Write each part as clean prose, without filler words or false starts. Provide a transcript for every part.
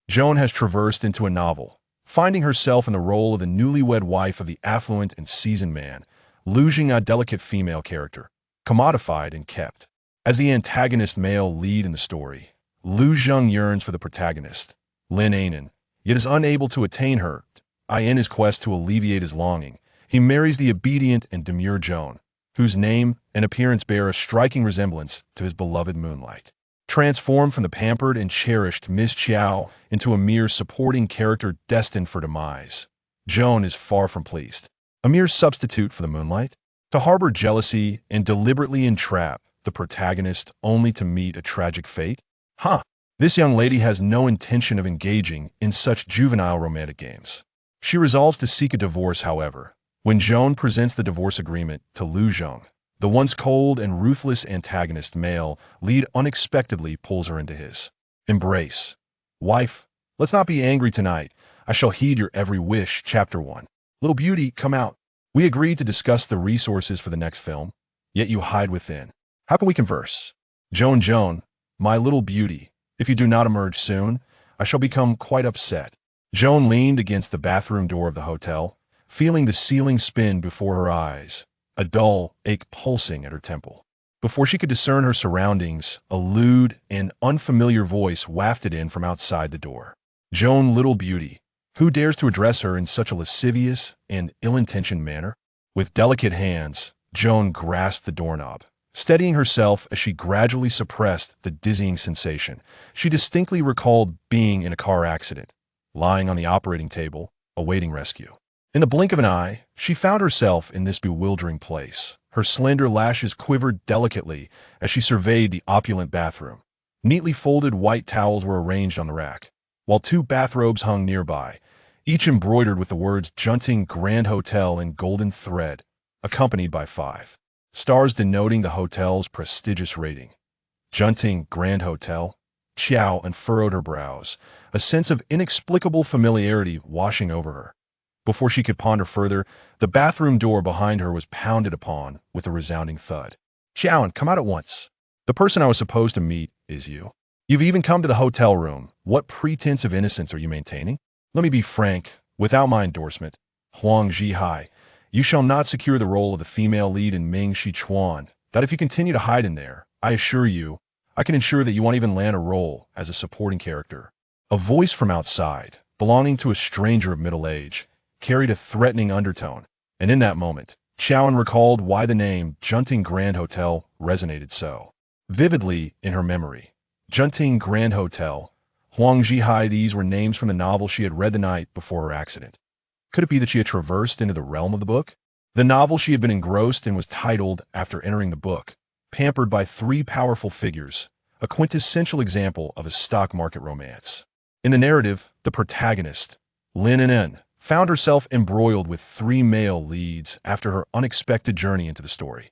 Joan has traversed into a novel, finding herself in the role of the newlywed wife of the affluent and seasoned man, losing a delicate female character, commodified and kept. As the antagonist male lead in the story, Lu Zheng yearns for the protagonist, Lin Anan, yet is unable to attain her. In his quest to alleviate his longing, he marries the obedient and demure Joan, whose name and appearance bear a striking resemblance to his beloved Moonlight. Transformed from the pampered and cherished Miss Chiao into a mere supporting character destined for demise, Joan is far from pleased. A mere substitute for the Moonlight? To harbor jealousy and deliberately entrap the protagonist only to meet a tragic fate? This young lady has no intention of engaging in such juvenile romantic games. She resolves to seek a divorce, however, when Joan presents the divorce agreement to Lu Zheng. The once cold and ruthless antagonist male lead unexpectedly pulls her into his embrace. Wife, let's not be angry tonight. I shall heed your every wish. Chapter 1. Little beauty, come out. We agreed to discuss the resources for the next film, yet you hide within. How can we converse? Joan, my little beauty, if you do not emerge soon, I shall become quite upset. Joan leaned against the bathroom door of the hotel, feeling the ceiling spin before her eyes, a dull ache pulsing at her temple. Before she could discern her surroundings, a lewd and unfamiliar voice wafted in from outside the door. Joan, little beauty, who dares to address her in such a lascivious and ill-intentioned manner? With delicate hands, Joan grasped the doorknob. Steadying herself as she gradually suppressed the dizzying sensation, she distinctly recalled being in a car accident, lying on the operating table, awaiting rescue. In the blink of an eye, she found herself in this bewildering place. Her slender lashes quivered delicately as she surveyed the opulent bathroom. Neatly folded white towels were arranged on the rack, while two bathrobes hung nearby, each embroidered with the words Junting Grand Hotel in golden thread, accompanied by 5 stars denoting the hotel's prestigious rating. Junting Grand Hotel? Chiao unfurrowed her brows, a sense of inexplicable familiarity washing over her. Before she could ponder further, the bathroom door behind her was pounded upon with a resounding thud. Chiao, come out at once. The person I was supposed to meet is you. You've even come to the hotel room. What pretense of innocence are you maintaining? Let me be frank, without my endorsement. Huang Zhihai, you shall not secure the role of the female lead in Ming Shi Chuan. That if you continue to hide in there, I assure you, I can ensure that you won't even land a role as a supporting character. A voice from outside, belonging to a stranger of middle age, carried a threatening undertone, and in that moment, Chowan recalled why the name Junting Grand Hotel resonated so vividly in her memory. Junting Grand Hotel, Huang Zhihai, these were names from the novel she had read the night before her accident. Could it be that she had traversed into the realm of the book? The novel she had been engrossed in was titled after entering the book, pampered by 3 powerful figures, a quintessential example of a stock market romance. In the narrative, the protagonist, Lin Anan, found herself embroiled with 3 male leads after her unexpected journey into the story.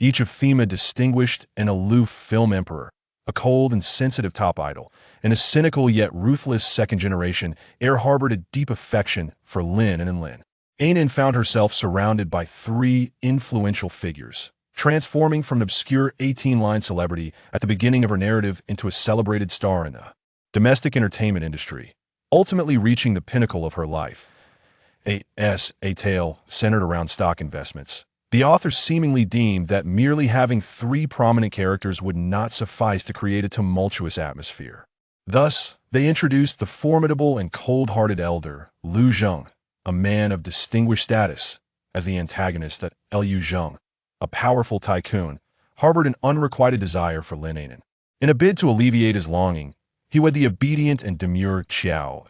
Each of FEMA distinguished and aloof film emperor, a cold and sensitive top idol, and a cynical yet ruthless second-generation heir harbored a deep affection for Lin and Lin. Anan found herself surrounded by 3 influential figures, transforming from an obscure 18-line celebrity at the beginning of her narrative into a celebrated star in the domestic entertainment industry, ultimately reaching the pinnacle of her life. A tale centered around stock investments. The author seemingly deemed that merely having 3 prominent characters would not suffice to create a tumultuous atmosphere. Thus, they introduced the formidable and cold-hearted elder, Lu Zheng, a man of distinguished status, as the antagonist at Lu Zheng, a powerful tycoon, harbored an unrequited desire for Lin Anan. In a bid to alleviate his longing, he wed the obedient and demure Chiao,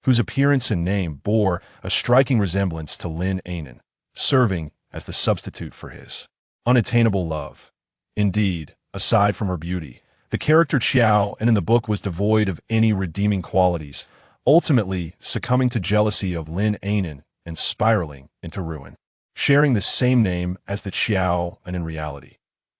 whose appearance and name bore a striking resemblance to Lin Anan, serving as the substitute for his unattainable love. Indeed, aside from her beauty, the character Chiao in the book was devoid of any redeeming qualities, ultimately succumbing to jealousy of Lin Anan and spiraling into ruin. Sharing the same name as the Chiao and in reality.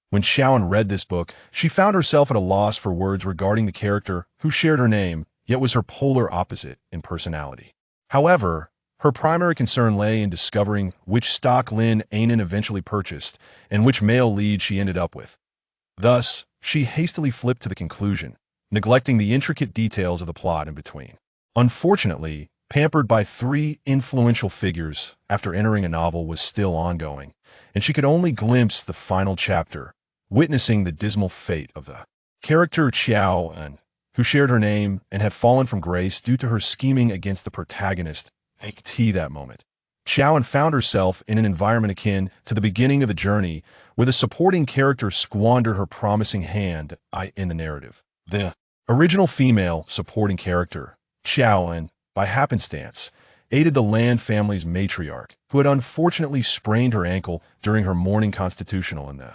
When Xiaoan read this book, she found herself at a loss for words regarding the character who shared her name, yet was her polar opposite in personality. However, her primary concern lay in discovering which stock Lin Anan eventually purchased and which male lead she ended up with. Thus, she hastily flipped to the conclusion, neglecting the intricate details of the plot in between. Unfortunately, pampered by three influential figures after entering a novel was still ongoing, and she could only glimpse the final chapter, witnessing the dismal fate of the character Xiao An, who shared her name and had fallen from grace due to her scheming against the protagonist, that moment. Xiao An found herself in an environment akin to the beginning of the journey, where the supporting character squandered her promising hand in the narrative. The original female supporting character, Xiao An, by happenstance, aided the Land family's matriarch, who had unfortunately sprained her ankle during her morning constitutional in the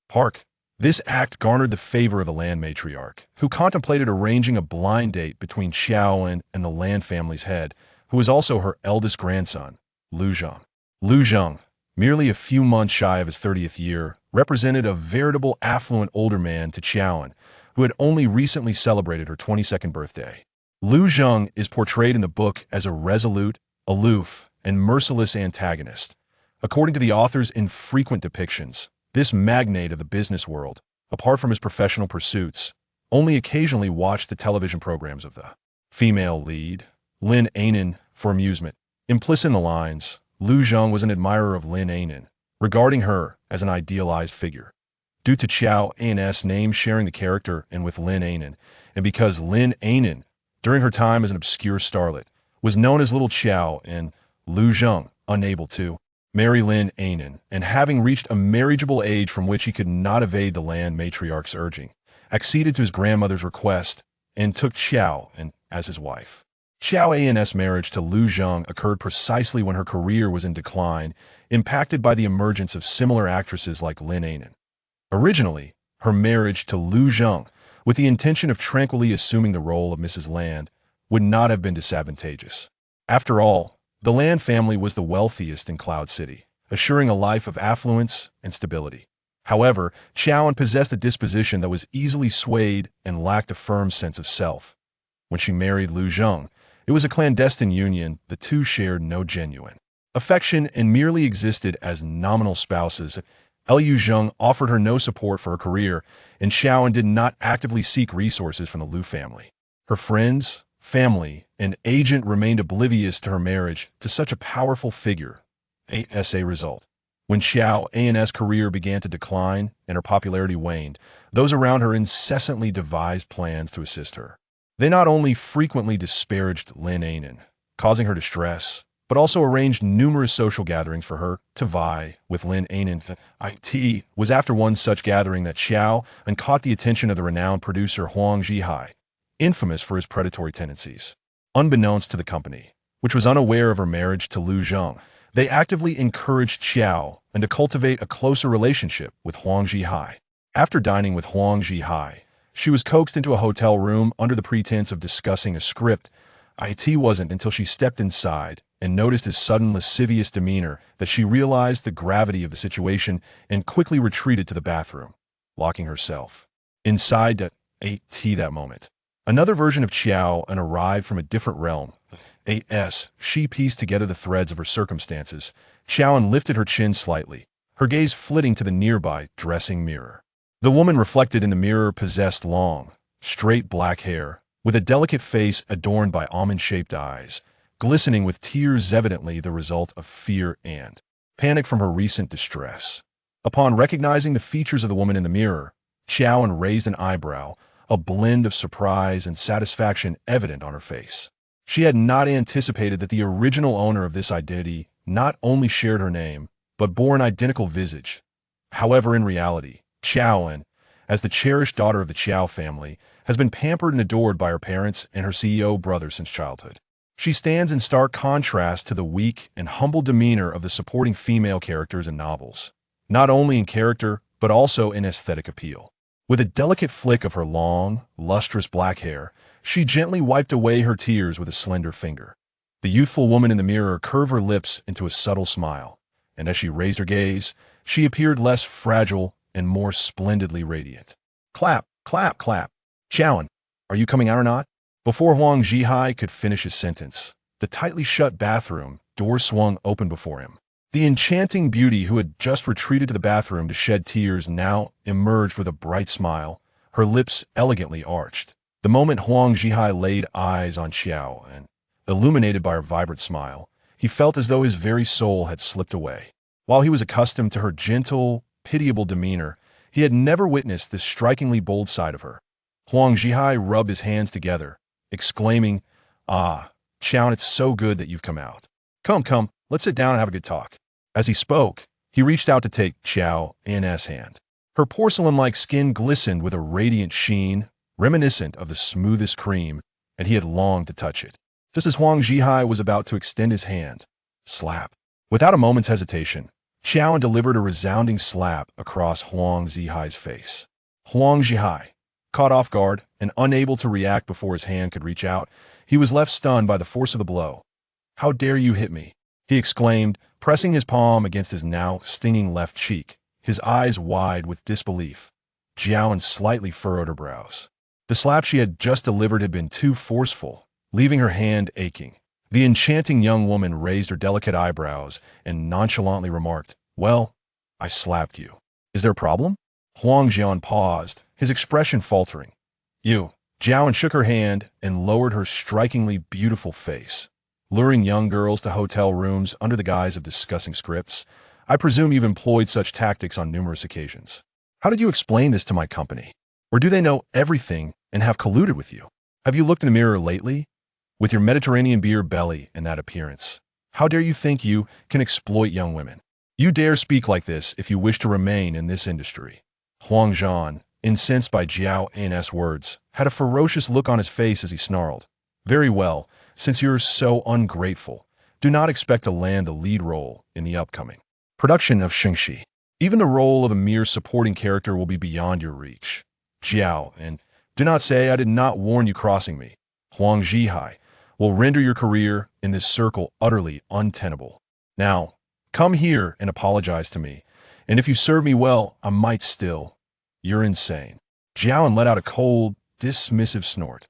park. This act garnered the favor of the Land matriarch, who contemplated arranging a blind date between Xiao An and the Land family's head, who was also her eldest grandson, Lu Zheng. Lu Zheng, merely a few months shy of his 30th year, represented a veritable affluent older man to Xiao An, who had only recently celebrated her 22nd birthday. Lu Zheng is portrayed in the book as a resolute, aloof, and merciless antagonist. According to the author's infrequent depictions, this magnate of the business world, apart from his professional pursuits, only occasionally watched the television programs of the female lead, Lin Anan, for amusement. Implicit in the lines, Lu Zheng was an admirer of Lin Anan, regarding her as an idealized figure. Due to Xiao An's name sharing the character and with Lin Anan, and because Lin Anan, during her time as an obscure starlet, was known as Little Xiao, and Lu Zheng, unable to marry Lin Anan, and having reached a marriageable age from which he could not evade the Land matriarch's urging, acceded to his grandmother's request and took Xiao An as his wife. Xiao An's marriage to Lu Zheng occurred precisely when her career was in decline, impacted by the emergence of similar actresses like Lin Anan. Originally, her marriage to Lu Zheng, with the intention of tranquilly assuming the role of Mrs. Land, would not have been disadvantageous. After all, the Land family was the wealthiest in Cloud City, assuring a life of affluence and stability. However, Xiao An possessed a disposition that was easily swayed and lacked a firm sense of self. When she married Lu Zheng, it was a clandestine union. The two shared no genuine affection and merely existed as nominal spouses. Liu Zheng offered her no support for her career, and Xiao An did not actively seek resources from the Lu family. Her friends, family, and agent remained oblivious to her marriage to such a powerful figure. As a result, when Xiao An's career began to decline and her popularity waned, those around her incessantly devised plans to assist her. They not only frequently disparaged Lin Anan, causing her distress, but also arranged numerous social gatherings for her to vie with Lin Anan. It was after one such gathering that Xiao An caught the attention of the renowned producer Huang Zhihai, infamous for his predatory tendencies. Unbeknownst to the company, which was unaware of her marriage to Lu Zheng, they actively encouraged Xiao An to cultivate a closer relationship with Huang Zhihai. After dining with Huang Zhihai, she was coaxed into a hotel room under the pretense of discussing a script. It wasn't until she stepped inside and noticed his sudden lascivious demeanor that she realized the gravity of the situation and quickly retreated to the bathroom, locking herself inside that moment. Another version of Xiao An arrived from a different realm. She pieced together the threads of her circumstances. Xiao An lifted her chin slightly, her gaze flitting to the nearby dressing mirror. The woman reflected in the mirror possessed long, straight black hair, with a delicate face adorned by almond-shaped eyes, glistening with tears, evidently the result of fear and panic from her recent distress. Upon recognizing the features of the woman in the mirror, Xiao An raised an eyebrow, a blend of surprise and satisfaction evident on her face. She had not anticipated that the original owner of this identity not only shared her name, but bore an identical visage. However, in reality, Xiao An, as the cherished daughter of the Qiao family, has been pampered and adored by her parents and her CEO brother since childhood. She stands in stark contrast to the weak and humble demeanor of the supporting female characters in novels, not only in character, but also in aesthetic appeal. With a delicate flick of her long, lustrous black hair, she gently wiped away her tears with a slender finger. The youthful woman in the mirror curved her lips into a subtle smile, and as she raised her gaze, she appeared less fragile and more splendidly radiant. Clap, clap, clap. Xiao An, are you coming out or not? Before Huang Zhihai could finish his sentence, the tightly shut bathroom door swung open before him. The enchanting beauty who had just retreated to the bathroom to shed tears now emerged with a bright smile, her lips elegantly arched. The moment Huang Zhihai laid eyes on Xiao An, Illuminated by her vibrant smile, he felt as though his very soul had slipped away. While he was accustomed to her gentle, pitiable demeanor, he had never witnessed this strikingly bold side of her. Huang Zhihai rubbed his hands together, exclaiming, "Ah, Chown, it's so good that you've come out. Come, let's sit down and have a good talk." As he spoke, he reached out to take Chow N's hand. Her porcelain-like skin glistened with a radiant sheen, reminiscent of the smoothest cream, and he had longed to touch it. Just as Huang Zhihai was about to extend his hand, slap. Without a moment's hesitation, Chow delivered a resounding slap across Huang Zhihai's face. Huang Zhihai, caught off guard and unable to react before his hand could reach out, he was left stunned by the force of the blow. "How dare you hit me?" he exclaimed, pressing his palm against his now stinging left cheek, his eyes wide with disbelief. Jiawen slightly furrowed her brows. The slap she had just delivered had been too forceful, leaving her hand aching. The enchanting young woman raised her delicate eyebrows and nonchalantly remarked, "Well, I slapped you. Is there a problem?" Huang Jian paused, his expression faltering. "You." Jiawen shook her hand and lowered her strikingly beautiful face. "Luring young girls to hotel rooms under the guise of discussing scripts. I presume you've employed such tactics on numerous occasions. How did you explain this to my company? Or do they know everything and have colluded with you? Have you looked in the mirror lately? With your Mediterranean beer belly and that appearance, how dare you think you can exploit young women? You dare speak like this if you wish to remain in this industry." Huang Zhan, incensed by Jiao N's words, had a ferocious look on his face as he snarled, "Very well, since you're so ungrateful, do not expect to land the lead role in the upcoming production of Shengxi. Even the role of a mere supporting character will be beyond your reach. Jiao, and do not say I did not warn you crossing me. Huang Zhihai will render your career in this circle utterly untenable. Now, come here and apologize to me, and if you serve me well, I might still." "You're insane." Jiawen let out a cold, dismissive snort.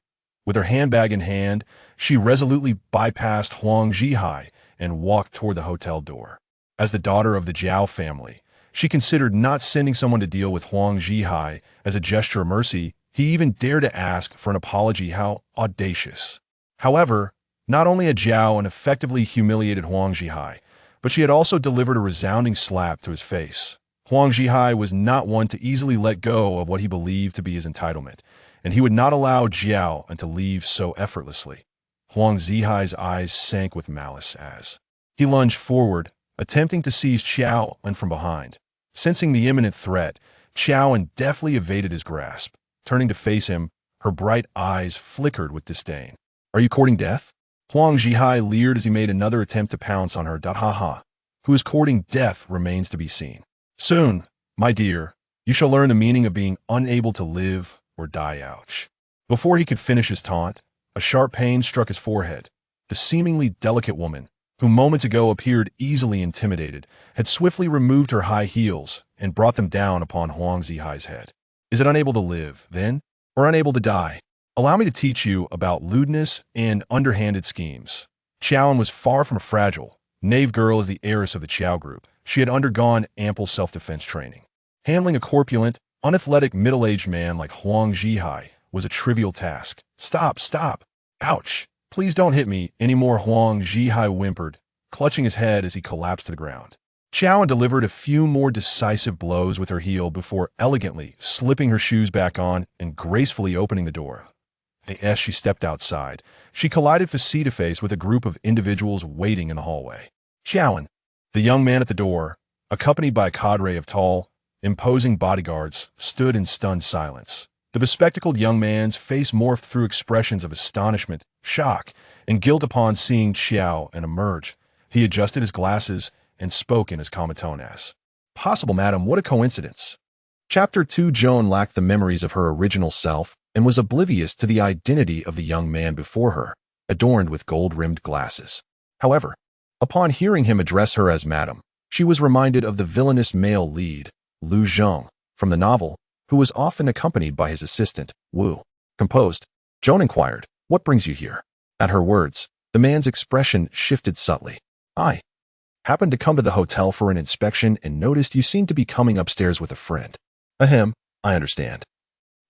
With her handbag in hand, she resolutely bypassed Huang Zhihai and walked toward the hotel door. As the daughter of the Jiao family, she considered not sending someone to deal with Huang Zhihai as a gesture of mercy. He even dared to ask for an apology. How audacious. However, not only had Jiao effectively humiliated Huang Zhihai, but she had also delivered a resounding slap to his face. Huang Zhihai was not one to easily let go of what he believed to be his entitlement, and he would not allow Jiao to leave so effortlessly. Huang Zhihai's eyes sank with malice as he lunged forward, attempting to seize Qiao from behind. Sensing the imminent threat, Qiao deftly evaded his grasp. Turning to face him, her bright eyes flickered with disdain. "Are you courting death?" Huang Zhihai leered as he made another attempt to pounce on her. "Ha. Who is courting death remains to be seen. Soon, my dear, you shall learn the meaning of being unable to live or die." Ouch. Before he could finish his taunt, a sharp pain struck his forehead. The seemingly delicate woman, who moments ago appeared easily intimidated, had swiftly removed her high heels and brought them down upon Huang Zhihai's head. "Is it unable to live, then, or unable to die? Allow me to teach you about lewdness and underhanded schemes." Qiao was far from a fragile, naive girl as the heiress of the Qiao group. She had undergone ample self-defense training. Handling a corpulent, unathletic middle-aged man like Huang Zhihai was a trivial task. Stop. Ouch. "Please don't hit me anymore," Huang Zhihai whimpered, clutching his head as he collapsed to the ground. Qiao delivered a few more decisive blows with her heel before elegantly slipping her shoes back on and gracefully opening the door. As she stepped outside, she collided face-to-face with a group of individuals waiting in the hallway. Qiao, the young man at the door, accompanied by a cadre of tall, imposing bodyguards, stood in stunned silence. The bespectacled young man's face morphed through expressions of astonishment, shock, and guilt upon seeing Qiao emerge. He adjusted his glasses and spoke in his calm tone as, "Possible, madam, what a coincidence." Chapter 2. Joan lacked the memories of her original self and was oblivious to the identity of the young man before her, adorned with gold-rimmed glasses. However, upon hearing him address her as madam, she was reminded of the villainous male lead, Lu Zhong, from the novel, who was often accompanied by his assistant, Wu. Composed, Joan inquired, "What brings you here?" At her words, the man's expression shifted subtly. "I happened to come to the hotel for an inspection and noticed you seemed to be coming upstairs with a friend." "Ahem, I understand.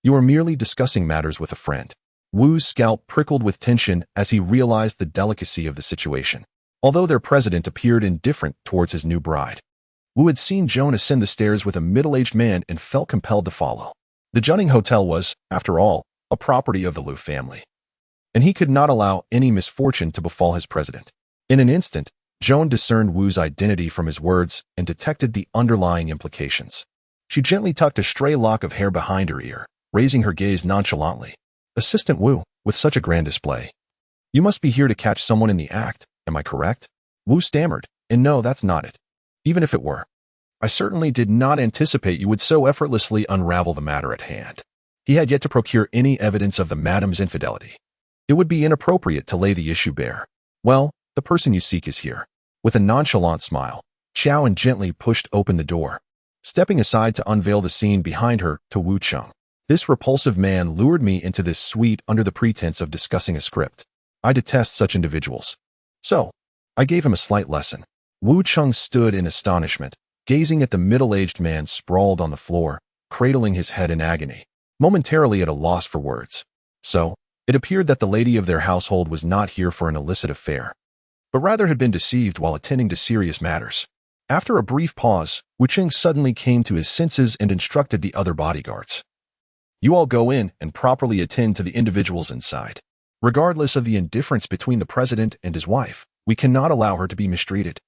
You are merely discussing matters with a friend. Wu's scalp prickled with tension as he realized the delicacy of the situation. Although their president appeared indifferent towards his new bride, Wu had seen Joan ascend the stairs with a middle-aged man and felt compelled to follow. The Junning Hotel was, after all, a property of the Liu family, and he could not allow any misfortune to befall his president. In an instant, Joan discerned Wu's identity from his words and detected the underlying implications. She gently tucked a stray lock of hair behind her ear, raising her gaze nonchalantly. "Assistant Wu, with such a grand display. You must be here to catch someone in the act, am I correct?" Wu stammered, "And no, that's not it. Even if it were, I certainly did not anticipate you would so effortlessly unravel the matter at hand." He had yet to procure any evidence of the madam's infidelity. It would be inappropriate to lay the issue bare. "Well, the person you seek is here." With a nonchalant smile, Xiaoan gently pushed open the door, stepping aside to unveil the scene behind her to Wu Cheng. "This repulsive man lured me into this suite under the pretense of discussing a script. I detest such individuals. So, I gave him a slight lesson." Wu Cheng stood in astonishment, gazing at the middle-aged man sprawled on the floor, cradling his head in agony, momentarily at a loss for words. So, it appeared that the lady of their household was not here for an illicit affair, but rather had been deceived while attending to serious matters. After a brief pause, Wu Cheng suddenly came to his senses and instructed the other bodyguards. "You all go in and properly attend to the individuals inside. Regardless of the indifference between the president and his wife, we cannot allow her to be mistreated."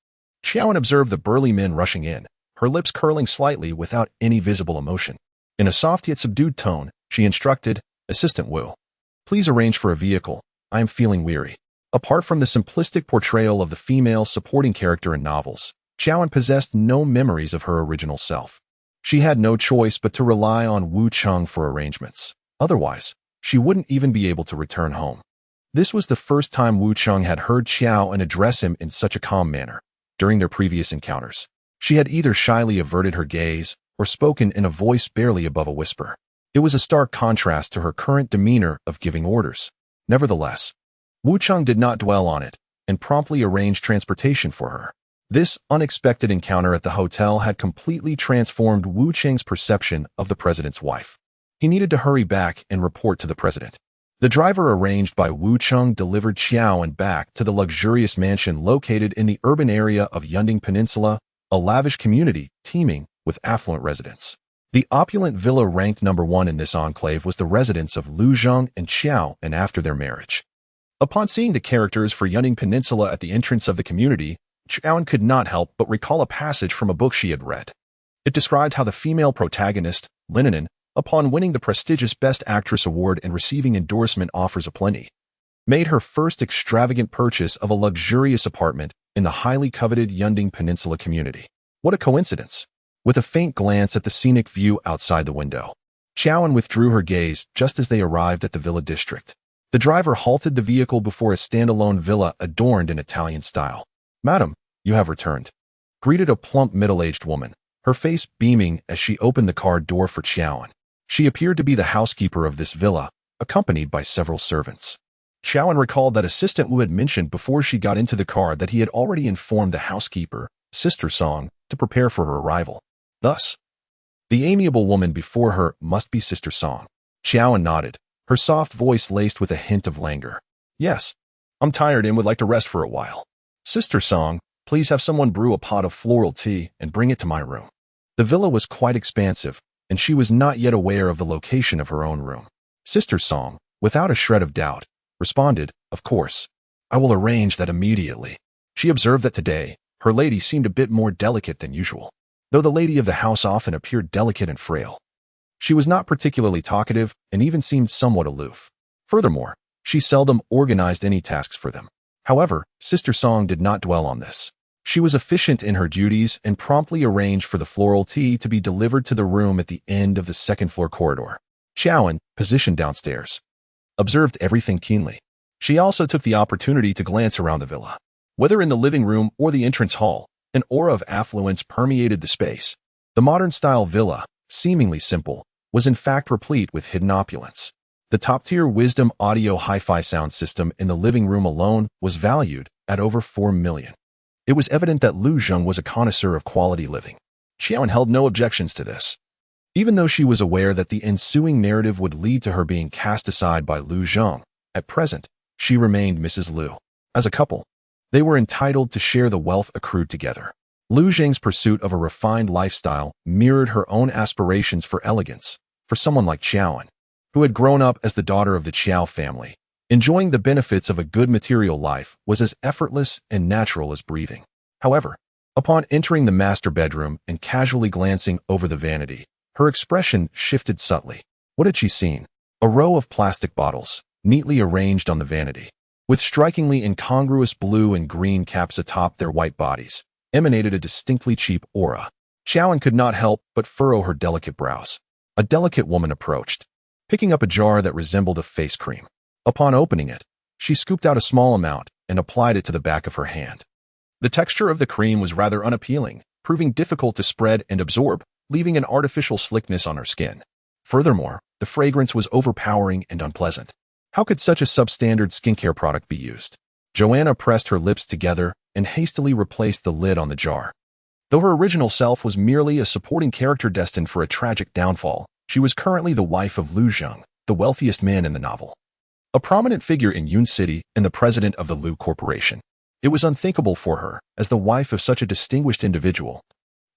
Xiaoan observed the burly men rushing in, her lips curling slightly without any visible emotion. In a soft yet subdued tone, she instructed, "Assistant Wu, please arrange for a vehicle. I am feeling weary." Apart from the simplistic portrayal of the female supporting character in novels, Xiaoan possessed no memories of her original self. She had no choice but to rely on Wu Cheng for arrangements. Otherwise, she wouldn't even be able to return home. This was the first time Wu Cheng had heard Xiaoan address him in such a calm manner. During their previous encounters, she had either shyly averted her gaze or spoken in a voice barely above a whisper. It was a stark contrast to her current demeanor of giving orders. Nevertheless, Wu Cheng did not dwell on it and promptly arranged transportation for her. This unexpected encounter at the hotel had completely transformed Wu Cheng's perception of the president's wife. He needed to hurry back and report to the president. The driver arranged by Wu Cheng delivered Xiaoan back to the luxurious mansion located in the urban area of Yunding Peninsula, a lavish community teeming with affluent residents. The opulent villa ranked number 1 in this enclave was the residence of Lu Zheng and Xiao, and after their marriage. Upon seeing the characters for Yunding Peninsula at the entrance of the community, Xiaoan could not help but recall a passage from a book she had read. It described how the female protagonist, Linen, upon winning the prestigious Best Actress award and receiving endorsement offers aplenty, made her first extravagant purchase of a luxurious apartment in the highly coveted Yunding Peninsula community. What a coincidence! With a faint glance at the scenic view outside the window, Xiaoan withdrew her gaze just as they arrived at the villa district. The driver halted the vehicle before a standalone villa adorned in Italian style. "Madam, you have returned," greeted a plump middle-aged woman, her face beaming as she opened the car door for Xiaoan. She appeared to be the housekeeper of this villa, accompanied by several servants. Xiaoan recalled that Assistant Wu had mentioned before she got into the car that he had already informed the housekeeper, Sister Song, to prepare for her arrival. Thus, the amiable woman before her must be Sister Song. Xiaoan nodded, her soft voice laced with a hint of languor. "Yes, I'm tired and would like to rest for a while. Sister Song, please have someone brew a pot of floral tea and bring it to my room." The villa was quite expansive, and she was not yet aware of the location of her own room. Sister Song, without a shred of doubt, responded, "Of course. I will arrange that immediately." She observed that today, her lady seemed a bit more delicate than usual. Though the lady of the house often appeared delicate and frail, she was not particularly talkative and even seemed somewhat aloof. Furthermore, she seldom organized any tasks for them. However, Sister Song did not dwell on this. She was efficient in her duties and promptly arranged for the floral tea to be delivered to the room at the end of the second-floor corridor. Xiaoan, positioned downstairs, observed everything keenly. She also took the opportunity to glance around the villa. Whether in the living room or the entrance hall, an aura of affluence permeated the space. The modern-style villa, seemingly simple, was in fact replete with hidden opulence. The top-tier Wisdom audio hi-fi sound system in the living room alone was valued at over 4 million. It was evident that Lu Zheng was a connoisseur of quality living. Xiaoan held no objections to this. Even though she was aware that the ensuing narrative would lead to her being cast aside by Lu Zheng, at present, she remained Mrs. Lu. As a couple, they were entitled to share the wealth accrued together. Lu Zheng's pursuit of a refined lifestyle mirrored her own aspirations for elegance. For someone like Qiaoan, who had grown up as the daughter of the Qiao family, enjoying the benefits of a good material life was as effortless and natural as breathing. However, upon entering the master bedroom and casually glancing over the vanity, her expression shifted subtly. What had she seen? A row of plastic bottles, neatly arranged on the vanity, with strikingly incongruous blue and green caps atop their white bodies, emanated a distinctly cheap aura. Qiaoan could not help but furrow her delicate brows. A delicate woman approached, picking up a jar that resembled a face cream. Upon opening it, she scooped out a small amount and applied it to the back of her hand. The texture of the cream was rather unappealing, proving difficult to spread and absorb, leaving an artificial slickness on her skin. Furthermore, the fragrance was overpowering and unpleasant. How could such a substandard skincare product be used? Joanna pressed her lips together and hastily replaced the lid on the jar. Though her original self was merely a supporting character destined for a tragic downfall, she was currently the wife of Lu Zheng, the wealthiest man in the novel. A prominent figure in Yun City and the president of the Lu Corporation. It was unthinkable for her, as the wife of such a distinguished individual,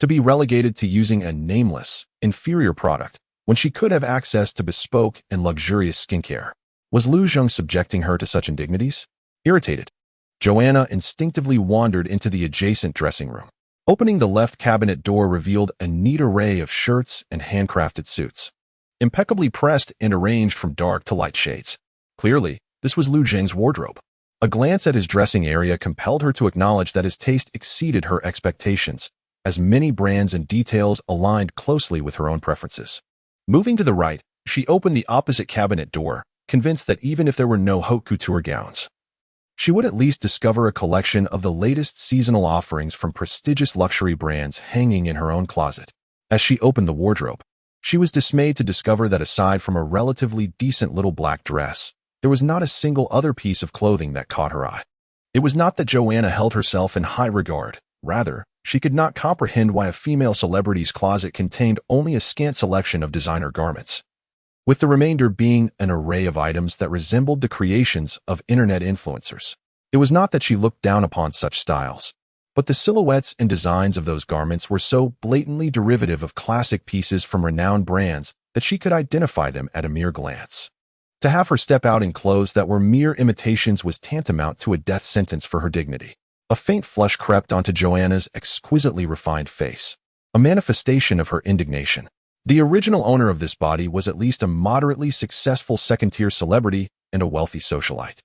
to be relegated to using a nameless, inferior product when she could have access to bespoke and luxurious skincare. Was Lu Zheng subjecting her to such indignities? Irritated, Joanna instinctively wandered into the adjacent dressing room. Opening the left cabinet door revealed a neat array of shirts and handcrafted suits, impeccably pressed and arranged from dark to light shades. Clearly, this was Lu Zheng's wardrobe. A glance at his dressing area compelled her to acknowledge that his taste exceeded her expectations, as many brands and details aligned closely with her own preferences. Moving to the right, she opened the opposite cabinet door, convinced that even if there were no haute couture gowns, she would at least discover a collection of the latest seasonal offerings from prestigious luxury brands hanging in her own closet. As she opened the wardrobe, she was dismayed to discover that aside from a relatively decent little black dress, there was not a single other piece of clothing that caught her eye. It was not that Joanna held herself in high regard. Rather, she could not comprehend why a female celebrity's closet contained only a scant selection of designer garments, with the remainder being an array of items that resembled the creations of internet influencers. It was not that she looked down upon such styles, but the silhouettes and designs of those garments were so blatantly derivative of classic pieces from renowned brands that she could identify them at a mere glance. To have her step out in clothes that were mere imitations was tantamount to a death sentence for her dignity. A faint flush crept onto Joanna's exquisitely refined face, a manifestation of her indignation. The original owner of this body was at least a moderately successful second-tier celebrity and a wealthy socialite.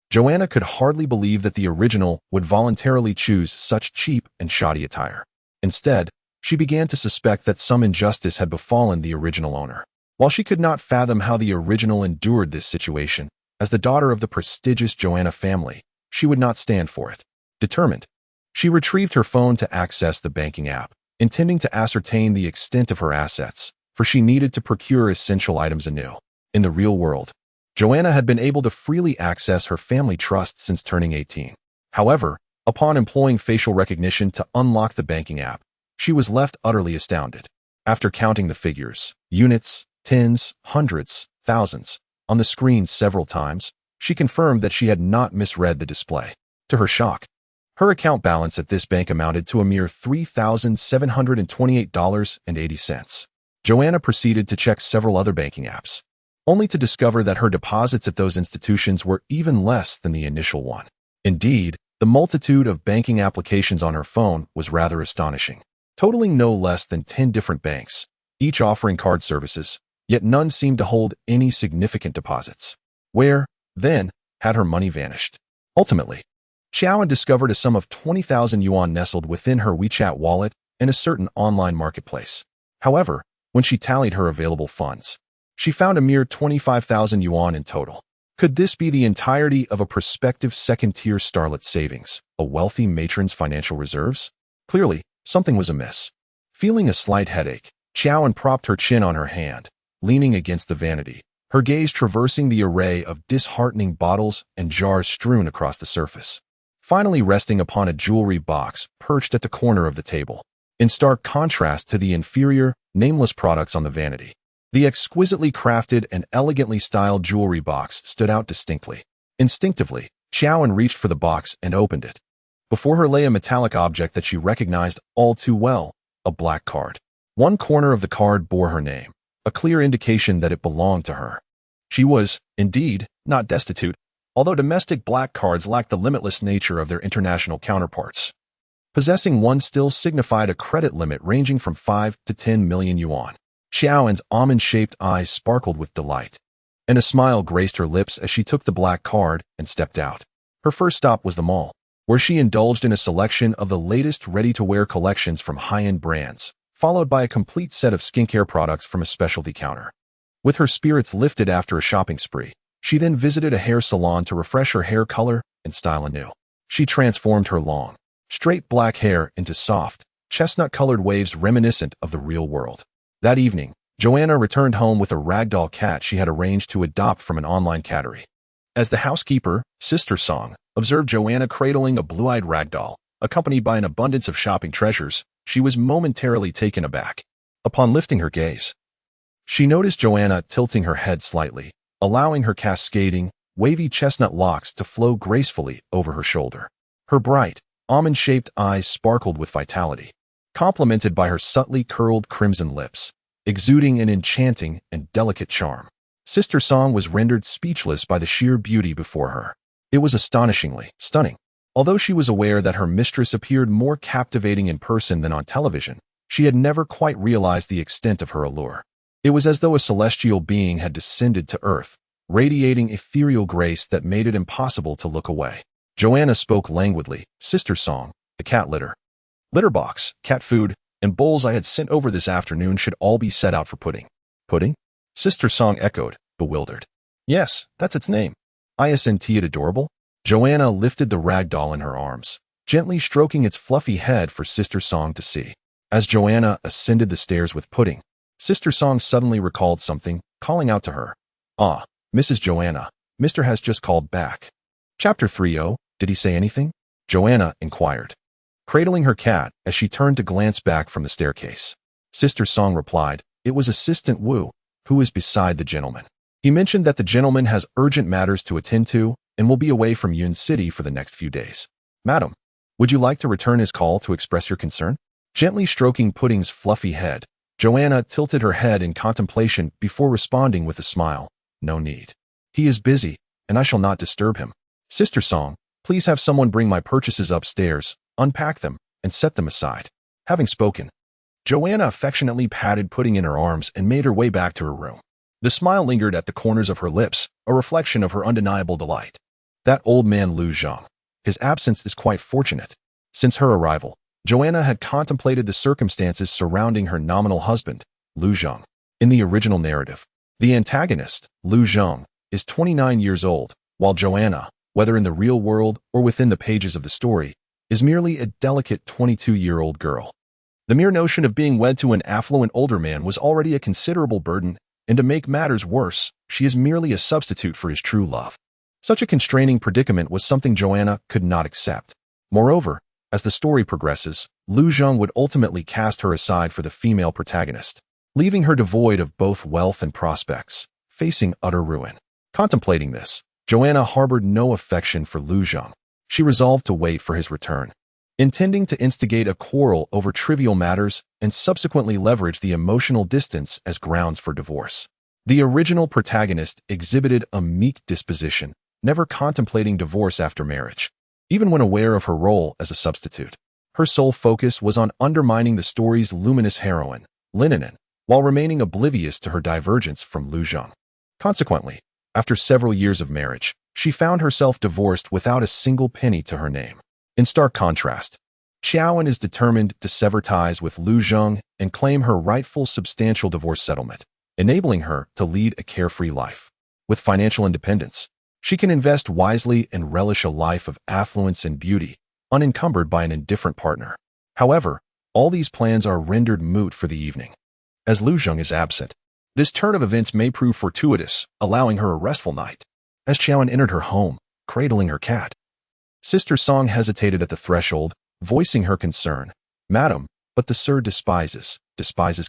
Joanna could hardly believe that the original would voluntarily choose such cheap and shoddy attire. Instead, she began to suspect that some injustice had befallen the original owner. While she could not fathom how the original endured this situation, as the daughter of the prestigious Joanna family, she would not stand for it. Determined, she retrieved her phone to access the banking app, intending to ascertain the extent of her assets, for she needed to procure essential items anew. In the real world, Joanna had been able to freely access her family trust since turning 18. However, upon employing facial recognition to unlock the banking app, she was left utterly astounded. After counting the figures, units, tens, hundreds, thousands, on the screen several times, she confirmed that she had not misread the display. To her shock, her account balance at this bank amounted to a mere $3,728.80. Joanna proceeded to check several other banking apps, only to discover that her deposits at those institutions were even less than the initial one. Indeed, the multitude of banking applications on her phone was rather astonishing, totaling no less than 10 different banks, each offering card services, yet none seemed to hold any significant deposits. Where, then, had her money vanished? Ultimately, Qiaoan discovered a sum of 20,000 yuan nestled within her WeChat wallet in a certain online marketplace. However, when she tallied her available funds, she found a mere 25,000 yuan in total. Could this be the entirety of a prospective second-tier starlet's savings, a wealthy matron's financial reserves? Clearly, something was amiss. Feeling a slight headache, Qiaoan propped her chin on her hand, leaning against the vanity, her gaze traversing the array of disheartening bottles and jars strewn across the surface, finally resting upon a jewelry box perched at the corner of the table. In stark contrast to the inferior, nameless products on the vanity. The exquisitely crafted and elegantly styled jewelry box stood out distinctly. Instinctively, Xiaoan reached for the box and opened it. Before her lay a metallic object that she recognized all too well, a black card. One corner of the card bore her name, a clear indication that it belonged to her. She was, indeed, not destitute, although domestic black cards lacked the limitless nature of their international counterparts. Possessing one still signified a credit limit ranging from 5 to 10 million yuan. Xiaoan's almond-shaped eyes sparkled with delight, and a smile graced her lips as she took the black card and stepped out. Her first stop was the mall, where she indulged in a selection of the latest ready-to-wear collections from high-end brands, followed by a complete set of skincare products from a specialty counter. With her spirits lifted after a shopping spree, she then visited a hair salon to refresh her hair color and style anew. She transformed her long, straight black hair into soft, chestnut-colored waves reminiscent of the real world. That evening, Joanna returned home with a ragdoll cat she had arranged to adopt from an online cattery. As the housekeeper, Sister Song, observed Joanna cradling a blue-eyed ragdoll, accompanied by an abundance of shopping treasures, she was momentarily taken aback. Upon lifting her gaze, she noticed Joanna tilting her head slightly, allowing her cascading, wavy chestnut locks to flow gracefully over her shoulder. Her bright, almond-shaped eyes sparkled with vitality, complemented by her subtly curled crimson lips, exuding an enchanting and delicate charm. Sister Song was rendered speechless by the sheer beauty before her. It was astonishingly stunning. Although she was aware that her mistress appeared more captivating in person than on television, she had never quite realized the extent of her allure. It was as though a celestial being had descended to earth, radiating ethereal grace that made it impossible to look away. Joanna spoke languidly. Sister Song, the cat litter box, cat food, and bowls I had sent over this afternoon should all be set out for pudding. Pudding? Sister Song echoed, bewildered. Yes, that's its name. Isn't it adorable? Joanna lifted the rag doll in her arms, gently stroking its fluffy head for Sister Song to see. As Joanna ascended the stairs with pudding, Sister Song suddenly recalled something, calling out to her. Ah, Mrs. Joanna, Mr. has just called back. Chapter 30, did he say anything? Joanna inquired, cradling her cat as she turned to glance back from the staircase. Sister Song replied, it was Assistant Wu, who is beside the gentleman. He mentioned that the gentleman has urgent matters to attend to and will be away from Yun City for the next few days. Madam, would you like to return his call to express your concern? Gently stroking Pudding's fluffy head, Joanna tilted her head in contemplation before responding with a smile. No need. He is busy, and I shall not disturb him. Sister Song, please have someone bring my purchases upstairs, unpack them, and set them aside. Having spoken, Joanna affectionately patted Pudding in her arms and made her way back to her room. The smile lingered at the corners of her lips, a reflection of her undeniable delight. That old man Lu Zhang. His absence is quite fortunate. Since her arrival, Joanna had contemplated the circumstances surrounding her nominal husband, Lu Zhang. In the original narrative, the antagonist, Lu Zhang, is 29 years old, while Joanna, whether in the real world or within the pages of the story, is merely a delicate 22-year-old girl. The mere notion of being wed to an affluent older man was already a considerable burden, and to make matters worse, she is merely a substitute for his true love. Such a constraining predicament was something Joanna could not accept. Moreover, as the story progresses, Lu Zhang would ultimately cast her aside for the female protagonist, leaving her devoid of both wealth and prospects, facing utter ruin. Contemplating this, Joanna harbored no affection for Lu Zhang. She resolved to wait for his return, intending to instigate a quarrel over trivial matters and subsequently leverage the emotional distance as grounds for divorce. The original protagonist exhibited a meek disposition, never contemplating divorce after marriage. Even when aware of her role as a substitute, her sole focus was on undermining the story's luminous heroine, Linen, while remaining oblivious to her divergence from Lu Zhang. Consequently, after several years of marriage, she found herself divorced without a single penny to her name. In stark contrast, Xiaoan is determined to sever ties with Lu Zhang and claim her rightful substantial divorce settlement, enabling her to lead a carefree life. With financial independence, she can invest wisely and relish a life of affluence and beauty, unencumbered by an indifferent partner. However, all these plans are rendered moot for the evening. As Lu Zhang is absent, this turn of events may prove fortuitous, allowing her a restful night. As Xiaoan entered her home, cradling her cat, Sister Song hesitated at the threshold, voicing her concern. Madam, but the sir despises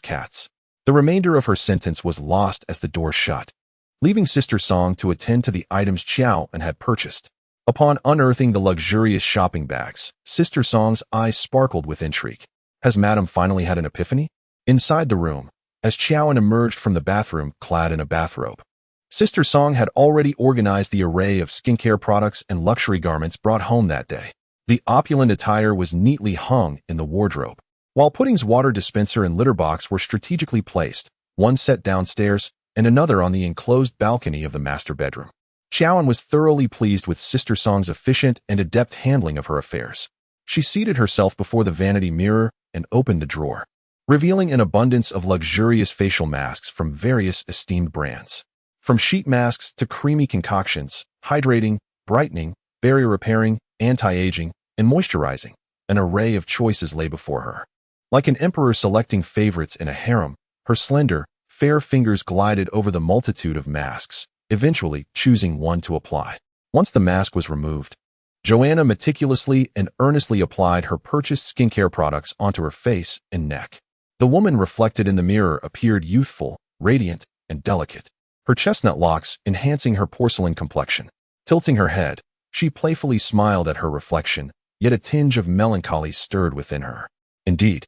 cats. The remainder of her sentence was lost as the door shut, leaving Sister Song to attend to the items Qiao and had purchased. Upon unearthing the luxurious shopping bags, Sister Song's eyes sparkled with intrigue. Has Madame finally had an epiphany? Inside the room, as Qiao emerged from the bathroom clad in a bathrobe, Sister Song had already organized the array of skincare products and luxury garments brought home that day. The opulent attire was neatly hung in the wardrobe, while Pudding's water dispenser and litter box were strategically placed, one set downstairs and another on the enclosed balcony of the master bedroom. Qiao was thoroughly pleased with Sister Song's efficient and adept handling of her affairs. She seated herself before the vanity mirror and opened the drawer, revealing an abundance of luxurious facial masks from various esteemed brands. From sheet masks to creamy concoctions, hydrating, brightening, barrier repairing, anti-aging, and moisturizing, an array of choices lay before her. Like an emperor selecting favorites in a harem, her slender, fair fingers glided over the multitude of masks, eventually choosing one to apply. Once the mask was removed, Joanna meticulously and earnestly applied her purchased skincare products onto her face and neck. The woman reflected in the mirror appeared youthful, radiant, and delicate, her chestnut locks enhancing her porcelain complexion. Tilting her head, she playfully smiled at her reflection, yet a tinge of melancholy stirred within her. Indeed,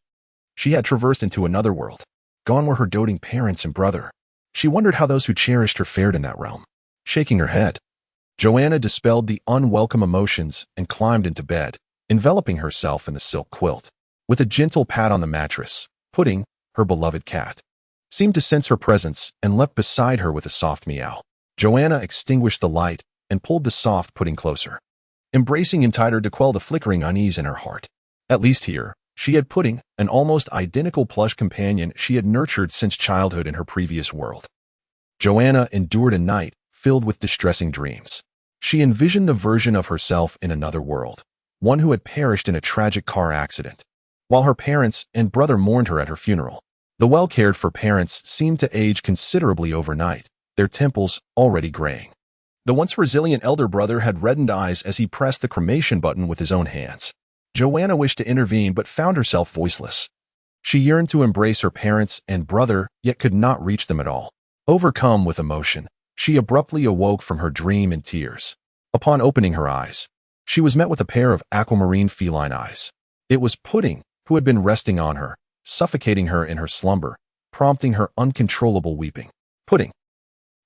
she had traversed into another world. Gone were her doting parents and brother. She wondered how those who cherished her fared in that realm. Shaking her head, Joanna dispelled the unwelcome emotions and climbed into bed, enveloping herself in the silk quilt. With a gentle pat on the mattress, Pudding, her beloved cat, seemed to sense her presence and leapt beside her with a soft meow. Joanna extinguished the light and pulled the soft Pudding closer, embracing him tighter to quell the flickering unease in her heart. At least here, she had Pudding, an almost identical plush companion she had nurtured since childhood in her previous world. Joanna endured a night filled with distressing dreams. She envisioned the version of herself in another world, one who had perished in a tragic car accident, while her parents and brother mourned her at her funeral. The well-cared-for parents seemed to age considerably overnight, their temples already graying. The once resilient elder brother had reddened eyes as he pressed the cremation button with his own hands. Joanna wished to intervene but found herself voiceless. She yearned to embrace her parents and brother, yet could not reach them at all. Overcome with emotion, she abruptly awoke from her dream in tears. Upon opening her eyes, she was met with a pair of aquamarine feline eyes. It was Pudding, who had been resting on her, suffocating her in her slumber, prompting her uncontrollable weeping. Pudding,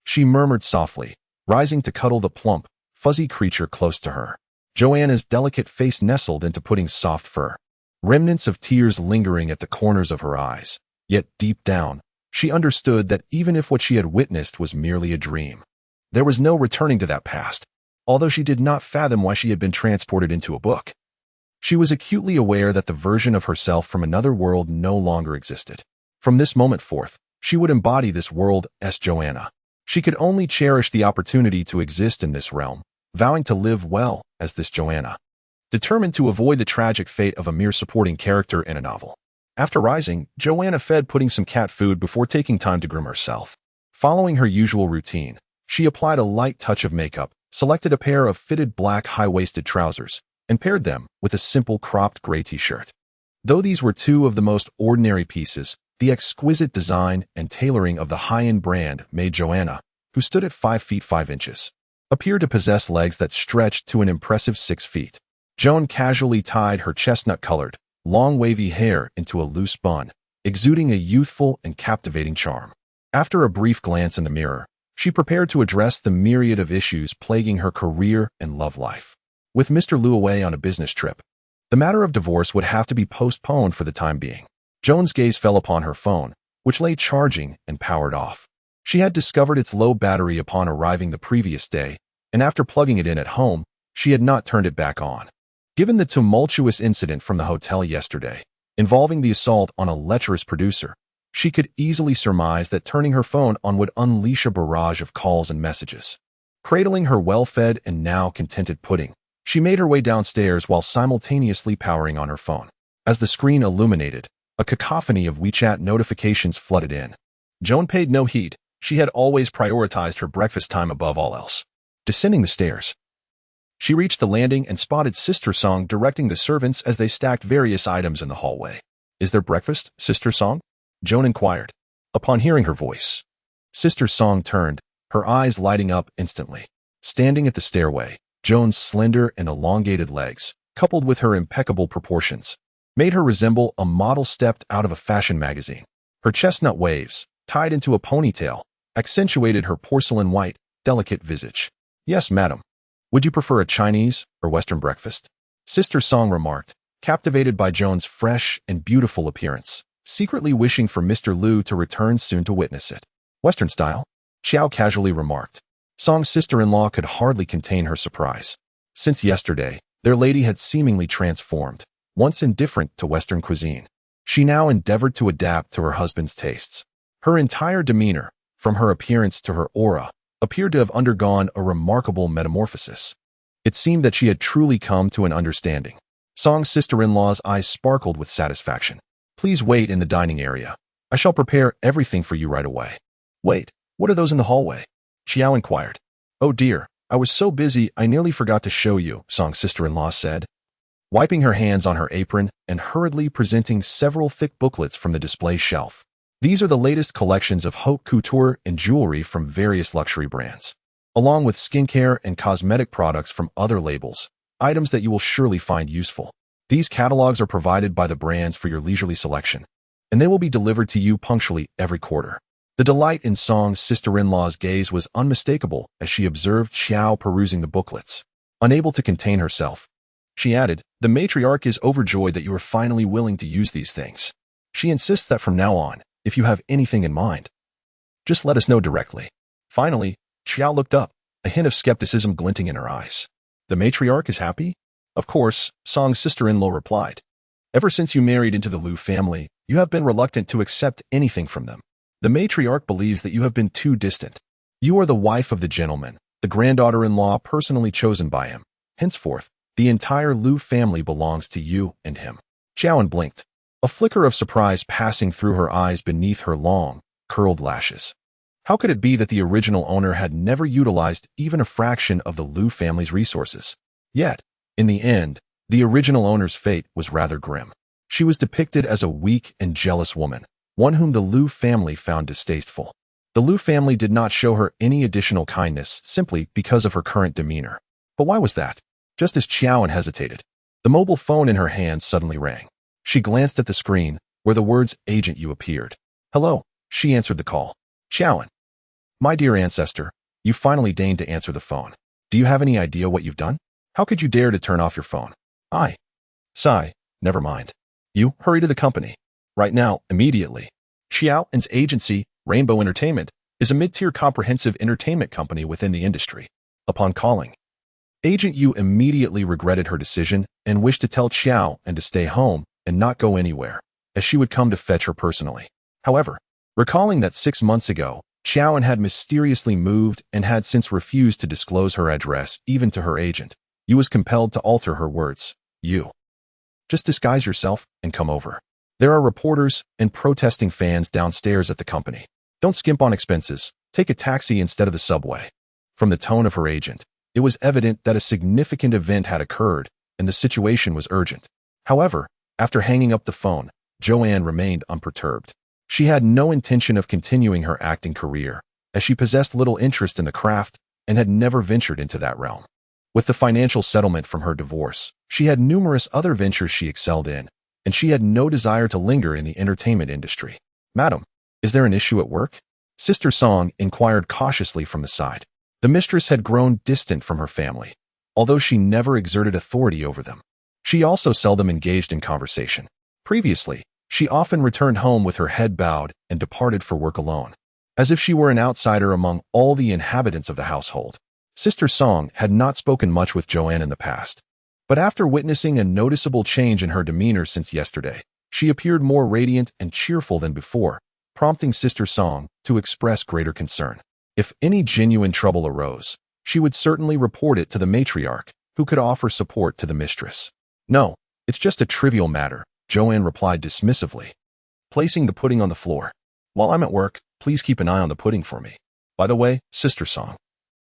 she murmured softly, rising to cuddle the plump, fuzzy creature close to her. Joanna's delicate face nestled into Pudding's soft fur, remnants of tears lingering at the corners of her eyes. Yet deep down, she understood that even if what she had witnessed was merely a dream, there was no returning to that past, although she did not fathom why she had been transported into a book. She was acutely aware that the version of herself from another world no longer existed. From this moment forth, she would embody this world as Joanna. She could only cherish the opportunity to exist in this realm, vowing to live well as this Joanna, determined to avoid the tragic fate of a mere supporting character in a novel. After rising, Joanna fed Pudding some cat food before taking time to groom herself. Following her usual routine, she applied a light touch of makeup, selected a pair of fitted black high-waisted trousers, and paired them with a simple cropped gray t-shirt. Though these were two of the most ordinary pieces, the exquisite design and tailoring of the high-end brand made Joanna, who stood at 5 feet 5 inches, appear to possess legs that stretched to an impressive 6 feet. Joan casually tied her chestnut-colored, long wavy hair into a loose bun, exuding a youthful and captivating charm. After a brief glance in the mirror, she prepared to address the myriad of issues plaguing her career and love life. With Mr. Liu away on a business trip, the matter of divorce would have to be postponed for the time being. Joan's gaze fell upon her phone, which lay charging and powered off. She had discovered its low battery upon arriving the previous day, and after plugging it in at home, she had not turned it back on. Given the tumultuous incident from the hotel yesterday, involving the assault on a lecherous producer, she could easily surmise that turning her phone on would unleash a barrage of calls and messages. Cradling her well-fed and now contented Pudding, she made her way downstairs while simultaneously powering on her phone. As the screen illuminated, a cacophony of WeChat notifications flooded in. Joan paid no heed. She had always prioritized her breakfast time above all else. Descending the stairs, she reached the landing and spotted Sister Song directing the servants as they stacked various items in the hallway. "Is there breakfast, Sister Song?" Joan inquired. Upon hearing her voice, Sister Song turned, her eyes lighting up instantly. Standing at the stairway, Joan's slender and elongated legs, coupled with her impeccable proportions, made her resemble a model stepped out of a fashion magazine. Her chestnut waves, tied into a ponytail, accentuated her porcelain-white, delicate visage. "Yes, madam. Would you prefer a Chinese or Western breakfast?" Sister Song remarked, captivated by Joan's fresh and beautiful appearance, secretly wishing for Mr. Liu to return soon to witness it. "Western style?" Xiao casually remarked. Song's sister-in-law could hardly contain her surprise. Since yesterday, their lady had seemingly transformed. Once indifferent to Western cuisine, she now endeavored to adapt to her husband's tastes. Her entire demeanor, from her appearance to her aura, appeared to have undergone a remarkable metamorphosis. It seemed that she had truly come to an understanding. Song's sister-in-law's eyes sparkled with satisfaction. "Please wait in the dining area. I shall prepare everything for you right away." "Wait, what are those in the hallway?" Xiao inquired. "Oh dear, I was so busy I nearly forgot to show you," Song's sister-in-law said, wiping her hands on her apron and hurriedly presenting several thick booklets from the display shelf. "These are the latest collections of haute couture and jewelry from various luxury brands, along with skincare and cosmetic products from other labels, items that you will surely find useful. These catalogs are provided by the brands for your leisurely selection, and they will be delivered to you punctually every quarter." The delight in Song's sister-in-law's gaze was unmistakable as she observed Xiao perusing the booklets. Unable to contain herself, she added, "The matriarch is overjoyed that you are finally willing to use these things. She insists that from now on, if you have anything in mind, just let us know directly." Finally, Xiao looked up, a hint of skepticism glinting in her eyes. "The matriarch is happy?" "Of course," Song's sister-in-law replied. "Ever since you married into the Liu family, you have been reluctant to accept anything from them. The matriarch believes that you have been too distant. You are the wife of the gentleman, the granddaughter-in-law personally chosen by him. Henceforth, the entire Liu family belongs to you and him." Xiaoan blinked, a flicker of surprise passing through her eyes beneath her long, curled lashes. How could it be that the original owner had never utilized even a fraction of the Liu family's resources? Yet, in the end, the original owner's fate was rather grim. She was depicted as a weak and jealous woman, one whom the Liu family found distasteful. The Liu family did not show her any additional kindness simply because of her current demeanor. But why was that? Just as Qiaoan hesitated, the mobile phone in her hand suddenly rang. She glanced at the screen, where the words "Agent You" appeared. "Hello," she answered the call. "Qiaoan. My dear ancestor, you finally deigned to answer the phone. Do you have any idea what you've done? How could you dare to turn off your phone?" "I. Sigh, never mind. You hurry to the company. Right now, immediately." Xiaoan's agency, Rainbow Entertainment, is a mid-tier comprehensive entertainment company within the industry. Upon calling, Agent Yu immediately regretted her decision and wished to tell Xiao and to stay home and not go anywhere, as she would come to fetch her personally. However, recalling that 6 months ago, Xiaoan had mysteriously moved and had since refused to disclose her address even to her agent, Yu was compelled to alter her words. "You. Just disguise yourself and come over. There are reporters and protesting fans downstairs at the company. Don't skimp on expenses. Take a taxi instead of the subway." From the tone of her agent, it was evident that a significant event had occurred and the situation was urgent. However, after hanging up the phone, Joanne remained unperturbed. She had no intention of continuing her acting career, as she possessed little interest in the craft and had never ventured into that realm. With the financial settlement from her divorce, she had numerous other ventures she excelled in, and she had no desire to linger in the entertainment industry. "Madam, is there an issue at work?" Sister Song inquired cautiously from the side. The mistress had grown distant from her family, although she never exerted authority over them. She also seldom engaged in conversation. Previously, she often returned home with her head bowed and departed for work alone, as if she were an outsider among all the inhabitants of the household. Sister Song had not spoken much with Joanne in the past, but after witnessing a noticeable change in her demeanor since yesterday, she appeared more radiant and cheerful than before, prompting Sister Song to express greater concern. If any genuine trouble arose, she would certainly report it to the matriarch, who could offer support to the mistress. "No, it's just a trivial matter," Joanne replied dismissively, placing the pudding on the floor. "While I'm at work, please keep an eye on the pudding for me. By the way, Sister Song,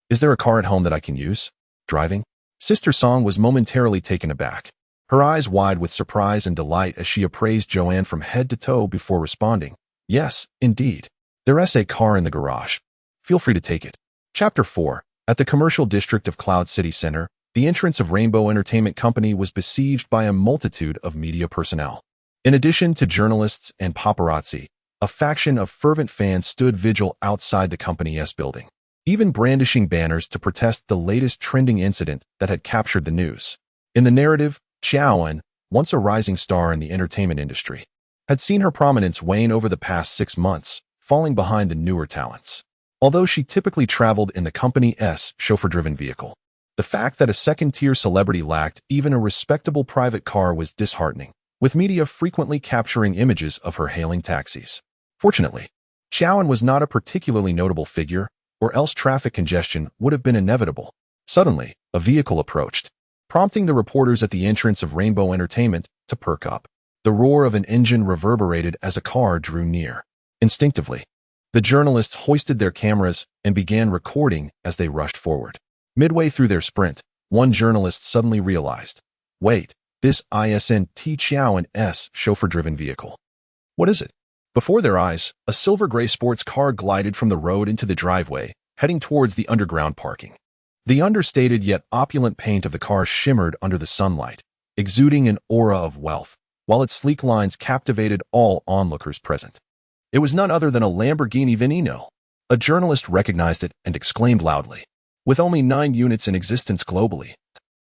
is there a car at home that I can use? Driving?" Sister Song was momentarily taken aback, her eyes wide with surprise and delight as she appraised Joanne from head to toe before responding. Yes, indeed. There's a car in the garage. Feel free to take it. Chapter 4. At the commercial district of Cloud City Center, the entrance of Rainbow Entertainment Company was besieged by a multitude of media personnel. In addition to journalists and paparazzi, a faction of fervent fans stood vigil outside the company's building, even brandishing banners to protest the latest trending incident that had captured the news. In the narrative, Xiaoan, once a rising star in the entertainment industry, had seen her prominence wane over the past 6 months, falling behind the newer talents. Although she typically traveled in the company's chauffeur-driven vehicle, the fact that a second-tier celebrity lacked even a respectable private car was disheartening, with media frequently capturing images of her hailing taxis. Fortunately, Xiaoan was not a particularly notable figure, or else traffic congestion would have been inevitable. Suddenly, a vehicle approached, prompting the reporters at the entrance of Rainbow Entertainment to perk up. The roar of an engine reverberated as a car drew near. Instinctively, the journalists hoisted their cameras and began recording as they rushed forward. Midway through their sprint, one journalist suddenly realized, wait, this isn't Xiaoan's chauffeur-driven vehicle. What is it? Before their eyes, a silver gray sports car glided from the road into the driveway, heading towards the underground parking. The understated yet opulent paint of the car shimmered under the sunlight, exuding an aura of wealth, while its sleek lines captivated all onlookers present. It was none other than a Lamborghini Veneno. A journalist recognized it and exclaimed loudly. With only 9 units in existence globally,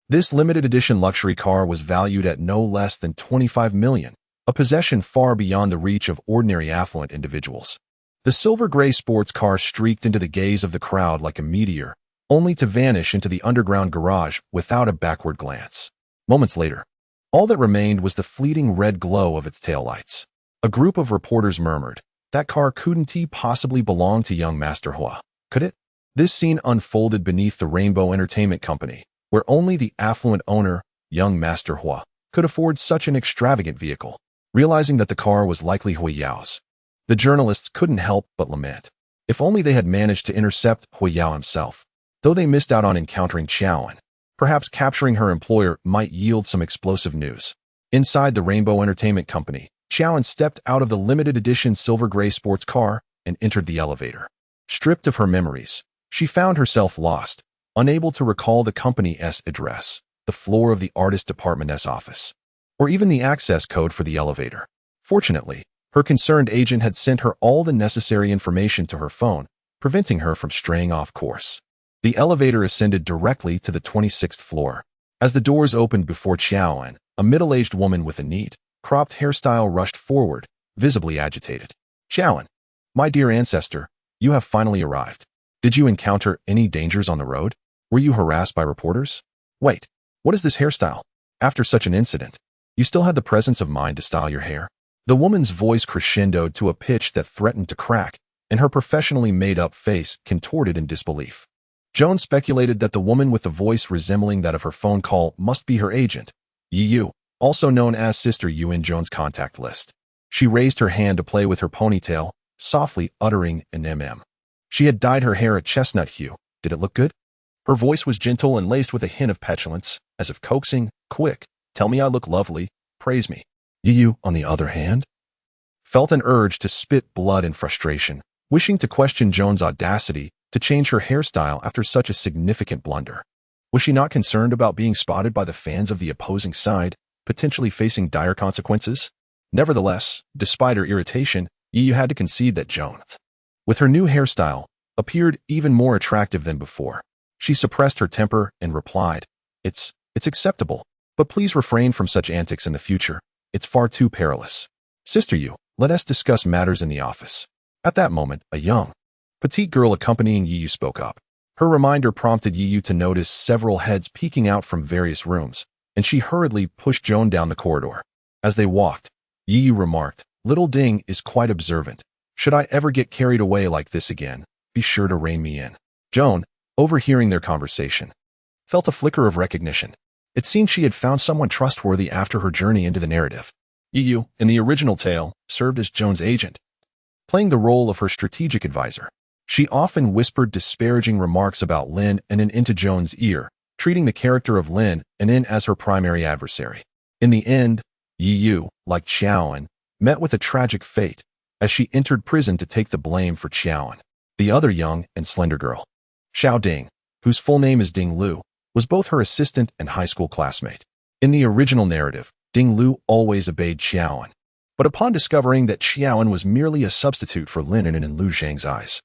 this limited edition luxury car was valued at no less than $25 million, a possession far beyond the reach of ordinary affluent individuals. The silver gray sports car streaked into the gaze of the crowd like a meteor, only to vanish into the underground garage without a backward glance. Moments later, all that remained was the fleeting red glow of its taillights. A group of reporters murmured, that car couldn't possibly belong to young Master Hua, could it? This scene unfolded beneath the Rainbow Entertainment Company, where only the affluent owner, young Master Hua, could afford such an extravagant vehicle. Realizing that the car was likely Hui Yao's, the journalists couldn't help but lament. If only they had managed to intercept Hui Yao himself. Though they missed out on encountering Xiaoan, perhaps capturing her employer might yield some explosive news. Inside the Rainbow Entertainment Company, Xiaoan stepped out of the limited edition silver gray sports car and entered the elevator. Stripped of her memories, she found herself lost, unable to recall the company's address, the floor of the artist department's office, or even the access code for the elevator. Fortunately, her concerned agent had sent her all the necessary information to her phone, preventing her from straying off course. The elevator ascended directly to the 26th floor. As the doors opened before Xiaoan, a middle-aged woman with a neat, cropped hairstyle rushed forward, visibly agitated. Xiaoan, my dear ancestor, you have finally arrived. Did you encounter any dangers on the road? Were you harassed by reporters? Wait, what is this hairstyle? After such an incident, you still had the presence of mind to style your hair? The woman's voice crescendoed to a pitch that threatened to crack, and her professionally made-up face contorted in disbelief. Joan speculated that the woman with the voice resembling that of her phone call must be her agent, Yi Yu, also known as Sister Yu in Joan's contact list. She raised her hand to play with her ponytail, softly uttering an mm. She had dyed her hair a chestnut hue. Did it look good? Her voice was gentle and laced with a hint of petulance, as if coaxing, quick, tell me I look lovely, praise me. Yi Yu, on the other hand, felt an urge to spit blood in frustration, wishing to question Joan's audacity to change her hairstyle after such a significant blunder. Was she not concerned about being spotted by the fans of the opposing side, potentially facing dire consequences? Nevertheless, despite her irritation, Yi Yu had to concede that Joan, with her new hairstyle, appeared even more attractive than before. She suppressed her temper and replied, It's acceptable, but please refrain from such antics in the future. It's far too perilous. Sister Yu, let us discuss matters in the office. At that moment, a young, petite girl accompanying Yi Yu spoke up. Her reminder prompted Yi Yu to notice several heads peeking out from various rooms, and she hurriedly pushed Joan down the corridor. As they walked, Yi Yu remarked, Little Ding is quite observant. Should I ever get carried away like this again, be sure to rein me in. Joan, overhearing their conversation, felt a flicker of recognition. It seemed she had found someone trustworthy after her journey into the narrative. Yi Yu, in the original tale, served as Joan's agent, playing the role of her strategic advisor. She often whispered disparaging remarks about Lin and into Joan's ear, treating the character of Lin and as her primary adversary. In the end, Yi Yu, like Xiaoan, met with a tragic fate, as she entered prison to take the blame for Qiaoan, the other young and slender girl. Xiao Ding, whose full name is Ding Lu, was both her assistant and high school classmate. In the original narrative, Ding Lu always obeyed Qiaoan, but upon discovering that Qiaoan was merely a substitute for Lin An in Lu Zhang's eyes,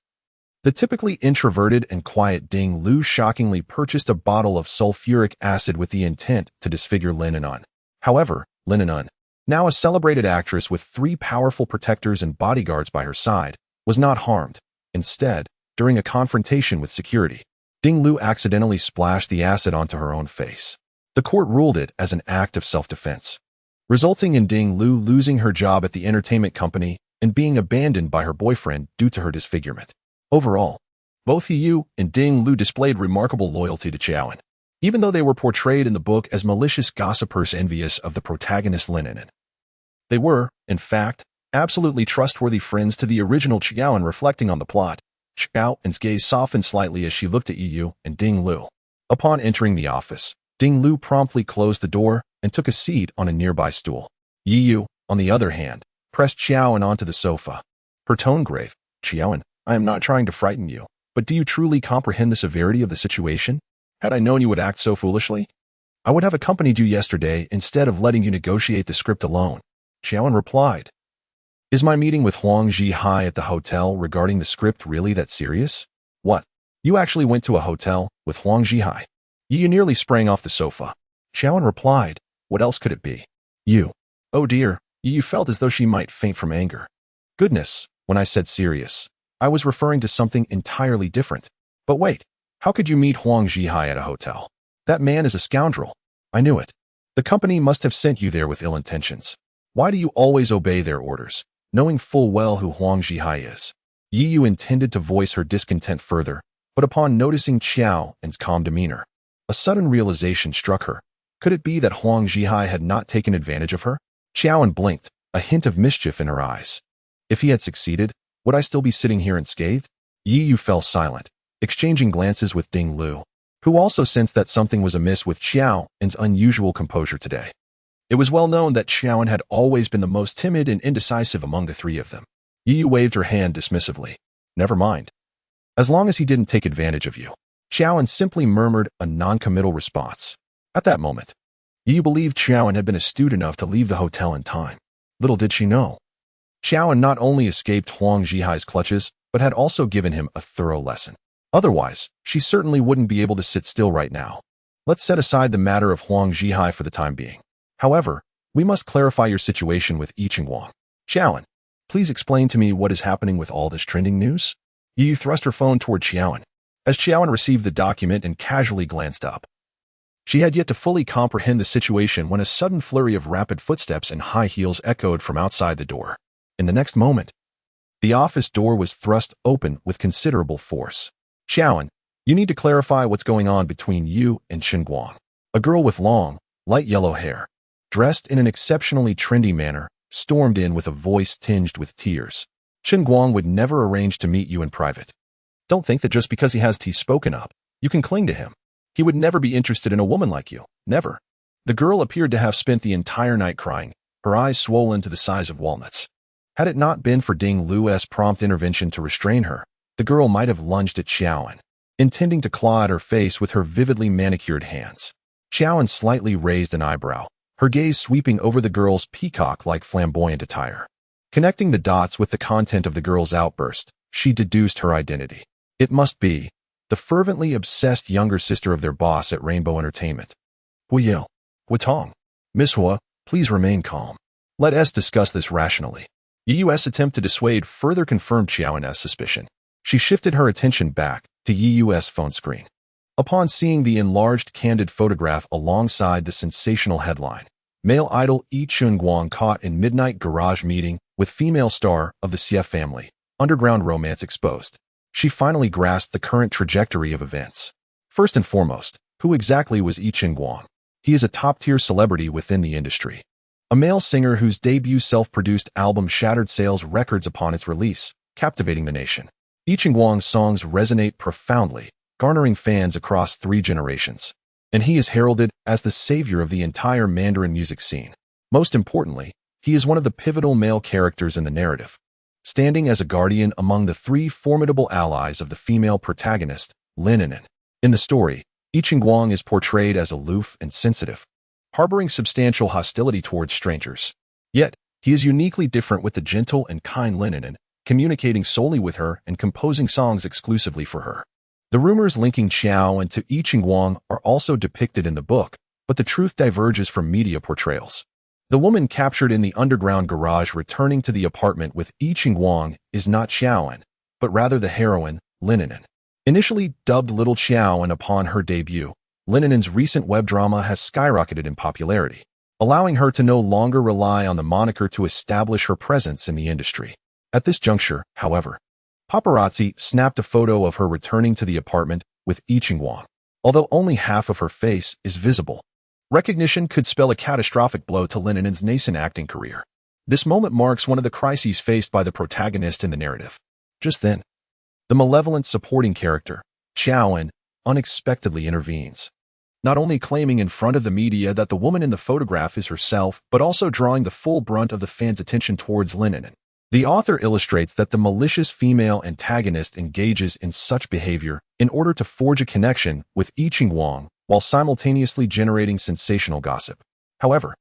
the typically introverted and quiet Ding Lu shockingly purchased a bottle of sulfuric acid with the intent to disfigure Lin An. However, Lin An, now a celebrated actress with 3 powerful protectors and bodyguards by her side, was not harmed. Instead, during a confrontation with security, Ding Lu accidentally splashed the acid onto her own face. The court ruled it as an act of self-defense, resulting in Ding Lu losing her job at the entertainment company and being abandoned by her boyfriend due to her disfigurement. Overall, both Yu and Ding Lu displayed remarkable loyalty to Qiaoan, even though they were portrayed in the book as malicious gossipers envious of the protagonist Lin An. They were, in fact, absolutely trustworthy friends to the original Qiaoan. Reflecting on the plot, Qiaoan's gaze softened slightly as she looked at Yu and Ding Lu. Upon entering the office, Ding Lu promptly closed the door and took a seat on a nearby stool. Yu, on the other hand, pressed Qiaoan onto the sofa. Her tone grave. "Qiaoan, I am not trying to frighten you, but do you truly comprehend the severity of the situation? Had I known you would act so foolishly, I would have accompanied you yesterday instead of letting you negotiate the script alone." Qiaoan replied, "Is my meeting with Huang Zhihai at the hotel regarding the script really that serious? What? You actually went to a hotel with Huang Zhihai?" Yu nearly sprang off the sofa. Qiaoan replied, "What else could it be?" "You." "Oh dear." Yu felt as though she might faint from anger. "Goodness, when I said serious, I was referring to something entirely different. But wait, how could you meet Huang Zhihai at a hotel? That man is a scoundrel." "I knew it. The company must have sent you there with ill intentions. Why do you always obey their orders, knowing full well who Huang Zhihai is?" Yu intended to voice her discontent further, but upon noticing Qiaoan's calm demeanor, a sudden realization struck her. Could it be that Huang Zhihai had not taken advantage of her? Qiaoan blinked, a hint of mischief in her eyes. If he had succeeded, would I still be sitting here unscathed? Yu fell silent, exchanging glances with Ding Lu, who also sensed that something was amiss with Qiaoan's unusual composure today. It was well known that Qiaoan had always been the most timid and indecisive among the 3 of them. Yu waved her hand dismissively. "Never mind. As long as he didn't take advantage of you." Qiaoan simply murmured a non-committal response. At that moment, Yu believed Qiaoan had been astute enough to leave the hotel in time. Little did she know, Qiaoan not only escaped Huang Zhihai's clutches, but had also given him a thorough lesson. Otherwise, she certainly wouldn't be able to sit still right now. Let's set aside the matter of Huang Zhihai for the time being. However, we must clarify your situation with Yi Qingguang. Qiaoan, please explain to me what is happening with all this trending news." Yu thrust her phone toward Qiaoan, as Qiaoan received the document and casually glanced up. She had yet to fully comprehend the situation when a sudden flurry of rapid footsteps and high heels echoed from outside the door. In the next moment, the office door was thrust open with considerable force. "Qiaoan, you need to clarify what's going on between you and Qingguang." A girl with long, light yellow hair, dressed in an exceptionally trendy manner, stormed in with a voice tinged with tears. "Qingguang would never arrange to meet you in private. Don't think that just because he has tea spoken up, you can cling to him. He would never be interested in a woman like you. Never." The girl appeared to have spent the entire night crying, her eyes swollen to the size of walnuts. Had it not been for Ding Lu's prompt intervention to restrain her, the girl might have lunged at Qiaoan, intending to claw at her face with her vividly manicured hands. Qiaoan slightly raised an eyebrow, her gaze sweeping over the girl's peacock-like flamboyant attire. Connecting the dots with the content of the girl's outburst, she deduced her identity. It must be the fervently obsessed younger sister of their boss at Rainbow Entertainment. "Hu Yao, Hu Tong. Miss Hua, please remain calm. Let us discuss this rationally." Yu's attempt to dissuade further confirmed Qiaoan's suspicion. She shifted her attention back to Yu's phone screen. Upon seeing the enlarged candid photograph alongside the sensational headline, "Male idol Yi Qingguang caught in midnight garage meeting with female star of the Xie family, underground romance exposed," she finally grasped the current trajectory of events. First and foremost, who exactly was Yi Qingguang? He is a top-tier celebrity within the industry. A male singer whose debut self-produced album shattered sales records upon its release, captivating the nation. Yi Qingguang's songs resonate profoundly, garnering fans across 3 generations. And he is heralded as the savior of the entire Mandarin music scene. Most importantly, he is one of the pivotal male characters in the narrative. standing as a guardian among the three formidable allies of the female protagonist, Lin Yin. In the story, Yi Qingguang is portrayed as aloof and sensitive, harboring substantial hostility towards strangers. Yet, he is uniquely different with the gentle and kind Lin Yin, communicating solely with her and composing songs exclusively for her. The rumors linking Xiao and to Yi Qingguang are also depicted in the book, but the truth diverges from media portrayals. The woman captured in the underground garage returning to the apartment with Yi Qingguang is not Xiaoan, but rather the heroine, Lin Yin. Initially dubbed Little Xiaoan upon her debut, Lin Yin's recent web drama has skyrocketed in popularity, allowing her to no longer rely on the moniker to establish her presence in the industry. At this juncture, however, paparazzi snapped a photo of her returning to the apartment with Yi Qingguang. Although only half of her face is visible, recognition could spell a catastrophic blow to Lin Yin's nascent acting career. This moment marks one of the crises faced by the protagonist in the narrative. Just then, the malevolent supporting character, Xiaoan, unexpectedly intervenes, not only claiming in front of the media that the woman in the photograph is herself, but also drawing the full brunt of the fans' attention towards Lin Yin. The author illustrates that the malicious female antagonist engages in such behavior in order to forge a connection with Yi Qingguang while simultaneously generating sensational gossip. However,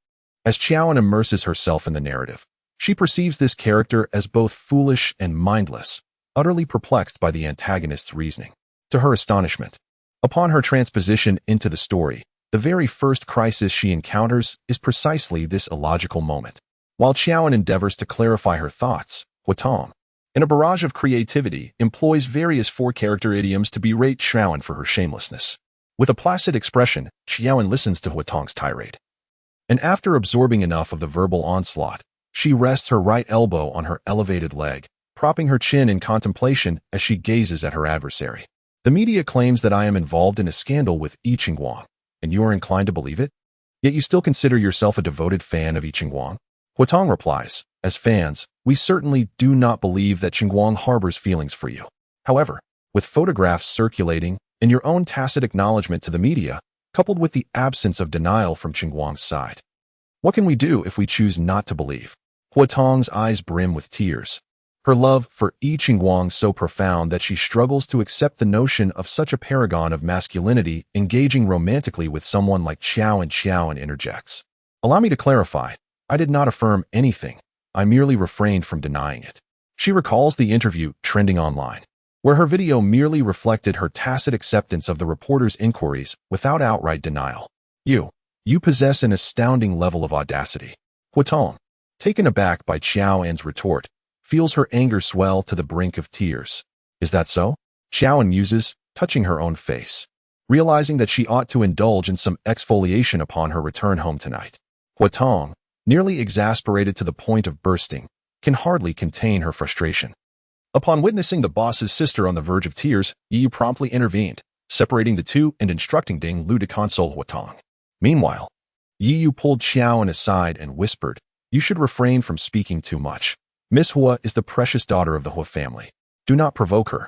as Xiaoan immerses herself in the narrative, she perceives this character as both foolish and mindless, utterly perplexed by the antagonist's reasoning. To her astonishment, upon her transposition into the story, the very first crisis she encounters is precisely this illogical moment. While Xiaoan endeavors to clarify her thoughts, Huatong, in a barrage of creativity, employs various four-character idioms to berate Xiaoan for her shamelessness. With a placid expression, Xiaoan listens to Huatong's tirade. And after absorbing enough of the verbal onslaught, she rests her right elbow on her elevated leg, propping her chin in contemplation as she gazes at her adversary. The media claims that I am involved in a scandal with Yi Qingguang, and you are inclined to believe it? Yet you still consider yourself a devoted fan of Yi Qingguang? Huatong replies, as fans, we certainly do not believe that Qingguang harbors feelings for you. However, with photographs circulating and your own tacit acknowledgement to the media, coupled with the absence of denial from Qingguang's side, what can we do if we choose not to believe? Huatong's eyes brim with tears, her love for Yi Qingguang so profound that she struggles to accept the notion of such a paragon of masculinity engaging romantically with someone like Xiao. And Xiaoan interjects, allow me to clarify, I did not affirm anything, I merely refrained from denying it. She recalls the interview trending online, where her video merely reflected her tacit acceptance of the reporter's inquiries without outright denial. You possess an astounding level of audacity. Huatong, taken aback by Xiaoan's retort, feels her anger swell to the brink of tears. Is that so? Xiaoan muses, touching her own face, realizing that she ought to indulge in some exfoliation upon her return home tonight. Huatong, nearly exasperated to the point of bursting, can hardly contain her frustration. Upon witnessing the boss's sister on the verge of tears, Yi promptly intervened, separating the two and instructing Ding Lu to console Huatong. Meanwhile, Yi pulled Xiaoan aside and whispered, you should refrain from speaking too much. Miss Hua is the precious daughter of the Hua family. Do not provoke her.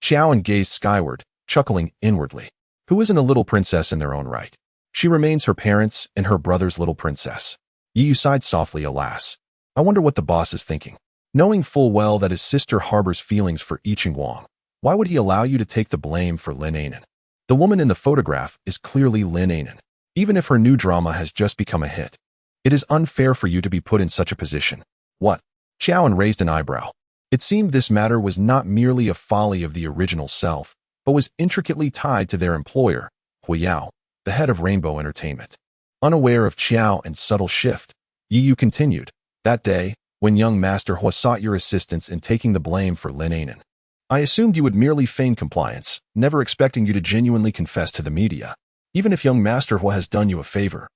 Xiaoan gazed skyward, chuckling inwardly. Who isn't a little princess in their own right? She remains her parents' and her brother's little princess. Yi sighed softly, alas. I wonder what the boss is thinking. Knowing full well that his sister harbors feelings for Yi Qingguang, why would he allow you to take the blame for Lin Yin? The woman in the photograph is clearly Lin Yin, even if her new drama has just become a hit. It is unfair for you to be put in such a position. What? Xiaoan raised an eyebrow. It seemed this matter was not merely a folly of the original self, but was intricately tied to their employer, Huiyao, the head of Rainbow Entertainment. Unaware of Xiaoan's subtle shift, Yi continued, that day, when young Master Hua sought your assistance in taking the blame for Lin Yin, I assumed you would merely feign compliance, never expecting you to genuinely confess to the media, even if young Master Hua has done you a favor.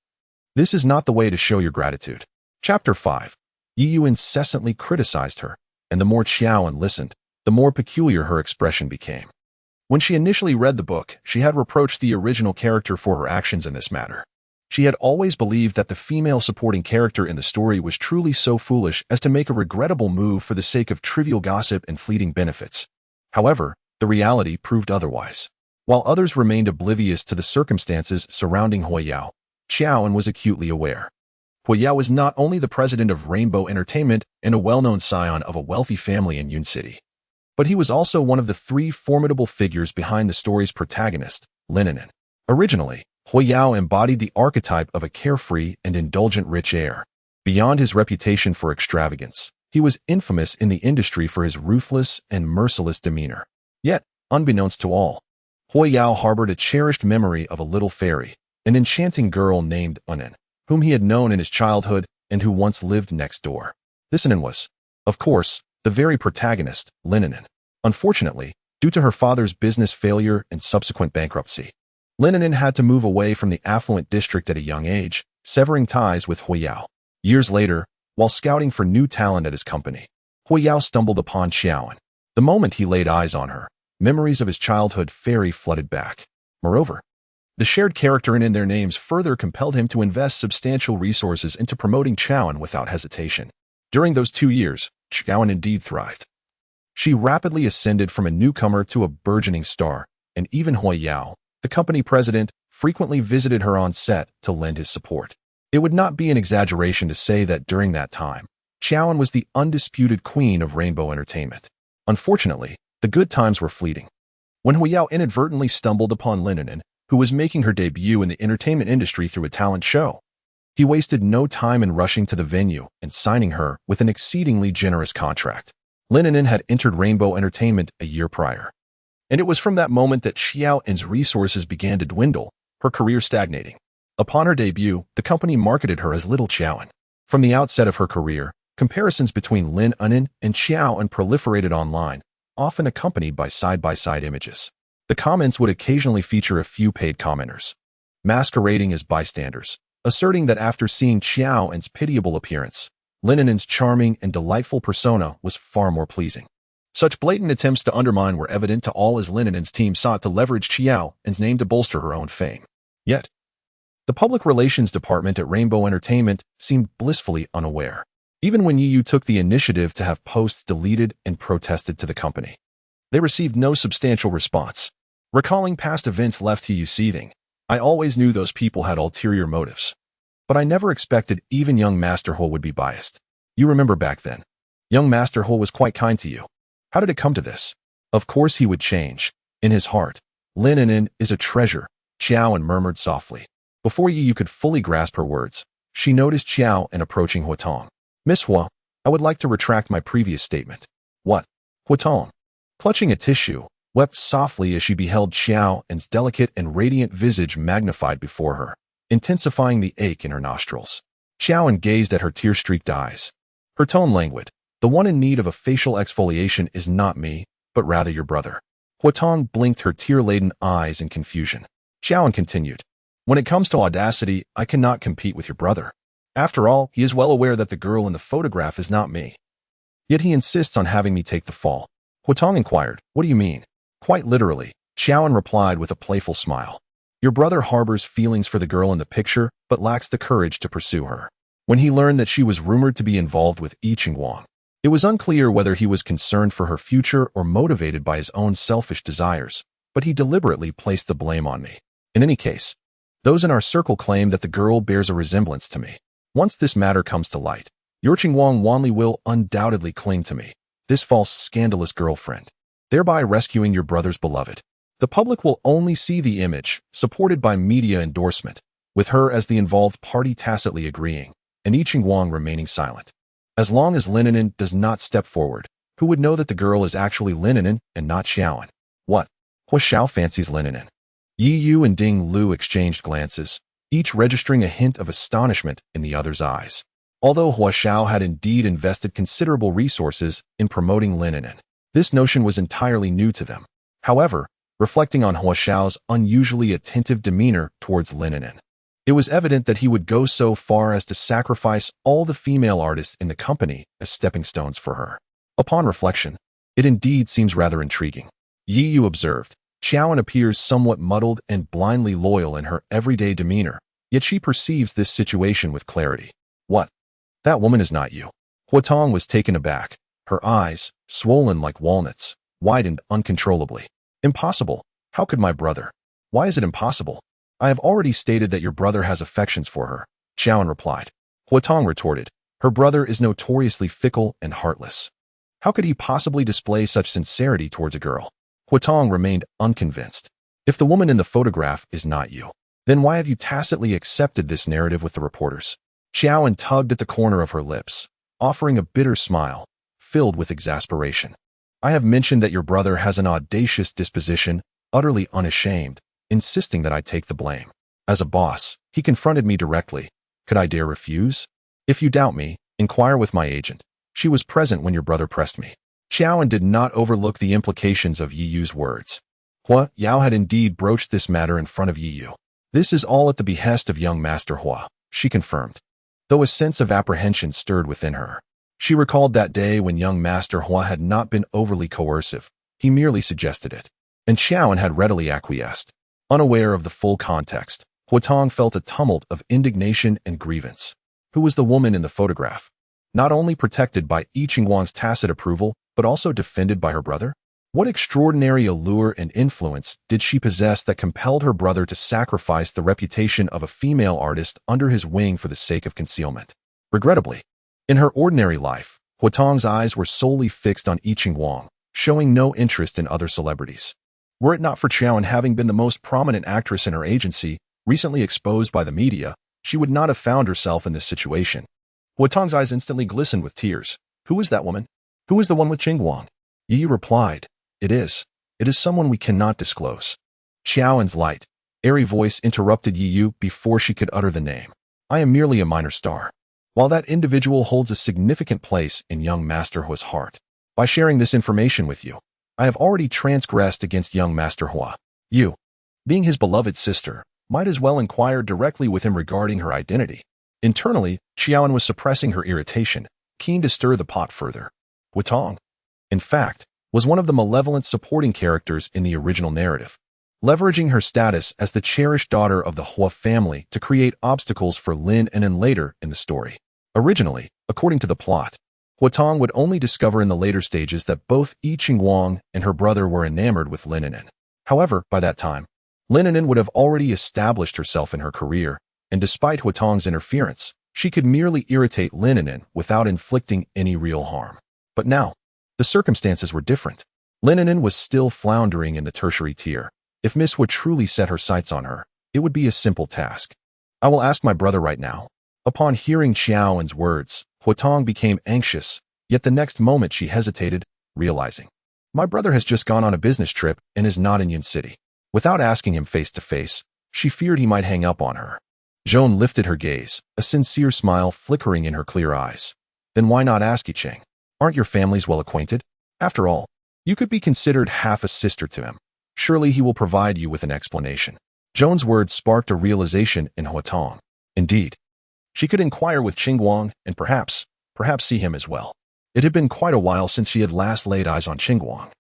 This is not the way to show your gratitude. Chapter 5. Yi incessantly criticized her, and the more Xiaoan listened, the more peculiar her expression became. When she initially read the book, she had reproached the original character for her actions in this matter. She had always believed that the female supporting character in the story was truly so foolish as to make a regrettable move for the sake of trivial gossip and fleeting benefits. However, the reality proved otherwise. While others remained oblivious to the circumstances surrounding Huiyao, Xiaoan was acutely aware. Huiyao was not only the president of Rainbow Entertainment and a well-known scion of a wealthy family in Yun City, but he was also one of the three formidable figures behind the story's protagonist, Lin. Originally, Huiyao embodied the archetype of a carefree and indulgent rich heir. Beyond his reputation for extravagance, he was infamous in the industry for his ruthless and merciless demeanor. Yet, unbeknownst to all, Huiyao harbored a cherished memory of a little fairy, an enchanting girl named Unin, whom he had known in his childhood and who once lived next door. This Unin was, of course, the very protagonist, Lin. Unfortunately, due to her father's business failure and subsequent bankruptcy, Lin had to move away from the affluent district at a young age, severing ties with Huiyao. Years later, while scouting for new talent at his company, Huiyao stumbled upon Xiaoan. The moment he laid eyes on her, memories of his childhood fairy flooded back. Moreover, the shared character in their names further compelled him to invest substantial resources into promoting Xiaoan without hesitation. During those 2 years, Xiaoan indeed thrived. She rapidly ascended from a newcomer to a burgeoning star, and even Huiyao, the company president, frequently visited her on set to lend his support. It would not be an exaggeration to say that during that time, Xiaoan was the undisputed queen of Rainbow Entertainment. Unfortunately, the good times were fleeting. When Huiyao inadvertently stumbled upon Lin, who was making her debut in the entertainment industry through a talent show, he wasted no time in rushing to the venue and signing her with an exceedingly generous contract. Lin had entered Rainbow Entertainment a year prior, and it was from that moment that Xiaoan's resources began to dwindle, her career stagnating. Upon her debut, the company marketed her as Little Xiaoan. From the outset of her career, comparisons between Lin and Xiaoan proliferated online, often accompanied by side-by-side images. The comments would occasionally feature a few paid commenters, masquerading as bystanders, asserting that after seeing Xiaoan's pitiable appearance, Lin's charming and delightful persona was far more pleasing. Such blatant attempts to undermine were evident to all as Lin's team sought to leverage Xiaoan's name to bolster her own fame. Yet, the public relations department at Rainbow Entertainment seemed blissfully unaware. Even when Yiyu took the initiative to have posts deleted and protested to the company, they received no substantial response. Recalling past events left Yiyu seething, I always knew those people had ulterior motives. But I never expected even young Master Ho would be biased. You remember back then. Young Master Ho was quite kind to you. How did it come to this? Of course he would change. In his heart, Lin is a treasure, Xiaoan murmured softly. Before Yiyu could fully grasp her words, she noticed Xiaoan approaching Huatong. Miss Hua, I would like to retract my previous statement. What? Huatong, clutching a tissue, wept softly as she beheld Xiaoan's delicate and radiant visage magnified before her, intensifying the ache in her nostrils. Xiaoan gazed at her tear-streaked eyes. Her tone languid. The one in need of a facial exfoliation is not me, but rather your brother. Huatong blinked her tear-laden eyes in confusion. Xiaoan continued. When it comes to audacity, I cannot compete with your brother. After all, he is well aware that the girl in the photograph is not me. Yet he insists on having me take the fall. Huatong inquired, what do you mean? Quite literally, Xiaoan replied with a playful smile. Your brother harbors feelings for the girl in the picture, but lacks the courage to pursue her. When he learned that she was rumored to be involved with Yi Qingguang, it was unclear whether he was concerned for her future or motivated by his own selfish desires, but he deliberately placed the blame on me. In any case, those in our circle claim that the girl bears a resemblance to me. Once this matter comes to light, Yi Qingguang Wanli will undoubtedly cling to me, this false, scandalous girlfriend, thereby rescuing your brother's beloved. The public will only see the image, supported by media endorsement, with her as the involved party tacitly agreeing, and Yi Qingguang remaining silent. As long as Lin does not step forward, who would know that the girl is actually Lin and not Xiaoan? What? Hua Xiao fancies Lin. Yi Yu and Ding Lu exchanged glances, each registering a hint of astonishment in the other's eyes. Although Hua Xiao had indeed invested considerable resources in promoting Lin, this notion was entirely new to them. However, reflecting on Hua Xiao's unusually attentive demeanor towards Lin, it was evident that he would go so far as to sacrifice all the female artists in the company as stepping stones for her. Upon reflection, it indeed seems rather intriguing. Yi Yu observed, Xiaoan appears somewhat muddled and blindly loyal in her everyday demeanor, yet she perceives this situation with clarity. What? That woman is not you. Huatong was taken aback. Her eyes, swollen like walnuts, widened uncontrollably. Impossible. How could my brother? Why is it impossible? I have already stated that your brother has affections for her, Xiaoan replied. Huatong retorted. Her brother is notoriously fickle and heartless. How could he possibly display such sincerity towards a girl? Huatong remained unconvinced. If the woman in the photograph is not you, then why have you tacitly accepted this narrative with the reporters? Xiaoan tugged at the corner of her lips, offering a bitter smile, filled with exasperation. I have mentioned that your brother has an audacious disposition, utterly unashamed, insisting that I take the blame. As a boss, he confronted me directly. Could I dare refuse? If you doubt me, inquire with my agent. She was present when your brother pressed me. Xiaoan did not overlook the implications of Yi Yu's words. Hua Yao had indeed broached this matter in front of Yi Yu. This is all at the behest of young Master Hua, she confirmed, though a sense of apprehension stirred within her. She recalled that day when young Master Hua had not been overly coercive. He merely suggested it, and Xiaoan had readily acquiesced. Unaware of the full context, Huatong felt a tumult of indignation and grievance. Who was the woman in the photograph? Not only protected by Yi Qingguang's tacit approval, but also defended by her brother? What extraordinary allure and influence did she possess that compelled her brother to sacrifice the reputation of a female artist under his wing for the sake of concealment? Regrettably, in her ordinary life, Huatong's eyes were solely fixed on Yi Qingguang, showing no interest in other celebrities. Were it not for Xiaoan having been the most prominent actress in her agency, recently exposed by the media, she would not have found herself in this situation. Huatong's eyes instantly glistened with tears. Who is that woman? Who is the one with Qingguang? Yi Yu replied. It is someone we cannot disclose. Xiaoan's light, airy voice interrupted Yi Yu before she could utter the name. I am merely a minor star. While that individual holds a significant place in young Master Hua's heart, by sharing this information with you, I have already transgressed against young Master Hua. You, being his beloved sister, might as well inquire directly with him regarding her identity. Internally, Xiaoan was suppressing her irritation, keen to stir the pot further. Huatong, in fact, was one of the malevolent supporting characters in the original narrative, leveraging her status as the cherished daughter of the Hua family to create obstacles for Lin and later in the story. Originally, according to the plot, Huatong would only discover in the later stages that both Yi Qingguang and her brother were enamored with Lin. However, by that time, Lin would have already established herself in her career, and despite Huatong's interference, she could merely irritate Lin without inflicting any real harm. But now, the circumstances were different. Lin was still floundering in the tertiary tier. If Miss would truly set her sights on her, it would be a simple task. I will ask my brother right now. Upon hearing Xiaoan's words, Huatong became anxious, yet the next moment she hesitated, realizing. My brother has just gone on a business trip and is not in Yin City. Without asking him face to face, she feared he might hang up on her. Joan lifted her gaze, a sincere smile flickering in her clear eyes. Then why not ask Yi Qing? Aren't your families well acquainted? After all, you could be considered half a sister to him. Surely he will provide you with an explanation. Joan's words sparked a realization in Huatong. Indeed, she could inquire with Qingguang and perhaps see him as well. It had been quite a while since she had last laid eyes on Qingguang.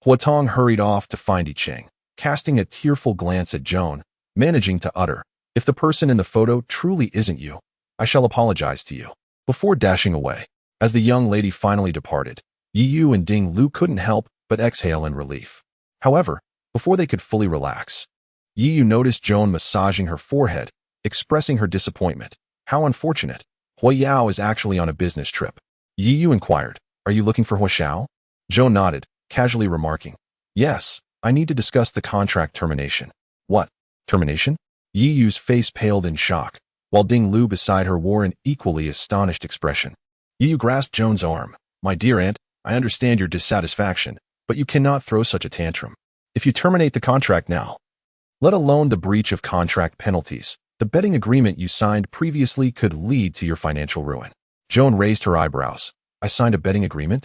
Huatong hurried off to find Yi Qing, casting a tearful glance at Joan, managing to utter, if the person in the photo truly isn't you, I shall apologize to you. Before dashing away, as the young lady finally departed, Yi Yu and Ding Lu couldn't help but exhale in relief. However, before they could fully relax, Yi Yu noticed Joan massaging her forehead, expressing her disappointment. How unfortunate. Hua Yao is actually on a business trip. Yi Yu inquired, are you looking for Hua Xiao? Joan nodded, casually remarking, yes, I need to discuss the contract termination. What? Termination? Yi Yu's face paled in shock, while Ding Lu beside her wore an equally astonished expression. Yi Yu grasped Joan's arm. My dear aunt, I understand your dissatisfaction, but you cannot throw such a tantrum. If you terminate the contract now, let alone the breach of contract penalties, the betting agreement you signed previously could lead to your financial ruin. Joan raised her eyebrows. I signed a betting agreement?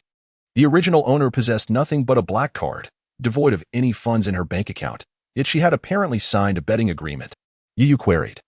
The original owner possessed nothing but a black card, devoid of any funds in her bank account, yet she had apparently signed a betting agreement. Yi Yu queried.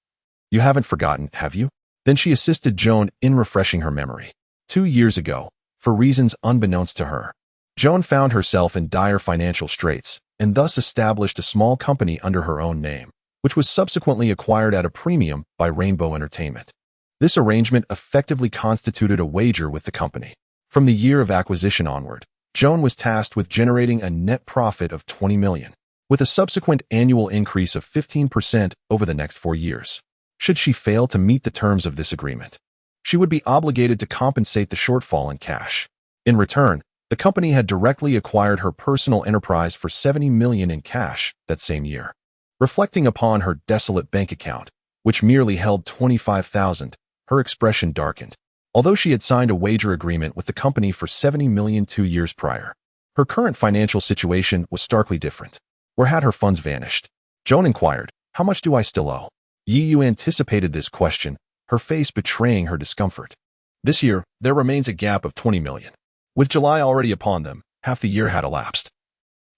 You haven't forgotten, have you? Then she assisted Joan in refreshing her memory. 2 years ago, for reasons unbeknownst to her, Joan found herself in dire financial straits and thus established a small company under her own name, which was subsequently acquired at a premium by Rainbow Entertainment. This arrangement effectively constituted a wager with the company. From the year of acquisition onward, Joan was tasked with generating a net profit of 20 million, with a subsequent annual increase of 15% over the next 4 years. Should she fail to meet the terms of this agreement, She would be obligated to compensate the shortfall in cash. In return, the company had directly acquired her personal enterprise for $70 million in cash that same year. Reflecting upon her desolate bank account, which merely held $25,000, her expression darkened. Although she had signed a wager agreement with the company for $70 million 2 years prior, her current financial situation was starkly different. Where had her funds vanished? Joan inquired, "How much do I still owe?" Yu anticipated this question, her face betraying her discomfort. This year, there remains a gap of $20 million. With July already upon them, half the year had elapsed.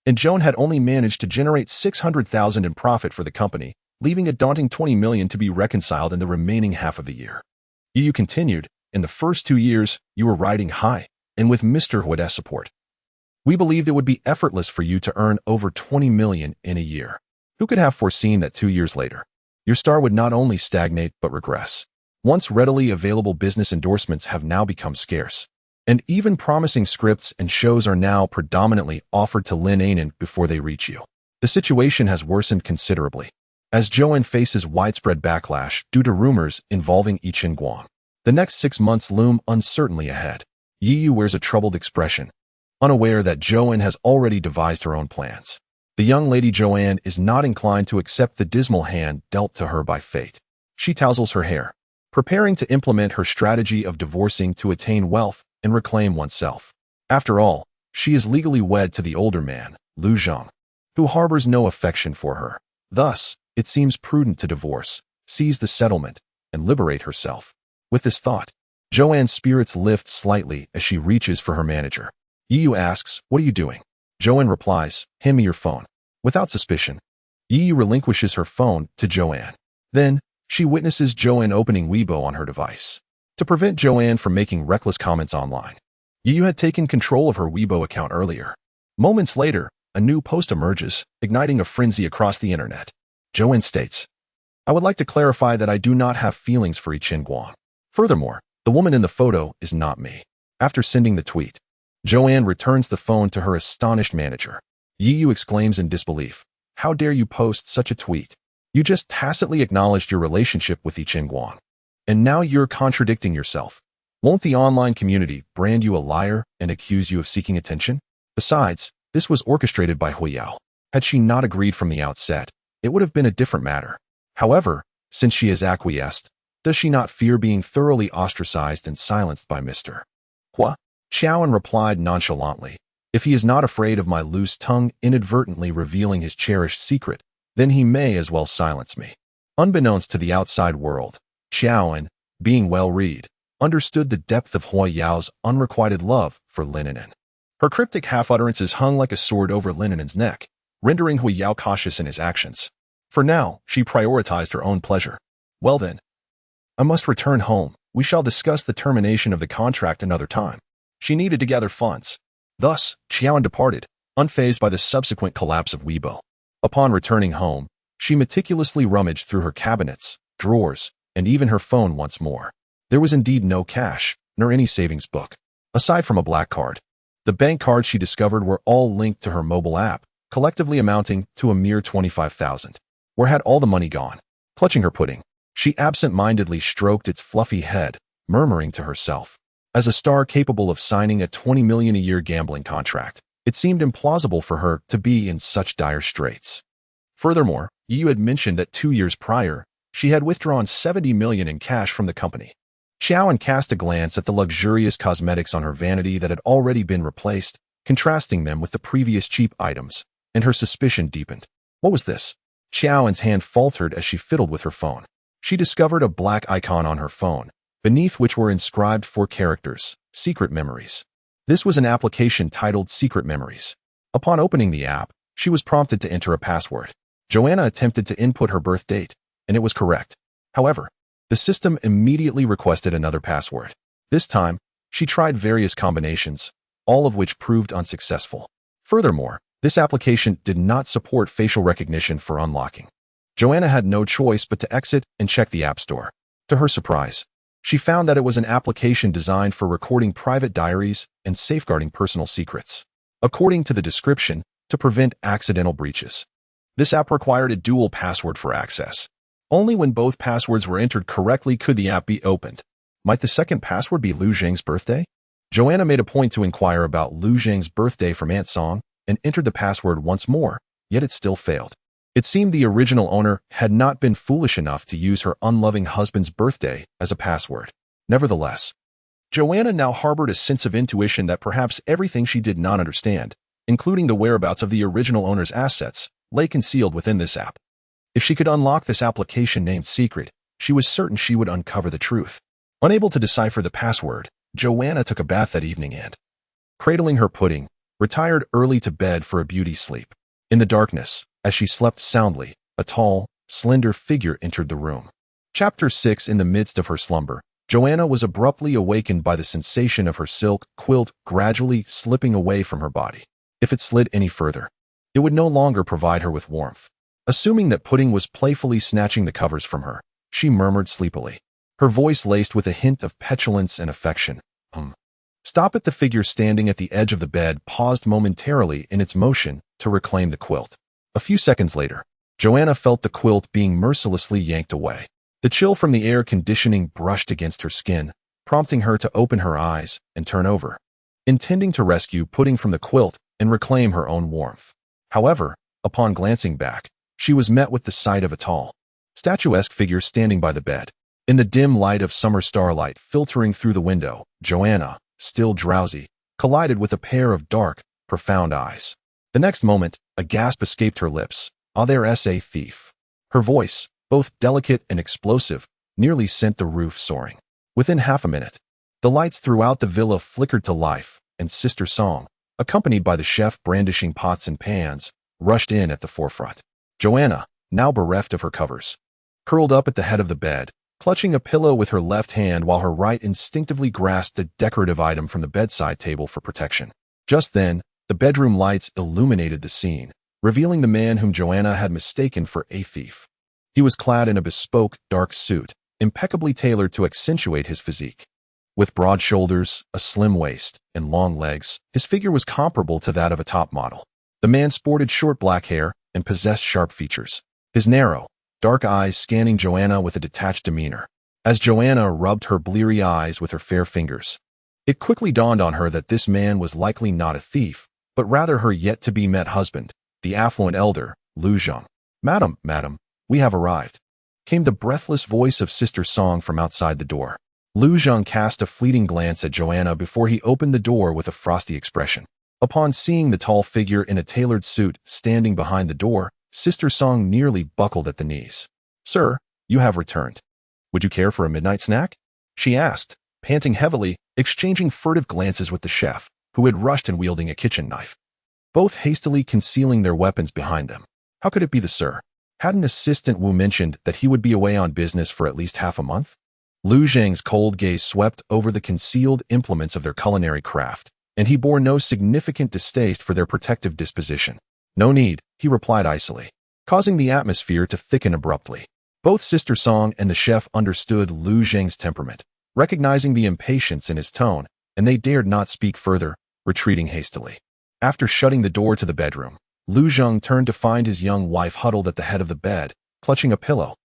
And Joan had only managed to generate $600,000 in profit for the company, leaving a daunting $20 million to be reconciled in the remaining half of the year. Yu continued, "In the first 2 years, you were riding high, and with Mr. Huet's support. We believed it would be effortless for you to earn over $20 million in a year. Who could have foreseen that 2 years later, your star would not only stagnate but regress? Once readily available business endorsements have now become scarce, and even promising scripts and shows are now predominantly offered to Lin Anan before they reach you. The situation has worsened considerably, as Joan faces widespread backlash due to rumors involving Yi Guang. The next 6 months loom uncertainly ahead." Yu wears a troubled expression, unaware that Joan has already devised her own plans. The young lady Joanne is not inclined to accept the dismal hand dealt to her by fate. She tousles her hair, preparing to implement her strategy of divorcing to attain wealth and reclaim oneself. After all, she is legally wed to the older man, Lu Zhang, who harbors no affection for her. Thus, it seems prudent to divorce, seize the settlement, and liberate herself. With this thought, Joanne's spirits lift slightly as she reaches for her manager. Yu asks, "What are you doing?" Joanne replies, "Hand me your phone." Without suspicion, Yu relinquishes her phone to Joanne. Then, she witnesses Joanne opening Weibo on her device. To prevent Joanne from making reckless comments online, Yu had taken control of her Weibo account earlier. Moments later, a new post emerges, igniting a frenzy across the internet. Joanne states, "I would like to clarify that I do not have feelings for Yi Guang. Furthermore, the woman in the photo is not me." After sending the tweet, Joanne returns the phone to her astonished manager. Yu exclaims in disbelief, "How dare you post such a tweet? You just tacitly acknowledged your relationship with Yi Guang. And now you're contradicting yourself. Won't the online community brand you a liar and accuse you of seeking attention? Besides, this was orchestrated by Huiyao. Had she not agreed from the outset, it would have been a different matter. However, since she has acquiesced, does she not fear being thoroughly ostracized and silenced by Mr. Hua?" Xiaoan replied nonchalantly, "If he is not afraid of my loose tongue inadvertently revealing his cherished secret, then he may as well silence me." Unbeknownst to the outside world, Xiaoan, being well-read, understood the depth of Huiyao's unrequited love for Lin Anan. Her cryptic half-utterances hung like a sword over Lin Anan's neck, rendering Huiyao cautious in his actions. For now, she prioritized her own pleasure. "Well then, I must return home. We shall discuss the termination of the contract another time." She needed to gather funds. Thus, Xiaoan departed, unfazed by the subsequent collapse of Weibo. Upon returning home, she meticulously rummaged through her cabinets, drawers, and even her phone once more. There was indeed no cash, nor any savings book. Aside from a black card, the bank cards she discovered were all linked to her mobile app, collectively amounting to a mere $25,000. Where had all the money gone? Clutching her pudding, she absent-mindedly stroked its fluffy head, murmuring to herself. As a star capable of signing a $20 million a year gambling contract, it seemed implausible for her to be in such dire straits. Furthermore, Yu had mentioned that 2 years prior, she had withdrawn $70 million in cash from the company. Xiaoan cast a glance at the luxurious cosmetics on her vanity that had already been replaced, contrasting them with the previous cheap items, and her suspicion deepened. What was this? Xiaoan's hand faltered as she fiddled with her phone. She discovered a black icon on her phone, beneath which were inscribed 4 characters, "Secret Memories." This was an application titled Secret Memories. Upon opening the app, she was prompted to enter a password. Joanna attempted to input her birth date, and it was correct. However, the system immediately requested another password. This time, she tried various combinations, all of which proved unsuccessful. Furthermore, this application did not support facial recognition for unlocking. Joanna had no choice but to exit and check the App Store. To her surprise, she found that it was an application designed for recording private diaries and safeguarding personal secrets. According to the description, to prevent accidental breaches. This app required a dual password for access. Only when both passwords were entered correctly could the app be opened. Might the second password be Lu Zhang's birthday? Joanna made a point to inquire about Lu Zhang's birthday from Aunt Song and entered the password once more, yet it still failed. It seemed the original owner had not been foolish enough to use her unloving husband's birthday as a password. Nevertheless, Joanna now harbored a sense of intuition that perhaps everything she did not understand, including the whereabouts of the original owner's assets, lay concealed within this app. If she could unlock this application named Secret, she was certain she would uncover the truth. Unable to decipher the password, Joanna took a bath that evening and, cradling her pudding, retired early to bed for a beauty sleep. In the darkness, as she slept soundly, a tall, slender figure entered the room. Chapter 6. In the midst of her slumber, Joanna was abruptly awakened by the sensation of her silk quilt gradually slipping away from her body. If it slid any further, it would no longer provide her with warmth. Assuming that Pudding was playfully snatching the covers from her, she murmured sleepily, her voice laced with a hint of petulance and affection. Stop it. The figure standing at the edge of the bed paused momentarily in its motion to reclaim the quilt. A few seconds later, Joanna felt the quilt being mercilessly yanked away. The chill from the air conditioning brushed against her skin, prompting her to open her eyes and turn over, intending to rescue Pudding from the quilt and reclaim her own warmth. However, upon glancing back, she was met with the sight of a tall, statuesque figure standing by the bed. In the dim light of summer starlight filtering through the window, Joanna, still drowsy, collided with a pair of dark, profound eyes. The next moment, a gasp escaped her lips. "Ah, there's a thief." Her voice, both delicate and explosive, nearly sent the roof soaring. Within half a minute, the lights throughout the villa flickered to life, and Sister Song, accompanied by the chef brandishing pots and pans, rushed in at the forefront. Joanna, now bereft of her covers, curled up at the head of the bed, clutching a pillow with her left hand while her right instinctively grasped a decorative item from the bedside table for protection. Just then, the bedroom lights illuminated the scene, revealing the man whom Joanna had mistaken for a thief. He was clad in a bespoke, dark suit, impeccably tailored to accentuate his physique. With broad shoulders, a slim waist, and long legs, his figure was comparable to that of a top model. The man sported short black hair and possessed sharp features, his narrow, dark eyes scanning Joanna with a detached demeanor. As Joanna rubbed her bleary eyes with her fair fingers, it quickly dawned on her that this man was likely not a thief, but rather her yet-to-be-met husband, the affluent elder, Lu Zhang. Madam, we have arrived," came the breathless voice of Sister Song from outside the door. Lu Zhang cast a fleeting glance at Joanna before he opened the door with a frosty expression. Upon seeing the tall figure in a tailored suit standing behind the door, Sister Song nearly buckled at the knees. "Sir, you have returned. Would you care for a midnight snack?" she asked, panting heavily, exchanging furtive glances with the chef, who had rushed in wielding a kitchen knife, both hastily concealing their weapons behind them. How could it be the sir? Hadn't Assistant Wu mentioned that he would be away on business for at least half a month? Lu Zhang's cold gaze swept over the concealed implements of their culinary craft, and he bore no significant distaste for their protective disposition. "No need," he replied icily, causing the atmosphere to thicken abruptly. Both Sister Song and the chef understood Lu Zhang's temperament, recognizing the impatience in his tone, and they dared not speak further, retreating hastily. After shutting the door to the bedroom, Lu Zhang turned to find his young wife huddled at the head of the bed, clutching a pillow,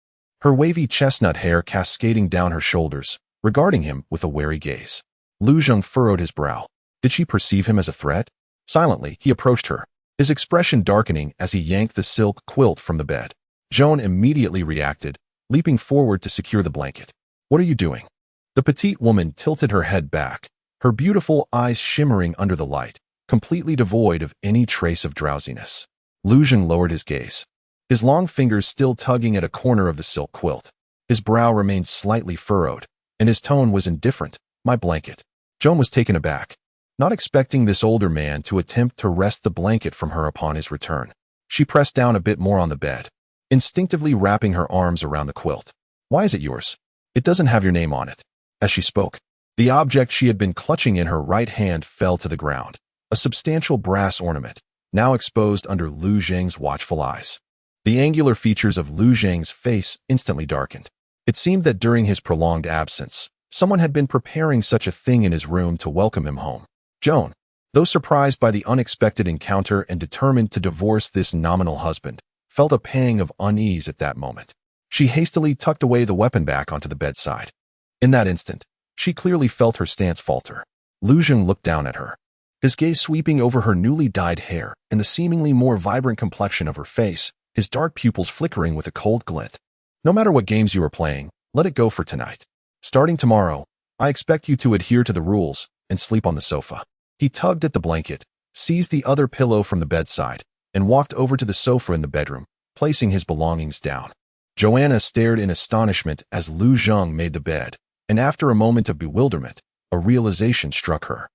her wavy chestnut hair cascading down her shoulders, regarding him with a wary gaze. Lu Zhang furrowed his brow. Did she perceive him as a threat? Silently, he approached her, his expression darkening as he yanked the silk quilt from the bed. Joan immediately reacted, leaping forward to secure the blanket. "What are you doing?" The petite woman tilted her head back, her beautiful eyes shimmering under the light, completely devoid of any trace of drowsiness. Lu Zhang lowered his gaze, his long fingers still tugging at a corner of the silk quilt. His brow remained slightly furrowed, and his tone was indifferent. "My blanket." Joan was taken aback, not expecting this older man to attempt to wrest the blanket from her upon his return. She pressed down a bit more on the bed, instinctively wrapping her arms around the quilt. "Why is it yours? It doesn't have your name on it." As she spoke, the object she had been clutching in her right hand fell to the ground, a substantial brass ornament, now exposed under Lu Zhang's watchful eyes. The angular features of Lu Zhang's face instantly darkened. It seemed that during his prolonged absence, someone had been preparing such a thing in his room to welcome him home. Joan, though surprised by the unexpected encounter and determined to divorce this nominal husband, felt a pang of unease at that moment. She hastily tucked away the weapon back onto the bedside. In that instant, She clearly felt her stance falter. Lu Zheng looked down at her, his gaze sweeping over her newly dyed hair and the seemingly more vibrant complexion of her face, his dark pupils flickering with a cold glint. No matter what games you are playing, let it go for tonight. Starting tomorrow, I expect you to adhere to the rules and sleep on the sofa. He tugged at the blanket, seized the other pillow from the bedside, and walked over to the sofa in the bedroom, placing his belongings down. Joanna stared in astonishment as Lu Zheng made the bed, and after a moment of bewilderment, a realization struck her.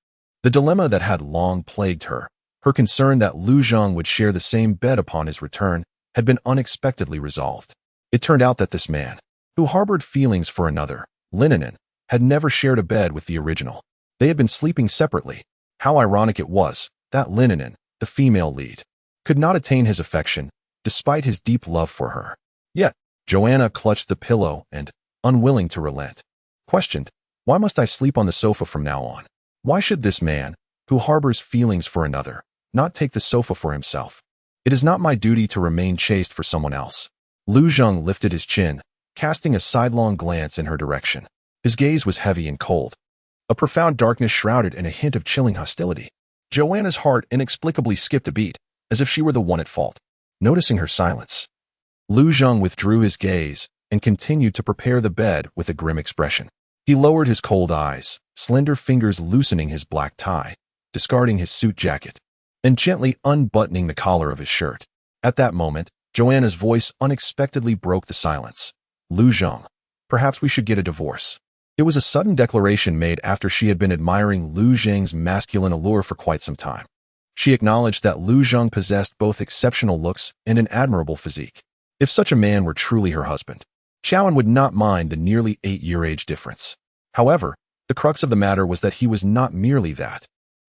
The dilemma that had long plagued her, her concern that Lu Zheng would share the same bed upon his return, had been unexpectedly resolved. It turned out that this man, who harbored feelings for another, Linen, had never shared a bed with the original. They had been sleeping separately. How ironic it was that Linen, the female lead, could not attain his affection, despite his deep love for her. Yet, Joanna clutched the pillow and, unwilling to relent, questioned, why must I sleep on the sofa from now on? Why should this man, who harbors feelings for another, not take the sofa for himself? It is not my duty to remain chaste for someone else. Lu Zheng lifted his chin, casting a sidelong glance in her direction. His gaze was heavy and cold. A profound darkness shrouded in a hint of chilling hostility. Joanna's heart inexplicably skipped a beat, as if she were the one at fault. Noticing her silence, Lu Zheng withdrew his gaze and continued to prepare the bed with a grim expression. He lowered his cold eyes, slender fingers loosening his black tie, discarding his suit jacket, and gently unbuttoning the collar of his shirt. At that moment, Joanna's voice unexpectedly broke the silence. Lu Zheng, perhaps we should get a divorce. It was a sudden declaration made after she had been admiring Lu Zheng's masculine allure for quite some time. She acknowledged that Lu Zheng possessed both exceptional looks and an admirable physique. If such a man were truly her husband, Chowan would not mind the nearly 8-year age difference. However, the crux of the matter was that he was not merely that.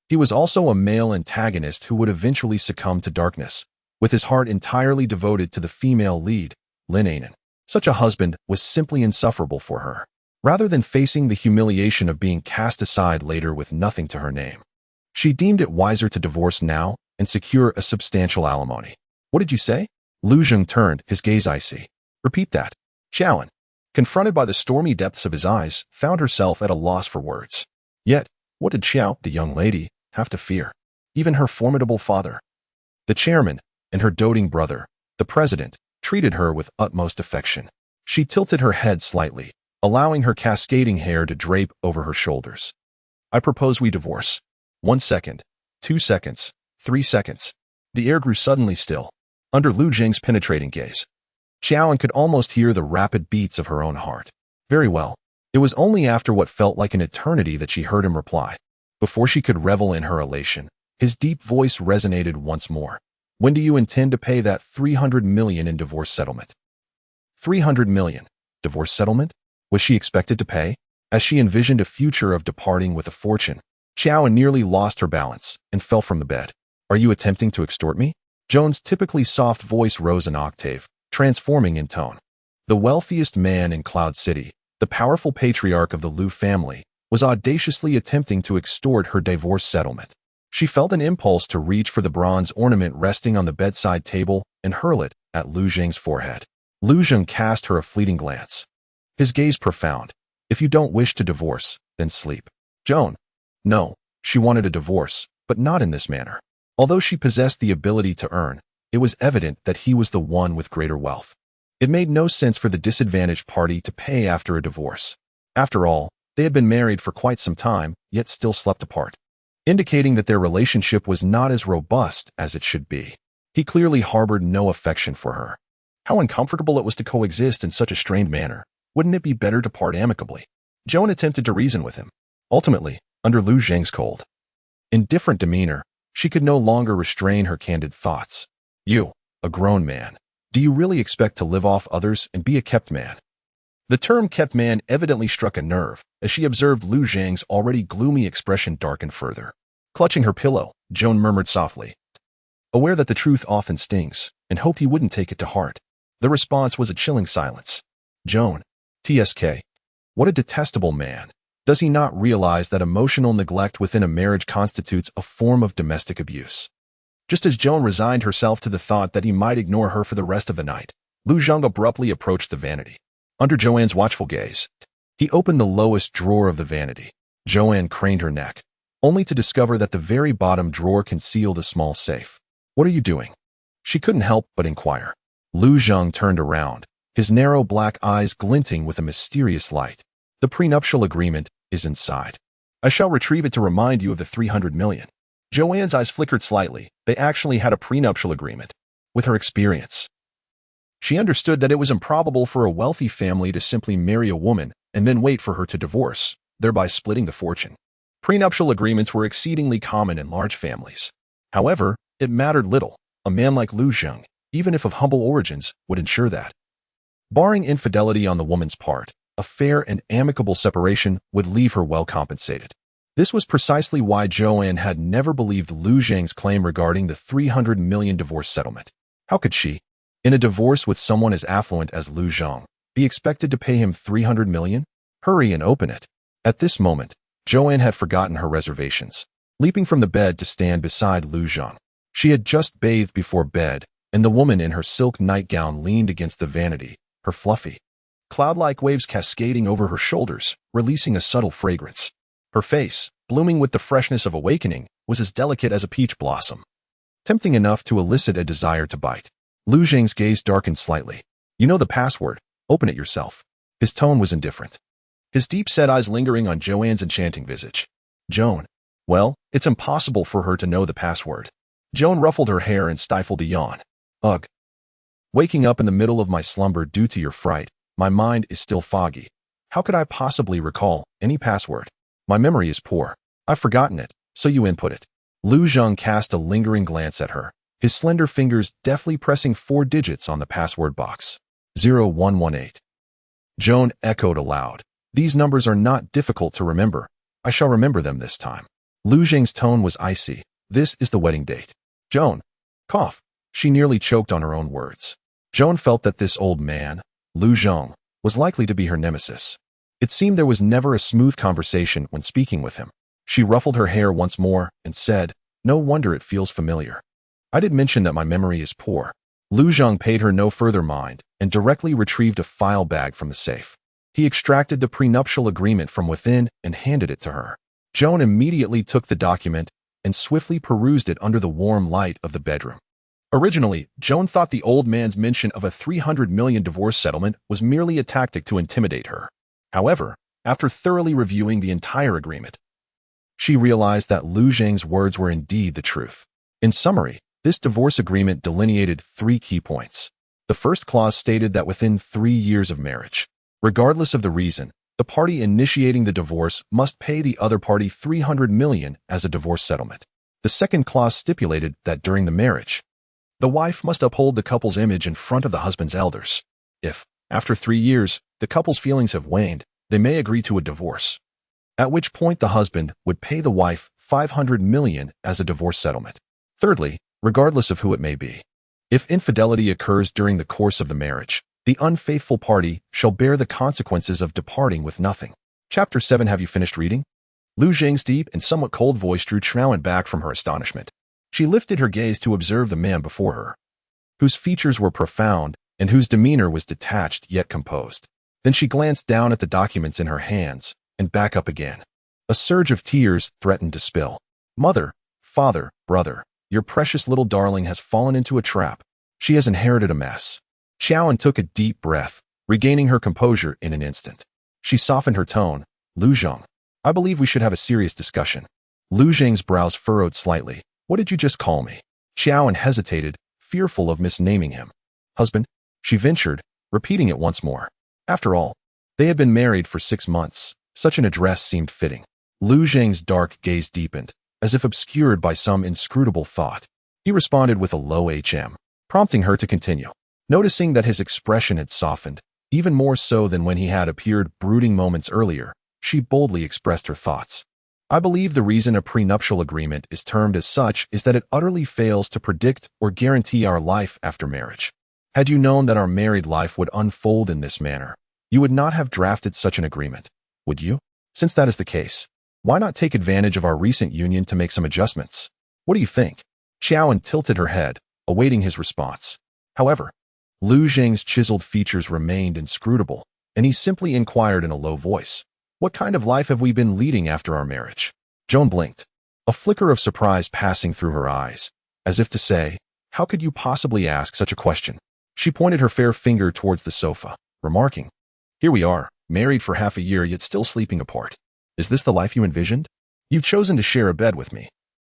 He was also a male antagonist who would eventually succumb to darkness, with his heart entirely devoted to the female lead, Linen. Such a husband was simply insufferable for her. Rather than facing the humiliation of being cast aside later with nothing to her name, she deemed it wiser to divorce now and secure a substantial alimony. What did you say? Lu Zheng turned, his gaze icy. Repeat that. Chowan, confronted by the stormy depths of his eyes, found herself at a loss for words. Yet, what did Xiao, the young lady, have to fear? Even her formidable father, the chairman, and her doting brother, the president, treated her with utmost affection. She tilted her head slightly, allowing her cascading hair to drape over her shoulders. I propose we divorce. 1 second, 2 seconds, 3 seconds. The air grew suddenly still, under Lu Zheng's penetrating gaze. Chowan could almost hear the rapid beats of her own heart. Very well. It was only after what felt like an eternity that she heard him reply. Before she could revel in her elation, his deep voice resonated once more. When do you intend to pay that 300 million in divorce settlement? 300 million. Divorce settlement? Was she expected to pay? As she envisioned a future of departing with a fortune, Chowan nearly lost her balance and fell from the bed. Are you attempting to extort me? Joan's typically soft voice rose an octave, transforming in tone. The wealthiest man in Cloud City, the powerful patriarch of the Lu family, was audaciously attempting to extort her divorce settlement. She felt an impulse to reach for the bronze ornament resting on the bedside table and hurl it at Lu Zheng's forehead. Lu Zheng cast her a fleeting glance, his gaze profound. If you don't wish to divorce, then sleep. Joan. No, she wanted a divorce, but not in this manner. Although she possessed the ability to earn, it was evident that he was the one with greater wealth. It made no sense for the disadvantaged party to pay after a divorce. After all, they had been married for quite some time, yet still slept apart, indicating that their relationship was not as robust as it should be. He clearly harbored no affection for her. How uncomfortable it was to coexist in such a strained manner. Wouldn't it be better to part amicably? Joan attempted to reason with him. Ultimately, under Lu Zheng's cold, indifferent demeanor, she could no longer restrain her candid thoughts. You, a grown man, do you really expect to live off others and be a kept man? The term kept man evidently struck a nerve, as she observed Lu Zheng's already gloomy expression darken further. Clutching her pillow, Joan murmured softly, aware that the truth often stings, and hoped he wouldn't take it to heart. The response was a chilling silence. Joan, TSK. What a detestable man. Does he not realize that emotional neglect within a marriage constitutes a form of domestic abuse? Just as Joan resigned herself to the thought that he might ignore her for the rest of the night, Lu Zheng abruptly approached the vanity. Under Joanne's watchful gaze, He opened the lowest drawer of the vanity. Joanne craned her neck, only to discover that the very bottom drawer concealed a small safe. "What are you doing?" She couldn't help but inquire. Lu Zheng turned around, his narrow black eyes glinting with a mysterious light. "The prenuptial agreement is inside. I shall retrieve it to remind you of the 300 million. Joanne's eyes flickered slightly. They actually had a prenuptial agreement. With her experience, she understood that it was improbable for a wealthy family to simply marry a woman and then wait for her to divorce, thereby splitting the fortune. Prenuptial agreements were exceedingly common in large families. However, it mattered little. A man like Lu Zheng, even if of humble origins, would ensure that. Barring infidelity on the woman's part, a fair and amicable separation would leave her well compensated. This was precisely why Joanne had never believed Lu Zheng's claim regarding the 300 million divorce settlement. How could she, in a divorce with someone as affluent as Lu Zheng, be expected to pay him 300 million? Hurry and open it. At this moment, Joanne had forgotten her reservations, leaping from the bed to stand beside Lu Zheng. She had just bathed before bed, and the woman in her silk nightgown leaned against the vanity, her fluffy, cloud-like waves cascading over her shoulders, releasing a subtle fragrance. Her face, blooming with the freshness of awakening, was as delicate as a peach blossom, tempting enough to elicit a desire to bite. Lu Zheng's gaze darkened slightly. "You know the password. Open it yourself." His tone was indifferent, his deep-set eyes lingering on Joanne's enchanting visage. "Joan, well, it's impossible for her to know the password." Joan ruffled her hair and stifled a yawn. "Ugh. Waking up in the middle of my slumber due to your fright, my mind is still foggy. How could I possibly recall any password? My memory is poor. I've forgotten it, so you input it." Lu Zheng cast a lingering glance at her, his slender fingers deftly pressing 4 digits on the password box. 0118. Joan echoed aloud. "These numbers are not difficult to remember. I shall remember them this time." Lu Zheng's tone was icy. "This is the wedding date." "Joan." Cough. She nearly choked on her own words. Joan felt that this old man, Lu Zheng, was likely to be her nemesis. It seemed there was never a smooth conversation when speaking with him. She ruffled her hair once more and said, "No wonder it feels familiar. I did mention that my memory is poor." Lu Zheng paid her no further mind and directly retrieved a file bag from the safe. He extracted the prenuptial agreement from within and handed it to her. Joan immediately took the document and swiftly perused it under the warm light of the bedroom. Originally, Joan thought the old man's mention of a 300 million divorce settlement was merely a tactic to intimidate her. However, after thoroughly reviewing the entire agreement, she realized that Lu Zheng's words were indeed the truth. In summary, this divorce agreement delineated 3 key points. The first clause stated that within 3 years of marriage, regardless of the reason, the party initiating the divorce must pay the other party 300 million as a divorce settlement. The second clause stipulated that during the marriage, the wife must uphold the couple's image in front of the husband's elders. If, after 3 years, the couple's feelings have waned, they may agree to a divorce, at which point the husband would pay the wife 500 million as a divorce settlement. Thirdly, regardless of who it may be, if infidelity occurs during the course of the marriage, the unfaithful party shall bear the consequences of departing with nothing. Chapter 7. Have you finished reading? Lu Zheng's deep and somewhat cold voice drew Trowen back from her astonishment. She lifted her gaze to observe the man before her, whose features were profound and whose demeanor was detached yet composed. Then she glanced down at the documents in her hands and back up again. A surge of tears threatened to spill. "Mother, father, brother, your precious little darling has fallen into a trap. She has inherited a mess." Xiaoan took a deep breath, regaining her composure in an instant. She softened her tone. "Lu Zheng, I believe we should have a serious discussion." Lu Zheng's brows furrowed slightly. "What did you just call me?" Xiaoan hesitated, fearful of misnaming him. "Husband," she ventured, repeating it once more. After all, they had been married for 6 months. Such an address seemed fitting. Lu Zheng's dark gaze deepened, as if obscured by some inscrutable thought. He responded with a low hm, prompting her to continue. Noticing that his expression had softened, even more so than when he had appeared brooding moments earlier, she boldly expressed her thoughts. "I believe the reason a prenuptial agreement is termed as such is that it utterly fails to predict or guarantee our life after marriage. Had you known that our married life would unfold in this manner, you would not have drafted such an agreement, would you? Since that is the case, why not take advantage of our recent union to make some adjustments? What do you think?" Xiaoan tilted her head, awaiting his response. However, Lu Zheng's chiseled features remained inscrutable, and he simply inquired in a low voice, "What kind of life have we been leading after our marriage?" Joan blinked, a flicker of surprise passing through her eyes, as if to say, "How could you possibly ask such a question?" She pointed her fair finger towards the sofa, remarking, "Here we are, married for half a year yet still sleeping apart. Is this the life you envisioned? You've chosen to share a bed with me.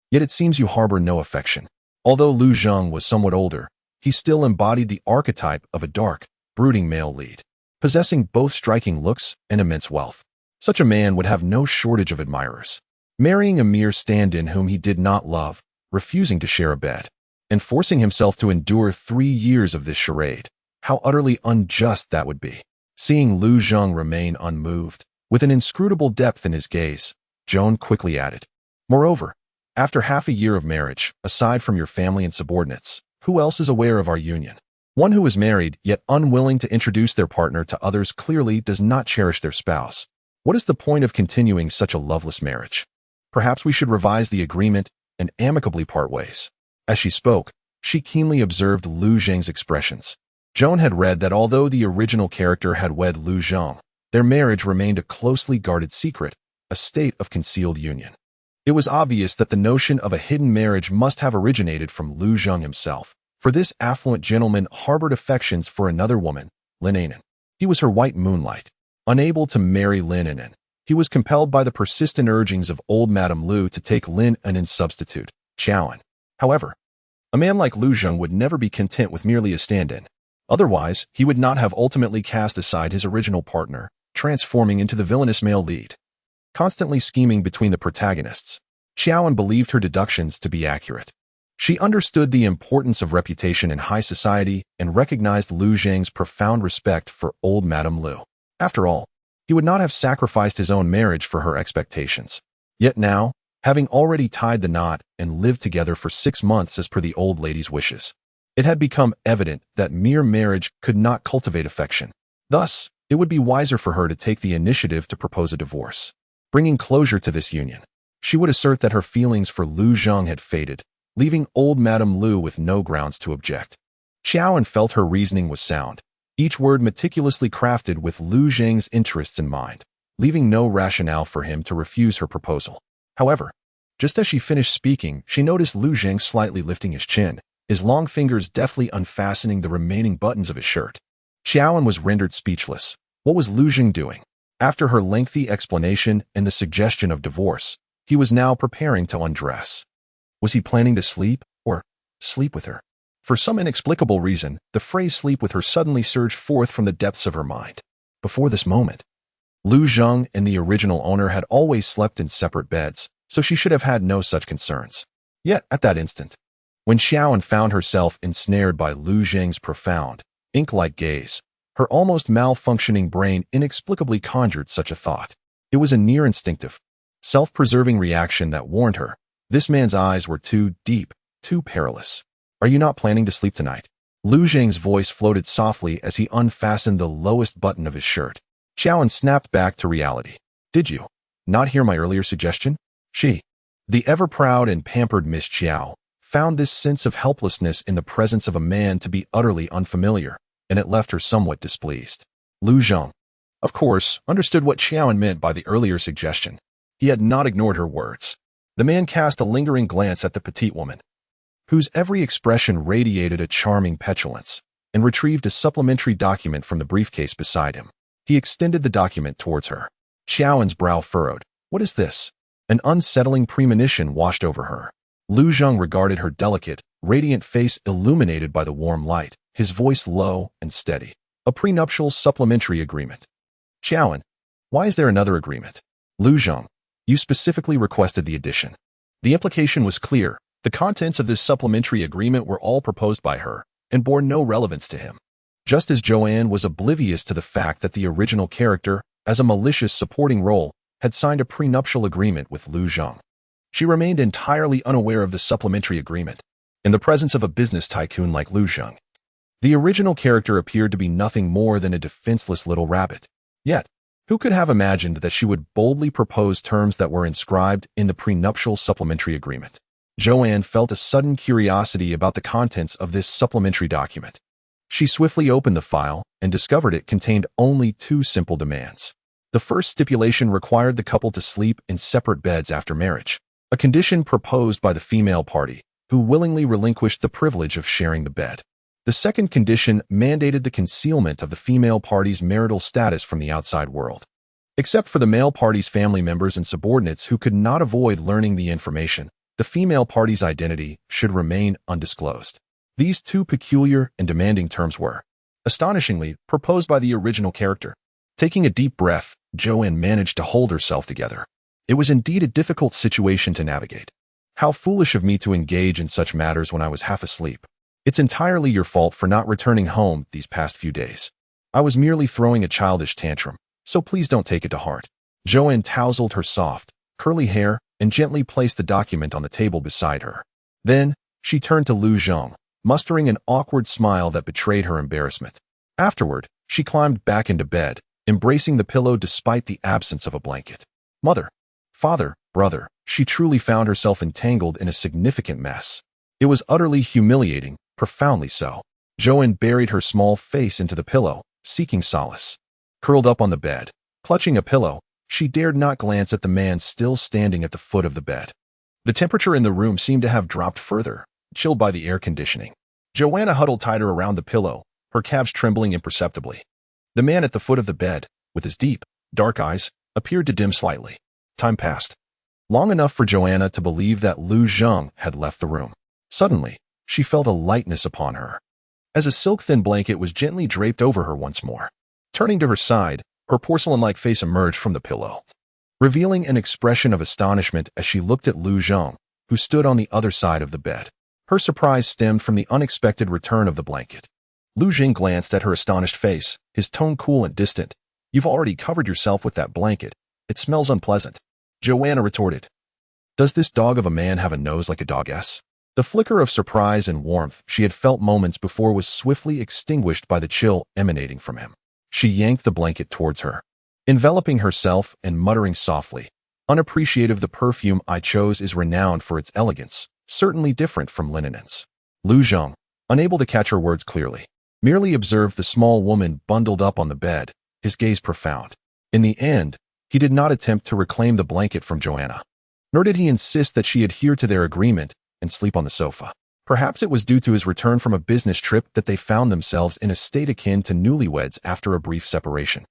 Yet it seems you harbor no affection." Although Lu Zheng was somewhat older, he still embodied the archetype of a dark, brooding male lead, possessing both striking looks and immense wealth. Such a man would have no shortage of admirers. Marrying a mere stand-in whom he did not love, refusing to share a bed, and forcing himself to endure 3 years of this charade. How utterly unjust that would be. Seeing Lu Zheng remain unmoved, with an inscrutable depth in his gaze, Joan quickly added, "Moreover, after half a year of marriage, aside from your family and subordinates, who else is aware of our union? One who is married yet unwilling to introduce their partner to others clearly does not cherish their spouse. What is the point of continuing such a loveless marriage? Perhaps we should revise the agreement and amicably part ways." As she spoke, she keenly observed Lu Zheng's expressions. Joan had read that although the original character had wed Lu Zheng, their marriage remained a closely guarded secret, a state of concealed union. It was obvious that the notion of a hidden marriage must have originated from Lu Zheng himself, for this affluent gentleman harbored affections for another woman, Lin Anan. He was her white moonlight. Unable to marry Lin Anan, he was compelled by the persistent urgings of old Madame Lu to take Lin Anan's substitute, Xiaoan. However, a man like Lu Zheng would never be content with merely a stand-in. Otherwise, he would not have ultimately cast aside his original partner, transforming into the villainous male lead. Constantly scheming between the protagonists, Xiaoan believed her deductions to be accurate. She understood the importance of reputation in high society and recognized Lu Zheng's profound respect for old Madame Lu. After all, he would not have sacrificed his own marriage for her expectations. Yet now, having already tied the knot and lived together for 6 months as per the old lady's wishes, it had become evident that mere marriage could not cultivate affection. Thus, it would be wiser for her to take the initiative to propose a divorce. Bringing closure to this union, she would assert that her feelings for Lu Zheng had faded, leaving old Madame Lu with no grounds to object. Xiaoan felt her reasoning was sound, each word meticulously crafted with Lu Zheng's interests in mind, leaving no rationale for him to refuse her proposal. However, just as she finished speaking, she noticed Lu Zheng slightly lifting his chin, his long fingers deftly unfastening the remaining buttons of his shirt. Xiaoan was rendered speechless. What was Lu Zheng doing? After her lengthy explanation and the suggestion of divorce, he was now preparing to undress. Was he planning to sleep, or sleep with her? For some inexplicable reason, the phrase sleep with her suddenly surged forth from the depths of her mind. Before this moment, Lu Zheng and the original owner had always slept in separate beds, so she should have had no such concerns. Yet, at that instant, when Xiaoan found herself ensnared by Lu Zheng's profound, ink-like gaze, her almost malfunctioning brain inexplicably conjured such a thought. It was a near instinctive, self-preserving reaction that warned her. This man's eyes were too deep, too perilous. "Are you not planning to sleep tonight?" Lu Zheng's voice floated softly as he unfastened the lowest button of his shirt. Xiaoan snapped back to reality. "Did you not hear my earlier suggestion?" She, the ever-proud and pampered Miss Xiao, found this sense of helplessness in the presence of a man to be utterly unfamiliar, and it left her somewhat displeased. Lu Zheng, of course, understood what Xiaoan meant by the earlier suggestion. He had not ignored her words. The man cast a lingering glance at the petite woman, whose every expression radiated a charming petulance, and retrieved a supplementary document from the briefcase beside him. He extended the document towards her. Xiaoan's brow furrowed. What is this? An unsettling premonition washed over her. Lu Zheng regarded her delicate, radiant face illuminated by the warm light, his voice low and steady. A prenuptial supplementary agreement. Xiaoan, why is there another agreement? Lu Zheng, you specifically requested the addition. The implication was clear. The contents of this supplementary agreement were all proposed by her, and bore no relevance to him. Just as Joanne was oblivious to the fact that the original character, as a malicious supporting role, had signed a prenuptial agreement with Lu Zheng. She remained entirely unaware of the supplementary agreement. In the presence of a business tycoon like Lu Zheng, the original character appeared to be nothing more than a defenseless little rabbit. Yet, who could have imagined that she would boldly propose terms that were inscribed in the prenuptial supplementary agreement? Joanne felt a sudden curiosity about the contents of this supplementary document. She swiftly opened the file and discovered it contained only two simple demands. The first stipulation required the couple to sleep in separate beds after marriage, a condition proposed by the female party, who willingly relinquished the privilege of sharing the bed. The second condition mandated the concealment of the female party's marital status from the outside world. Except for the male party's family members and subordinates who could not avoid learning the information, the female party's identity should remain undisclosed. These two peculiar and demanding terms were, astonishingly, proposed by the original character. Taking a deep breath, Joanne managed to hold herself together. It was indeed a difficult situation to navigate. How foolish of me to engage in such matters when I was half asleep. It's entirely your fault for not returning home these past few days. I was merely throwing a childish tantrum, so please don't take it to heart. Joanne tousled her soft, curly hair and gently placed the document on the table beside her. Then, she turned to Lu Zhang, mustering an awkward smile that betrayed her embarrassment. Afterward, she climbed back into bed, embracing the pillow despite the absence of a blanket. Mother, father, brother, she truly found herself entangled in a significant mess. It was utterly humiliating, profoundly so. Joanne buried her small face into the pillow, seeking solace. Curled up on the bed, clutching a pillow, she dared not glance at the man still standing at the foot of the bed. The temperature in the room seemed to have dropped further, chilled by the air conditioning. Joanna huddled tighter around the pillow, her calves trembling imperceptibly. The man at the foot of the bed, with his deep, dark eyes, appeared to dim slightly. Time passed. Long enough for Joanna to believe that Lu Zhang had left the room. Suddenly, she felt a lightness upon her, as a silk-thin blanket was gently draped over her once more. Turning to her side, her porcelain-like face emerged from the pillow, revealing an expression of astonishment as she looked at Lu Zhang, who stood on the other side of the bed. Her surprise stemmed from the unexpected return of the blanket. Lu Zhang glanced at her astonished face, his tone cool and distant. "You've already covered yourself with that blanket. It smells unpleasant." Joanna retorted. "Does this dog of a man have a nose like a dog's?" The flicker of surprise and warmth she had felt moments before was swiftly extinguished by the chill emanating from him. She yanked the blanket towards her, enveloping herself and muttering softly, "Unappreciative, the perfume I chose is renowned for its elegance, certainly different from linen's." Lu Zhang, unable to catch her words clearly, merely observed the small woman bundled up on the bed, his gaze profound. In the end, he did not attempt to reclaim the blanket from Joanna, nor did he insist that she adhere to their agreement and sleep on the sofa. Perhaps it was due to his return from a business trip that they found themselves in a state akin to newlyweds after a brief separation,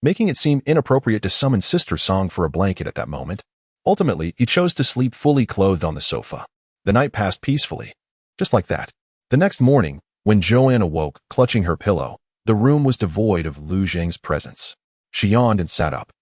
making it seem inappropriate to summon Sister Song for a blanket at that moment. Ultimately, he chose to sleep fully clothed on the sofa. The night passed peacefully, just like that. The next morning, when Joanne awoke, clutching her pillow, the room was devoid of Lu Zhang's presence. She yawned and sat up,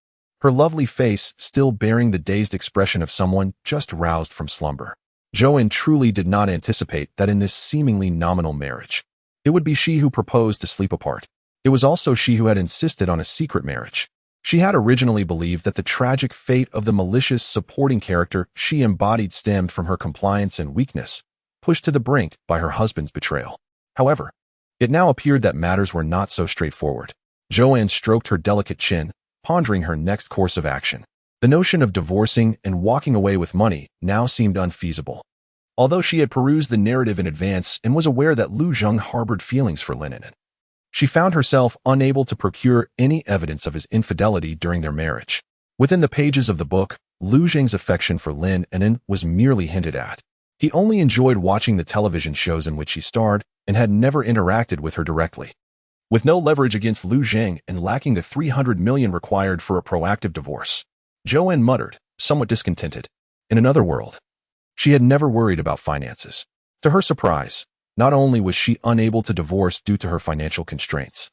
her lovely face still bearing the dazed expression of someone just roused from slumber. Joanne truly did not anticipate that in this seemingly nominal marriage, it would be she who proposed to sleep apart. It was also she who had insisted on a secret marriage. She had originally believed that the tragic fate of the malicious supporting character she embodied stemmed from her compliance and weakness, pushed to the brink by her husband's betrayal. However, it now appeared that matters were not so straightforward. Joanne stroked her delicate chin, pondering her next course of action. The notion of divorcing and walking away with money now seemed unfeasible. Although she had perused the narrative in advance and was aware that Lu Zhang harbored feelings for Lin, she found herself unable to procure any evidence of his infidelity during their marriage. Within the pages of the book, Lu Zhang's affection for Lin was merely hinted at. He only enjoyed watching the television shows in which she starred and had never interacted with her directly. With no leverage against Lu Zhang and lacking the 300 million required for a proactive divorce, Joanne muttered, somewhat discontented. In another world, she had never worried about finances. To her surprise, not only was she unable to divorce due to her financial constraints,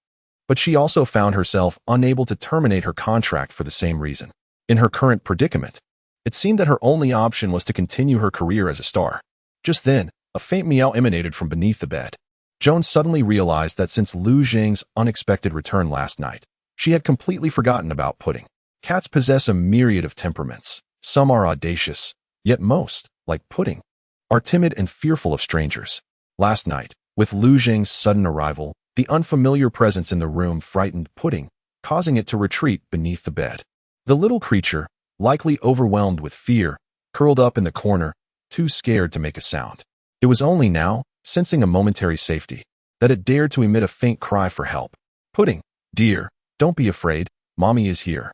but she also found herself unable to terminate her contract for the same reason. In her current predicament, it seemed that her only option was to continue her career as a star. Just then, a faint meow emanated from beneath the bed. Joan suddenly realized that since Lu Zhang's unexpected return last night, she had completely forgotten about Pudding. Cats possess a myriad of temperaments. Some are audacious, yet most, like Pudding, are timid and fearful of strangers. Last night, with Lu Zhang's sudden arrival, the unfamiliar presence in the room frightened Pudding, causing it to retreat beneath the bed. The little creature, likely overwhelmed with fear, curled up in the corner, too scared to make a sound. It was only now, sensing a momentary safety, that it dared to emit a faint cry for help. Pudding, dear, don't be afraid, Mommy is here.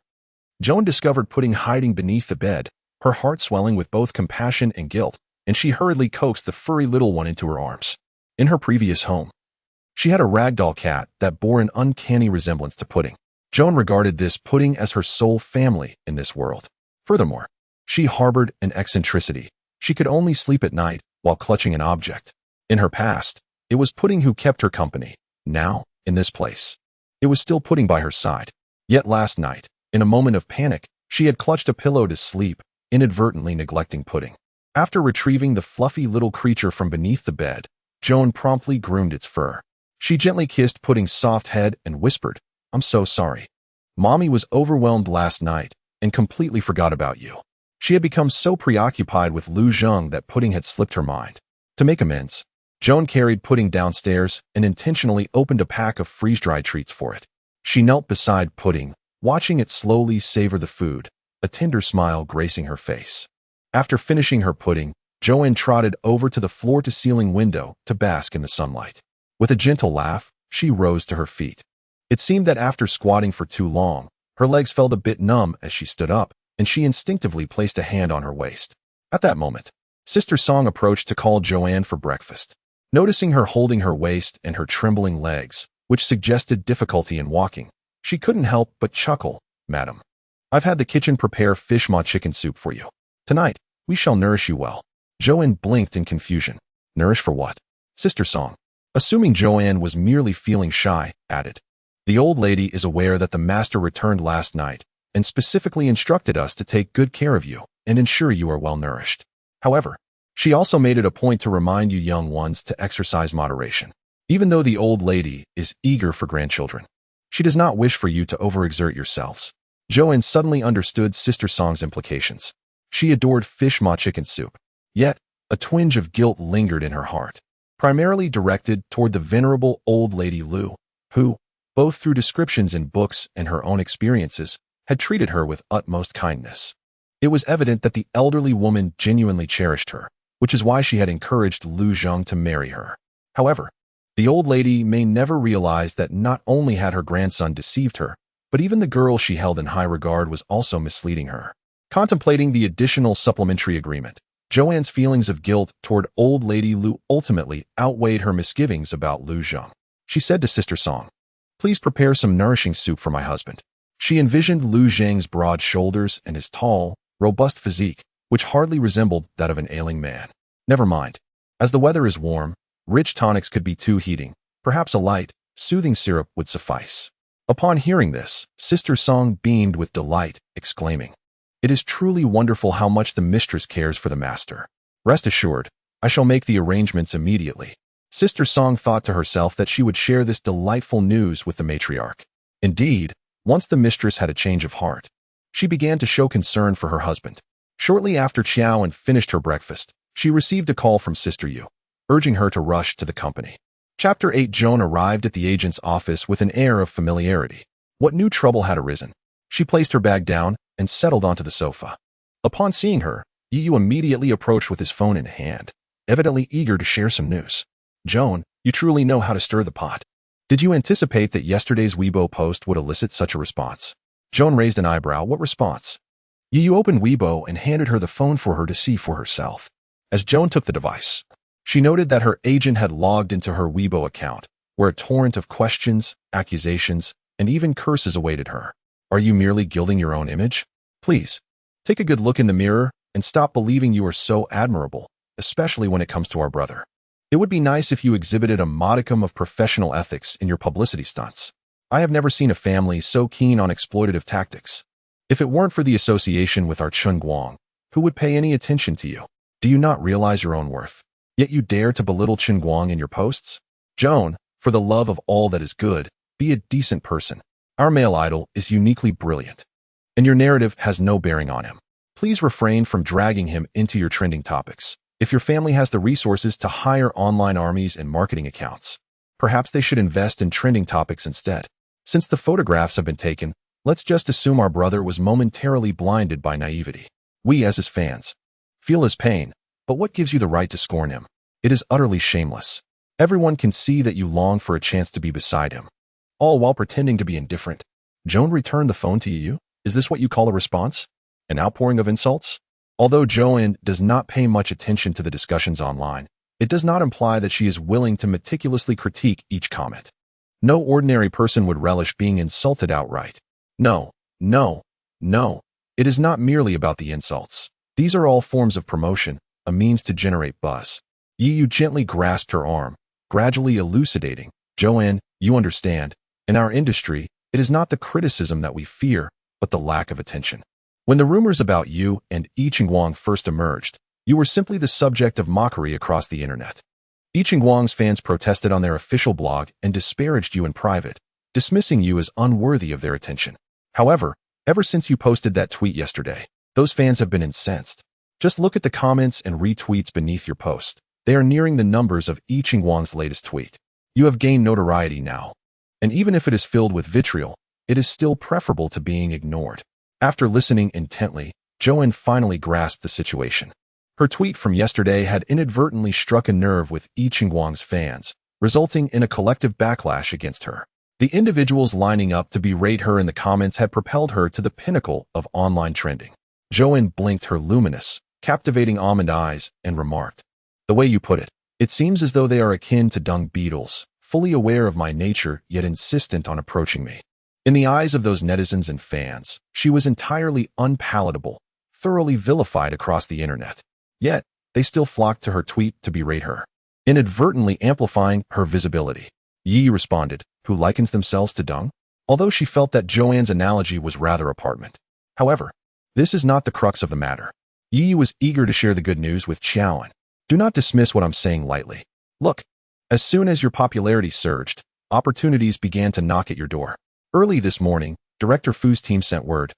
Joan discovered Pudding hiding beneath the bed, her heart swelling with both compassion and guilt, and she hurriedly coaxed the furry little one into her arms. In her previous home, she had a ragdoll cat that bore an uncanny resemblance to Pudding. Joan regarded this Pudding as her sole family in this world. Furthermore, she harbored an eccentricity. She could only sleep at night while clutching an object. In her past, it was Pudding who kept her company. Now, in this place, it was still Pudding by her side. Yet last night, in a moment of panic, she had clutched a pillow to sleep, inadvertently neglecting Pudding. After retrieving the fluffy little creature from beneath the bed, Joan promptly groomed its fur. She gently kissed Pudding's soft head and whispered, "I'm so sorry. Mommy was overwhelmed last night and completely forgot about you." She had become so preoccupied with Lu Zheng that Pudding had slipped her mind. To make amends, Joan carried Pudding downstairs and intentionally opened a pack of freeze-dried treats for it. She knelt beside Pudding, watching it slowly savor the food, a tender smile gracing her face. After finishing her pudding, Joanne trotted over to the floor-to-ceiling window to bask in the sunlight. With a gentle laugh, she rose to her feet. It seemed that after squatting for too long, her legs felt a bit numb as she stood up, and she instinctively placed a hand on her waist. At that moment, Sister Song approached to call Joanne for breakfast. Noticing her holding her waist and her trembling legs, which suggested difficulty in walking, she couldn't help but chuckle. "Madam, I've had the kitchen prepare fish maw chicken soup for you. Tonight, we shall nourish you well." Joanne blinked in confusion. "Nourish for what?" Sister Song, assuming Joanne was merely feeling shy, added, "The old lady is aware that the master returned last night and specifically instructed us to take good care of you and ensure you are well nourished. However, she also made it a point to remind you young ones to exercise moderation. Even though the old lady is eager for grandchildren, she does not wish for you to overexert yourselves." Joanne suddenly understood Sister Song's implications. She adored fish maw chicken soup, yet a twinge of guilt lingered in her heart, primarily directed toward the venerable old lady Lu, who, both through descriptions in books and her own experiences, had treated her with utmost kindness. It was evident that the elderly woman genuinely cherished her, which is why she had encouraged Lu Zheng to marry her. However, the old lady may never realize that not only had her grandson deceived her, but even the girl she held in high regard was also misleading her. Contemplating the additional supplementary agreement, Joanne's feelings of guilt toward old lady Lu ultimately outweighed her misgivings about Lu Zheng. She said to Sister Song, "Please prepare some nourishing soup for my husband." She envisioned Lu Zheng's broad shoulders and his tall, robust physique, which hardly resembled that of an ailing man. Never mind. As the weather is warm, rich tonics could be too heating. Perhaps a light, soothing syrup would suffice. Upon hearing this, Sister Song beamed with delight, exclaiming, "It is truly wonderful how much the mistress cares for the master. Rest assured, I shall make the arrangements immediately." Sister Song thought to herself that she would share this delightful news with the matriarch. Indeed, once the mistress had a change of heart, she began to show concern for her husband. Shortly after Qiao finished her breakfast, she received a call from Sister Yu, urging her to rush to the company. Chapter 8. Joan arrived at the agent's office with an air of familiarity. What new trouble had arisen? She placed her bag down and settled onto the sofa. Upon seeing her, Yu immediately approached with his phone in hand, evidently eager to share some news. "Joan, you truly know how to stir the pot. Did you anticipate that yesterday's Weibo post would elicit such a response?" Joan raised an eyebrow. "What response?" Yu opened Weibo and handed her the phone for her to see for herself. As Joan took the device, she noted that her agent had logged into her Weibo account, where a torrent of questions, accusations, and even curses awaited her. "Are you merely gilding your own image? Please, take a good look in the mirror and stop believing you are so admirable, especially when it comes to our brother. It would be nice if you exhibited a modicum of professional ethics in your publicity stunts. I have never seen a family so keen on exploitative tactics. If it weren't for the association with our Chun Guang, who would pay any attention to you? Do you not realize your own worth? Yet you dare to belittle Chun Guang in your posts? Joan, for the love of all that is good, be a decent person. Our male idol is uniquely brilliant, and your narrative has no bearing on him. Please refrain from dragging him into your trending topics. If your family has the resources to hire online armies and marketing accounts, perhaps they should invest in trending topics instead. Since the photographs have been taken, let's just assume our brother was momentarily blinded by naivety. We, as his fans, feel his pain, but what gives you the right to scorn him? It is utterly shameless. Everyone can see that you long for a chance to be beside him. All while pretending to be indifferent. Joan returned the phone to you? Is this what you call a response? An outpouring of insults? Although Joanne does not pay much attention to the discussions online, it does not imply that she is willing to meticulously critique each comment. No ordinary person would relish being insulted outright. No, no, no. It is not merely about the insults. These are all forms of promotion, a means to generate buzz. Yu gently grasped her arm, gradually elucidating. Joanne, you understand, in our industry, it is not the criticism that we fear, but the lack of attention. When the rumors about you and Yi Qingguang first emerged, you were simply the subject of mockery across the internet. Yi Qingguang's fans protested on their official blog and disparaged you in private, dismissing you as unworthy of their attention. However, ever since you posted that tweet yesterday, those fans have been incensed. Just look at the comments and retweets beneath your post. They are nearing the numbers of Yi Qingguang's latest tweet. You have gained notoriety now. And even if it is filled with vitriol, it is still preferable to being ignored. After listening intently, Joanne finally grasped the situation. Her tweet from yesterday had inadvertently struck a nerve with Yi Qingguang's fans, resulting in a collective backlash against her. The individuals lining up to berate her in the comments had propelled her to the pinnacle of online trending. Joanne blinked her luminous, captivating almond eyes and remarked, "The way you put it, it seems as though they are akin to dung beetles, fully aware of my nature yet insistent on approaching me." In the eyes of those netizens and fans, she was entirely unpalatable, thoroughly vilified across the internet. Yet, they still flocked to her tweet to berate her, inadvertently amplifying her visibility. Yi responded, "Who likens themselves to dung?" Although she felt that Joanne's analogy was rather apartment. However, this is not the crux of the matter. Yi was eager to share the good news with Xiaoan. Do not dismiss what I'm saying lightly. Look, as soon as your popularity surged, opportunities began to knock at your door. Early this morning, Director Fu's team sent word,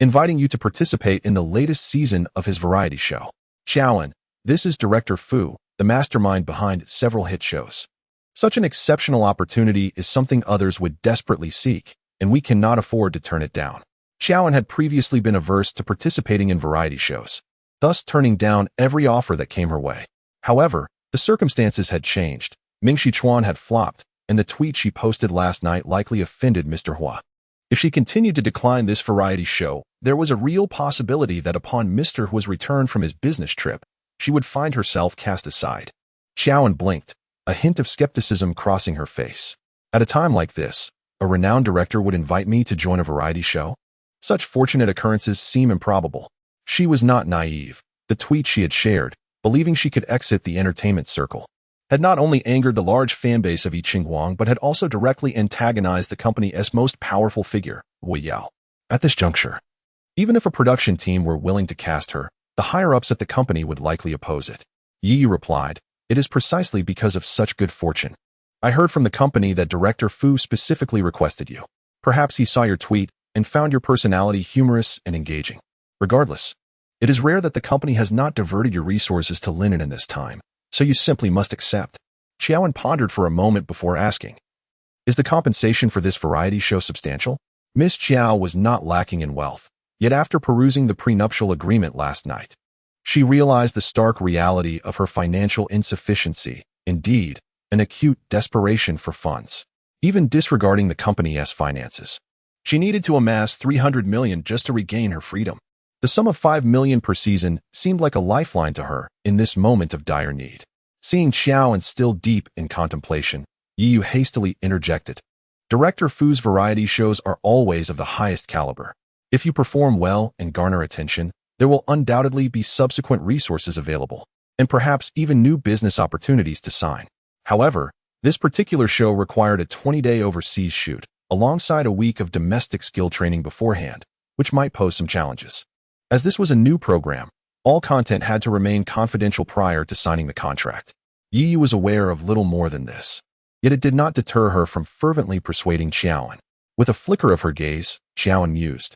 inviting you to participate in the latest season of his variety show. Xiaoan, this is Director Fu, the mastermind behind several hit shows. Such an exceptional opportunity is something others would desperately seek, and we cannot afford to turn it down. Xiaoan had previously been averse to participating in variety shows, thus turning down every offer that came her way. However, the circumstances had changed. Ming Shichuan had flopped, and the tweet she posted last night likely offended Mr. Hua. If she continued to decline this variety show, there was a real possibility that upon Mr. Hua's return from his business trip, she would find herself cast aside. Xiaoan blinked, a hint of skepticism crossing her face. At a time like this, a renowned director would invite me to join a variety show? Such fortunate occurrences seem improbable. She was not naive. The tweet she had shared, believing she could exit the entertainment circle, had not only angered the large fanbase of Yi Qingguang but had also directly antagonized the company's most powerful figure, Wu Yao. At this juncture, even if a production team were willing to cast her, the higher-ups at the company would likely oppose it. Yi replied, "It is precisely because of such good fortune. I heard from the company that Director Fu specifically requested you. Perhaps he saw your tweet and found your personality humorous and engaging. Regardless, it is rare that the company has not diverted your resources to linen in this time, so you simply must accept." Xiaoan pondered for a moment before asking, "Is the compensation for this variety show substantial?" Miss Xiao was not lacking in wealth, yet after perusing the prenuptial agreement last night, she realized the stark reality of her financial insufficiency, indeed, an acute desperation for funds. Even disregarding the company's finances, she needed to amass 300 million just to regain her freedom. The sum of 5 million per season seemed like a lifeline to her in this moment of dire need. Seeing Xiaoan still deep in contemplation, Yi hastily interjected, "Director Fu's variety shows are always of the highest caliber. If you perform well and garner attention, there will undoubtedly be subsequent resources available, and perhaps even new business opportunities to sign. However, this particular show required a 20-day overseas shoot, alongside a week of domestic skill training beforehand, which might pose some challenges. As this was a new program, all content had to remain confidential prior to signing the contract." Yi was aware of little more than this, yet it did not deter her from fervently persuading Xiaoan. With a flicker of her gaze, Xiaoan mused,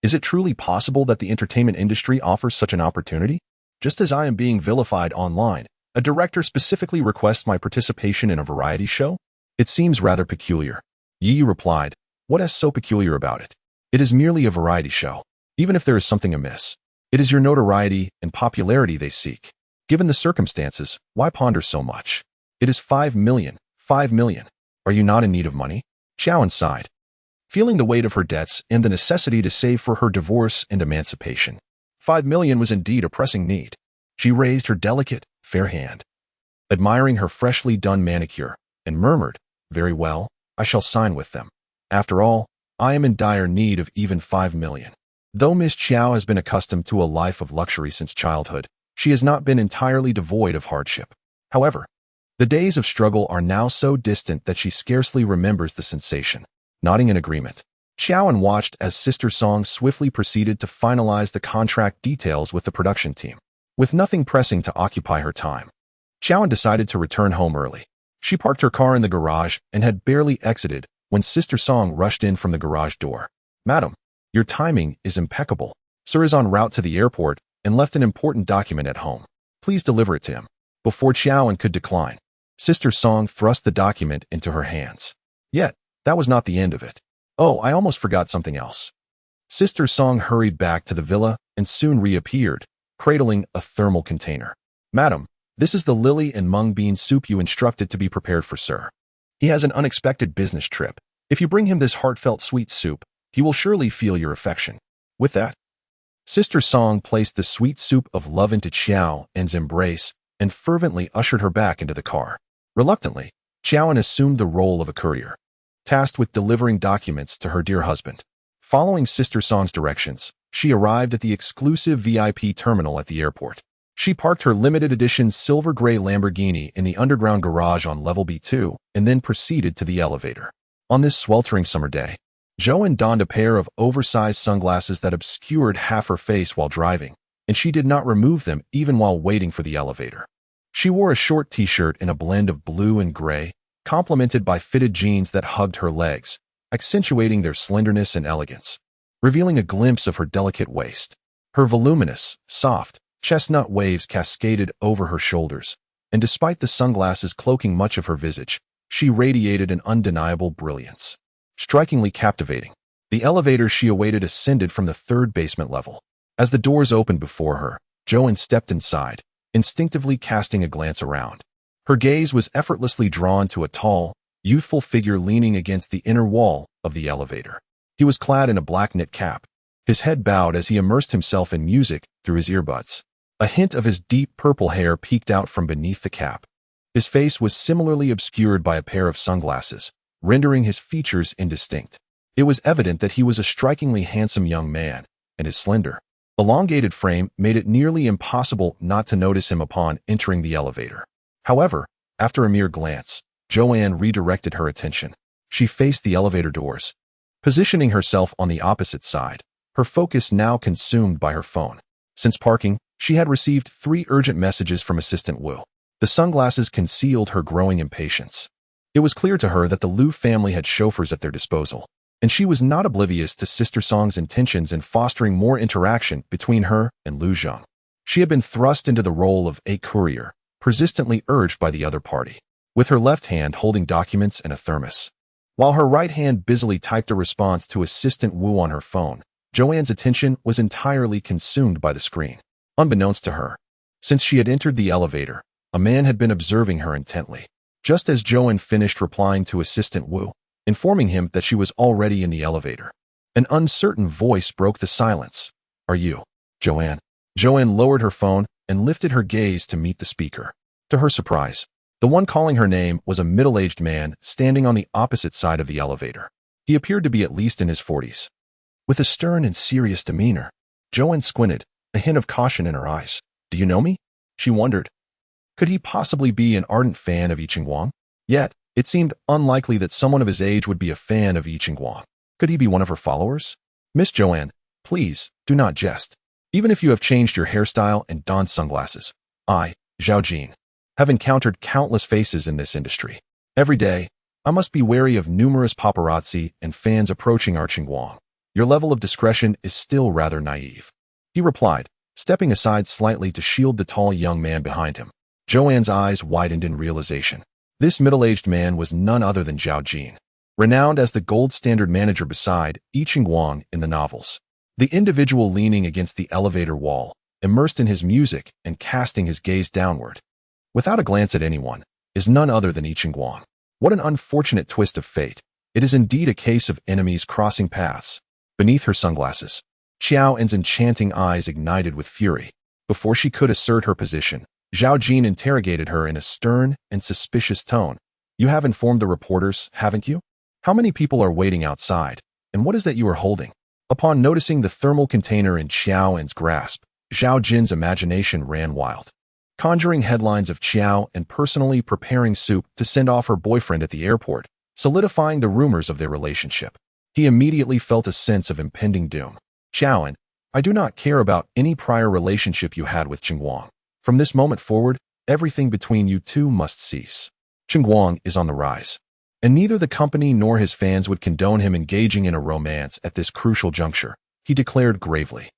"Is it truly possible that the entertainment industry offers such an opportunity? Just as I am being vilified online, a director specifically requests my participation in a variety show? It seems rather peculiar." Yi replied, "What is so peculiar about it? It is merely a variety show. Even if there is something amiss, it is your notoriety and popularity they seek. Given the circumstances, why ponder so much?" It is 5 million. 5 million. Are you not in need of money? Xiaoan sighed, feeling the weight of her debts and the necessity to save for her divorce and emancipation. 5 million was indeed a pressing need. She raised her delicate, fair hand, admiring her freshly done manicure, and murmured, "Very well, I shall sign with them. After all, I am in dire need of even 5 million." Though Miss Qiao has been accustomed to a life of luxury since childhood, she has not been entirely devoid of hardship. However, the days of struggle are now so distant that she scarcely remembers the sensation. Nodding in agreement, Xiaoan watched as Sister Song swiftly proceeded to finalize the contract details with the production team. With nothing pressing to occupy her time, Xiaoan decided to return home early. She parked her car in the garage and had barely exited when Sister Song rushed in from the garage door. "Madam, your timing is impeccable. Sir is en route to the airport and left an important document at home. Please deliver it to him." Before Xiaoan could decline, Sister Song thrust the document into her hands. Yet, that was not the end of it. "Oh, I almost forgot something else." Sister Song hurried back to the villa and soon reappeared, cradling a thermal container. "Madam, this is the lily and mung bean soup you instructed to be prepared for Sir. He has an unexpected business trip. If you bring him this heartfelt sweet soup, he will surely feel your affection." With that, Sister Song placed the sweet soup of love into Xiaoan's embrace and fervently ushered her back into the car. Reluctantly, Xiaoan assumed the role of a courier, tasked with delivering documents to her dear husband. Following Sister Song's directions, she arrived at the exclusive VIP terminal at the airport. She parked her limited edition silver gray Lamborghini in the underground garage on level B2 and then proceeded to the elevator. On this sweltering summer day, Joanne donned a pair of oversized sunglasses that obscured half her face while driving, and she did not remove them even while waiting for the elevator. She wore a short t-shirt in a blend of blue and gray, complemented by fitted jeans that hugged her legs, accentuating their slenderness and elegance, revealing a glimpse of her delicate waist. Her voluminous, soft, chestnut waves cascaded over her shoulders, and despite the sunglasses cloaking much of her visage, she radiated an undeniable brilliance. Strikingly captivating, the elevator she awaited ascended from the third basement level. As the doors opened before her, Joanne stepped inside, instinctively casting a glance around. Her gaze was effortlessly drawn to a tall, youthful figure leaning against the inner wall of the elevator. He was clad in a black knit cap, his head bowed as he immersed himself in music through his earbuds. A hint of his deep purple hair peeked out from beneath the cap. His face was similarly obscured by a pair of sunglasses, rendering his features indistinct. It was evident that he was a strikingly handsome young man, and his slender, elongated frame made it nearly impossible not to notice him upon entering the elevator. However, after a mere glance, Joanne redirected her attention. She faced the elevator doors, positioning herself on the opposite side, her focus now consumed by her phone. Since parking, she had received 3 urgent messages from Assistant Wu. The sunglasses concealed her growing impatience. It was clear to her that the Liu family had chauffeurs at their disposal, and she was not oblivious to Sister Song's intentions in fostering more interaction between her and Liu Zheng. She had been thrust into the role of a courier, persistently urged by the other party, with her left hand holding documents and a thermos, while her right hand busily typed a response to Assistant Wu on her phone. Joanne's attention was entirely consumed by the screen. Unbeknownst to her, since she had entered the elevator, a man had been observing her intently. Just as Joanne finished replying to Assistant Wu, informing him that she was already in the elevator, an uncertain voice broke the silence. "Are you, Joanne?" Joanne lowered her phone and lifted her gaze to meet the speaker. To her surprise, the one calling her name was a middle-aged man standing on the opposite side of the elevator. He appeared to be at least in his 40s. With a stern and serious demeanor, Joanne squinted, a hint of caution in her eyes. "Do you know me?" she wondered. Could he possibly be an ardent fan of Yi Qingguang? Yet, it seemed unlikely that someone of his age would be a fan of Yi Qingguang. Could he be one of her followers? "Miss Joanne, please, do not jest. Even if you have changed your hairstyle and donned sunglasses, I, Zhao Jin, have encountered countless faces in this industry. Every day, I must be wary of numerous paparazzi and fans approaching our Qingguang. Your level of discretion is still rather naive," he replied, stepping aside slightly to shield the tall young man behind him. Joanne's eyes widened in realization. This middle-aged man was none other than Zhao Jin, renowned as the gold standard manager beside Yi Qingguang in the novels. The individual leaning against the elevator wall, immersed in his music and casting his gaze downward. Without a glance at anyone, is none other than Guang. What an unfortunate twist of fate. It is indeed a case of enemies crossing paths. Beneath her sunglasses, Xiao En's enchanting eyes ignited with fury. Before she could assert her position, Zhao Jin interrogated her in a stern and suspicious tone. You have informed the reporters, haven't you? How many people are waiting outside, and what is that you are holding? Upon noticing the thermal container in Xiao En's grasp, Zhao Jin's imagination ran wild, conjuring headlines of Xiao En personally preparing soup to send off her boyfriend at the airport, solidifying the rumors of their relationship. He immediately felt a sense of impending doom. Xiao En, I do not care about any prior relationship you had with Guang. From this moment forward, everything between you two must cease. Guang is on the rise, and neither the company nor his fans would condone him engaging in a romance at this crucial juncture, he declared gravely.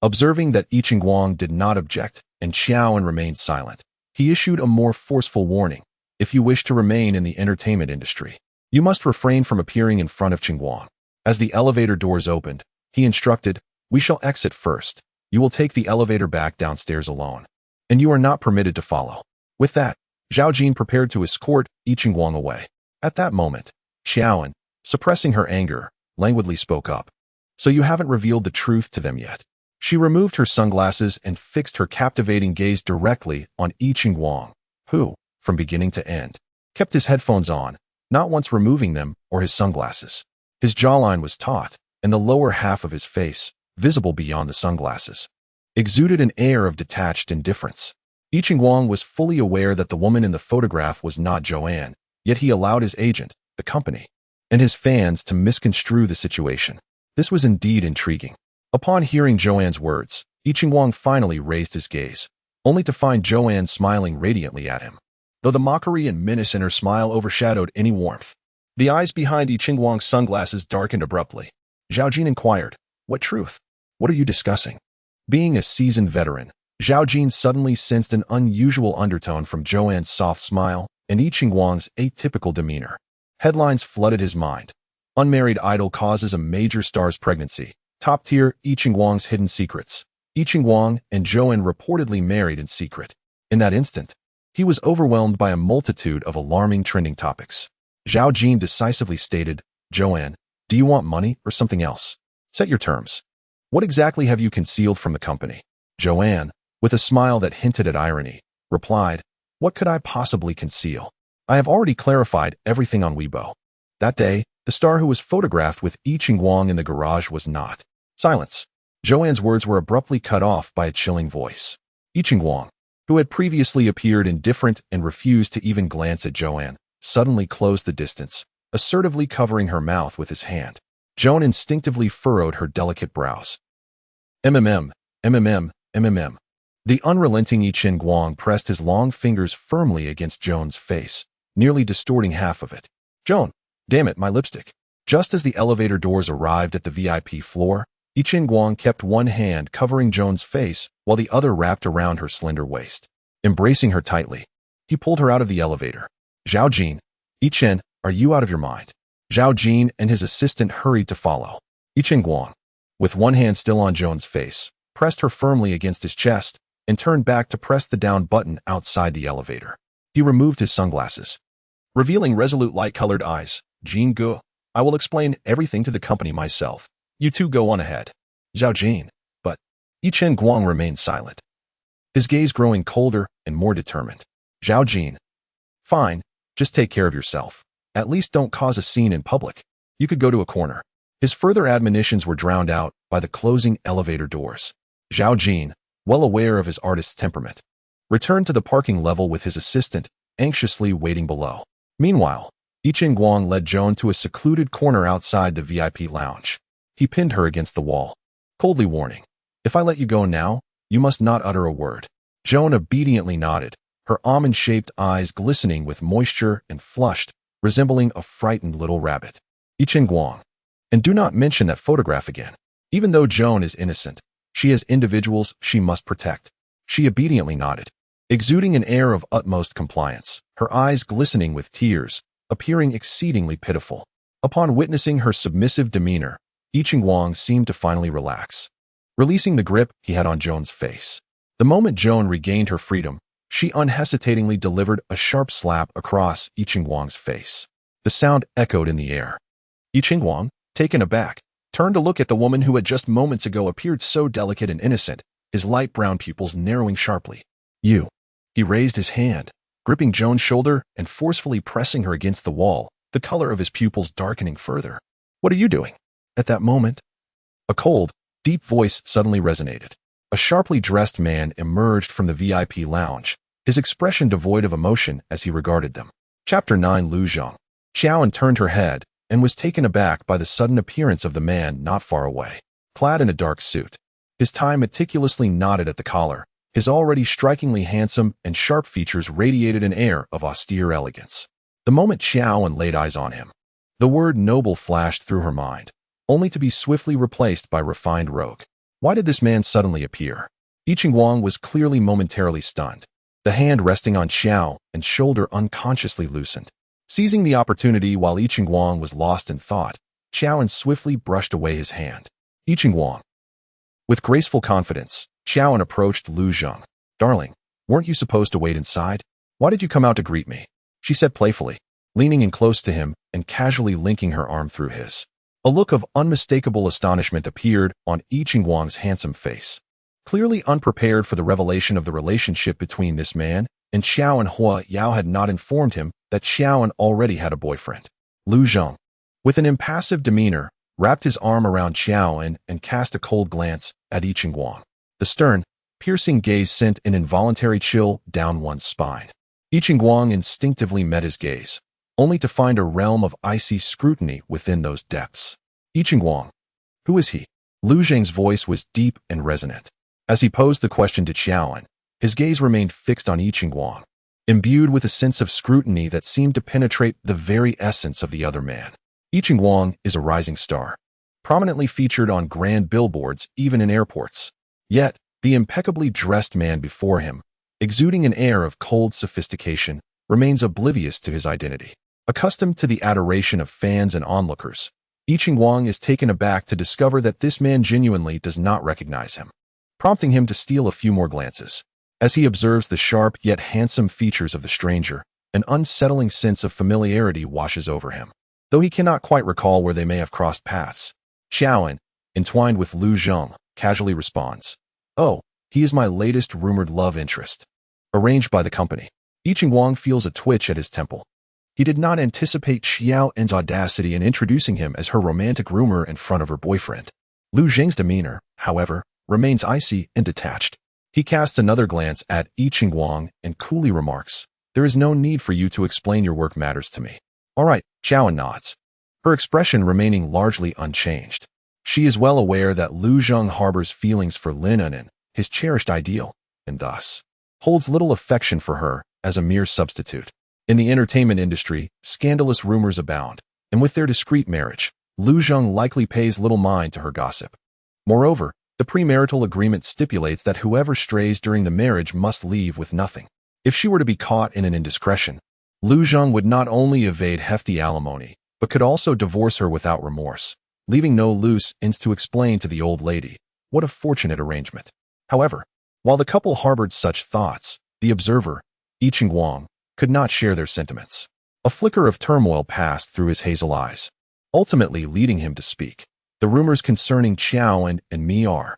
Observing that Guang did not object, and Xiao En remained silent, he issued a more forceful warning. If you wish to remain in the entertainment industry, you must refrain from appearing in front of Guang. As the elevator doors opened, he instructed, we shall exit first. You will take the elevator back downstairs alone, and you are not permitted to follow. With that, Zhao Jin prepared to escort Guang away. At that moment, Xiao En, suppressing her anger, languidly spoke up. So you haven't revealed the truth to them yet. She removed her sunglasses and fixed her captivating gaze directly on Guang, who, from beginning to end, kept his headphones on, not once removing them or his sunglasses. His jawline was taut, and the lower half of his face, visible beyond the sunglasses, exuded an air of detached indifference. Guang was fully aware that the woman in the photograph was not Joanne, yet he allowed his agent, the company, and his fans to misconstrue the situation. This was indeed intriguing. Upon hearing Joanne's words, Guang finally raised his gaze, only to find Joanne smiling radiantly at him, though the mockery and menace in her smile overshadowed any warmth. The eyes behind Guang's sunglasses darkened abruptly. Zhao Jin inquired, what truth? What are you discussing? Being a seasoned veteran, Zhao Jin suddenly sensed an unusual undertone from Joanne's soft smile and Guang's atypical demeanor. Headlines flooded his mind. Unmarried idol causes a major star's pregnancy. Top tier Guang's hidden secrets. Guang and Joanne reportedly married in secret. In that instant, he was overwhelmed by a multitude of alarming trending topics. Zhao Jin decisively stated, Joanne, do you want money or something else? Set your terms. What exactly have you concealed from the company? Joanne, with a smile that hinted at irony, replied, what could I possibly conceal? I have already clarified everything on Weibo. That day, the star who was photographed with Guang in the garage was not. Silence. Joanne's words were abruptly cut off by a chilling voice. Guang, who had previously appeared indifferent and refused to even glance at Joanne, suddenly closed the distance, assertively covering her mouth with his hand. Joan instinctively furrowed her delicate brows. MMM. The unrelenting Guang pressed his long fingers firmly against Joan's face, nearly distorting half of it. Joan, damn it, my lipstick. Just as the elevator doors arrived at the VIP floor, Guang kept one hand covering Joan's face while the other wrapped around her slender waist. Embracing her tightly, he pulled her out of the elevator. Zhao Jin, are you out of your mind? Zhao Jin and his assistant hurried to follow. Guang, with one hand still on Joan's face, pressed her firmly against his chest and turned back to press the down button outside the elevator. He removed his sunglasses, revealing resolute light-colored eyes. Jin Gu, I will explain everything to the company myself. You two go on ahead. Zhao Jin, but Guang remained silent, his gaze growing colder and more determined. Zhao Jin, fine, just take care of yourself. At least don't cause a scene in public. You could go to a corner. His further admonitions were drowned out by the closing elevator doors. Zhao Jin, well aware of his artist's temperament, returned to the parking level with his assistant, anxiously waiting below. Meanwhile, Guang led Joan to a secluded corner outside the VIP lounge. He pinned her against the wall, coldly warning, if I let you go now, you must not utter a word. Joan obediently nodded, her almond-shaped eyes glistening with moisture and flushed, resembling a frightened little rabbit. Guang, and do not mention that photograph again. Even though Joan is innocent, she has individuals she must protect. She obediently nodded, exuding an air of utmost compliance, her eyes glistening with tears, appearing exceedingly pitiful. Upon witnessing her submissive demeanor, Guang seemed to finally relax, releasing the grip he had on Joan's face. The moment Joan regained her freedom, she unhesitatingly delivered a sharp slap across Yi Qingguang's face. The sound echoed in the air. Yi Qingguang, taken aback, turned to look at the woman who had just moments ago appeared so delicate and innocent, his light brown pupils narrowing sharply. You. He raised his hand, gripping Joan's shoulder and forcefully pressing her against the wall, the color of his pupils darkening further. What are you doing? At that moment, a cold, deep voice suddenly resonated. A sharply dressed man emerged from the VIP lounge, his expression devoid of emotion as he regarded them. Chapter 9. Lu Zhang. Xiaoan turned her head and was taken aback by the sudden appearance of the man not far away. Clad in a dark suit, his tie meticulously knotted at the collar, his already strikingly handsome and sharp features radiated an air of austere elegance. The moment Xiaoan laid eyes on him, the word noble flashed through her mind, only to be swiftly replaced by refined rogue. Why did this man suddenly appear? Yi Qingguang was clearly momentarily stunned. The hand resting on Xiao and shoulder unconsciously loosened. Seizing the opportunity while Yi Qingguang was lost in thought, Xiaoan swiftly brushed away his hand. Yi Qingguang. With graceful confidence, Xiaoan approached Lu Zhang. Darling, weren't you supposed to wait inside? Why did you come out to greet me? She said playfully, leaning in close to him and casually linking her arm through his. A look of unmistakable astonishment appeared on Yi Qingguang's handsome face. Clearly unprepared for the revelation of the relationship between this man and Xiao Hua Yao had not informed him that Xiaoan already had a boyfriend. Lu Zhang, with an impassive demeanor, wrapped his arm around Xiaoan and cast a cold glance at Yi Qingguang. The stern, piercing gaze sent an involuntary chill down one's spine. Yi Qingguang instinctively met his gaze, only to find a realm of icy scrutiny within those depths. Yi Qingguang. Who is he? Lu Zhang's voice was deep and resonant. As he posed the question to Xiaoan, his gaze remained fixed on Yi Qingguang, imbued with a sense of scrutiny that seemed to penetrate the very essence of the other man. Yi Qingguang is a rising star, prominently featured on grand billboards even in airports. Yet, the impeccably dressed man before him, exuding an air of cold sophistication, remains oblivious to his identity. Accustomed to the adoration of fans and onlookers, Yi Qingguang is taken aback to discover that this man genuinely does not recognize him, prompting him to steal a few more glances. As he observes the sharp yet handsome features of the stranger, an unsettling sense of familiarity washes over him. Though he cannot quite recall where they may have crossed paths, Xiaoan, entwined with Lu Zhang, casually responds, "Oh, he is my latest rumored love interest. Arranged by the company." Yi Qingguang feels a twitch at his temple. He did not anticipate Xiaoan's audacity in introducing him as her romantic rumor in front of her boyfriend. Lu Zhang's demeanor, however, remains icy and detached. He casts another glance at Yi Qingguang and coolly remarks, "There is no need for you to explain your work matters to me." "All right," Xiaoan nods, her expression remaining largely unchanged. She is well aware that Lu Zhang harbors feelings for Lin Anan, his cherished ideal, and thus holds little affection for her as a mere substitute. In the entertainment industry, scandalous rumors abound, and with their discreet marriage, Lu Zhang likely pays little mind to her gossip. Moreover, the premarital agreement stipulates that whoever strays during the marriage must leave with nothing. If she were to be caught in an indiscretion, Lu Zhang would not only evade hefty alimony, but could also divorce her without remorse, leaving no loose ends to explain to the old lady. What a fortunate arrangement. However, while the couple harbored such thoughts, the observer, Yi Qingguang, could not share their sentiments. A flicker of turmoil passed through his hazel eyes, ultimately leading him to speak. The rumors concerning Xiao and me are.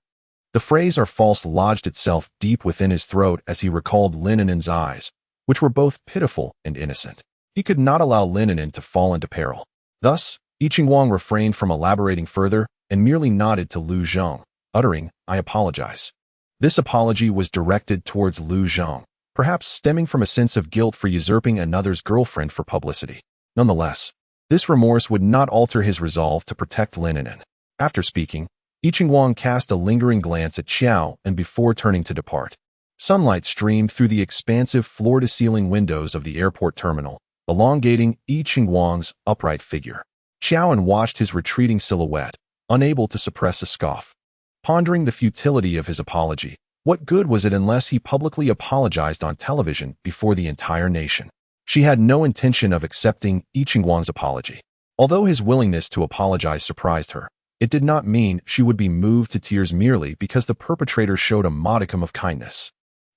The phrase "are false" lodged itself deep within his throat as he recalled Lin Anan's eyes, which were both pitiful and innocent. He could not allow Lin Anan to fall into peril. Thus, Yi Qingguang refrained from elaborating further and merely nodded to Lu Zhang, uttering, "I apologize." This apology was directed towards Lu Zhang, perhaps stemming from a sense of guilt for usurping another's girlfriend for publicity. Nonetheless, this remorse would not alter his resolve to protect Lin Anan. After speaking, Yi Qingguang cast a lingering glance at Xiao and before turning to depart. Sunlight streamed through the expansive floor-to-ceiling windows of the airport terminal, elongating Yi Qingguang's upright figure. Xiaoan watched his retreating silhouette, unable to suppress a scoff. Pondering the futility of his apology, what good was it unless he publicly apologized on television before the entire nation? She had no intention of accepting Yi Qingguang's apology. Although his willingness to apologize surprised her, it did not mean she would be moved to tears merely because the perpetrator showed a modicum of kindness.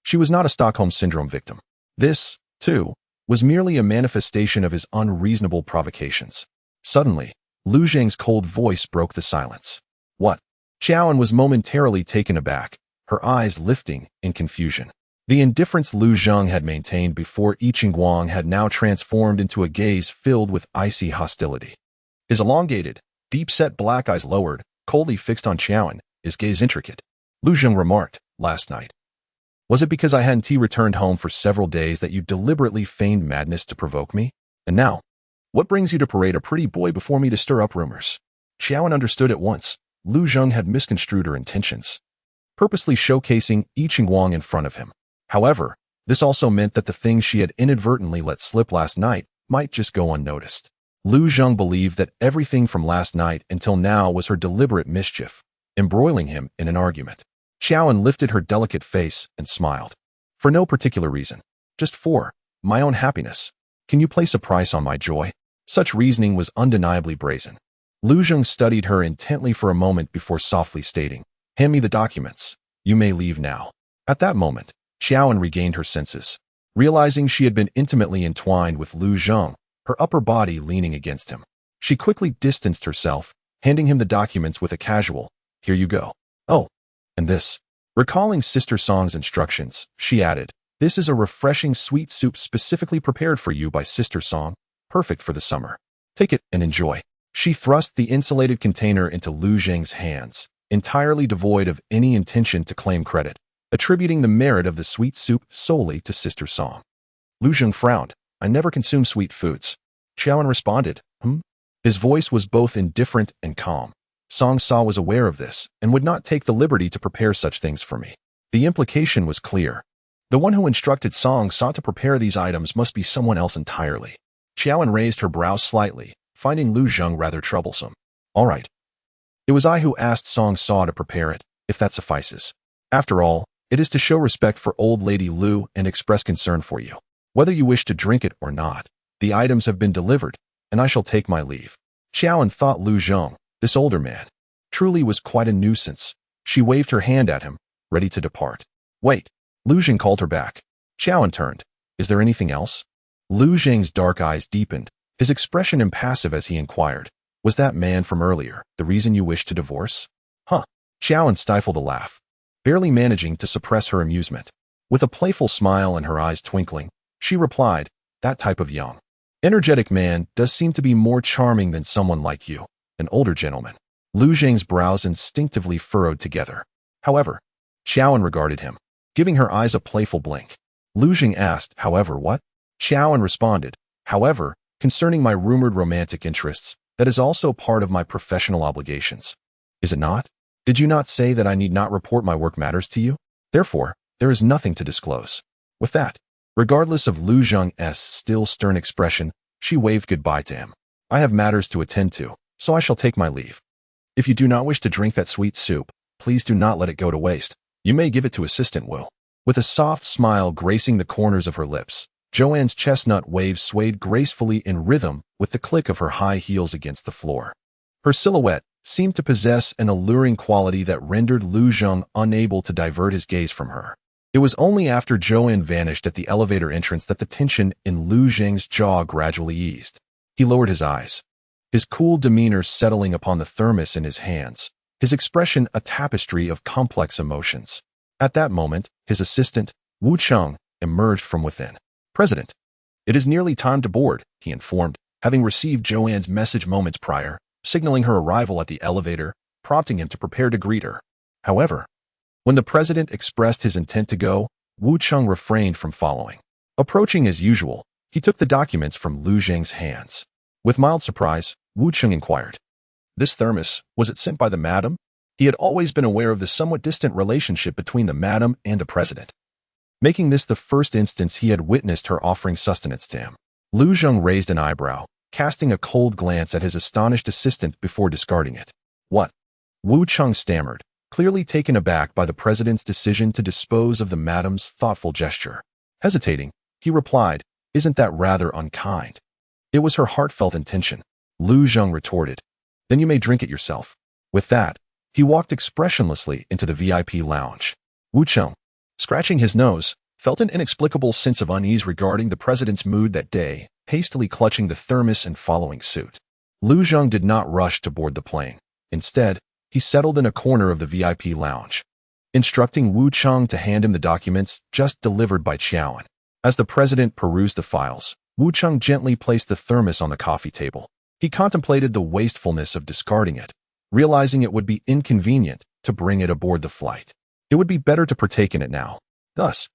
She was not a Stockholm Syndrome victim. This, too, was merely a manifestation of his unreasonable provocations. Suddenly, Lu Zhang's cold voice broke the silence. What? Xiaoan was momentarily taken aback, her eyes lifting in confusion. The indifference Lu Zhang had maintained before Yiqing Guang had now transformed into a gaze filled with icy hostility. His elongated, deep-set black eyes lowered, coldly fixed on Xiaoan, his gaze intricate. Lu Zhang remarked, last night. Was it because I hadn't returned home for several days that you deliberately feigned madness to provoke me? And now, what brings you to parade a pretty boy before me to stir up rumors? Xiaoan understood at once. Lu Zhang had misconstrued her intentions, purposely showcasing Yiqing Guang in front of him. However, this also meant that the things she had inadvertently let slip last night might just go unnoticed. Lu Zhang believed that everything from last night until now was her deliberate mischief, embroiling him in an argument. Xiaoan lifted her delicate face and smiled. For no particular reason. Just for my own happiness. Can you place a price on my joy? Such reasoning was undeniably brazen. Lu Zhang studied her intently for a moment before softly stating, hand me the documents. You may leave now. At that moment, Xiaoan regained her senses. Realizing she had been intimately entwined with Lu Zhang, her upper body leaning against him. She quickly distanced herself, handing him the documents with a casual, here you go. Oh, and this. Recalling Sister Song's instructions, she added, this is a refreshing sweet soup specifically prepared for you by Sister Song, perfect for the summer. Take it and enjoy. She thrust the insulated container into Lu Zhang's hands, entirely devoid of any intention to claim credit, attributing the merit of the sweet soup solely to Sister Song. Lu Zhang frowned. I never consume sweet foods. Xiaoan responded, His voice was both indifferent and calm. Song Sa was aware of this and would not take the liberty to prepare such things for me. The implication was clear. The one who instructed Song Sa to prepare these items must be someone else entirely. Xiaoan raised her brows slightly, finding Lu Zhang rather troublesome. All right. It was I who asked Song Sa to prepare it, if that suffices. After all, it is to show respect for old lady Lu and express concern for you. Whether you wish to drink it or not, the items have been delivered, and I shall take my leave. Xiaoan thought Lu Zhang, this older man, truly was quite a nuisance. She waved her hand at him, ready to depart. Wait. Lu Zhang called her back. Xiaoan turned. Is there anything else? Lu Zhang's dark eyes deepened, his expression impassive as he inquired, was that man from earlier the reason you wished to divorce? Xiaoan stifled a laugh, barely managing to suppress her amusement. With a playful smile and her eyes twinkling, she replied, that type of young, energetic man does seem to be more charming than someone like you, an older gentleman. Lu Zhang's brows instinctively furrowed together. However, Xiaoan regarded him, giving her eyes a playful blink. Lu Zhang asked, however what? Xiaoan responded, however, concerning my rumored romantic interests, that is also part of my professional obligations. Is it not? Did you not say that I need not report my work matters to you? Therefore, there is nothing to disclose. With that, regardless of Lu Zhang's still stern expression, she waved goodbye to him. I have matters to attend to, so I shall take my leave. If you do not wish to drink that sweet soup, please do not let it go to waste. You may give it to Assistant Wu. With a soft smile gracing the corners of her lips, Joanne's chestnut waves swayed gracefully in rhythm with the click of her high heels against the floor. Her silhouette seemed to possess an alluring quality that rendered Lu Zhang unable to divert his gaze from her. It was only after Joanne vanished at the elevator entrance that the tension in Lu Zhang's jaw gradually eased. He lowered his eyes, his cool demeanor settling upon the thermos in his hands, his expression a tapestry of complex emotions. At that moment, his assistant, Wu Cheng, emerged from within. President, it is nearly time to board, he informed, having received Joanne's message moments prior, signaling her arrival at the elevator, prompting him to prepare to greet her. However, when the president expressed his intent to go, Wu Cheng refrained from following. Approaching as usual, he took the documents from Lu Zhang's hands. With mild surprise, Wu Cheng inquired, this thermos, was it sent by the madam? He had always been aware of the somewhat distant relationship between the madam and the president, making this the first instance he had witnessed her offering sustenance to him. Lu Zhang raised an eyebrow, casting a cold glance at his astonished assistant before discarding it. What? Wu Cheng stammered, clearly taken aback by the president's decision to dispose of the madam's thoughtful gesture. Hesitating, he replied, isn't that rather unkind? It was her heartfelt intention. Lu Zhang retorted, then you may drink it yourself. With that, he walked expressionlessly into the VIP lounge. Wu Cheng, Scratching his nose, felt an inexplicable sense of unease regarding the president's mood that day, hastily clutching the thermos and following suit. Lu Zheng did not rush to board the plane. Instead, he settled in a corner of the VIP lounge, instructing Wu Cheng to hand him the documents just delivered by Qiaoan. As the president perused the files, Wu Cheng gently placed the thermos on the coffee table. He contemplated the wastefulness of discarding it, realizing it would be inconvenient to bring it aboard the flight. It would be better to partake in it now. Thus,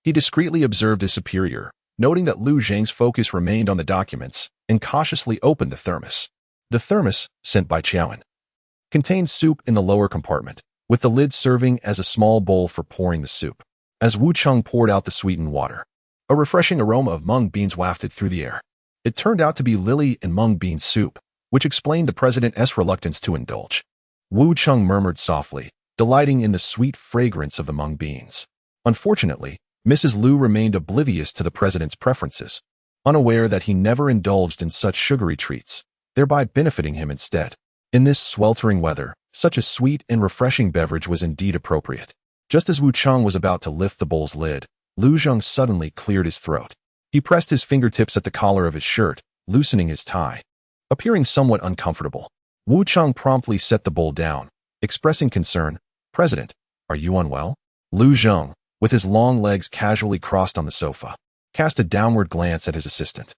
he discreetly observed his superior, noting that Lu Zheng's focus remained on the documents, and cautiously opened the thermos. The thermos, sent by Qiaoan, contained soup in the lower compartment, with the lid serving as a small bowl for pouring the soup. As Wu Cheng poured out the sweetened water, a refreshing aroma of mung beans wafted through the air. It turned out to be lily and mung bean soup, which explained the president's reluctance to indulge. Wu Cheng murmured softly, delighting in the sweet fragrance of the mung beans. Unfortunately, Mrs. Liu remained oblivious to the president's preferences, unaware that he never indulged in such sugary treats, thereby benefiting him instead. In this sweltering weather, such a sweet and refreshing beverage was indeed appropriate. Just as Wu Cheng was about to lift the bowl's lid, Lu Zheng suddenly cleared his throat. He pressed his fingertips at the collar of his shirt, loosening his tie. Appearing somewhat uncomfortable, Wu Cheng promptly set the bowl down, expressing concern. "President, are you unwell?" Lu Zheng, with his long legs casually crossed on the sofa, cast a downward glance at his assistant.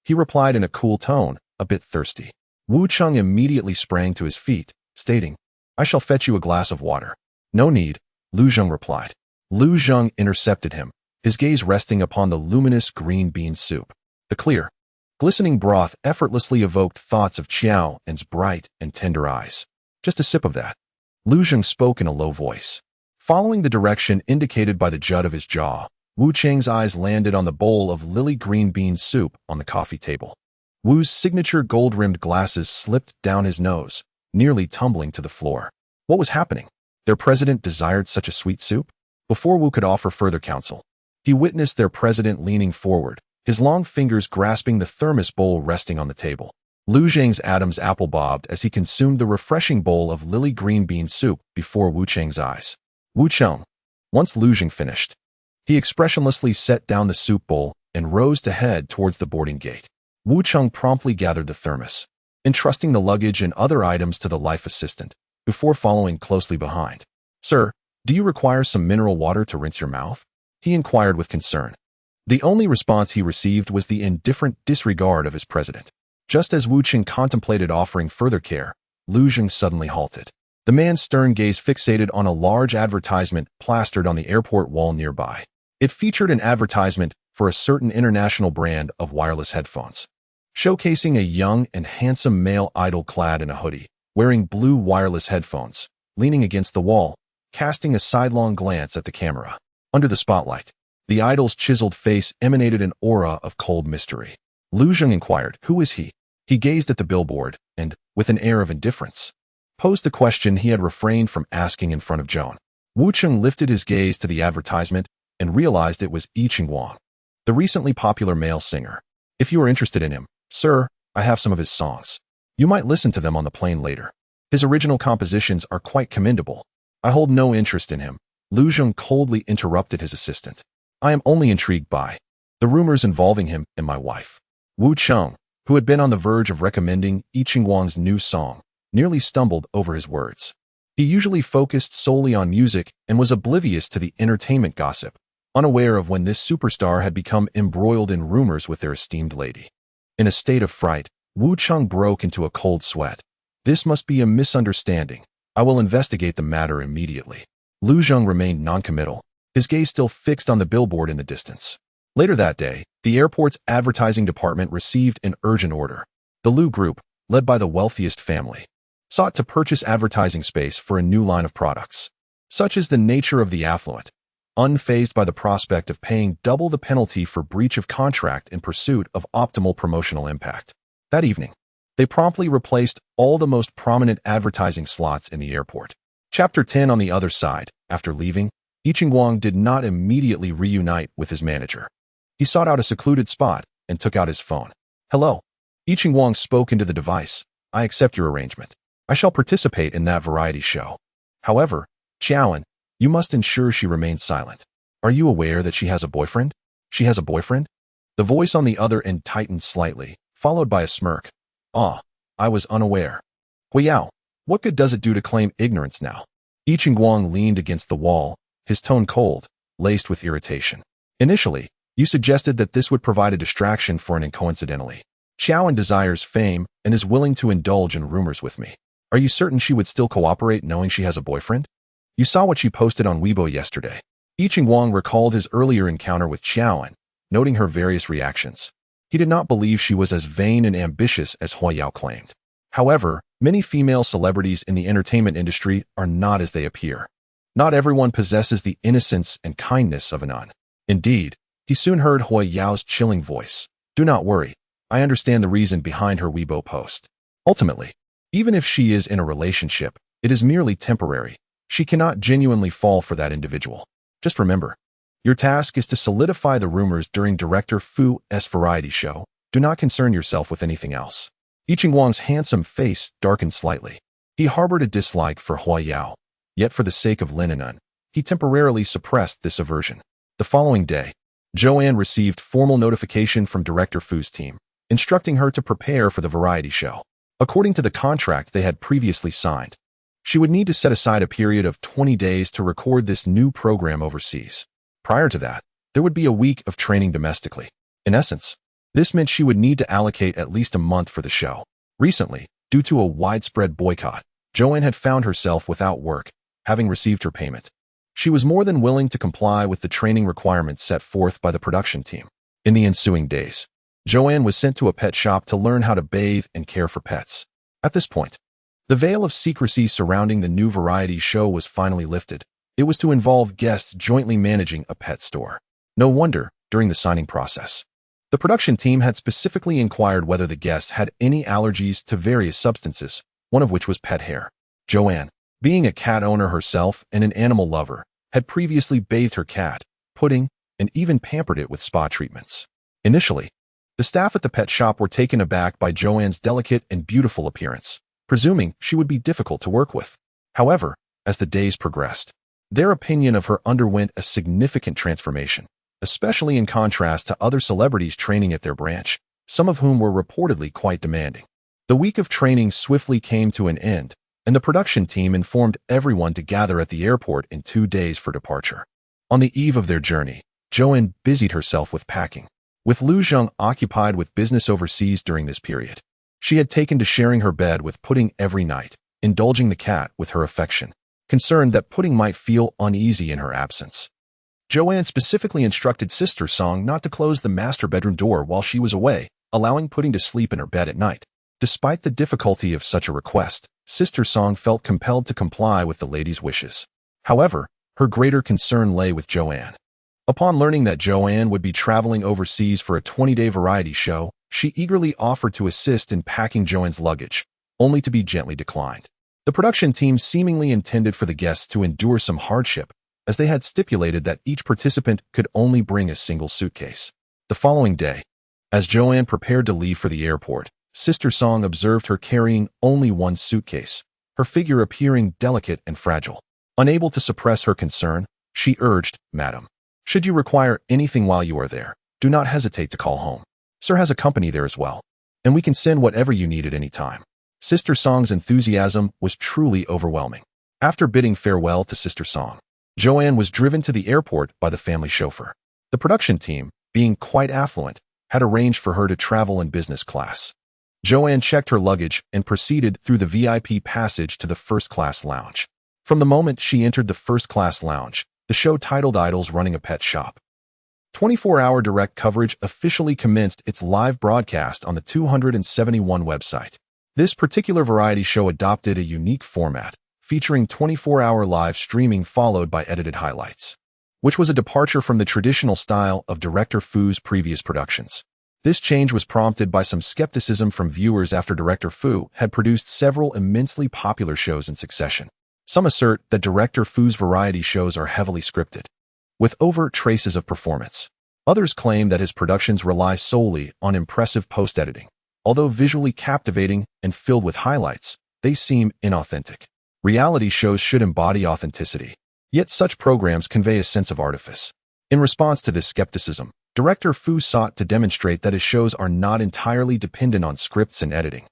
He replied in a cool tone, a bit thirsty. Wu Cheng immediately sprang to his feet, stating, "I shall fetch you a glass of water." "No need," Lu Zheng replied. Lu Zheng intercepted him, his gaze resting upon the luminous green bean soup. The clear, glistening broth effortlessly evoked thoughts of Qiaoan's bright and tender eyes. "Just a sip of that," Lu Zheng spoke in a low voice. Following the direction indicated by the jut of his jaw, Wu Cheng's eyes landed on the bowl of lily green bean soup on the coffee table. Wu's signature gold-rimmed glasses slipped down his nose, nearly tumbling to the floor. What was happening? Their president desired such a sweet soup? Before Wu could offer further counsel, he witnessed their president leaning forward, his long fingers grasping the thermos bowl resting on the table. Lu Zheng's Adam's apple bobbed as he consumed the refreshing bowl of lily green bean soup before Wu Cheng's eyes. Wu Cheng. Once Lu Zheng finished, he expressionlessly set down the soup bowl and rose to head towards the boarding gate. Wu Cheng promptly gathered the thermos, entrusting the luggage and other items to the life assistant, before following closely behind. "Sir, do you require some mineral water to rinse your mouth?" he inquired with concern. The only response he received was the indifferent disregard of his president. Just as Wu Cheng contemplated offering further care, Lu Zheng suddenly halted. The man's stern gaze fixated on a large advertisement plastered on the airport wall nearby. It featured an advertisement for a certain international brand of wireless headphones, showcasing a young and handsome male idol clad in a hoodie, wearing blue wireless headphones, leaning against the wall, casting a sidelong glance at the camera. Under the spotlight, the idol's chiseled face emanated an aura of cold mystery. Lu Zheng inquired, "Who is he?" He gazed at the billboard and, with an air of indifference, posed the question he had refrained from asking in front of Joan. Wu Cheng lifted his gaze to the advertisement and realized it was Yiqing Wang, the recently popular male singer. "If you are interested in him, sir, I have some of his songs. You might listen to them on the plane later. His original compositions are quite commendable." "I hold no interest in him," Lu Zheng coldly interrupted his assistant. "I am only intrigued by the rumors involving him and my wife." Wu Cheng, who had been on the verge of recommending Yiqing Wang's new song, nearly stumbled over his words. He usually focused solely on music and was oblivious to the entertainment gossip, unaware of when this superstar had become embroiled in rumors with their esteemed lady. In a state of fright, Wu Cheng broke into a cold sweat. "This must be a misunderstanding. I will investigate the matter immediately." Lu Zheng remained noncommittal, his gaze still fixed on the billboard in the distance. Later that day, the airport's advertising department received an urgent order. The Lu Group, led by the wealthiest family, sought to purchase advertising space for a new line of products. Such is the nature of the affluent, unfazed by the prospect of paying double the penalty for breach of contract in pursuit of optimal promotional impact. That evening, they promptly replaced all the most prominent advertising slots in the airport. Chapter 10. On the other side, after leaving, Yiqing Wang did not immediately reunite with his manager. He sought out a secluded spot and took out his phone. "Hello." Yiqing Wang spoke into the device. "I accept your arrangement. I shall participate in that variety show. However, Qiaoan, You must ensure she remains silent. Are you aware that she has a boyfriend? She has a boyfriend? The voice on the other end tightened slightly, followed by a smirk. Ah, I was unaware. Huiyao, what good does it do to claim ignorance now? I Chingguang leaned against the wall, his tone cold, laced with irritation. Initially, you suggested that this would provide a distraction for an coincidentally. Xiaoan desires fame and is willing to indulge in rumors with me. Are you certain she would still cooperate knowing she has a boyfriend? You saw what she posted on Weibo yesterday. I Chingguang recalled his earlier encounter with Xiaoan, noting her various reactions. He did not believe she was as vain and ambitious as Huiyao claimed. However, many female celebrities in the entertainment industry are not as they appear. Not everyone possesses the innocence and kindness of an nun. Indeed, he soon heard Huiyao's chilling voice. Do not worry, I understand the reason behind her Weibo post. Ultimately, even if she is in a relationship, it is merely temporary. She cannot genuinely fall for that individual. Just remember, your task is to solidify the rumors during Director Fu's variety show. Do not concern yourself with anything else. I Chingguang's handsome face darkened slightly. He harbored a dislike for Huiyao, yet for the sake of Lin and Nun, he temporarily suppressed this aversion. The following day, Joanne received formal notification from Director Fu's team, instructing her to prepare for the variety show. According to the contract they had previously signed, she would need to set aside a period of 20 days to record this new program overseas. Prior to that, there would be a week of training domestically. In essence, this meant she would need to allocate at least a month for the show. Recently, due to a widespread boycott, Joanne had found herself without work, having received her payment. She was more than willing to comply with the training requirements set forth by the production team. In the ensuing days, Joanne was sent to a pet shop to learn how to bathe and care for pets. At this point, the veil of secrecy surrounding the new variety show was finally lifted. It was to involve guests jointly managing a pet store. No wonder, during the signing process, the production team had specifically inquired whether the guests had any allergies to various substances, one of which was pet hair. Joanne, being a cat owner herself and an animal lover, had previously bathed her cat, pudding, and even pampered it with spa treatments. Initially, the staff at the pet shop were taken aback by Joanne's delicate and beautiful appearance, presuming she would be difficult to work with. However, as the days progressed, their opinion of her underwent a significant transformation, especially in contrast to other celebrities training at their branch, some of whom were reportedly quite demanding. The week of training swiftly came to an end, and the production team informed everyone to gather at the airport in 2 days for departure. On the eve of their journey, Joanne busied herself with packing, with Lu Zheng occupied with business overseas during this period. She had taken to sharing her bed with Pudding every night, indulging the cat with her affection, concerned that Pudding might feel uneasy in her absence. Joanne specifically instructed Sister Song not to close the master bedroom door while she was away, allowing Pudding to sleep in her bed at night. Despite the difficulty of such a request, Sister Song felt compelled to comply with the lady's wishes. However, her greater concern lay with Joanne. Upon learning that Joanne would be traveling overseas for a 20-day variety show, she eagerly offered to assist in packing Joanne's luggage, only to be gently declined. The production team seemingly intended for the guests to endure some hardship, as they had stipulated that each participant could only bring a single suitcase. The following day, as Joanne prepared to leave for the airport, Sister Song observed her carrying only one suitcase, her figure appearing delicate and fragile. Unable to suppress her concern, she urged, "Madam, should you require anything while you are there, do not hesitate to call home. Sir has a company there as well, and we can send whatever you need at any time." Sister Song's enthusiasm was truly overwhelming. After bidding farewell to Sister Song, Joanne was driven to the airport by the family chauffeur. The production team, being quite affluent, had arranged for her to travel in business class. Joanne checked her luggage and proceeded through the VIP passage to the first-class lounge. From the moment she entered the first-class lounge, the show titled Idols Running a Pet Shop 24-hour direct coverage officially commenced its live broadcast on the 271 website. This particular variety show adopted a unique format, featuring 24-hour live streaming followed by edited highlights, which was a departure from the traditional style of Director Fu's previous productions. This change was prompted by some skepticism from viewers after Director Fu had produced several immensely popular shows in succession. Some assert that Director Fu's variety shows are heavily scripted, with overt traces of performance. Others claim that his productions rely solely on impressive post-editing. Although visually captivating and filled with highlights, they seem inauthentic. Reality shows should embody authenticity. Yet such programs convey a sense of artifice. In response to this skepticism, director Fu sought to demonstrate that his shows are not entirely dependent on scripts and editing,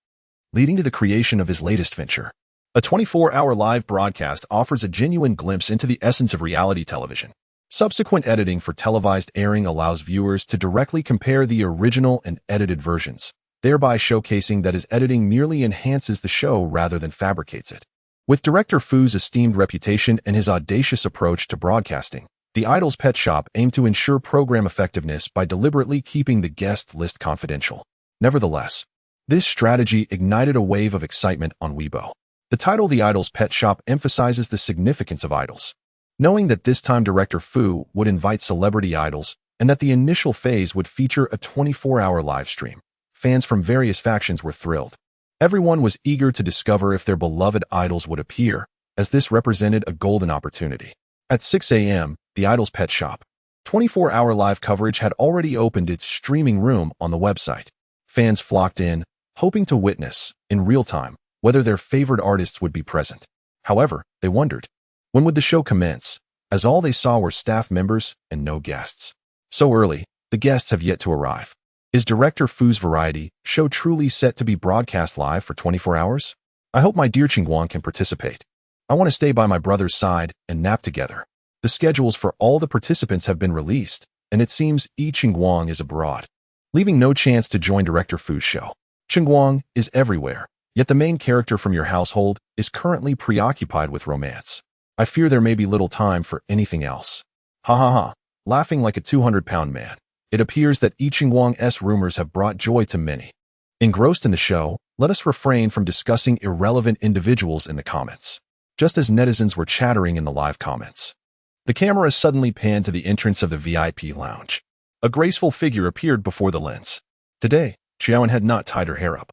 leading to the creation of his latest venture. A 24-hour live broadcast offers a genuine glimpse into the essence of reality television. Subsequent editing for televised airing allows viewers to directly compare the original and edited versions, thereby showcasing that his editing merely enhances the show rather than fabricates it. With director Fu's esteemed reputation and his audacious approach to broadcasting, the Idol's Pet Shop aimed to ensure program effectiveness by deliberately keeping the guest list confidential. Nevertheless, this strategy ignited a wave of excitement on Weibo. The title The Idol's Pet Shop emphasizes the significance of idols. Knowing that this time director Fu would invite celebrity idols and that the initial phase would feature a 24-hour live stream, fans from various factions were thrilled. Everyone was eager to discover if their beloved idols would appear, as this represented a golden opportunity. At 6 a.m., The Idol's Pet Shop 24-hour live coverage had already opened its streaming room on the website. Fans flocked in, hoping to witness, in real time, whether their favorite artists would be present. However, they wondered, when would the show commence, as all they saw were staff members and no guests. So early, the guests have yet to arrive. Is director Fu's variety show truly set to be broadcast live for 24 hours? I hope my dear Qingguang can participate. I want to stay by my brother's side and nap together. The schedules for all the participants have been released, and it seems Qingguang is abroad, leaving no chance to join director Fu's show. Qingguang is everywhere, yet the main character from your household is currently preoccupied with romance. I fear there may be little time for anything else. Ha ha ha, laughing like a 200-pound man. It appears that Qingguang's rumors have brought joy to many. Engrossed in the show, let us refrain from discussing irrelevant individuals in the comments. Just as netizens were chattering in the live comments, the camera suddenly panned to the entrance of the VIP lounge. A graceful figure appeared before the lens. Today, Xiaoan had not tied her hair up.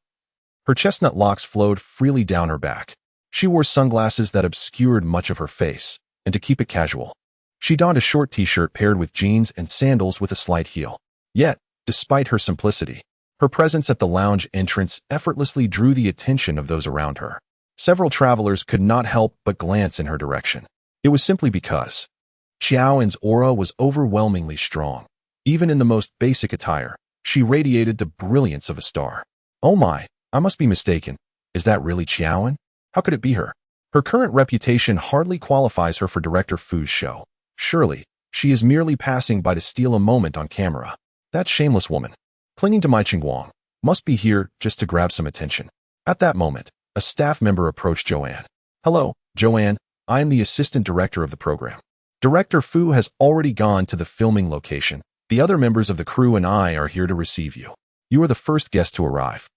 Her chestnut locks flowed freely down her back. She wore sunglasses that obscured much of her face, and to keep it casual, she donned a short t-shirt paired with jeans and sandals with a slight heel. Yet, despite her simplicity, her presence at the lounge entrance effortlessly drew the attention of those around her. Several travelers could not help but glance in her direction. It was simply because Xiaoan's aura was overwhelmingly strong. Even in the most basic attire, she radiated the brilliance of a star. Oh my, I must be mistaken. Is that really Xiaoan? How could it be her? Her current reputation hardly qualifies her for director Fu's show. Surely, she is merely passing by to steal a moment on camera. That shameless woman, clinging to my Qingguang, must be here just to grab some attention. At that moment, a staff member approached Joanne. Hello, Joanne. I am the assistant director of the program. Director Fu has already gone to the filming location. The other members of the crew and I are here to receive you. You are the first guest to arrive.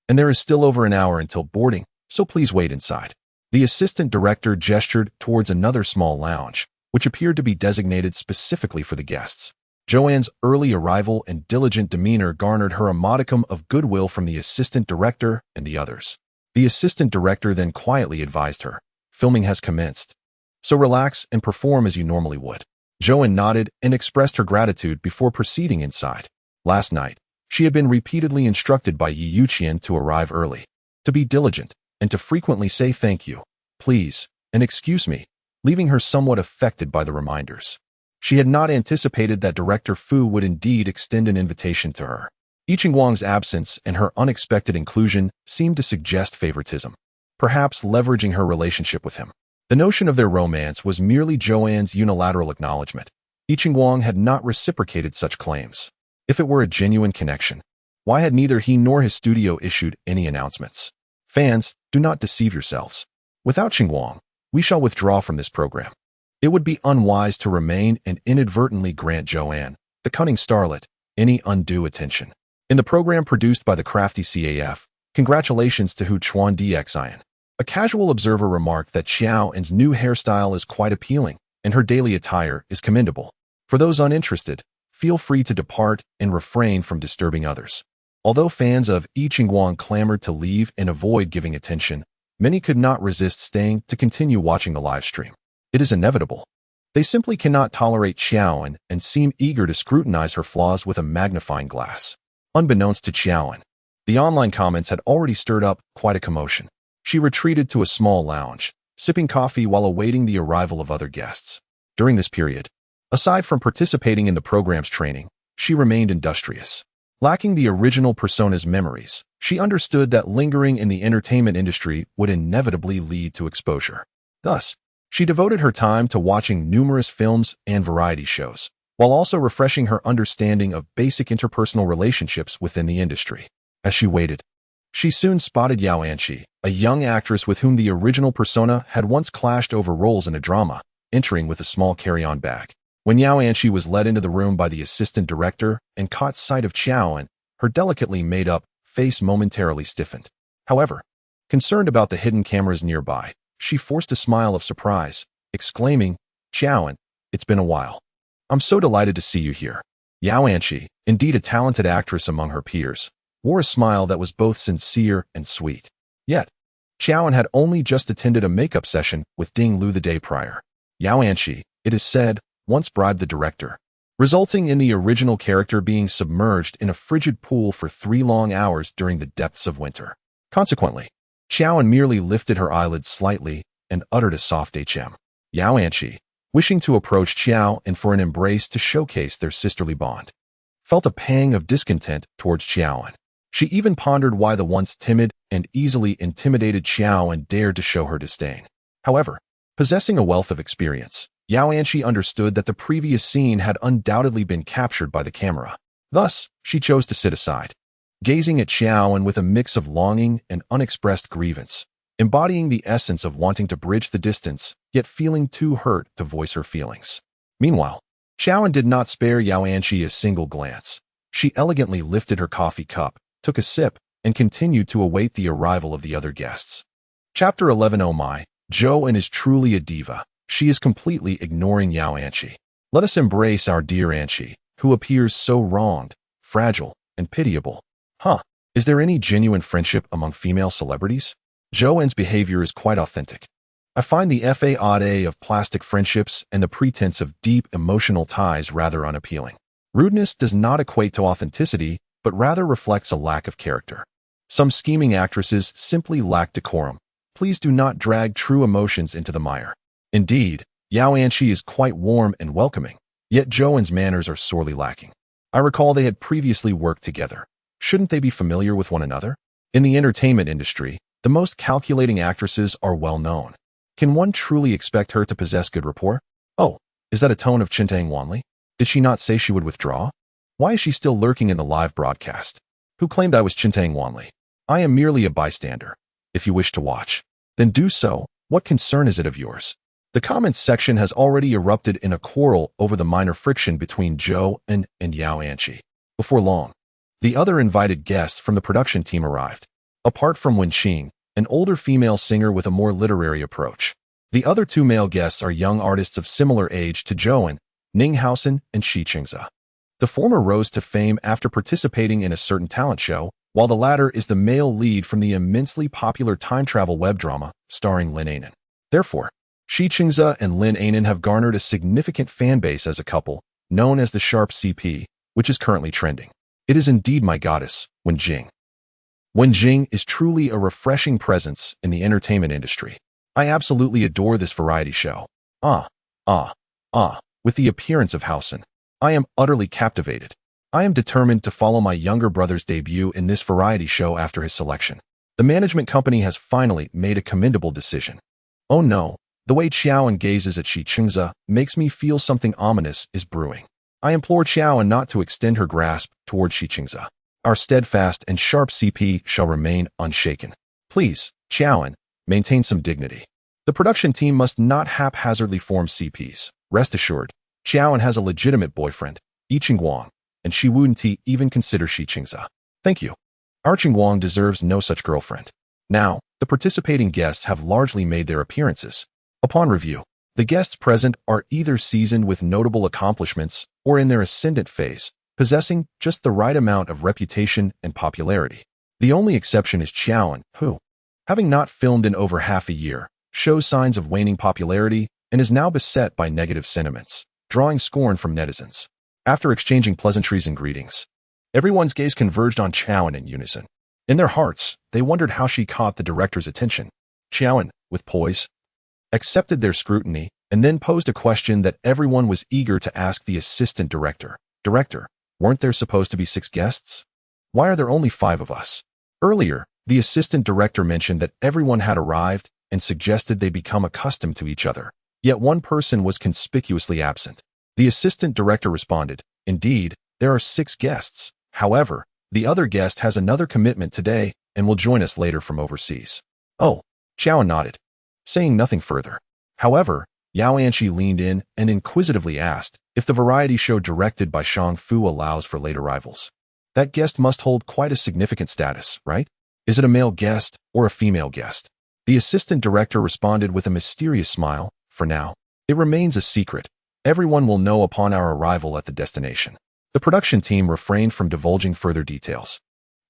And there is still over an hour until boarding, so please wait inside. The assistant director gestured towards another small lounge, which appeared to be designated specifically for the guests. Joanne's early arrival and diligent demeanor garnered her a modicum of goodwill from the assistant director and the others. The assistant director then quietly advised her, filming has commenced, so relax and perform as you normally would. Joanne nodded and expressed her gratitude before proceeding inside. Last night, she had been repeatedly instructed by Yi Yuqian to arrive early, to be diligent, and to frequently say thank you, please, and excuse me, leaving her somewhat affected by the reminders. She had not anticipated that director Fu would indeed extend an invitation to her. Qingguang's absence and her unexpected inclusion seemed to suggest favoritism, perhaps leveraging her relationship with him. The notion of their romance was merely Joanne's unilateral acknowledgement. Qingguang had not reciprocated such claims. If it were a genuine connection, why had neither he nor his studio issued any announcements? Fans, do not deceive yourselves. Without Qingguang, we shall withdraw from this program. It would be unwise to remain and inadvertently grant Joanne, the cunning starlet, any undue attention. In the program produced by the crafty CAF, congratulations to Hu Chuan Dxian. A casual observer remarked that Xiaoan's new hairstyle is quite appealing, and her daily attire is commendable. For those uninterested, feel free to depart and refrain from disturbing others. Although fans of Qingguang clamored to leave and avoid giving attention, many could not resist staying to continue watching the live stream. It is inevitable. They simply cannot tolerate Xiaoan and seem eager to scrutinize her flaws with a magnifying glass. Unbeknownst to Xiaoan, the online comments had already stirred up quite a commotion. She retreated to a small lounge, sipping coffee while awaiting the arrival of other guests. During this period, aside from participating in the program's training, she remained industrious. Lacking the original persona's memories, she understood that lingering in the entertainment industry would inevitably lead to exposure. Thus, she devoted her time to watching numerous films and variety shows, while also refreshing her understanding of basic interpersonal relationships within the industry. As she waited, she soon spotted Yao Anqi, a young actress with whom the original persona had once clashed over roles in a drama, entering with a small carry-on bag. When Yao Anqi was led into the room by the assistant director and caught sight of Qiaoan, her delicately made-up face momentarily stiffened. However, concerned about the hidden cameras nearby, she forced a smile of surprise, exclaiming, "Qiaoan, it's been a while. I'm so delighted to see you here." Yao Anqi, indeed a talented actress among her peers, wore a smile that was both sincere and sweet. Yet, Qiaoan had only just attended a makeup session with Ding Lu the day prior. Yao Anqi, it is said, once bribed the director, resulting in the original character being submerged in a frigid pool for 3 long hours during the depths of winter. Consequently, Qiaoan merely lifted her eyelids slightly and uttered a soft HM. Yao Anqi, wishing to approach Qiao and for an embrace to showcase their sisterly bond, felt a pang of discontent towards Qiaoan. She even pondered why the once timid and easily intimidated Qiaoan dared to show her disdain. However, possessing a wealth of experience, Yao Anqi understood that the previous scene had undoubtedly been captured by the camera. Thus, she chose to sit aside, gazing at Qiaoan with a mix of longing and unexpressed grievance, embodying the essence of wanting to bridge the distance, yet feeling too hurt to voice her feelings. Meanwhile, Qiaoan did not spare Yao Anqi a single glance. She elegantly lifted her coffee cup, took a sip, and continued to await the arrival of the other guests. Chapter 11. Oh my, Zhou is truly a diva. She is completely ignoring Yao Anqi. Let us embrace our dear Anqi, who appears so wronged, fragile, and pitiable. Is there any genuine friendship among female celebrities? Zhou's behavior is quite authentic. I find the facade of plastic friendships and the pretense of deep emotional ties rather unappealing. Rudeness does not equate to authenticity, but rather reflects a lack of character. Some scheming actresses simply lack decorum. Please do not drag true emotions into the mire. Indeed, Yao Anqi is quite warm and welcoming, yet Zhou's manners are sorely lacking. I recall they had previously worked together. Shouldn't they be familiar with one another? In the entertainment industry, the most calculating actresses are well known. Can one truly expect her to possess good rapport? Oh, is that a tone of Chintang Wanli? Did she not say she would withdraw? Why is she still lurking in the live broadcast? Who claimed I was Chintang Wanli? I am merely a bystander. If you wish to watch, then do so. What concern is it of yours? The comments section has already erupted in a quarrel over the minor friction between Zhou and Yao Anqi. Before long, the other invited guests from the production team arrived. Apart from Wenqing, an older female singer with a more literary approach, the other 2 male guests are young artists of similar age to Zhou, Ning Haosen and Shi Qingze. The former rose to fame after participating in a certain talent show, while the latter is the male lead from the immensely popular time travel web drama starring Lin Anan. Therefore, Shi Qingze and Lin Anan have garnered a significant fan base as a couple, known as the Sharp CP, which is currently trending. It is indeed my goddess, Wenqing. Wenqing is truly a refreshing presence in the entertainment industry. I absolutely adore this variety show. With the appearance of Haosen, I am utterly captivated. I am determined to follow my younger brother's debut in this variety show after his selection. The management company has finally made a commendable decision. Oh no, the way Qiaoan gazes at Shi Qingze makes me feel something ominous is brewing. I implore Qiaoan not to extend her grasp toward Shi Qingze. Our steadfast and sharp CP shall remain unshaken. Please, Qiaoan, maintain some dignity. The production team must not haphazardly form CPs. Rest assured, Qiaoan has a legitimate boyfriend, Yi Qingguang, and she wouldn't even consider Shi Qingze. Thank you. Our Qingguang deserves no such girlfriend. Now, the participating guests have largely made their appearances. Upon review, the guests present are either seasoned with notable accomplishments or in their ascendant phase, possessing just the right amount of reputation and popularity. The only exception is Qiaoan, who, having not filmed in over half a year, shows signs of waning popularity and is now beset by negative sentiments, drawing scorn from netizens. After exchanging pleasantries and greetings, everyone's gaze converged on Qiaoan in unison. In their hearts, they wondered how she caught the director's attention. Qiaoan, with poise, accepted their scrutiny and then posed a question that everyone was eager to ask the assistant director. Director, weren't there supposed to be 6 guests? Why are there only 5 of us? Earlier, the assistant director mentioned that everyone had arrived and suggested they become accustomed to each other. Yet one person was conspicuously absent. The assistant director responded, indeed, there are 6 guests. However, the other guest has another commitment today and will join us later from overseas. Oh, Xiao nodded, saying nothing further. However, Yao Anshi leaned in and inquisitively asked if the variety show directed by Shang Fu allows for late arrivals. That guest must hold quite a significant status, right? Is it a male guest or a female guest? The assistant director responded with a mysterious smile. For now, it remains a secret. Everyone will know upon our arrival at the destination. The production team refrained from divulging further details,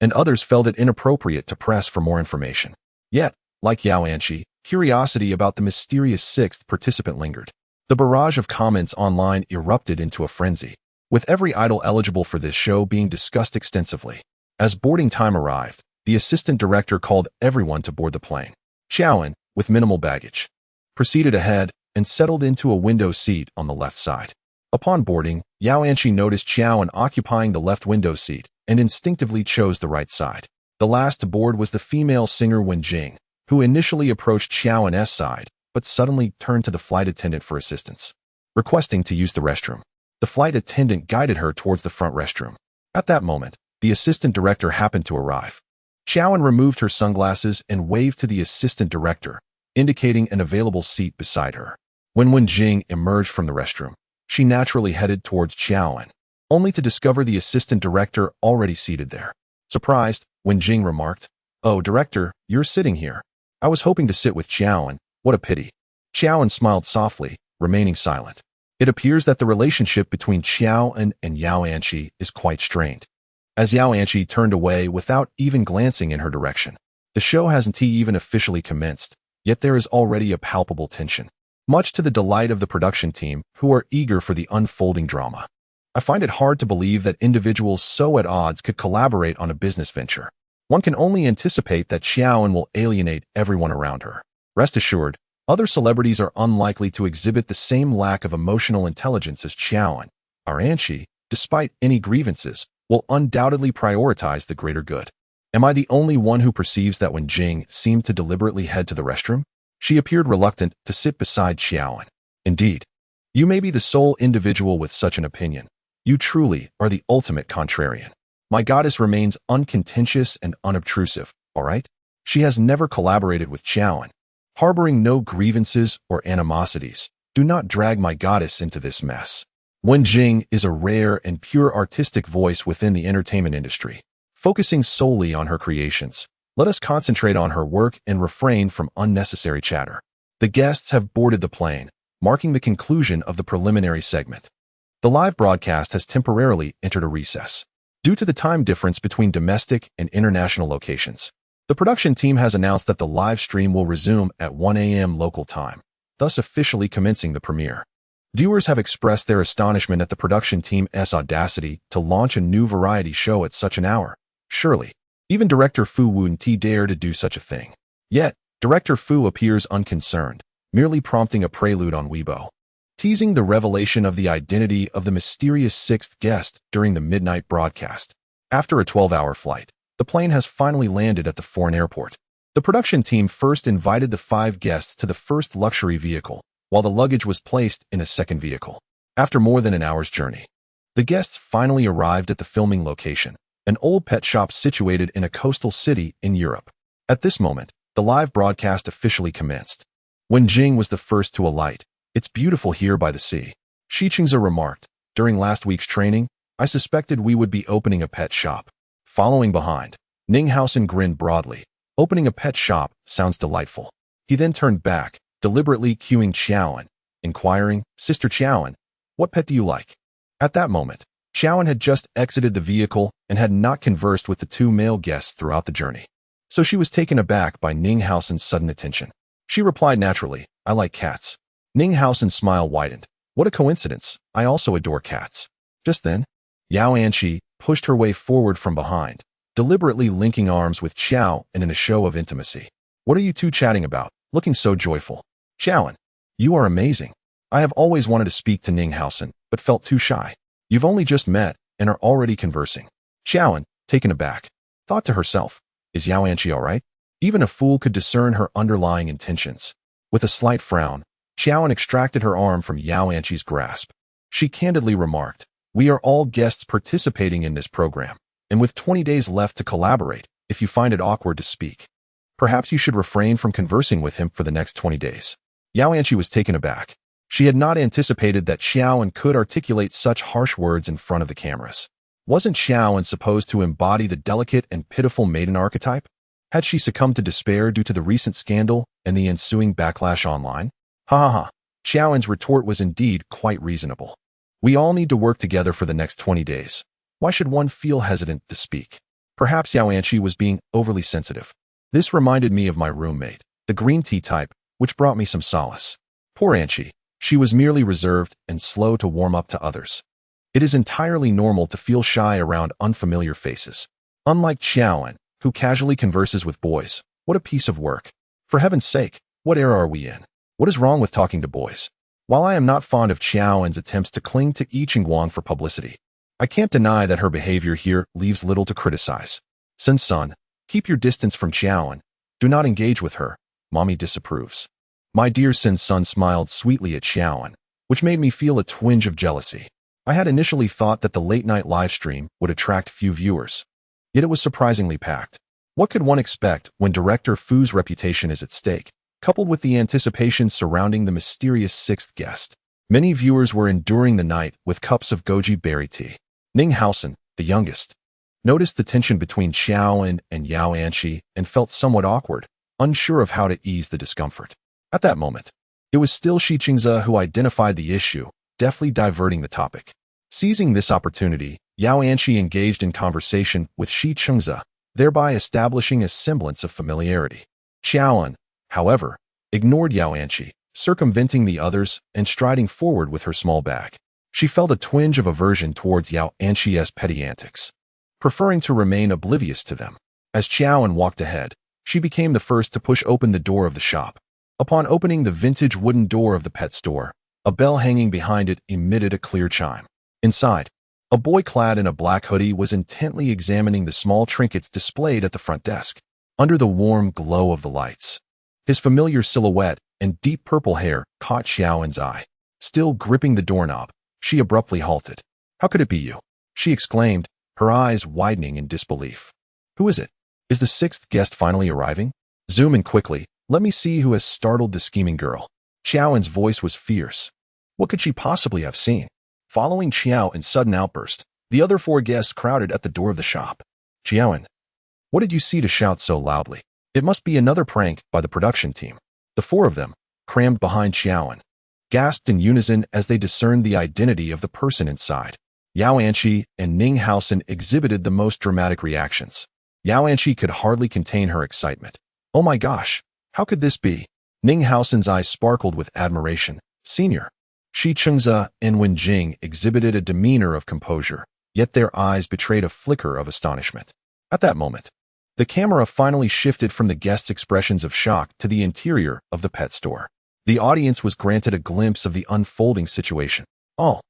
and others felt it inappropriate to press for more information. Yet, like Yao Anshi, curiosity about the mysterious 6th participant lingered. The barrage of comments online erupted into a frenzy, with every idol eligible for this show being discussed extensively. As boarding time arrived, the assistant director called everyone to board the plane. Xiaoan, with minimal baggage, proceeded ahead and settled into a window seat on the left side. Upon boarding, Yao Anshi noticed Xiaoan occupying the left window seat and instinctively chose the right side. The last to board was the female singer Wenjing, who initially approached Xiaoan's side, but suddenly turned to the flight attendant for assistance, requesting to use the restroom. The flight attendant guided her towards the front restroom. At that moment, the assistant director happened to arrive. Xiaoan removed her sunglasses and waved to the assistant director, indicating an available seat beside her. When Wenjing emerged from the restroom, she naturally headed towards Xiaoan, only to discover the assistant director already seated there. Surprised, Wenjing remarked, "Oh, director, you're sitting here. I was hoping to sit with Xiaoan. What a pity." Xiaoan smiled softly, remaining silent. It appears that the relationship between Xiaoan and Yao Anshi is quite strained, as Yao Anshi turned away without even glancing in her direction. The show hasn't even officially commenced, yet there is already a palpable tension, much to the delight of the production team, who are eager for the unfolding drama. I find it hard to believe that individuals so at odds could collaborate on a business venture. One can only anticipate that Xiaoan will alienate everyone around her. Rest assured, other celebrities are unlikely to exhibit the same lack of emotional intelligence as Xiaoan. Our Anshi, despite any grievances, will undoubtedly prioritize the greater good. Am I the only one who perceives that when Jing seemed to deliberately head to the restroom, she appeared reluctant to sit beside Xiaoan? Indeed, you may be the sole individual with such an opinion. You truly are the ultimate contrarian. My goddess remains uncontentious and unobtrusive, all right? She has never collaborated with Xiaoan. Harboring no grievances or animosities, do not drag my goddess into this mess. Wenjing is a rare and pure artistic voice within the entertainment industry. Focusing solely on her creations, let us concentrate on her work and refrain from unnecessary chatter. The guests have boarded the plane, marking the conclusion of the preliminary segment. The live broadcast has temporarily entered a recess, due to the time difference between domestic and international locations. The production team has announced that the live stream will resume at 1 a.m. local time, thus officially commencing the premiere. Viewers have expressed their astonishment at the production team's audacity to launch a new variety show at such an hour. Surely, even director Fu Wunti dare to do such a thing. Yet, director Fu appears unconcerned, merely prompting a prelude on Weibo, teasing the revelation of the identity of the mysterious 6th guest during the midnight broadcast. After a 12-hour flight, the plane has finally landed at the foreign airport. The production team first invited the 5 guests to the first luxury vehicle, while the luggage was placed in a second vehicle. After more than an hour's journey, the guests finally arrived at the filming location, an old pet shop situated in a coastal city in Europe. At this moment, the live broadcast officially commenced. Wenjing was the first to alight. "It's beautiful here by the sea," Shi Qingzi remarked. "During last week's training, I suspected we would be opening a pet shop." Following behind, Ninghausen grinned broadly. "Opening a pet shop sounds delightful." He then turned back, deliberately cueing Xiaoan, inquiring, "Sister Xiaoan, what pet do you like?" At that moment, Xiaoan had just exited the vehicle and had not conversed with the 2 male guests throughout the journey, so she was taken aback by Ninghausen's sudden attention. She replied naturally, "I like cats." Ninghausen's smile widened. "What a coincidence, I also adore cats." Just then, Yao Anshi pushed her way forward from behind, deliberately linking arms with Xiao and in a show of intimacy. "What are you two chatting about, looking so joyful?" "Xiaoan, you are amazing." I have always wanted to speak to Ninghausen, but felt too shy. You've only just met and are already conversing. Xiaoan, taken aback, thought to herself, is Yao Anqi all right? Even a fool could discern her underlying intentions. With a slight frown, Xiaoan extracted her arm from Yao Anqi's grasp. She candidly remarked, we are all guests participating in this program, and with 20 days left to collaborate, if you find it awkward to speak, perhaps you should refrain from conversing with him for the next 20 days. Yao Anqi was taken aback. She had not anticipated that Xiaoan could articulate such harsh words in front of the cameras. Wasn't Xiaoan supposed to embody the delicate and pitiful maiden archetype? Had she succumbed to despair due to the recent scandal and the ensuing backlash online? Ha ha ha. Xiaoan's retort was indeed quite reasonable. We all need to work together for the next 20 days. Why should one feel hesitant to speak? Perhaps Yao Anqi was being overly sensitive. This reminded me of my roommate, the green tea type, which brought me some solace. Poor Anqi. She was merely reserved and slow to warm up to others. It is entirely normal to feel shy around unfamiliar faces. Unlike Xiaoan, who casually converses with boys. What a piece of work. For heaven's sake, what era are we in? What is wrong with talking to boys? While I am not fond of Xiaoan's attempts to cling to Yi Qingguang for publicity, I can't deny that her behavior here leaves little to criticize. Sun, keep your distance from Xiaoan. Do not engage with her. Mommy disapproves. My dear Sun smiled sweetly at Xiaoan, which made me feel a twinge of jealousy. I had initially thought that the late-night livestream would attract few viewers. Yet it was surprisingly packed. What could one expect when Director Fu's reputation is at stake, coupled with the anticipation surrounding the mysterious sixth guest? Many viewers were enduring the night with cups of goji berry tea. Ninghausen, the youngest, noticed the tension between Xiaoan and Yao Anqi and felt somewhat awkward, unsure of how to ease the discomfort. At that moment, it was still Shi Qingze who identified the issue, deftly diverting the topic. Seizing this opportunity, Yao Anqi engaged in conversation with Shi Qingze, thereby establishing a semblance of familiarity. Xiaoan, however, ignored Yao Anqi, circumventing the others and striding forward with her small bag. She felt a twinge of aversion towards Yao Anqi's petty antics, preferring to remain oblivious to them. As Xiaoan walked ahead, she became the first to push open the door of the shop. Upon opening the vintage wooden door of the pet store, a bell hanging behind it emitted a clear chime. Inside, a boy clad in a black hoodie was intently examining the small trinkets displayed at the front desk. Under the warm glow of the lights, his familiar silhouette and deep purple hair caught Xiaoan's eye. Still gripping the doorknob, she abruptly halted. How could it be you? She exclaimed, her eyes widening in disbelief. Who is it? Is the sixth guest finally arriving? Zoom in quickly. Let me see who has startled the scheming girl. Xiaoan's voice was fierce. What could she possibly have seen? Following Xiaoan's sudden outburst, the other four guests crowded at the door of the shop. Xiaoan, what did you see to shout so loudly? It must be another prank by the production team. The four of them, crammed behind Xiaoan, gasped in unison as they discerned the identity of the person inside. Yao Anqi and Ninghausen exhibited the most dramatic reactions. Yao Anqi could hardly contain her excitement. Oh my gosh! How could this be? Ninghausen's eyes sparkled with admiration. Senior. Shi Qingze and Wen Jing exhibited a demeanor of composure, yet their eyes betrayed a flicker of astonishment. At that moment, the camera finally shifted from the guests' expressions of shock to the interior of the pet store. The audience was granted a glimpse of the unfolding situation. Oh,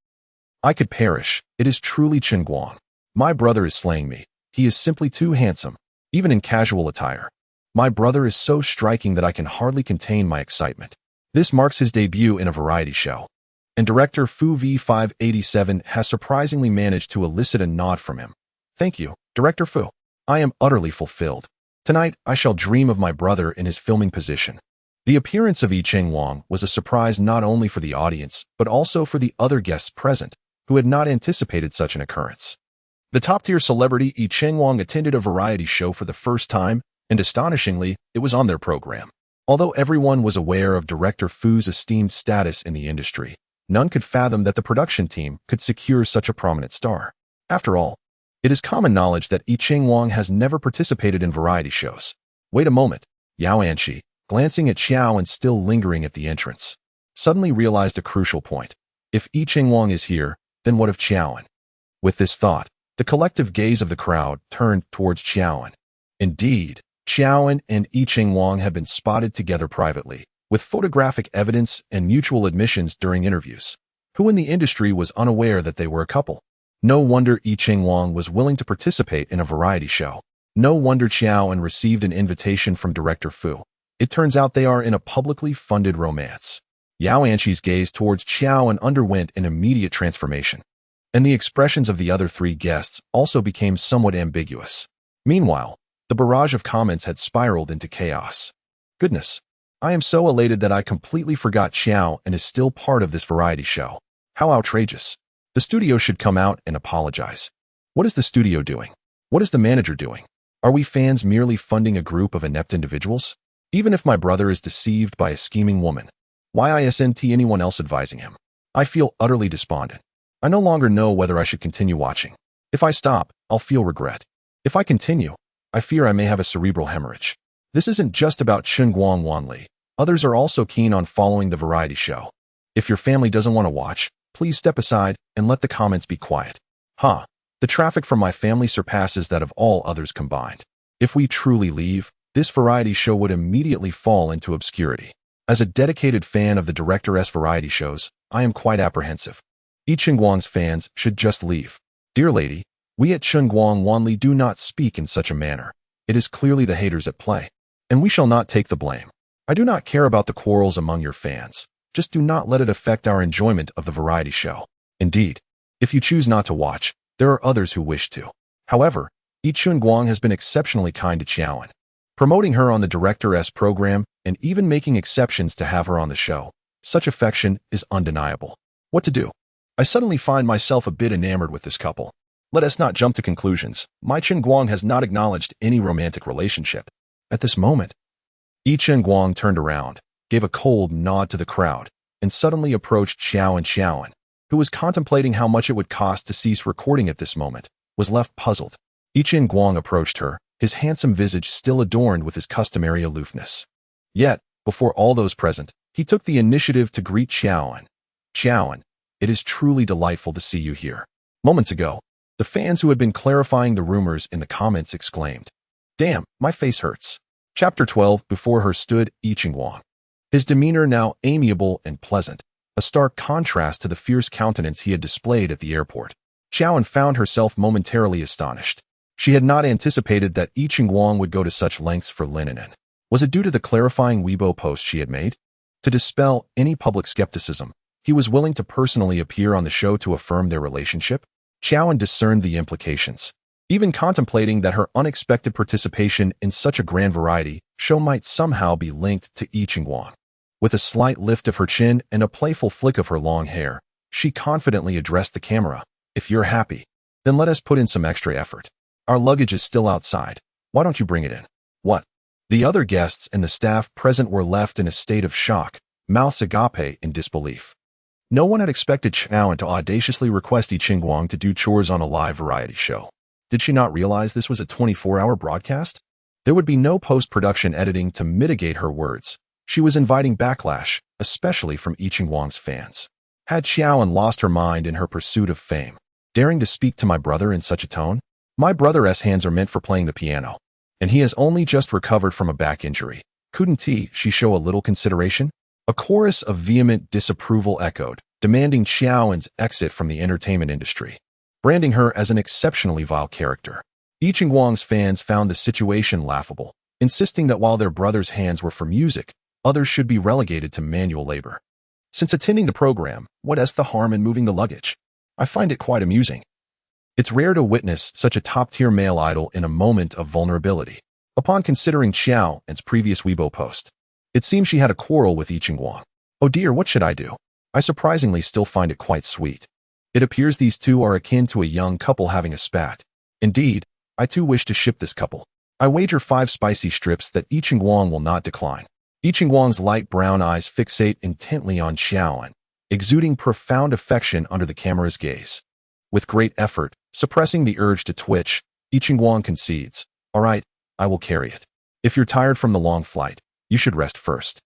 I could perish. It is truly Qingguang. My brother is slaying me. He is simply too handsome, even in casual attire. My brother is so striking that I can hardly contain my excitement. This marks his debut in a variety show, and director Fu V587 has surprisingly managed to elicit a nod from him. Thank you, Director Fu. I am utterly fulfilled. Tonight, I shall dream of my brother in his filming position. The appearance of Yi Qingguang was a surprise not only for the audience, but also for the other guests present, who had not anticipated such an occurrence. The top-tier celebrity Yi Qingguang attended a variety show for the first time, and astonishingly, it was on their program. Although everyone was aware of Director Fu's esteemed status in the industry, none could fathom that the production team could secure such a prominent star. After all, it is common knowledge that Yi Qingguang has never participated in variety shows. Wait a moment. Yao Anqi, glancing at Xiao and still lingering at the entrance, suddenly realized a crucial point. If Yi Qingguang is here, then what of Xiaoan? With this thought, the collective gaze of the crowd turned towards Xiaoan. Indeed, Xiaoan and Yi Qingguang had been spotted together privately, with photographic evidence and mutual admissions during interviews. Who in the industry was unaware that they were a couple? No wonder Yi Ching-wang was willing to participate in a variety show. No wonder Xiao An received an invitation from director Fu. It turns out they are in a publicly funded romance. Yao Anqi's gaze towards Xiao An underwent an immediate transformation, and the expressions of the other three guests also became somewhat ambiguous. Meanwhile, the barrage of comments had spiraled into chaos. Goodness, I am so elated that I completely forgot Xiao An is still part of this variety show. How outrageous. The studio should come out and apologize. What is the studio doing? What is the manager doing? Are we fans merely funding a group of inept individuals? Even if my brother is deceived by a scheming woman, why isn't anyone else advising him? I feel utterly despondent. I no longer know whether I should continue watching. If I stop, I'll feel regret. If I continue, I fear I may have a cerebral hemorrhage. This isn't just about Chengguang Wanli. Others are also keen on following the variety show. If your family doesn't want to watch, please step aside and let the comments be quiet. The traffic from my family surpasses that of all others combined. If we truly leave, this variety show would immediately fall into obscurity. As a dedicated fan of the director's variety shows, I am quite apprehensive. Yi Ching-wang's fans should just leave. Dear lady, we at Chengguang Wanli do not speak in such a manner. It is clearly the haters at play, and we shall not take the blame. I do not care about the quarrels among your fans. Just do not let it affect our enjoyment of the variety show. Indeed, if you choose not to watch, there are others who wish to. However, Yi Ching-wang has been exceptionally kind to Xiao An, promoting her on the director's program and even making exceptions to have her on the show. Such affection is undeniable. What to do? I suddenly find myself a bit enamored with this couple. Let us not jump to conclusions. My Ching-wang has not acknowledged any romantic relationship. At this moment, Yi Ching-wang turned around, gave a cold nod to the crowd, and suddenly approached Xiao An, who was contemplating how much it would cost to cease recording at this moment, was left puzzled. Yi Ching-wang approached her, his handsome visage still adorned with his customary aloofness. Yet, before all those present, he took the initiative to greet Xiao An. Xiao An, it is truly delightful to see you here. Moments ago, the fans who had been clarifying the rumors in the comments exclaimed, "Damn, my face hurts." Chapter 12. Before her stood Yi Ching-wang, his demeanor now amiable and pleasant, a stark contrast to the fierce countenance he had displayed at the airport. Xiao An found herself momentarily astonished. She had not anticipated that Yi Ching-wang would go to such lengths for Lin An. Was it due to the clarifying Weibo post she had made? To dispel any public skepticism, he was willing to personally appear on the show to affirm their relationship? Xiao An discerned the implications. Even contemplating that her unexpected participation in such a grand variety show might somehow be linked to Yi Ching-wang. With a slight lift of her chin and a playful flick of her long hair, she confidently addressed the camera. "If you're happy, then let us put in some extra effort. Our luggage is still outside. Why don't you bring it in?" "What?" The other guests and the staff present were left in a state of shock, mouths agape in disbelief. No one had expected Xiao An to audaciously request Yi Ching-wang to do chores on a live variety show. Did she not realize this was a 24-hour broadcast? There would be no post-production editing to mitigate her words. She was inviting backlash, especially from Yi Ching-wang's fans. Had Xiao An lost her mind in her pursuit of fame? Daring to speak to my brother in such a tone? My brother's hands are meant for playing the piano, and he has only just recovered from a back injury. Couldn't she show a little consideration? A chorus of vehement disapproval echoed, demanding Xiao An's exit from the entertainment industry, branding her as an exceptionally vile character. Yi Ching-wang's fans found the situation laughable, insisting that while their brother's hands were for music, others should be relegated to manual labor. Since attending the program, what is the harm in moving the luggage? I find it quite amusing. It's rare to witness such a top-tier male idol in a moment of vulnerability. Upon considering Xiao An's previous Weibo post, it seems she had a quarrel with Yi Ching-wang. Oh dear, what should I do? I surprisingly still find it quite sweet. It appears these two are akin to a young couple having a spat. Indeed, I too wish to ship this couple. I wager 5 spicy strips that Yi Ching-wang will not decline. Yi Ching-wang's light brown eyes fixate intently on Xiao An, exuding profound affection under the camera's gaze. With great effort, suppressing the urge to twitch, Yi Ching-wang concedes, "All right, I will carry it. If you're tired from the long flight, you should rest first."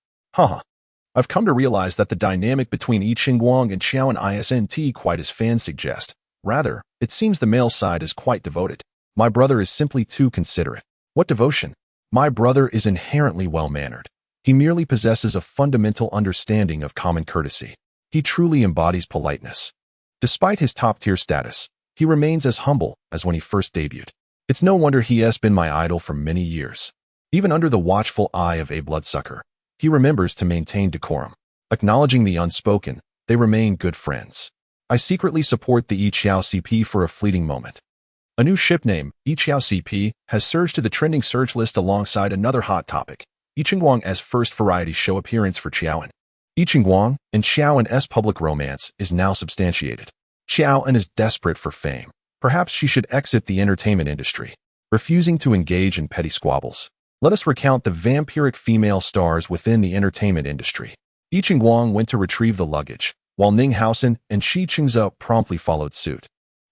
I've come to realize that the dynamic between Yi Ching-wang and Xiao An isn't quite as fans suggest. Rather, it seems the male side is quite devoted. My brother is simply too considerate. What devotion? My brother is inherently well-mannered. He merely possesses a fundamental understanding of common courtesy. He truly embodies politeness. Despite his top-tier status, he remains as humble as when he first debuted. It's no wonder he has been my idol for many years. Even under the watchful eye of a bloodsucker, he remembers to maintain decorum. Acknowledging the unspoken, they remain good friends. I secretly support the Yiqiao CP for a fleeting moment. A new ship name, Yiqiao CP, has surged to the trending search list alongside another hot topic, Yiqingguang's first variety show appearance for Qiaoan. Yiqingguang and Qiaoan's public romance is now substantiated. Qiaoan is desperate for fame. Perhaps she should exit the entertainment industry, refusing to engage in petty squabbles. Let us recount the vampiric female stars within the entertainment industry. Yiqingguang went to retrieve the luggage, while Ninghausen and Shi Qingze promptly followed suit.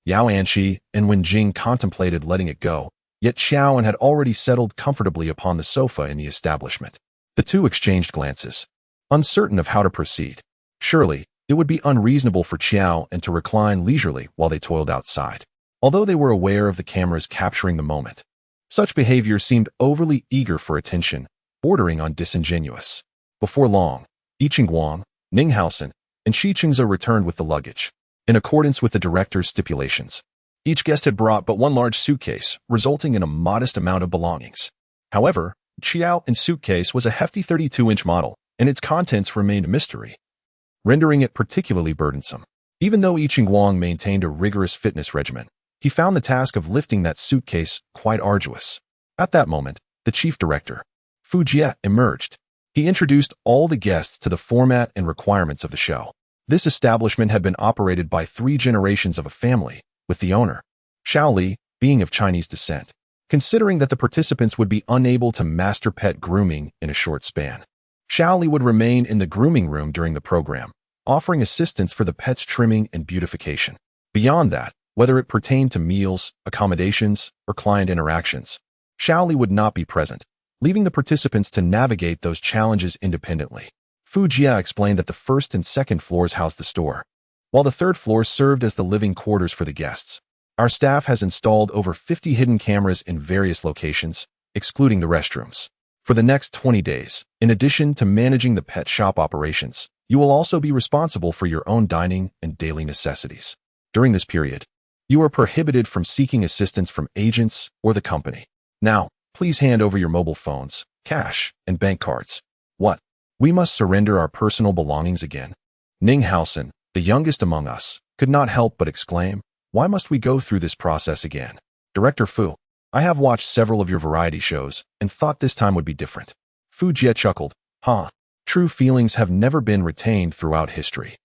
Yao Anqi and Wen Jing contemplated letting it go, yet Qiaoan had already settled comfortably upon the sofa in the establishment. The two exchanged glances, uncertain of how to proceed. Surely, it would be unreasonable for Qiaoan to recline leisurely while they toiled outside. Although they were aware of the cameras capturing the moment, such behavior seemed overly eager for attention, bordering on disingenuous. Before long, Yiqingguang, Ninghausen, and Shi Qingze returned with the luggage. In accordance with the director's stipulations, each guest had brought but one large suitcase, resulting in a modest amount of belongings. However, Qiaoan's suitcase was a hefty 32-inch model, and its contents remained a mystery, rendering it particularly burdensome. Even though Yiqingguang maintained a rigorous fitness regimen, he found the task of lifting that suitcase quite arduous. At that moment, the chief director, Fu Jie, emerged. He introduced all the guests to the format and requirements of the show. This establishment had been operated by 3 generations of a family, with the owner, Xiao Li, being of Chinese descent. Considering that the participants would be unable to master pet grooming in a short span, Xiao Li would remain in the grooming room during the program, offering assistance for the pet's trimming and beautification. Beyond that, whether it pertained to meals, accommodations, or client interactions, Xiao Li would not be present, leaving the participants to navigate those challenges independently. Fu Jie explained that the first and second floors housed the store, while the third floor served as the living quarters for the guests. Our staff has installed over 50 hidden cameras in various locations, excluding the restrooms. For the next 20 days, in addition to managing the pet shop operations, you will also be responsible for your own dining and daily necessities. During this period, you are prohibited from seeking assistance from agents or the company. Now, please hand over your mobile phones, cash, and bank cards. What? We must surrender our personal belongings again? Ninghausen, the youngest among us, could not help but exclaim, "Why must we go through this process again? Director Fu, I have watched several of your variety shows and thought this time would be different." Fu Jie chuckled, "Huh, true feelings have never been retained throughout history.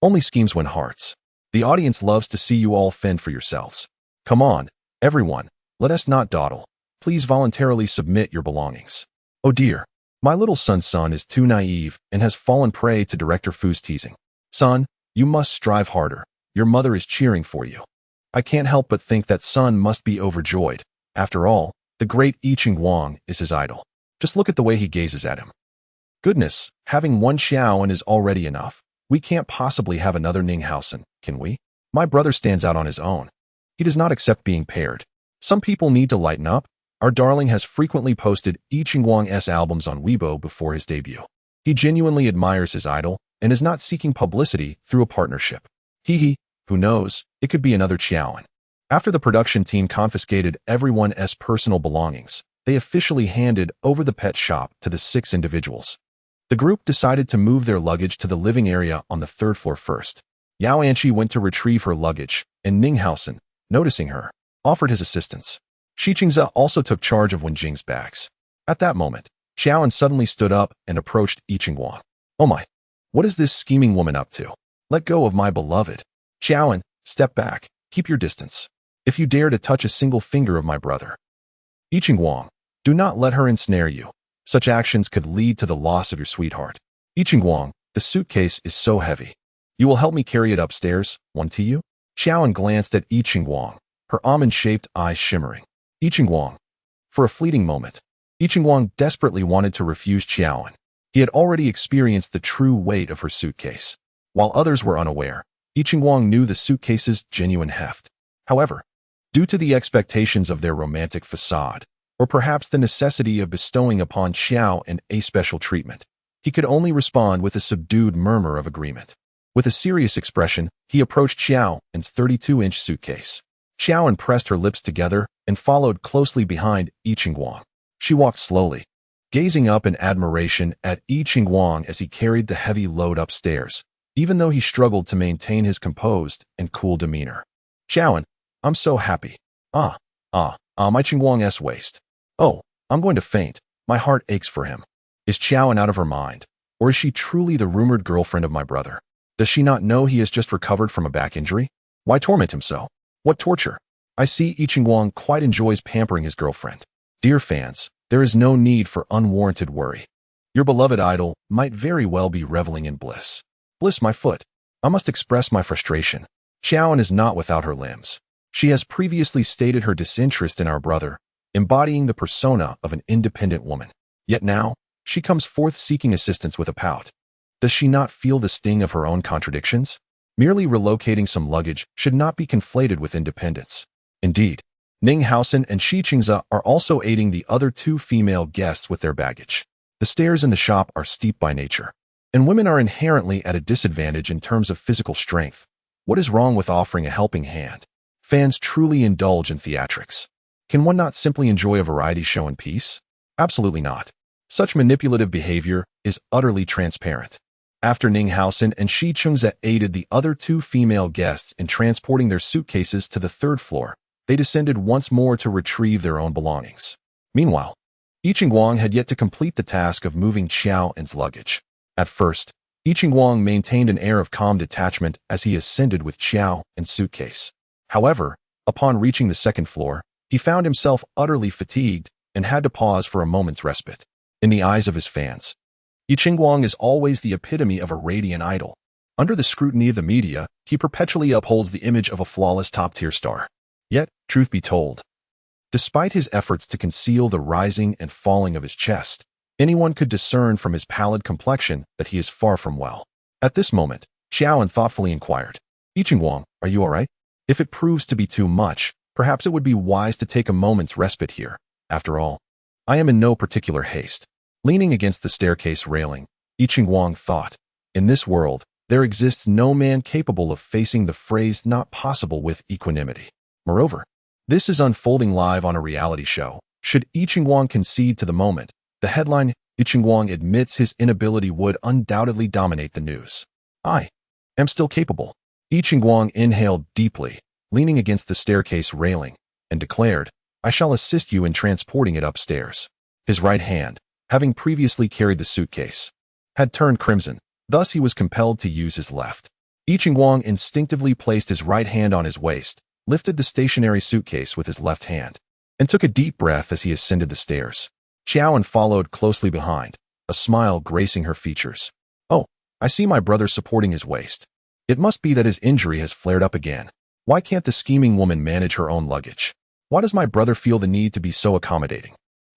Only schemes win hearts. The audience loves to see you all fend for yourselves. Come on, everyone, let us not dawdle. Please voluntarily submit your belongings." Oh dear, my little son is too naive and has fallen prey to Director Fu's teasing. "Son, you must strive harder. Your mother is cheering for you." I can't help but think that Son must be overjoyed. After all, the great Yiqingguang is his idol. Just look at the way he gazes at him. Goodness, having one Xiaoan is already enough. We can't possibly have another Ninghausen, can we? My brother stands out on his own. He does not accept being paired. Some people need to lighten up. Our darling has frequently posted Yiqingguang's albums on Weibo before his debut. He genuinely admires his idol and is not seeking publicity through a partnership. Hee, who knows, it could be another Qiaoan. After the production team confiscated everyone's personal belongings, they officially handed over the pet shop to the 6 individuals. The group decided to move their luggage to the living area on the 3rd floor first. Yao Anqi went to retrieve her luggage, and Ninghausen, noticing her, offered his assistance. Shi Qingze also took charge of Wen Jing's bags. At that moment, Qiaoan suddenly stood up and approached Yiqingguang. "Oh my, what is this scheming woman up to? Let go of my beloved. Qiaoan, step back, keep your distance. If you dare to touch a single finger of my brother." Yiqingguang, do not let her ensnare you. Such actions could lead to the loss of your sweetheart. Yiqingguang, the suitcase is so heavy. You will help me carry it upstairs, one to you? Qiaoan glanced at Yiqingguang, her almond-shaped eyes shimmering. Yiqingguang. For a fleeting moment, Yiqingguang desperately wanted to refuse Qiaoan. He had already experienced the true weight of her suitcase. While others were unaware, Yiqingguang knew the suitcase's genuine heft. However, due to the expectations of their romantic facade, or perhaps the necessity of bestowing upon Xiao an a special treatment. He could only respond with a subdued murmur of agreement. With a serious expression, he approached Xiao and's 32-inch suitcase. Xiao pressed her lips together and followed closely behind Yi Qingguang. She walked slowly, gazing up in admiration at Yi Qingguang as he carried the heavy load upstairs, even though he struggled to maintain his composed and cool demeanor. Xiao, I'm so happy. My Qingguang's waist. Oh, I'm going to faint. My heart aches for him. Is Xiao out of her mind? Or is she truly the rumored girlfriend of my brother? Does she not know he has just recovered from a back injury? Why torment him so? What torture? I see Yi Qingguang quite enjoys pampering his girlfriend. Dear fans, there is no need for unwarranted worry. Your beloved idol might very well be reveling in bliss. Bliss my foot. I must express my frustration. Xiao is not without her limbs. She has previously stated her disinterest in our brother, embodying the persona of an independent woman. Yet now, she comes forth seeking assistance with a pout. Does she not feel the sting of her own contradictions? Merely relocating some luggage should not be conflated with independence. Indeed, Ning Haosen and Shi Qingze are also aiding the other two female guests with their baggage. The stairs in the shop are steep by nature, and women are inherently at a disadvantage in terms of physical strength. What is wrong with offering a helping hand? Fans truly indulge in theatrics. Can one not simply enjoy a variety show in peace? Absolutely not. Such manipulative behavior is utterly transparent. After Ning Haosen and Shi Qingze aided the other two female guests in transporting their suitcases to the third floor, they descended once more to retrieve their own belongings. Meanwhile, Yi Qingguang had yet to complete the task of moving Xiao and's luggage. At first, Yi Qingguang maintained an air of calm detachment as he ascended with Xiao and suitcase. However, upon reaching the second floor, he found himself utterly fatigued and had to pause for a moment's respite. In the eyes of his fans, Yi Qingguang is always the epitome of a radiant idol. Under the scrutiny of the media, he perpetually upholds the image of a flawless top-tier star. Yet, truth be told, despite his efforts to conceal the rising and falling of his chest, anyone could discern from his pallid complexion that he is far from well. At this moment, Xiao thoughtfully inquired, Yi Qingguang, are you all right? If it proves to be too much, perhaps it would be wise to take a moment's respite here. After all, I am in no particular haste. Leaning against the staircase railing, Yi Qingguang thought, in this world, there exists no man capable of facing the phrase not possible with equanimity. Moreover, this is unfolding live on a reality show. Should Yi Qingguang concede to the moment, the headline, Yi Qingguang admits his inability would undoubtedly dominate the news. I am still capable. Yi Qingguang inhaled deeply, leaning against the staircase railing, and declared, I shall assist you in transporting it upstairs. His right hand, having previously carried the suitcase, had turned crimson, thus he was compelled to use his left. Yi Qingguang instinctively placed his right hand on his waist, lifted the stationary suitcase with his left hand, and took a deep breath as he ascended the stairs. Xiao followed closely behind, a smile gracing her features. Oh, I see my brother supporting his waist. It must be that his injury has flared up again. Why can't the scheming woman manage her own luggage? Why does my brother feel the need to be so accommodating?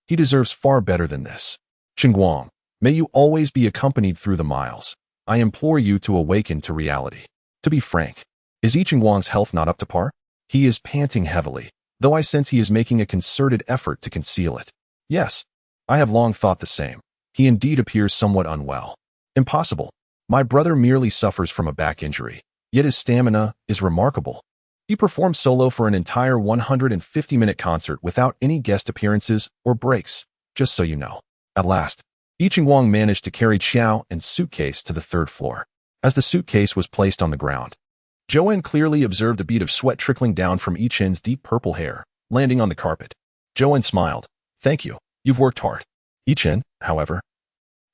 He deserves far better than this. Qingguang, may you always be accompanied through the miles. I implore you to awaken to reality. To be frank, is Yi Qingguang's health not up to par? He is panting heavily, though I sense he is making a concerted effort to conceal it. Yes, I have long thought the same. He indeed appears somewhat unwell. Impossible. My brother merely suffers from a back injury, yet his stamina is remarkable. He performed solo for an entire 150-minute concert without any guest appearances or breaks, just so you know. At last, Yi Qingguang managed to carry Xiao and suitcase to the third floor. As the suitcase was placed on the ground, Zhou clearly observed a bead of sweat trickling down from Yi Chen's deep purple hair, landing on the carpet. Zhou smiled. Thank you. You've worked hard. Yi Chen, however,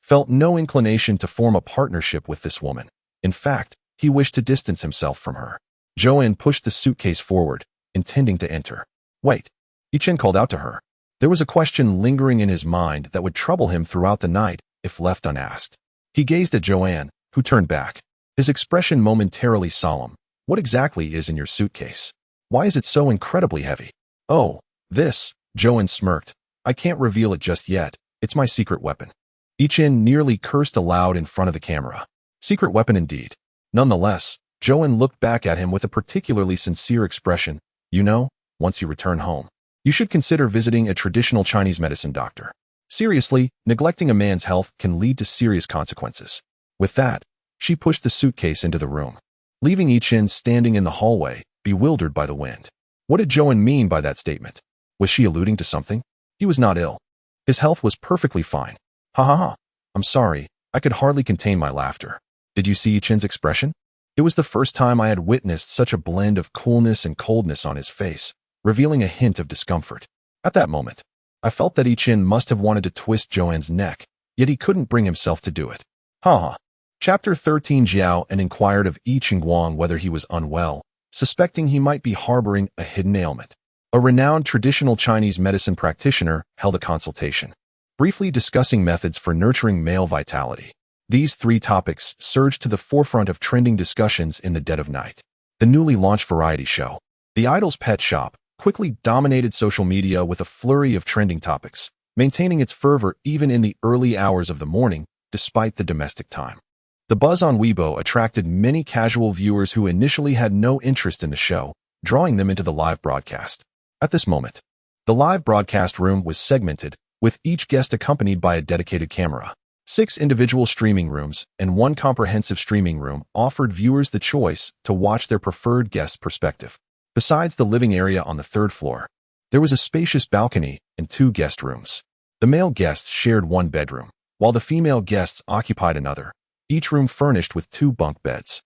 felt no inclination to form a partnership with this woman. In fact, he wished to distance himself from her. Zhou pushed the suitcase forward, intending to enter. Wait. Yi Chen called out to her. There was a question lingering in his mind that would trouble him throughout the night if left unasked. He gazed at Zhou, who turned back, his expression momentarily solemn. What exactly is in your suitcase? Why is it so incredibly heavy? Oh, this, Zhou smirked. I can't reveal it just yet. It's my secret weapon. Yi Chen nearly cursed aloud in front of the camera. Secret weapon indeed. Nonetheless, Zhou looked back at him with a particularly sincere expression. You know, once you return home, You should consider visiting a traditional Chinese medicine doctor. Seriously, neglecting a man's health can lead to serious consequences. With that, she pushed the suitcase into the room, leaving Yi-Chin standing in the hallway, bewildered by the wind. What did Joanne mean by that statement? Was she alluding to something? He was not ill. His health was perfectly fine. Ha ha ha. I'm sorry, I could hardly contain my laughter. Did you see Yi-Chin's expression? It was the first time I had witnessed such a blend of coolness and coldness on his face, revealing a hint of discomfort. At that moment, I felt that Yi-Chin must have wanted to twist Joanne's neck, yet he couldn't bring himself to do it. Ha ha. Chapter 13. Jiao and inquired of Yi Qingguang whether he was unwell, suspecting he might be harboring a hidden ailment. A renowned traditional Chinese medicine practitioner held a consultation, briefly discussing methods for nurturing male vitality. These three topics surged to the forefront of trending discussions in the dead of night. The newly launched variety show, The Idol's Pet Shop, quickly dominated social media with a flurry of trending topics, maintaining its fervor even in the early hours of the morning, despite the domestic time. The buzz on Weibo attracted many casual viewers who initially had no interest in the show, drawing them into the live broadcast. At this moment, the live broadcast room was segmented, with each guest accompanied by a dedicated camera. 6 individual streaming rooms and 1 comprehensive streaming room offered viewers the choice to watch their preferred guest's perspective. Besides the living area on the 3rd floor, there was a spacious balcony and 2 guest rooms. The male guests shared 1 bedroom, while the female guests occupied another, each room furnished with 2 bunk beds.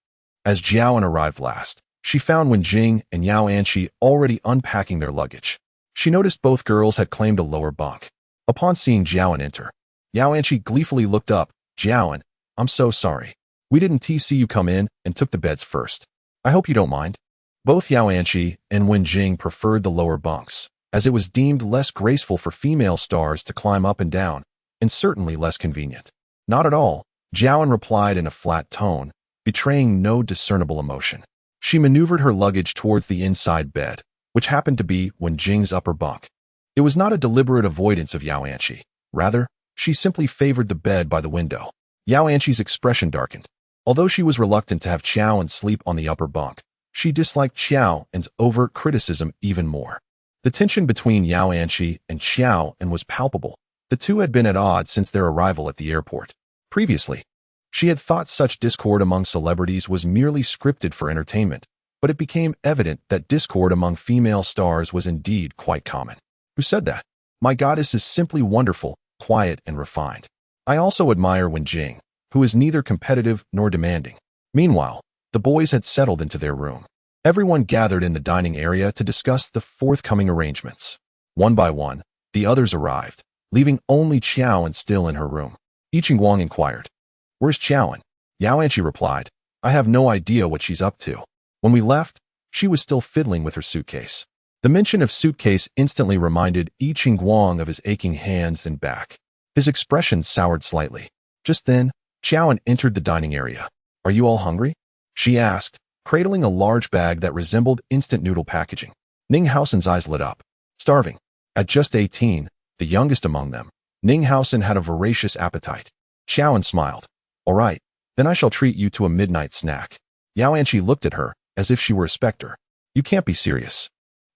As Jiaoan arrived last, she found Wenjing and Yao Anqi already unpacking their luggage. She noticed both girls had claimed a lower bunk. Upon seeing Jiaoan enter, Yao Anqi gleefully looked up. Jiaoan, I'm so sorry. We didn't see you come in and took the beds first. I hope you don't mind. Both Yao Anqi and Wenjing preferred the lower bunks, as it was deemed less graceful for female stars to climb up and down, and certainly less convenient. Not at all, Jiaoan replied in a flat tone, betraying no discernible emotion. She maneuvered her luggage towards the inside bed, which happened to be Wenjing's upper bunk. It was not a deliberate avoidance of Yao Anqi. Rather, she simply favored the bed by the window. Yao Anqi's expression darkened. Although she was reluctant to have Qiao sleep on the upper bunk, she disliked Qiao's overt criticism even more. The tension between Yao Anqi and Qiao was palpable. The two had been at odds since their arrival at the airport. Previously, she had thought such discord among celebrities was merely scripted for entertainment, but it became evident that discord among female stars was indeed quite common. Who said that? My goddess is simply wonderful, quiet and refined. I also admire Wenjing, who is neither competitive nor demanding. Meanwhile, the boys had settled into their room. Everyone gathered in the dining area to discuss the forthcoming arrangements. One by one, the others arrived, leaving only Qiao still in her room. Yi Qingguang inquired, "Where's Qiao?" Yao Anqi replied, "I have no idea what she's up to. When we left, she was still fiddling with her suitcase." The mention of suitcase instantly reminded Yi Qingguang of his aching hands and back. His expression soured slightly. Just then, Qiao entered the dining area. "Are you all hungry?" she asked, cradling a large bag that resembled instant noodle packaging. Ninghausen's eyes lit up. Starving. At just 18, the youngest among them, Ninghausen had a voracious appetite. Qiao smiled. "All right, then I shall treat you to a midnight snack." Yao Anqi looked at her as if she were a specter. "You can't be serious.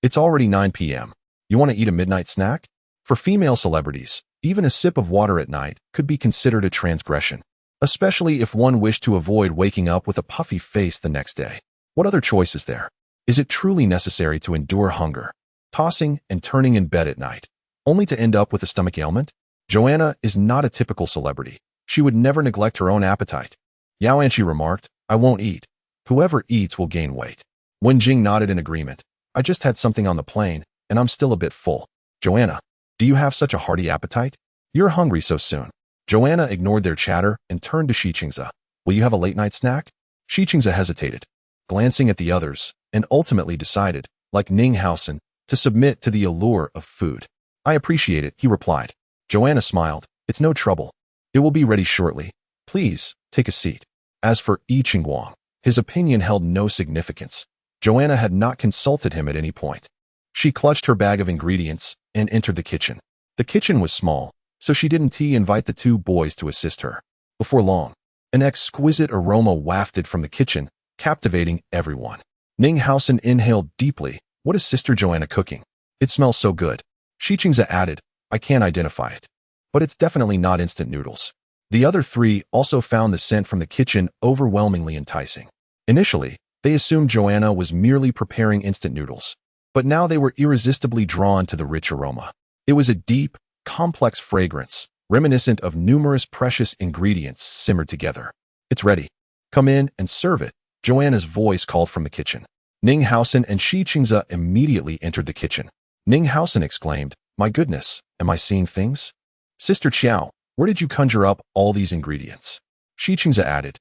It's already 9 p.m. You want to eat a midnight snack?" For female celebrities, even a sip of water at night could be considered a transgression, especially if one wished to avoid waking up with a puffy face the next day. What other choice is there? Is it truly necessary to endure hunger, tossing and turning in bed at night, only to end up with a stomach ailment? Joanna is not a typical celebrity. She would never neglect her own appetite. Yao Anqi remarked, "I won't eat. Whoever eats will gain weight." Wenjing nodded in agreement. "I just had something on the plane, and I'm still a bit full." "Joanna, do you have such a hearty appetite? You're hungry so soon." Joanna ignored their chatter and turned to Shiqingze. "Will you have a late-night snack?" Shiqingze hesitated, glancing at the others, and ultimately decided, like Ninghausen, to submit to the allure of food. "I appreciate it," he replied. Joanna smiled. "It's no trouble. It will be ready shortly. Please, take a seat." As for Yi Qingguang, his opinion held no significance. Joanna had not consulted him at any point. She clutched her bag of ingredients and entered the kitchen. The kitchen was small, so she didn't invite the 2 boys to assist her. Before long, an exquisite aroma wafted from the kitchen, captivating everyone. Ninghausen inhaled deeply. "What is Sister Joanna cooking?" It smells so good. Shichingza added, I can't identify it. But it's definitely not instant noodles. The other three also found the scent from the kitchen overwhelmingly enticing. Initially, they assumed Joanna was merely preparing instant noodles, but now they were irresistibly drawn to the rich aroma. It was a deep, complex fragrance, reminiscent of numerous precious ingredients simmered together. It's ready. Come in and serve it, Joanna's voice called from the kitchen. Ninghausen and Shichingza immediately entered the kitchen. Ninghausen exclaimed, My goodness, am I seeing things? Sister Qiao, where did you conjure up all these ingredients? Shichingza added,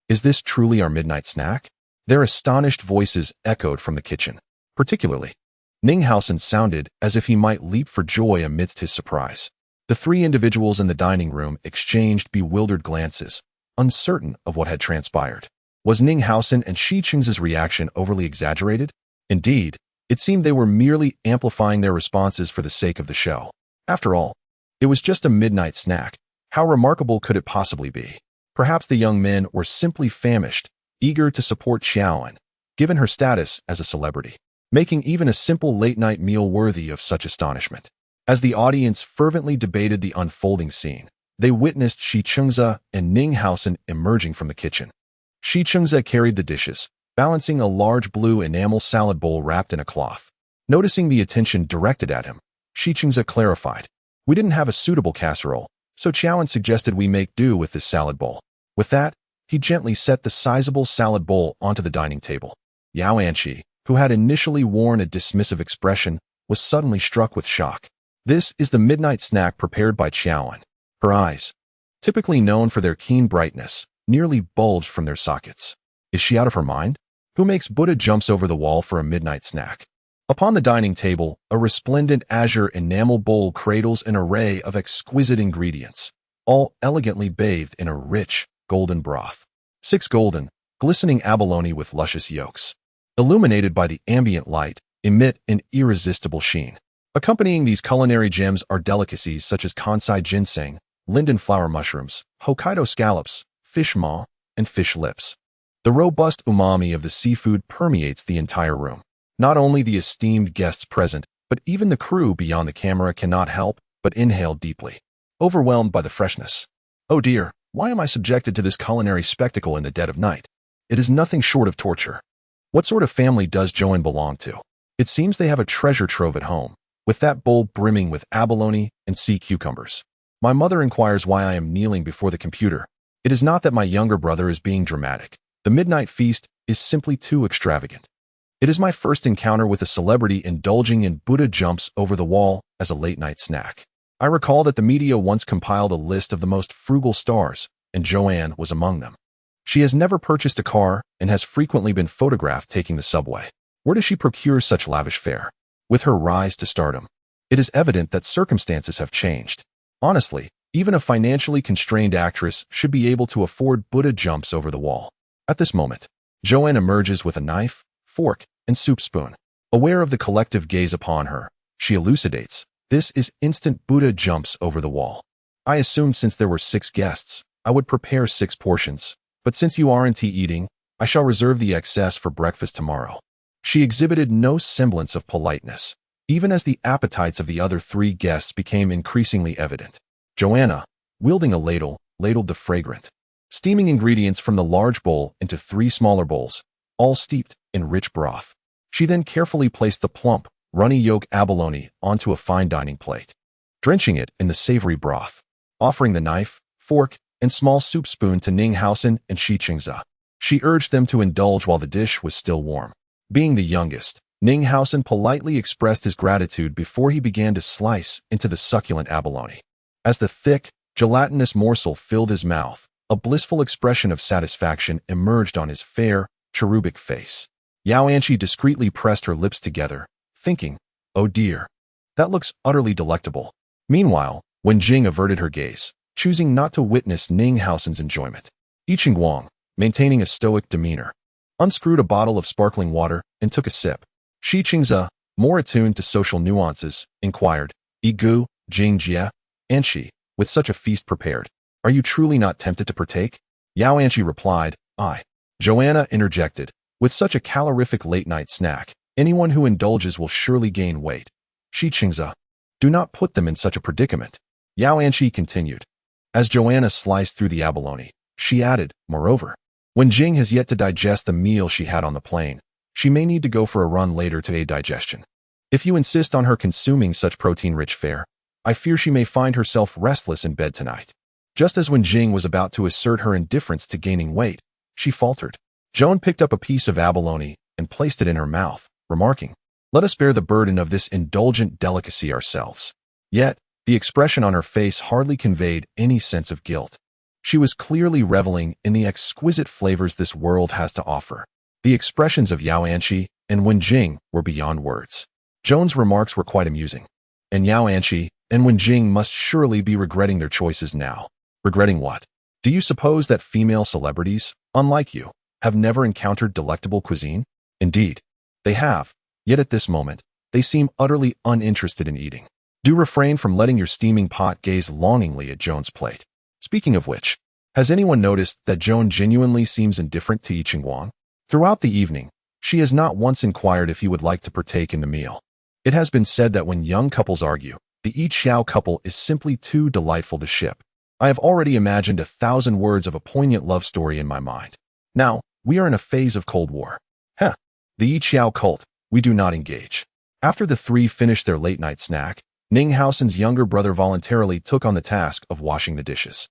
Is this truly our midnight snack? Their astonished voices echoed from the kitchen. Particularly, Ninghausen sounded as if he might leap for joy amidst his surprise. The three individuals in the dining room exchanged bewildered glances, uncertain of what had transpired. Was Ninghausen and Shichingza's reaction overly exaggerated? Indeed, it seemed they were merely amplifying their responses for the sake of the show. After all, it was just a midnight snack. How remarkable could it possibly be? Perhaps the young men were simply famished, eager to support Xiaoan, given her status as a celebrity, making even a simple late-night meal worthy of such astonishment. As the audience fervently debated the unfolding scene, they witnessed Shichingza and Ninghausen emerging from the kitchen. Shichingza carried the dishes, balancing a large blue enamel salad bowl wrapped in a cloth. Noticing the attention directed at him, Shichingza clarified, We didn't have a suitable casserole, so Qiaoan suggested we make do with this salad bowl. With that, he gently set the sizable salad bowl onto the dining table. Yao Anqi, who had initially worn a dismissive expression, was suddenly struck with shock. This is the midnight snack prepared by Qiaoan. Her eyes, typically known for their keen brightness, nearly bulged from their sockets. Is she out of her mind? Who makes Buddha jumps over the wall for a midnight snack? Upon the dining table, a resplendent azure enamel bowl cradles an array of exquisite ingredients, all elegantly bathed in a rich, golden broth. 6 golden, glistening abalone with luscious yolks, illuminated by the ambient light, emit an irresistible sheen. Accompanying these culinary gems are delicacies such as Kansai ginseng, linden flower mushrooms, Hokkaido scallops, fish maw, and fish lips. The robust umami of the seafood permeates the entire room. Not only the esteemed guests present, but even the crew beyond the camera cannot help but inhale deeply, overwhelmed by the freshness. Oh dear, why am I subjected to this culinary spectacle in the dead of night? It is nothing short of torture. What sort of family does Joanne belong to? It seems they have a treasure trove at home, with that bowl brimming with abalone and sea cucumbers. My mother inquires why I am kneeling before the computer. It is not that my younger brother is being dramatic. The midnight feast is simply too extravagant. It is my first encounter with a celebrity indulging in Buddha jumps over the wall as a late-night snack. I recall that the media once compiled a list of the most frugal stars, and Joanne was among them. She has never purchased a car and has frequently been photographed taking the subway. Where does she procure such lavish fare? With her rise to stardom, it is evident that circumstances have changed. Honestly, even a financially constrained actress should be able to afford Buddha jumps over the wall. At this moment, Joanne emerges with a knife, fork, and soup spoon. Aware of the collective gaze upon her, she elucidates, This is instant Buddha jumps over the wall. I assumed since there were 6 guests, I would prepare 6 portions, but since you aren't eating, I shall reserve the excess for breakfast tomorrow. She exhibited no semblance of politeness, even as the appetites of the other 3 guests became increasingly evident. Joanna, wielding a ladle, ladled the fragrant, steaming ingredients from the large bowl into 3 smaller bowls, all steeped in rich broth. She then carefully placed the plump, runny yolk abalone onto a fine dining plate, drenching it in the savory broth, offering the knife, fork, and small soup spoon to Ninghausen and Shichingza. She urged them to indulge while the dish was still warm. Being the youngest, Ninghausen politely expressed his gratitude before he began to slice into the succulent abalone. As the thick, gelatinous morsel filled his mouth, a blissful expression of satisfaction emerged on his fair, cherubic face. Yao Anqi discreetly pressed her lips together, thinking, Oh dear, that looks utterly delectable. Meanwhile, Wen Jing averted her gaze, choosing not to witness Ninghausen's enjoyment. Yiqing Wang, maintaining a stoic demeanor, unscrewed a bottle of sparkling water and took a sip. Shichingza, more attuned to social nuances, inquired, Igu, Jing Jia, Anqi, with such a feast prepared, are you truly not tempted to partake? Yao Anqi replied, I. Joanna interjected, with such a calorific late-night snack, anyone who indulges will surely gain weight. Xingzi, do not put them in such a predicament. Yao Anqi continued. As Joanna sliced through the abalone, she added, moreover, when Jing has yet to digest the meal she had on the plane, she may need to go for a run later to aid digestion. If you insist on her consuming such protein-rich fare, I fear she may find herself restless in bed tonight. Just as when Jing was about to assert her indifference to gaining weight, she faltered. Joan picked up a piece of abalone and placed it in her mouth, remarking, let us bear the burden of this indulgent delicacy ourselves. Yet, the expression on her face hardly conveyed any sense of guilt. She was clearly reveling in the exquisite flavors this world has to offer. The expressions of Yao Anqi and Wen Jing were beyond words. Joan's remarks were quite amusing. And Yao Anqi and Wen Jing must surely be regretting their choices now. Regretting what? Do you suppose that female celebrities, unlike you, have never encountered delectable cuisine? Indeed, they have, yet at this moment, they seem utterly uninterested in eating. Do refrain from letting your steaming pot gaze longingly at Joan's plate. Speaking of which, has anyone noticed that Joan genuinely seems indifferent to Yi Wang? Throughout the evening, she has not once inquired if he would like to partake in the meal. It has been said that when young couples argue, the Yi Xiao couple is simply too delightful to ship. I have already imagined 1,000 words of a poignant love story in my mind. Now, we are in a phase of Cold War. The Yi Xiao cult, we do not engage. After the three finished their late-night snack, Ninghausen's younger brother voluntarily took on the task of washing the dishes.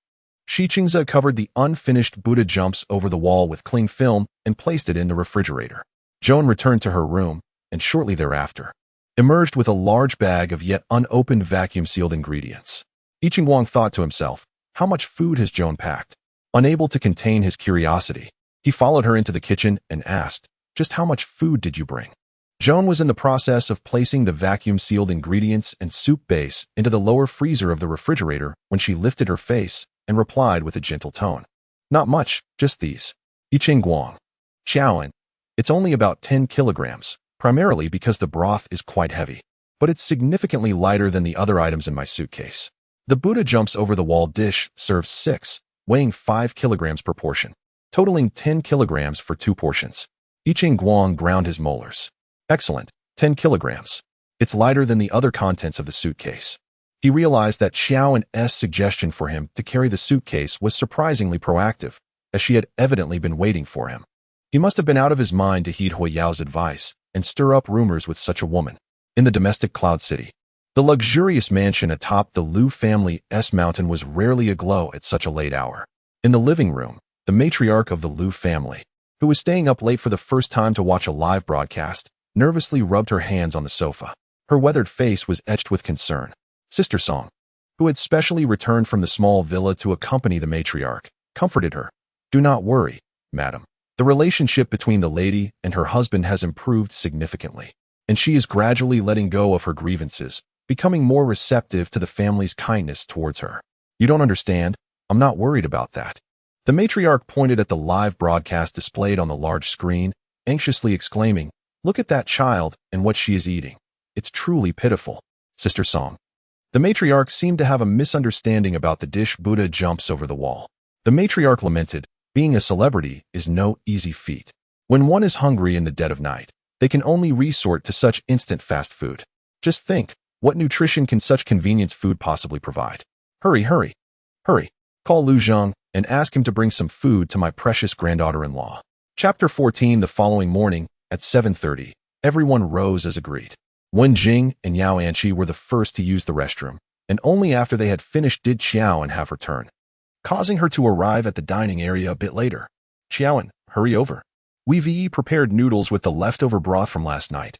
Xingzi covered the unfinished Buddha jumps over the wall with cling film and placed it in the refrigerator. Joan returned to her room, and shortly thereafter, emerged with a large bag of yet unopened vacuum-sealed ingredients. Yi Wang thought to himself, how much food has Joan packed? Unable to contain his curiosity, he followed her into the kitchen and asked, just how much food did you bring? Joan was in the process of placing the vacuum-sealed ingredients and soup base into the lower freezer of the refrigerator when she lifted her face and replied with a gentle tone. Not much, just these. Yi Wang. Xiaoan. It's only about 10 kilograms, primarily because the broth is quite heavy. But it's significantly lighter than the other items in my suitcase. The Buddha jumps over the wall dish serves 6, weighing 5 kilograms per portion, totaling 10 kilograms for 2 portions. Yi Wang ground his molars. Excellent, 10 kilograms. It's lighter than the other contents of the suitcase. He realized that Xiaoan's suggestion for him to carry the suitcase was surprisingly proactive, as she had evidently been waiting for him. He must have been out of his mind to heed Hui Yao's advice and stir up rumors with such a woman. In the domestic Cloud City, the luxurious mansion atop the Liu family's mountain was rarely aglow at such a late hour. In the living room, the matriarch of the Liu family, who was staying up late for the first time to watch a live broadcast, nervously rubbed her hands on the sofa. Her weathered face was etched with concern. Sister Song, who had specially returned from the small villa to accompany the matriarch, comforted her. Do not worry, madam. The relationship between the lady and her husband has improved significantly, and she is gradually letting go of her grievances, becoming more receptive to the family's kindness towards her. You don't understand? I'm not worried about that. The matriarch pointed at the live broadcast displayed on the large screen, anxiously exclaiming, look at that child and what she is eating. It's truly pitiful. Sister Song. The matriarch seemed to have a misunderstanding about the dish Buddha jumps over the wall. The matriarch lamented, being a celebrity is no easy feat. When one is hungry in the dead of night, they can only resort to such instant fast food. Just think, what nutrition can such convenience food possibly provide? Hurry, hurry, hurry. Call Lu Zheng and ask him to bring some food to my precious granddaughter-in-law. Chapter 14. The following morning, at 7:30, everyone rose as agreed. Wen Jing and Yao Anqi were the first to use the restroom, and only after they had finished did Xiaoan have her turn, causing her to arrive at the dining area a bit later. Xiaoan, hurry over. We've prepared noodles with the leftover broth from last night.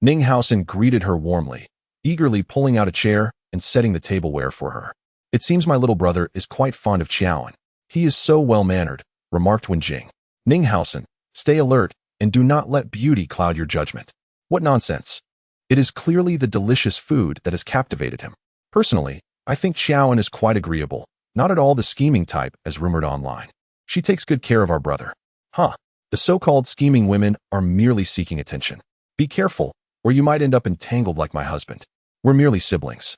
Ninghausen greeted her warmly, eagerly pulling out a chair and setting the tableware for her. It seems my little brother is quite fond of Xiaoan. He is so well-mannered, remarked Wen Jing. Ninghausen, stay alert and do not let beauty cloud your judgment. What nonsense. It is clearly the delicious food that has captivated him. Personally, I think Xiaoan is quite agreeable, not at all the scheming type as rumored online. She takes good care of our brother. The so-called scheming women are merely seeking attention. Be careful, or you might end up entangled like my husband. We're merely siblings.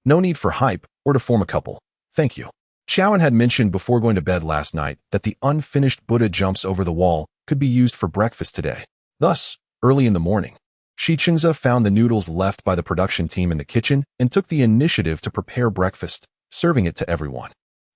No need for hype or to form a couple. Thank you. Xiaoan had mentioned before going to bed last night that the unfinished Buddha jumps over the wall could be used for breakfast today. Thus, early in the morning, Shi Chengze found the noodles left by the production team in the kitchen and took the initiative to prepare breakfast, serving it to everyone.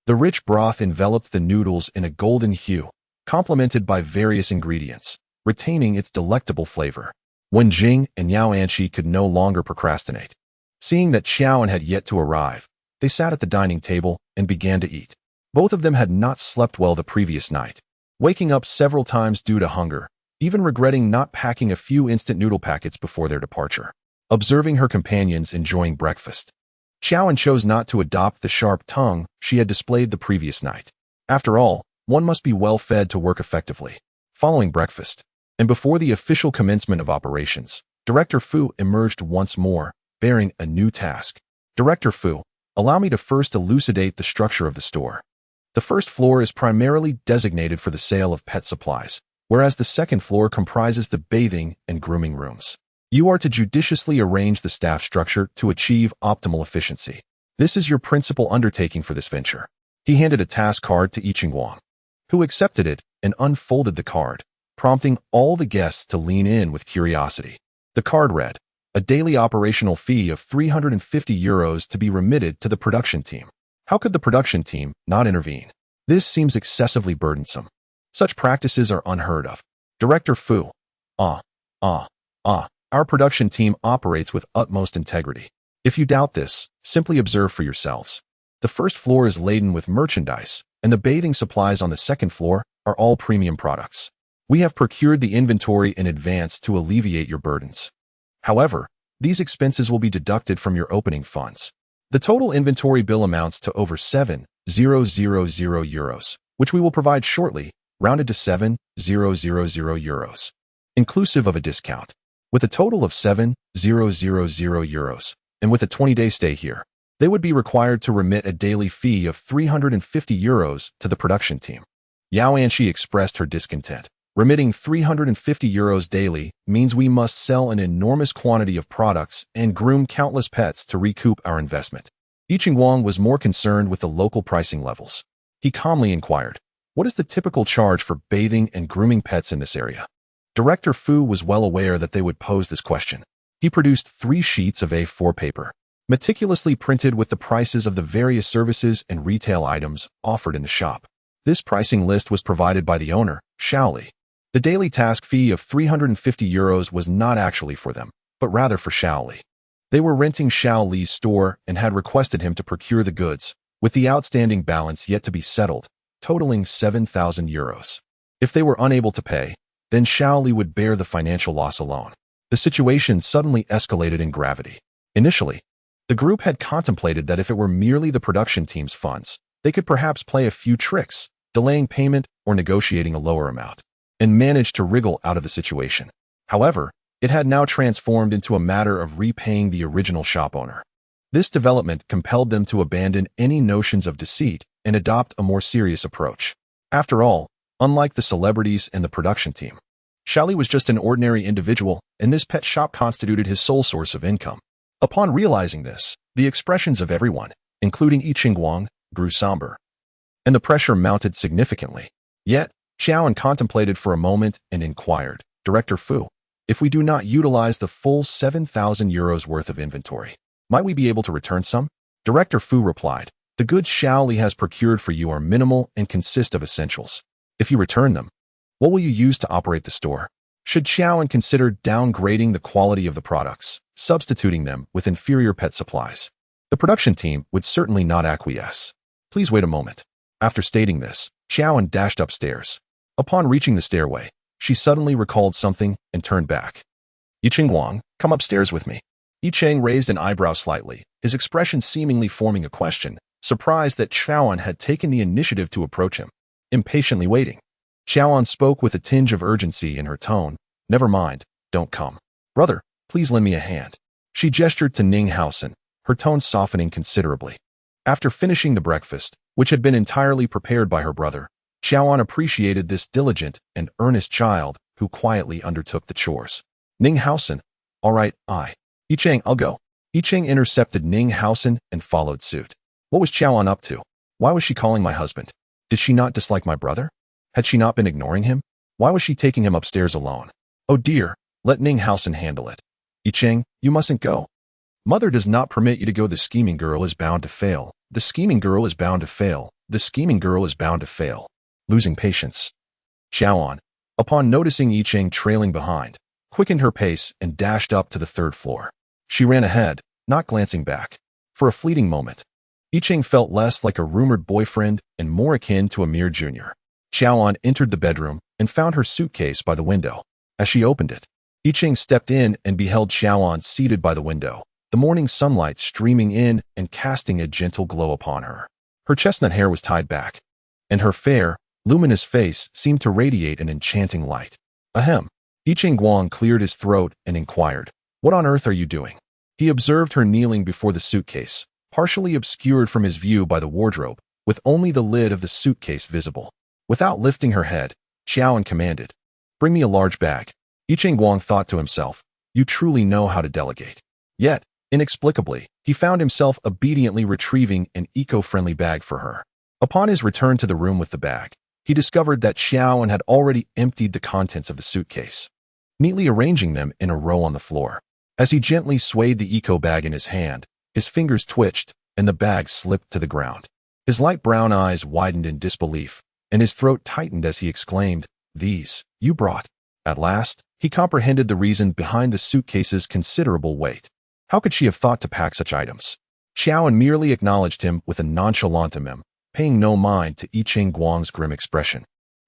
The rich broth enveloped the noodles in a golden hue, complemented by various ingredients, retaining its delectable flavor. Wen Jing and Yao Anqi could no longer procrastinate. Seeing that Xiaoan had yet to arrive, they sat at the dining table and began to eat. Both of them had not slept well the previous night, waking up several times due to hunger, even regretting not packing a few instant noodle packets before their departure. Observing her companions enjoying breakfast, Xiaoan chose not to adopt the sharp tongue she had displayed the previous night. After all, one must be well fed to work effectively. Following breakfast, and before the official commencement of operations, Director Fu emerged once more, bearing a new task. Director Fu, allow me to first elucidate the structure of the store. The first floor is primarily designated for the sale of pet supplies, whereas the second floor comprises the bathing and grooming rooms. You are to judiciously arrange the staff structure to achieve optimal efficiency. This is your principal undertaking for this venture. He handed a task card to Yiqing Wang, who accepted it and unfolded the card, prompting all the guests to lean in with curiosity. The card read, a daily operational fee of 350 euros to be remitted to the production team. How could the production team not intervene? This seems excessively burdensome. Such practices are unheard of. Director Fu. Our production team operates with utmost integrity. If you doubt this, simply observe for yourselves. The first floor is laden with merchandise, and the bathing supplies on the second floor are all premium products. We have procured the inventory in advance to alleviate your burdens. However, these expenses will be deducted from your opening funds. The total inventory bill amounts to over 7,000 euros, which we will provide shortly, rounded to 7,000 euros, inclusive of a discount. With a total of 7,000 euros, and with a 20-day stay here, they would be required to remit a daily fee of 350 euros to the production team. Yao Anqi expressed her discontent. Remitting 350 euros daily means we must sell an enormous quantity of products and groom countless pets to recoup our investment. Yiqing Wang was more concerned with the local pricing levels. He calmly inquired, what is the typical charge for bathing and grooming pets in this area? Director Fu was well aware that they would pose this question. He produced 3 sheets of A4 paper, meticulously printed with the prices of the various services and retail items offered in the shop. This pricing list was provided by the owner, Shaoli. The daily task fee of 350 euros was not actually for them, but rather for Shaoli. They were renting Shaoli's store and had requested him to procure the goods, with the outstanding balance yet to be settled, totaling 7,000 euros. If they were unable to pay, then Shaoli would bear the financial loss alone. The situation suddenly escalated in gravity. Initially, the group had contemplated that if it were merely the production team's funds, they could perhaps play a few tricks, delaying payment or negotiating a lower amount, and managed to wriggle out of the situation. However, it had now transformed into a matter of repaying the original shop owner. This development compelled them to abandon any notions of deceit and adopt a more serious approach. After all, unlike the celebrities and the production team, Shaoli was just an ordinary individual, and this pet shop constituted his sole source of income. Upon realizing this, the expressions of everyone, including Yiqing Wang, grew somber, and the pressure mounted significantly. Yet, Xiaoan contemplated for a moment and inquired, Director Fu, if we do not utilize the full 7,000 euros worth of inventory, might we be able to return some? Director Fu replied, the goods Shaoli has procured for you are minimal and consist of essentials. If you return them, what will you use to operate the store? Should Xiaoan consider downgrading the quality of the products, substituting them with inferior pet supplies? The production team would certainly not acquiesce. Please wait a moment. After stating this, Xiaoan dashed upstairs. Upon reaching the stairway, she suddenly recalled something and turned back. Yiqing Wang, come upstairs with me. Yicheng raised an eyebrow slightly, his expression seemingly forming a question, surprised that Xiaoan had taken the initiative to approach him. Impatiently waiting, Xiaoan spoke with a tinge of urgency in her tone. Never mind, don't come. Brother, please lend me a hand. She gestured to Ning Haosen, her tone softening considerably. After finishing the breakfast, which had been entirely prepared by her brother, Xiaoan appreciated this diligent and earnest child who quietly undertook the chores. Ning Haosen, all right, Yicheng, I'll go. Yicheng intercepted Ning Haosen and followed suit. What was Xiaoan up to? Why was she calling my husband? Did she not dislike my brother? Had she not been ignoring him? Why was she taking him upstairs alone? Oh dear, let Ning Haosen handle it. Yicheng, you mustn't go. Mother does not permit you to go. The scheming girl is bound to fail. The scheming girl is bound to fail. The scheming girl is bound to fail. Losing patience. Xiaoan, upon noticing Yicheng trailing behind, quickened her pace and dashed up to the third floor. She ran ahead, not glancing back. For a fleeting moment, Yicheng felt less like a rumored boyfriend and more akin to a mere junior. Xiaoan entered the bedroom and found her suitcase by the window. As she opened it, Yicheng stepped in and beheld Xiaoan seated by the window, the morning sunlight streaming in and casting a gentle glow upon her. Her chestnut hair was tied back, and her fair, luminous face seemed to radiate an enchanting light. Ahem. Yicheng Guang cleared his throat and inquired, "What on earth are you doing?" He observed her kneeling before the suitcase, partially obscured from his view by the wardrobe, with only the lid of the suitcase visible. Without lifting her head, Xiaoan commanded, "Bring me a large bag." Yicheng Guang thought to himself, "You truly know how to delegate." Yet, inexplicably, he found himself obediently retrieving an eco-friendly bag for her. Upon his return to the room with the bag, he discovered that Xiaoan had already emptied the contents of the suitcase, neatly arranging them in a row on the floor. As he gently swayed the eco-bag in his hand, his fingers twitched and the bag slipped to the ground. His light brown eyes widened in disbelief, and his throat tightened as he exclaimed, "These, you brought." At last, he comprehended the reason behind the suitcase's considerable weight. How could she have thought to pack such items? Xiaoan merely acknowledged him with a nonchalant mem, paying no mind to Yicheng Guang's grim expression,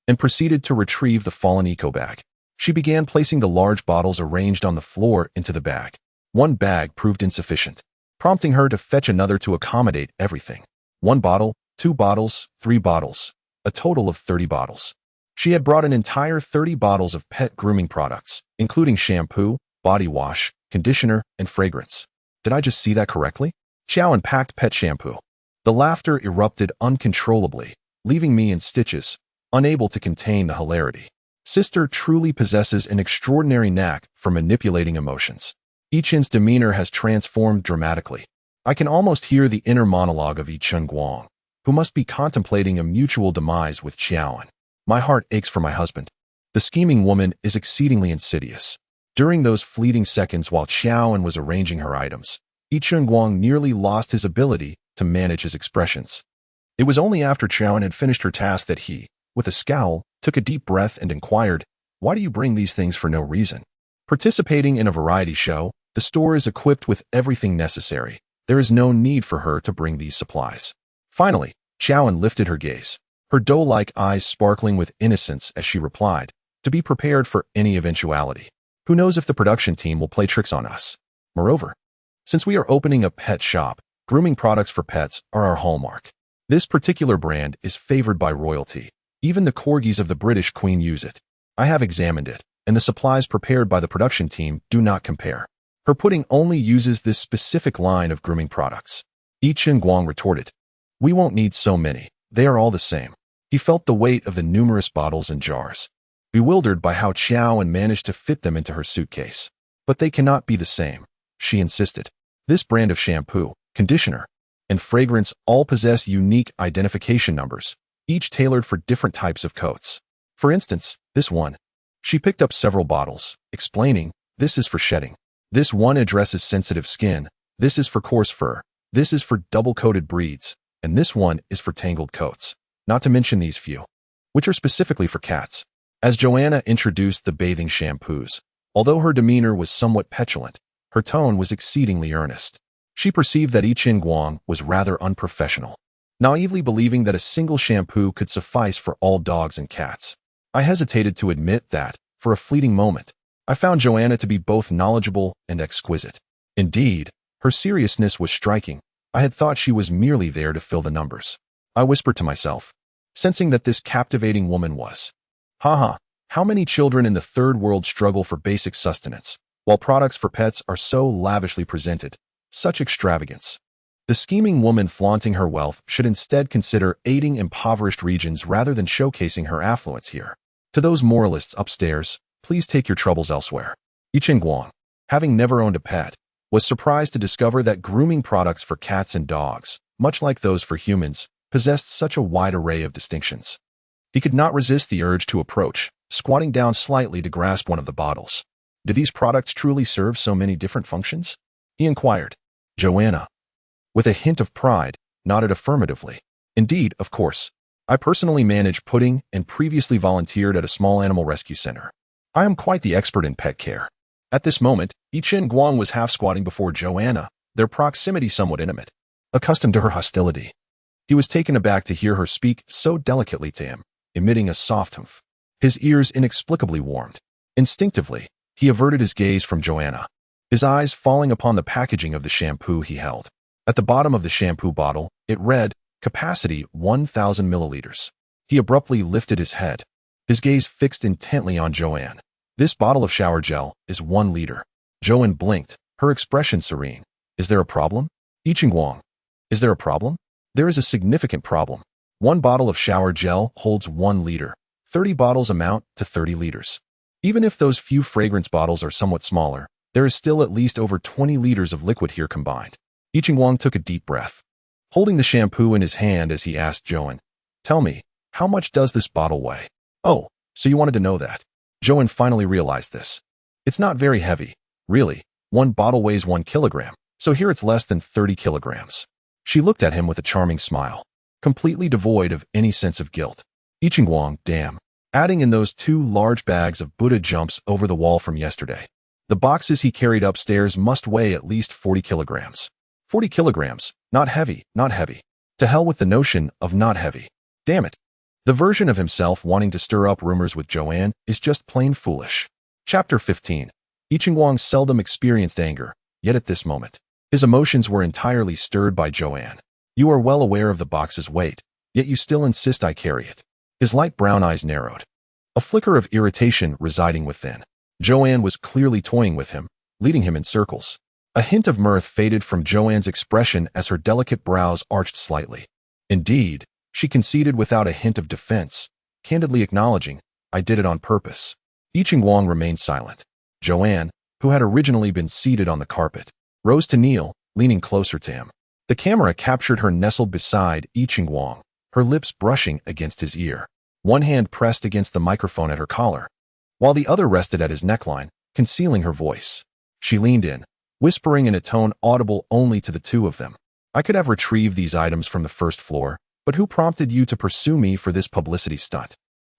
and proceeded to retrieve the fallen eco-bag. She began placing the large bottles arranged on the floor into the bag. One bag proved insufficient, prompting her to fetch another to accommodate everything. 1 bottle, 2 bottles, 3 bottles, a total of 30 bottles. She had brought an entire 30 bottles of pet grooming products, including shampoo, body wash, conditioner, and fragrance. Did I just see that correctly? Xiaoan packed pet shampoo. The laughter erupted uncontrollably, leaving me in stitches, unable to contain the hilarity. Sister truly possesses an extraordinary knack for manipulating emotions. Yichen's demeanor has transformed dramatically. I can almost hear the inner monologue of Yicheng Guang, who must be contemplating a mutual demise with Xiaoan. My heart aches for my husband. The scheming woman is exceedingly insidious. During those fleeting seconds while Xiaoan was arranging her items, Yicheng Guang nearly lost his ability to manage his expressions. It was only after Xiaoan had finished her task that he, with a scowl, took a deep breath and inquired, "Why do you bring these things for no reason?" Participating in a variety show, the store is equipped with everything necessary. There is no need for her to bring these supplies. Finally, Xiaoan lifted her gaze, her doe-like eyes sparkling with innocence as she replied, "To be prepared for any eventuality. Who knows if the production team will play tricks on us? Moreover, since we are opening a pet shop, grooming products for pets are our hallmark. This particular brand is favored by royalty. Even the corgis of the British Queen use it. I have examined it, and the supplies prepared by the production team do not compare. Her pudding only uses this specific line of grooming products." Yicheng Guang retorted, "We won't need so many. They are all the same." He felt the weight of the numerous bottles and jars, bewildered by how Xiaoan managed to fit them into her suitcase. "But they cannot be the same," she insisted. "This brand of shampoo, conditioner, and fragrance all possess unique identification numbers, each tailored for different types of coats. For instance, this one." She picked up several bottles, explaining, "This is for shedding. This one addresses sensitive skin. This is for coarse fur. This is for double-coated breeds. And this one is for tangled coats. Not to mention these few, which are specifically for cats." As Joanna introduced the bathing shampoos, although her demeanor was somewhat petulant, her tone was exceedingly earnest. She perceived that Yicheng Guang was rather unprofessional, naively believing that a single shampoo could suffice for all dogs and cats. I hesitated to admit that, for a fleeting moment, I found Joanna to be both knowledgeable and exquisite. Indeed, her seriousness was striking. I had thought she was merely there to fill the numbers. I whispered to myself, sensing that this captivating woman was. Haha, how many children in the third world struggle for basic sustenance, while products for pets are so lavishly presented? Such extravagance. The scheming woman flaunting her wealth should instead consider aiding impoverished regions rather than showcasing her affluence here. To those moralists upstairs, please take your troubles elsewhere. Yicheng Guang, having never owned a pet, was surprised to discover that grooming products for cats and dogs, much like those for humans, possessed such a wide array of distinctions. He could not resist the urge to approach, squatting down slightly to grasp one of the bottles. Do these products truly serve so many different functions? He inquired. Joanna, with a hint of pride, nodded affirmatively. Indeed, of course. I personally manage pudding and previously volunteered at a small animal rescue center. I am quite the expert in pet care. At this moment, Yichen Guang was half-squatting before Joanna, their proximity somewhat intimate. Accustomed to her hostility, he was taken aback to hear her speak so delicately to him, emitting a soft humph. His ears inexplicably warmed. Instinctively, he averted his gaze from Joanna, his eyes falling upon the packaging of the shampoo he held. At the bottom of the shampoo bottle, it read, capacity 1,000 milliliters. He abruptly lifted his head, his gaze fixed intently on Joanne. This bottle of shower gel is 1 liter. Joanne blinked, her expression serene. Is there a problem? Yichen Guang. Is there a problem? There is a significant problem. 1 bottle of shower gel holds 1 liter. 30 bottles amount to 30 liters. Even if those few fragrance bottles are somewhat smaller, there is still at least over 20 liters of liquid here combined. Yichen Guang took a deep breath, holding the shampoo in his hand as he asked Joanne, tell me, how much does this bottle weigh? Oh, so you wanted to know that. Joanne finally realized this. It's not very heavy, really. 1 bottle weighs 1 kilogram, so here it's less than 30 kilograms. She looked at him with a charming smile, completely devoid of any sense of guilt. Yichen Guang, damn. Adding in those 2 large bags of Buddha jumps over the wall from yesterday. The boxes he carried upstairs must weigh at least 40 kilograms. 40 kilograms, not heavy, not heavy. To hell with the notion of not heavy. Damn it. The version of himself wanting to stir up rumors with Joanne is just plain foolish. Chapter 15. Yichen Guang seldom experienced anger, yet at this moment, his emotions were entirely stirred by Joanne. You are well aware of the box's weight, yet you still insist I carry it. His light brown eyes narrowed, a flicker of irritation residing within. Joanne was clearly toying with him, leading him in circles. A hint of mirth faded from Joanne's expression as her delicate brows arched slightly. Indeed, she conceded without a hint of defense, candidly acknowledging, I did it on purpose. Yichen Guang remained silent. Joanne, who had originally been seated on the carpet, rose to kneel, leaning closer to him. The camera captured her nestled beside Yichen Guang, her lips brushing against his ear, one hand pressed against the microphone at her collar, while the other rested at his neckline, concealing her voice. She leaned in, whispering in a tone audible only to the two of them. I could have retrieved these items from the first floor, but who prompted you to pursue me for this publicity stunt?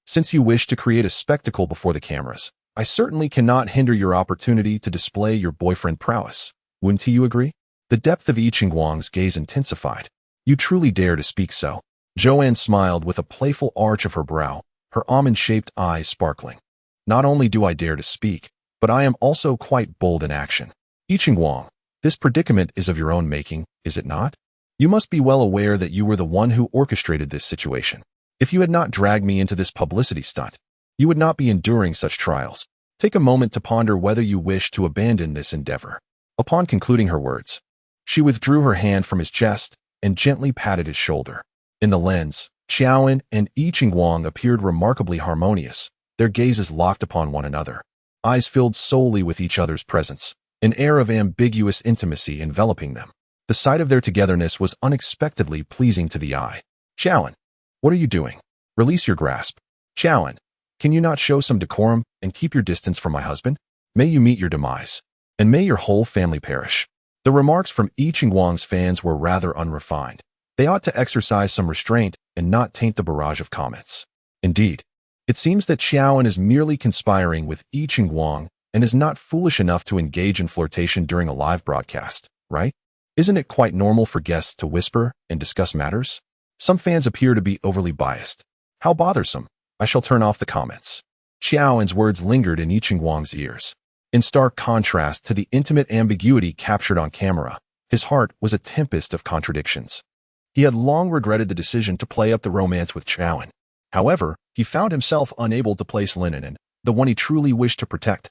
Since you wish to create a spectacle before the cameras, I certainly cannot hinder your opportunity to display your boyfriend prowess. Wouldn't you agree? The depth of Yichen Guang's gaze intensified. You truly dare to speak so. Joanne smiled with a playful arch of her brow, her almond-shaped eyes sparkling. Not only do I dare to speak, but I am also quite bold in action. Yichen Guang, this predicament is of your own making, is it not? You must be well aware that you were the one who orchestrated this situation. If you had not dragged me into this publicity stunt, you would not be enduring such trials. Take a moment to ponder whether you wish to abandon this endeavor. Upon concluding her words, she withdrew her hand from his chest and gently patted his shoulder. In the lens, Qiaowen and Yichen Guang appeared remarkably harmonious, their gazes locked upon one another, eyes filled solely with each other's presence, an air of ambiguous intimacy enveloping them. The sight of their togetherness was unexpectedly pleasing to the eye. Qiaowen, what are you doing? Release your grasp. Qiaowen, can you not show some decorum and keep your distance from my husband? May you meet your demise, and may your whole family perish. The remarks from Yichen Guang's fans were rather unrefined. They ought to exercise some restraint and not taint the barrage of comments. Indeed, it seems that Qiaowen is merely conspiring with Yichen Guang and is not foolish enough to engage in flirtation during a live broadcast, right? Isn't it quite normal for guests to whisper and discuss matters? Some fans appear to be overly biased. How bothersome. I shall turn off the comments. Qiaowen's words lingered in Yichen Guang's ears. In stark contrast to the intimate ambiguity captured on camera, his heart was a tempest of contradictions. He had long regretted the decision to play up the romance with Qiaowen. However, he found himself unable to place Linen, the one he truly wished to protect,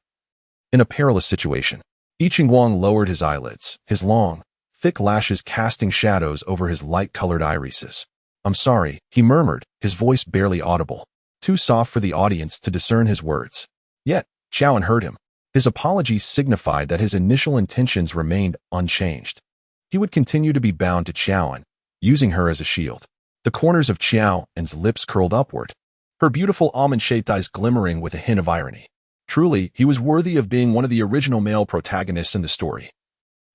in a perilous situation. Yichen Guang lowered his eyelids, his long, thick lashes casting shadows over his light-colored irises. I'm sorry, he murmured, his voice barely audible, too soft for the audience to discern his words. Yet, Qiaowen heard him. His apology signified that his initial intentions remained unchanged. He would continue to be bound to Qiaowen, using her as a shield. The corners of Qiaowen's lips curled upward, her beautiful almond-shaped eyes glimmering with a hint of irony. Truly, he was worthy of being one of the original male protagonists in the story.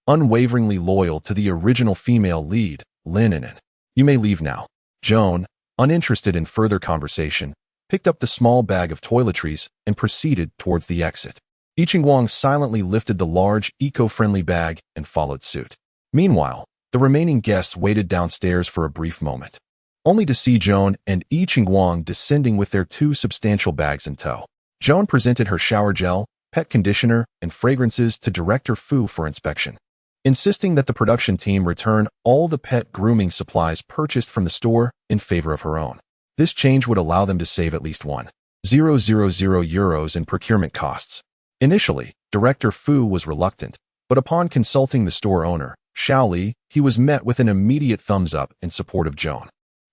Unwaveringly loyal to the original female lead, Lin and. You may leave now. Joan, uninterested in further conversation, picked up the small bag of toiletries and proceeded towards the exit. Iching silently lifted the large, eco-friendly bag and followed suit. Meanwhile, the remaining guests waited downstairs for a brief moment, only to see Joan and Iching descending with their two substantial bags in tow. Joan presented her shower gel, pet conditioner, and fragrances to Director Fu for inspection, insisting that the production team return all the pet grooming supplies purchased from the store in favor of her own. This change would allow them to save at least €1,000 in procurement costs. Initially, Director Fu was reluctant, but upon consulting the store owner, Xiao Li, he was met with an immediate thumbs up in support of Joan.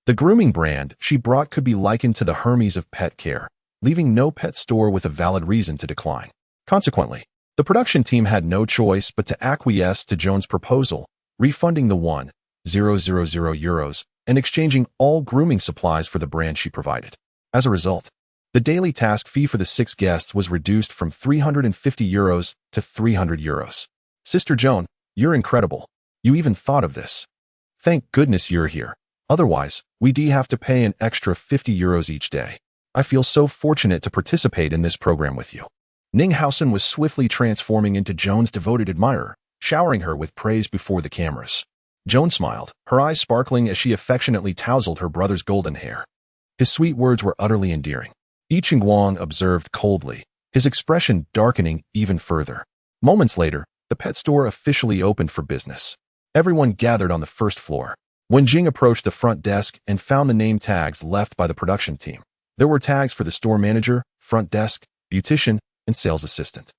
The grooming brand she brought could be likened to the Hermes of pet care, leaving no pet store with a valid reason to decline. Consequently, the production team had no choice but to acquiesce to Joan's proposal, refunding the €1,000 and exchanging all grooming supplies for the brand she provided. As a result, the daily task fee for the 6 guests was reduced from €350 to €300. Sister Joan, you're incredible. You even thought of this. Thank goodness you're here. Otherwise, we'd have to pay an extra €50 each day. I feel so fortunate to participate in this program with you. Ninghausen was swiftly transforming into Joan's devoted admirer, showering her with praise before the cameras. Joan smiled, her eyes sparkling as she affectionately tousled her brother's golden hair. His sweet words were utterly endearing. Iching observed coldly, his expression darkening even further. Moments later, the pet store officially opened for business. Everyone gathered on the first floor. When Jing approached the front desk and found the name tags left by the production team, there were tags for the store manager, front desk, beautician, and sales assistant.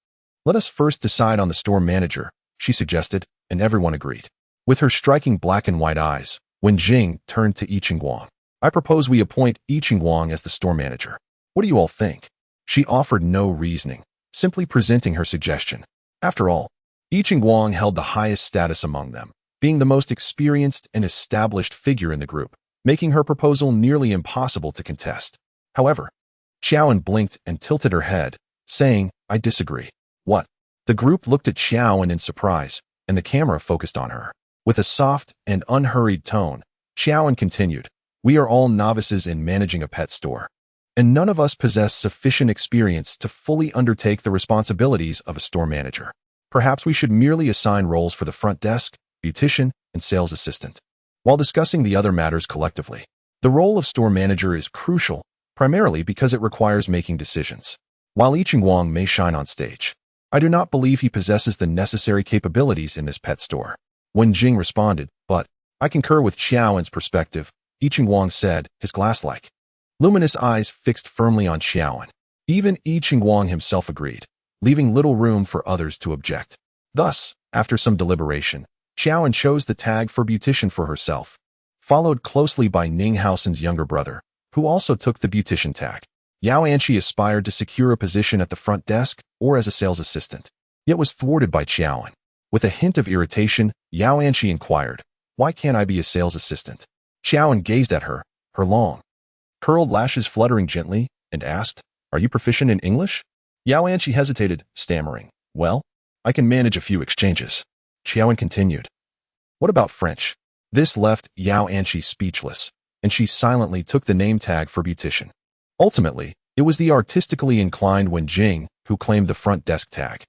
Let us first decide on the store manager, she suggested, and everyone agreed. With her striking black and white eyes, when Jing turned to Iching, I propose we appoint Iching as the store manager. What do you all think? She offered no reasoning, simply presenting her suggestion. After all, Iching held the highest status among them, being the most experienced and established figure in the group, making her proposal nearly impossible to contest. However, Xiaoan blinked and tilted her head, saying, I disagree. What? The group looked at Xiaoan in surprise, and the camera focused on her. With a soft and unhurried tone, Xiaoan continued, we are all novices in managing a pet store, and none of us possess sufficient experience to fully undertake the responsibilities of a store manager. Perhaps we should merely assign roles for the front desk, beautician, and sales assistant, while discussing the other matters collectively. The role of store manager is crucial, primarily because it requires making decisions. While Iching may shine on stage, I do not believe he possesses the necessary capabilities in this pet store. When Jing responded, but I concur with Xiaoan's perspective, Iching said, his glass-like, luminous eyes fixed firmly on Xiaoan. Even Iching himself agreed, leaving little room for others to object. Thus, after some deliberation, Xiaoan chose the tag for beautician for herself, followed closely by Ninghausen's younger brother, who also took the beautician tag. Yao Anqi aspired to secure a position at the front desk or as a sales assistant, yet was thwarted by Xiaoan. With a hint of irritation, Yao Anqi inquired, why can't I be a sales assistant? Xiaoan gazed at her, her long, curled lashes fluttering gently, and asked, are you proficient in English? Yao Anqi hesitated, stammering, well, I can manage a few exchanges. Xiaoan continued, what about French? This left Yao Anqi speechless, and she silently took the name tag for beautician. Ultimately, it was the artistically inclined Wen Jing who claimed the front desk tag,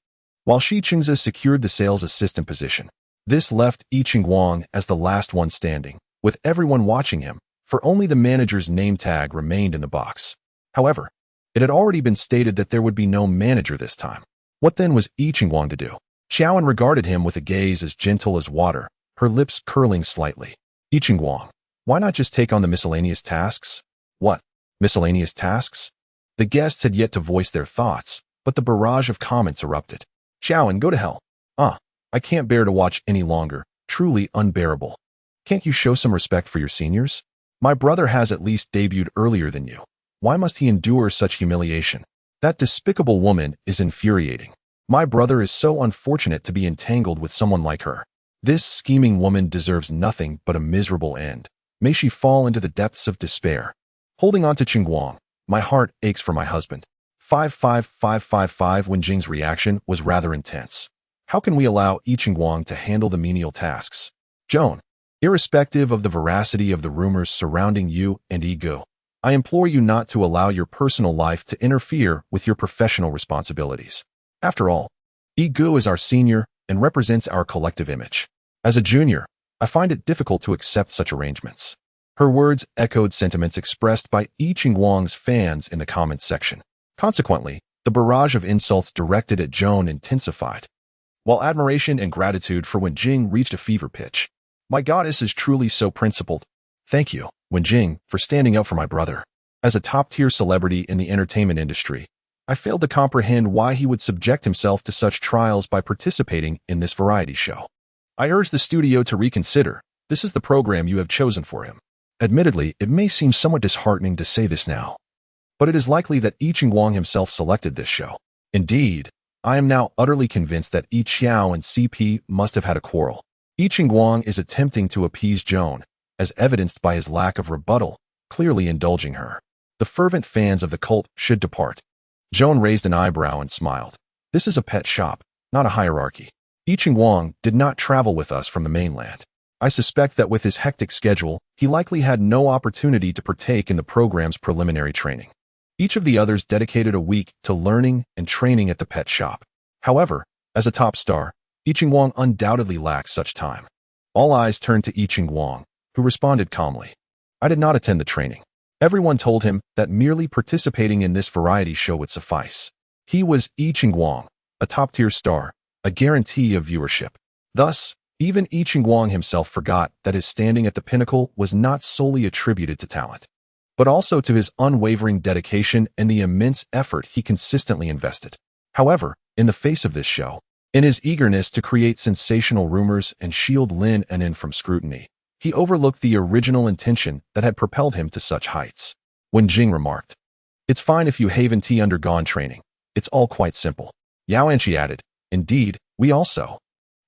while Shi Qingzi secured the sales assistant position. This left Iching as the last one standing, with everyone watching him, for only the manager's name tag remained in the box. However, it had already been stated that there would be no manager this time. What then was Iching to do? Xiaoan regarded him with a gaze as gentle as water, her lips curling slightly. Iching, why not just take on the miscellaneous tasks? What? Miscellaneous tasks? The guests had yet to voice their thoughts, but the barrage of comments erupted. Xiaoan, go to hell. I can't bear to watch any longer, truly unbearable. Can't you show some respect for your seniors? My brother has at least debuted earlier than you. Why must he endure such humiliation? That despicable woman is infuriating. My brother is so unfortunate to be entangled with someone like her. This scheming woman deserves nothing but a miserable end. May she fall into the depths of despair. Holding on to Qingguang, my heart aches for my husband. 55555. Wenjing's reaction was rather intense. How can we allow I Ching-Wang to handle the menial tasks? Joan, irrespective of the veracity of the rumors surrounding you and Ego, I implore you not to allow your personal life to interfere with your professional responsibilities. After all, Ego is our senior and represents our collective image. As a junior, I find it difficult to accept such arrangements. Her words echoed sentiments expressed by I Ching-Wang's fans in the comments section. Consequently, the barrage of insults directed at Joan intensified, while admiration and gratitude for Wenjing reached a fever pitch. My goddess is truly so principled. Thank you, Wenjing, for standing up for my brother. As a top-tier celebrity in the entertainment industry, I failed to comprehend why he would subject himself to such trials by participating in this variety show. I urge the studio to reconsider. This is the program you have chosen for him. Admittedly, it may seem somewhat disheartening to say this now, but it is likely that I Ching-Wang himself selected this show. Indeed, I am now utterly convinced that Yi Qiao and CP must have had a quarrel. I Ching-Wang is attempting to appease Joan, as evidenced by his lack of rebuttal, clearly indulging her. The fervent fans of the cult should depart. Joan raised an eyebrow and smiled. This is a pet shop, not a hierarchy. I Ching-Wang did not travel with us from the mainland. I suspect that with his hectic schedule, he likely had no opportunity to partake in the program's preliminary training. Each of the others dedicated a week to learning and training at the pet shop. However, as a top star, I Ching-Wang undoubtedly lacked such time. All eyes turned to I Ching-Wang, who responded calmly. I did not attend the training. Everyone told him that merely participating in this variety show would suffice. He was I Ching-Wang, a top-tier star, a guarantee of viewership. Thus, even I Ching-Wang himself forgot that his standing at the pinnacle was not solely attributed to talent, but also to his unwavering dedication and the immense effort he consistently invested. However, in the face of this show, in his eagerness to create sensational rumors and shield Lin and In from scrutiny, he overlooked the original intention that had propelled him to such heights. Wenjing remarked, "It's fine if you haven't undergone training. It's all quite simple." Yao Anqi added, "Indeed, we also."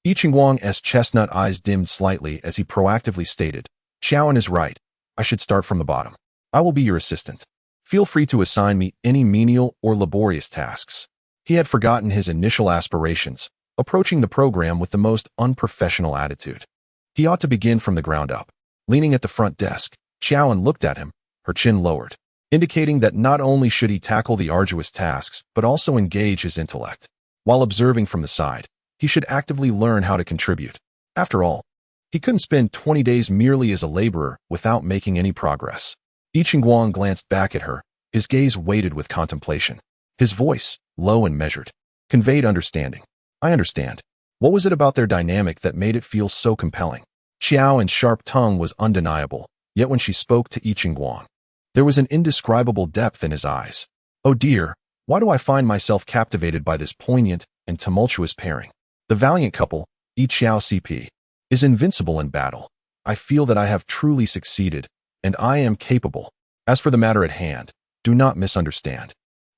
I Ching-Wang's chestnut eyes dimmed slightly as he proactively stated, "Xiaoan is right. I should start from the bottom. I will be your assistant. Feel free to assign me any menial or laborious tasks." He had forgotten his initial aspirations, approaching the program with the most unprofessional attitude. He ought to begin from the ground up. Leaning at the front desk, Xiaoan looked at him, her chin lowered, indicating that not only should he tackle the arduous tasks, but also engage his intellect. While observing from the side, he should actively learn how to contribute. After all, he couldn't spend 20 days merely as a laborer without making any progress. I Ching-Wang glanced back at her, his gaze weighted with contemplation. His voice, low and measured, conveyed understanding. "I understand. What was it about their dynamic that made it feel so compelling?" Xiaoan's sharp tongue was undeniable, yet when she spoke to I Ching-Wang, there was an indescribable depth in his eyes. "Oh dear, why do I find myself captivated by this poignant and tumultuous pairing? The valiant couple, Yi Qiao CP, is invincible in battle. I feel that I have truly succeeded, and I am capable. As for the matter at hand, do not misunderstand.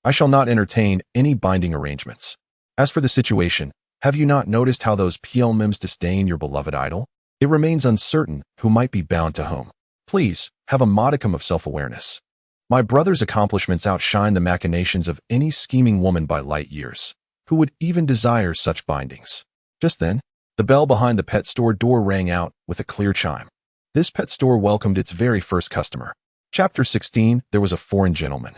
I shall not entertain any binding arrangements. As for the situation, have you not noticed how those PLMs disdain your beloved idol? It remains uncertain who might be bound to whom. Please, have a modicum of self-awareness. My brother's accomplishments outshine the machinations of any scheming woman by light years, who would even desire such bindings." Just then, the bell behind the pet store door rang out with a clear chime. This pet store welcomed its very first customer. Chapter 16, there was a foreign gentleman,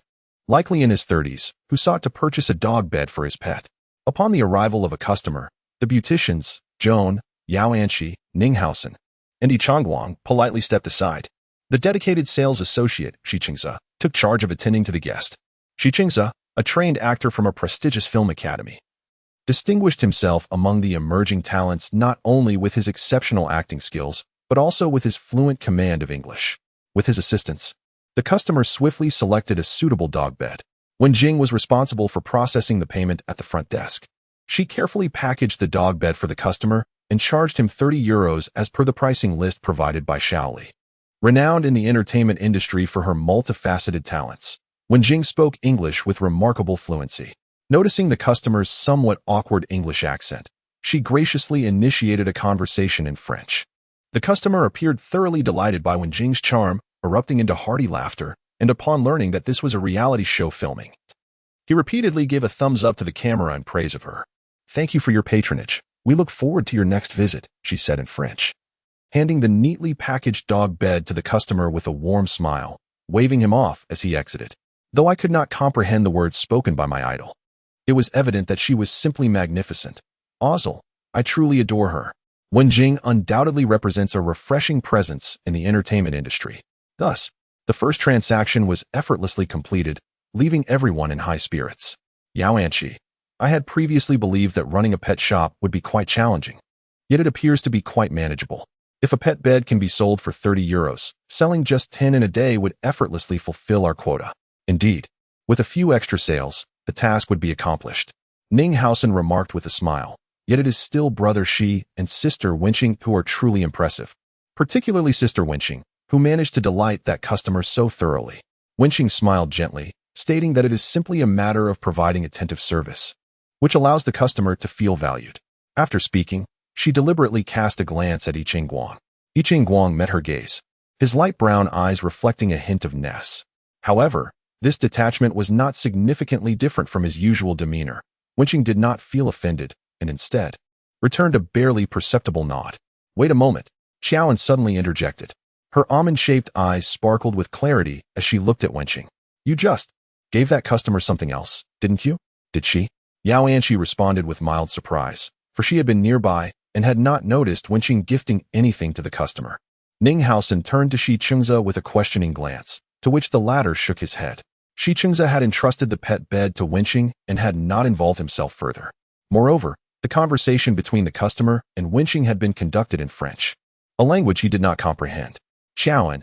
likely in his 30s, who sought to purchase a dog bed for his pet. Upon the arrival of a customer, the beauticians, Joan, Yao Anqi, Ninghausen, and I Ching-Wang politely stepped aside. The dedicated sales associate, Shi Qingze, took charge of attending to the guest. Shi Qingze, a trained actor from a prestigious film academy, distinguished himself among the emerging talents not only with his exceptional acting skills, but also with his fluent command of English. With his assistance, the customer swiftly selected a suitable dog bed. Wenjing was responsible for processing the payment at the front desk. She carefully packaged the dog bed for the customer and charged him €30 as per the pricing list provided by Shaoli. Renowned in the entertainment industry for her multifaceted talents, Wenjing spoke English with remarkable fluency. Noticing the customer's somewhat awkward English accent, she graciously initiated a conversation in French. The customer appeared thoroughly delighted by Wenjing's charm, erupting into hearty laughter, and upon learning that this was a reality show filming, He repeatedly gave a thumbs up to the camera in praise of her. "Thank you for your patronage. We look forward to your next visit," she said in French, handing the neatly packaged dog bed to the customer with a warm smile, waving him off as he exited. Though I could not comprehend the words spoken by my idol, it was evident that she was simply magnificent. Ozil, I truly adore her. Wenjing undoubtedly represents a refreshing presence in the entertainment industry. Thus, the first transaction was effortlessly completed, leaving everyone in high spirits. Yao Anqi. I had previously believed that running a pet shop would be quite challenging, yet it appears to be quite manageable. If a pet bed can be sold for €30, selling just 10 in a day would effortlessly fulfill our quota. Indeed, with a few extra sales, the task would be accomplished. Ninghausen remarked with a smile, yet it is still brother Shi and sister Wenqing who are truly impressive, particularly sister Wenqing, who managed to delight that customer so thoroughly. Wenqing smiled gently, stating that it is simply a matter of providing attentive service, which allows the customer to feel valued. After speaking, she deliberately cast a glance at Yicheng Guang. Yicheng Guang met her gaze, his light brown eyes reflecting a hint of ness. However, this detachment was not significantly different from his usual demeanor. Wenqing did not feel offended, and instead returned a barely perceptible nod. "Wait a moment," Xiaoan suddenly interjected. Her almond-shaped eyes sparkled with clarity as she looked at Wenqing. "You just gave that customer something else, didn't you?" "Did she?" Yao Anqi responded with mild surprise, for she had been nearby and had not noticed Wenqing gifting anything to the customer. Ninghausen turned to Shi Chengze with a questioning glance, to which the latter shook his head. Shi Chengze had entrusted the pet bed to Wenqing and had not involved himself further. Moreover, the conversation between the customer and Wenqing had been conducted in French, a language he did not comprehend. Xiaoan,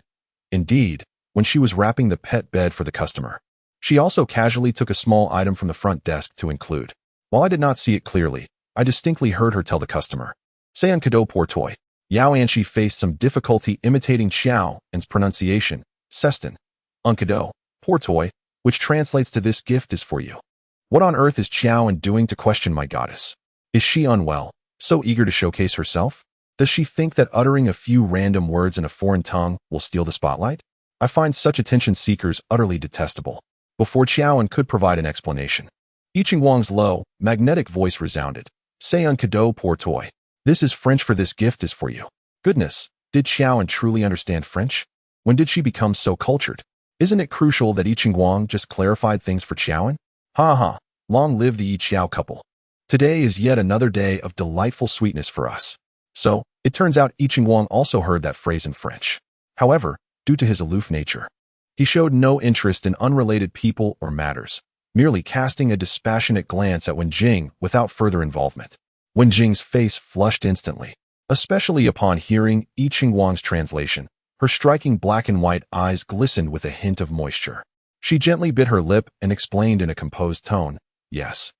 indeed, when she was wrapping the pet bed for the customer, she also casually took a small item from the front desk to include. While I did not see it clearly, I distinctly heard her tell the customer, "C'est un cadeau pour toi." Yao Anqi faced some difficulty imitating Xiaoan's pronunciation, "Ceston, un cadeau pour toi," which translates to "this gift is for you." What on earth is Xiaoan doing to question my goddess? Is she unwell, so eager to showcase herself? Does she think that uttering a few random words in a foreign tongue will steal the spotlight? I find such attention seekers utterly detestable. Before Xiaoan could provide an explanation, Yicheng Wang's low, magnetic voice resounded. "C'est un cadeau pour toi." This is French for "this gift is for you." Goodness, did Xiaoan truly understand French? When did she become so cultured? Isn't it crucial that Yicheng Wang just clarified things for Xiaoan? Ha ha, long live the Yi Xiao couple. Today is yet another day of delightful sweetness for us. So, it turns out Yicheng Wang also heard that phrase in French. However, due to his aloof nature, he showed no interest in unrelated people or matters, merely casting a dispassionate glance at Wenjing without further involvement. Wenjing's face flushed instantly, especially upon hearing Yicheng Wang's translation. Her striking black and white eyes glistened with a hint of moisture. She gently bit her lip and explained in a composed tone, "Yes,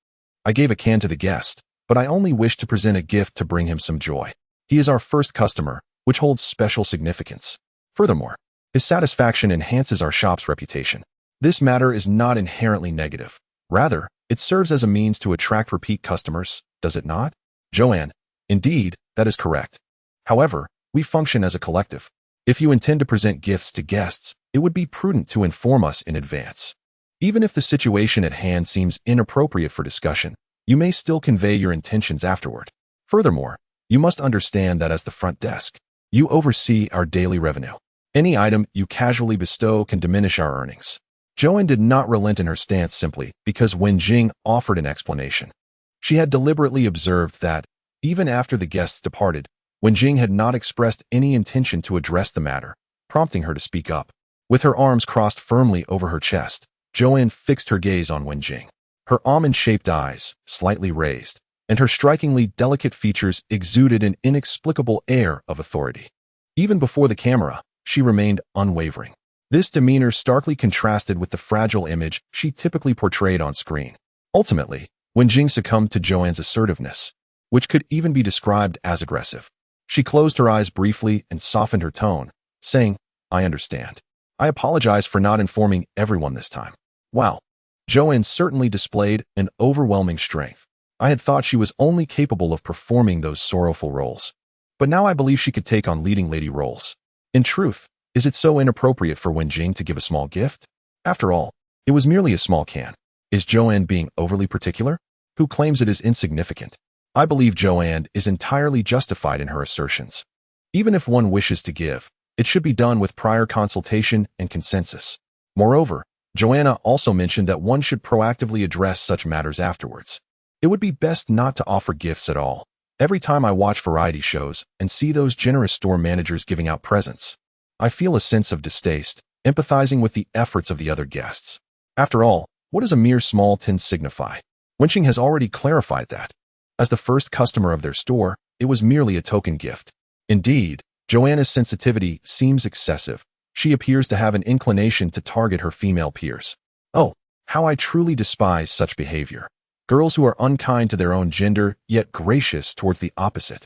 I gave a can to the guest, but I only wish to present a gift to bring him some joy. He is our first customer, which holds special significance. Furthermore, his satisfaction enhances our shop's reputation. This matter is not inherently negative. Rather, it serves as a means to attract repeat customers, does it not?" Joanne, indeed, that is correct. However, we function as a collective. If you intend to present gifts to guests, it would be prudent to inform us in advance. Even if the situation at hand seems inappropriate for discussion, you may still convey your intentions afterward. Furthermore, you must understand that as the front desk, you oversee our daily revenue. Any item you casually bestow can diminish our earnings. Joanne did not relent in her stance simply because Wenjing offered an explanation. She had deliberately observed that, even after the guests departed, Wenjing had not expressed any intention to address the matter, prompting her to speak up. With her arms crossed firmly over her chest, Joanne fixed her gaze on Wenjing. Her almond-shaped eyes, slightly raised, and her strikingly delicate features exuded an inexplicable air of authority. Even before the camera, she remained unwavering. This demeanor starkly contrasted with the fragile image she typically portrayed on screen. Ultimately, Wenjing succumbed to Joanne's assertiveness, which could even be described as aggressive. She closed her eyes briefly and softened her tone, saying, "I understand. I apologize for not informing everyone this time." Wow. Joanne certainly displayed an overwhelming strength. I had thought she was only capable of performing those sorrowful roles, but now I believe she could take on leading lady roles. In truth, is it so inappropriate for Wenjing to give a small gift? After all, it was merely a small can. Is Joanne being overly particular? Who claims it is insignificant? I believe Joanne is entirely justified in her assertions. Even if one wishes to give, it should be done with prior consultation and consensus. Moreover, Joanna also mentioned that one should proactively address such matters afterwards. It would be best not to offer gifts at all. Every time I watch variety shows and see those generous store managers giving out presents, I feel a sense of distaste, empathizing with the efforts of the other guests. After all, what does a mere small tin signify? Wenching has already clarified that. As the first customer of their store, it was merely a token gift. Indeed, Joanna's sensitivity seems excessive. She appears to have an inclination to target her female peers. Oh, how I truly despise such behavior. Girls who are unkind to their own gender, yet gracious towards the opposite.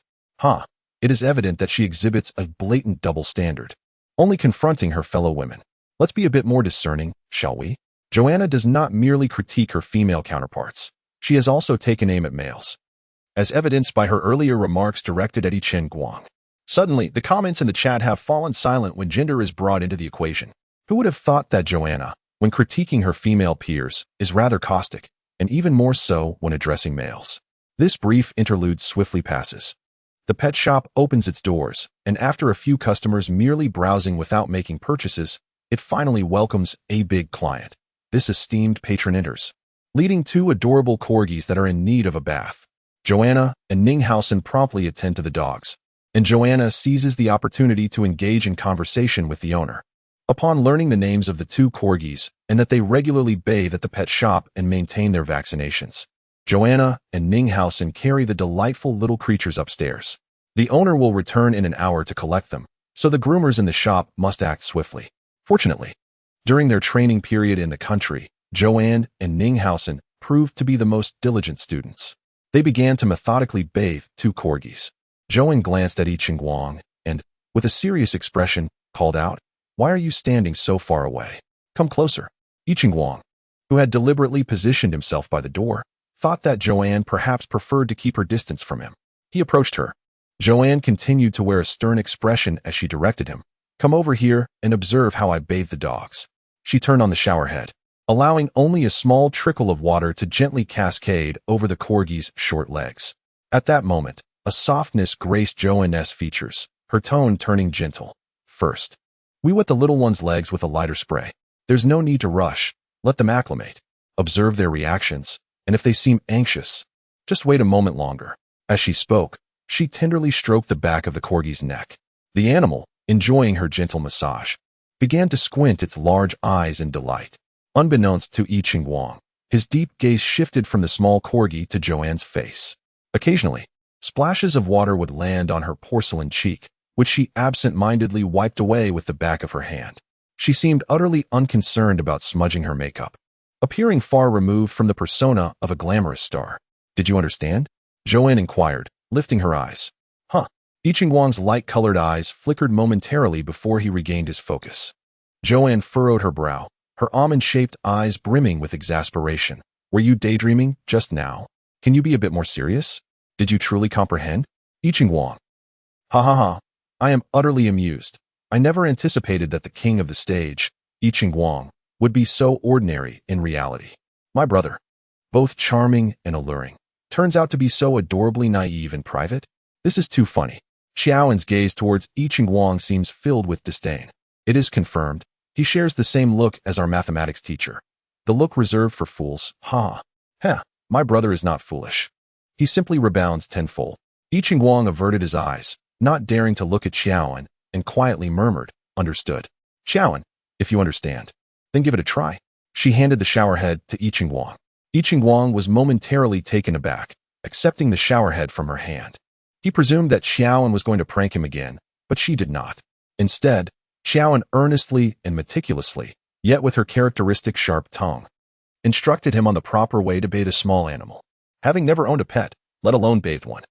It is evident that she exhibits a blatant double standard, only confronting her fellow women. Let's be a bit more discerning, shall we? Joanna does not merely critique her female counterparts. She has also taken aim at males, as evidenced by her earlier remarks directed at Chen Guang. Suddenly, the comments in the chat have fallen silent when gender is brought into the equation. Who would have thought that Joanna, when critiquing her female peers, is rather caustic, and even more so when addressing males? This brief interlude swiftly passes. The pet shop opens its doors, and after a few customers merely browsing without making purchases, it finally welcomes a big client. This esteemed patron enters, leading two adorable corgis that are in need of a bath. Joanna and Ninghausen promptly attend to the dogs, and Joanna seizes the opportunity to engage in conversation with the owner. Upon learning the names of the two corgis and that they regularly bathe at the pet shop and maintain their vaccinations, Joanna and Ninghausen carry the delightful little creatures upstairs. The owner will return in an hour to collect them, so the groomers in the shop must act swiftly. Fortunately, during their training period in the country, Joanne and Ninghausen proved to be the most diligent students. They began to methodically bathe two corgis. Joanne glanced at Chen Guang and, with a serious expression, called out, "Why are you standing so far away? Come closer." Chen Guang, who had deliberately positioned himself by the door, thought that Joanne perhaps preferred to keep her distance from him. He approached her. Joanne continued to wear a stern expression as she directed him. "Come over here and observe how I bathe the dogs." She turned on the shower head, allowing only a small trickle of water to gently cascade over the corgi's short legs. At that moment, a softness graced Joanne's features, her tone turning gentle. "First, we wet the little one's legs with a lighter spray. There's no need to rush. Let them acclimate. Observe their reactions, and if they seem anxious, just wait a moment longer." As she spoke, she tenderly stroked the back of the corgi's neck. The animal, enjoying her gentle massage, began to squint its large eyes in delight. Unbeknownst to Chen Guang, his deep gaze shifted from the small corgi to Joanne's face. Occasionally, splashes of water would land on her porcelain cheek, which she absent-mindedly wiped away with the back of her hand. She seemed utterly unconcerned about smudging her makeup, appearing far removed from the persona of a glamorous star. "Did you understand?" Joanne inquired, lifting her eyes. Chen Guang's light-colored eyes flickered momentarily before he regained his focus. Joanne furrowed her brow, her almond-shaped eyes brimming with exasperation. "Were you daydreaming just now? Can you be a bit more serious? Did you truly comprehend?" Chen Guang. Ha. I am utterly amused. I never anticipated that the king of the stage, Chen Guang, would be so ordinary in reality. My brother, both charming and alluring, turns out to be so adorably naive in private. This is too funny. Xiaoan's gaze towards Chen Guang seems filled with disdain. It is confirmed. He shares the same look as our mathematics teacher. The look reserved for fools. My brother is not foolish. He simply rebounds tenfold. Chen Guang averted his eyes, not daring to look at Xiaoan, and quietly murmured, "Understood. Xiaoan, if you understand, then give it a try." She handed the shower head to Chen Guang. Chen Guang was momentarily taken aback, accepting the shower head from her hand. He presumed that Xiaoan was going to prank him again, but she did not. Instead, Xiaoan earnestly and meticulously, yet with her characteristic sharp tongue, instructed him on the proper way to bathe a small animal. Having never owned a pet, let alone bathed one,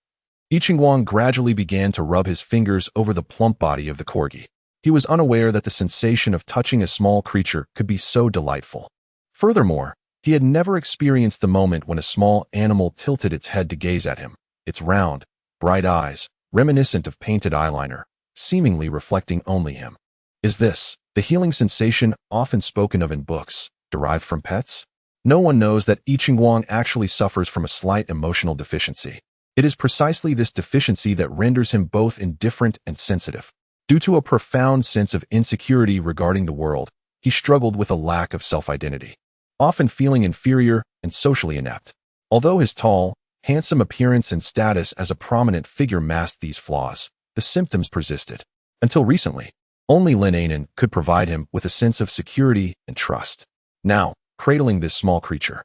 Chen Guang gradually began to rub his fingers over the plump body of the corgi. He was unaware that the sensation of touching a small creature could be so delightful. Furthermore, he had never experienced the moment when a small animal tilted its head to gaze at him, its round, bright eyes, reminiscent of painted eyeliner, seemingly reflecting only him. Is this the healing sensation often spoken of in books, derived from pets? No one knows that I Ching-Wang actually suffers from a slight emotional deficiency. It is precisely this deficiency that renders him both indifferent and sensitive. Due to a profound sense of insecurity regarding the world, he struggled with a lack of self-identity, often feeling inferior and socially inept. Although his tall, handsome appearance and status as a prominent figure masked these flaws, the symptoms persisted. Until recently, only Lin Anan could provide him with a sense of security and trust. Now, cradling this small creature,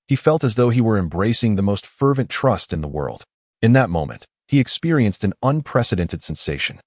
he felt as though he were embracing the most fervent trust in the world. In that moment, he experienced an unprecedented sensation.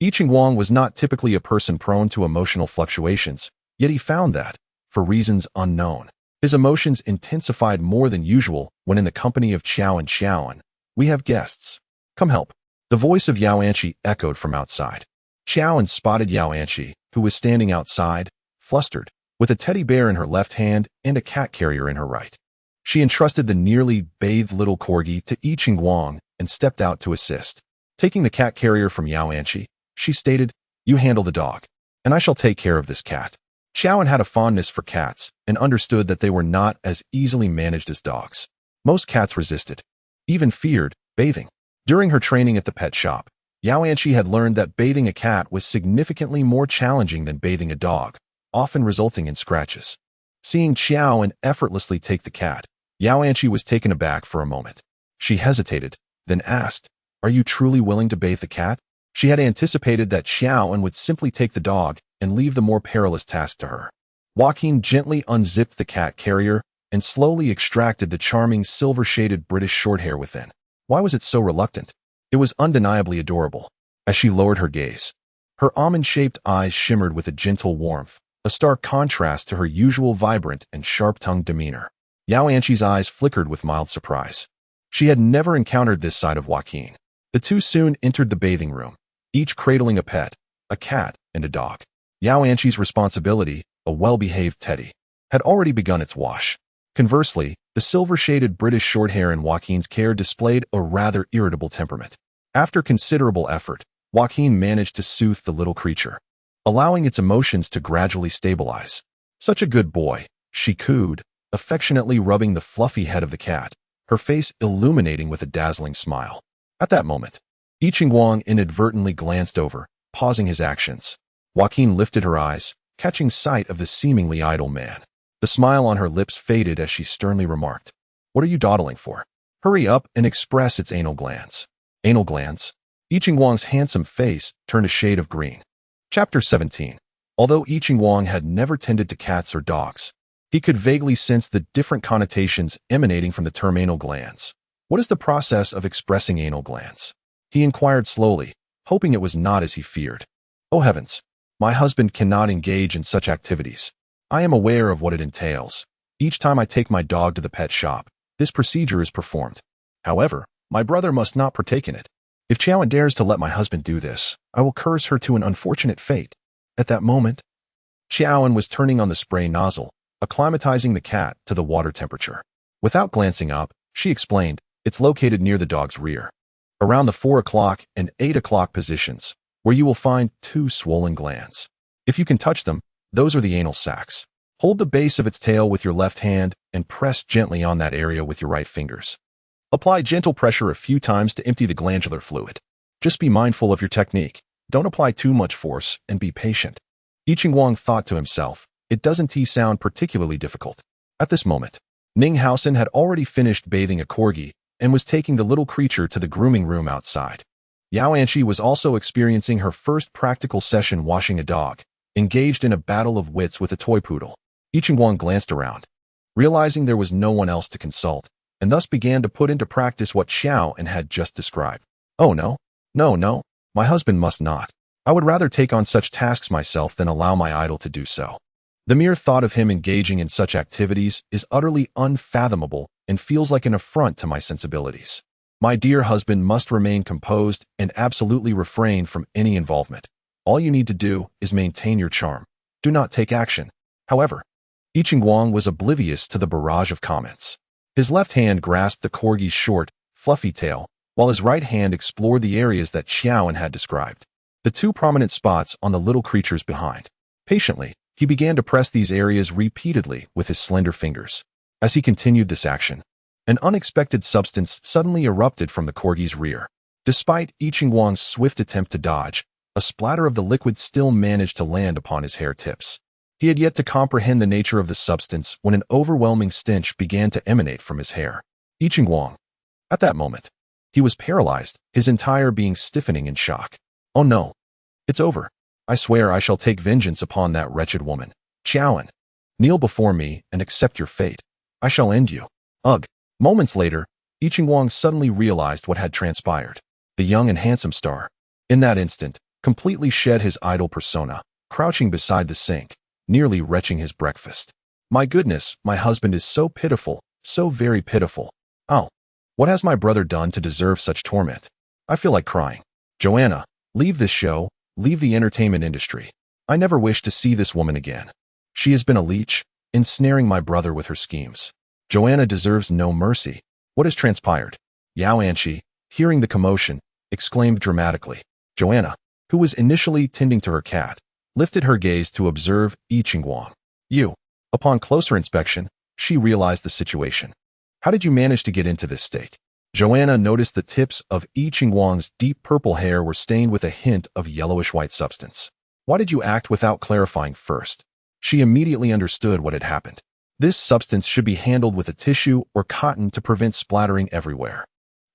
I Ching-Wang was not typically a person prone to emotional fluctuations, yet he found that, for reasons unknown, his emotions intensified more than usual when in the company of Qiao and Xiaoan. "We have guests. Come help." The voice of Yao Anqi echoed from outside. Xiaoan spotted Yao Anqi, who was standing outside, flustered, with a teddy bear in her left hand and a cat carrier in her right. She entrusted the nearly bathed little corgi to I Ching-Wang and stepped out to assist. Taking the cat carrier from Yao Anqi, she stated, "You handle the dog, and I shall take care of this cat." Xiaoan had a fondness for cats and understood that they were not as easily managed as dogs. Most cats resisted, even feared, bathing. During her training at the pet shop, Yao Anqi had learned that bathing a cat was significantly more challenging than bathing a dog, often resulting in scratches. Seeing Xiaoan effortlessly take the cat, Yao Anqi was taken aback for a moment. She hesitated, then asked, "Are you truly willing to bathe the cat?" She had anticipated that Xiaoan would simply take the dog and leave the more perilous task to her. Joaquin gently unzipped the cat carrier and slowly extracted the charming silver-shaded British Shorthair within. Why was it so reluctant? It was undeniably adorable. As she lowered her gaze, her almond-shaped eyes shimmered with a gentle warmth, a stark contrast to her usual vibrant and sharp-tongued demeanor. Yao Anqi's eyes flickered with mild surprise. She had never encountered this side of Joaquin. The two soon entered the bathing room, each cradling a pet, a cat, and a dog. Yao Anqi's responsibility, a well-behaved teddy, had already begun its wash. Conversely, the silver-shaded British Shorthair in Joaquin's care displayed a rather irritable temperament. After considerable effort, Joaquin managed to soothe the little creature, allowing its emotions to gradually stabilize. "Such a good boy," she cooed, affectionately rubbing the fluffy head of the cat, her face illuminating with a dazzling smile. At that moment, I Ching-Wang inadvertently glanced over, pausing his actions. Joaquin lifted her eyes, catching sight of the seemingly idle man. The smile on her lips faded as she sternly remarked, "What are you dawdling for? Hurry up and express its anal glands." Anal glands? I Ching-Wang's handsome face turned a shade of green. Chapter 17. Although I Ching-Wang had never tended to cats or dogs, he could vaguely sense the different connotations emanating from the term anal glands. What is the process of expressing anal glands? He inquired slowly, hoping it was not as he feared. "Oh heavens, my husband cannot engage in such activities. I am aware of what it entails. Each time I take my dog to the pet shop, this procedure is performed. However, my brother must not partake in it. If Qiaoan dares to let my husband do this, I will curse her to an unfortunate fate." At that moment, Qiaoan was turning on the spray nozzle, acclimatizing the cat to the water temperature. Without glancing up, she explained, "It's located near the dog's rear, around the 4 o'clock and 8 o'clock positions, where you will find 2 swollen glands. If you can touch them, those are the anal sacs. Hold the base of its tail with your left hand and press gently on that area with your right fingers. Apply gentle pressure a few times to empty the glandular fluid. Just be mindful of your technique. Don't apply too much force and be patient." I Ching-Wang thought to himself, "It doesn't sound particularly difficult." At this moment, Ninghausen had already finished bathing a corgi and was taking the little creature to the grooming room outside. Yao Anqi was also experiencing her first practical session washing a dog, engaged in a battle of wits with a toy poodle. I Ching-Wang glanced around, realizing there was no one else to consult, and thus began to put into practice what Xiaoan had just described. "Oh no, no, my husband must not. I would rather take on such tasks myself than allow my idol to do so. The mere thought of him engaging in such activities is utterly unfathomable and feels like an affront to my sensibilities. My dear husband must remain composed and absolutely refrain from any involvement. All you need to do is maintain your charm. Do not take action." However, I Ching-Wang was oblivious to the barrage of comments. His left hand grasped the corgi's short, fluffy tail, while his right hand explored the areas that Xiaoan had described, the 2 prominent spots on the little creature's behind. Patiently, he began to press these areas repeatedly with his slender fingers. As he continued this action, an unexpected substance suddenly erupted from the corgi's rear. Despite I Ching-Wang's swift attempt to dodge, a splatter of the liquid still managed to land upon his hair tips. He had yet to comprehend the nature of the substance when an overwhelming stench began to emanate from his hair. I Ching-Wang. At that moment, he was paralyzed, his entire being stiffening in shock. Oh no. It's over. I swear I shall take vengeance upon that wretched woman. Qiaoan. Kneel before me and accept your fate. I shall end you. Ugh. Moments later, I Ching-Wang suddenly realized what had transpired. The young and handsome star, in that instant, completely shed his idol persona, crouching beside the sink, nearly retching his breakfast. My goodness, my husband is so pitiful, so very pitiful. Oh, what has my brother done to deserve such torment? I feel like crying. Joanna, leave this show, leave the entertainment industry. I never wish to see this woman again. She has been a leech, ensnaring my brother with her schemes. Joanna deserves no mercy. What has transpired? Yao Anqi, hearing the commotion, exclaimed dramatically. Joanna, who was initially tending to her cat, lifted her gaze to observe I Ching-Wang. You. Upon closer inspection, she realized the situation. How did you manage to get into this state? Joanna noticed the tips of I Ching-Wang's deep purple hair were stained with a hint of yellowish-white substance. Why did you act without clarifying first? She immediately understood what had happened. This substance should be handled with a tissue or cotton to prevent splattering everywhere.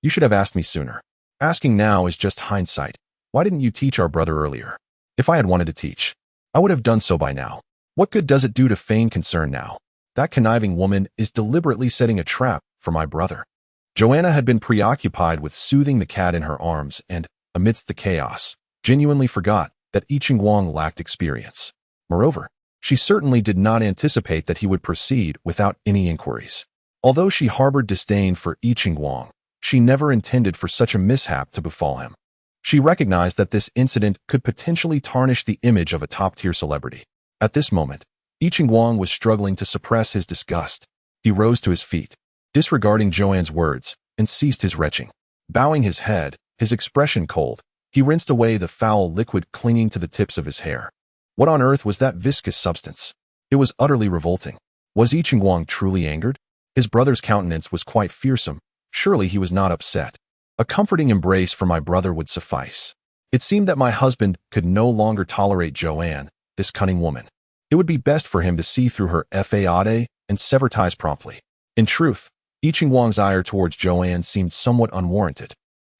You should have asked me sooner. Asking now is just hindsight. Why didn't you teach our brother earlier? If I had wanted to teach, I would have done so by now. What good does it do to feign concern now? That conniving woman is deliberately setting a trap for my brother. Joanna had been preoccupied with soothing the cat in her arms and, amidst the chaos, genuinely forgot that I Ching-Wang lacked experience. Moreover, she certainly did not anticipate that he would proceed without any inquiries. Although she harbored disdain for I Ching-Wang, she never intended for such a mishap to befall him. She recognized that this incident could potentially tarnish the image of a top-tier celebrity. At this moment, I Ching-Wang was struggling to suppress his disgust. He rose to his feet, disregarding Joanne's words, and ceased his retching. Bowing his head, his expression cold, he rinsed away the foul liquid clinging to the tips of his hair. What on earth was that viscous substance? It was utterly revolting. Was I Ching-Wang truly angered? His brother's countenance was quite fearsome. Surely he was not upset. A comforting embrace for my brother would suffice. It seemed that my husband could no longer tolerate Joanne, this cunning woman. It would be best for him to see through her faade and sever ties promptly. In truth, I Ching-Wang's ire towards Joanne seemed somewhat unwarranted,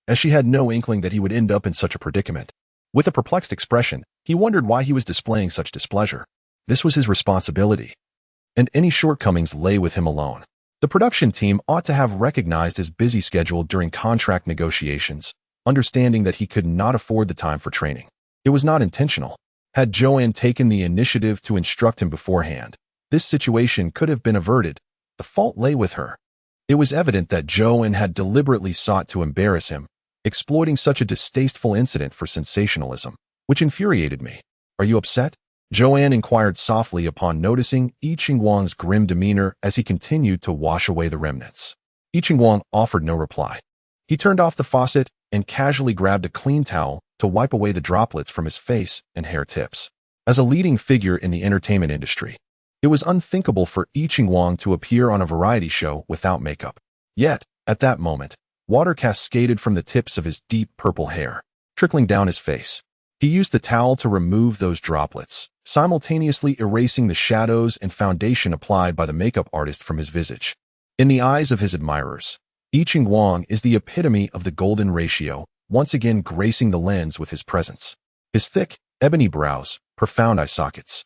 as she had no inkling that he would end up in such a predicament. With a perplexed expression, he wondered why he was displaying such displeasure. This was his responsibility, and any shortcomings lay with him alone. The production team ought to have recognized his busy schedule during contract negotiations, understanding that he could not afford the time for training. It was not intentional. Had Joanne taken the initiative to instruct him beforehand, this situation could have been averted. The fault lay with her. It was evident that Joanne had deliberately sought to embarrass him, exploiting such a distasteful incident for sensationalism, which infuriated me. Are you upset? Joanne inquired softly upon noticing I Ching-Wang's grim demeanor as he continued to wash away the remnants. I Ching-Wang offered no reply. He turned off the faucet and casually grabbed a clean towel to wipe away the droplets from his face and hair tips. As a leading figure in the entertainment industry, it was unthinkable for I Ching-Wang to appear on a variety show without makeup. Yet, at that moment, water cascaded from the tips of his deep purple hair, trickling down his face. He used the towel to remove those droplets, simultaneously erasing the shadows and foundation applied by the makeup artist from his visage. In the eyes of his admirers, I Ching-Wang is the epitome of the golden ratio, once again gracing the lens with his presence. His thick, ebony brows, profound eye sockets,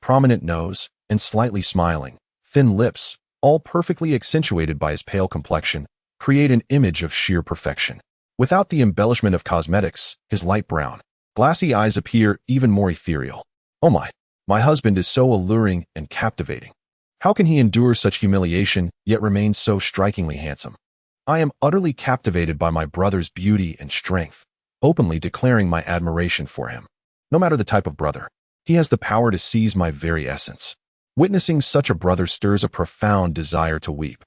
prominent nose, and slightly smiling, thin lips, all perfectly accentuated by his pale complexion, create an image of sheer perfection. Without the embellishment of cosmetics, his light brown, glassy eyes appear even more ethereal. Oh my husband is so alluring and captivating. How can he endure such humiliation, yet remain so strikingly handsome? I am utterly captivated by my brother's beauty and strength, openly declaring my admiration for him. No matter the type of brother, he has the power to seize my very essence. Witnessing such a brother stirs a profound desire to weep.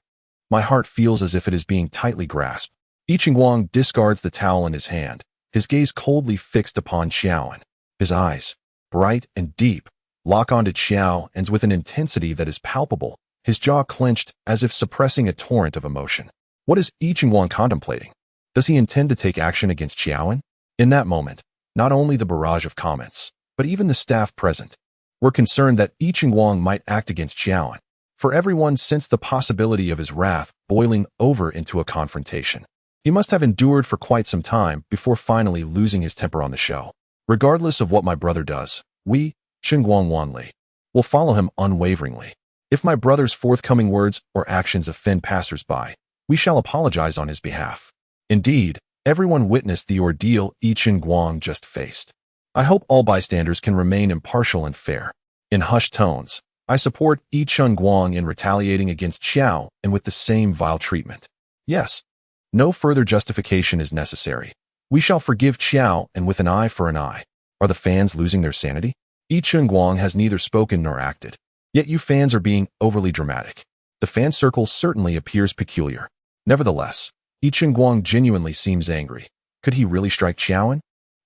My heart feels as if it is being tightly grasped. I Ching-Wang discards the towel in his hand, his gaze coldly fixed upon Qiaoan. His eyes, bright and deep, lock onto Qiaoan's with an intensity that is palpable, his jaw clenched as if suppressing a torrent of emotion. What is I Ching-Wang contemplating? Does he intend to take action against Xiaoan? In that moment, not only the barrage of comments, but even the staff present, were concerned that I Ching-Wang might act against Xiaoan, for everyone sensed the possibility of his wrath boiling over into a confrontation. He must have endured for quite some time before finally losing his temper on the show. Regardless of what my brother does, we, Ching-Wang Wanli, will follow him unwaveringly. If my brother's forthcoming words or actions offend passers-by, we shall apologize on his behalf. Indeed, everyone witnessed the ordeal I Ching-Wang just faced. I hope all bystanders can remain impartial and fair. In hushed tones, I support I Ching-Wang in retaliating against Xiao and with the same vile treatment. Yes, no further justification is necessary. We shall forgive Xiao and with an eye for an eye. Are the fans losing their sanity? I Ching-Wang has neither spoken nor acted. Yet you fans are being overly dramatic. The fan circle certainly appears peculiar. Nevertheless, I Ching-Wang genuinely seems angry. Could he really strike Xiaoan?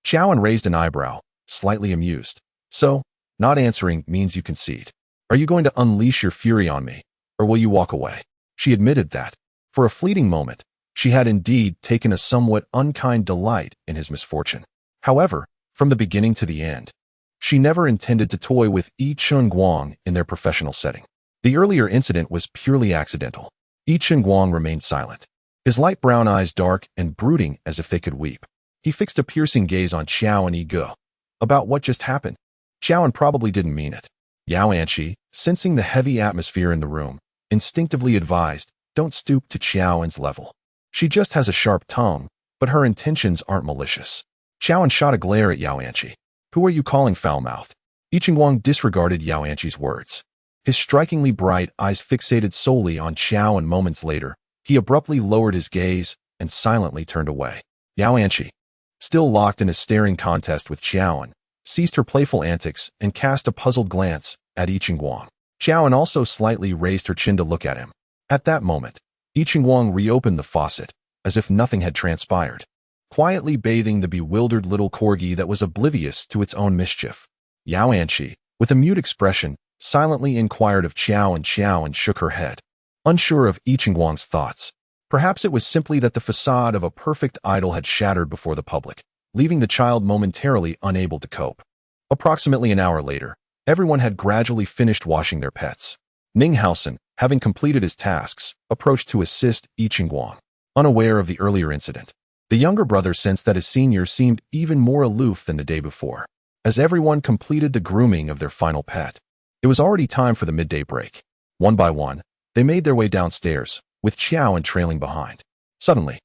Xiaoan raised an eyebrow, slightly amused. So, not answering means you concede. Are you going to unleash your fury on me, or will you walk away? She admitted that, for a fleeting moment, she had indeed taken a somewhat unkind delight in his misfortune. However, from the beginning to the end, she never intended to toy with I Ching-Wang in their professional setting. The earlier incident was purely accidental. I Ching-Wang remained silent, his light brown eyes dark and brooding as if they could weep. He fixed a piercing gaze on Xiao and Yi. About what just happened? Xiaoan probably didn't mean it. Yao Anqi, sensing the heavy atmosphere in the room, instinctively advised, don't stoop to Xiaoan's level. She just has a sharp tongue, but her intentions aren't malicious. Xiaoan shot a glare at Yao Anqi. Who are you calling foul-mouthed? I Ching-Wang disregarded Yao Anqi's words. His strikingly bright eyes fixated solely on Xiao, and moments later, he abruptly lowered his gaze and silently turned away. Yao Anqi, still locked in a staring contest with Xiaoan, ceased her playful antics and cast a puzzled glance at I Ching-Wang. Xiaoan also slightly raised her chin to look at him. At that moment, I Ching-Wang reopened the faucet, as if nothing had transpired, quietly bathing the bewildered little corgi that was oblivious to its own mischief. Yao Anqi, with a mute expression, silently inquired of Xiao, and Xiao shook her head, unsure of I Ching-Wang's thoughts. Perhaps it was simply that the facade of a perfect idol had shattered before the public, leaving the child momentarily unable to cope. Approximately an hour later, everyone had gradually finished washing their pets. Ninghausen, having completed his tasks, approached to assist I Ching-Wang. Unaware of the earlier incident, the younger brother sensed that his senior seemed even more aloof than the day before. As everyone completed the grooming of their final pet, it was already time for the midday break. One by one, they made their way downstairs, with Xiaoan trailing behind. Suddenly,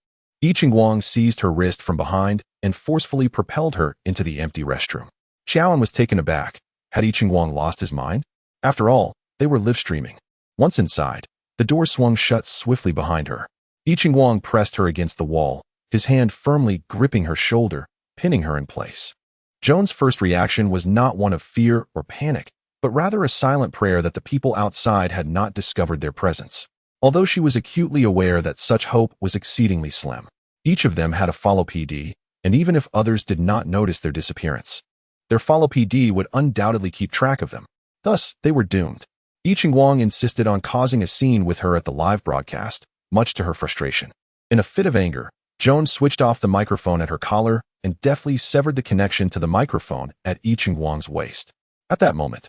I Ching-Wang seized her wrist from behind and forcefully propelled her into the empty restroom. Xiaoan was taken aback. Had I Ching-Wang lost his mind? After all, they were live-streaming. Once inside, the door swung shut swiftly behind her. I Ching-Wang pressed her against the wall, his hand firmly gripping her shoulder, pinning her in place. Joan's first reaction was not one of fear or panic, but rather a silent prayer that the people outside had not discovered their presence. Although she was acutely aware that such hope was exceedingly slim. Each of them had a follow PD, and even if others did not notice their disappearance, their follow PD would undoubtedly keep track of them. Thus, they were doomed. I Ching-Wang insisted on causing a scene with her at the live broadcast, much to her frustration. In a fit of anger, Joan switched off the microphone at her collar and deftly severed the connection to the microphone at I Ching-Wang's waist. At that moment,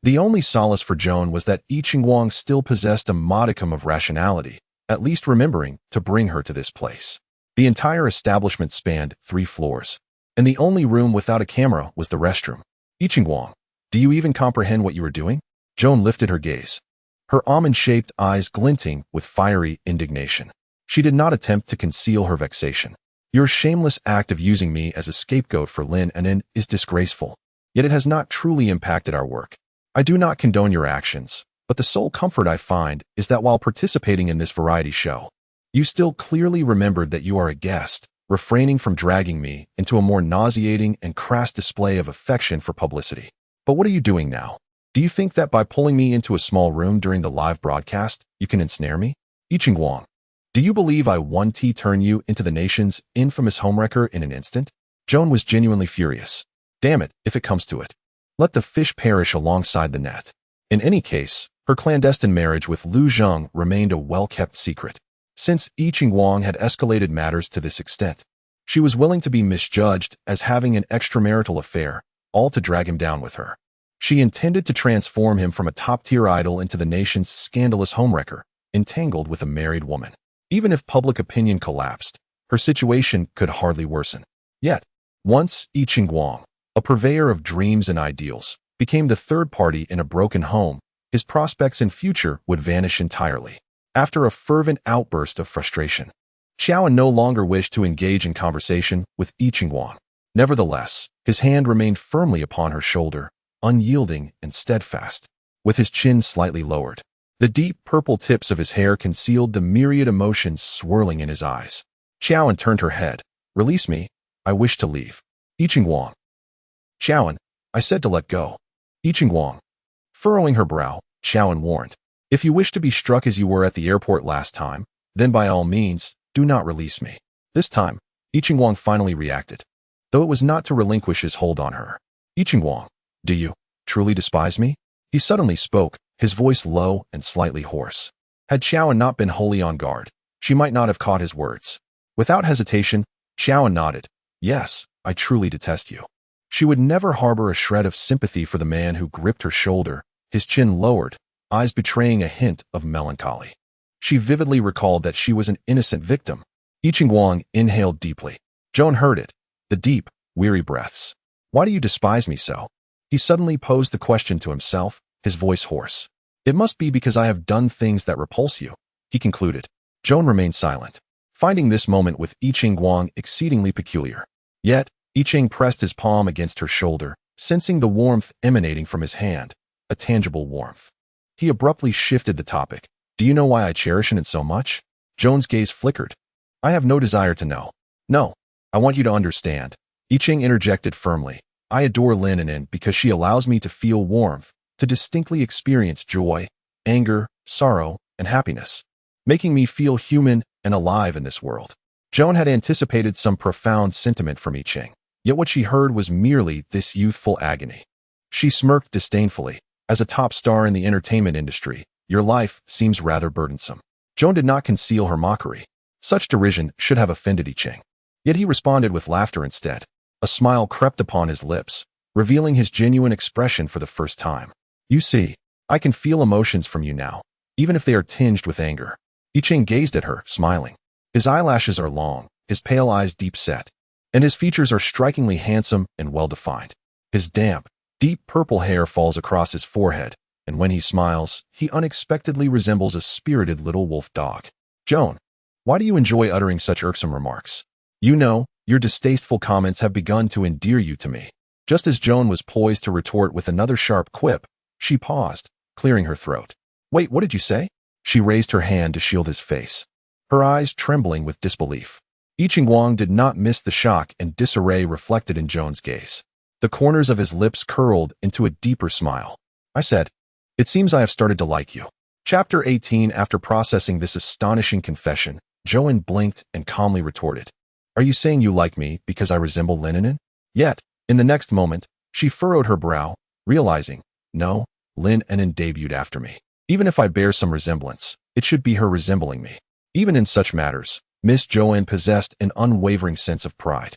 the only solace for Joan was that I Ching-Wang still possessed a modicum of rationality, at least remembering to bring her to this place. The entire establishment spanned 3 floors, and the only room without a camera was the restroom. I Ching-Wang, do you even comprehend what you are doing? Joan lifted her gaze, her almond-shaped eyes glinting with fiery indignation. She did not attempt to conceal her vexation. Your shameless act of using me as a scapegoat for Lin and In is disgraceful, yet it has not truly impacted our work. I do not condone your actions, but the sole comfort I find is that while participating in this variety show, you still clearly remembered that you are a guest, refraining from dragging me into a more nauseating and crass display of affection for publicity. But what are you doing now? Do you think that by pulling me into a small room during the live broadcast, you can ensnare me? I Ching-Wang, do you believe I 1T turn you into the nation's infamous homewrecker in an instant? Joan was genuinely furious. Damn it, if it comes to it. Let the fish perish alongside the net. In any case, Her clandestine marriage with Lu Zheng remained a well-kept secret. Since I Ching-Wang had escalated matters to this extent, she was willing to be misjudged as having an extramarital affair, all to drag him down with her. She intended to transform him from a top-tier idol into the nation's scandalous homewrecker, entangled with a married woman. Even if public opinion collapsed, her situation could hardly worsen. Yet, once I Ching-Wang, a purveyor of dreams and ideals, became the third party in a broken home, his prospects and future would vanish entirely. After a fervent outburst of frustration, Xiaoan no longer wished to engage in conversation with I Ching-Wang. Nevertheless, his hand remained firmly upon her shoulder, unyielding and steadfast. With his chin slightly lowered, the deep purple tips of his hair concealed the myriad emotions swirling in his eyes. Xiaoan turned her head. "Release me. I wish to leave." I Ching-Wang. "Xiaoan, I said to let go." I Ching-Wang. Furrowing her brow, Xiaoan warned, "If you wish to be struck as you were at the airport last time, then by all means, do not release me." This time, I Ching-Wang finally reacted, though it was not to relinquish his hold on her. "I Ching-Wang, do you truly despise me?" He suddenly spoke, his voice low and slightly hoarse. Had Xiaoan not been wholly on guard, she might not have caught his words. Without hesitation, Xiaoan nodded. "Yes, I truly detest you." She would never harbor a shred of sympathy for the man who gripped her shoulder, his chin lowered, eyes betraying a hint of melancholy. She vividly recalled that she was an innocent victim. I Ching-Wang inhaled deeply. Joan heard it, the deep, weary breaths. "Why do you despise me so?" He suddenly posed the question to himself, his voice hoarse. "It must be because I have done things that repulse you," he concluded. Joan remained silent, finding this moment with I Ching-Wang exceedingly peculiar. Yet, I Ching pressed his palm against her shoulder, sensing the warmth emanating from his hand, a tangible warmth. He abruptly shifted the topic. "Do you know why I cherish it so much?" Joan's gaze flickered. "I have no desire to know." "No, I want you to understand," I Ching interjected firmly. "I adore Lin because she allows me to feel warmth, to distinctly experience joy, anger, sorrow, and happiness, making me feel human and alive in this world." Joan had anticipated some profound sentiment from I Ching, yet what she heard was merely this youthful agony. She smirked disdainfully. "As a top star in the entertainment industry, your life seems rather burdensome." Joan did not conceal her mockery. Such derision should have offended I Ching. Yet he responded with laughter instead. A smile crept upon his lips, revealing his genuine expression for the first time. "You see, I can feel emotions from you now, even if they are tinged with anger." I Ching gazed at her, smiling. His eyelashes are long, his pale eyes deep set, and his features are strikingly handsome and well-defined. His damp, deep purple hair falls across his forehead, and when he smiles, he unexpectedly resembles a spirited little wolf dog. "Joan, why do you enjoy uttering such irksome remarks? You know, your distasteful comments have begun to endear you to me." Just as Joan was poised to retort with another sharp quip, she paused, clearing her throat. "Wait, what did you say?" She raised her hand to shield his face, her eyes trembling with disbelief. I Ching-Wang did not miss the shock and disarray reflected in Joan's gaze. The corners of his lips curled into a deeper smile. "I said, it seems I have started to like you." Chapter 18. After processing this astonishing confession, Joan blinked and calmly retorted, "Are you saying you like me because I resemble Lin? Yet, in the next moment, she furrowed her brow, realizing, no, Lin debuted after me. Even if I bear some resemblance, it should be her resembling me. Even in such matters, Miss Joanne possessed an unwavering sense of pride.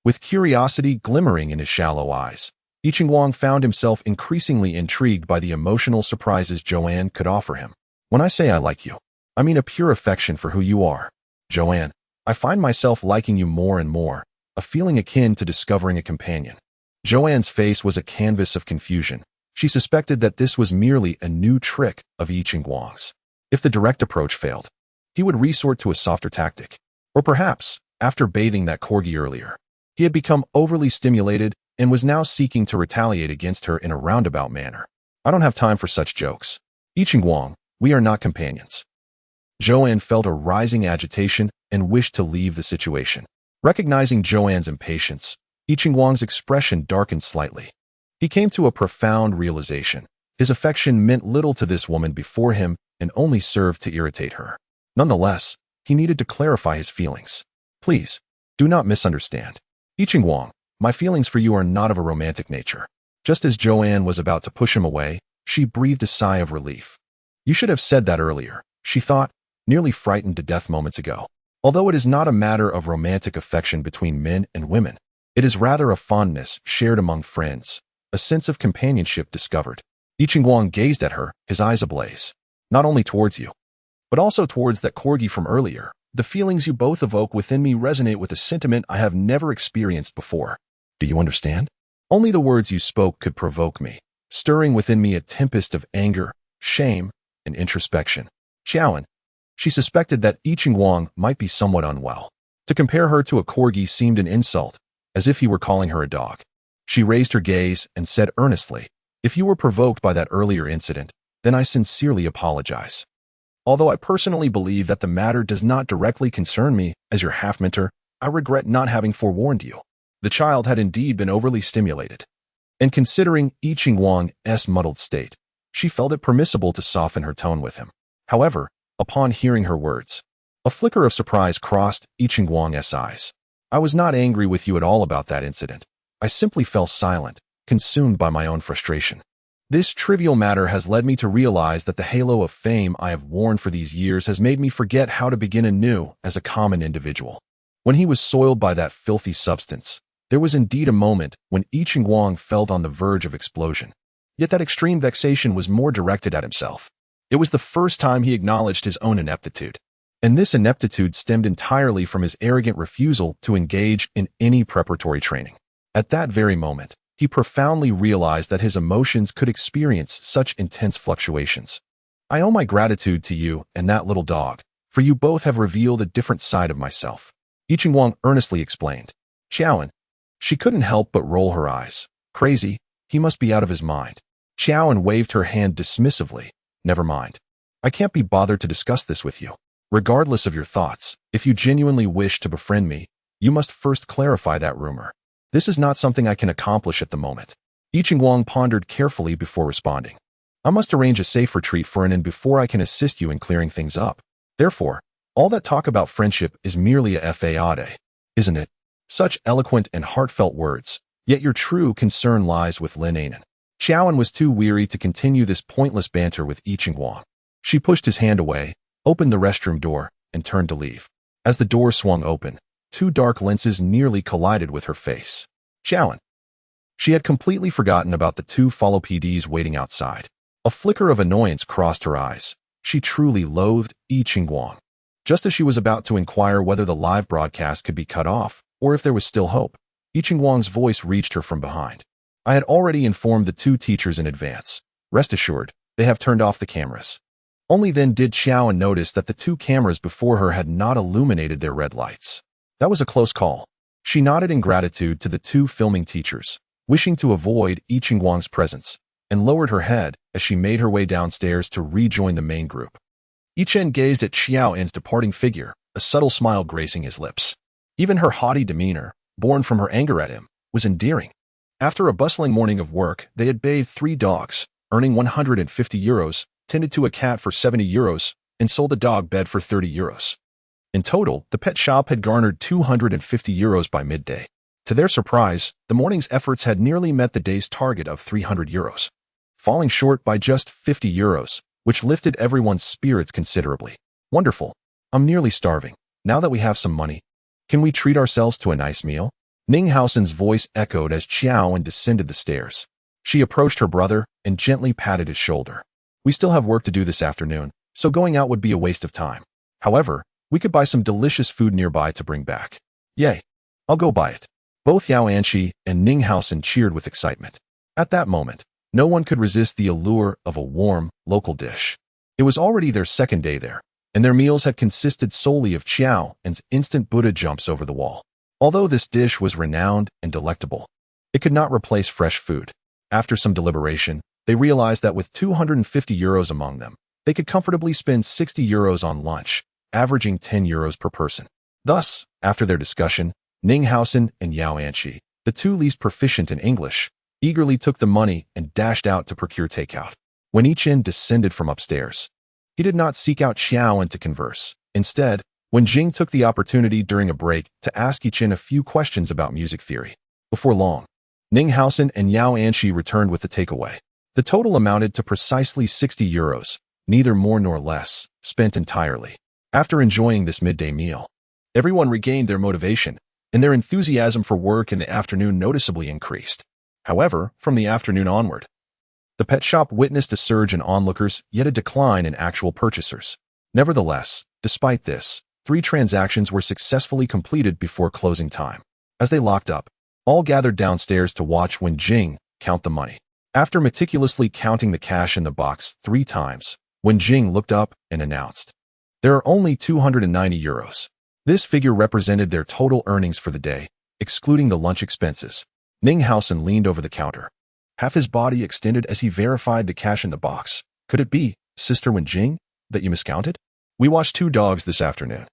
With curiosity glimmering in his shallow eyes, I Ching-Wang found himself increasingly intrigued by the emotional surprises Joanne could offer him. "When I say I like you, I mean a pure affection for who you are. Joanne, I find myself liking you more and more, a feeling akin to discovering a companion." Joanne's face was a canvas of confusion. She suspected that this was merely a new trick of I Ching-Wang's. If the direct approach failed, he would resort to a softer tactic. Or perhaps, after bathing that corgi earlier, he had become overly stimulated and was now seeking to retaliate against her in a roundabout manner. "I don't have time for such jokes. I Ching-Wang, we are not companions." Joanne felt a rising agitation and wished to leave the situation. Recognizing Joanne's impatience, I Ching-Wang's expression darkened slightly. He came to a profound realization. His affection meant little to this woman before him and only served to irritate her. Nonetheless, he needed to clarify his feelings. "Please, do not misunderstand. I Ching-Wang, my feelings for you are not of a romantic nature." Just as Joanne was about to push him away, she breathed a sigh of relief. You should have said that earlier, she thought, nearly frightened to death moments ago. Although it is not a matter of romantic affection between men and women, it is rather a fondness shared among friends, a sense of companionship discovered. I Ching-Wang gazed at her, his eyes ablaze. Not only towards you, but also towards that corgi from earlier. The feelings you both evoke within me resonate with a sentiment I have never experienced before. Do you understand? Only the words you spoke could provoke me, stirring within me a tempest of anger, shame, and introspection. Xiaoan. She suspected that I Ching-Wang might be somewhat unwell. To compare her to a corgi seemed an insult, as if he were calling her a dog. She raised her gaze and said earnestly, "If you were provoked by that earlier incident, then I sincerely apologize. Although I personally believe that the matter does not directly concern me as your half-mentor, I regret not having forewarned you." The child had indeed been overly stimulated. And considering I Ching-Wang's muddled state, she felt it permissible to soften her tone with him. However, upon hearing her words, a flicker of surprise crossed I Ching-Wang's eyes. "I was not angry with you at all about that incident. I simply fell silent, consumed by my own frustration. This trivial matter has led me to realize that the halo of fame I have worn for these years has made me forget how to begin anew as a common individual." When he was soiled by that filthy substance, there was indeed a moment when I Ching-Wang felt on the verge of explosion. Yet that extreme vexation was more directed at himself. It was the first time he acknowledged his own ineptitude. And this ineptitude stemmed entirely from his arrogant refusal to engage in any preparatory training. At that very moment, he profoundly realized that his emotions could experience such intense fluctuations. "I owe my gratitude to you and that little dog, for you both have revealed a different side of myself," I Ching-Wang earnestly explained. "Xiaoan." She couldn't help but roll her eyes. "Crazy, he must be out of his mind." Xiaoan waved her hand dismissively. "Never mind. I can't be bothered to discuss this with you. Regardless of your thoughts, if you genuinely wish to befriend me, you must first clarify that rumor. This is not something I can accomplish at the moment." I Ching-Wang pondered carefully before responding. "I must arrange a safe retreat for an inn before I can assist you in clearing things up. Therefore, all that talk about friendship is merely a fade, isn't it?" Such eloquent and heartfelt words, yet your true concern lies with Lin Anan. Xiaoan was too weary to continue this pointless banter with I Ching-Wang. She pushed his hand away, opened the restroom door, and turned to leave. As the door swung open, two dark lenses nearly collided with her face. "Xiaoan." She had completely forgotten about the two follow PDs waiting outside. A flicker of annoyance crossed her eyes. She truly loathed I Ching-Wang. Just as she was about to inquire whether the live broadcast could be cut off, or if there was still hope, I Ching-Wang's voice reached her from behind. "I had already informed the two teachers in advance. Rest assured, they have turned off the cameras." Only then did Xiaoan notice that the two cameras before her had not illuminated their red lights. That was a close call. She nodded in gratitude to the two filming teachers, wishing to avoid I Ching-Wang's presence, and lowered her head as she made her way downstairs to rejoin the main group. I Chen gazed at Xiaoan's departing figure, a subtle smile gracing his lips. Even her haughty demeanor, born from her anger at him, was endearing. After a bustling morning of work, they had bathed 3 dogs, earning €150, tended to a cat for €70, and sold a dog bed for €30. In total, the pet shop had garnered €250 by midday. To their surprise, the morning's efforts had nearly met the day's target of €300, falling short by just €50, which lifted everyone's spirits considerably. "Wonderful. I'm nearly starving. Now that we have some money, can we treat ourselves to a nice meal?" Ninghausen's voice echoed as Xiaoan descended the stairs. She approached her brother and gently patted his shoulder. "We still have work to do this afternoon, so going out would be a waste of time. However, we could buy some delicious food nearby to bring back." "Yay. I'll go buy it." Both Yao Anshi and Ninghausen cheered with excitement. At that moment, no one could resist the allure of a warm, local dish. It was already their second day there, and their meals had consisted solely of chow and instant Buddha jumps over the wall. Although this dish was renowned and delectable, it could not replace fresh food. After some deliberation, they realized that with €250 among them, they could comfortably spend €60 on lunch, averaging €10 per person. Thus, after their discussion, Ninghausen and Yao Anshi, the two least proficient in English, eagerly took the money and dashed out to procure takeout. When I Chen descended from upstairs, he did not seek out Xiaoan to converse. Instead, when Jing took the opportunity during a break to ask I Chen a few questions about music theory. Before long, Ninghausen and Yao Anshi returned with the takeaway. The total amounted to precisely €60, neither more nor less, spent entirely. After enjoying this midday meal, everyone regained their motivation, and their enthusiasm for work in the afternoon noticeably increased. However, from the afternoon onward, the pet shop witnessed a surge in onlookers, yet a decline in actual purchasers. Nevertheless, despite this, 3 transactions were successfully completed before closing time. As they locked up, all gathered downstairs to watch Wen Jing count the money. After meticulously counting the cash in the box 3 times, Wen Jing looked up and announced, "There are only 290 euros. This figure represented their total earnings for the day, excluding the lunch expenses. Ninghausen leaned over the counter, half his body extended as he verified the cash in the box. Could it be, Sister Wen Jing, that you miscounted? We washed 2 dogs this afternoon.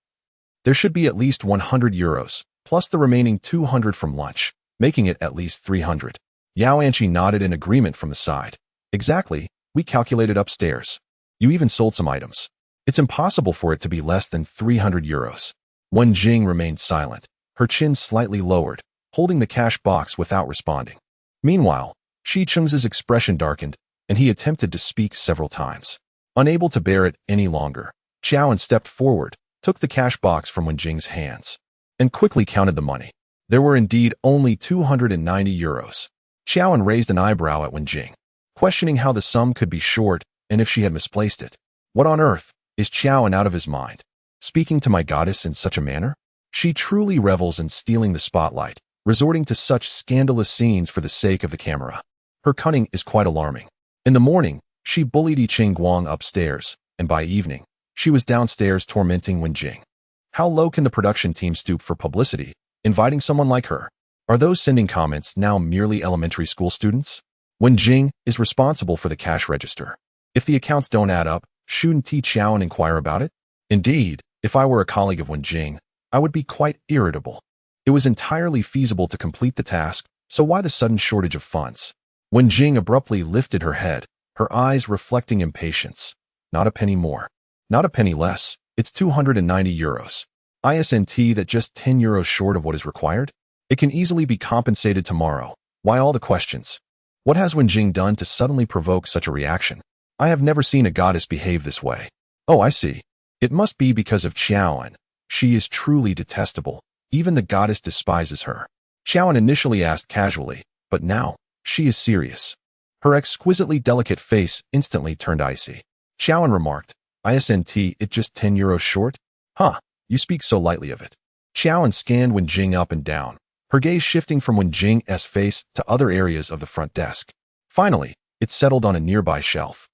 There should be at least 100 euros, plus the remaining 200 from lunch, making it at least 300. Yao Anqi nodded in agreement from the side. Exactly, we calculated upstairs. You even sold some items. It's impossible for it to be less than 300 euros. Wen Jing remained silent, her chin slightly lowered, holding the cash box without responding. Meanwhile, Shi Cheng's expression darkened, and he attempted to speak several times. Unable to bear it any longer, Xiaoan stepped forward, took the cash box from Wen Jing's hands, and quickly counted the money. There were indeed only 290 euros. Xiaoan raised an eyebrow at Wen Jing, questioning how the sum could be short and if she had misplaced it. What on earth? Is Xiaoan out of his mind? Speaking to my goddess in such a manner? She truly revels in stealing the spotlight, resorting to such scandalous scenes for the sake of the camera. Her cunning is quite alarming. In the morning, she bullied Yi Qingguang upstairs, and by evening, she was downstairs tormenting Wen Jing. How low can the production team stoop for publicity, inviting someone like her? Are those sending comments now merely elementary school students? Wen Jing is responsible for the cash register. If the accounts don't add up, shouldn't Ti Xiaoan inquire about it? Indeed, if I were a colleague of Wen Jing, I would be quite irritable. It was entirely feasible to complete the task, so why the sudden shortage of funds? Wen Jing abruptly lifted her head, her eyes reflecting impatience. Not a penny more. Not a penny less. It's 290 euros. Isn't that just 10 euros short of what is required? It can easily be compensated tomorrow. Why all the questions? What has Wen Jing done to suddenly provoke such a reaction? I have never seen a goddess behave this way. Oh, I see. It must be because of Xiaoan. She is truly detestable. Even the goddess despises her. Xiaoan initially asked casually, but now, she is serious. Her exquisitely delicate face instantly turned icy. Xiaoan remarked, "Isn't it just 10 euros short? Huh, you speak so lightly of it." Xiaoan scanned Wen Jing up and down, her gaze shifting from Wen Jing's face to other areas of the front desk. Finally, it settled on a nearby shelf.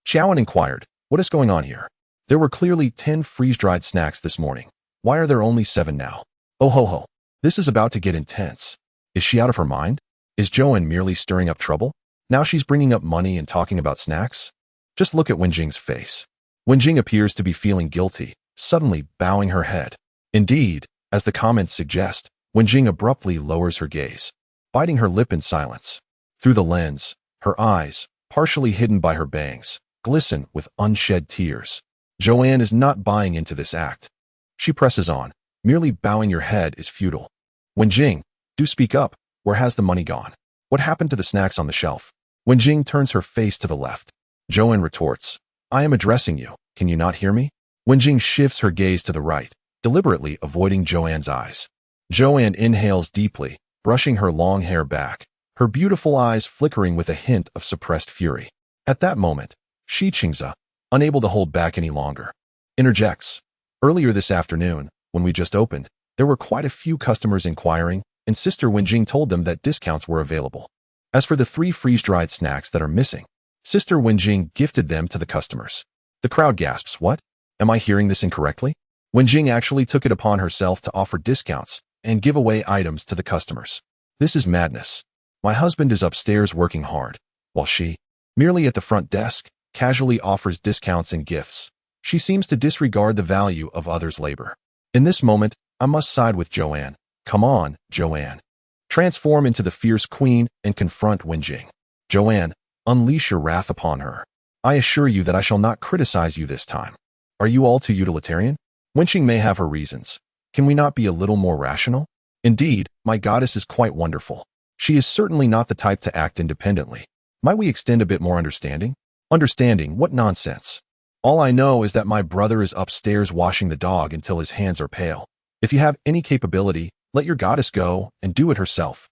Xiaoan inquired, "What is going on here? There were clearly 10 freeze-dried snacks this morning. Why are there only 7 now? Oh ho ho, this is about to get intense. Is she out of her mind? Is Joanne merely stirring up trouble? Now she's bringing up money and talking about snacks? Just look at Wen Jing's face. Wen Jing appears to be feeling guilty, suddenly bowing her head. Indeed, as the comments suggest, Wen Jing abruptly lowers her gaze, biting her lip in silence. Through the lens, her eyes, partially hidden by her bangs, glisten with unshed tears. Joanne is not buying into this act. She presses on. Merely bowing your head is futile. Wen Jing, do speak up. Where has the money gone? What happened to the snacks on the shelf? Wen Jing turns her face to the left. Joanne retorts, "I am addressing you. Can you not hear me?" Wen Jing shifts her gaze to the right, deliberately avoiding Joanne's eyes. Joanne inhales deeply, brushing her long hair back, her beautiful eyes flickering with a hint of suppressed fury. At that moment, Shi Qingze, unable to hold back any longer, interjects. "Earlier this afternoon, when we just opened, there were quite a few customers inquiring, and Sister Wen Jing told them that discounts were available. As for the 3 freeze-dried snacks that are missing, Sister Wen Jing gifted them to the customers." The crowd gasps, "What? Am I hearing this incorrectly?" Wen Jing actually took it upon herself to offer discounts and give away items to the customers. This is madness. My husband is upstairs working hard, while she, merely at the front desk, casually offers discounts and gifts. She seems to disregard the value of others' labor. In this moment, I must side with Joanne. Come on, Joanne. Transform into the fierce queen and confront Wen Jing. Joanne, unleash your wrath upon her. I assure you that I shall not criticize you this time. Are you all too utilitarian? Wen Jing may have her reasons. Can we not be a little more rational? Indeed, my goddess is quite wonderful. She is certainly not the type to act independently. Might we extend a bit more understanding? Understanding? What nonsense. All I know is that my brother is upstairs washing the dog until his hands are pale. If you have any capability, let your goddess go and do it herself.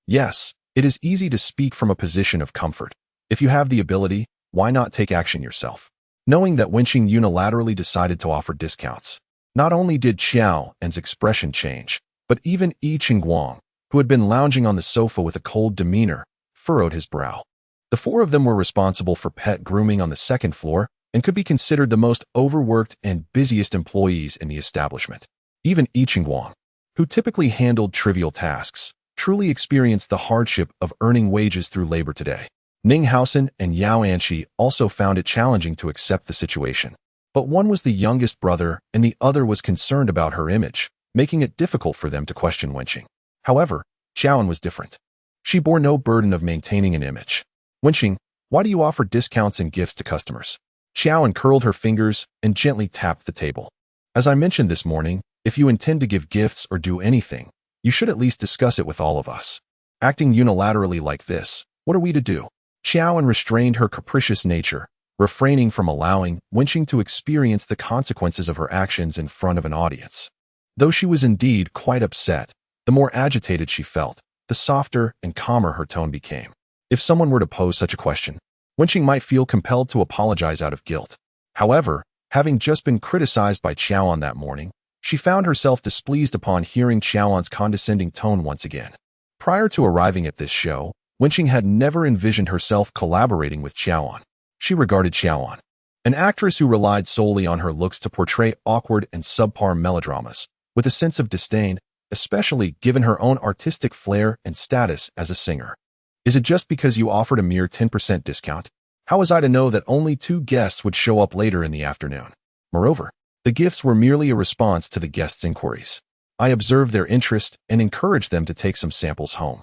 Yes, it is easy to speak from a position of comfort. If you have the ability, why not take action yourself? Knowing that Wenqing unilaterally decided to offer discounts. Not only did Xiao An's expression change, but even Yi Qingguang, who had been lounging on the sofa with a cold demeanor, furrowed his brow. The four of them were responsible for pet grooming on the second floor and could be considered the most overworked and busiest employees in the establishment. Even Yi Qingguang, who typically handled trivial tasks, truly experienced the hardship of earning wages through labor today. Ning Haosen and Yao Anqi also found it challenging to accept the situation. But one was the youngest brother and the other was concerned about her image, making it difficult for them to question Wenqing. However, Xiaoan was different. She bore no burden of maintaining an image. Wenqing, why do you offer discounts and gifts to customers? Xiaoan curled her fingers and gently tapped the table. As I mentioned this morning, if you intend to give gifts or do anything, you should at least discuss it with all of us. Acting unilaterally like this, what are we to do? Xiaoan restrained her capricious nature, refraining from allowing Wenqing to experience the consequences of her actions in front of an audience. Though she was indeed quite upset, the more agitated she felt, the softer and calmer her tone became. If someone were to pose such a question, Wenqing might feel compelled to apologize out of guilt. However, having just been criticized by Xiaoan that morning, she found herself displeased upon hearing Xiaoan's condescending tone once again. Prior to arriving at this show, Wenqing had never envisioned herself collaborating with Xiaoan. She regarded Xiaoan, an actress who relied solely on her looks to portray awkward and subpar melodramas, with a sense of disdain, especially given her own artistic flair and status as a singer. Is it just because you offered a mere 10% discount? How was I to know that only 2 guests would show up later in the afternoon? Moreover, the gifts were merely a response to the guests' inquiries. I observed their interest and encouraged them to take some samples home.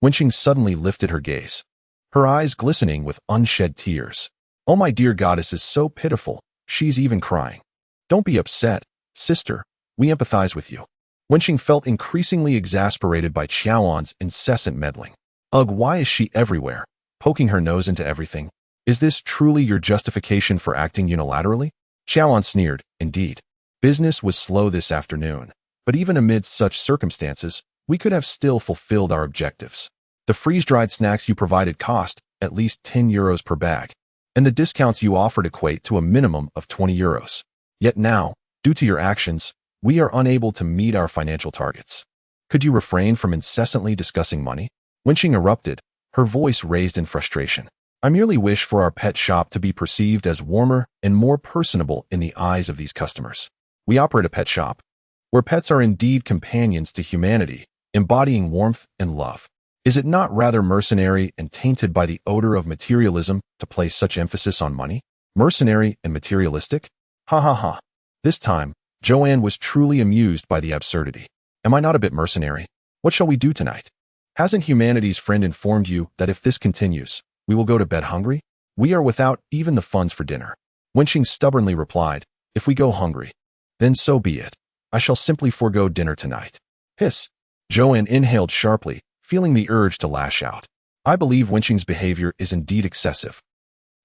Wenqing suddenly lifted her gaze, her eyes glistening with unshed tears. Oh, my dear goddess is so pitiful, she's even crying. Don't be upset, sister, we empathize with you. Wenqing felt increasingly exasperated by Xiaoan's incessant meddling. Ugh, why is she everywhere, poking her nose into everything? Is this truly your justification for acting unilaterally? Xiaoan sneered, indeed. Business was slow this afternoon, but even amidst such circumstances, we could have still fulfilled our objectives. The freeze-dried snacks you provided cost at least 10 euros per bag, and the discounts you offered equate to a minimum of 20 euros. Yet now, due to your actions, we are unable to meet our financial targets. Could you refrain from incessantly discussing money? Wenqing erupted, her voice raised in frustration. I merely wish for our pet shop to be perceived as warmer and more personable in the eyes of these customers. We operate a pet shop, where pets are indeed companions to humanity, embodying warmth and love. Is it not rather mercenary and tainted by the odor of materialism to place such emphasis on money? Mercenary and materialistic? Ha ha ha. This time, Joanne was truly amused by the absurdity. Am I not a bit mercenary? What shall we do tonight? Hasn't humanity's friend informed you that if this continues, we will go to bed hungry? We are without even the funds for dinner. Wenqing stubbornly replied, if we go hungry, then so be it. I shall simply forego dinner tonight. Hiss. Joanne inhaled sharply, feeling the urge to lash out. I believe Wenqing's behavior is indeed excessive.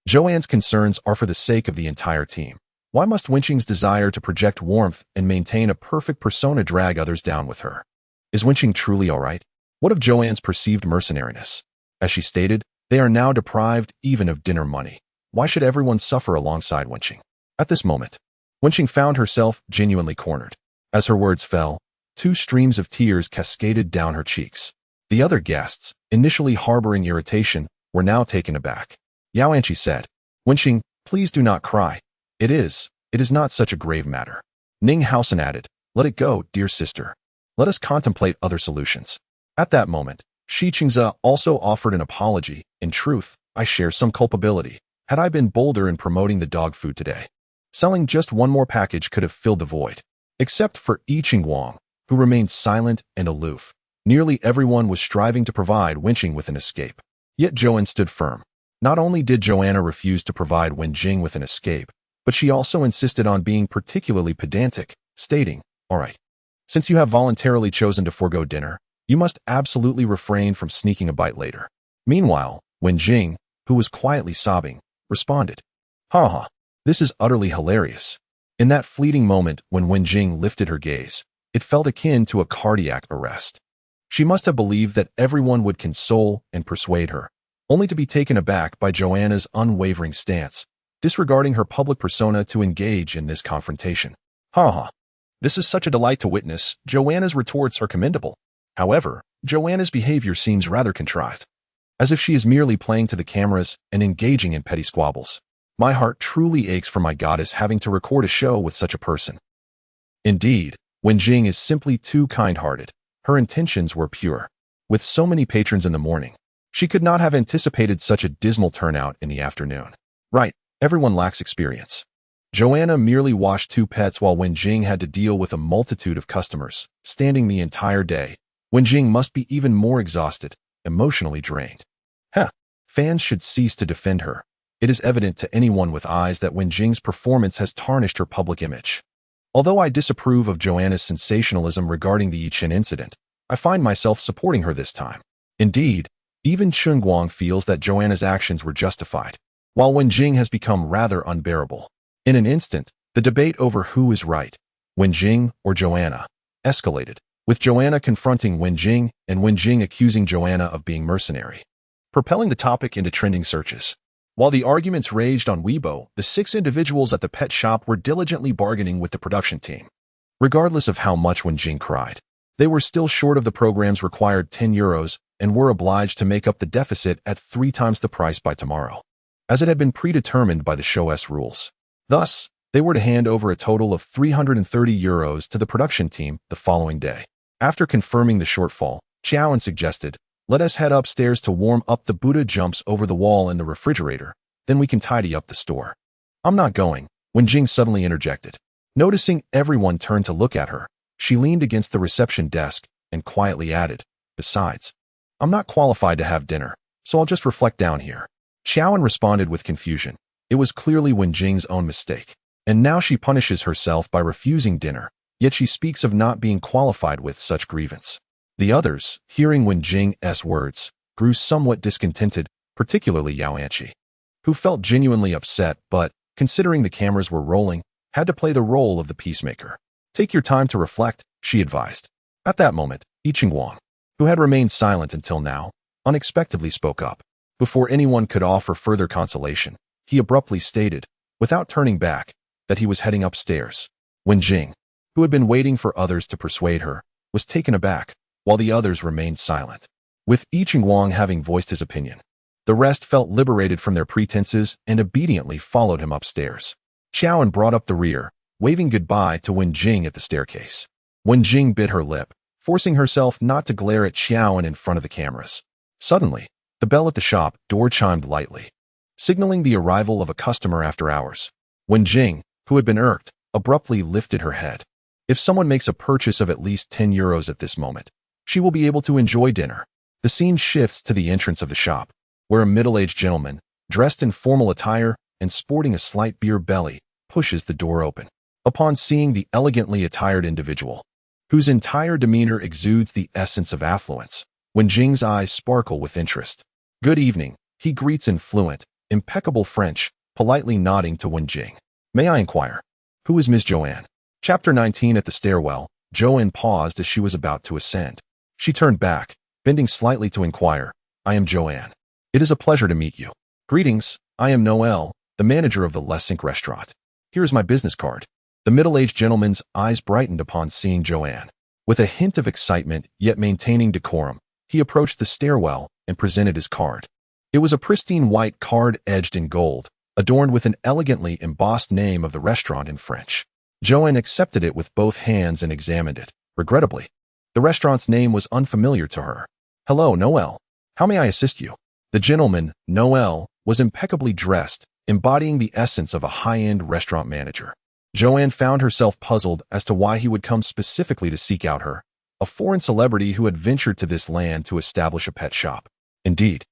Joanne's concerns are for the sake of the entire team. Why must Wenqing's desire to project warmth and maintain a perfect persona drag others down with her? Is Wenqing truly all right? What of Joanne's perceived mercenariness? As she stated, they are now deprived even of dinner money. Why should everyone suffer alongside Wenqing? At this moment, Wenqing found herself genuinely cornered. As her words fell, 2 streams of tears cascaded down her cheeks. The other guests, initially harboring irritation, were now taken aback. Yao Anqi said, Wenqing, please do not cry. It is not such a grave matter. Ning Haosen added, let it go, dear sister. Let us contemplate other solutions. At that moment, Shi Qingze also offered an apology. In truth, I share some culpability. Had I been bolder in promoting the dog food today, selling just one more package could have filled the void. Except for Yi Qingguang, who remained silent and aloof. Nearly everyone was striving to provide Wenqing with an escape. Yet Joanne stood firm. Not only did Joanna refuse to provide Wenqing with an escape, but she also insisted on being particularly pedantic, stating, all right, since you have voluntarily chosen to forego dinner, you must absolutely refrain from sneaking a bite later. Meanwhile, Wenqing, who was quietly sobbing, responded, ha ha, This is utterly hilarious. In that fleeting moment when Wenjing lifted her gaze, it felt akin to a cardiac arrest. She must have believed that everyone would console and persuade her, only to be taken aback by Joanna's unwavering stance, disregarding her public persona to engage in this confrontation. Ha. This is such a delight to witness. Joanna's retorts are commendable. However, Joanna's behavior seems rather contrived, as if she is merely playing to the cameras and engaging in petty squabbles. My heart truly aches for my goddess having to record a show with such a person. Indeed, Wenjing is simply too kind-hearted. Her intentions were pure. With so many patrons in the morning, she could not have anticipated such a dismal turnout in the afternoon. Right, everyone lacks experience. Joanna merely washed 2 pets while Wenjing had to deal with a multitude of customers, standing the entire day. Wenjing must be even more exhausted, emotionally drained. Fans should cease to defend her. It is evident to anyone with eyes that Wenjing's performance has tarnished her public image. Although I disapprove of Joanna's sensationalism regarding the Yichen incident, I find myself supporting her this time. Indeed, even Chunguang feels that Joanna's actions were justified, while Wenjing has become rather unbearable. In an instant, the debate over who is right, Wenjing or Joanna, escalated, with Joanna confronting Wenjing and Wenjing accusing Joanna of being mercenary, propelling the topic into trending searches. While the arguments raged on Weibo, the 6 individuals at the pet shop were diligently bargaining with the production team. Regardless of how much Wenjing cried, they were still short of the program's required €10 and were obliged to make up the deficit at 3 times the price by tomorrow, as it had been predetermined by the show's rules. Thus, they were to hand over a total of €330 to the production team the following day. After confirming the shortfall, Chowan suggested, "Let us head upstairs to warm up the Buddha jumps over the wall in the refrigerator, then we can tidy up the store." "I'm not going," Wenjing suddenly interjected. Noticing everyone turned to look at her, she leaned against the reception desk and quietly added, "Besides, I'm not qualified to have dinner, so I'll just reflect down here." Chowan responded with confusion. It was clearly Wenjing's own mistake, and now she punishes herself by refusing dinner, yet she speaks of not being qualified with such grievance. The others, hearing Wenjing's words, grew somewhat discontented, particularly Yao Anqi, who felt genuinely upset but, considering the cameras were rolling, had to play the role of the peacemaker. "Take your time to reflect," she advised. At that moment, Yichengwang, who had remained silent until now, unexpectedly spoke up. Before anyone could offer further consolation, he abruptly stated, without turning back, that he was heading upstairs. Wenjing, who had been waiting for others to persuade her, was taken aback, while the others remained silent. With Yichengwang having voiced his opinion, the rest felt liberated from their pretenses and obediently followed him upstairs. Chowan brought up the rear, waving goodbye to Wenjing at the staircase. Wenjing bit her lip, forcing herself not to glare at Chowan in front of the cameras. Suddenly, the bell at the shop door chimed lightly, signaling the arrival of a customer after hours. Wenjing, who had been irked, abruptly lifted her head. If someone makes a purchase of at least €10 at this moment, she will be able to enjoy dinner. The scene shifts to the entrance of the shop, where a middle-aged gentleman, dressed in formal attire and sporting a slight beer belly, pushes the door open. Upon seeing the elegantly attired individual, whose entire demeanor exudes the essence of affluence, Wenjing's eyes sparkle with interest. "Good evening," he greets in fluent, impeccable French, politely nodding to Wenjing. "May I inquire, who is Ms. Joanne?" Chapter 19. At the stairwell, Joanne paused as she was about to ascend. She turned back, bending slightly to inquire, "I am Joanne. It is a pleasure to meet you." "Greetings, I am Noel, the manager of the Les Cinq restaurant. Here is my business card." The middle-aged gentleman's eyes brightened upon seeing Joanne. With a hint of excitement, yet maintaining decorum, he approached the stairwell and presented his card. It was a pristine white card edged in gold, adorned with an elegantly embossed name of the restaurant in French. Joanne accepted it with both hands and examined it. Regrettably, the restaurant's name was unfamiliar to her. "Hello, Noel. How may I assist you?" The gentleman, Noel, was impeccably dressed, embodying the essence of a high-end restaurant manager. Joanne found herself puzzled as to why he would come specifically to seek out her, a foreign celebrity who had ventured to this land to establish a pet shop. "Indeed,"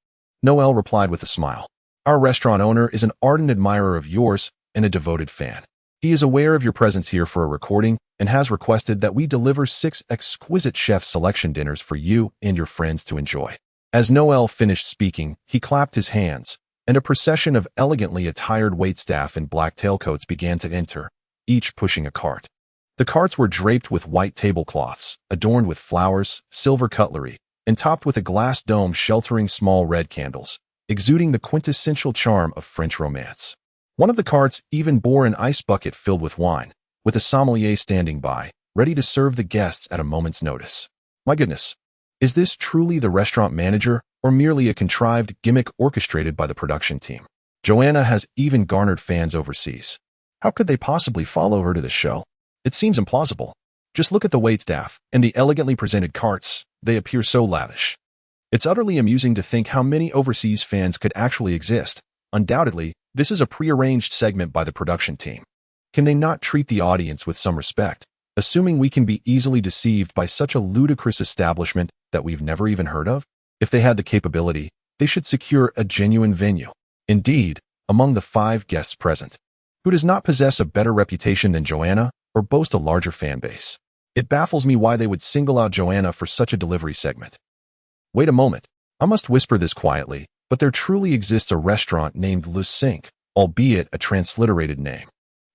Noel replied with a smile. "Our restaurant owner is an ardent admirer of yours and a devoted fan. He is aware of your presence here for a recording and has requested that we deliver 6 exquisite chef selection dinners for you and your friends to enjoy." As Noel finished speaking, he clapped his hands, and a procession of elegantly attired waitstaff in black tailcoats began to enter, each pushing a cart. The carts were draped with white tablecloths, adorned with flowers, silver cutlery, and topped with a glass dome sheltering small red candles, exuding the quintessential charm of French romance. One of the carts even bore an ice bucket filled with wine, with a sommelier standing by, ready to serve the guests at a moment's notice. My goodness, is this truly the restaurant manager or merely a contrived gimmick orchestrated by the production team? Joanna has even garnered fans overseas. How could they possibly follow her to the show? It seems implausible. Just look at the waitstaff and the elegantly presented carts. They appear so lavish. It's utterly amusing to think how many overseas fans could actually exist. Undoubtedly, this is a prearranged segment by the production team. Can they not treat the audience with some respect, assuming we can be easily deceived by such a ludicrous establishment that we've never even heard of? If they had the capability, they should secure a genuine venue. Indeed, among the 5 guests present, who does not possess a better reputation than Joanna or boast a larger fan base? It baffles me why they would single out Joanna for such a delivery segment. Wait a moment. I must whisper this quietly, but there truly exists a restaurant named Le Cinq, albeit a transliterated name.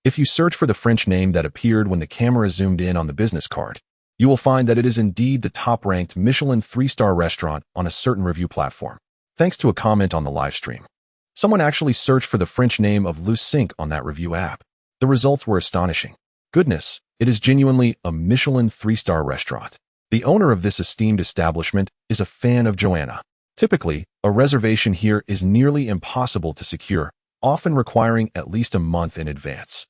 If you search for the French name that appeared when the camera zoomed in on the business card, you will find that it is indeed the top-ranked Michelin 3-star restaurant on a certain review platform, thanks to a comment on the live stream. Someone actually searched for the French name of Le Cinq on that review app. The results were astonishing. Goodness, it is genuinely a Michelin 3-star restaurant. The owner of this esteemed establishment is a fan of Joanna. Typically, a reservation here is nearly impossible to secure, often requiring at least a month in advance.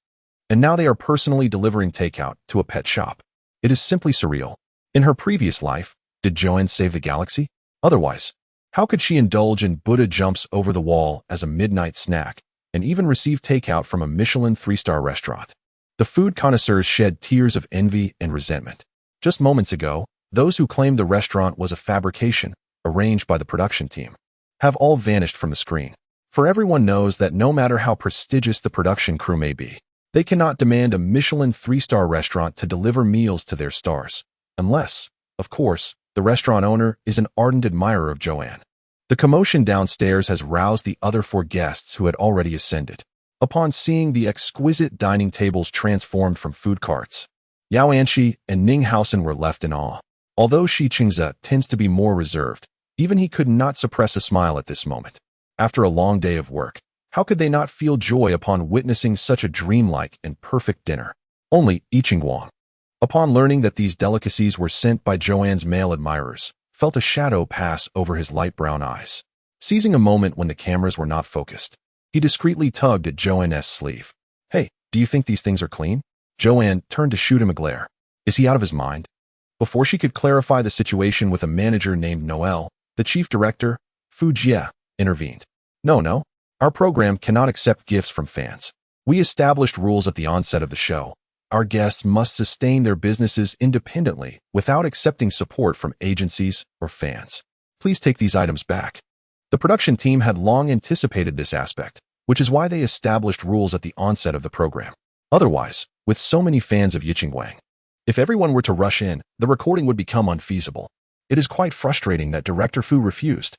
And now they are personally delivering takeout to a pet shop. It is simply surreal. In her previous life, did Joanne save the galaxy? Otherwise, how could she indulge in Buddha jumps over the wall as a midnight snack and even receive takeout from a Michelin 3-star restaurant? The food connoisseurs shed tears of envy and resentment. Just moments ago, those who claimed the restaurant was a fabrication arranged by the production team have all vanished from the screen. For everyone knows that no matter how prestigious the production crew may be, they cannot demand a Michelin 3-star restaurant to deliver meals to their stars, unless, of course, the restaurant owner is an ardent admirer of Joanne. The commotion downstairs has roused the other 4 guests who had already ascended. Upon seeing the exquisite dining tables transformed from food carts, Yao Anshi and Ninghausen were left in awe. Although Shi Qingze tends to be more reserved, even he could not suppress a smile at this moment. After a long day of work, how could they not feel joy upon witnessing such a dreamlike and perfect dinner? Only Yi Qingguang, upon learning that these delicacies were sent by Joanne's male admirers, felt a shadow pass over his light brown eyes. Seizing a moment when the cameras were not focused, he discreetly tugged at Joanne's sleeve. Hey, do you think these things are clean? Joanne turned to shoot him a glare. Is he out of his mind? Before she could clarify the situation with a manager named Noel, the chief director, Fu Jie, intervened. No. Our program cannot accept gifts from fans. We established rules at the onset of the show. Our guests must sustain their businesses independently without accepting support from agencies or fans. Please take these items back. The production team had long anticipated this aspect, which is why they established rules at the onset of the program. Otherwise, with so many fans of Yi Qingguang, if everyone were to rush in, the recording would become unfeasible. It is quite frustrating that Director Fu refused.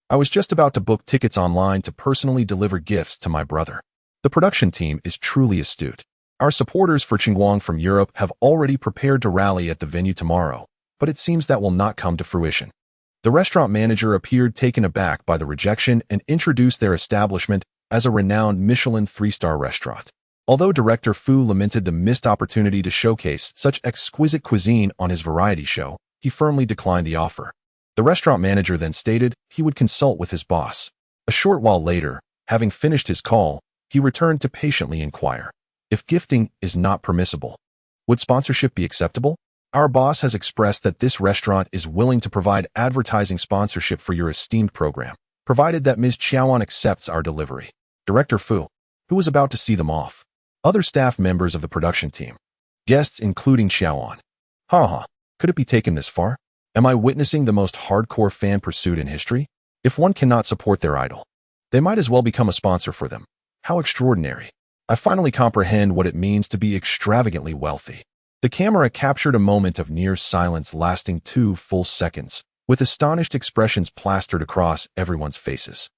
I was just about to book tickets online to personally deliver gifts to my brother. The production team is truly astute. Our supporters for Qingguang from Europe have already prepared to rally at the venue tomorrow, but it seems that will not come to fruition. The restaurant manager appeared taken aback by the rejection and introduced their establishment as a renowned Michelin 3-star restaurant. Although Director Fu lamented the missed opportunity to showcase such exquisite cuisine on his variety show, he firmly declined the offer. The restaurant manager then stated he would consult with his boss. A short while later, having finished his call, he returned to patiently inquire. If gifting is not permissible, would sponsorship be acceptable? Our boss has expressed that this restaurant is willing to provide advertising sponsorship for your esteemed program, provided that Ms. Qiaoan accepts our delivery. Director Fu, who was about to see them off. Other staff members of the production team. Guests including Qiaoan. Could it be taken this far? Am I witnessing the most hardcore fan pursuit in history? If one cannot support their idol, they might as well become a sponsor for them. How extraordinary. I finally comprehend what it means to be extravagantly wealthy. The camera captured a moment of near silence lasting 2 full seconds, with astonished expressions plastered across everyone's faces.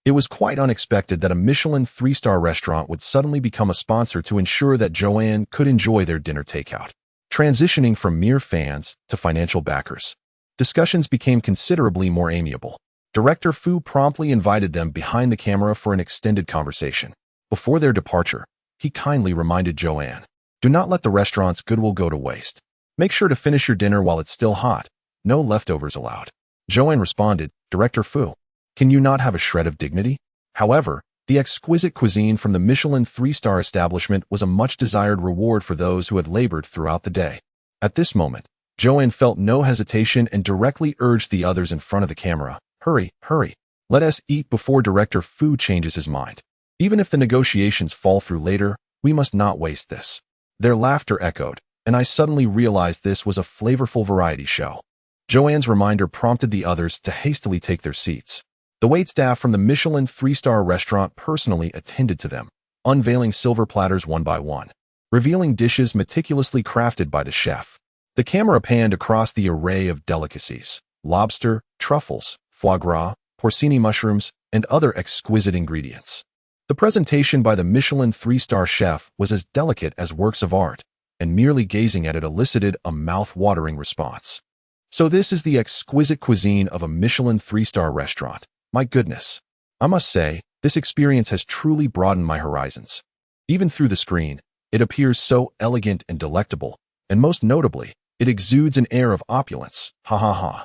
It was quite unexpected that a Michelin 3-star restaurant would suddenly become a sponsor to ensure that Joanne could enjoy their dinner takeout. Transitioning from mere fans to financial backers, discussions became considerably more amiable. Director Fu promptly invited them behind the camera for an extended conversation. Before their departure, he kindly reminded Joanne, "Do not let the restaurant's goodwill go to waste. Make sure to finish your dinner while it's still hot. No leftovers allowed." Joanne responded, "Director Fu, can you not have a shred of dignity?" However, the exquisite cuisine from the Michelin 3-star establishment was a much-desired reward for those who had labored throughout the day. At this moment, Joanne felt no hesitation and directly urged the others in front of the camera, "Hurry, hurry. Let us eat before Director Fu changes his mind. Even if the negotiations fall through later, we must not waste this." Their laughter echoed, and I suddenly realized this was a flavorful variety show. Joanne's reminder prompted the others to hastily take their seats. The waitstaff from the Michelin 3-star restaurant personally attended to them, unveiling silver platters one by one, revealing dishes meticulously crafted by the chef. The camera panned across the array of delicacies: lobster, truffles, foie gras, porcini mushrooms, and other exquisite ingredients. The presentation by the Michelin 3-star chef was as delicate as works of art, and merely gazing at it elicited a mouth-watering response. So this is the exquisite cuisine of a Michelin 3-star restaurant. My goodness. I must say, this experience has truly broadened my horizons. Even through the screen, it appears so elegant and delectable, and most notably, it exudes an air of opulence. Ha ha ha.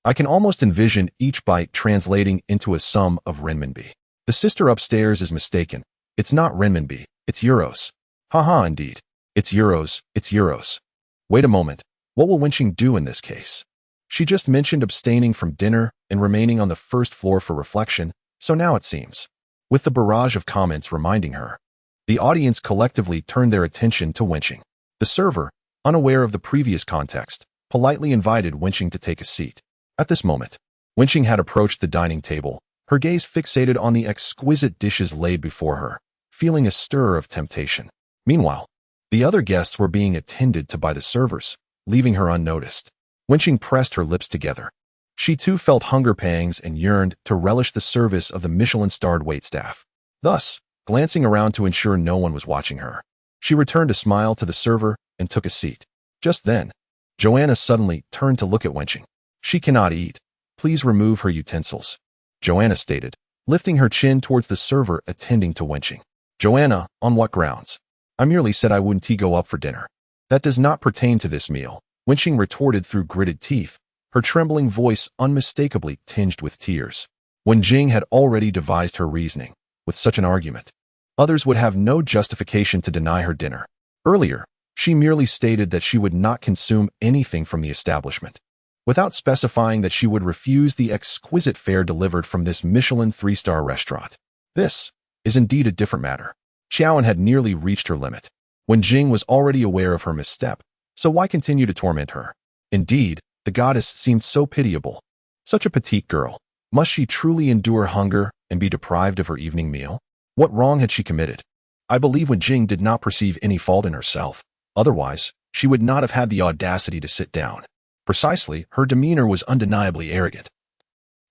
I can almost envision each bite translating into a sum of renminbi. The sister upstairs is mistaken. It's not renminbi, it's euros. Ha ha indeed. It's euros, it's euros. Wait a moment. What will Wenqing do in this case? She just mentioned abstaining from dinner and remaining on the first floor for reflection, so now it seems. With the barrage of comments reminding her, the audience collectively turned their attention to Wenqing. The server, unaware of the previous context, politely invited Wenqing to take a seat. At this moment, Wenqing had approached the dining table, her gaze fixated on the exquisite dishes laid before her, feeling a stir of temptation. Meanwhile, the other guests were being attended to by the servers, leaving her unnoticed. Wenqing pressed her lips together. She too felt hunger pangs and yearned to relish the service of the Michelin-starred waitstaff. Thus, glancing around to ensure no one was watching her, she returned a smile to the server and took a seat. Just then, Joanna suddenly turned to look at Wenqing. "She cannot eat. Please remove her utensils," Joanna stated, lifting her chin towards the server attending to Wenqing. "Joanna, on what grounds? I merely said I wouldn't go up for dinner. That does not pertain to this meal," Wenqing retorted through gritted teeth, her trembling voice unmistakably tinged with tears. When Jing had already devised her reasoning, with such an argument, others would have no justification to deny her dinner. Earlier, she merely stated that she would not consume anything from the establishment, without specifying that she would refuse the exquisite fare delivered from this Michelin 3-star restaurant. This is indeed a different matter. Xiaoan had nearly reached her limit, when Jing was already aware of her misstep, so why continue to torment her? Indeed, the goddess seemed so pitiable. Such a petite girl. Must she truly endure hunger and be deprived of her evening meal? What wrong had she committed? I believe when Jing did not perceive any fault in herself. Otherwise, she would not have had the audacity to sit down. Precisely, her demeanor was undeniably arrogant.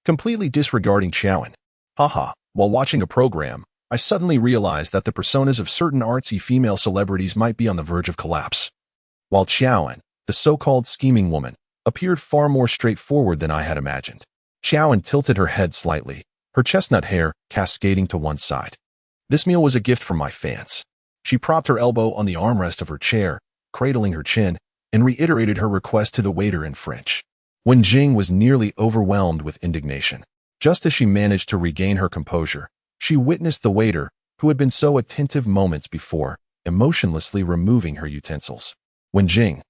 Completely disregarding Xiaoan. Haha, while watching a program, I suddenly realized that the personas of certain artsy female celebrities might be on the verge of collapse. While Xiaoan, the so-called scheming woman, appeared far more straightforward than I had imagined. Xiaoan tilted her head slightly, her chestnut hair cascading to one side. This meal was a gift from my fans. She propped her elbow on the armrest of her chair, cradling her chin, and reiterated her request to the waiter in French. When Jing was nearly overwhelmed with indignation, just as she managed to regain her composure, she witnessed the waiter, who had been so attentive moments before, emotionlessly removing her utensils. When Jing,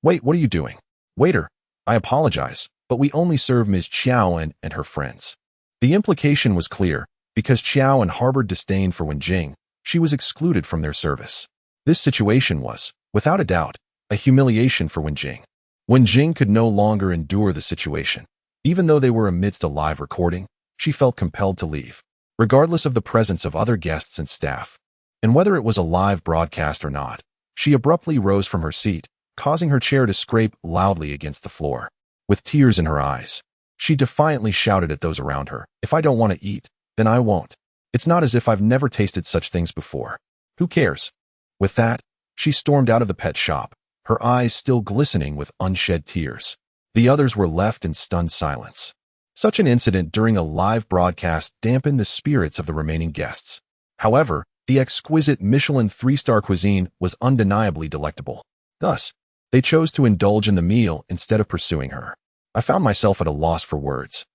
"Wait, what are you doing?" "Waiter, I apologize, but we only serve Ms. Xiaoan and her friends." The implication was clear. Because Xiaoan harbored disdain for Wen Jing, she was excluded from their service. This situation was, without a doubt, a humiliation for Wen Jing. Wen Jing could no longer endure the situation. Even though they were amidst a live recording, she felt compelled to leave, regardless of the presence of other guests and staff. And whether it was a live broadcast or not, she abruptly rose from her seat, causing her chair to scrape loudly against the floor. With tears in her eyes, she defiantly shouted at those around her, "If I don't want to eat, Then I won't. It's not as if I've never tasted such things before. Who cares? With that, she stormed out of the pet shop, her eyes still glistening with unshed tears. The others were left in stunned silence. Such an incident during a live broadcast dampened the spirits of the remaining guests. However, the exquisite Michelin 3-star cuisine was undeniably delectable. Thus, they chose to indulge in the meal instead of pursuing her. I found myself at a loss for words.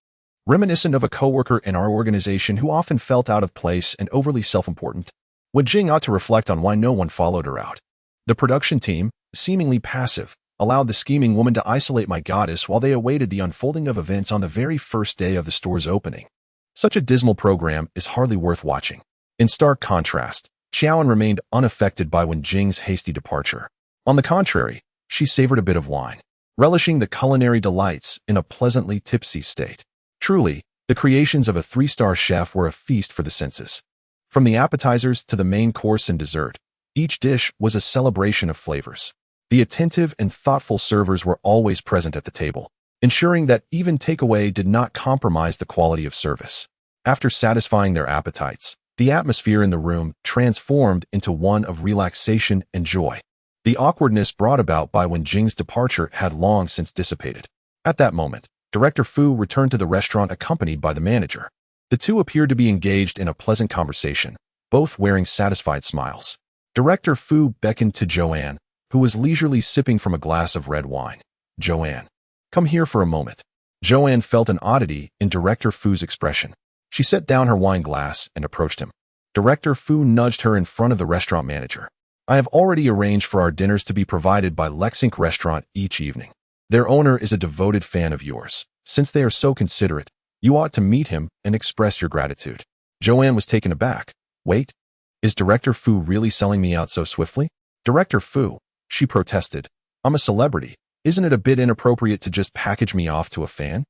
Reminiscent of a coworker in our organization who often felt out of place and overly self-important, Wen Jing ought to reflect on why no one followed her out. The production team, seemingly passive, allowed the scheming woman to isolate my goddess while they awaited the unfolding of events on the very first day of the store's opening. Such a dismal program is hardly worth watching. In stark contrast, Xiaoan remained unaffected by Wen Jing's hasty departure. On the contrary, she savored a bit of wine, relishing the culinary delights in a pleasantly tipsy state. Truly, the creations of a 3-star chef were a feast for the senses. From the appetizers to the main course and dessert, each dish was a celebration of flavors. The attentive and thoughtful servers were always present at the table, ensuring that even takeaway did not compromise the quality of service. After satisfying their appetites, the atmosphere in the room transformed into one of relaxation and joy. The awkwardness brought about by Wen Jing's departure had long since dissipated. At that moment, Director Fu returned to the restaurant accompanied by the manager. The two appeared to be engaged in a pleasant conversation, both wearing satisfied smiles. Director Fu beckoned to Joanne, who was leisurely sipping from a glass of red wine. "Joanne, come here for a moment." Joanne felt an oddity in Director Fu's expression. She set down her wine glass and approached him. Director Fu nudged her in front of the restaurant manager. "I have already arranged for our dinners to be provided by Lexink Restaurant each evening. Their owner is a devoted fan of yours. Since they are so considerate, you ought to meet him and express your gratitude." Joanne was taken aback. "Wait, is Director Fu really selling me out so swiftly?" "Director Fu," she protested, "I'm a celebrity. Isn't it a bit inappropriate to just package me off to a fan?"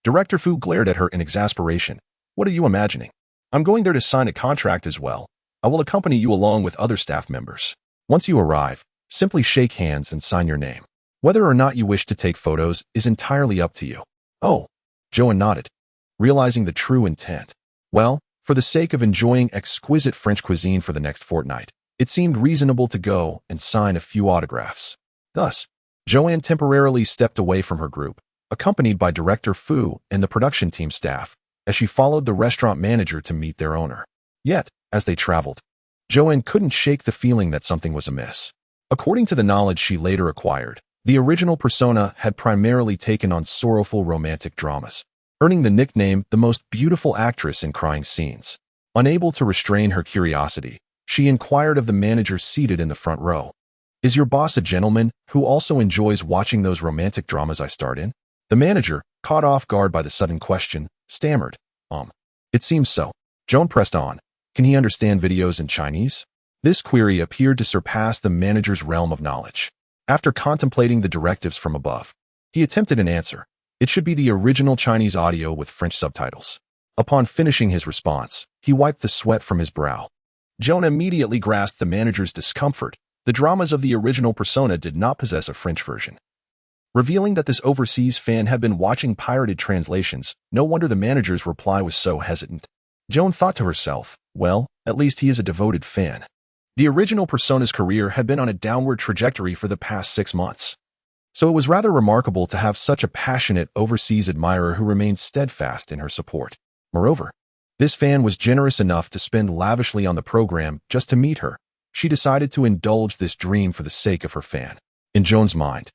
Director Fu glared at her in exasperation. "What are you imagining? I'm going there to sign a contract as well. I will accompany you along with other staff members. Once you arrive, simply shake hands and sign your name. Whether or not you wish to take photos is entirely up to you." "Oh," Joanne nodded, realizing the true intent. Well, for the sake of enjoying exquisite French cuisine for the next fortnight, it seemed reasonable to go and sign a few autographs. Thus, Joanne temporarily stepped away from her group, accompanied by Director Fu and the production team staff, as she followed the restaurant manager to meet their owner. Yet, as they traveled, Joanne couldn't shake the feeling that something was amiss. According to the knowledge she later acquired, the original persona had primarily taken on sorrowful romantic dramas, earning the nickname the most beautiful actress in crying scenes. Unable to restrain her curiosity, she inquired of the manager seated in the front row. "Is your boss a gentleman who also enjoys watching those romantic dramas I starred in?" The manager, caught off guard by the sudden question, stammered, It seems so." Joan pressed on. "Can he understand videos in Chinese?" This query appeared to surpass the manager's realm of knowledge. After contemplating the directives from above, he attempted an answer. It should be the original Chinese audio with French subtitles. Upon finishing his response, he wiped the sweat from his brow. Joan immediately grasped the manager's discomfort. The dramas of the original persona did not possess a French version. Revealing that this overseas fan had been watching pirated translations, no wonder the manager's reply was so hesitant. Joan thought to herself, well, at least he is a devoted fan. The original persona's career had been on a downward trajectory for the past 6 months. So it was rather remarkable to have such a passionate overseas admirer who remained steadfast in her support. Moreover, this fan was generous enough to spend lavishly on the program just to meet her. She decided to indulge this dream for the sake of her fan. In Joan's mind,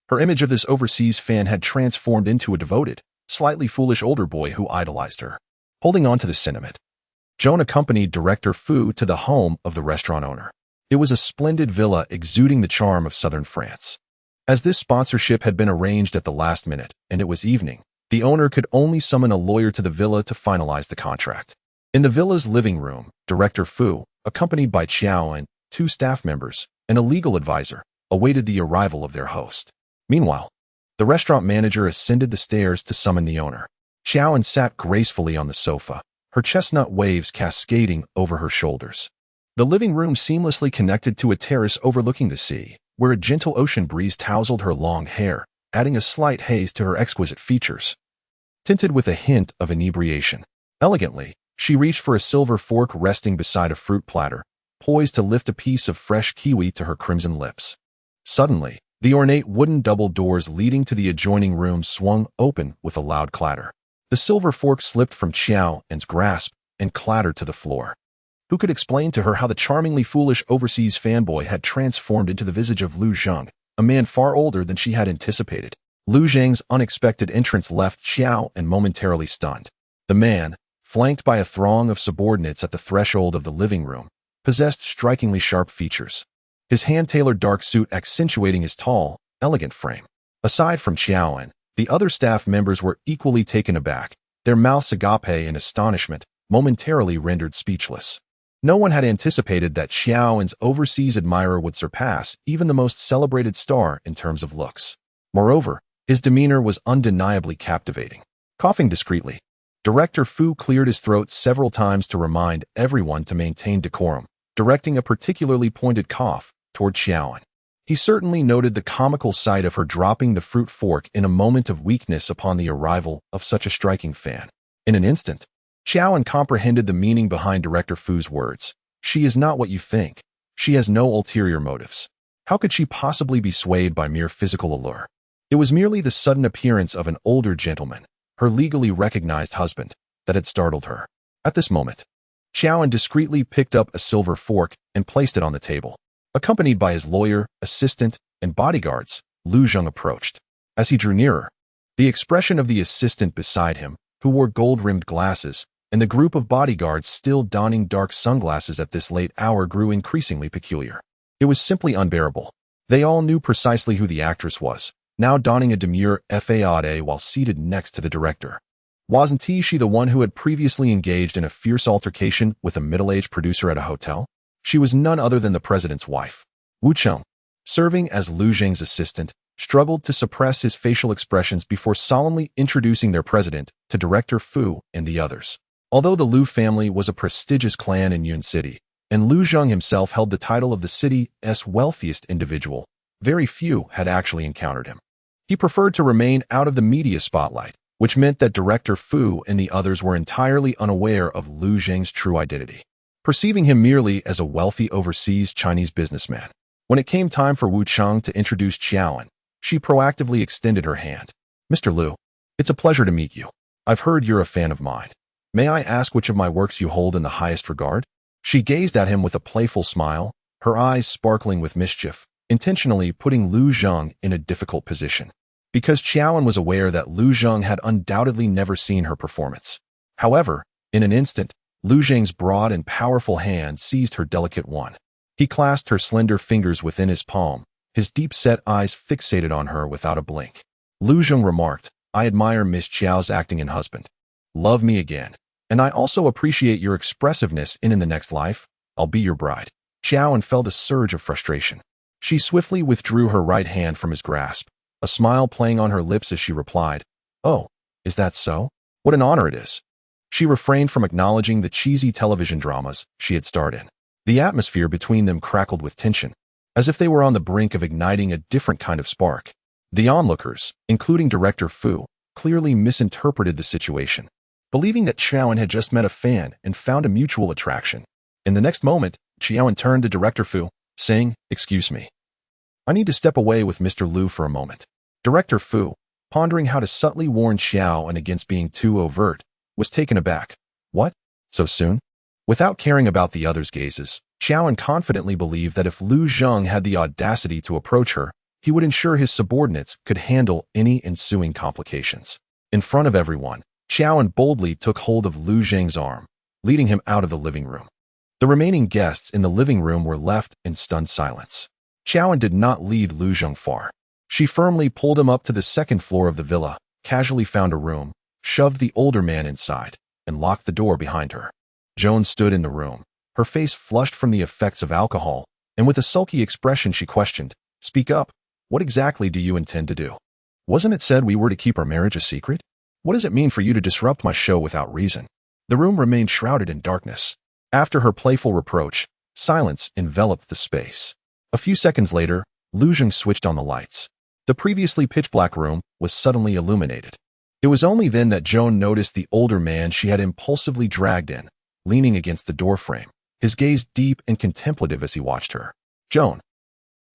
her image of this overseas fan had transformed into a devoted, slightly foolish older boy who idolized her. Holding on to the sentiment, Joan accompanied Director Fu to the home of the restaurant owner. It was a splendid villa exuding the charm of southern France. As this sponsorship had been arranged at the last minute, and it was evening, the owner could only summon a lawyer to the villa to finalize the contract. In the villa's living room, Director Fu, accompanied by Xiao and 2 staff members, and a legal advisor, awaited the arrival of their host. Meanwhile, the restaurant manager ascended the stairs to summon the owner. Xiao sat gracefully on the sofa, her chestnut waves cascading over her shoulders. The living room seamlessly connected to a terrace overlooking the sea, where a gentle ocean breeze tousled her long hair, adding a slight haze to her exquisite features. Tinted with a hint of inebriation. Elegantly, She reached for a silver fork resting beside a fruit platter, poised to lift a piece of fresh kiwi to her crimson lips. Suddenly, the ornate wooden double doors leading to the adjoining room swung open with a loud clatter. The silver fork slipped from Xiao An's grasp and clattered to the floor. Who could explain to her how the charmingly foolish overseas fanboy had transformed into the visage of Lu Zheng, a man far older than she had anticipated? Lu Zheng's unexpected entrance left Xiao An momentarily stunned. The man, flanked by a throng of subordinates at the threshold of the living room, possessed strikingly sharp features, his hand-tailored dark suit accentuating his tall, elegant frame. Aside from Xiao An, the other staff members were equally taken aback, their mouths agape in astonishment, momentarily rendered speechless. No one had anticipated that Xiao An's overseas admirer would surpass even the most celebrated star in terms of looks. Moreover, his demeanor was undeniably captivating. Coughing discreetly, Director Fu cleared his throat several times to remind everyone to maintain decorum, directing a particularly pointed cough toward Xiao An. He certainly noted the comical sight of her dropping the fruit fork in a moment of weakness upon the arrival of such a striking fan. In an instant, Xiao An comprehended the meaning behind Director Fu's words. She is not what you think. She has no ulterior motives. How could she possibly be swayed by mere physical allure? It was merely the sudden appearance of an older gentleman, her legally recognized husband, that had startled her. At this moment, Xiao An discreetly picked up a silver fork and placed it on the table. Accompanied by his lawyer, assistant, and bodyguards, Lu Zheng approached. As he drew nearer, the expression of the assistant beside him, who wore gold-rimmed glasses, and the group of bodyguards still donning dark sunglasses at this late hour grew increasingly peculiar. It was simply unbearable. They all knew precisely who the actress was, now donning a demure fade while seated next to the director. Wasn't she the one who had previously engaged in a fierce altercation with a middle-aged producer at a hotel? She was none other than the president's wife. Wu Cheng, serving as Lu Zheng's assistant, struggled to suppress his facial expressions before solemnly introducing their president to Director Fu and the others. Although the Lu family was a prestigious clan in Yun City, and Lu Zheng himself held the title of the city's wealthiest individual, very few had actually encountered him. He preferred to remain out of the media spotlight, which meant that Director Fu and the others were entirely unaware of Lu Zheng's true identity, perceiving him merely as a wealthy overseas Chinese businessman. When it came time for Wu Cheng to introduce Xiao An, she proactively extended her hand. "Mr. Lu, it's a pleasure to meet you. I've heard you're a fan of mine. May I ask which of my works you hold in the highest regard?" She gazed at him with a playful smile, her eyes sparkling with mischief, intentionally putting Lu Zheng in a difficult position, because Xiao An was aware that Lu Zheng had undoubtedly never seen her performance. However, in an instant, Lu Zheng's broad and powerful hand seized her delicate one. He clasped her slender fingers within his palm, his deep-set eyes fixated on her without a blink. Lu Zheng remarked, "I admire Miss Xiao's acting and husband. Love me again. And I also appreciate your expressiveness in the next life. I'll be your bride." Xiao An felt a surge of frustration. She swiftly withdrew her right hand from his grasp, a smile playing on her lips as she replied, "Oh, is that so? What an honor it is." She refrained from acknowledging the cheesy television dramas she had starred in. The atmosphere between them crackled with tension, as if they were on the brink of igniting a different kind of spark. The onlookers, including Director Fu, clearly misinterpreted the situation, believing that Xiao An had just met a fan and found a mutual attraction. In the next moment, Xiao An turned to Director Fu, saying, "Excuse me. I need to step away with Mr. Lu for a moment." Director Fu, pondering how to subtly warn Xiao An against being too overt, was taken aback. What? So soon? Without caring about the others' gazes, Xiao An confidently believed that if Lu Zheng had the audacity to approach her, he would ensure his subordinates could handle any ensuing complications. In front of everyone, Xiao An boldly took hold of Lu Zheng's arm, leading him out of the living room. The remaining guests in the living room were left in stunned silence. Xiao An did not lead Lu Zheng far. She firmly pulled him up to the second floor of the villa, casually found a room, shoved the older man inside, and locked the door behind her. Joan stood in the room, her face flushed from the effects of alcohol, and with a sulky expression she questioned, "Speak up. What exactly do you intend to do? Wasn't it said we were to keep our marriage a secret? What does it mean for you to disrupt my show without reason?" The room remained shrouded in darkness. After her playful reproach, silence enveloped the space. A few seconds later, Lu Zheng switched on the lights. The previously pitch-black room was suddenly illuminated. It was only then that Joan noticed the older man she had impulsively dragged in, leaning against the doorframe, his gaze deep and contemplative as he watched her. Joan.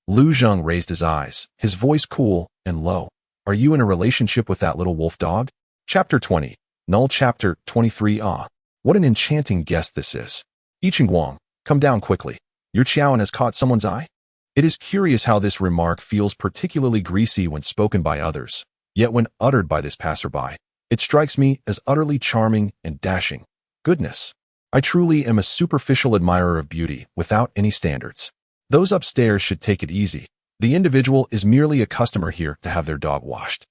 Lu Zheng raised his eyes, his voice cool and low. Are you in a relationship with that little wolf dog? Chapter 20. Null Chapter 23. Ah, what an enchanting guest this is. Yiqing Guang, come down quickly. Your Qiaoan has caught someone's eye? It is curious how this remark feels particularly greasy when spoken by others, yet when uttered by this passerby, it strikes me as utterly charming and dashing. Goodness. I truly am a superficial admirer of beauty without any standards. Those upstairs should take it easy. The individual is merely a customer here to have their dog washed.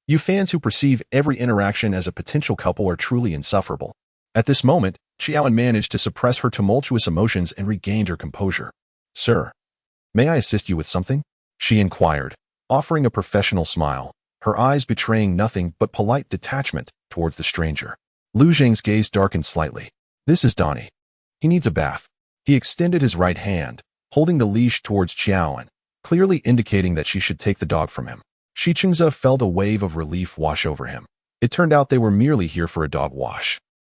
You fans who perceive every interaction as a potential couple are truly insufferable. At this moment, Qiaoan managed to suppress her tumultuous emotions and regained her composure. Sir, may I assist you with something? She inquired, offering a professional smile, her eyes betraying nothing but polite detachment towards the stranger. Lu Zheng's gaze darkened slightly. This is Donnie. He needs a bath. He extended his right hand, holding the leash towards Qiaoan, clearly indicating that she should take the dog from him. Shichengze felt a wave of relief wash over him. It turned out they were merely here for a dog wash,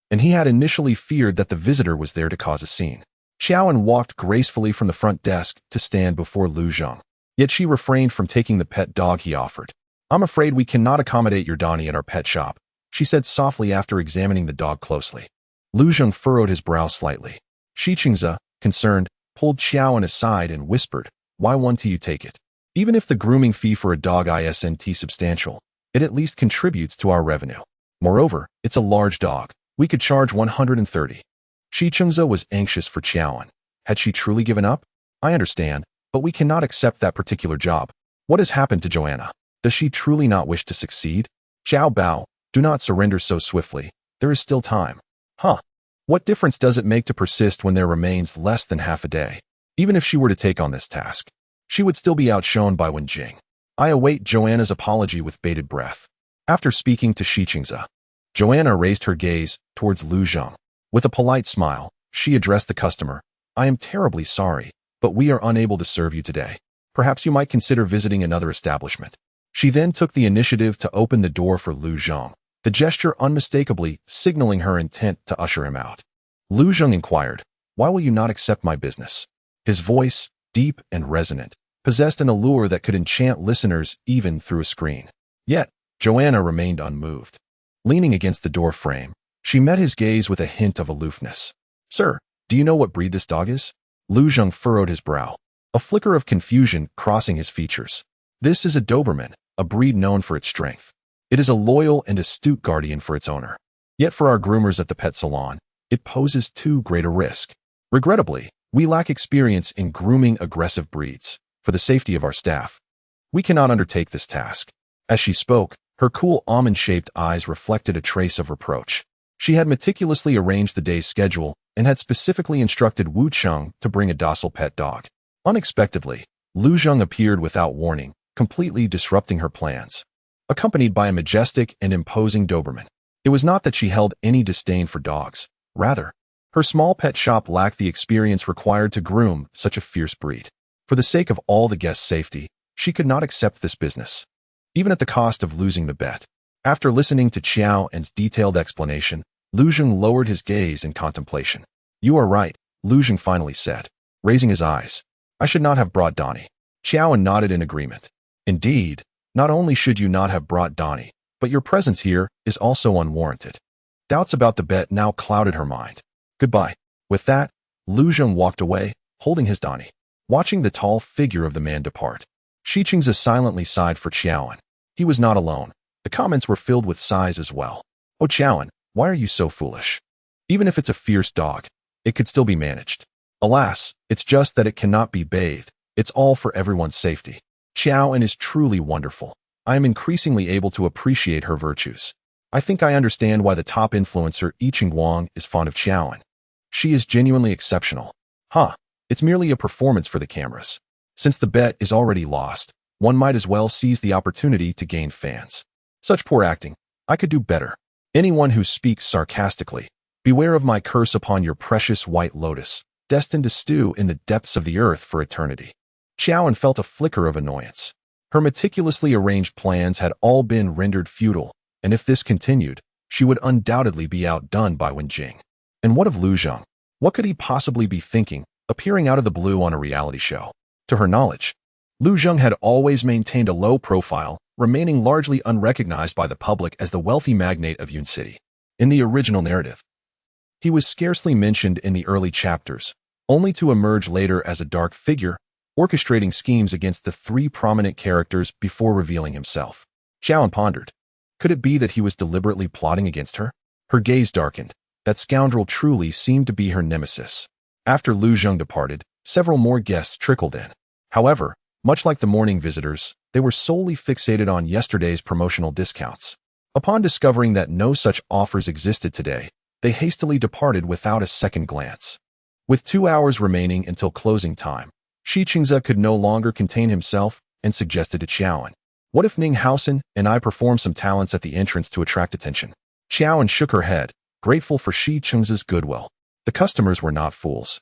and he had initially feared that the visitor was there to cause a scene. Qiaoan walked gracefully from the front desk to stand before Lu Zheng, yet she refrained from taking the pet dog he offered. I'm afraid we cannot accommodate your Donnie at our pet shop, she said softly after examining the dog closely. Lu Zheng furrowed his brow slightly. Shichengze, concerned, pulled Qiaoan aside and whispered, why won't you take it? Even if the grooming fee for a dog isn't substantial, it at least contributes to our revenue. Moreover, it's a large dog. We could charge 130. Shichengze was anxious for Qiaoan. Had she truly given up? I understand, but we cannot accept that particular job. What has happened to Joanna? Does she truly not wish to succeed? Xiao Bao, do not surrender so swiftly. There is still time. Huh. What difference does it make to persist when there remains less than half a day? Even if she were to take on this task, she would still be outshone by Wenjing. I await Joanna's apology with bated breath. After speaking to Shichengze, Joanna raised her gaze towards Lu Zheng. With a polite smile, she addressed the customer. I am terribly sorry, but we are unable to serve you today. Perhaps you might consider visiting another establishment. She then took the initiative to open the door for Lu Zheng, the gesture unmistakably signaling her intent to usher him out. Lu Zheng inquired, why will you not accept my business? His voice, deep and resonant, possessed an allure that could enchant listeners even through a screen. Yet, Joanna remained unmoved. Leaning against the door frame, she met his gaze with a hint of aloofness. Sir, do you know what breed this dog is? Lu Zheng furrowed his brow, a flicker of confusion crossing his features. This is a Doberman, a breed known for its strength. It is a loyal and astute guardian for its owner. Yet for our groomers at the pet salon, it poses too great a risk. Regrettably, we lack experience in grooming aggressive breeds. For the safety of our staff, we cannot undertake this task. As she spoke, her cool almond-shaped eyes reflected a trace of reproach. She had meticulously arranged the day's schedule and had specifically instructed Wu Cheng to bring a docile pet dog. Unexpectedly, Lu Zheng appeared without warning, completely disrupting her plans. Accompanied by a majestic and imposing Doberman, it was not that she held any disdain for dogs. Rather, her small pet shop lacked the experience required to groom such a fierce breed. For the sake of all the guests' safety, she could not accept this business, even at the cost of losing the bet. After listening to Qiaoan's detailed explanation, Lu Zheng lowered his gaze in contemplation. You are right, Lu Zheng finally said, raising his eyes. I should not have brought Donnie. Qiaoan nodded in agreement. Indeed, not only should you not have brought Donnie, but your presence here is also unwarranted. Doubts about the bet now clouded her mind. Goodbye. With that, Lu Zheng walked away, holding his Donnie. Watching the tall figure of the man depart, Shichengze silently sighed for Qiaoan. He was not alone. The comments were filled with sighs as well. Oh Qiaoan, why are you so foolish? Even if it's a fierce dog, it could still be managed. Alas, it's just that it cannot be bathed. It's all for everyone's safety. Qiaoan is truly wonderful. I am increasingly able to appreciate her virtues. I think I understand why the top influencer Yiqing Guang is fond of Qiaoan. She is genuinely exceptional. Huh. It's merely a performance for the cameras. Since the bet is already lost, one might as well seize the opportunity to gain fans. Such poor acting. I could do better. Anyone who speaks sarcastically, beware of my curse upon your precious white lotus, destined to stew in the depths of the earth for eternity. Qiaoan felt a flicker of annoyance. Her meticulously arranged plans had all been rendered futile, and if this continued, she would undoubtedly be outdone by Wenjing. And what of Lu Zhang? What could he possibly be thinking, appearing out of the blue on a reality show? To her knowledge, Lu Zhang had always maintained a low profile, remaining largely unrecognized by the public as the wealthy magnate of Yun City. In the original narrative, he was scarcely mentioned in the early chapters, only to emerge later as a dark figure, orchestrating schemes against the three prominent characters before revealing himself. Xiaoan pondered. Could it be that he was deliberately plotting against her? Her gaze darkened. That scoundrel truly seemed to be her nemesis. After Lu Zhang departed, several more guests trickled in. However, much like the morning visitors, they were solely fixated on yesterday's promotional discounts. Upon discovering that no such offers existed today, they hastily departed without a second glance. With 2 hours remaining until closing time, Shi Qingze could no longer contain himself and suggested to Qiaoan, "What if Ning Haosen and I perform some talents at the entrance to attract attention?" Qiaoan shook her head, grateful for Shi Qingze's goodwill. The customers were not fools,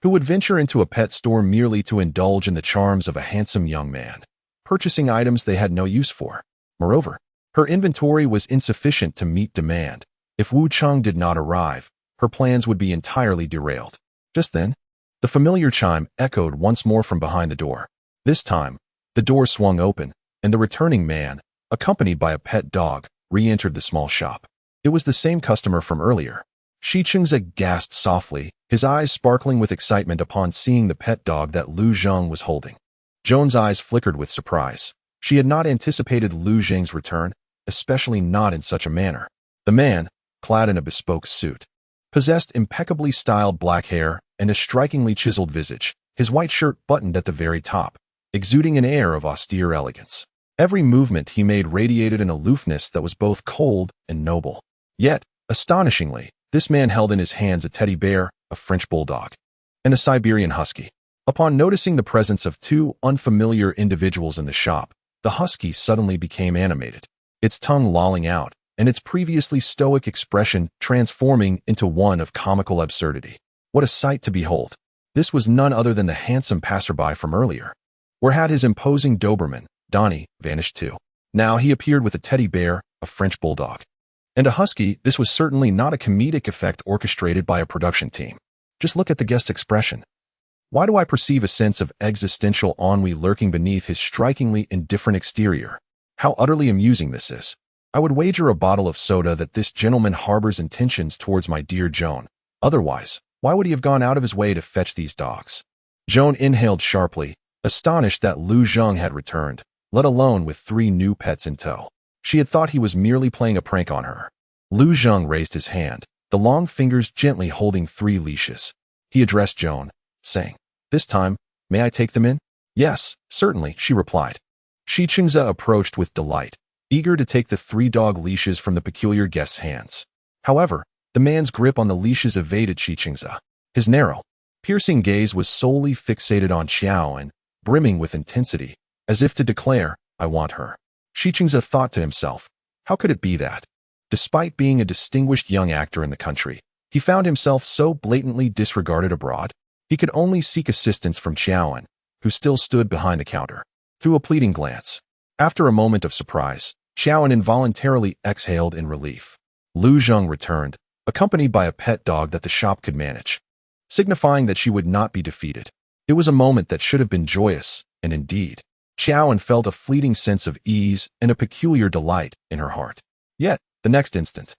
who would venture into a pet store merely to indulge in the charms of a handsome young man, purchasing items they had no use for. Moreover, her inventory was insufficient to meet demand. If Wu Cheng did not arrive, her plans would be entirely derailed. Just then, the familiar chime echoed once more from behind the door. This time, the door swung open, and the returning man, accompanied by a pet dog, re-entered the small shop. It was the same customer from earlier. Shi Qingze gasped softly, his eyes sparkling with excitement upon seeing the pet dog that Lu Zhang was holding. Joan's eyes flickered with surprise. She had not anticipated Lu Zhang's return, especially not in such a manner. The man, clad in a bespoke suit, possessed impeccably styled black hair and a strikingly chiseled visage, his white shirt buttoned at the very top, exuding an air of austere elegance. Every movement he made radiated an aloofness that was both cold and noble. Yet, astonishingly, this man held in his hands a teddy bear, a French bulldog, and a Siberian husky. Upon noticing the presence of two unfamiliar individuals in the shop, the husky suddenly became animated, its tongue lolling out, and its previously stoic expression transforming into one of comical absurdity. What a sight to behold! This was none other than the handsome passerby from earlier. Where had his imposing Doberman, Donnie, vanished to? Now he appeared with a teddy bear, a French bulldog, and a husky. This was certainly not a comedic effect orchestrated by a production team. Just look at the guest's expression. Why do I perceive a sense of existential ennui lurking beneath his strikingly indifferent exterior? How utterly amusing this is. I would wager a bottle of soda that this gentleman harbors intentions towards my dear Joan. Otherwise, why would he have gone out of his way to fetch these dogs? Joan inhaled sharply, astonished that Lu Zhang had returned, let alone with 3 new pets in tow. She had thought he was merely playing a prank on her. Lu Zhang raised his hand, the long fingers gently holding 3 leashes. He addressed Joan, saying, "This time, may I take them in?" "Yes, certainly," she replied. Shi Qingze approached with delight, eager to take the 3 dog leashes from the peculiar guest's hands. However, the man's grip on the leashes evaded Shi Qingze. His narrow, piercing gaze was solely fixated on Qiaoan, brimming with intensity, as if to declare, "I want her." Shi Qingze thought to himself, how could it be that, despite being a distinguished young actor in the country, he found himself so blatantly disregarded abroad? He could only seek assistance from Qiaoan, who still stood behind the counter. Through a pleading glance, after a moment of surprise, Qiaoan involuntarily exhaled in relief. Lu Zhang returned, accompanied by a pet dog that the shop could manage, signifying that she would not be defeated. It was a moment that should have been joyous, and indeed, Qiaoan felt a fleeting sense of ease and a peculiar delight in her heart. Yet, the next instant,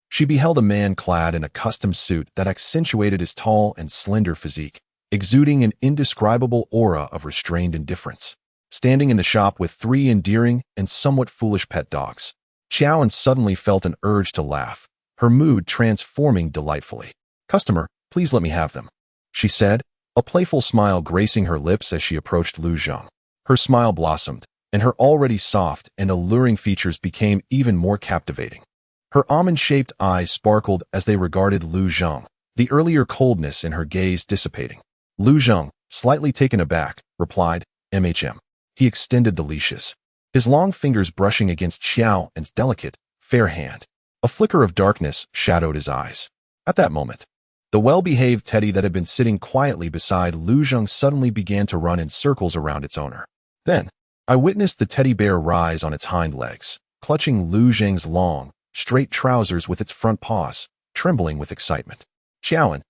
she beheld a man clad in a custom suit that accentuated his tall and slender physique, exuding an indescribable aura of restrained indifference. Standing in the shop with 3 endearing and somewhat foolish pet dogs, Qiaoan suddenly felt an urge to laugh, her mood transforming delightfully. "Customer, please let me have them," she said, a playful smile gracing her lips as she approached Lu Zhang. Her smile blossomed, and her already soft and alluring features became even more captivating. Her almond-shaped eyes sparkled as they regarded Lu Zhang, the earlier coldness in her gaze dissipating. Lu Zhang, slightly taken aback, replied, "MHM." He extended the leashes, his long fingers brushing against Qiaoan's delicate, fair hand. A flicker of darkness shadowed his eyes. At that moment, the well-behaved teddy that had been sitting quietly beside Lu Zhang suddenly began to run in circles around its owner. Then, I witnessed the teddy bear rise on its hind legs, clutching Lu Zheng's long, straight trousers with its front paws, trembling with excitement. Xiaoan,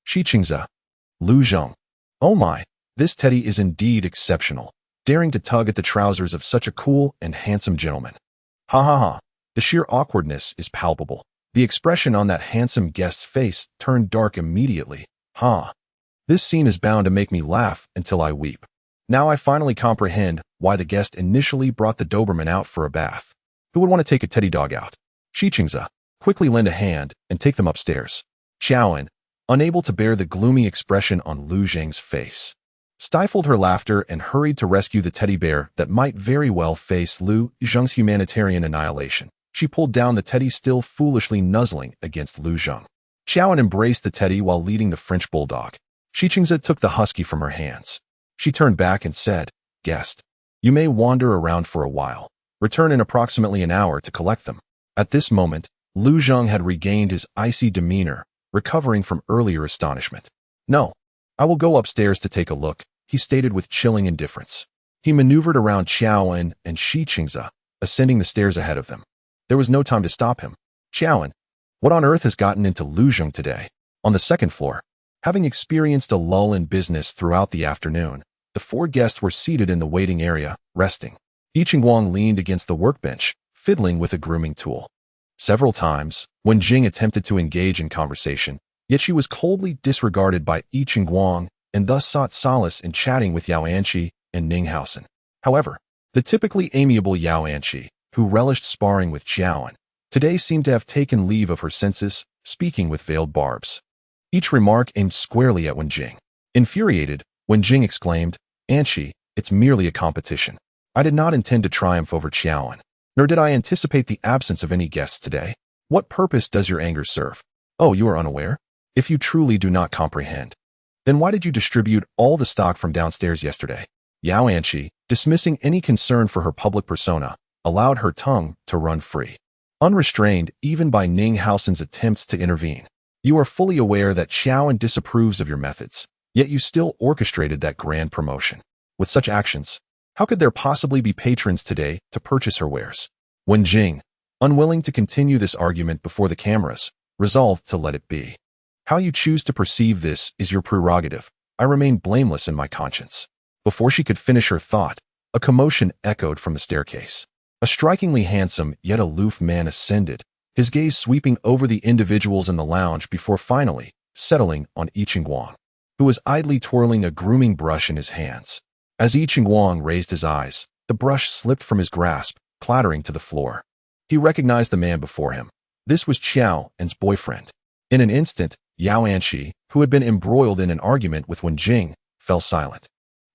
Shiqingze, Lu Zheng. Oh my, this teddy is indeed exceptional, daring to tug at the trousers of such a cool and handsome gentleman. Ha ha ha, the sheer awkwardness is palpable. The expression on that handsome guest's face turned dark immediately. Ha! This scene is bound to make me laugh until I weep. Now I finally comprehend why the guest initially brought the Doberman out for a bath. Who would want to take a teddy dog out? Shiqingze, quickly lend a hand and take them upstairs. Xiaoan, unable to bear the gloomy expression on Lu Zheng's face, stifled her laughter and hurried to rescue the teddy bear that might very well face Lu Zheng's humanitarian annihilation. She pulled down the teddy, still foolishly nuzzling against Lu Zheng. Xiaoan embraced the teddy while leading the French bulldog. Shiqingze took the husky from her hands. She turned back and said, "Guest, you may wander around for a while. Return in approximately an hour to collect them." At this moment, Lu Zheng had regained his icy demeanor, recovering from earlier astonishment. "No, I will go upstairs to take a look," he stated with chilling indifference. He maneuvered around Xiaoan and Shiqingze, ascending the stairs ahead of them. There was no time to stop him. "Xiaoan, what on earth has gotten into Lu Zheng today?" On the second floor, having experienced a lull in business throughout the afternoon, the four guests were seated in the waiting area, resting. Yiqingwang leaned against the workbench, fiddling with a grooming tool. Several times, Wen Jing attempted to engage in conversation, yet she was coldly disregarded by Yiqingwang and thus sought solace in chatting with Yao Anqi and Ning Haosen. However, the typically amiable Yao Anqi, who relished sparring with Xiaoan, today seemed to have taken leave of her senses, speaking with veiled barbs. Each remark aimed squarely at Wen Jing. Infuriated, Wen Jing exclaimed, "Anqi, it's merely a competition. I did not intend to triumph over Xiaoan, nor did I anticipate the absence of any guests today. What purpose does your anger serve? Oh, you are unaware? If you truly do not comprehend, then why did you distribute all the stock from downstairs yesterday?" Yao Anqi, dismissing any concern for her public persona, allowed her tongue to run free, unrestrained even by Ning Haosen's attempts to intervene. "You are fully aware that Xiaoan disapproves of your methods, yet you still orchestrated that grand promotion. With such actions, how could there possibly be patrons today to purchase her wares?" Wen Jing, unwilling to continue this argument before the cameras, resolved to let it be. "How you choose to perceive this is your prerogative. I remain blameless in my conscience." Before she could finish her thought, a commotion echoed from the staircase. A strikingly handsome yet aloof man ascended, his gaze sweeping over the individuals in the lounge before finally settling on Yiqingwang, who was idly twirling a grooming brush in his hands. As Yiqingwang raised his eyes, the brush slipped from his grasp, clattering to the floor. He recognized the man before him. This was Xiaoan's boyfriend. In an instant, Yao Anqi, who had been embroiled in an argument with Wen Jing, fell silent.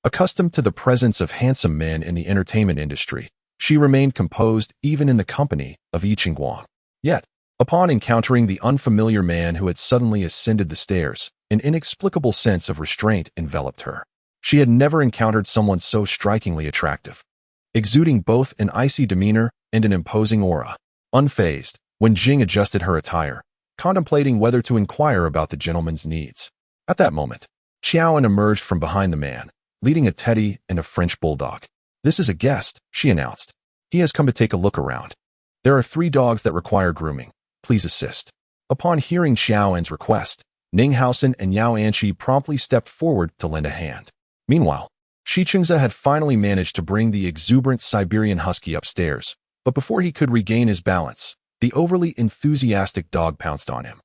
Accustomed to the presence of handsome men in the entertainment industry, she remained composed even in the company of Yiqingwang. Yet, upon encountering the unfamiliar man who had suddenly ascended the stairs, an inexplicable sense of restraint enveloped her. She had never encountered someone so strikingly attractive, exuding both an icy demeanor and an imposing aura. Unfazed, Wen Jing adjusted her attire, contemplating whether to inquire about the gentleman's needs. At that moment, Xiaoan emerged from behind the man, leading a teddy and a French bulldog. "This is a guest," she announced. "He has come to take a look around. There are 3 dogs that require grooming. Please assist." Upon hearing Xiaoan's request, Ning Haosen and Yao Anqi promptly stepped forward to lend a hand. Meanwhile, Shiqingze had finally managed to bring the exuberant Siberian husky upstairs, but before he could regain his balance, the overly enthusiastic dog pounced on him,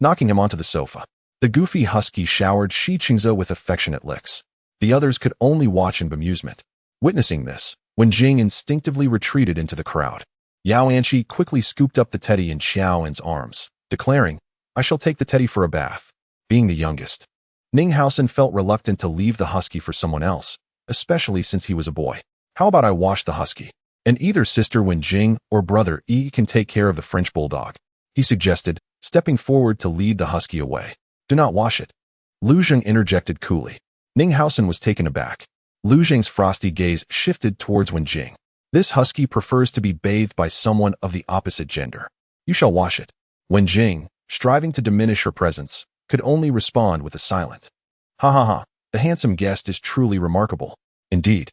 knocking him onto the sofa. The goofy husky showered Shiqingze with affectionate licks. The others could only watch in bemusement. Witnessing this, Wen Jing instinctively retreated into the crowd. Yao Anqi quickly scooped up the teddy in Xiaoan's arms, declaring, "I shall take the teddy for a bath." Being the youngest, Ning Haosen felt reluctant to leave the husky for someone else, especially since he was a boy. "How about I wash the husky, and either sister Wen Jing or brother Yi can take care of the French bulldog," he suggested, stepping forward to lead the husky away. "Do not wash it," Lu Zheng interjected coolly. Ning Haosen was taken aback. Lu Zheng's frosty gaze shifted towards Wen Jing. "This husky prefers to be bathed by someone of the opposite gender. You shall wash it." Wen Jing, striving to diminish her presence, could only respond with a silent, "Ha ha ha, the handsome guest is truly remarkable. Indeed.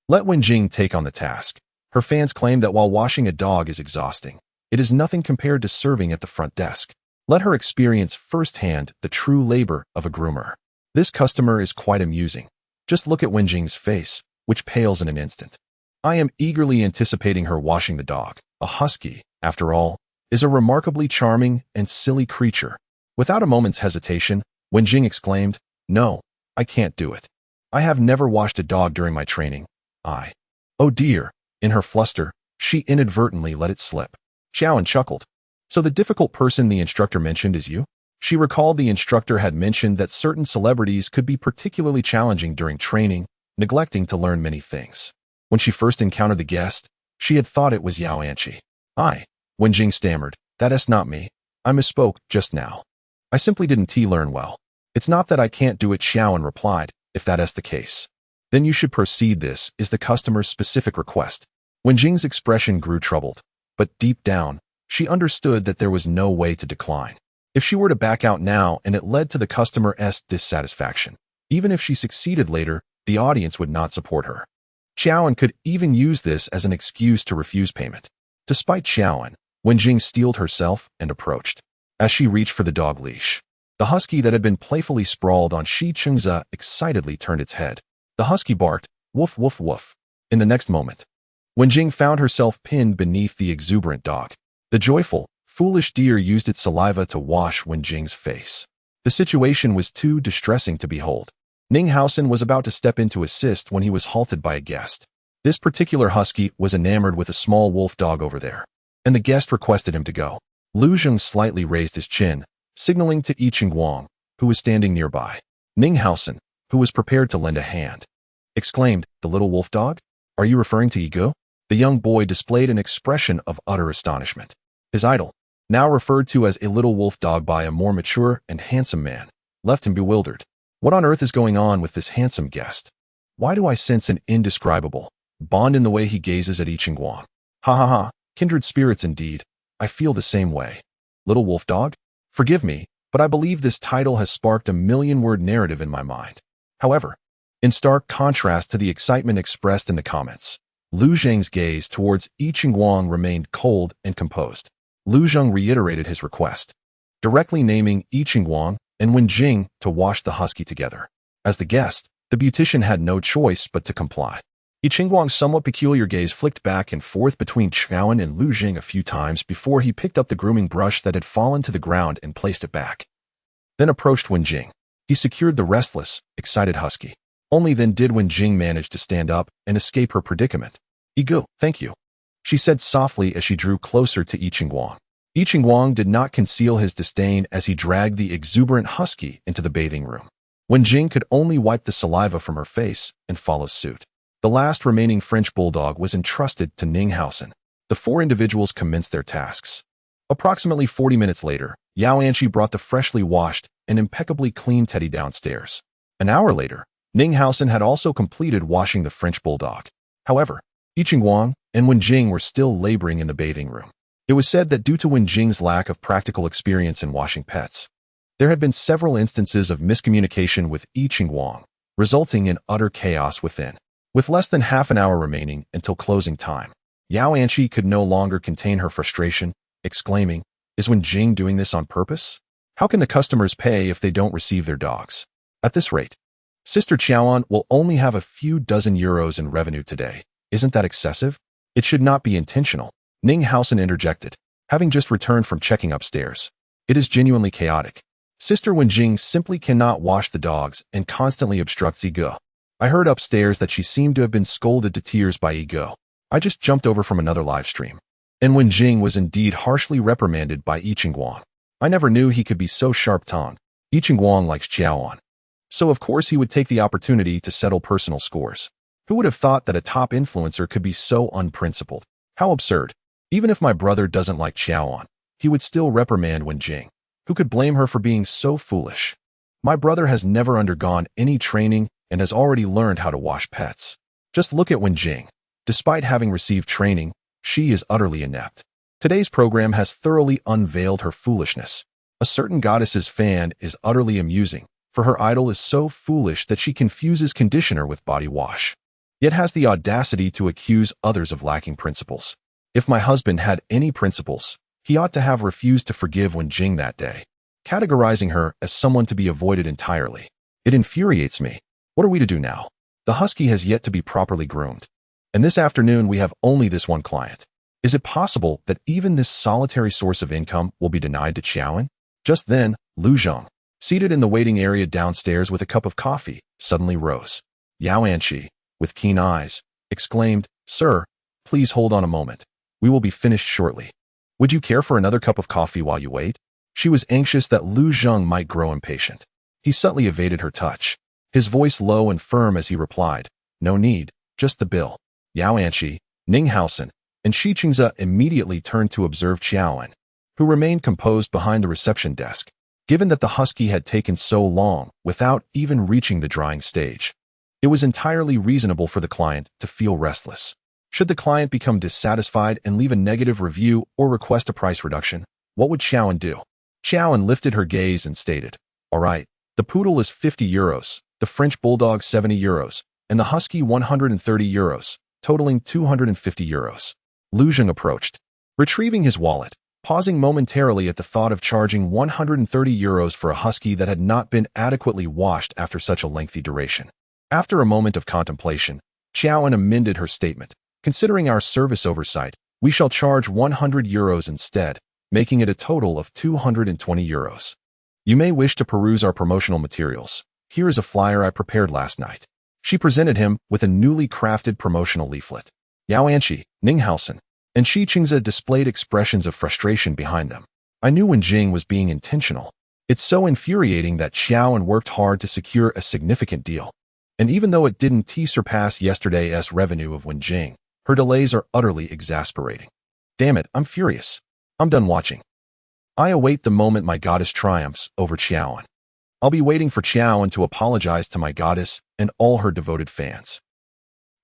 Let Wen Jing take on the task." Her fans claim that while washing a dog is exhausting, it is nothing compared to serving at the front desk. Let her experience firsthand the true labor of a groomer. This customer is quite amusing. Just look at Wenjing's face, which pales in an instant. I am eagerly anticipating her washing the dog. A husky, after all, is a remarkably charming and silly creature. Without a moment's hesitation, Wenjing exclaimed, "No, I can't do it. I have never washed a dog during my training. Oh dear." In her fluster, she inadvertently let it slip. Xiaoan chuckled. "So the difficult person the instructor mentioned is you?" She recalled the instructor had mentioned that certain celebrities could be particularly challenging during training, neglecting to learn many things. When she first encountered the guest, she had thought it was Yao Anqi. Wenjing stammered, "That's not me. I misspoke just now. I simply didn't learn well." "It's not that I can't do it," Xiaoan replied. "If that is the case, then you should proceed. This is the customer's specific request." Wenjing's expression grew troubled, but deep down, she understood that there was no way to decline. If she were to back out now and it led to the customer's dissatisfaction, even if she succeeded later, the audience would not support her. Xiaoan could even use this as an excuse to refuse payment. Despite Xiaoan, Wenjing steeled herself and approached. As she reached for the dog leash, the husky that had been playfully sprawled on Shi Chengza excitedly turned its head. The husky barked, "Woof, woof, woof." In the next moment, Wenjing found herself pinned beneath the exuberant dog. The joyful, foolish deer used its saliva to wash Wenjing's face. The situation was too distressing to behold. Ninghausen was about to step in to assist when he was halted by a guest. This particular husky was enamored with a small wolf dog over there, and the guest requested him to go. Lu Zheng slightly raised his chin, signaling to Yi Qingguang, who was standing nearby. Ninghausen, who was prepared to lend a hand, exclaimed, "The little wolf dog? Are you referring to Yigo?" The young boy displayed an expression of utter astonishment. His idol, now referred to as a little wolf dog by a more mature and handsome man, left him bewildered. What on earth is going on with this handsome guest? Why do I sense an indescribable bond in the way he gazes at Yi Qingguang? Ha ha ha, kindred spirits indeed. I feel the same way. Little wolf dog? Forgive me, but I believe this title has sparked a million-word narrative in my mind. However, in stark contrast to the excitement expressed in the comments, Lu Zheng's gaze towards Yi Qingguang remained cold and composed. Lu Zheng reiterated his request, directly naming Yi Qingguang and Wenjing to wash the husky together. As the guest, the beautician had no choice but to comply. Yi Qingguang's somewhat peculiar gaze flicked back and forth between Xiaoan and Lu Zheng a few times before he picked up the grooming brush that had fallen to the ground and placed it back. Then approached Wenjing. He secured the restless, excited husky. Only then did Wenjing manage to stand up and escape her predicament. "Yigo, thank you," she said softly as she drew closer to Yi Qingguang. Yi Qingguang did not conceal his disdain as he dragged the exuberant husky into the bathing room. Wenjing could only wipe the saliva from her face and follow suit. The last remaining French bulldog was entrusted to Ninghausen. The four individuals commenced their tasks. Approximately 40 minutes later, Yao Anqi brought the freshly washed and impeccably clean teddy downstairs. An hour later, Ninghausen had also completed washing the French bulldog. However, Yi Qingguang and Wenjing were still laboring in the bathing room. It was said that due to Wenjing's lack of practical experience in washing pets, there had been several instances of miscommunication with Yi Qingguang, resulting in utter chaos within. With less than half an hour remaining until closing time, Yao Anqi could no longer contain her frustration, exclaiming, "Is Wenjing doing this on purpose? How can the customers pay if they don't receive their dogs? At this rate, Sister Xiaoan will only have a few dozen euros in revenue today. Isn't that excessive? It should not be intentional." Ninghausen interjected, having just returned from checking upstairs. "It is genuinely chaotic. Sister Wenjing simply cannot wash the dogs and constantly obstructs Yigo. I heard upstairs that she seemed to have been scolded to tears by Yigo. I just jumped over from another live stream. And Wenjing was indeed harshly reprimanded by Yi Qingguang. I never knew he could be so sharp-tongued. Yi Qingguang likes Xiaoan, so of course he would take the opportunity to settle personal scores. Who would have thought that a top influencer could be so unprincipled? How absurd. Even if my brother doesn't like Xiaoan, he would still reprimand Wenjing. Who could blame her for being so foolish? My brother has never undergone any training and has already learned how to wash pets. Just look at Wenjing. Despite having received training, she is utterly inept. Today's program has thoroughly unveiled her foolishness. A certain goddess's fan is utterly amusing, for her idol is so foolish that she confuses conditioner with body wash. yet has the audacity to accuse others of lacking principles. If my husband had any principles, he ought to have refused to forgive Wenjing that day, categorizing her as someone to be avoided entirely. It infuriates me. What are we to do now? The husky has yet to be properly groomed, and this afternoon we have only this one client. Is it possible that even this solitary source of income will be denied to Qiaowen? Just then, Lu Zheng, seated in the waiting area downstairs with a cup of coffee, suddenly rose. Yao Anqi, with keen eyes, exclaimed, "Sir, please hold on a moment. We will be finished shortly. Would you care for another cup of coffee while you wait?" She was anxious that Lu Zheng might grow impatient. He subtly evaded her touch, his voice low and firm as he replied, "No need, just the bill." Yao Anqi, Ning Haosen, and Shi Qingze immediately turned to observe Qiaowen, who remained composed behind the reception desk, given that the husky had taken so long without even reaching the drying stage. It was entirely reasonable for the client to feel restless. Should the client become dissatisfied and leave a negative review or request a price reduction, what would Qiaowen do? Qiaowen lifted her gaze and stated, "All right, the poodle is 50 euros, the French bulldog 70 euros, and the husky 130 euros, totaling 250 euros. Lu Zheng approached, retrieving his wallet, pausing momentarily at the thought of charging 130 euros for a husky that had not been adequately washed after such a lengthy duration. After a moment of contemplation, Qiaowen amended her statement. "Considering our service oversight, we shall charge 100 euros instead, making it a total of 220 euros. You may wish to peruse our promotional materials. Here is a flyer I prepared last night." She presented him with a newly crafted promotional leaflet. Yao Anqi, Ning Haosen, and Shi Qingze displayed expressions of frustration behind them. I knew Wenjing was being intentional. It's so infuriating that Qiaowen worked hard to secure a significant deal. And even though it didn't surpass yesterday's revenue of Wenjing, her delays are utterly exasperating. Damn it, I'm furious. I'm done watching. I await the moment my goddess triumphs over Qiaowen. I'll be waiting for Qiaowen to apologize to my goddess and all her devoted fans.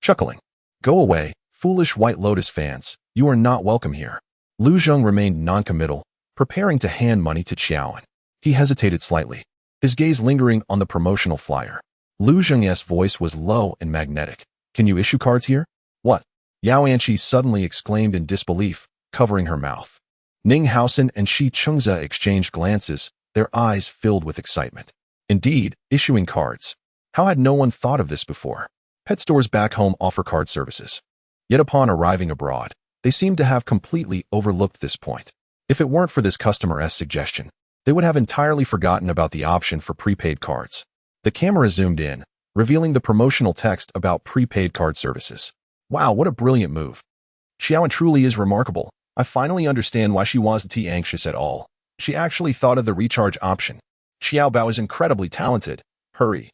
Chuckling. Go away, foolish White Lotus fans. You are not welcome here. Lu Zheng remained noncommittal, preparing to hand money to Qiaowen. He hesitated slightly, his gaze lingering on the promotional flyer. Lu Zheng's voice was low and magnetic. "Can you issue cards here?" "What?" Yao Anqi suddenly exclaimed in disbelief, covering her mouth. Ning Haosen and Shi Qingze exchanged glances, their eyes filled with excitement. Indeed, issuing cards. How had no one thought of this before? Pet stores back home offer card services. Yet upon arriving abroad, they seemed to have completely overlooked this point. If it weren't for this customer's suggestion, they would have entirely forgotten about the option for prepaid cards. The camera zoomed in, revealing the promotional text about prepaid card services. Wow, what a brilliant move. Qiaowen truly is remarkable. I finally understand why she wasn't anxious at all. She actually thought of the recharge option. Xiaobao is incredibly talented. Hurry.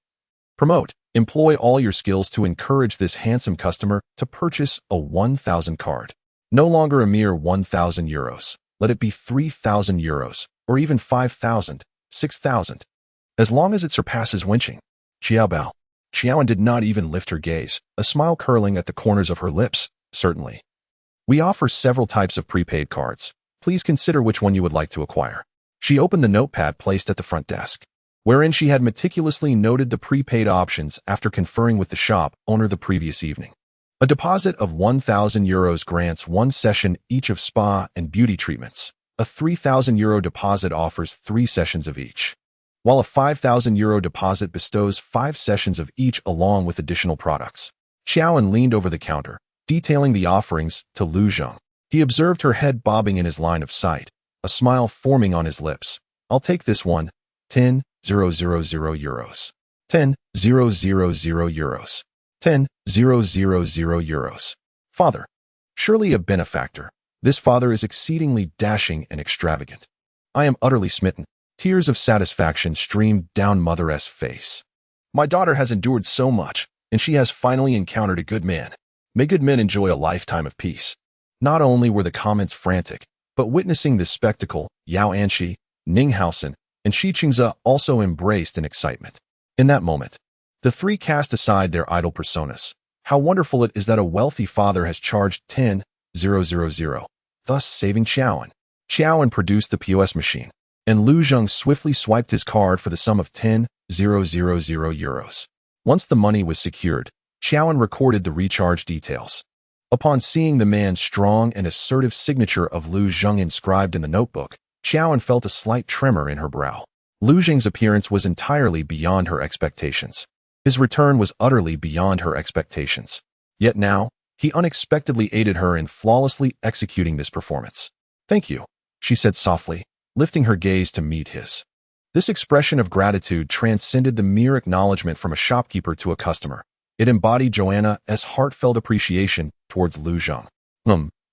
Promote. Employ all your skills to encourage this handsome customer to purchase a 1,000 card. No longer a mere 1,000 euros. Let it be 3,000 euros, or even 5,000, 6,000. As long as it surpasses Wenjing. Xiaobao. Qiaowen did not even lift her gaze, a smile curling at the corners of her lips. Certainly. We offer several types of prepaid cards. Please consider which one you would like to acquire. She opened the notepad placed at the front desk, wherein she had meticulously noted the prepaid options after conferring with the shop owner the previous evening. A deposit of 1,000 euros grants one session each of spa and beauty treatments. A 3,000 euro deposit offers 3 sessions of each, while a 5,000 euro deposit bestows 5 sessions of each along with additional products. Qiaowen leaned over the counter, detailing the offerings to Lu Zheng. He observed her head bobbing in his line of sight, a smile forming on his lips. "I'll take this one. 10,000 euros. 10,000 euros. 10,000 euros. Father. Surely a benefactor. This father is exceedingly dashing and extravagant. I am utterly smitten." Tears of satisfaction streamed down Mother's face. "My daughter has endured so much, and she has finally encountered a good man. May good men enjoy a lifetime of peace." Not only were the comments frantic, but witnessing this spectacle, Yao Anqi, Ning Haosen, and Shi Qingze also embraced in excitement. In that moment, the three cast aside their idle personas. How wonderful it is that a wealthy father has charged 10,000, thus saving Qiaowen. Qiaowen produced the POS machine, and Lu Zheng swiftly swiped his card for the sum of 10,000 euros. Once the money was secured, Qiaowen recorded the recharge details. Upon seeing the man's strong and assertive signature of Lu Zheng inscribed in the notebook, Qiaowen felt a slight tremor in her brow. Lu Zheng's appearance was entirely beyond her expectations. His return was utterly beyond her expectations. Yet now, he unexpectedly aided her in flawlessly executing this performance. "Thank you," she said softly, lifting her gaze to meet his. This expression of gratitude transcended the mere acknowledgement from a shopkeeper to a customer. It embodied Joanna's heartfelt appreciation towards Lu Zheng.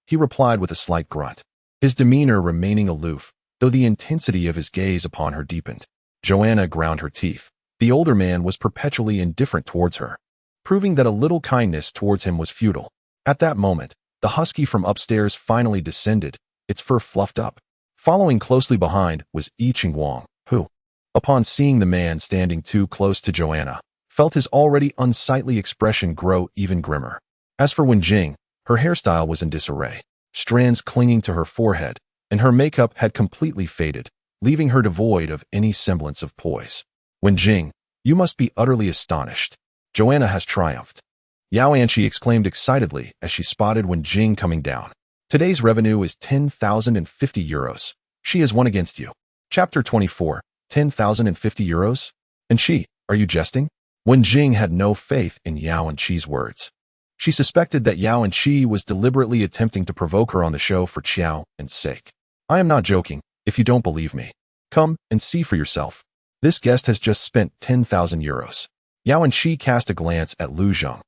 He replied with a slight grunt, his demeanor remaining aloof, though the intensity of his gaze upon her deepened. Joanna ground her teeth. The older man was perpetually indifferent towards her, proving that a little kindness towards him was futile. At that moment, the husky from upstairs finally descended, its fur fluffed up. Following closely behind was Yi Qingguang, who, upon seeing the man standing too close to Joanna, felt his already unsightly expression grow even grimmer. As for Wen Jing, her hairstyle was in disarray, strands clinging to her forehead, and her makeup had completely faded, leaving her devoid of any semblance of poise. "Wen Jing, you must be utterly astonished. Joanna has triumphed." Yao Anqi exclaimed excitedly as she spotted Wen Jing coming down. "Today's revenue is 10,050 euros. She has won against you." Chapter 24, 10,050 euros? And she, are you jesting? Wen Jing had no faith in Yao Anqi's words. She suspected that Yao Anqi was deliberately attempting to provoke her on the show for Qiaowen's sake. "I am not joking, if you don't believe me. Come and see for yourself. This guest has just spent 10,000 euros. Yao Anqi cast a glance at Lu Zheng.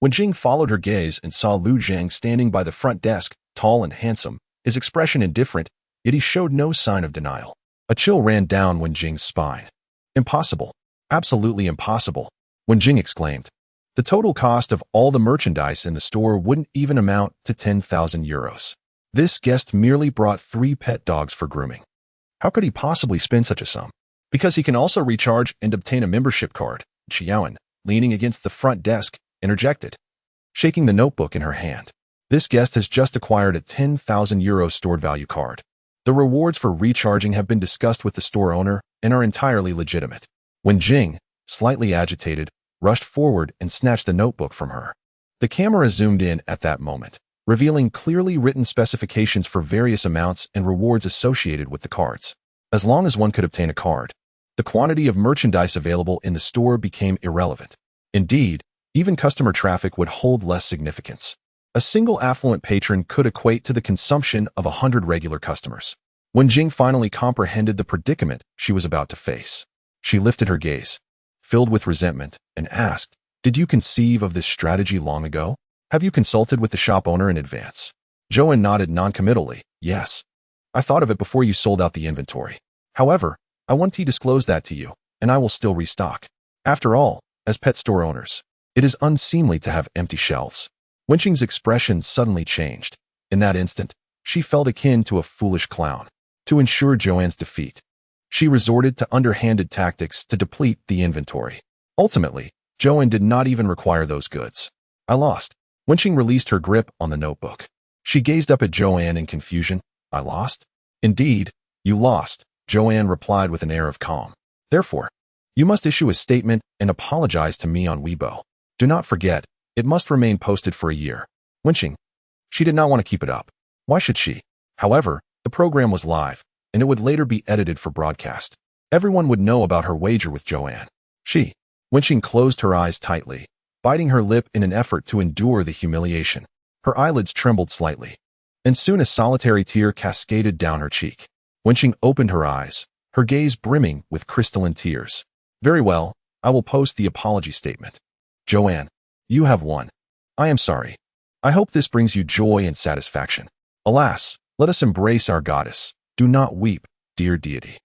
Wen Jing followed her gaze and saw Lu Zheng standing by the front desk, tall and handsome, his expression indifferent, yet he showed no sign of denial. A chill ran down Wen Jing's spine. "Impossible. Absolutely impossible," Wen Jing exclaimed. "The total cost of all the merchandise in the store wouldn't even amount to 10,000 euros. This guest merely brought 3 pet dogs for grooming. How could he possibly spend such a sum? Because he can also recharge and obtain a membership card," Qiaowen, leaning against the front desk, interjected, shaking the notebook in her hand. "This guest has just acquired a 10,000 euro stored value card. The rewards for recharging have been discussed with the store owner and are entirely legitimate." Wen Jing, slightly agitated, rushed forward and snatched the notebook from her. The camera zoomed in at that moment, revealing clearly written specifications for various amounts and rewards associated with the cards. As long as one could obtain a card, the quantity of merchandise available in the store became irrelevant. Indeed, even customer traffic would hold less significance. A single affluent patron could equate to the consumption of 100 regular customers. Wen Jing finally comprehended the predicament she was about to face. She lifted her gaze, filled with resentment, and asked, "Did you conceive of this strategy long ago? Have you consulted with the shop owner in advance?" Joanne nodded noncommittally. "Yes. I thought of it before you sold out the inventory. However, I want to disclose that to you, and I will still restock. After all, as pet store owners, it is unseemly to have empty shelves." Wen Jing's expression suddenly changed. In that instant, she felt akin to a foolish clown. To ensure Joanne's defeat, she resorted to underhanded tactics to deplete the inventory. Ultimately, Joanne did not even require those goods. "I lost." Wen Jing released her grip on the notebook. She gazed up at Joanne in confusion. "I lost?" "Indeed, you lost," Joanne replied with an air of calm. "Therefore, you must issue a statement and apologize to me on Weibo. Do not forget, it must remain posted for a year." Wen Jing. She did not want to keep it up. Why should she? However, the program was live, and it would later be edited for broadcast. Everyone would know about her wager with Joanne. Wen Jing closed her eyes tightly, biting her lip in an effort to endure the humiliation. Her eyelids trembled slightly, and soon a solitary tear cascaded down her cheek. Wen Jing opened her eyes, her gaze brimming with crystalline tears. "Very well, I will post the apology statement. Joanne, you have won. I am sorry. I hope this brings you joy and satisfaction. Alas, let us embrace our goddess. Do not weep, dear deity.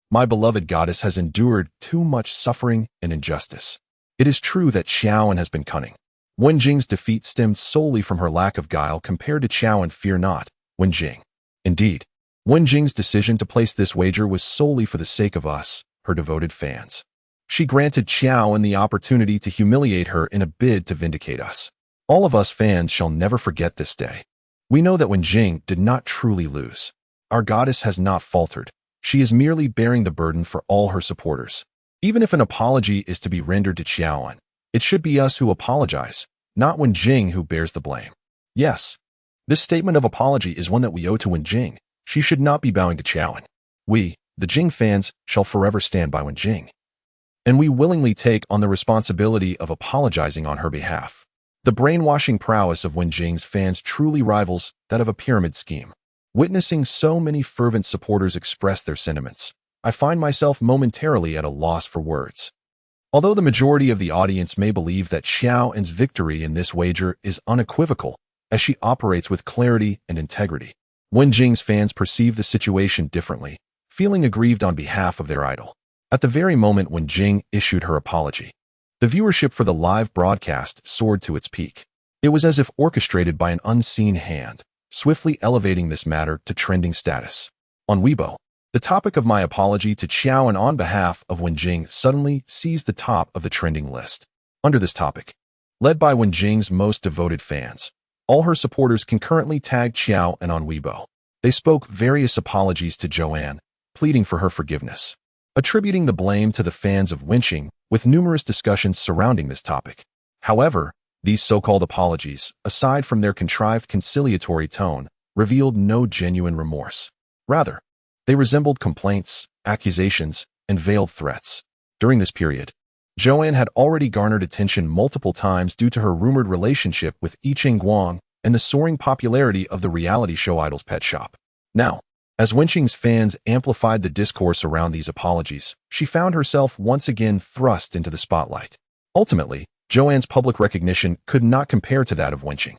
My beloved goddess has endured too much suffering and injustice. It is true that Qiaowen has been cunning. Wen Jing's defeat stemmed solely from her lack of guile compared to Qiaowen. Fear not, Wen Jing. Indeed, Wen Jing's decision to place this wager was solely for the sake of us, her devoted fans. She granted Qiaowen the opportunity to humiliate her in a bid to vindicate us. All of us fans shall never forget this day. We know that Wen Jing did not truly lose. Our goddess has not faltered. She is merely bearing the burden for all her supporters. Even if an apology is to be rendered to Qiaowen, It should be us who apologize, not Wenjing who bears the blame. Yes, this statement of apology is one that we owe to Wenjing. She should not be bowing to Chaoan. We, the Jing fans, shall forever stand by Wenjing. And we willingly take on the responsibility of apologizing on her behalf. The brainwashing prowess of Wenjing's fans truly rivals that of a pyramid scheme. Witnessing so many fervent supporters express their sentiments, I find myself momentarily at a loss for words. Although the majority of the audience may believe that Xiaoan's victory in this wager is unequivocal, as she operates with clarity and integrity, Wenjing's fans perceive the situation differently, feeling aggrieved on behalf of their idol. At the very moment when Jing issued her apology, the viewership for the live broadcast soared to its peak. It was as if orchestrated by an unseen hand, swiftly elevating this matter to trending status. On Weibo, the topic of my apology to Chaoan on behalf of Wenjing suddenly seized the top of the trending list. Under this topic, led by Wenjing's most devoted fans, all her supporters concurrently tagged Chaoan on Weibo. They spoke various apologies to Joanne, pleading for her forgiveness, attributing the blame to the fans of Wenjing, with numerous discussions surrounding this topic. However, these so-called apologies, aside from their contrived conciliatory tone, revealed no genuine remorse. Rather, they resembled complaints, accusations, and veiled threats. During this period, Joanne had already garnered attention multiple times due to her rumored relationship with Yicheng Guang and the soaring popularity of the reality show Idol's Pet Shop. Now, as Wenjing's fans amplified the discourse around these apologies, she found herself once again thrust into the spotlight. Ultimately, Joanne's public recognition could not compare to that of Wenjing.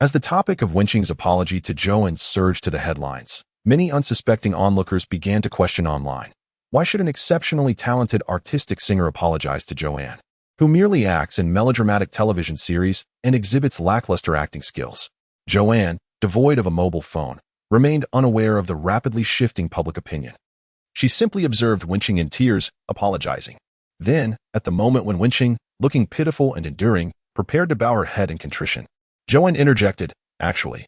As the topic of Wenjing's apology to Joanne surged to the headlines, many unsuspecting onlookers began to question online, why should an exceptionally talented artistic singer apologize to Joanne, who merely acts in melodramatic television series and exhibits lackluster acting skills? Joanne, devoid of a mobile phone, remained unaware of the rapidly shifting public opinion. She simply observed Wenjing in tears, apologizing. Then, at the moment when Wenjing, looking pitiful and enduring, prepared to bow her head in contrition, Joanne interjected, "Actually,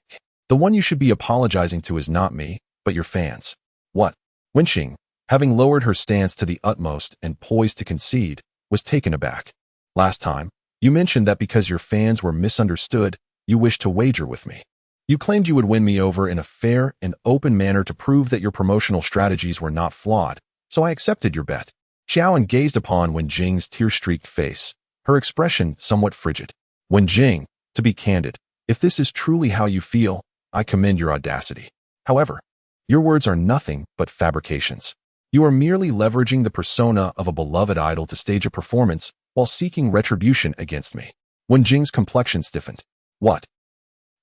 the one you should be apologizing to is not me, but your fans." What? Wenjing, having lowered her stance to the utmost and poised to concede, was taken aback. "Last time, you mentioned that because your fans were misunderstood, you wished to wager with me. You claimed you would win me over in a fair and open manner to prove that your promotional strategies were not flawed, so I accepted your bet." Chaoan gazed upon Wenjing's tear-streaked face, her expression somewhat frigid. "Wenjing, to be candid, if this is truly how you feel, I commend your audacity. However, your words are nothing but fabrications. You are merely leveraging the persona of a beloved idol to stage a performance while seeking retribution against me." Wenjing's complexion stiffened. "What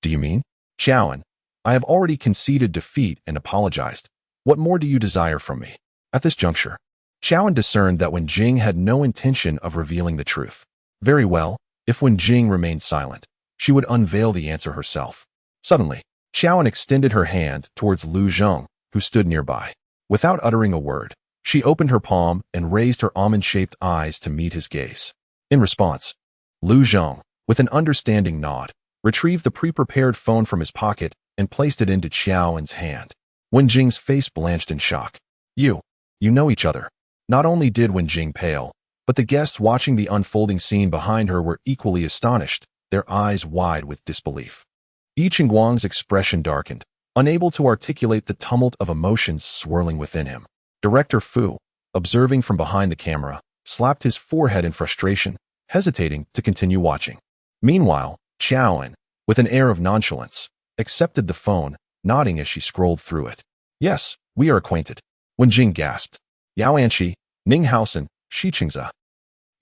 do you mean? Chaoan, I have already conceded defeat and apologized. What more do you desire from me?" At this juncture, Chaoan discerned that Wenjing had no intention of revealing the truth. Very well, if Wenjing remained silent, she would unveil the answer herself. Suddenly, Chaoan extended her hand towards Lu Zheng, who stood nearby. Without uttering a word, she opened her palm and raised her almond-shaped eyes to meet his gaze. In response, Lu Zheng, with an understanding nod, retrieved the pre-prepared phone from his pocket and placed it into Chaoan's hand. Wenjing's face blanched in shock. You know each other." Not only did Wenjing pale, but the guests watching the unfolding scene behind her were equally astonished, their eyes wide with disbelief. Yicheng Guang's expression darkened, unable to articulate the tumult of emotions swirling within him. Director Fu, observing from behind the camera, slapped his forehead in frustration, hesitating to continue watching. Meanwhile, Chaoan, with an air of nonchalance, accepted the phone, nodding as she scrolled through it. "Yes, we are acquainted." Wenjing gasped. "Yaoanshi, Ninghausen, Shichengza."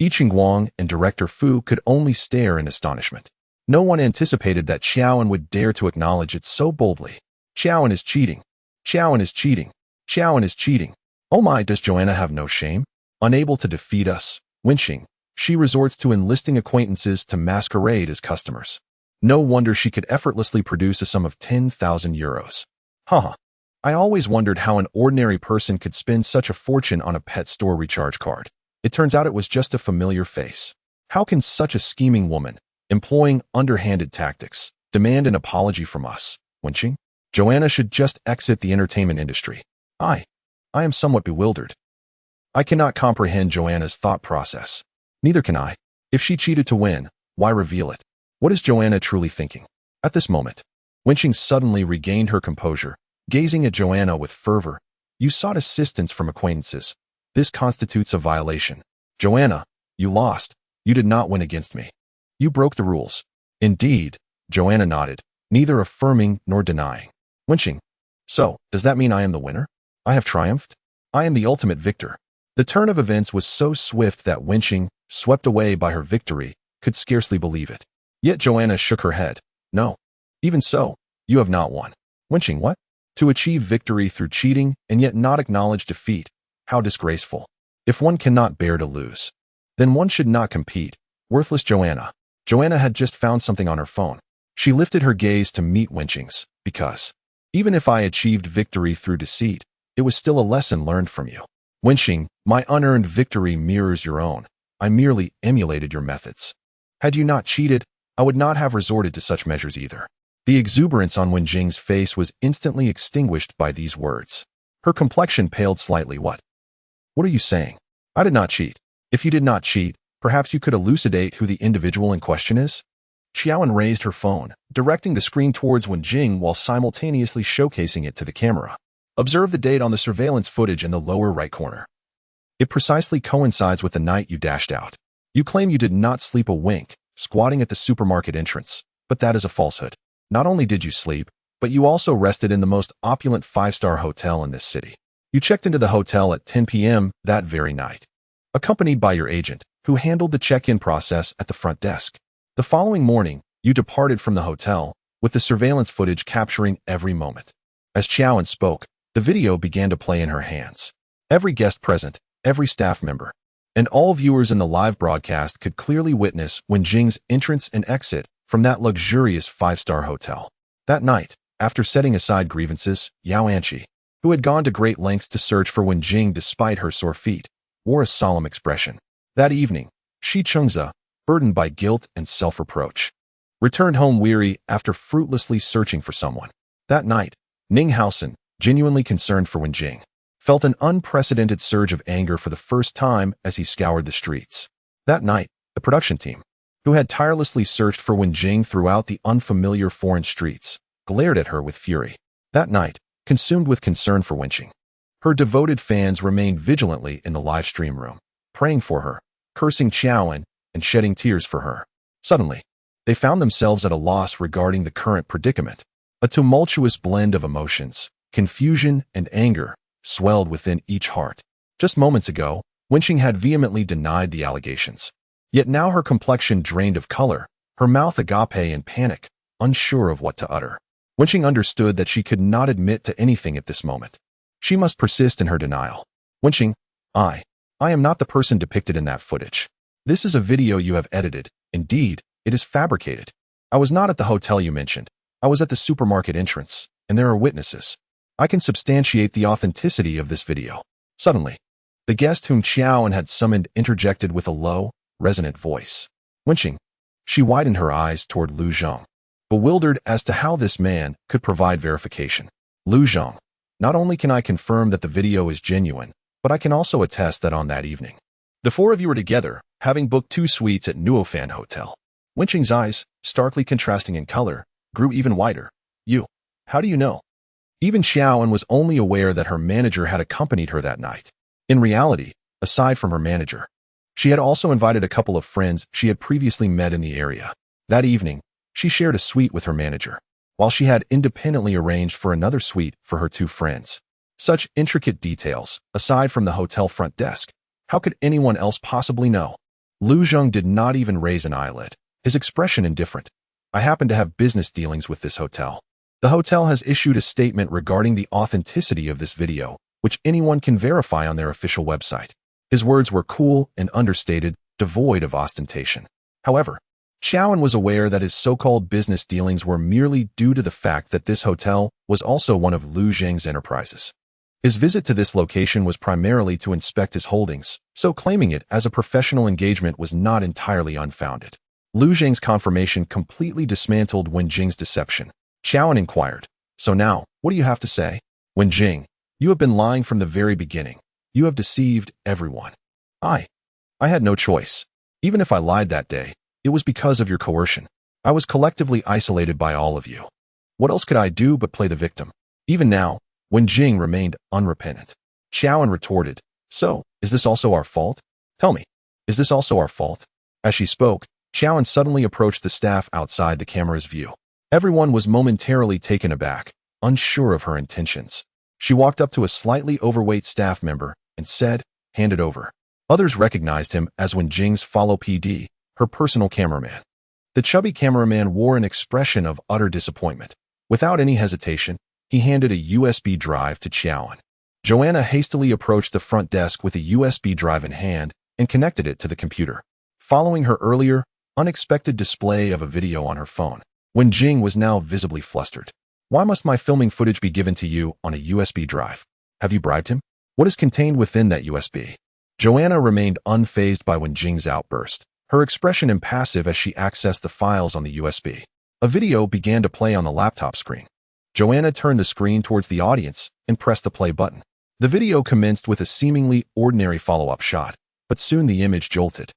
Yicheng Guang and Director Fu could only stare in astonishment. No one anticipated that Chaoan would dare to acknowledge it so boldly. "Chaoan is cheating. Chaoan is cheating. Chaoan is cheating. Oh my, does Joanna have no shame? Unable to defeat us, Wenjing, she resorts to enlisting acquaintances to masquerade as customers. No wonder she could effortlessly produce a sum of 10,000 euros. Haha. I always wondered how an ordinary person could spend such a fortune on a pet store recharge card. It turns out it was just a familiar face. How can such a scheming woman, employing underhanded tactics, demand an apology from us, Wenjing? Joanna should just exit the entertainment industry. I am somewhat bewildered. I cannot comprehend Joanna's thought process. Neither can I. If she cheated to win, why reveal it? What is Joanna truly thinking? At this moment, Wenqing suddenly regained her composure, gazing at Joanna with fervor. You sought assistance from acquaintances. This constitutes a violation. Joanna, you lost. You did not win against me. You broke the rules. Indeed, Joanna nodded, neither affirming nor denying. Wenqing, so, does that mean I am the winner? I have triumphed? I am the ultimate victor. The turn of events was so swift that Wenqing, swept away by her victory, could scarcely believe it. Yet Joanna shook her head. No. Even so, you have not won. Wenqing, what? To achieve victory through cheating and yet not acknowledge defeat. How disgraceful. If one cannot bear to lose, then one should not compete. Worthless Joanna. Joanna had just found something on her phone. She lifted her gaze to meet Wenqing's, because even if I achieved victory through deceit, it was still a lesson learned from you. Wenqing, my unearned victory mirrors your own. I merely emulated your methods. Had you not cheated, I would not have resorted to such measures either. The exuberance on Wenqing's face was instantly extinguished by these words. Her complexion paled slightly. What are you saying? I did not cheat. If you did not cheat, perhaps you could elucidate who the individual in question is? Xiaoan raised her phone, directing the screen towards Wenqing while simultaneously showcasing it to the camera. Observe the date on the surveillance footage in the lower right corner. It precisely coincides with the night you dashed out. You claim you did not sleep a wink, squatting at the supermarket entrance, but that is a falsehood. Not only did you sleep, but you also rested in the most opulent 5-star hotel in this city. You checked into the hotel at 10 p.m. that very night, accompanied by your agent, who handled the check-in process at the front desk. The following morning, you departed from the hotel, with the surveillance footage capturing every moment. As Xiaoan spoke, the video began to play in her hands. Every guest present, every staff member, and all viewers in the live broadcast could clearly witness Wenqing's entrance and exit from that luxurious 5-star hotel. That night, after setting aside grievances, Yao Anqi, who had gone to great lengths to search for Wenqing despite her sore feet, wore a solemn expression. That evening, Shi Chengze, burdened by guilt and self-reproach, returned home weary after fruitlessly searching for someone. That night, Ning Haosen, genuinely concerned for Wenqing, felt an unprecedented surge of anger for the first time as he scoured the streets. That night, the production team, who had tirelessly searched for Wenqing throughout the unfamiliar foreign streets, glared at her with fury. That night, consumed with concern for Wenqing, her devoted fans remained vigilantly in the live stream room, praying for her, cursing Xiaoan, and shedding tears for her. Suddenly, they found themselves at a loss regarding the current predicament. A tumultuous blend of emotions, confusion and anger, swelled within each heart. Just moments ago, Wenqing had vehemently denied the allegations. Yet now her complexion drained of color, her mouth agape in panic, unsure of what to utter. Wenqing understood that she could not admit to anything at this moment. She must persist in her denial. Wenqing, I am not the person depicted in that footage. This is a video you have edited. Indeed, it is fabricated. I was not at the hotel you mentioned. I was at the supermarket entrance, and there are witnesses. I can substantiate the authenticity of this video. Suddenly, the guest whom Xiaoan had summoned interjected with a low, resonant voice. Wenqing. She widened her eyes toward Lu Zhong, bewildered as to how this man could provide verification. Lu Zhong, not only can I confirm that the video is genuine, but I can also attest that on that evening, the four of you were together, having booked 2 suites at Nuofan Hotel. Wenqing's eyes, starkly contrasting in color, grew even wider. You. How do you know? Even Xiaoan was only aware that her manager had accompanied her that night. In reality, aside from her manager, she had also invited a couple of friends she had previously met in the area. That evening, she shared a suite with her manager, while she had independently arranged for another suite for her 2 friends. Such intricate details, aside from the hotel front desk, how could anyone else possibly know? Lu Zhong did not even raise an eyelid, his expression indifferent. I happen to have business dealings with this hotel. The hotel has issued a statement regarding the authenticity of this video, which anyone can verify on their official website. His words were cool and understated, devoid of ostentation. However, Xiaoan was aware that his so-called business dealings were merely due to the fact that this hotel was also one of Lu Zheng's enterprises. His visit to this location was primarily to inspect his holdings, so claiming it as a professional engagement was not entirely unfounded. Lu Zheng's confirmation completely dismantled Wenqing's deception. Xiaoan inquired, so now, what do you have to say? Wenqing, you have been lying from the very beginning. You have deceived everyone. I had no choice. Even if I lied that day, it was because of your coercion. I was collectively isolated by all of you. What else could I do but play the victim? Even now, Wen Jing remained unrepentant. Xiaoan retorted, "So, is this also our fault? Tell me, is this also our fault?" As she spoke, Xiaoan suddenly approached the staff outside the camera's view. Everyone was momentarily taken aback, unsure of her intentions. She walked up to a slightly overweight staff member and said, "Hand it over." Others recognized him as Wen Jing's fellow PD, her personal cameraman. The chubby cameraman wore an expression of utter disappointment. Without any hesitation, he handed a USB drive to Xiaoan. Joanna hastily approached the front desk with a USB drive in hand and connected it to the computer. Following her earlier, unexpected display of a video on her phone, Wen Jing was now visibly flustered. "Why must my filming footage be given to you on a USB drive? Have you bribed him? What is contained within that USB?" Joanna remained unfazed by Wen Jing's outburst, her expression impassive as she accessed the files on the USB. A video began to play on the laptop screen. Joanna turned the screen towards the audience and pressed the play button. The video commenced with a seemingly ordinary follow-up shot, but soon the image jolted,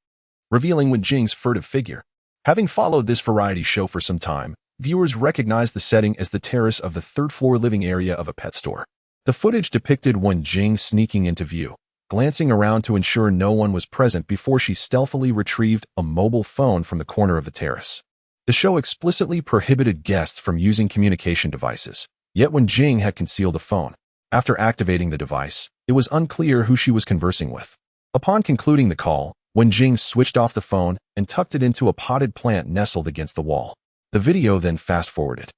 revealing Wen Jing's furtive figure. Having followed this variety show for some time, viewers recognized the setting as the terrace of the third-floor living area of a pet store. The footage depicted Wen Jing sneaking into view, glancing around to ensure no one was present before she stealthily retrieved a mobile phone from the corner of the terrace. The show explicitly prohibited guests from using communication devices, yet Wen Jing had concealed a phone. After activating the device, it was unclear who she was conversing with. Upon concluding the call, Wen Jing switched off the phone and tucked it into a potted plant nestled against the wall. The video then fast-forwarded,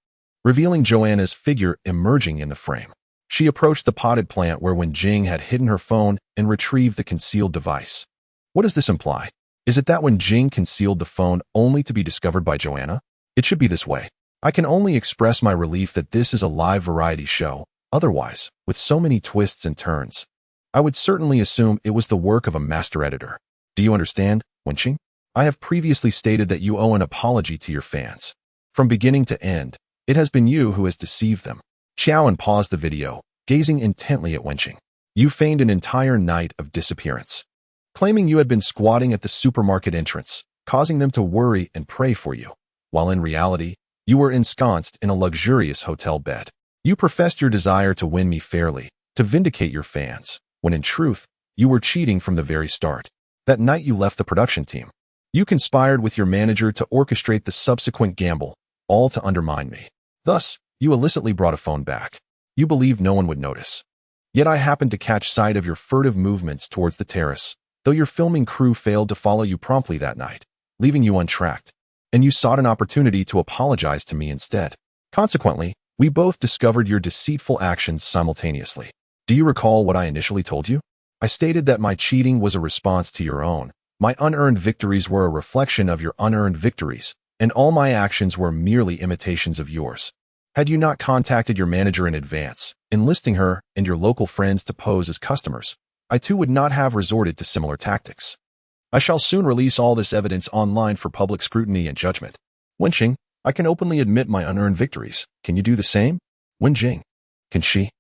revealing Joanna's figure emerging in the frame. She approached the potted plant where Wen Jing had hidden her phone and retrieved the concealed device. What does this imply? Is it that Wen Jing concealed the phone only to be discovered by Joanna? It should be this way. I can only express my relief that this is a live variety show. Otherwise, with so many twists and turns, I would certainly assume it was the work of a master editor. Do you understand, Wenqing? I have previously stated that you owe an apology to your fans. From beginning to end, it has been you who has deceived them. Xiaoan paused the video, gazing intently at Wenqing. You feigned an entire night of disappearance, claiming you had been squatting at the supermarket entrance, causing them to worry and pray for you, while in reality, you were ensconced in a luxurious hotel bed. You professed your desire to win me fairly, to vindicate your fans, when in truth, you were cheating from the very start. That night you left the production team. You conspired with your manager to orchestrate the subsequent gamble, all to undermine me. Thus, you illicitly brought a phone back. You believed no one would notice. Yet I happened to catch sight of your furtive movements towards the terrace, though your filming crew failed to follow you promptly that night, leaving you untracked, and you sought an opportunity to apologize to me instead. Consequently, we both discovered your deceitful actions simultaneously. Do you recall what I initially told you? I stated that my cheating was a response to your own. My unearned victories were a reflection of your unearned victories, and all my actions were merely imitations of yours. Had you not contacted your manager in advance, enlisting her and your local friends to pose as customers, I too would not have resorted to similar tactics. I shall soon release all this evidence online for public scrutiny and judgment. Wenqing, I can openly admit my unearned victories. Can you do the same? Wen Jing. Can she?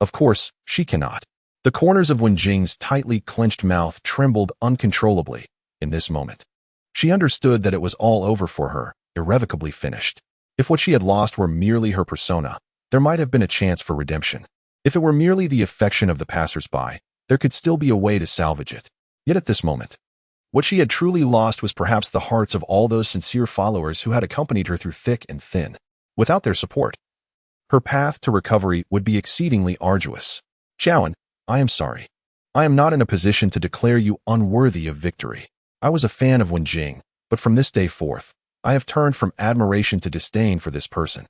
Of course, she cannot. The corners of Wen Jing's tightly clenched mouth trembled uncontrollably in this moment. She understood that it was all over for her, irrevocably finished. If what she had lost were merely her persona, there might have been a chance for redemption. If it were merely the affection of the passers-by, there could still be a way to salvage it. Yet at this moment, what she had truly lost was perhaps the hearts of all those sincere followers who had accompanied her through thick and thin. Without their support, her path to recovery would be exceedingly arduous. Xiaoan, I am sorry. I am not in a position to declare you unworthy of victory. I was a fan of Wen Jing, but from this day forth, I have turned from admiration to disdain for this person.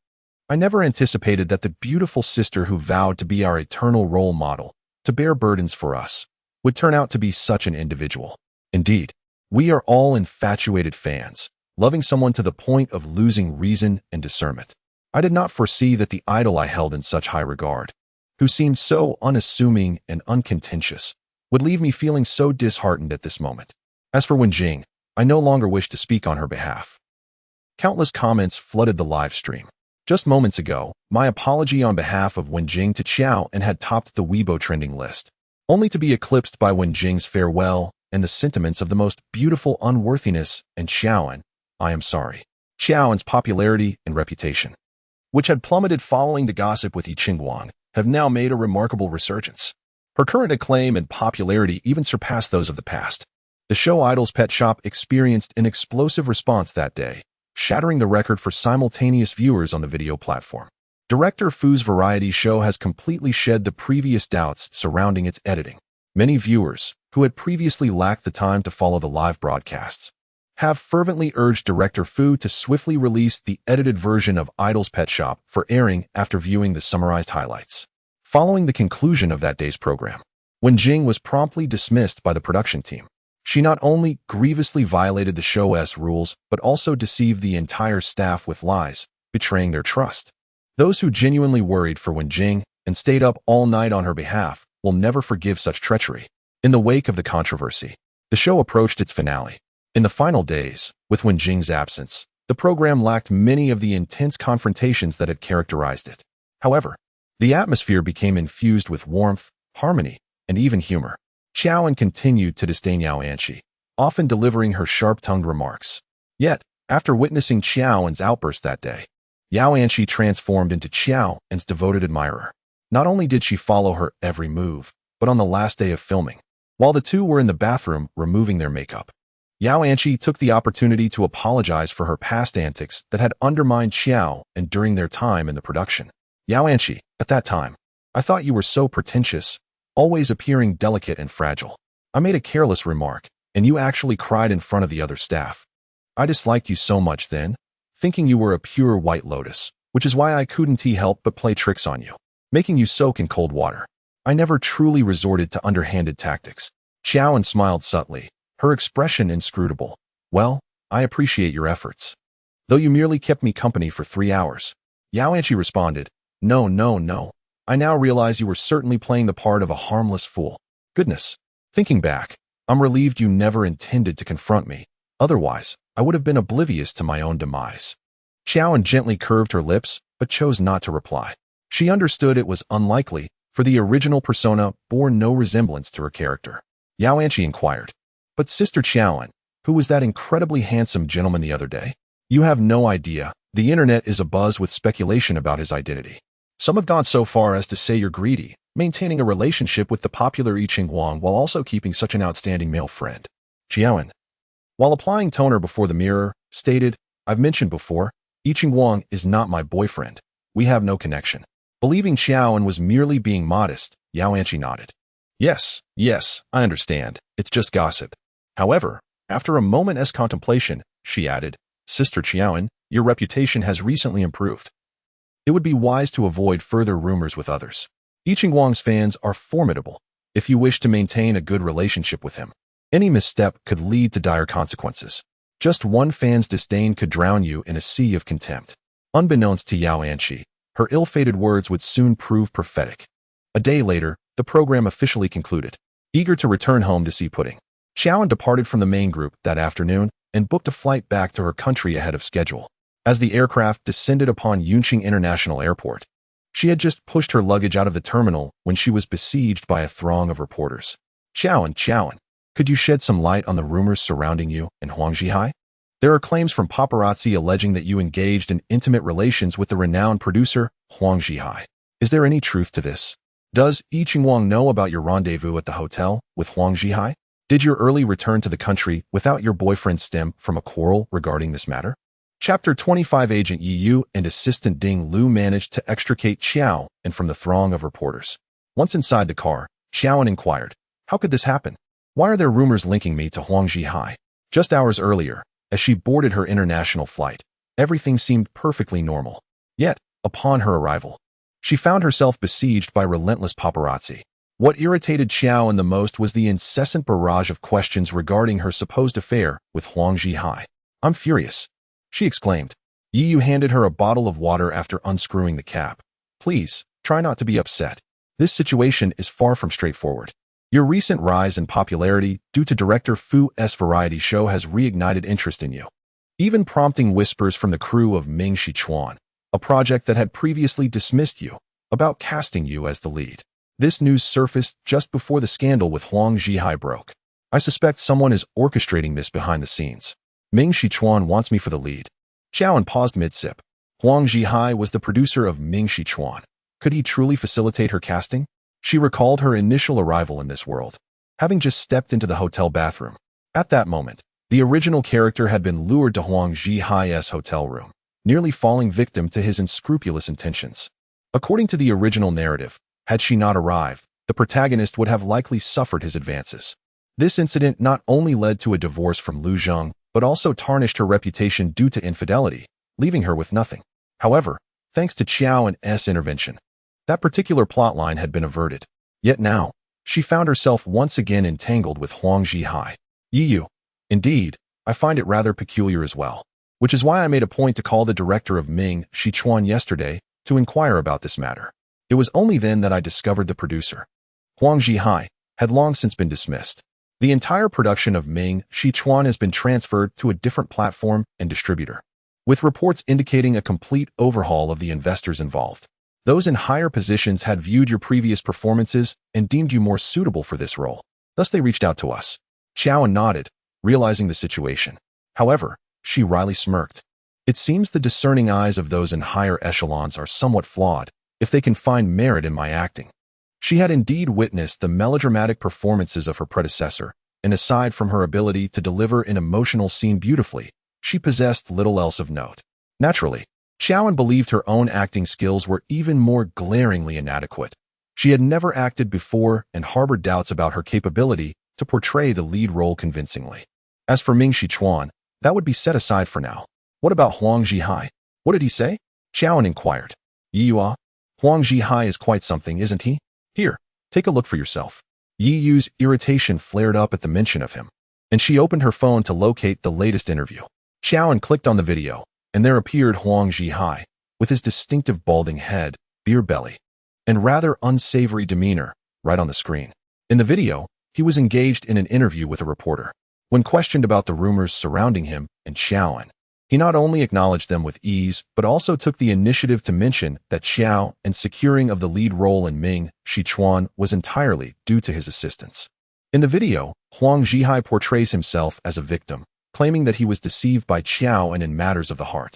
I never anticipated that the beautiful sister who vowed to be our eternal role model, to bear burdens for us, would turn out to be such an individual. Indeed, we are all infatuated fans, loving someone to the point of losing reason and discernment. I did not foresee that the idol I held in such high regard, who seemed so unassuming and uncontentious, would leave me feeling so disheartened at this moment. As for Wen Jing, I no longer wish to speak on her behalf. Countless comments flooded the live stream. Just moments ago, my apology on behalf of Wen Jing to Xiao and had topped the Weibo trending list, only to be eclipsed by Wen Jing's farewell and the sentiments of the most beautiful unworthiness, and Xiaoan, I am sorry. Xiaoan's popularity and reputation, which had plummeted following the gossip with Yi Qingguang, have now made a remarkable resurgence. Her current acclaim and popularity even surpassed those of the past. The show Idol's Pet Shop experienced an explosive response that day, shattering the record for simultaneous viewers on the video platform. Director Fu's variety show has completely shed the previous doubts surrounding its editing. Many viewers, who had previously lacked the time to follow the live broadcasts, have fervently urged Director Fu to swiftly release the edited version of Idol's Pet Shop for airing after viewing the summarized highlights. Following the conclusion of that day's program, Wen Jing was promptly dismissed by the production team. She not only grievously violated the show's rules, but also deceived the entire staff with lies, betraying their trust. Those who genuinely worried for Wen Jing and stayed up all night on her behalf will never forgive such treachery. In the wake of the controversy, the show approached its finale. In the final days, with Wen Jing's absence, the program lacked many of the intense confrontations that had characterized it. However, the atmosphere became infused with warmth, harmony, and even humor. Xiaoan continued to disdain Yao Anqi, often delivering her sharp-tongued remarks. Yet, after witnessing Xiaoan's outburst that day, Yao Anqi transformed into Xiaoan's devoted admirer. Not only did she follow her every move, but on the last day of filming, while the two were in the bathroom removing their makeup, Yao Anqi took the opportunity to apologize for her past antics that had undermined Xiao and during their time in the production. Yao Anqi, at that time, I thought you were so pretentious, always appearing delicate and fragile. I made a careless remark, and you actually cried in front of the other staff. I disliked you so much then, thinking you were a pure white lotus, which is why I couldn't help but play tricks on you, making you soak in cold water. I never truly resorted to underhanded tactics. Xiaoan smiled subtly, her expression inscrutable. Well, I appreciate your efforts. Though you merely kept me company for 3 hours. Yao Anqi responded, No. I now realize you were certainly playing the part of a harmless fool. Goodness. Thinking back, I'm relieved you never intended to confront me. Otherwise, I would have been oblivious to my own demise. Xiaoan gently curved her lips, but chose not to reply. She understood it was unlikely, for the original persona bore no resemblance to her character. Yao Anqi inquired, But Sister Xiaoan, who was that incredibly handsome gentleman the other day? You have no idea. The internet is abuzz with speculation about his identity. Some have gone so far as to say you're greedy, maintaining a relationship with the popular Yi Qingguang while also keeping such an outstanding male friend. Xiaoan, while applying toner before the mirror, stated, I've mentioned before, Yi Qingguang is not my boyfriend. We have no connection. Believing Xiaoan was merely being modest, Yao Anqi nodded. Yes, I understand. It's just gossip. However, after a moment's contemplation, she added, Sister Xiaoan, your reputation has recently improved. It would be wise to avoid further rumors with others. Yi Qingguang's fans are formidable. If you wish to maintain a good relationship with him, any misstep could lead to dire consequences. Just one fan's disdain could drown you in a sea of contempt. Unbeknownst to Yao Anqi, her ill-fated words would soon prove prophetic. A day later, the program officially concluded. Eager to return home to see Pudding, Xiaoan departed from the main group that afternoon and booked a flight back to her country ahead of schedule. As the aircraft descended upon Yunqing International Airport, she had just pushed her luggage out of the terminal when she was besieged by a throng of reporters. Xiaoan, could you shed some light on the rumors surrounding you and Huang Zhihai? There are claims from paparazzi alleging that you engaged in intimate relations with the renowned producer, Huang Zhihai. Is there any truth to this? Does Yi Qingguang know about your rendezvous at the hotel with Huang Zhihai? Did your early return to the country without your boyfriend stem from a quarrel regarding this matter? Chapter 25 Agent Yi Yu and Assistant Ding Lu managed to extricate Xiao and from the throng of reporters. Once inside the car, Xiaoan inquired, How could this happen? Why are there rumors linking me to Huang Zhihai? Just hours earlier, as she boarded her international flight, everything seemed perfectly normal. Yet, upon her arrival, she found herself besieged by relentless paparazzi. What irritated Xiaoan the most was the incessant barrage of questions regarding her supposed affair with Huang Zhihai. I'm furious, she exclaimed. Yi Yu handed her a bottle of water after unscrewing the cap. Please, try not to be upset. This situation is far from straightforward. Your recent rise in popularity due to director Fu's variety show has reignited interest in you, even prompting whispers from the crew of Ming Shichuan, a project that had previously dismissed you, about casting you as the lead. This news surfaced just before the scandal with Huang Zhihai broke. I suspect someone is orchestrating this behind the scenes. Ming Shichuan wants me for the lead. Xiaoan paused mid-sip. Huang Zhihai was the producer of Ming Shichuan. Could he truly facilitate her casting? She recalled her initial arrival in this world, having just stepped into the hotel bathroom. At that moment, the original character had been lured to Huang Zhihai's hotel room, nearly falling victim to his unscrupulous intentions. According to the original narrative, had she not arrived, the protagonist would have likely suffered his advances. This incident not only led to a divorce from Lu Zheng, but also tarnished her reputation due to infidelity, leaving her with nothing. However, thanks to Xiaoan's intervention, that particular plotline had been averted. Yet now, she found herself once again entangled with Huang Zhihai. Yiyu. Indeed, I find it rather peculiar as well, which is why I made a point to call the director of Ming Shichuan yesterday to inquire about this matter. It was only then that I discovered the producer, Huang Zhihai, had long since been dismissed. The entire production of Ming Shichuan has been transferred to a different platform and distributor, with reports indicating a complete overhaul of the investors involved. Those in higher positions had viewed your previous performances and deemed you more suitable for this role. Thus they reached out to us. Xiaoan nodded, realizing the situation. However, she wryly smirked. It seems the discerning eyes of those in higher echelons are somewhat flawed, if they can find merit in my acting. She had indeed witnessed the melodramatic performances of her predecessor, and aside from her ability to deliver an emotional scene beautifully, she possessed little else of note. Naturally, Xiaoan believed her own acting skills were even more glaringly inadequate. She had never acted before and harbored doubts about her capability to portray the lead role convincingly. As for Ming Shichuan, that would be set aside for now. What about Huang Zhihai? What did he say? Xiaoan inquired. Yiyua, Huang Zhihai is quite something, isn't he? Here, take a look for yourself. Yiyu's irritation flared up at the mention of him, and she opened her phone to locate the latest interview. Xiaoan clicked on the video, and there appeared Huang Zhihai, with his distinctive balding head, beer belly, and rather unsavory demeanor, right on the screen. In the video, he was engaged in an interview with a reporter. When questioned about the rumors surrounding him and Xiaoan, he not only acknowledged them with ease, but also took the initiative to mention that Xiaoan's securing of the lead role in Ming Shichuan was entirely due to his assistance. In the video, Huang Zhihai portrays himself as a victim, claiming that he was deceived by Xiaoan in matters of the heart.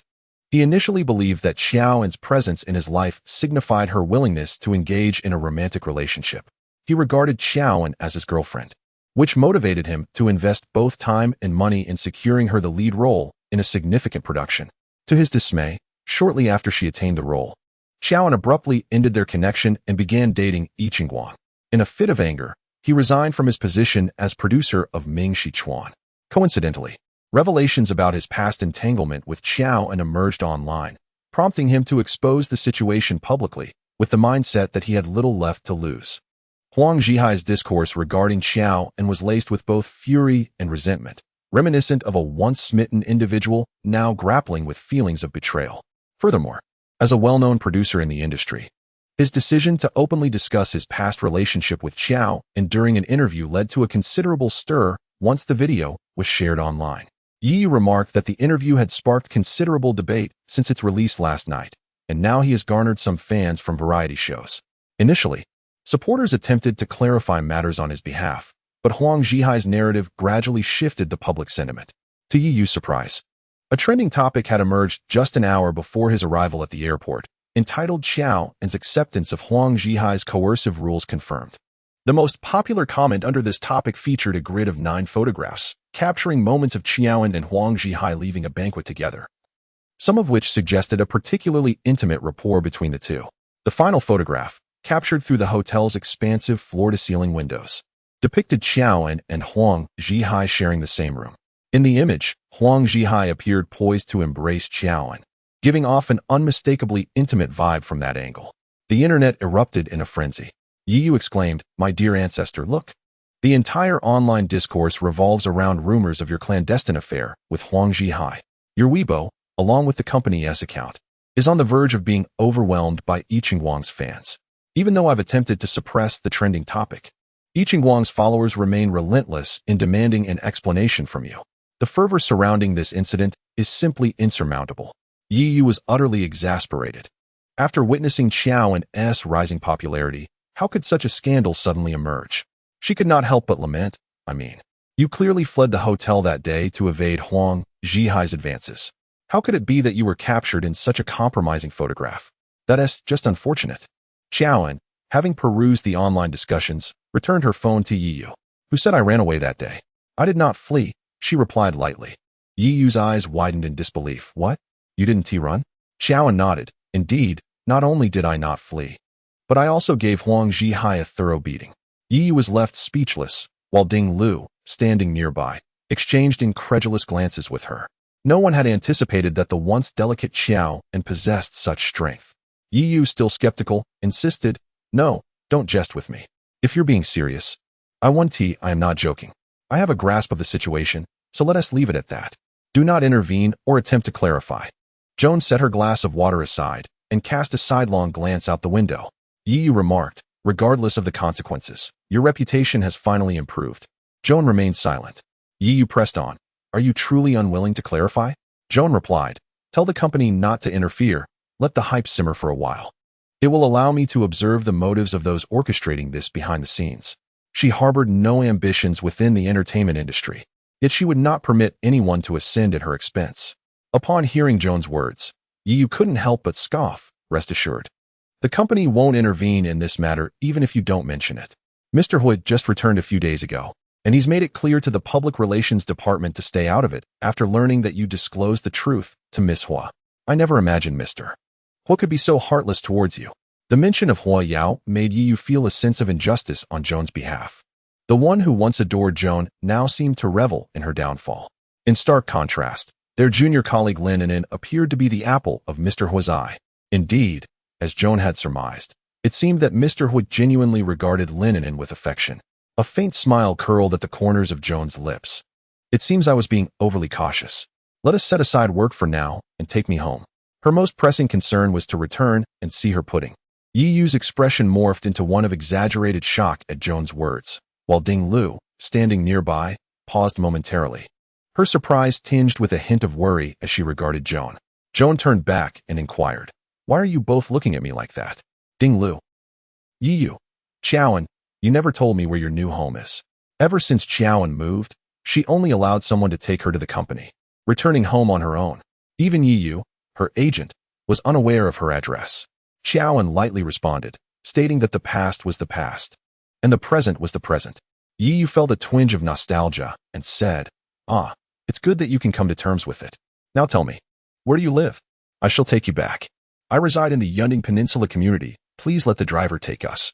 He initially believed that Xiaoan's presence in his life signified her willingness to engage in a romantic relationship. He regarded Xiaoan as his girlfriend, which motivated him to invest both time and money in securing her the lead role in a significant production. To his dismay, shortly after she attained the role, Xiaoan abruptly ended their connection and began dating Yi Qingguang. In a fit of anger, he resigned from his position as producer of Ming Shichuan. Coincidentally, revelations about his past entanglement with Xiaoan emerged online, prompting him to expose the situation publicly, with the mindset that he had little left to lose. Huang Zhihai's discourse regarding Xiaoan was laced with both fury and resentment, reminiscent of a once-smitten individual now grappling with feelings of betrayal. Furthermore, as a well-known producer in the industry, his decision to openly discuss his past relationship with Xiaoan during an interview led to a considerable stir once the video was shared online. Yi remarked that the interview had sparked considerable debate since its release last night, and now he has garnered some fans from variety shows. Initially, supporters attempted to clarify matters on his behalf, but Huang Zhihai's narrative gradually shifted the public sentiment. To Yiyu's surprise, a trending topic had emerged just an hour before his arrival at the airport, entitled Xiaoan's acceptance of Huang Zhihai's coercive rules confirmed. The most popular comment under this topic featured a grid of 9 photographs, capturing moments of Xiaoan and Huang Zhihai leaving a banquet together, some of which suggested a particularly intimate rapport between the two. The final photograph, captured through the hotel's expansive floor-to-ceiling windows, depicted Xiaoan and Huang Zhihai sharing the same room. In the image, Huang Zhihai appeared poised to embrace Xiaoan, giving off an unmistakably intimate vibe from that angle. The internet erupted in a frenzy. Yiyu exclaimed, "My dear ancestor, look." The entire online discourse revolves around rumors of your clandestine affair with Huang Zhihai. Your Weibo, along with the company's account, is on the verge of being overwhelmed by Yi Qingguang's fans. Even though I've attempted to suppress the trending topic, Yi Qingguang's followers remain relentless in demanding an explanation from you. The fervor surrounding this incident is simply insurmountable. Yiyu was utterly exasperated. After witnessing Xiaoan's rising popularity, how could such a scandal suddenly emerge? She could not help but lament, You clearly fled the hotel that day to evade Huang Zhihai's advances. How could it be that you were captured in such a compromising photograph? That is just unfortunate. Xiaoan, having perused the online discussions, returned her phone to Yiyu, who said I ran away that day. I did not flee, she replied lightly. Yiyu's eyes widened in disbelief. What? You didn't run? Xiaoan nodded. Indeed, not only did I not flee, but I also gave Huang Zhihai a thorough beating. Yiyu was left speechless, while Ding Lu, standing nearby, exchanged incredulous glances with her. No one had anticipated that the once delicate Xiao and possessed such strength. Yiyu, still skeptical, insisted, No, don't jest with me. If you're being serious, I am not joking. I have a grasp of the situation, so let us leave it at that. Do not intervene or attempt to clarify. Joan set her glass of water aside and cast a sidelong glance out the window. Yiyu remarked, regardless of the consequences, your reputation has finally improved. Joan remained silent. Yiyu pressed on. Are you truly unwilling to clarify? Joan replied, Tell the company not to interfere. Let the hype simmer for a while. It will allow me to observe the motives of those orchestrating this behind the scenes. She harbored no ambitions within the entertainment industry, yet she would not permit anyone to ascend at her expense. Upon hearing Joan's words, Yiyu couldn't help but scoff, rest assured. The company won't intervene in this matter even if you don't mention it. Mr. Hood just returned a few days ago, and he's made it clear to the public relations department to stay out of it after learning that you disclosed the truth to Miss Hua. I never imagined Mr. Hua could be so heartless towards you. The mention of Hua Yao made Yiyu feel a sense of injustice on Joan's behalf. The one who once adored Joan now seemed to revel in her downfall. In stark contrast, their junior colleague Lin Nin appeared to be the apple of Mr. Hua's eye. Indeed, as Joan had surmised, it seemed that Mr. Hua genuinely regarded Lin Nin with affection. A faint smile curled at the corners of Joan's lips. It seems I was being overly cautious. Let us set aside work for now and take me home. Her most pressing concern was to return and see her pudding. Yiyu's expression morphed into one of exaggerated shock at Joan's words, while Ding Lu, standing nearby, paused momentarily. Her surprise tinged with a hint of worry as she regarded Joan. Joan turned back and inquired, Why are you both looking at me like that? Ding Lu. Yiyu. Xiaoan, you never told me where your new home is. Ever since Xiaoan moved, she only allowed someone to take her to the company, returning home on her own. Even Yiyu, her agent, was unaware of her address. Xiaoan lightly responded, stating that the past was the past, and the present was the present. Yiyu felt a twinge of nostalgia and said, it's good that you can come to terms with it. Now tell me, where do you live? I shall take you back. I reside in the Yunding Peninsula community. Please let the driver take us.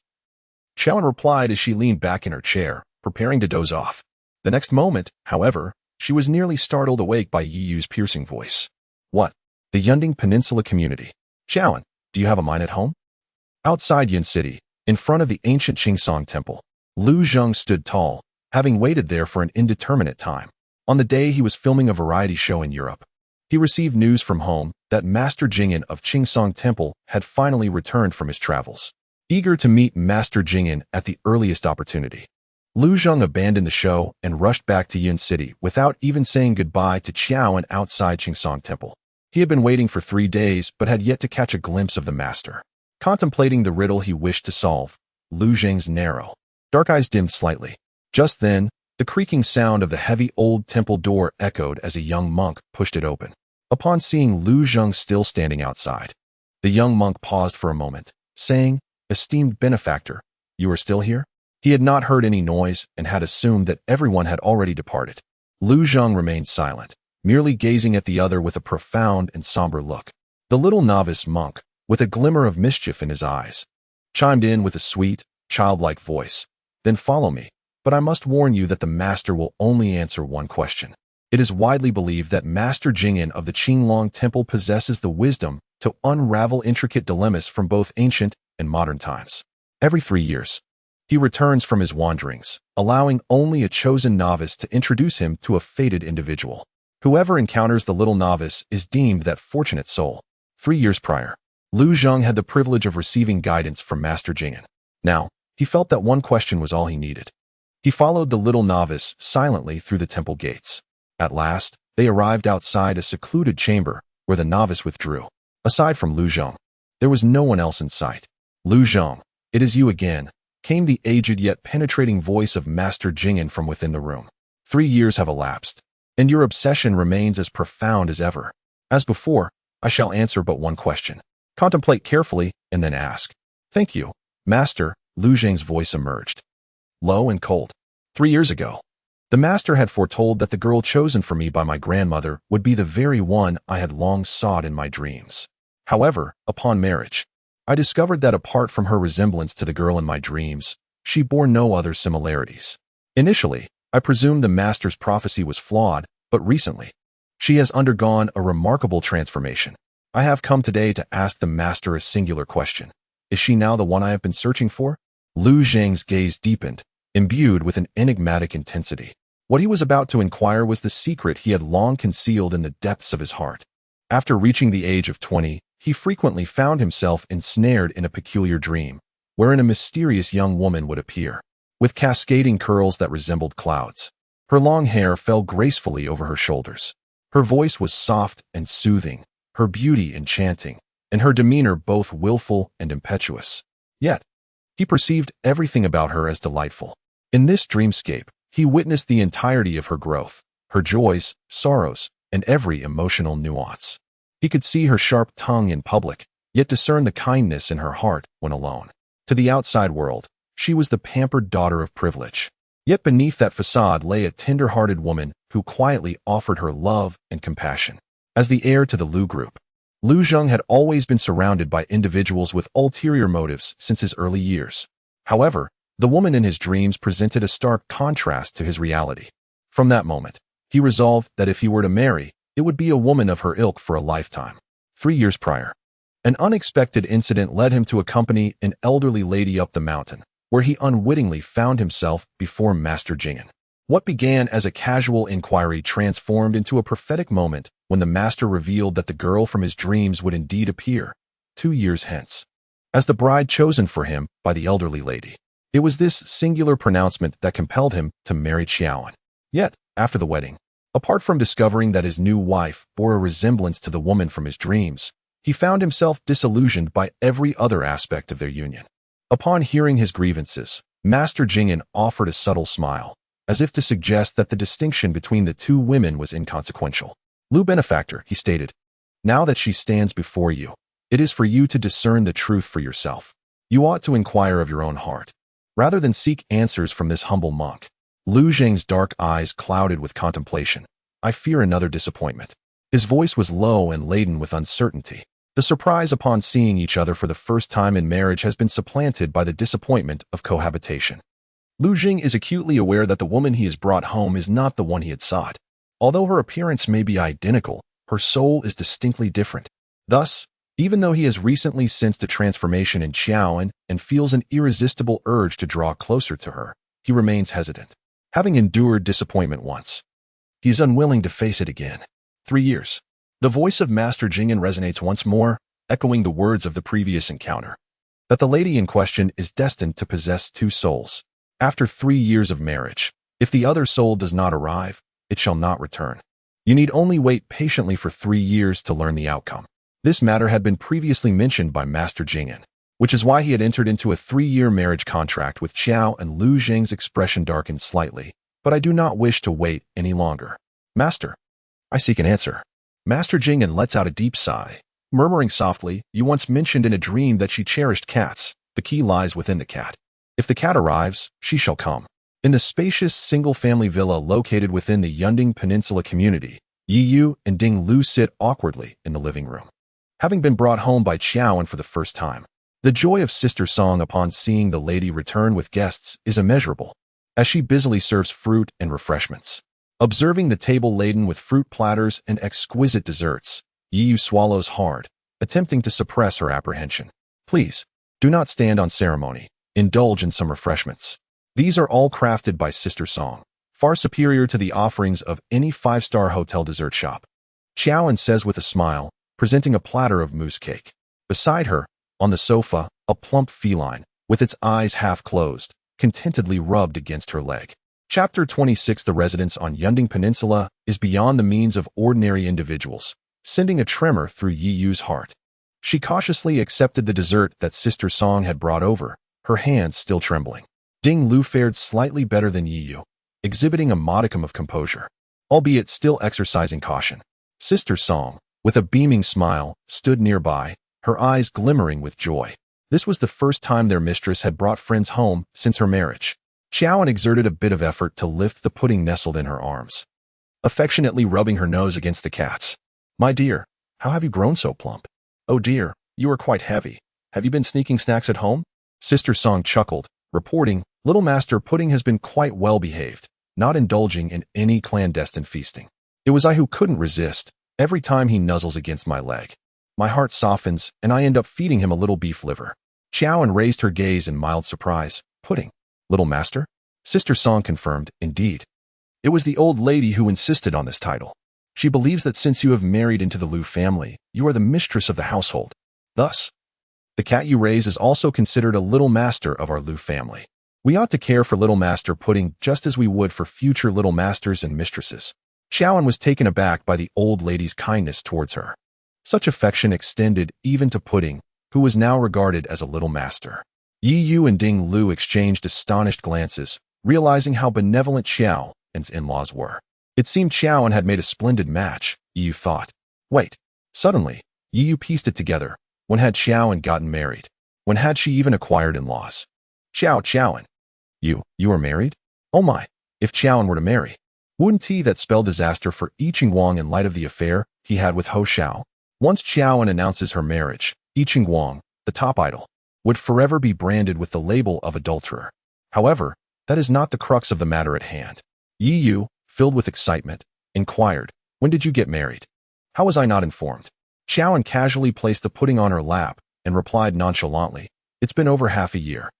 Xiaoan replied as she leaned back in her chair, preparing to doze off. The next moment, however, she was nearly startled awake by Yiyu's piercing voice. What? The Yunding Peninsula community. Xiaoan, do you have a mine at home? Outside Yun City, in front of the ancient Qingsong Temple, Lu Zheng stood tall, having waited there for an indeterminate time. On the day he was filming a variety show in Europe, he received news from home that Master Jing'an of Qingsong Temple had finally returned from his travels. Eager to meet Master Jing'an at the earliest opportunity, Lu Zheng abandoned the show and rushed back to Yun City without even saying goodbye to Qiaoan outside Qingsong Temple. He had been waiting for 3 days but had yet to catch a glimpse of the master. Contemplating the riddle he wished to solve, Lu Zheng's narrow, dark eyes dimmed slightly. Just then, the creaking sound of the heavy old temple door echoed as a young monk pushed it open. Upon seeing Lu Zheng still standing outside, the young monk paused for a moment, saying, Esteemed benefactor, you are still here? He had not heard any noise and had assumed that everyone had already departed. Lu Zheng remained silent, merely gazing at the other with a profound and somber look. The little novice monk, with a glimmer of mischief in his eyes, chimed in with a sweet, childlike voice. Then follow me, but I must warn you that the master will only answer one question. It is widely believed that Master Jing'an of the Qinglong Temple possesses the wisdom to unravel intricate dilemmas from both ancient and modern times. Every 3 years, he returns from his wanderings, allowing only a chosen novice to introduce him to a fated individual. Whoever encounters the little novice is deemed that fortunate soul. 3 years prior, Lu Zheng had the privilege of receiving guidance from Master Jing'an. Now, he felt that one question was all he needed. He followed the little novice silently through the temple gates. At last, they arrived outside a secluded chamber where the novice withdrew. Aside from Lu Zheng, there was no one else in sight. Lu Zheng, it is you again, came the aged yet penetrating voice of Master Jing'an from within the room. 3 years have elapsed, and your obsession remains as profound as ever. As before, I shall answer but one question. Contemplate carefully and then ask. Thank you, Master, Lu Zhang's voice emerged, low and cold. 3 years ago, the master had foretold that the girl chosen for me by my grandmother would be the very one I had long sought in my dreams. However, upon marriage, I discovered that apart from her resemblance to the girl in my dreams, she bore no other similarities. Initially, I presumed the master's prophecy was flawed, but recently, she has undergone a remarkable transformation. I have come today to ask the master a singular question. Is she now the one I have been searching for? Lu Zhang's gaze deepened, imbued with an enigmatic intensity. What he was about to inquire was the secret he had long concealed in the depths of his heart. After reaching the age of 20, he frequently found himself ensnared in a peculiar dream, wherein a mysterious young woman would appear, with cascading curls that resembled clouds. Her long hair fell gracefully over her shoulders. Her voice was soft and soothing, her beauty enchanting, and her demeanor both willful and impetuous. Yet, he perceived everything about her as delightful. In this dreamscape, he witnessed the entirety of her growth, her joys, sorrows, and every emotional nuance. He could see her sharp tongue in public, yet discern the kindness in her heart when alone. To the outside world, she was the pampered daughter of privilege. Yet beneath that facade lay a tender-hearted woman who quietly offered her love and compassion. As the heir to the Lu group, Lu Zhang had always been surrounded by individuals with ulterior motives since his early years. However, the woman in his dreams presented a stark contrast to his reality. From that moment, he resolved that if he were to marry, it would be a woman of her ilk for a lifetime. 3 years prior, an unexpected incident led him to accompany an elderly lady up the mountain, where he unwittingly found himself before Master Jing'an. What began as a casual inquiry transformed into a prophetic moment when the master revealed that the girl from his dreams would indeed appear, 2 years hence, as the bride chosen for him by the elderly lady. It was this singular pronouncement that compelled him to marry Xiaoan. Yet, after the wedding, apart from discovering that his new wife bore a resemblance to the woman from his dreams, he found himself disillusioned by every other aspect of their union. Upon hearing his grievances, Master Jing'an offered a subtle smile, as if to suggest that the distinction between the two women was inconsequential. Lu Benefactor, he stated, now that she stands before you, it is for you to discern the truth for yourself. You ought to inquire of your own heart, rather than seek answers from this humble monk. Lu Zhang's dark eyes clouded with contemplation. I fear another disappointment. His voice was low and laden with uncertainty. The surprise upon seeing each other for the first time in marriage has been supplanted by the disappointment of cohabitation. Lu Zhang is acutely aware that the woman he has brought home is not the one he had sought. Although her appearance may be identical, her soul is distinctly different. Thus, even though he has recently sensed a transformation in Xiaoan and feels an irresistible urge to draw closer to her, he remains hesitant. Having endured disappointment once, he is unwilling to face it again. 3 years. The voice of Master Jing'an resonates once more, echoing the words of the previous encounter, that the lady in question is destined to possess 2 souls. After 3 years of marriage, if the other soul does not arrive, it shall not return. You need only wait patiently for 3 years to learn the outcome. This matter had been previously mentioned by Master Jing'an, which is why he had entered into a 3-year marriage contract with Xiao, and Lu Zhang's expression darkened slightly. But I do not wish to wait any longer. Master, I seek an answer. Master Jing'an lets out a deep sigh, murmuring softly, you once mentioned in a dream that she cherished cats. The key lies within the cat. If the cat arrives, she shall come. In the spacious single-family villa located within the Yunding Peninsula community, Yi Yu and Ding Lu sit awkwardly in the living room, having been brought home by Xiaoan for the first time. The joy of Sister Song upon seeing the lady return with guests is immeasurable, as she busily serves fruit and refreshments. Observing the table laden with fruit platters and exquisite desserts, Yi Yu swallows hard, attempting to suppress her apprehension. Please, do not stand on ceremony. Indulge in some refreshments. These are all crafted by Sister Song, far superior to the offerings of any 5-star hotel dessert shop. Xiaoan says with a smile, presenting a platter of mousse cake. Beside her, on the sofa, a plump feline, with its eyes half closed, contentedly rubbed against her leg. Chapter 26. The residence on Yunding Peninsula is beyond the means of ordinary individuals, sending a tremor through Yi Yu's heart. She cautiously accepted the dessert that Sister Song had brought over, her hands still trembling. Ding Lu fared slightly better than Yi Yu. exhibiting a modicum of composure, albeit still exercising caution. Sister Song, with a beaming smile, stood nearby, her eyes glimmering with joy. This was the first time their mistress had brought friends home since her marriage. Xiaoan exerted a bit of effort to lift the pudding nestled in her arms, affectionately rubbing her nose against the cat's. "My dear, how have you grown so plump? Oh dear, you are quite heavy. Have you been sneaking snacks at home?" Sister Song chuckled, reporting, "Little Master Pudding has been quite well behaved, not indulging in any clandestine feasting. It was I who couldn't resist. Every time he nuzzles against my leg, my heart softens and I end up feeding him a little beef liver." Xiaoan raised her gaze in mild surprise. "Pudding? Little Master?" Sister Song confirmed, "Indeed. It was the old lady who insisted on this title. She believes that since you have married into the Liu family, you are the mistress of the household. Thus, the cat you raise is also considered a little master of our Liu family. We ought to care for Little Master Pudding just as we would for future little masters and mistresses." Xiaoan was taken aback by the old lady's kindness towards her. Such affection extended even to Pudding, who was now regarded as a little master. Yi Yu and Ding Lu exchanged astonished glances, realizing how benevolent Xiaoan's in-laws were. It seemed Xiaoan had made a splendid match, Yi Yu thought. Wait. Suddenly, Yi Yu pieced it together. When had Xiaoan gotten married? When had she even acquired in-laws? Xiaoan. You are married? Oh my, if Xiaoan were to marry, wouldn't that spell disaster for I Ching Wang in light of the affair he had with Ho Xiao? Once Xiaoan announces her marriage, I Ching Wang, the top idol, would forever be branded with the label of adulterer. However, that is not the crux of the matter at hand. Yi Yu, filled with excitement, inquired, "When did you get married? How was I not informed?" Xiaoan casually placed the pudding on her lap and replied nonchalantly, "It's been over half a year.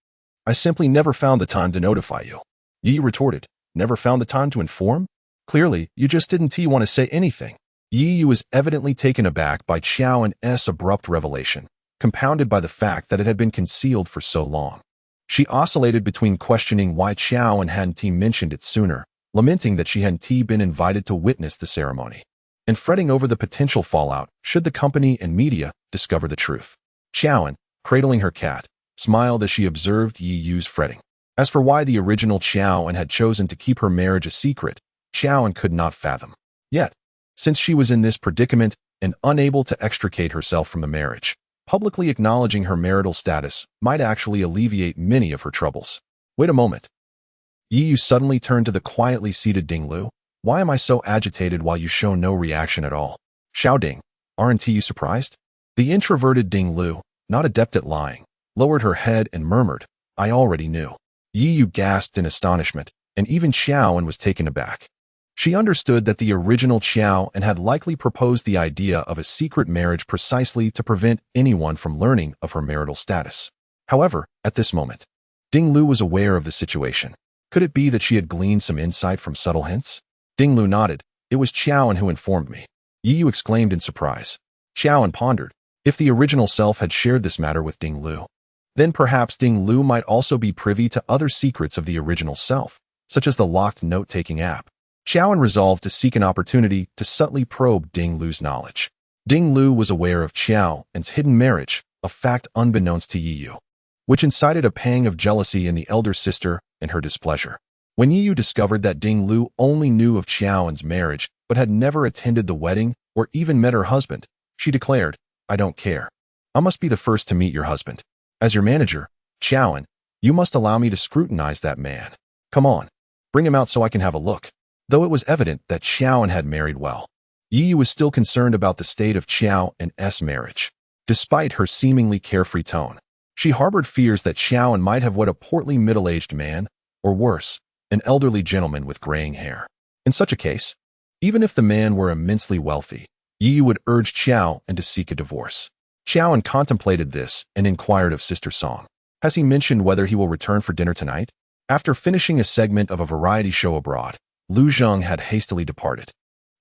I simply never found the time to notify you." Yi Yu retorted, "Never found the time to inform? Clearly, you just didn't want to say anything." Yi Yu was evidently taken aback by Xiaoan's abrupt revelation, compounded by the fact that it had been concealed for so long. She oscillated between questioning why Xiaoan hadn't mentioned it sooner, lamenting that she hadn't been invited to witness the ceremony, and fretting over the potential fallout should the company and media discover the truth. Xiaoan, cradling her cat, smiled as she observed Yi Yu's fretting. As for why the original Xiaoan had chosen to keep her marriage a secret, Xiaoan could not fathom. Yet, since she was in this predicament and unable to extricate herself from the marriage, publicly acknowledging her marital status might actually alleviate many of her troubles. Wait a moment. Yi Yu suddenly turned to the quietly seated Ding Lu. "Why am I so agitated while you show no reaction at all? Xiao Ding, aren't you surprised?" The introverted Ding Lu, not adept at lying, lowered her head and murmured, "I already knew." Yi Yu gasped in astonishment, and even Xiaoan was taken aback. She understood that the original Xiaoan had likely proposed the idea of a secret marriage precisely to prevent anyone from learning of her marital status. However, at this moment, Ding Lu was aware of the situation. Could it be that she had gleaned some insight from subtle hints? Ding Lu nodded. "It was Xiaoan who informed me." Yi Yu exclaimed in surprise. Xiaoan pondered. If the original self had shared this matter with Ding Lu, then perhaps Ding Lu might also be privy to other secrets of the original self, such as the locked note-taking app. Xiaoan resolved to seek an opportunity to subtly probe Ding Lu's knowledge. Ding Lu was aware of Xiaoan's hidden marriage, a fact unbeknownst to Yi Yu, which incited a pang of jealousy in the elder sister and her displeasure. When Yi Yu discovered that Ding Lu only knew of Xiaoan's marriage but had never attended the wedding or even met her husband, she declared, "I don't care. I must be the first to meet your husband. As your manager, Xiaoan, you must allow me to scrutinize that man. Come on, bring him out so I can have a look." Though it was evident that Xiaoan had married well, Yi Yu was still concerned about the state of Xiaoan's marriage. Despite her seemingly carefree tone, she harbored fears that Xiaoan might have wed a portly middle-aged man, or worse, an elderly gentleman with graying hair. In such a case, even if the man were immensely wealthy, Yi Yu would urge Xiaoan to seek a divorce. Xiaoan contemplated this and inquired of Sister Song, "Has he mentioned whether he will return for dinner tonight?" After finishing a segment of a variety show abroad, Lu Zheng had hastily departed.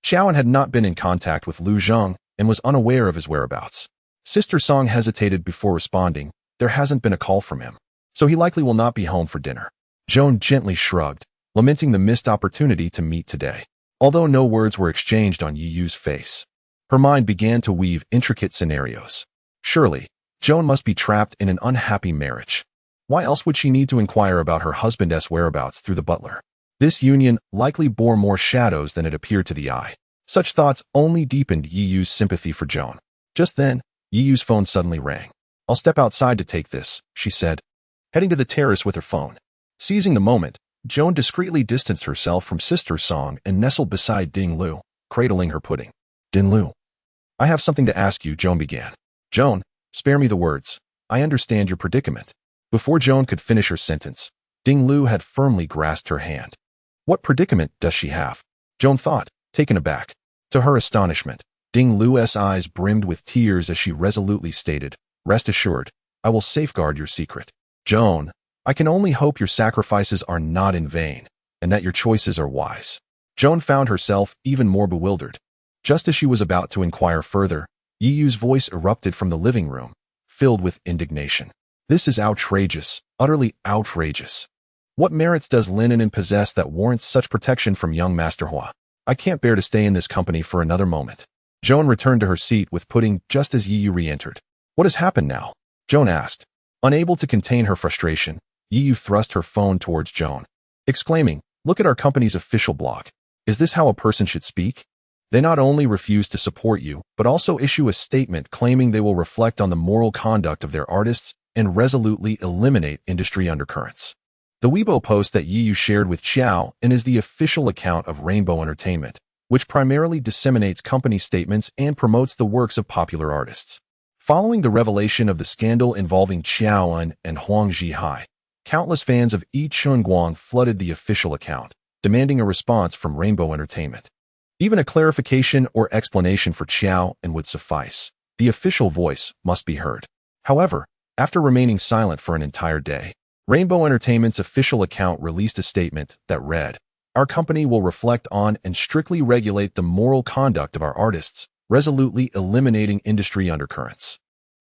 Xiaoan had not been in contact with Lu Zheng and was unaware of his whereabouts. Sister Song hesitated before responding, "There hasn't been a call from him, so he likely will not be home for dinner." Joan gently shrugged, lamenting the missed opportunity to meet today. Although no words were exchanged on Yi Yu's face, her mind began to weave intricate scenarios. Surely, Joan must be trapped in an unhappy marriage. Why else would she need to inquire about her husband's whereabouts through the butler? This union likely bore more shadows than it appeared to the eye. Such thoughts only deepened Yi Yu's sympathy for Joan. Just then, Yi Yu's phone suddenly rang. "I'll step outside to take this," she said, heading to the terrace with her phone. Seizing the moment, Joan discreetly distanced herself from Sister Song and nestled beside Ding Lu, cradling her pudding. "Ding Lu, I have something to ask you," Joan began. "Joan, spare me the words. I understand your predicament." Before Joan could finish her sentence, Ding Lu had firmly grasped her hand. "What predicament does she have?" Joan thought, taken aback. To her astonishment, Ding Lu's eyes brimmed with tears as she resolutely stated, "Rest assured, I will safeguard your secret. Joan, I can only hope your sacrifices are not in vain, and that your choices are wise." Joan found herself even more bewildered. Just as she was about to inquire further, Yi Yu's voice erupted from the living room, filled with indignation. "This is outrageous, utterly outrageous. What merits does Lin Anan possess that warrants such protection from young Master Hua? I can't bear to stay in this company for another moment." Joan returned to her seat with pudding just as Yi Yu re-entered. "What has happened now?" Joan asked. Unable to contain her frustration, Yi Yu thrust her phone towards Joan, exclaiming, "Look at our company's official blog. Is this how a person should speak? They not only refuse to support you, but also issue a statement claiming they will reflect on the moral conduct of their artists and resolutely eliminate industry undercurrents." The Weibo post that Yi Yu shared with Xiao and is the official account of Rainbow Entertainment, which primarily disseminates company statements and promotes the works of popular artists. Following the revelation of the scandal involving Xiaoan and Huang Zhihai, countless fans of Yi Chunguang flooded the official account, demanding a response from Rainbow Entertainment. Even a clarification or explanation for Xiao and would suffice. The official voice must be heard. However, after remaining silent for an entire day, Rainbow Entertainment's official account released a statement that read, "Our company will reflect on and strictly regulate the moral conduct of our artists, resolutely eliminating industry undercurrents.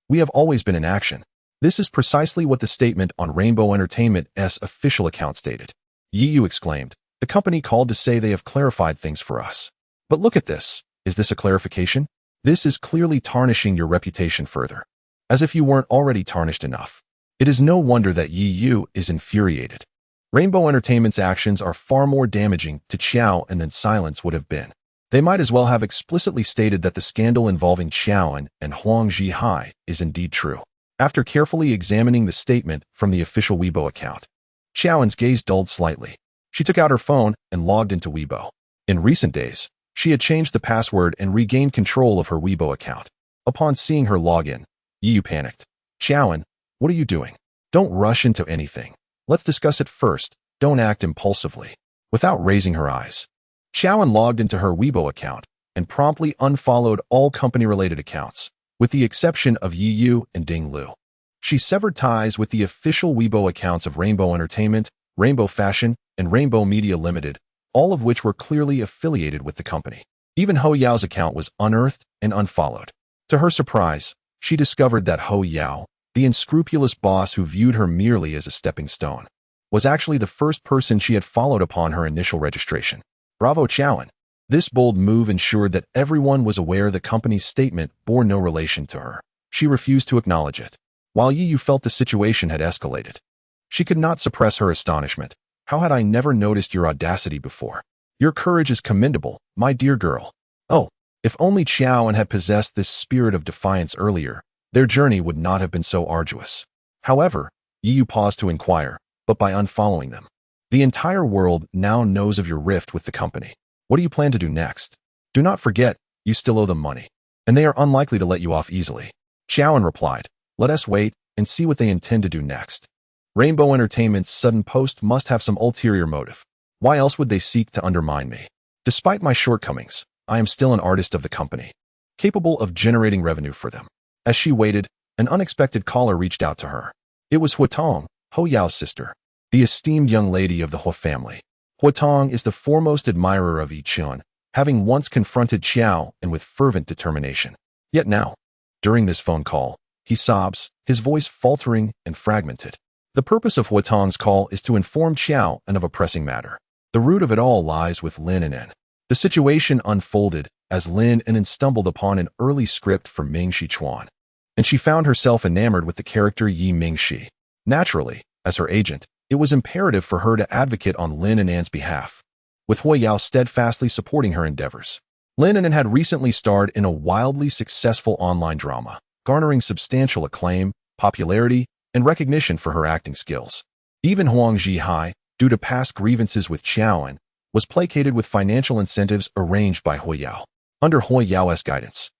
We have always been in action." This is precisely what the statement on Rainbow Entertainment's official account stated. Yi Yu exclaimed, "The company called to say they have clarified things for us. But look at this. Is this a clarification? This is clearly tarnishing your reputation further. As if you weren't already tarnished enough." It is no wonder that Yi Yu is infuriated. Rainbow Entertainment's actions are far more damaging to Xiao than silence would have been. They might as well have explicitly stated that the scandal involving Xiaoan and Huang Zhihai is indeed true. After carefully examining the statement from the official Weibo account, Xiaoan's gaze dulled slightly. She took out her phone and logged into Weibo. In recent days, she had changed the password and regained control of her Weibo account. Upon seeing her login, Yi Yu panicked. "Xiaoan, what are you doing? Don't rush into anything. Let's discuss it first. Don't act impulsively." Without raising her eyes, Xiaoan logged into her Weibo account and promptly unfollowed all company-related accounts, with the exception of Yi Yu and Ding Lu. She severed ties with the official Weibo accounts of Rainbow Entertainment, Rainbow Fashion, and Rainbow Media Limited, all of which were clearly affiliated with the company. Even Ho Yao's account was unearthed and unfollowed. To her surprise, she discovered that Ho Yao, the unscrupulous boss who viewed her merely as a stepping stone, was actually the first person she had followed upon her initial registration. Bravo, Xiaoan. This bold move ensured that everyone was aware the company's statement bore no relation to her. She refused to acknowledge it. While Yi Yu felt the situation had escalated, she could not suppress her astonishment. "How had I never noticed your audacity before? Your courage is commendable, my dear girl." Oh, if only Xiaoan had possessed this spirit of defiance earlier, their journey would not have been so arduous. However, Yi Yu paused to inquire, "But by unfollowing them, the entire world now knows of your rift with the company. What do you plan to do next? Do not forget, you still owe them money, and they are unlikely to let you off easily." Xiaoan replied, "Let us wait and see what they intend to do next. Rainbow Entertainment's sudden post must have some ulterior motive. Why else would they seek to undermine me? Despite my shortcomings, I am still an artist of the company, capable of generating revenue for them." As she waited, an unexpected caller reached out to her. It was Huatong, Ho Yao's sister, the esteemed young lady of the Hua family. Huatong is the foremost admirer of Yi Chun, having once confronted Xiao and with fervent determination. Yet now, during this phone call, he sobs, his voice faltering and fragmented. The purpose of Huatong's call is to inform Xiao and of a pressing matter. The root of it all lies with Lin Anan. The situation unfolded as Lin Anan stumbled upon an early script for Ming Shichuan, and she found herself enamored with the character Yi Mingxi. Naturally, as her agent, it was imperative for her to advocate on Lin and An's behalf, with Hui Yao steadfastly supporting her endeavors. Lin and An had recently starred in a wildly successful online drama, garnering substantial acclaim, popularity, and recognition for her acting skills. Even Huang Zhihai, due to past grievances with Qiaoan, was placated with financial incentives arranged by Hui Yao. Under Hui Yao's guidance,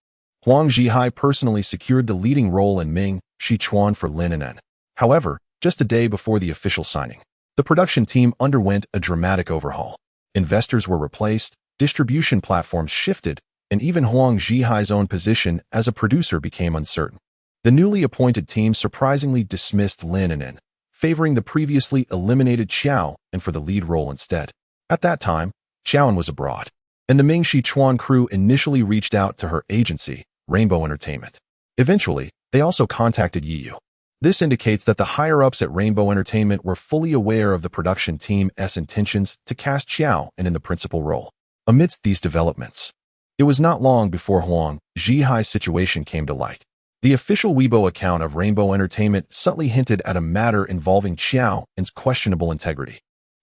Huang Zhihai personally secured the leading role in Ming Sichuan for Lin and An. However, just a day before the official signing, the production team underwent a dramatic overhaul. Investors were replaced, distribution platforms shifted, and even Huang Zhihai's own position as a producer became uncertain. The newly appointed team surprisingly dismissed Lin and An, favoring the previously eliminated Qiao and for the lead role instead. At that time, Qiaoan was abroad, and the Ming Sichuan crew initially reached out to her agency, Rainbow Entertainment. Eventually, they also contacted Yiyu. This indicates that the higher-ups at Rainbow Entertainment were fully aware of the production team's intentions to cast Qiao in the principal role. Amidst these developments, it was not long before Huang Zhihai's situation came to light. The official Weibo account of Rainbow Entertainment subtly hinted at a matter involving Qiao's questionable integrity.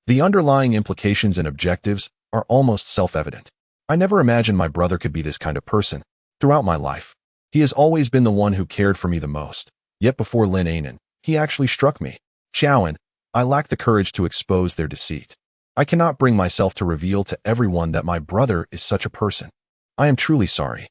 The underlying implications and objectives are almost self-evident. I never imagined my brother could be this kind of person. Throughout my life, he has always been the one who cared for me the most. Yet before Lin Anan, he actually struck me. Qiaoan, I lack the courage to expose their deceit. I cannot bring myself to reveal to everyone that my brother is such a person. I am truly sorry.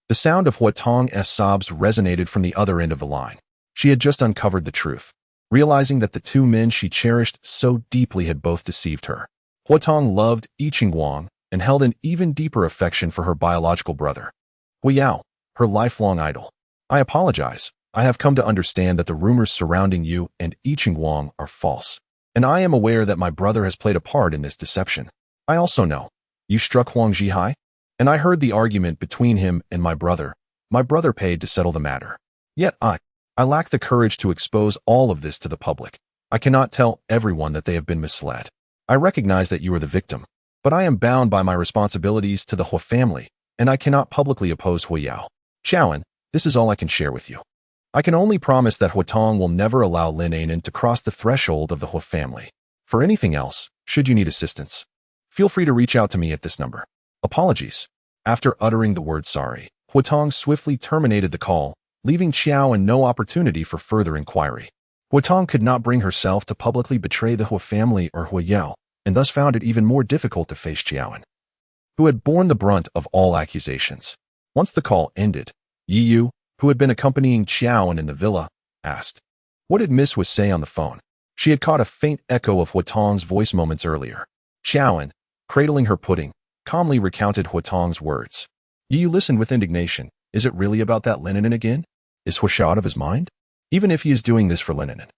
The sound of Huatong's sobs resonated from the other end of the line. She had just uncovered the truth, realizing that the two men she cherished so deeply had both deceived her. Huatong loved Yiqing Wang and held an even deeper affection for her biological brother, Hui Yao, her lifelong idol. I apologize. I have come to understand that the rumors surrounding you and Yiqing Wang are false, and I am aware that my brother has played a part in this deception. I also know you struck Huang Zhihai, and I heard the argument between him and my brother. My brother paid to settle the matter. Yet I lack the courage to expose all of this to the public. I cannot tell everyone that they have been misled. I recognize that you are the victim, but I am bound by my responsibilities to the Hua family, and I cannot publicly oppose Hui Yao. Qiaoan, this is all I can share with you. I can only promise that Huatong will never allow Lin Anan to cross the threshold of the Hua family. For anything else, should you need assistance, feel free to reach out to me at this number. Apologies. After uttering the word sorry, Huatong swiftly terminated the call, leaving Qiaoan no opportunity for further inquiry. Huatong could not bring herself to publicly betray the Hua family or Hui Yao, and thus found it even more difficult to face Qiaoan, who had borne the brunt of all accusations. Once the call ended, Yiyu, who had been accompanying Qiaoan in the villa, asked, "What did Miss Hua say on the phone?" She had caught a faint echo of Huatong's voice moments earlier. Qiaoan, cradling her pudding, calmly recounted Huatong's words. Yiyu listened with indignation. Is it really about that Lin Anan again? Is Hua out of his mind? Even if he is doing this for Lin Anan,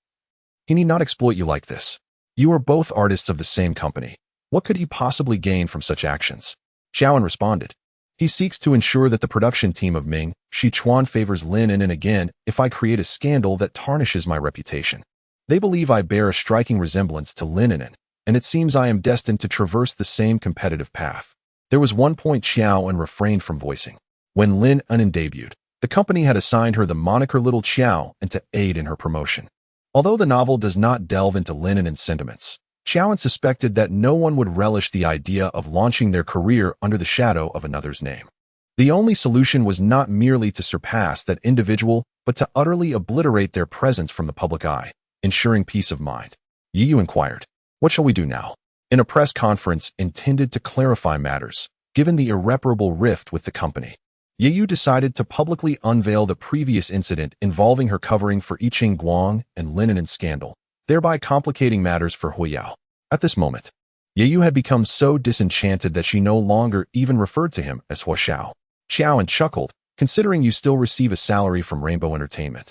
he need not exploit you like this. You are both artists of the same company. What could he possibly gain from such actions? Qiaoan responded. He seeks to ensure that the production team of Ming Sichuan favors Lin Anan again if I create a scandal that tarnishes my reputation. They believe I bear a striking resemblance to Lin Anan, and it seems I am destined to traverse the same competitive path. There was one point Qiaoan refrained from voicing. When Lin Anan debuted, the company had assigned her the moniker Little Qiao and to aid in her promotion. Although the novel does not delve into Lin Anan's sentiments, Qiaoan suspected that no one would relish the idea of launching their career under the shadow of another's name. The only solution was not merely to surpass that individual, but to utterly obliterate their presence from the public eye, ensuring peace of mind. Yiyu inquired, "What shall we do now?" In a press conference intended to clarify matters, given the irreparable rift with the company, Yiyu decided to publicly unveil the previous incident involving her covering for Yiqing Guang and Lin Anan's scandal, thereby complicating matters for Hui Yao. At this moment, Yiyu had become so disenchanted that she no longer even referred to him as Hua Xiao. Qiaoan chuckled, "Considering you still receive a salary from Rainbow Entertainment,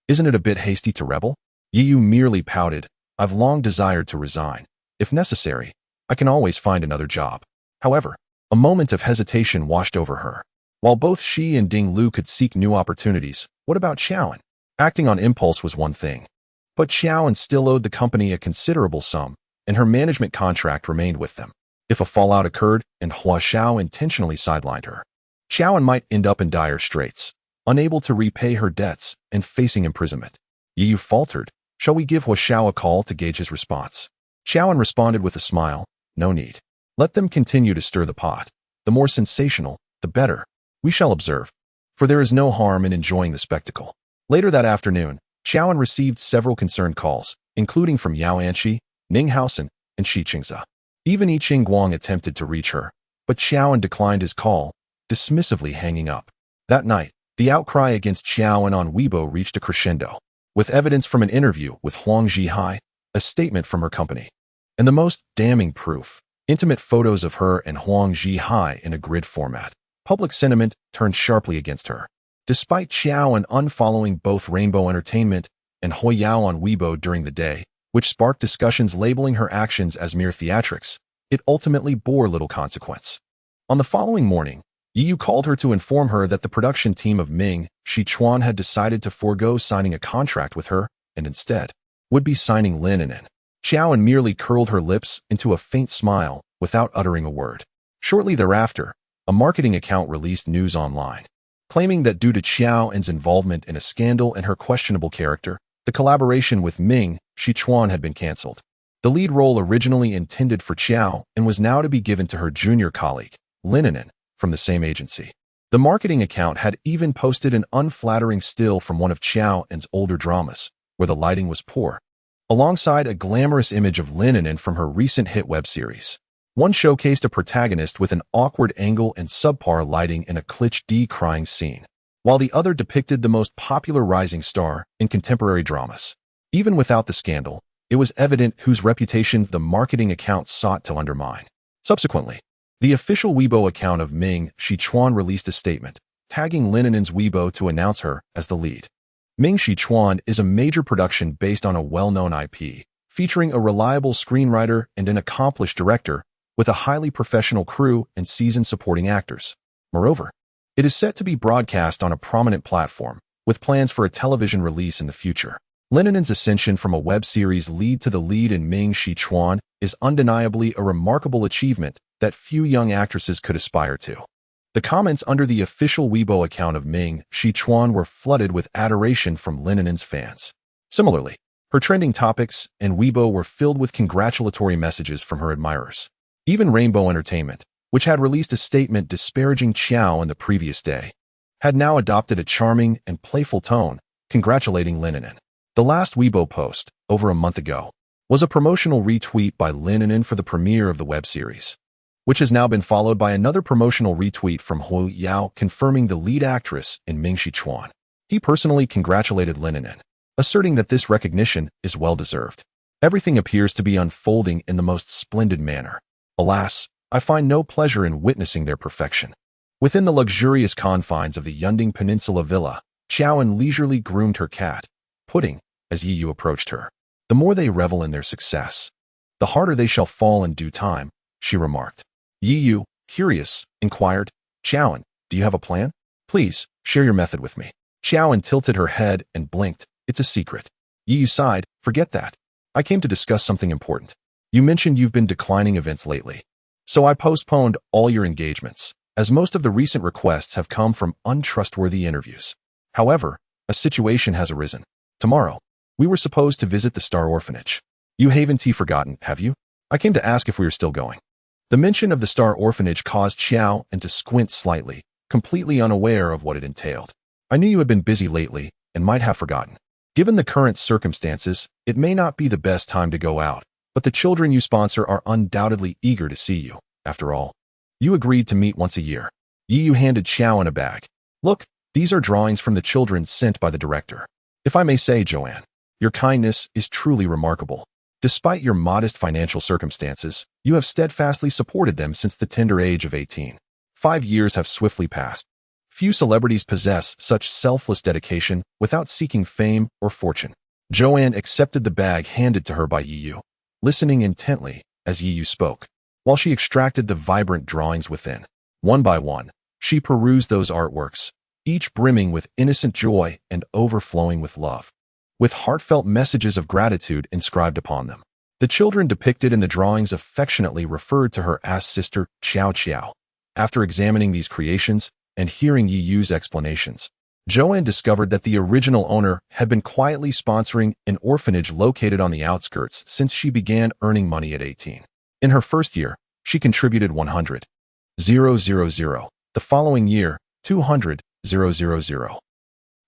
isn't it a bit hasty to rebel?" Yiyu merely pouted, "I've long desired to resign. If necessary, I can always find another job." However, a moment of hesitation washed over her. While both she and Ding Lu could seek new opportunities, what about Qiaoan? Acting on impulse was one thing, but Qiaoan still owed the company a considerable sum, and her management contract remained with them. If a fallout occurred and Hua Xiao intentionally sidelined her, Qiaoan might end up in dire straits, unable to repay her debts and facing imprisonment. Yiyu faltered, Shall we give Hua Xiao a call to gauge his response? Xiaoan responded with a smile. No need. Let them continue to stir the pot. The more sensational, the better. We shall observe. For there is no harm in enjoying the spectacle. Later that afternoon, Xiaoan received several concerned calls, including from Yao Anqi, Ning Haosen, and Shi Qingze. Even Yi Qingguang attempted to reach her, but Xiaoan declined his call, dismissively hanging up. That night, the outcry against Xiaoan on Weibo reached a crescendo, with evidence from an interview with Huang Zhihai, a statement from her company, and the most damning proof, intimate photos of her and Huang Zhihai in a grid format. Public sentiment turned sharply against her. Despite Xiaoan unfollowing both Rainbow Entertainment and Hoi Yao on Weibo during the day, which sparked discussions labeling her actions as mere theatrics, it ultimately bore little consequence. On the following morning, Yiyu called her to inform her that the production team of Ming Shichuan had decided to forego signing a contract with her and instead would be signing Lin and. Xiaoan merely curled her lips into a faint smile without uttering a word. Shortly thereafter, a marketing account released news online, claiming that due to Xiaoan's involvement in a scandal and her questionable character, the collaboration with Ming Shichuan had been cancelled. The lead role originally intended for Xiao and was now to be given to her junior colleague, Lin from the same agency. The marketing account had even posted an unflattering still from one of Xiaoan's older dramas, where the lighting was poor, alongside a glamorous image of Lin from her recent hit web series. One showcased a protagonist with an awkward angle and subpar lighting in a cliché crying scene, while the other depicted the most popular rising star in contemporary dramas. Even without the scandal, it was evident whose reputation the marketing account sought to undermine. Subsequently, the official Weibo account of Ming Shichuan released a statement, tagging Linen's Weibo to announce her as the lead. Ming Shichuan is a major production based on a well-known IP, featuring a reliable screenwriter and an accomplished director, with a highly professional crew and seasoned supporting actors. Moreover, it is set to be broadcast on a prominent platform, with plans for a television release in the future. Linen's ascension from a web series lead to the lead in Ming Shichuan is undeniably a remarkable achievement that few young actresses could aspire to. The comments under the official Weibo account of Ming Shichuan were flooded with adoration from Linen's fans. Similarly, her trending topics and Weibo were filled with congratulatory messages from her admirers. Even Rainbow Entertainment, which had released a statement disparaging Xiao on the previous day, had now adopted a charming and playful tone, congratulating Lin. The last Weibo post, over a month ago, was a promotional retweet by Lin for the premiere of the web series, which has now been followed by another promotional retweet from Hou Yao confirming the lead actress in Ming Shichuan. He personally congratulated Lin, asserting that this recognition is well-deserved. Everything appears to be unfolding in the most splendid manner. Alas, I find no pleasure in witnessing their perfection. Within the luxurious confines of the Yunding Peninsula villa, Xiaoan leisurely groomed her cat, Pudding, as Yiyu approached her. The more they revel in their success, the harder they shall fall in due time, she remarked. Yiyu, curious, inquired, Xiaoan, do you have a plan? Please, share your method with me. Xiaoan tilted her head and blinked. It's a secret. Yiyu sighed, forget that. I came to discuss something important. You mentioned you've been declining events lately. So I postponed all your engagements, as most of the recent requests have come from untrustworthy interviews. However, a situation has arisen. Tomorrow, we were supposed to visit the Star Orphanage. You haven't forgotten, have you? I came to ask if we are still going. The mention of the Star Orphanage caused Xiao to squint slightly, completely unaware of what it entailed. I knew you had been busy lately and might have forgotten. Given the current circumstances, it may not be the best time to go out, but the children you sponsor are undoubtedly eager to see you. After all, you agreed to meet once a year. Yiyu handed Xiao a bag. Look, these are drawings from the children sent by the director. If I may say, Joanne, your kindness is truly remarkable. Despite your modest financial circumstances, you have steadfastly supported them since the tender age of 18. 5 years have swiftly passed. Few celebrities possess such selfless dedication without seeking fame or fortune. Joanne accepted the bag handed to her by Yiyu, listening intently as Yiyu spoke, while she extracted the vibrant drawings within. One by one, she perused those artworks, each brimming with innocent joy and overflowing with love, with heartfelt messages of gratitude inscribed upon them. The children depicted in the drawings affectionately referred to her as Sister Xiao Xiao. After examining these creations and hearing Yiyu's explanations, Joanne discovered that the original owner had been quietly sponsoring an orphanage located on the outskirts since she began earning money at 18. In her first year, she contributed 100,000. The following year, 200,000.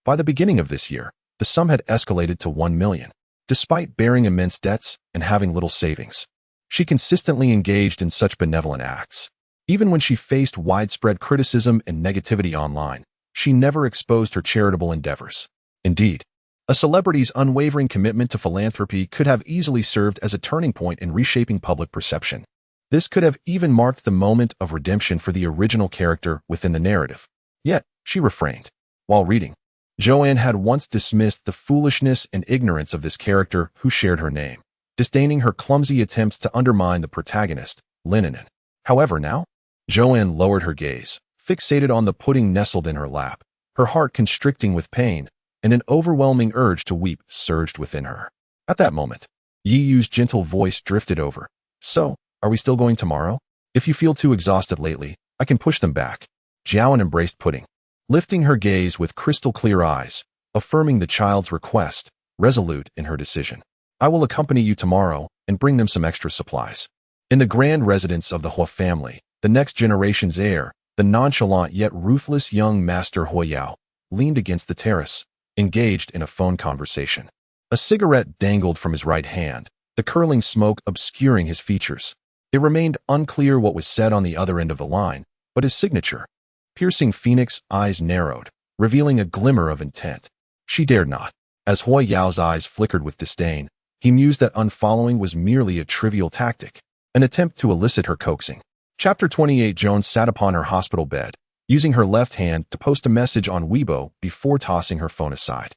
By the beginning of this year, the sum had escalated to 1 million. Despite bearing immense debts and having little savings, she consistently engaged in such benevolent acts. Even when she faced widespread criticism and negativity online, she never exposed her charitable endeavors. Indeed, a celebrity's unwavering commitment to philanthropy could have easily served as a turning point in reshaping public perception. This could have even marked the moment of redemption for the original character within the narrative. Yet, she refrained. While reading, Joanne had once dismissed the foolishness and ignorance of this character who shared her name, disdaining her clumsy attempts to undermine the protagonist, Linen. However, now, Joanne lowered her gaze, fixated on the pudding nestled in her lap, her heart constricting with pain, and an overwhelming urge to weep surged within her. At that moment, Yi Yu's gentle voice drifted over. So, are we still going tomorrow? If you feel too exhausted lately, I can push them back. Jiawen embraced pudding, lifting her gaze with crystal-clear eyes, affirming the child's request, resolute in her decision. I will accompany you tomorrow and bring them some extra supplies. In the grand residence of the Hua family, the next generation's heir, the nonchalant yet ruthless young master Huayao, leaned against the terrace, engaged in a phone conversation. A cigarette dangled from his right hand, the curling smoke obscuring his features. It remained unclear what was said on the other end of the line, but his signature, piercing phoenix eyes narrowed, revealing a glimmer of intent. She dared not. As Huayao's eyes flickered with disdain, he mused that unfollowing was merely a trivial tactic, an attempt to elicit her coaxing. Chapter 28. Joan sat upon her hospital bed, using her left hand to post a message on Weibo before tossing her phone aside.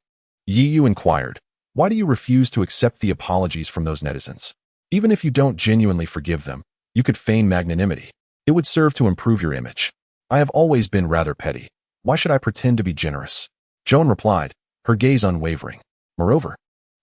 Yi Yu inquired, why do you refuse to accept the apologies from those netizens? Even if you don't genuinely forgive them, you could feign magnanimity. It would serve to improve your image. I have always been rather petty. Why should I pretend to be generous? Joan replied, her gaze unwavering. Moreover,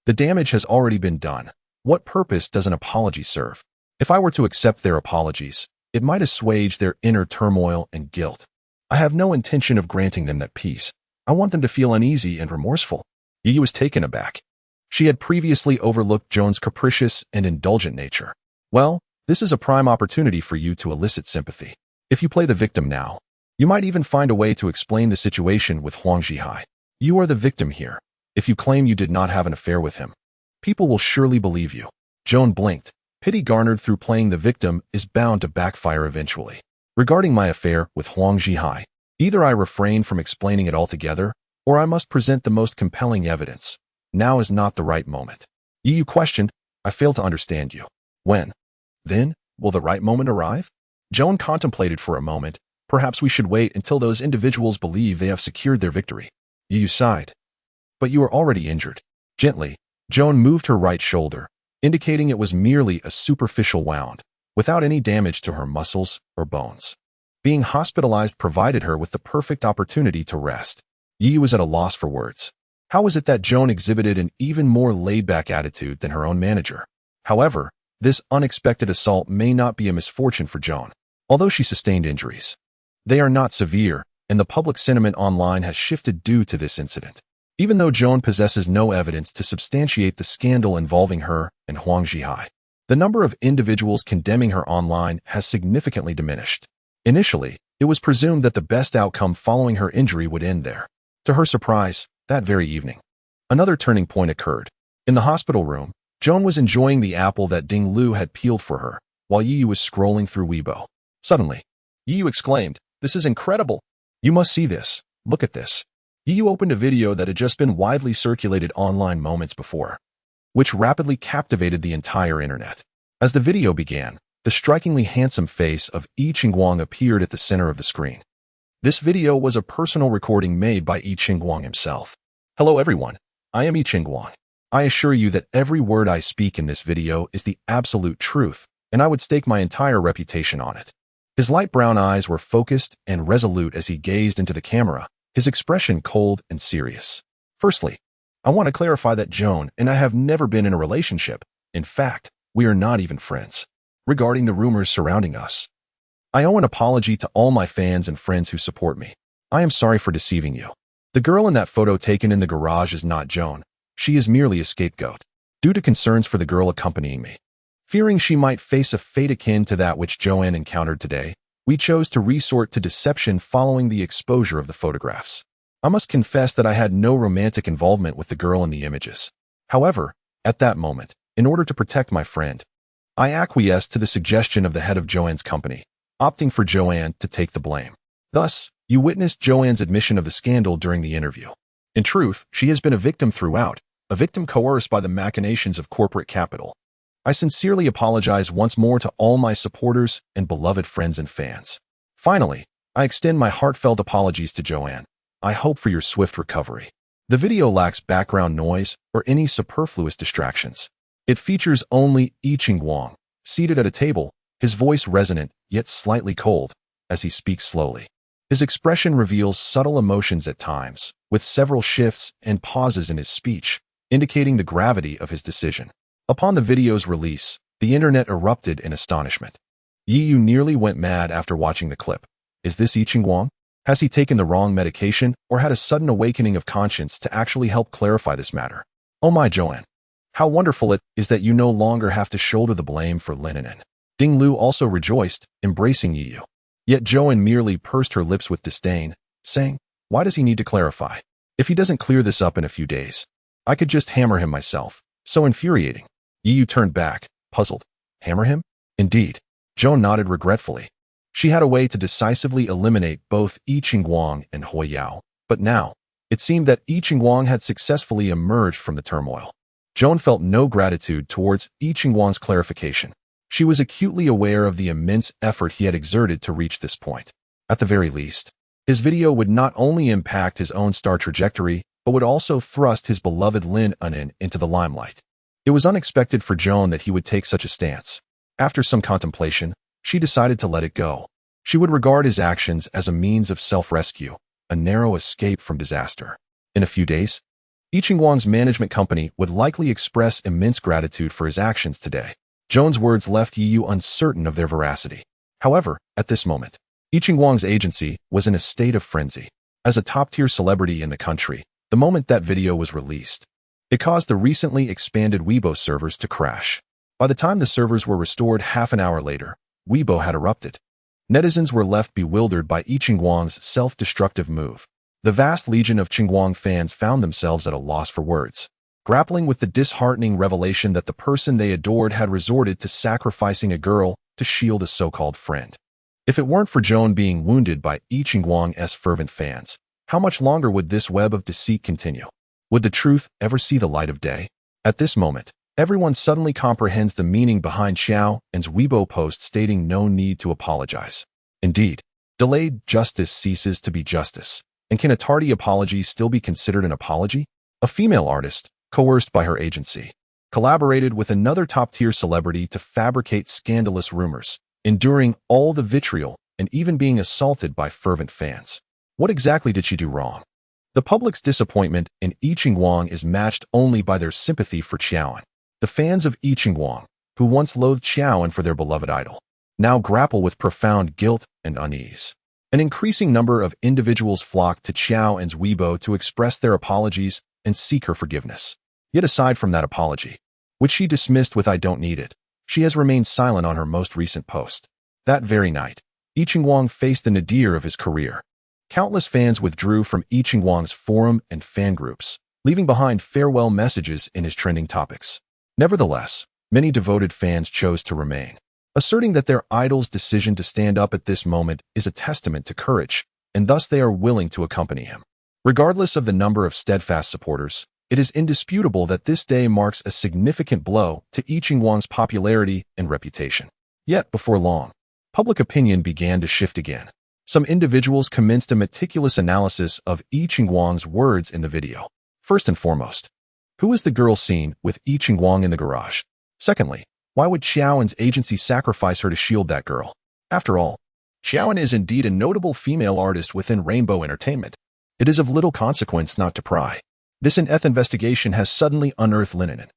the damage has already been done. What purpose does an apology serve? If I were to accept their apologies, it might assuage their inner turmoil and guilt. I have no intention of granting them that peace. I want them to feel uneasy and remorseful. Yi was taken aback. She had previously overlooked Joan's capricious and indulgent nature. Well, this is a prime opportunity for you to elicit sympathy. If you play the victim now, you might even find a way to explain the situation with Huang Zhihai. You are the victim here. If you claim you did not have an affair with him, people will surely believe you. Joan blinked. Pity garnered through playing the victim is bound to backfire eventually. Regarding my affair with Huang Zhihai, either I refrain from explaining it altogether, or I must present the most compelling evidence. Now is not the right moment. Yi Yu questioned, I fail to understand you. When? Then, will the right moment arrive? Joan contemplated for a moment. Perhaps we should wait until those individuals believe they have secured their victory. Yi Yu sighed. But you are already injured. Gently, Joan moved her right shoulder, indicating it was merely a superficial wound, without any damage to her muscles or bones. Being hospitalized provided her with the perfect opportunity to rest. Yi was at a loss for words. How was it that Joan exhibited an even more laid-back attitude than her own manager? However, this unexpected assault may not be a misfortune for Joan, although she sustained injuries. They are not severe, and the public sentiment online has shifted due to this incident. Even though Joan possesses no evidence to substantiate the scandal involving her and Huang Zhihai, the number of individuals condemning her online has significantly diminished. Initially, it was presumed that the best outcome following her injury would end there. To her surprise, that very evening, another turning point occurred. In the hospital room, Joan was enjoying the apple that Ding Lu had peeled for her, while Yi Yu was scrolling through Weibo. Suddenly, Yi Yu exclaimed, "This is incredible! You must see this. Look at this." Yi Yu opened a video that had just been widely circulated online moments before, which rapidly captivated the entire internet. As the video began, the strikingly handsome face of Yi Qingguang appeared at the center of the screen. This video was a personal recording made by Yi Qingguang himself. Hello everyone, I am Yi Qingguang. I assure you that every word I speak in this video is the absolute truth, and I would stake my entire reputation on it. His light brown eyes were focused and resolute as he gazed into the camera, his expression cold and serious. Firstly, I want to clarify that Joan and I have never been in a relationship. In fact, we are not even friends. Regarding the rumors surrounding us, I owe an apology to all my fans and friends who support me. I am sorry for deceiving you. The girl in that photo taken in the garage is not Joan. She is merely a scapegoat. Due to concerns for the girl accompanying me, fearing she might face a fate akin to that which Joanne encountered today, we chose to resort to deception following the exposure of the photographs. I must confess that I had no romantic involvement with the girl in the images. However, at that moment, in order to protect my friend, I acquiesced to the suggestion of the head of Joanne's company, opting for Joanne to take the blame. Thus, you witnessed Joanne's admission of the scandal during the interview. In truth, she has been a victim throughout, a victim coerced by the machinations of corporate capital. I sincerely apologize once more to all my supporters and beloved friends and fans. Finally, I extend my heartfelt apologies to Joanne. I hope for your swift recovery. The video lacks background noise or any superfluous distractions. It features only Yiqing Wang, seated at a table, his voice resonant yet slightly cold, as he speaks slowly. His expression reveals subtle emotions at times, with several shifts and pauses in his speech, indicating the gravity of his decision. Upon the video's release, the internet erupted in astonishment. Yiyu nearly went mad after watching the clip. Is this Yiqing Wang? Has he taken the wrong medication or had a sudden awakening of conscience to actually help clarify this matter? Oh my Joanne. How wonderful it is that you no longer have to shoulder the blame for Linen. Ding Lu also rejoiced, embracing Yiyu. Yet Joanne merely pursed her lips with disdain, saying, why does he need to clarify? If he doesn't clear this up in a few days, I could just hammer him myself. So infuriating. Yiyu turned back, puzzled. Hammer him? Indeed. Joan nodded regretfully. She had a way to decisively eliminate both Yiqing Wang and Hui Yao, but now, it seemed that Yiqing Wang had successfully emerged from the turmoil. Joan felt no gratitude towards Yiqing Wang's clarification. She was acutely aware of the immense effort he had exerted to reach this point. At the very least, his video would not only impact his own star trajectory, but would also thrust his beloved Lin Anin into the limelight. It was unexpected for Joan that he would take such a stance. After some contemplation, she decided to let it go. She would regard his actions as a means of self-rescue, a narrow escape from disaster. In a few days, Yiqing Wang's management company would likely express immense gratitude for his actions today. Joan's words left Yiyu uncertain of their veracity. However, at this moment, Yiqing Wang's agency was in a state of frenzy. As a top-tier celebrity in the country, the moment that video was released, it caused the recently expanded Weibo servers to crash. By the time the servers were restored half an hour later, Weibo had erupted. Netizens were left bewildered by Yiqing Wang's self-destructive move. The vast legion of Qing Wang fans found themselves at a loss for words, grappling with the disheartening revelation that the person they adored had resorted to sacrificing a girl to shield a so-called friend. If it weren't for Joan being wounded by Yiqing Wang's fervent fans, how much longer would this web of deceit continue? Would the truth ever see the light of day? At this moment, everyone suddenly comprehends the meaning behind Xiao An's Weibo post stating no need to apologize. Indeed, delayed justice ceases to be justice. And can a tardy apology still be considered an apology? A female artist, coerced by her agency, collaborated with another top-tier celebrity to fabricate scandalous rumors, enduring all the vitriol and even being assaulted by fervent fans. What exactly did she do wrong? The public's disappointment in Yiqing Wang is matched only by their sympathy for Xiaoan. The fans of Yiqing Wang, who once loathed Xiaoan for their beloved idol, now grapple with profound guilt and unease. An increasing number of individuals flock to Xiao An's Weibo to express their apologies and seek her forgiveness. Yet aside from that apology, which she dismissed with "I don't need it," she has remained silent on her most recent post. That very night, Yiqing Wang faced the nadir of his career. Countless fans withdrew from Yiqing Wang's forum and fan groups, leaving behind farewell messages in his trending topics. Nevertheless, many devoted fans chose to remain, asserting that their idol's decision to stand up at this moment is a testament to courage, and thus they are willing to accompany him. Regardless of the number of steadfast supporters, it is indisputable that this day marks a significant blow to Yiqing Wang's popularity and reputation. Yet, before long, public opinion began to shift again. Some individuals commenced a meticulous analysis of Yiqing Wang's words in the video. First and foremost, who was the girl seen with Yiqing Wang in the garage? Secondly, why would Xiaoan's agency sacrifice her to shield that girl? After all, Xiaoan is indeed a notable female artist within Rainbow Entertainment. It is of little consequence not to pry. This in-depth investigation has suddenly unearthed Linen,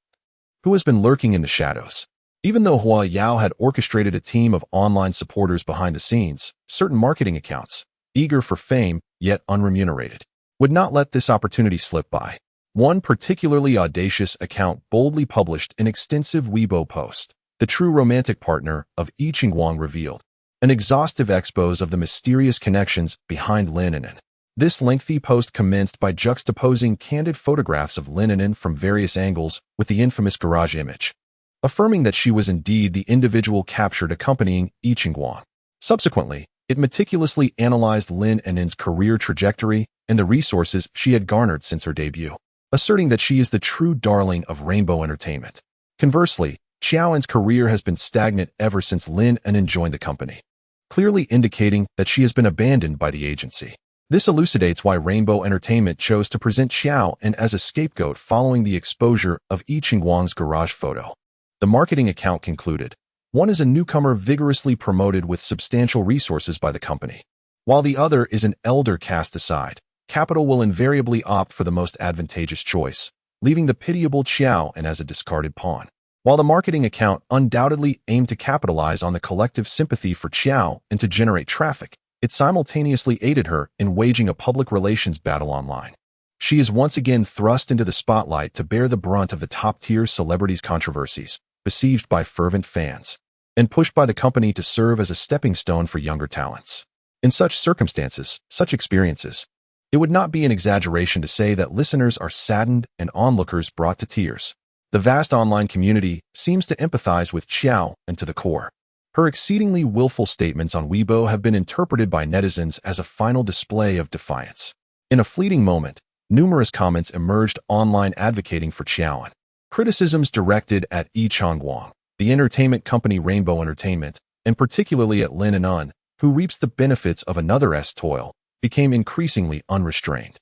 who has been lurking in the shadows. Even though Hua Yao had orchestrated a team of online supporters behind the scenes, certain marketing accounts, eager for fame yet unremunerated, would not let this opportunity slip by. One particularly audacious account boldly published an extensive Weibo post. The true romantic partner of Yi Qingguang revealed, an exhaustive expose of the mysterious connections behind Lin and An. This lengthy post commenced by juxtaposing candid photographs of Lin and An from various angles with the infamous garage image, affirming that she was indeed the individual captured accompanying Yi Qingguang. Subsequently, it meticulously analyzed Lin and An's career trajectory and the resources she had garnered since her debut, asserting that she is the true darling of Rainbow Entertainment. Conversely, Xiao An's career has been stagnant ever since Lin and An joined the company, clearly indicating that she has been abandoned by the agency. This elucidates why Rainbow Entertainment chose to present Xiao An as a scapegoat following the exposure of Yi Qingguang's garage photo. The marketing account concluded, one is a newcomer vigorously promoted with substantial resources by the company, while the other is an elder cast aside. Capital will invariably opt for the most advantageous choice, leaving the pitiable Xiao An as a discarded pawn. While the marketing account undoubtedly aimed to capitalize on the collective sympathy for Xiao and to generate traffic, it simultaneously aided her in waging a public relations battle online. She is once again thrust into the spotlight to bear the brunt of the top-tier celebrities' controversies, besieged by fervent fans, and pushed by the company to serve as a stepping stone for younger talents. In such circumstances, such experiences, it would not be an exaggeration to say that listeners are saddened and onlookers brought to tears. The vast online community seems to empathize with Xiao An to the core. Her exceedingly willful statements on Weibo have been interpreted by netizens as a final display of defiance. In a fleeting moment, numerous comments emerged online advocating for Xiao An. Criticisms directed at Yi Qingguang, the entertainment company Rainbow Entertainment, and particularly at Lin and An, who reaps the benefits of another's toil, became increasingly unrestrained.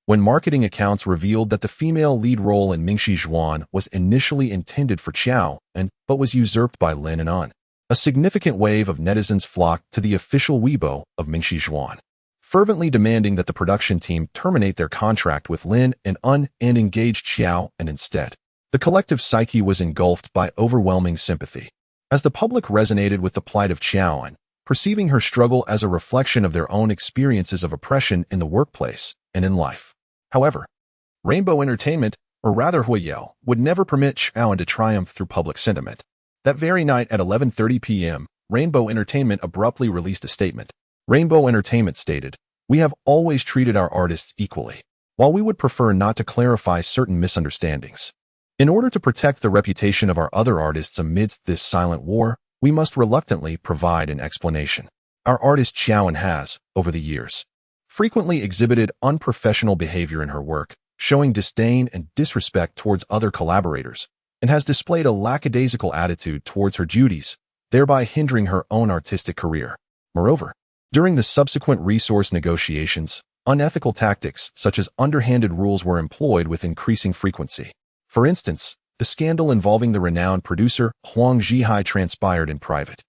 When marketing accounts revealed that the female lead role in Mingxi Zhuan was initially intended for Xiao An but was usurped by Lin and An, a significant wave of netizens flocked to the official Weibo of Mingxi Zhuan, fervently demanding that the production team terminate their contract with Lin and An and engage Xiao An instead. The collective psyche was engulfed by overwhelming sympathy, as the public resonated with the plight of Xiao An, perceiving her struggle as a reflection of their own experiences of oppression in the workplace and in life. However, Rainbow Entertainment, or rather Huiyao, would never permit Xiao An to triumph through public sentiment. That very night at 11:30 p.m., Rainbow Entertainment abruptly released a statement. Rainbow Entertainment stated, "We have always treated our artists equally, while we would prefer not to clarify certain misunderstandings. In order to protect the reputation of our other artists amidst this silent war, we must reluctantly provide an explanation. Our artist Xiao An has, over the years, frequently exhibited unprofessional behavior in her work, showing disdain and disrespect towards other collaborators, and has displayed a lackadaisical attitude towards her duties, thereby hindering her own artistic career. Moreover, during the subsequent resource negotiations, unethical tactics such as underhanded rules were employed with increasing frequency. For instance, the scandal involving the renowned producer Huang Zhihai transpired in private,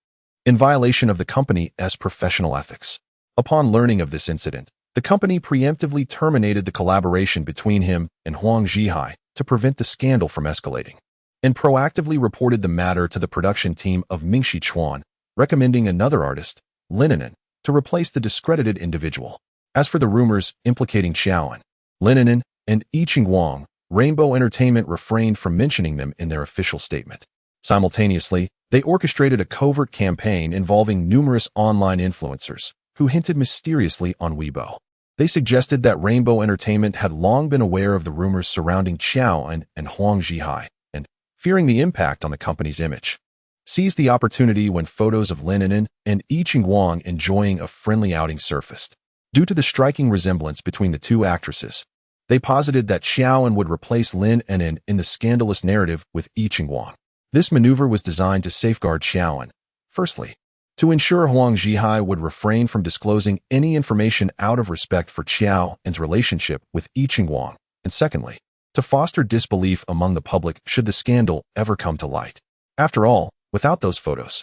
in violation of the company's professional ethics. Upon learning of this incident, the company preemptively terminated the collaboration between him and Huang Zhihai to prevent the scandal from escalating, and proactively reported the matter to the production team of Mingxi Zhuan, recommending another artist, Lin and An, to replace the discredited individual. As for the rumors implicating Xiao An, Lin and An, and Yi Qingguang, Rainbow Entertainment refrained from mentioning them in their official statement. Simultaneously, they orchestrated a covert campaign involving numerous online influencers, who hinted mysteriously on Weibo. They suggested that Rainbow Entertainment had long been aware of the rumors surrounding Xiao An and Huang Zhihai, and, fearing the impact on the company's image, seized the opportunity when photos of Lin and An and Yi Qingguang enjoying a friendly outing surfaced. Due to the striking resemblance between the two actresses, they posited that Xiao An would replace Lin and An in the scandalous narrative with Yi Qingguang. This maneuver was designed to safeguard Xiao An, firstly, to ensure Huang Zhihai would refrain from disclosing any information out of respect for Xiao An's relationship with Yi Qingguang, and secondly, to foster disbelief among the public should the scandal ever come to light. After all, without those photos,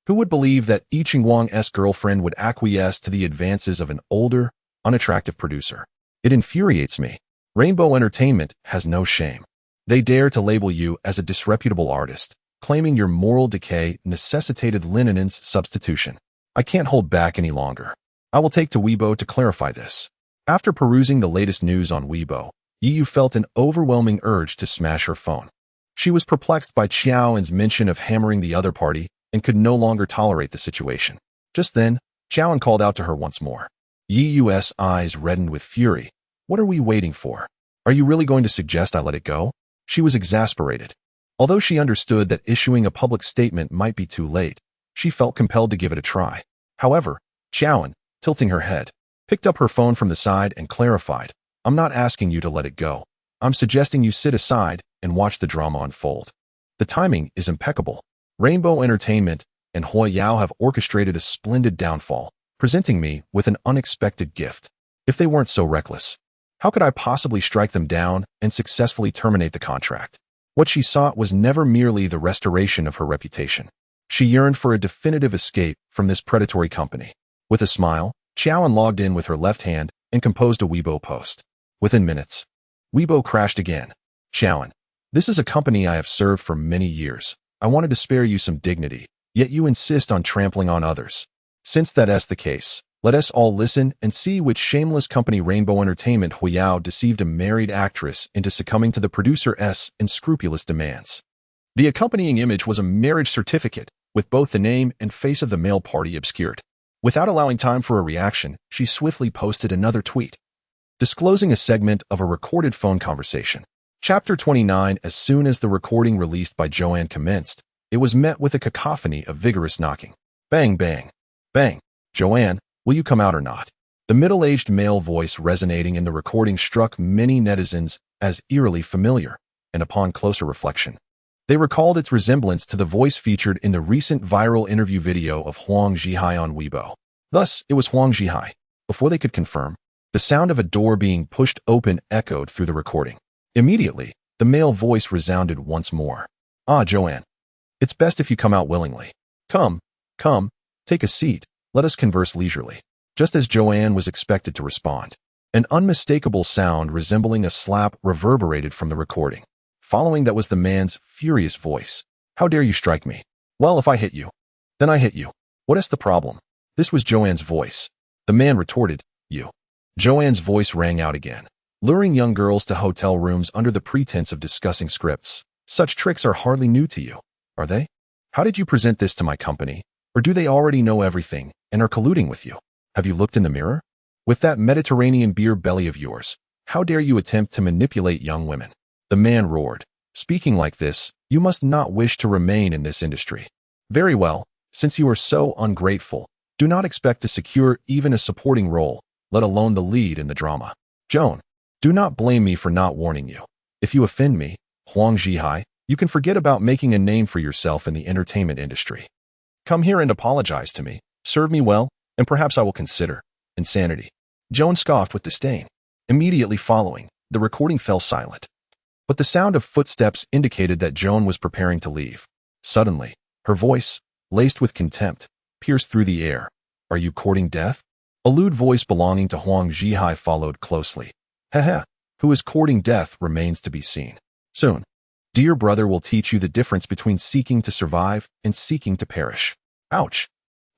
who would believe that Yi Qingguang's girlfriend would acquiesce to the advances of an older, unattractive producer? It infuriates me. Rainbow Entertainment has no shame. They dare to label you as a disreputable artist, claiming your moral decay necessitated Lin and An's substitution. I can't hold back any longer. I will take to Weibo to clarify this. After perusing the latest news on Weibo, Yu felt an overwhelming urge to smash her phone. She was perplexed by Qiaoan's mention of hammering the other party and could no longer tolerate the situation. Just then, Qiaoan called out to her once more. Yu's eyes reddened with fury. What are we waiting for? Are you really going to suggest I let it go? She was exasperated. Although she understood that issuing a public statement might be too late, she felt compelled to give it a try. However, Qiaoan, tilting her head, picked up her phone from the side and clarified, I'm not asking you to let it go. I'm suggesting you sit aside and watch the drama unfold. The timing is impeccable. Rainbow Entertainment and Hua Yao have orchestrated a splendid downfall, presenting me with an unexpected gift. If they weren't so reckless, how could I possibly strike them down and successfully terminate the contract? What she sought was never merely the restoration of her reputation. She yearned for a definitive escape from this predatory company. With a smile, Qiaoan logged in with her left hand and composed a Weibo post. Within minutes, Weibo crashed again. Qiaoan, this is a company I have served for many years. I wanted to spare you some dignity, yet you insist on trampling on others. Since that's the case, let us all listen and see which shameless company Rainbow Entertainment Huiyao deceived a married actress into succumbing to the producer's unscrupulous demands. The accompanying image was a marriage certificate, with both the name and face of the male party obscured. Without allowing time for a reaction, she swiftly posted another tweet, disclosing a segment of a recorded phone conversation. Chapter 29. As soon as the recording released by Joanne commenced, it was met with a cacophony of vigorous knocking. Bang, bang, bang. Joanne, will you come out or not? The middle-aged male voice resonating in the recording struck many netizens as eerily familiar, and upon closer reflection, they recalled its resemblance to the voice featured in the recent viral interview video of Huang Zhihai on Weibo. Thus, it was Huang Zhihai. Before they could confirm, the sound of a door being pushed open echoed through the recording. Immediately, the male voice resounded once more. Ah, Joanne. It's best if you come out willingly. Come, take a seat, let us converse leisurely. Just as Joanne was expected to respond, an unmistakable sound resembling a slap reverberated from the recording. Following that was the man's furious voice. How dare you strike me? Well, if I hit you, then I hit you. What is the problem? This was Joanne's voice. The man retorted, you. Joanne's voice rang out again, luring young girls to hotel rooms under the pretense of discussing scripts. Such tricks are hardly new to you, are they? How did you present this to my company? Or do they already know everything and are colluding with you? Have you looked in the mirror? With that Mediterranean beer belly of yours, how dare you attempt to manipulate young women? The man roared. Speaking like this, you must not wish to remain in this industry. Very well, since you are so ungrateful, do not expect to secure even a supporting role, let alone the lead in the drama. Joan, do not blame me for not warning you. If you offend me, Huang Zhihai, you can forget about making a name for yourself in the entertainment industry. Come here and apologize to me, serve me well, and perhaps I will consider. Insanity. Joan scoffed with disdain. Immediately following, the recording fell silent. But the sound of footsteps indicated that Joan was preparing to leave. Suddenly, her voice, laced with contempt, pierced through the air. Are you courting death? A lewd voice belonging to Huang Zhihai followed closely. Heh, who is courting death remains to be seen. Soon, dear brother will teach you the difference between seeking to survive and seeking to perish. Ouch!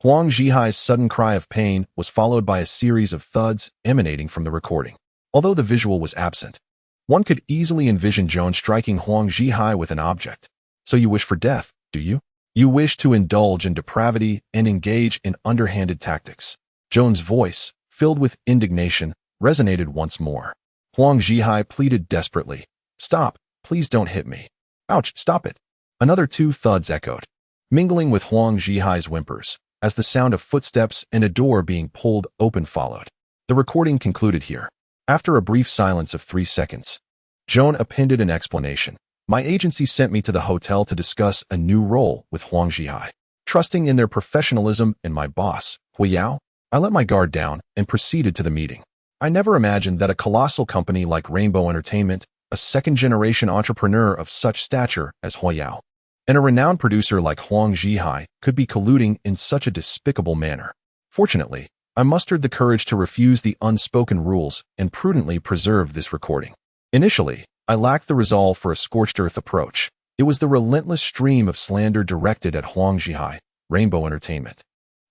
Huang Zhihai's sudden cry of pain was followed by a series of thuds emanating from the recording. Although the visual was absent, one could easily envision Joan striking Huang Zhihai with an object. So you wish for death, do you? You wish to indulge in depravity and engage in underhanded tactics. Joan's voice, filled with indignation, resonated once more. Huang Zhihai pleaded desperately. Stop, please don't hit me. Ouch, stop it. Another two thuds echoed, mingling with Huang Zhihai's whimpers, as the sound of footsteps and a door being pulled open followed. The recording concluded here. After a brief silence of 3 seconds, Joan appended an explanation. My agency sent me to the hotel to discuss a new role with Huang Zhihai. Trusting in their professionalism and my boss, Huiyao, I let my guard down and proceeded to the meeting. I never imagined that a colossal company like Rainbow Entertainment, a second-generation entrepreneur of such stature as Huiyao, and a renowned producer like Huang Zhihai could be colluding in such a despicable manner. Fortunately, I mustered the courage to refuse the unspoken rules and prudently preserve this recording. Initially, I lacked the resolve for a scorched earth approach. It was the relentless stream of slander directed at Huang Zhihai, Rainbow Entertainment,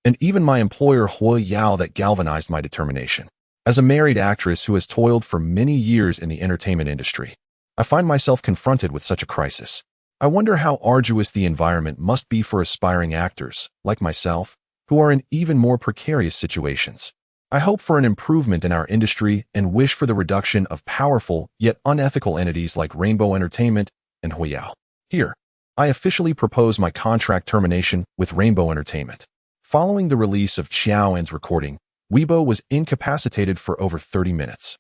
and even my employer Huiyao that galvanized my determination. As a married actress who has toiled for many years in the entertainment industry, I find myself confronted with such a crisis. I wonder how arduous the environment must be for aspiring actors, like myself, who are in even more precarious situations. I hope for an improvement in our industry and wish for the reduction of powerful yet unethical entities like Rainbow Entertainment and Huiyao. Here, I officially propose my contract termination with Rainbow Entertainment. Following the release of Xiaoan's recording, Weibo was incapacitated for over 30 minutes.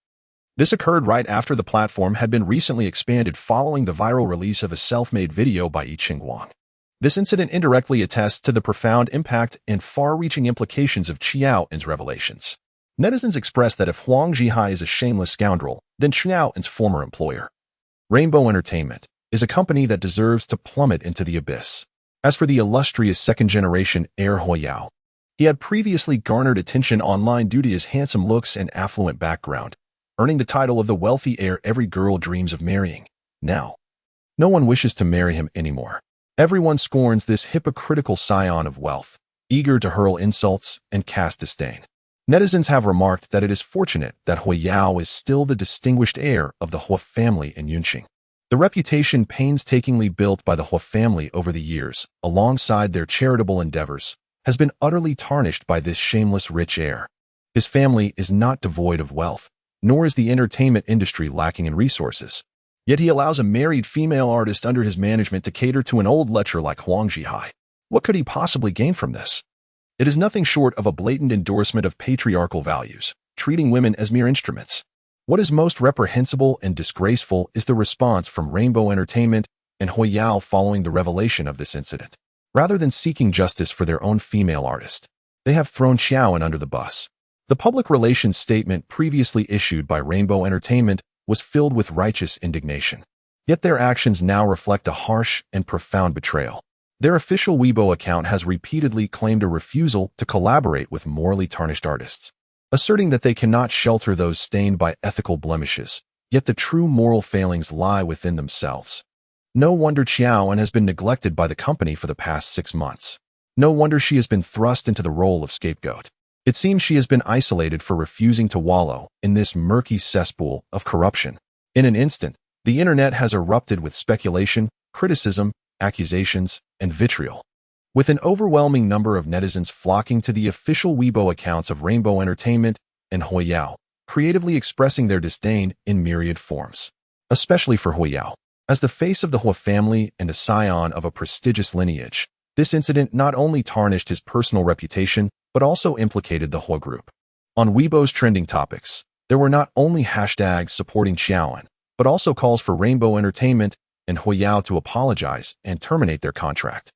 This occurred right after the platform had been recently expanded following the viral release of a self-made video by Yi Qingguang. This incident indirectly attests to the profound impact and far-reaching implications of Xiaoan's revelations. Netizens express that if Huang Zhihai is a shameless scoundrel, then Xiaoan's former employer, Rainbow Entertainment, is a company that deserves to plummet into the abyss. As for the illustrious second-generation heir Huiyao, he had previously garnered attention online due to his handsome looks and affluent background, earning the title of the wealthy heir every girl dreams of marrying. Now, no one wishes to marry him anymore. Everyone scorns this hypocritical scion of wealth, eager to hurl insults and cast disdain. Netizens have remarked that it is fortunate that Huiyao is still the distinguished heir of the Hua family in Yunqing. The reputation painstakingly built by the Hua family over the years, alongside their charitable endeavors, has been utterly tarnished by this shameless rich heir. His family is not devoid of wealth, nor is the entertainment industry lacking in resources. Yet he allows a married female artist under his management to cater to an old lecher like Huang Zhihai. What could he possibly gain from this? It is nothing short of a blatant endorsement of patriarchal values, treating women as mere instruments. What is most reprehensible and disgraceful is the response from Rainbow Entertainment and Huiyao following the revelation of this incident. Rather than seeking justice for their own female artist, they have thrown Xiaoan under the bus. The public relations statement previously issued by Rainbow Entertainment was filled with righteous indignation. Yet their actions now reflect a harsh and profound betrayal. Their official Weibo account has repeatedly claimed a refusal to collaborate with morally tarnished artists, asserting that they cannot shelter those stained by ethical blemishes, yet the true moral failings lie within themselves. No wonder Xiaoan has been neglected by the company for the past 6 months. No wonder she has been thrust into the role of scapegoat. It seems she has been isolated for refusing to wallow in this murky cesspool of corruption. In an instant, the internet has erupted with speculation, criticism, accusations, and vitriol. With an overwhelming number of netizens flocking to the official Weibo accounts of Rainbow Entertainment and Huiyao, creatively expressing their disdain in myriad forms. Especially for Huiyao. As the face of the Hua family and a scion of a prestigious lineage, this incident not only tarnished his personal reputation, but also implicated the Hua group. On Weibo's trending topics, there were not only hashtags supporting Xiaoan, but also calls for Rainbow Entertainment and Huiyao to apologize and terminate their contract.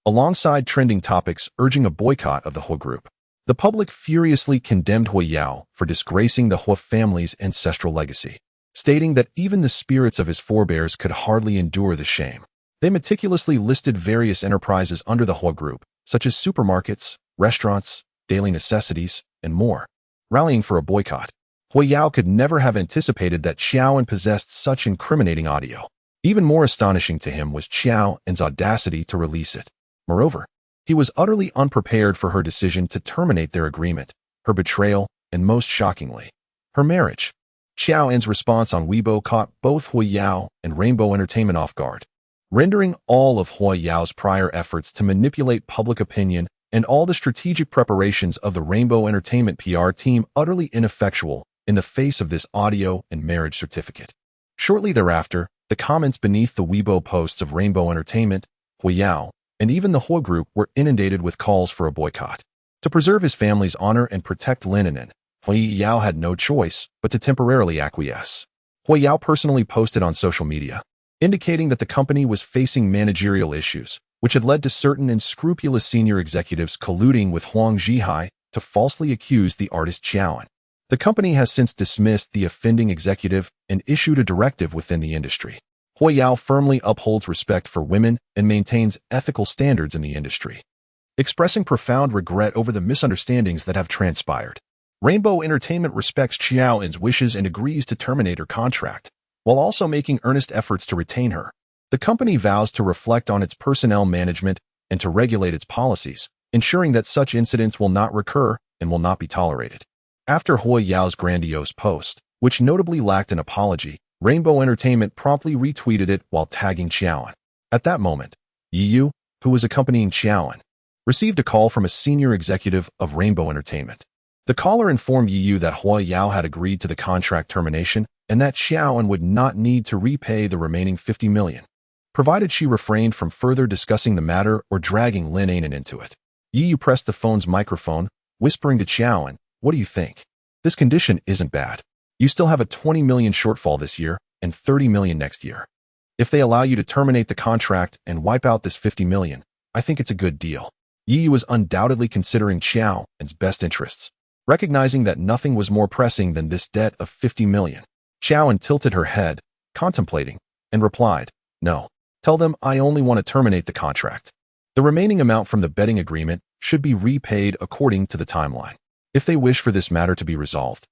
Alongside trending topics urging a boycott of the Hua group, the public furiously condemned Huiyao for disgracing the Hua family's ancestral legacy, stating that even the spirits of his forebears could hardly endure the shame. They meticulously listed various enterprises under the Hua group, such as supermarkets, restaurants, daily necessities, and more, rallying for a boycott. Huiyao could never have anticipated that Xiaoan possessed such incriminating audio. Even more astonishing to him was Xiaoan's audacity to release it. Moreover, he was utterly unprepared for her decision to terminate their agreement, her betrayal, and most shockingly, her marriage. Xiaoan's response on Weibo caught both Huiyao and Rainbow Entertainment off guard, rendering all of Huiyao's prior efforts to manipulate public opinion and all the strategic preparations of the Rainbow Entertainment PR team utterly ineffectual in the face of this audio and marriage certificate. Shortly thereafter, the comments beneath the Weibo posts of Rainbow Entertainment, Huiyao, and even the Hua group were inundated with calls for a boycott. To preserve his family's honor and protect Linen, Huiyao had no choice but to temporarily acquiesce. Huiyao personally posted on social media, indicating that the company was facing managerial issues, which had led to certain unscrupulous senior executives colluding with Huang Zhihai to falsely accuse the artist Xiaoan. The company has since dismissed the offending executive and issued a directive within the industry. Huiyao firmly upholds respect for women and maintains ethical standards in the industry. Expressing profound regret over the misunderstandings that have transpired, Rainbow Entertainment respects Xiaoan's wishes and agrees to terminate her contract, while also making earnest efforts to retain her. The company vows to reflect on its personnel management and to regulate its policies, ensuring that such incidents will not recur and will not be tolerated. After Hui Yao's grandiose post, which notably lacked an apology, Rainbow Entertainment promptly retweeted it while tagging Xiaoan. At that moment, Yiyu, who was accompanying Xiaoan, received a call from a senior executive of Rainbow Entertainment. The caller informed Yiyu that Hui Yao had agreed to the contract termination and that Xiaoan would not need to repay the remaining 50 million, provided she refrained from further discussing the matter or dragging Lin Anan into it. Yiyu pressed the phone's microphone, whispering to Xiaoan, "What do you think? This condition isn't bad. You still have a 20 million shortfall this year and 30 million next year. If they allow you to terminate the contract and wipe out this 50 million, I think it's a good deal." Yiyu was undoubtedly considering Xiaoan's best interests, recognizing that nothing was more pressing than this debt of 50 million. Xiaoan tilted her head, contemplating, and replied, "No. Tell them I only want to terminate the contract. The remaining amount from the betting agreement should be repaid according to the timeline. If they wish for this matter to be resolved,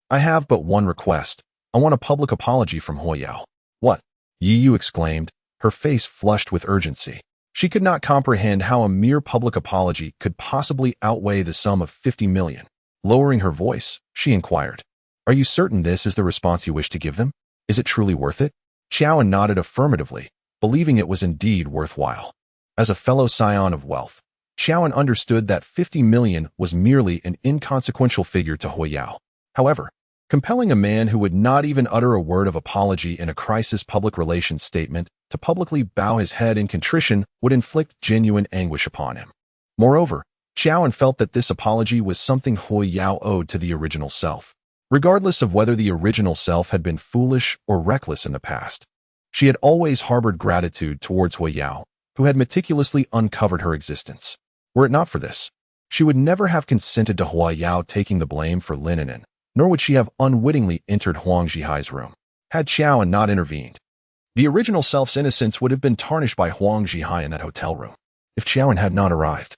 I have but one request. I want a public apology from Hui Yao." "What?" Yiyu exclaimed, her face flushed with urgency. She could not comprehend how a mere public apology could possibly outweigh the sum of 50 million. Lowering her voice, she inquired, "Are you certain this is the response you wish to give them? Is it truly worth it?" Xiaoan nodded affirmatively, believing it was indeed worthwhile. As a fellow scion of wealth, Xiaoan understood that 50 million was merely an inconsequential figure to Hui Yao. However, compelling a man who would not even utter a word of apology in a crisis public relations statement to publicly bow his head in contrition would inflict genuine anguish upon him. Moreover, Xiaoan felt that this apology was something Hui Yao owed to the original self, regardless of whether the original self had been foolish or reckless in the past. She had always harbored gratitude towards Hui Yao, who had meticulously uncovered her existence. Were it not for this, she would never have consented to Hui Yao taking the blame for Lin Anan, nor would she have unwittingly entered Huang Zhihai's room. Had Xiaoan not intervened, the original self's innocence would have been tarnished by Huang Zhihai in that hotel room. If Xiaoan had not arrived,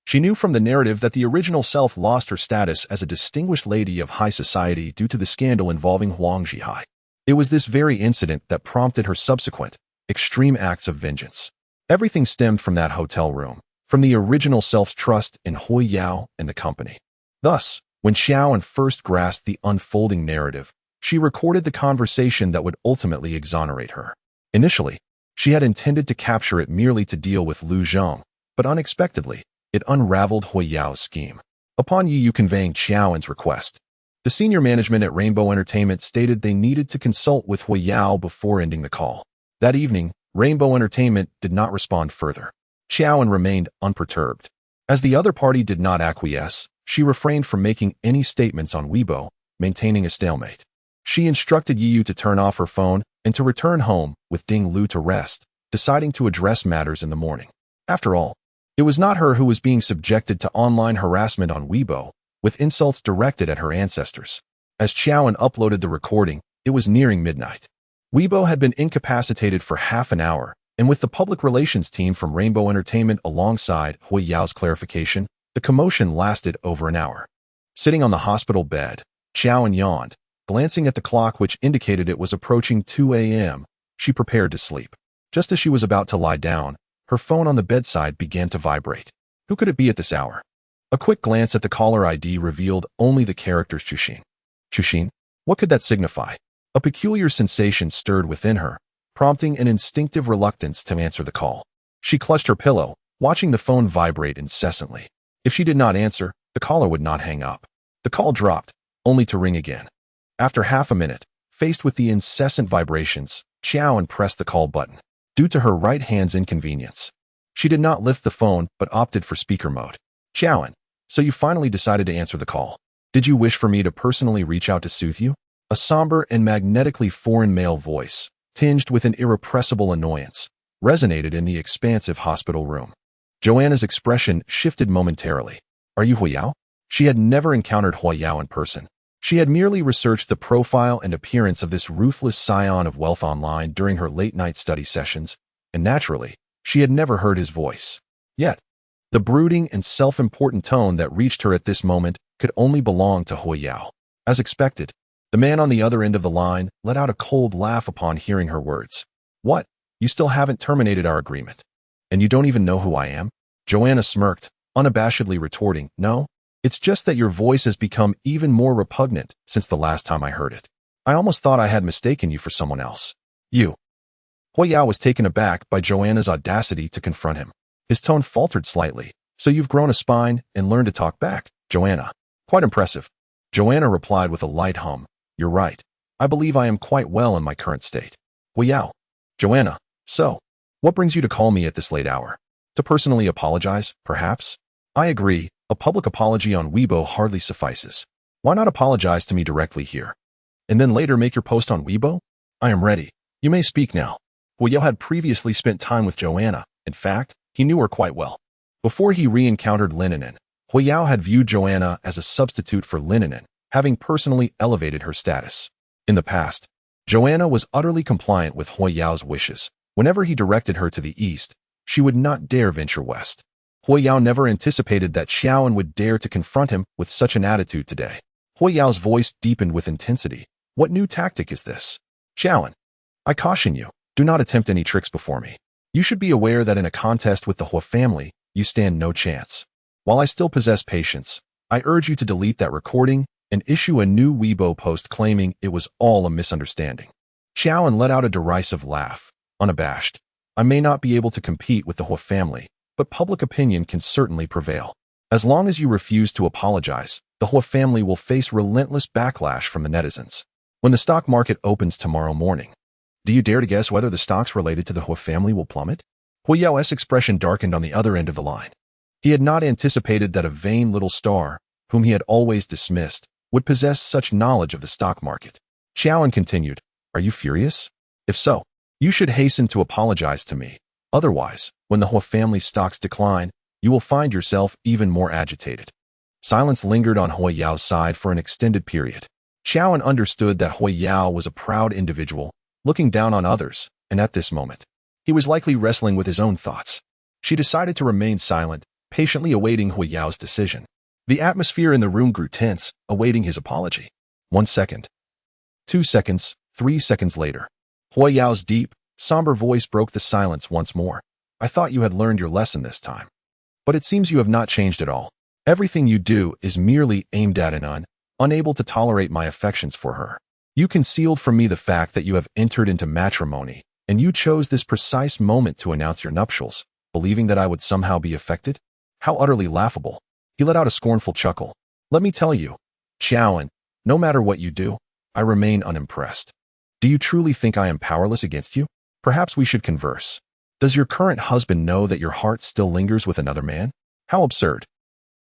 she knew from the narrative that the original self lost her status as a distinguished lady of high society due to the scandal involving Huang Zhihai. It was this very incident that prompted her subsequent, extreme acts of vengeance. Everything stemmed from that hotel room, from the original self's trust in Hui Yao and the company. Thus, when Xiaoan first grasped the unfolding narrative, she recorded the conversation that would ultimately exonerate her. Initially, she had intended to capture it merely to deal with Lu Zhong, but unexpectedly, it unraveled Hui Yao's scheme. Upon Yiyu conveying Xiaoan's request, the senior management at Rainbow Entertainment stated they needed to consult with Hui Yao before ending the call. That evening, Rainbow Entertainment did not respond further. Xiaoan remained unperturbed. As the other party did not acquiesce, she refrained from making any statements on Weibo, maintaining a stalemate. She instructed Yiyu to turn off her phone and to return home with Ding Lu to rest, deciding to address matters in the morning. After all, it was not her who was being subjected to online harassment on Weibo, with insults directed at her ancestors. As Xiaoan uploaded the recording, it was nearing midnight. Weibo had been incapacitated for half an hour, and with the public relations team from Rainbow Entertainment alongside Hui Yao's clarification, the commotion lasted over an hour. Sitting on the hospital bed, Xiaoan yawned, glancing at the clock which indicated it was approaching 2 a.m. She prepared to sleep. Just as she was about to lie down, her phone on the bedside began to vibrate. Who could it be at this hour? A quick glance at the caller ID revealed only the characters Chushin. Chushin? What could that signify? A peculiar sensation stirred within her, prompting an instinctive reluctance to answer the call. She clutched her pillow, watching the phone vibrate incessantly. If she did not answer, the caller would not hang up. The call dropped, only to ring again. After half a minute, faced with the incessant vibrations, Xiaoan pressed the call button. Due to her right hand's inconvenience, she did not lift the phone but opted for speaker mode. "Xiaoan, so you finally decided to answer the call. Did you wish for me to personally reach out to soothe you?" A somber and magnetically foreign male voice, tinged with an irrepressible annoyance, resonated in the expansive hospital room. Joanna's expression shifted momentarily. "Are you Hui Yao?" She had never encountered Hui Yao in person. She had merely researched the profile and appearance of this ruthless scion of wealth online during her late-night study sessions, and naturally, she had never heard his voice. Yet, the brooding and self-important tone that reached her at this moment could only belong to Hui Yao. As expected, the man on the other end of the line let out a cold laugh upon hearing her words. "What? You still haven't terminated our agreement? And you don't even know who I am?" Joanna smirked, unabashedly retorting, "No, It's just that your voice has become even more repugnant since the last time I heard it. I almost thought I had mistaken you for someone else. You. Huiyao was taken aback by Joanna's audacity to confront him. His tone faltered slightly. So you've grown a spine and learned to talk back, Joanna. Quite impressive. Joanna replied with a light hum. You're right. I believe I am quite well in my current state. Huiyao. Joanna. So, what brings you to call me at this late hour? To personally apologize, perhaps? I agree. A public apology on Weibo hardly suffices. Why not apologize to me directly here? And then later make your post on Weibo? I am ready. You may speak now. Huiyao had previously spent time with Joanna. In fact, he knew her quite well. Before he re-encountered Lininen, Huiyao had viewed Joanna as a substitute for Lininen, having personally elevated her status. In the past, Joanna was utterly compliant with Huiyao's wishes. Whenever he directed her to the east, she would not dare venture west. Huiyao never anticipated that Xiaoan would dare to confront him with such an attitude today. Huiyao's voice deepened with intensity. What new tactic is this? Xiaoan, I caution you, do not attempt any tricks before me. You should be aware that in a contest with the Hua family, you stand no chance. While I still possess patience, I urge you to delete that recording and issue a new Weibo post claiming it was all a misunderstanding. Xiaoan let out a derisive laugh, unabashed. I may not be able to compete with the Hua family, but public opinion can certainly prevail. As long as you refuse to apologize, the Hua family will face relentless backlash from the netizens. When the stock market opens tomorrow morning, do you dare to guess whether the stocks related to the Hua family will plummet? Huiyao's expression darkened on the other end of the line. He had not anticipated that a vain little star, whom he had always dismissed, would possess such knowledge of the stock market. Xiaoan continued, Are you furious? If so, you should hasten to apologize to me. Otherwise, when the Hua family stocks decline, you will find yourself even more agitated. Silence lingered on Huiyao's side for an extended period. Xiaoan understood that Huiyao was a proud individual, looking down on others, and at this moment, he was likely wrestling with his own thoughts. She decided to remain silent, patiently awaiting Huiyao's decision. The atmosphere in the room grew tense, awaiting his apology. 1 second. 2 seconds, 3 seconds later. Huiyao's deep, somber voice broke the silence once more. I thought you had learned your lesson this time. But it seems you have not changed at all. Everything you do is merely aimed at an unable to tolerate my affections for her. You concealed from me the fact that you have entered into matrimony, and you chose this precise moment to announce your nuptials, believing that I would somehow be affected? How utterly laughable. He let out a scornful chuckle. Let me tell you, Xiaoan, no matter what you do, I remain unimpressed. Do you truly think I am powerless against you? Perhaps we should converse. Does your current husband know that your heart still lingers with another man? How absurd.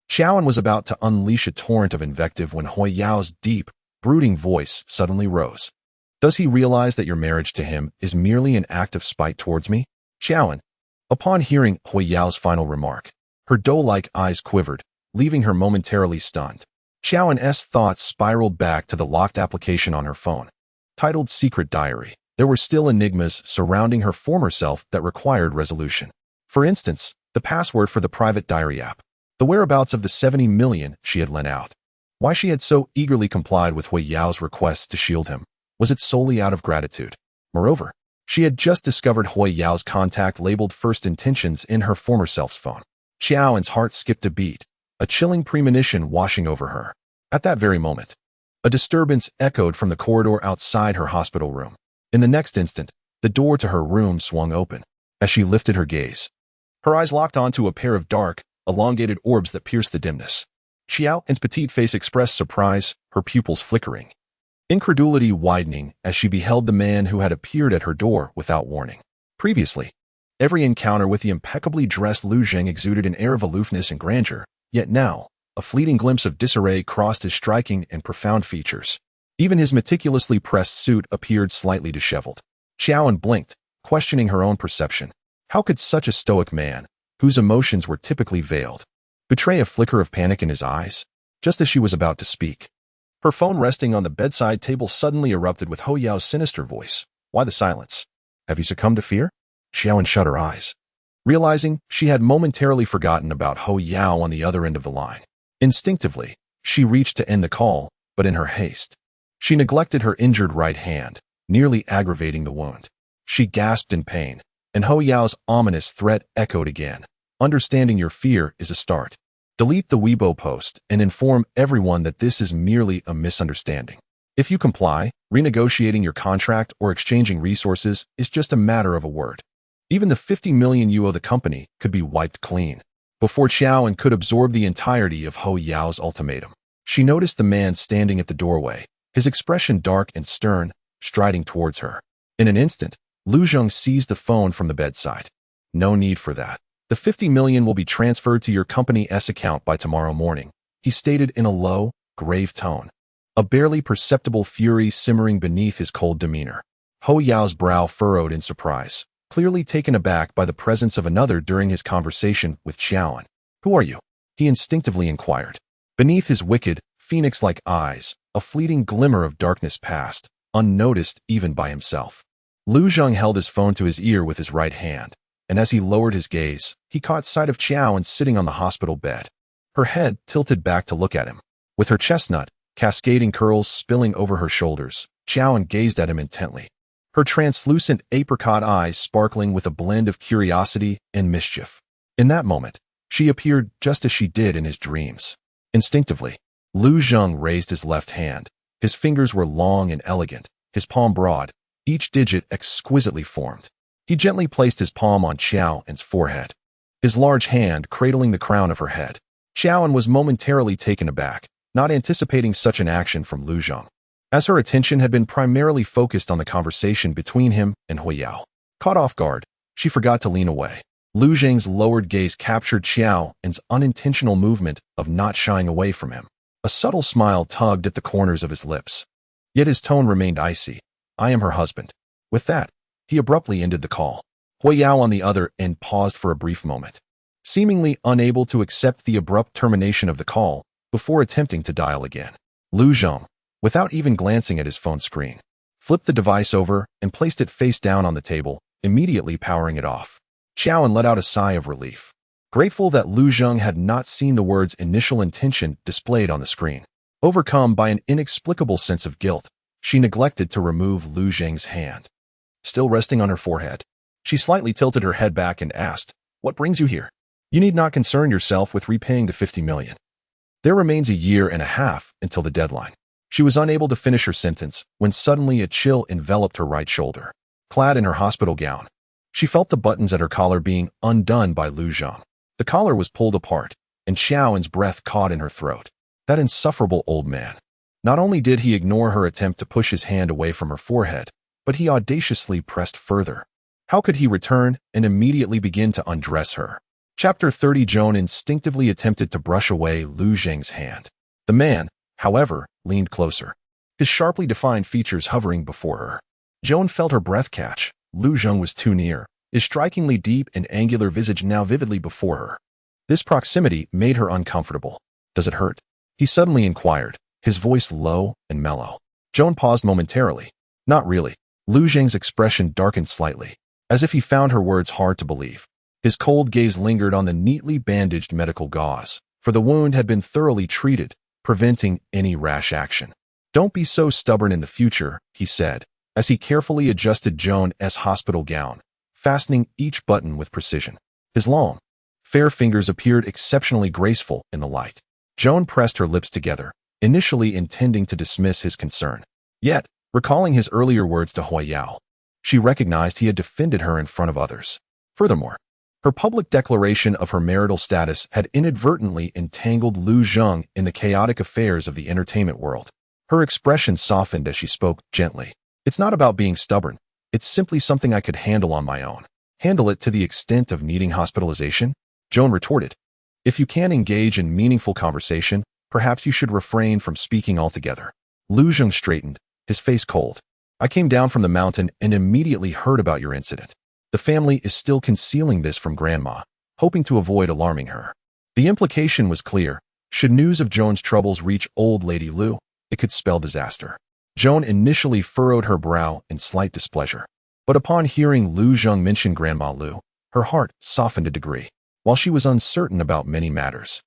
Xiaoan was about to unleash a torrent of invective when Huiyao's deep, brooding voice suddenly rose. Does he realize that your marriage to him is merely an act of spite towards me? Xiaoan. Upon hearing Huiyao's final remark, her doe-like eyes quivered, leaving her momentarily stunned. Xiaoan's thoughts spiraled back to the locked application on her phone. Titled Secret Diary, there were still enigmas surrounding her former self that required resolution. For instance, the password for the private diary app, the whereabouts of the 70 million she had lent out. Why she had so eagerly complied with Huiyao's requests to shield him. Was it solely out of gratitude? Moreover, she had just discovered Huiyao's contact labeled First Intentions in her former self's phone. Xiaoan's heart skipped a beat, a chilling premonition washing over her. At that very moment, a disturbance echoed from the corridor outside her hospital room. In the next instant, the door to her room swung open. As she lifted her gaze, her eyes locked onto a pair of dark, elongated orbs that pierced the dimness. Xiaoan's petite face expressed surprise, her pupils flickering. Incredulity widening as she beheld the man who had appeared at her door without warning. Previously, every encounter with the impeccably dressed Lu Zheng exuded an air of aloofness and grandeur, yet now, a fleeting glimpse of disarray crossed his striking and profound features. Even his meticulously pressed suit appeared slightly disheveled. Xiaoan blinked, questioning her own perception. How could such a stoic man, whose emotions were typically veiled, betray a flicker of panic in his eyes, just as she was about to speak? Her phone resting on the bedside table suddenly erupted with Huiyao's sinister voice. Why the silence? Have you succumbed to fear? Xiaoan shut her eyes, realizing she had momentarily forgotten about Huiyao on the other end of the line. Instinctively, she reached to end the call, but in her haste, she neglected her injured right hand, nearly aggravating the wound. She gasped in pain, and Huiyao's ominous threat echoed again. Understanding your fear is a start. Delete the Weibo post and inform everyone that this is merely a misunderstanding. If you comply, renegotiating your contract or exchanging resources is just a matter of a word. Even the 50 million you owe the company could be wiped clean. Before Qiaoan could absorb the entirety of Ho Yao's ultimatum, she noticed the man standing at the doorway, his expression dark and stern, striding towards her. In an instant, Lu Zheng seized the phone from the bedside. No need for that. The 50 million will be transferred to your company's account by tomorrow morning, he stated in a low, grave tone, a barely perceptible fury simmering beneath his cold demeanor. Ho Yao's brow furrowed in surprise, clearly taken aback by the presence of another during his conversation with Qiaoan. Who are you? He instinctively inquired. Beneath his wicked, phoenix-like eyes, a fleeting glimmer of darkness passed, unnoticed even by himself. Lu Zheng held his phone to his ear with his right hand, and as he lowered his gaze, he caught sight of Qiaoan sitting on the hospital bed, her head tilted back to look at him. With her chestnut, cascading curls spilling over her shoulders, Qiaoan gazed at him intently, her translucent apricot eyes sparkling with a blend of curiosity and mischief. In that moment, she appeared just as she did in his dreams. Instinctively, Lu Zheng raised his left hand. His fingers were long and elegant, his palm broad, each digit exquisitely formed. He gently placed his palm on Qiaoan's forehead, his large hand cradling the crown of her head. Qiaoan was momentarily taken aback, not anticipating such an action from Lu Zheng, as her attention had been primarily focused on the conversation between him and Ho Yao. Caught off guard, she forgot to lean away. Lu Zheng's lowered gaze captured Qiaoan's unintentional movement of not shying away from him. A subtle smile tugged at the corners of his lips. Yet his tone remained icy. I am her husband. With that, he abruptly ended the call. Ho Yao on the other end paused for a brief moment, seemingly unable to accept the abrupt termination of the call before attempting to dial again. Lu Zheng, without even glancing at his phone screen, flipped the device over and placed it face down on the table, immediately powering it off. Qiaoan let out a sigh of relief, grateful that Lu Zheng had not seen the words initial intention displayed on the screen. Overcome by an inexplicable sense of guilt, she neglected to remove Lu Zheng's hand. Still resting on her forehead, she slightly tilted her head back and asked, What brings you here? You need not concern yourself with repaying the 50 million. There remains a year and a half until the deadline. She was unable to finish her sentence when suddenly a chill enveloped her right shoulder. Clad in her hospital gown, she felt the buttons at her collar being undone by Lu Zheng. The collar was pulled apart, and Qiaoan's breath caught in her throat. That insufferable old man. Not only did he ignore her attempt to push his hand away from her forehead, but he audaciously pressed further. How could he return and immediately begin to undress her? Chapter 30. Joan instinctively attempted to brush away Lu Zheng's hand. The man, however, leaned closer, his sharply defined features hovering before her. Joan felt her breath catch. Lu Zheng was too near, his strikingly deep and angular visage now vividly before her. This proximity made her uncomfortable. Does it hurt? He suddenly inquired, his voice low and mellow. Joan paused momentarily. Not really. Lu Zheng's expression darkened slightly, as if he found her words hard to believe. His cold gaze lingered on the neatly bandaged medical gauze, for the wound had been thoroughly treated, preventing any rash action. Don't be so stubborn in the future, he said, as he carefully adjusted Joan's hospital gown, fastening each button with precision. His long, fair fingers appeared exceptionally graceful in the light. Joan pressed her lips together, initially intending to dismiss his concern. Yet, recalling his earlier words to Ho Yao, she recognized he had defended her in front of others. Furthermore, her public declaration of her marital status had inadvertently entangled Lu Zheng in the chaotic affairs of the entertainment world. Her expression softened as she spoke gently. It's not about being stubborn. It's simply something I could handle on my own. Handle it to the extent of needing hospitalization? Joan retorted. If you can't engage in meaningful conversation, perhaps you should refrain from speaking altogether. Lu Zheng straightened, his face cold. I came down from the mountain and immediately heard about your incident. The family is still concealing this from Grandma, hoping to avoid alarming her. The implication was clear. Should news of Joan's troubles reach old Lady Lu, it could spell disaster. Joan initially furrowed her brow in slight displeasure, but upon hearing Lu Zheng mention Grandma Lu, her heart softened a degree. While she was uncertain about many matters,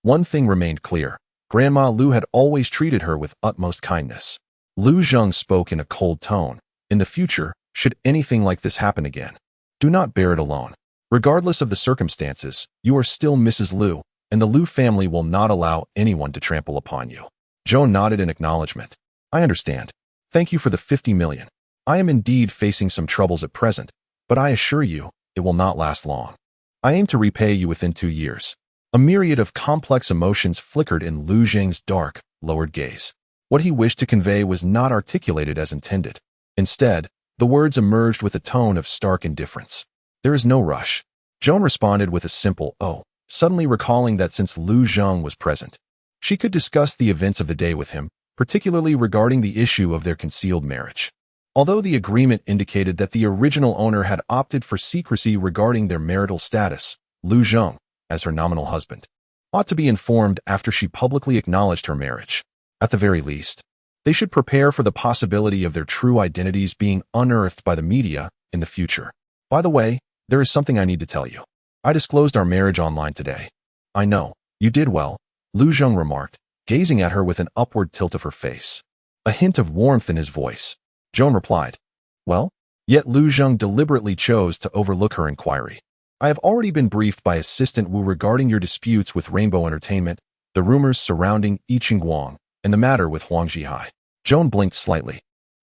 one thing remained clear. Grandma Lu had always treated her with utmost kindness. Lu Zheng spoke in a cold tone. In the future, should anything like this happen again, do not bear it alone. Regardless of the circumstances, you are still Mrs. Lu, and the Liu family will not allow anyone to trample upon you. Joan nodded in acknowledgement. I understand. Thank you for the 50 million. I am indeed facing some troubles at present, but I assure you, it will not last long. I aim to repay you within 2 years. A myriad of complex emotions flickered in Liu Zhang's dark, lowered gaze. What he wished to convey was not articulated as intended. Instead, the words emerged with a tone of stark indifference. There is no rush. Joan responded with a simple, oh, suddenly recalling that since Liu Zhang was present, she could discuss the events of the day with him, particularly regarding the issue of their concealed marriage. Although the agreement indicated that the original owner had opted for secrecy regarding their marital status, Liu Zhang, as her nominal husband, ought to be informed after she publicly acknowledged her marriage. At the very least, they should prepare for the possibility of their true identities being unearthed by the media in the future. By the way, there is something I need to tell you. I disclosed our marriage online today. I know, you did well, Liu Zhang remarked, gazing at her with an upward tilt of her face. A hint of warmth in his voice. Joan replied, well? Yet Liu Zhang deliberately chose to overlook her inquiry. I have already been briefed by Assistant Wu regarding your disputes with Rainbow Entertainment, the rumors surrounding Yiqing Guang, and the matter with Huang Zhihai. Joan blinked slightly,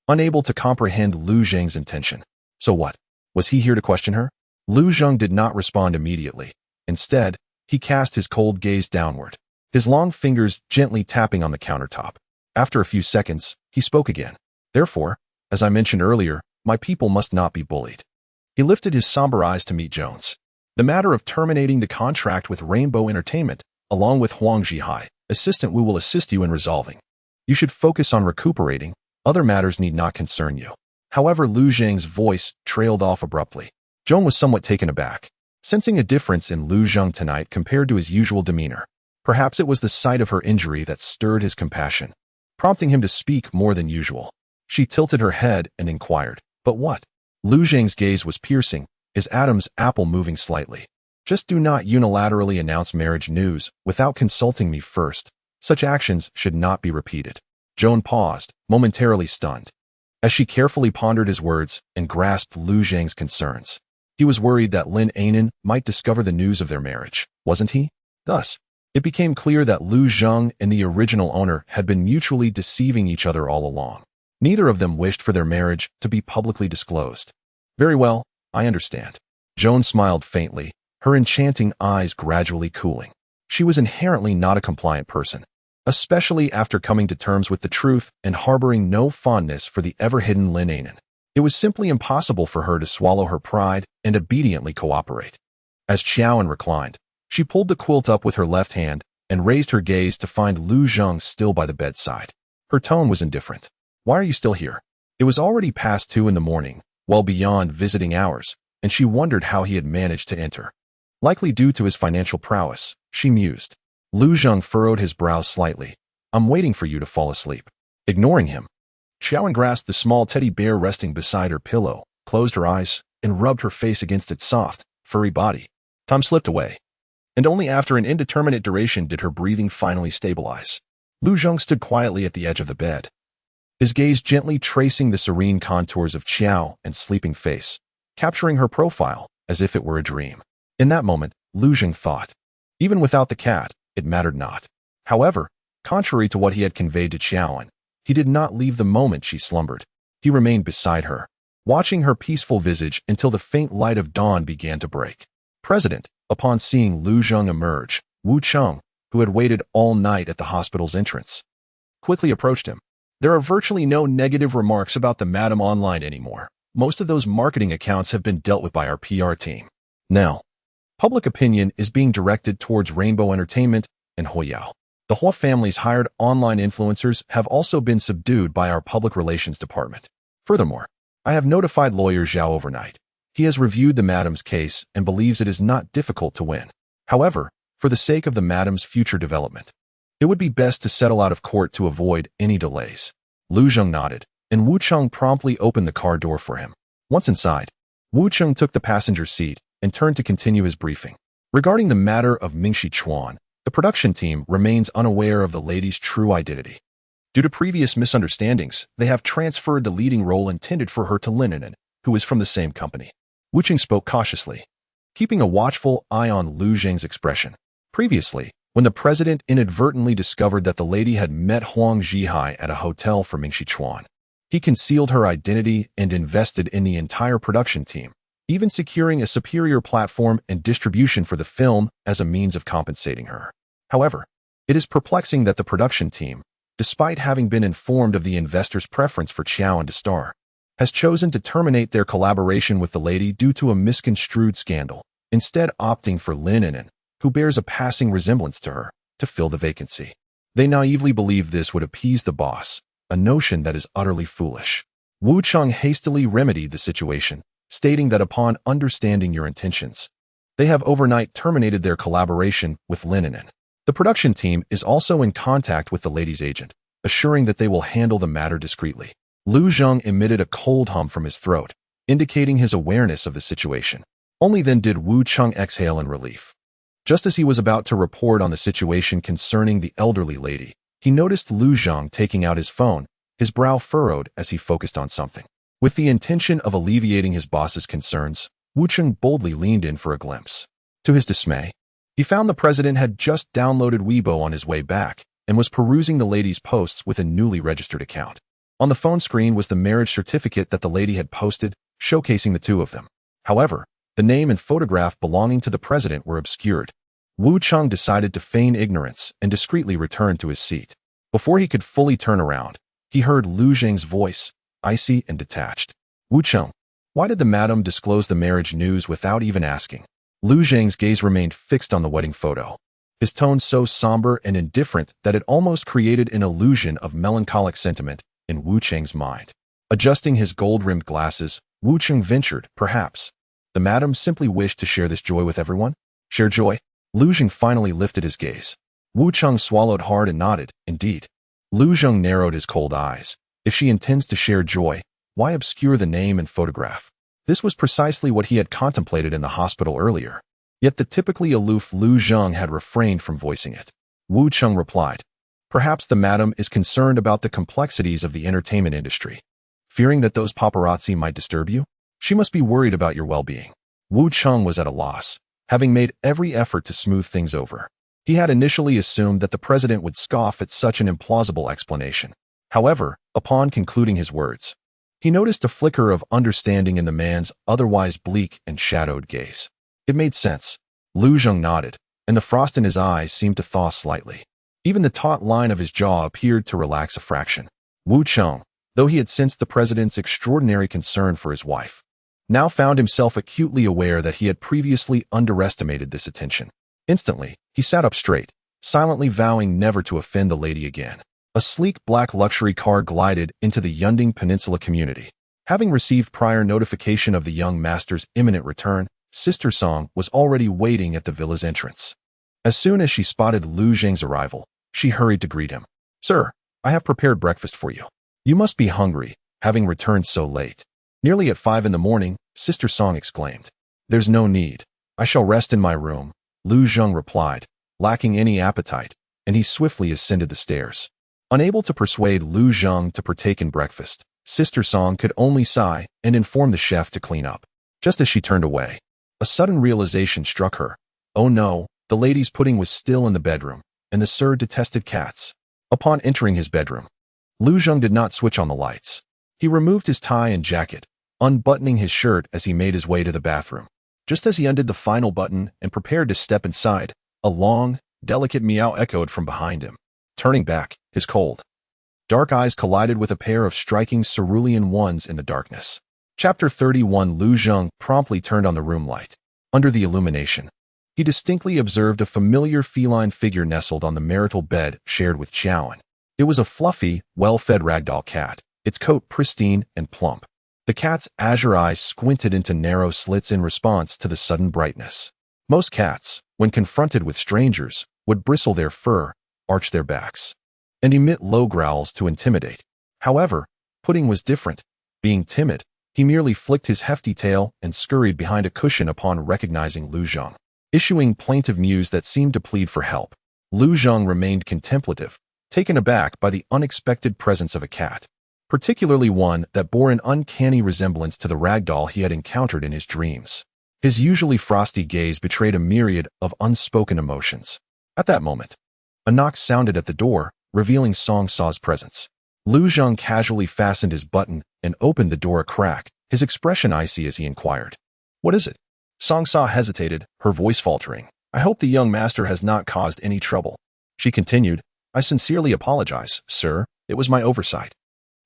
unable to comprehend Liu Zhang's intention. So what? Was he here to question her? Liu Zhang did not respond immediately. Instead, he cast his cold gaze downward, his long fingers gently tapping on the countertop. After a few seconds, he spoke again. Therefore, as I mentioned earlier, my people must not be bullied. He lifted his somber eyes to meet Joan's. The matter of terminating the contract with Rainbow Entertainment, along with Huang Zhihai, Assistant Wu will assist you in resolving. You should focus on recuperating. Other matters need not concern you. However, Liu Zhang's voice trailed off abruptly. Joan was somewhat taken aback, sensing a difference in Liu Zhang tonight compared to his usual demeanor. Perhaps it was the sight of her injury that stirred his compassion, prompting him to speak more than usual. She tilted her head and inquired, but what? Liu Zhang's gaze was piercing, his Adam's apple moving slightly. Just do not unilaterally announce marriage news without consulting me first. Such actions should not be repeated. Joan paused, momentarily stunned, as she carefully pondered his words and grasped Liu Zhang's concerns. He was worried that Lin Anan might discover the news of their marriage, wasn't he? Thus, it became clear that Liu Zhang and the original owner had been mutually deceiving each other all along. Neither of them wished for their marriage to be publicly disclosed. Very well, I understand. Joan smiled faintly, her enchanting eyes gradually cooling. She was inherently not a compliant person, especially after coming to terms with the truth and harboring no fondness for the ever-hidden Lin Anan. It was simply impossible for her to swallow her pride and obediently cooperate. As Qiaoan reclined, she pulled the quilt up with her left hand and raised her gaze to find Liu Zhang still by the bedside. Her tone was indifferent. Why are you still here? It was already past 2 in the morning, well beyond visiting hours, and she wondered how he had managed to enter. Likely due to his financial prowess, she mused. Liu Zhang furrowed his brows slightly. I'm waiting for you to fall asleep. Ignoring him, Qiaoan grasped the small teddy bear resting beside her pillow, closed her eyes, and rubbed her face against its soft, furry body. Time slipped away, and only after an indeterminate duration did her breathing finally stabilize. Liu Zhang stood quietly at the edge of the bed, his gaze gently tracing the serene contours of Qiaoan's sleeping face, capturing her profile as if it were a dream. In that moment, Liu Zhang thought, even without the cat, it mattered not. However, contrary to what he had conveyed to Qiaoan, he did not leave the moment she slumbered. He remained beside her, watching her peaceful visage until the faint light of dawn began to break. President, upon seeing Liu Zhang emerge, Wu Cheng, who had waited all night at the hospital's entrance, quickly approached him. There are virtually no negative remarks about the Madam Online anymore. Most of those marketing accounts have been dealt with by our PR team. Now, public opinion is being directed towards Rainbow Entertainment and Hoyao. The Hua family's hired online influencers have also been subdued by our public relations department. Furthermore, I have notified lawyer Zhao overnight. He has reviewed the madam's case and believes it is not difficult to win. However, for the sake of the madam's future development, it would be best to settle out of court to avoid any delays. Liu Zhang nodded, and Wu Cheng promptly opened the car door for him. Once inside, Wu Cheng took the passenger seat and turned to continue his briefing. Regarding the matter of Mingxi Chuan, the production team remains unaware of the lady's true identity. Due to previous misunderstandings, they have transferred the leading role intended for her to Lin Anan, who is from the same company. Wu Cheng spoke cautiously, keeping a watchful eye on Liu Zhang's expression. Previously, when the president inadvertently discovered that the lady had met Huang Zhihai at a hotel for Mingxichuan, he concealed her identity and invested in the entire production team, even securing a superior platform and distribution for the film as a means of compensating her. However, it is perplexing that the production team, despite having been informed of the investors' preference for Qiao to star, has chosen to terminate their collaboration with the lady due to a misconstrued scandal, instead opting for Lin Inen, who bears a passing resemblance to her, to fill the vacancy. They naively believe this would appease the boss, a notion that is utterly foolish. Wu Cheng hastily remedied the situation, stating that upon understanding your intentions, they have overnight terminated their collaboration with Lin Inen. The production team is also in contact with the lady's agent, assuring that they will handle the matter discreetly. Lu Zheng emitted a cold hum from his throat, indicating his awareness of the situation. Only then did Wu Cheng exhale in relief. Just as he was about to report on the situation concerning the elderly lady, he noticed Lu Zheng taking out his phone, his brow furrowed as he focused on something. With the intention of alleviating his boss's concerns, Wu Cheng boldly leaned in for a glimpse. To his dismay, he found the president had just downloaded Weibo on his way back and was perusing the lady's posts with a newly registered account. On the phone screen was the marriage certificate that the lady had posted, showcasing the two of them. However, the name and photograph belonging to the president were obscured. Wu Cheng decided to feign ignorance and discreetly returned to his seat. Before he could fully turn around, he heard Lu Zheng's voice, icy and detached. Wu Cheng, why did the madam disclose the marriage news without even asking? Lu Zheng's gaze remained fixed on the wedding photo, his tone so somber and indifferent that it almost created an illusion of melancholic sentiment in Wu Cheng's mind. Adjusting his gold-rimmed glasses, Wu Cheng ventured, perhaps, the madam simply wished to share this joy with everyone? Share joy? Lu Zheng finally lifted his gaze. Wu Cheng swallowed hard and nodded, indeed. Lu Zheng narrowed his cold eyes. If she intends to share joy, why obscure the name and photograph? This was precisely what he had contemplated in the hospital earlier. Yet the typically aloof Lu Zheng had refrained from voicing it. Wu Cheng replied, perhaps the madam is concerned about the complexities of the entertainment industry. Fearing that those paparazzi might disturb you? She must be worried about your well-being. Wu Cheng was at a loss, having made every effort to smooth things over. He had initially assumed that the president would scoff at such an implausible explanation. However, upon concluding his words, he noticed a flicker of understanding in the man's otherwise bleak and shadowed gaze. It made sense. Lu Zheng nodded, and the frost in his eyes seemed to thaw slightly. Even the taut line of his jaw appeared to relax a fraction. Wu Cheng, though he had sensed the president's extraordinary concern for his wife, now found himself acutely aware that he had previously underestimated this attention. Instantly, he sat up straight, silently vowing never to offend the lady again. A sleek black luxury car glided into the Yunding Peninsula community. Having received prior notification of the young master's imminent return, Sister Song was already waiting at the villa's entrance. As soon as she spotted Lu Zheng's arrival, she hurried to greet him. Sir, I have prepared breakfast for you. You must be hungry, having returned so late. Nearly at 5 a.m, Sister Song exclaimed. There's no need. I shall rest in my room, Lu Zheng replied, lacking any appetite, and he swiftly ascended the stairs. Unable to persuade Lu Zheng to partake in breakfast, Sister Song could only sigh and inform the chef to clean up. Just as she turned away, a sudden realization struck her. Oh no, the lady's pudding was still in the bedroom, and the Sir detested cats. Upon entering his bedroom, Lu Zheng did not switch on the lights. He removed his tie and jacket, unbuttoning his shirt as he made his way to the bathroom. Just as he undid the final button and prepared to step inside, a long, delicate meow echoed from behind him. Turning back, his cold, dark eyes collided with a pair of striking cerulean ones in the darkness. Chapter 31. Lu Zheng promptly turned on the room light. Under the illumination, he distinctly observed a familiar feline figure nestled on the marital bed shared with Qiaoan. It was a fluffy, well-fed ragdoll cat, its coat pristine and plump. The cat's azure eyes squinted into narrow slits in response to the sudden brightness. Most cats, when confronted with strangers, would bristle their fur, arch their backs, and emit low growls to intimidate. However, Pudding was different. Being timid, he merely flicked his hefty tail and scurried behind a cushion upon recognizing Lu Zheng. Issuing plaintive mews that seemed to plead for help, Lu Zheng remained contemplative, taken aback by the unexpected presence of a cat, particularly one that bore an uncanny resemblance to the ragdoll he had encountered in his dreams. His usually frosty gaze betrayed a myriad of unspoken emotions. At that moment, a knock sounded at the door, revealing Song Sa's presence. Lu Zheng casually fastened his button and opened the door a crack, his expression icy as he inquired, "What is it?" Song Sa hesitated, her voice faltering. "I hope the young master has not caused any trouble." She continued, "I sincerely apologize, sir. It was my oversight.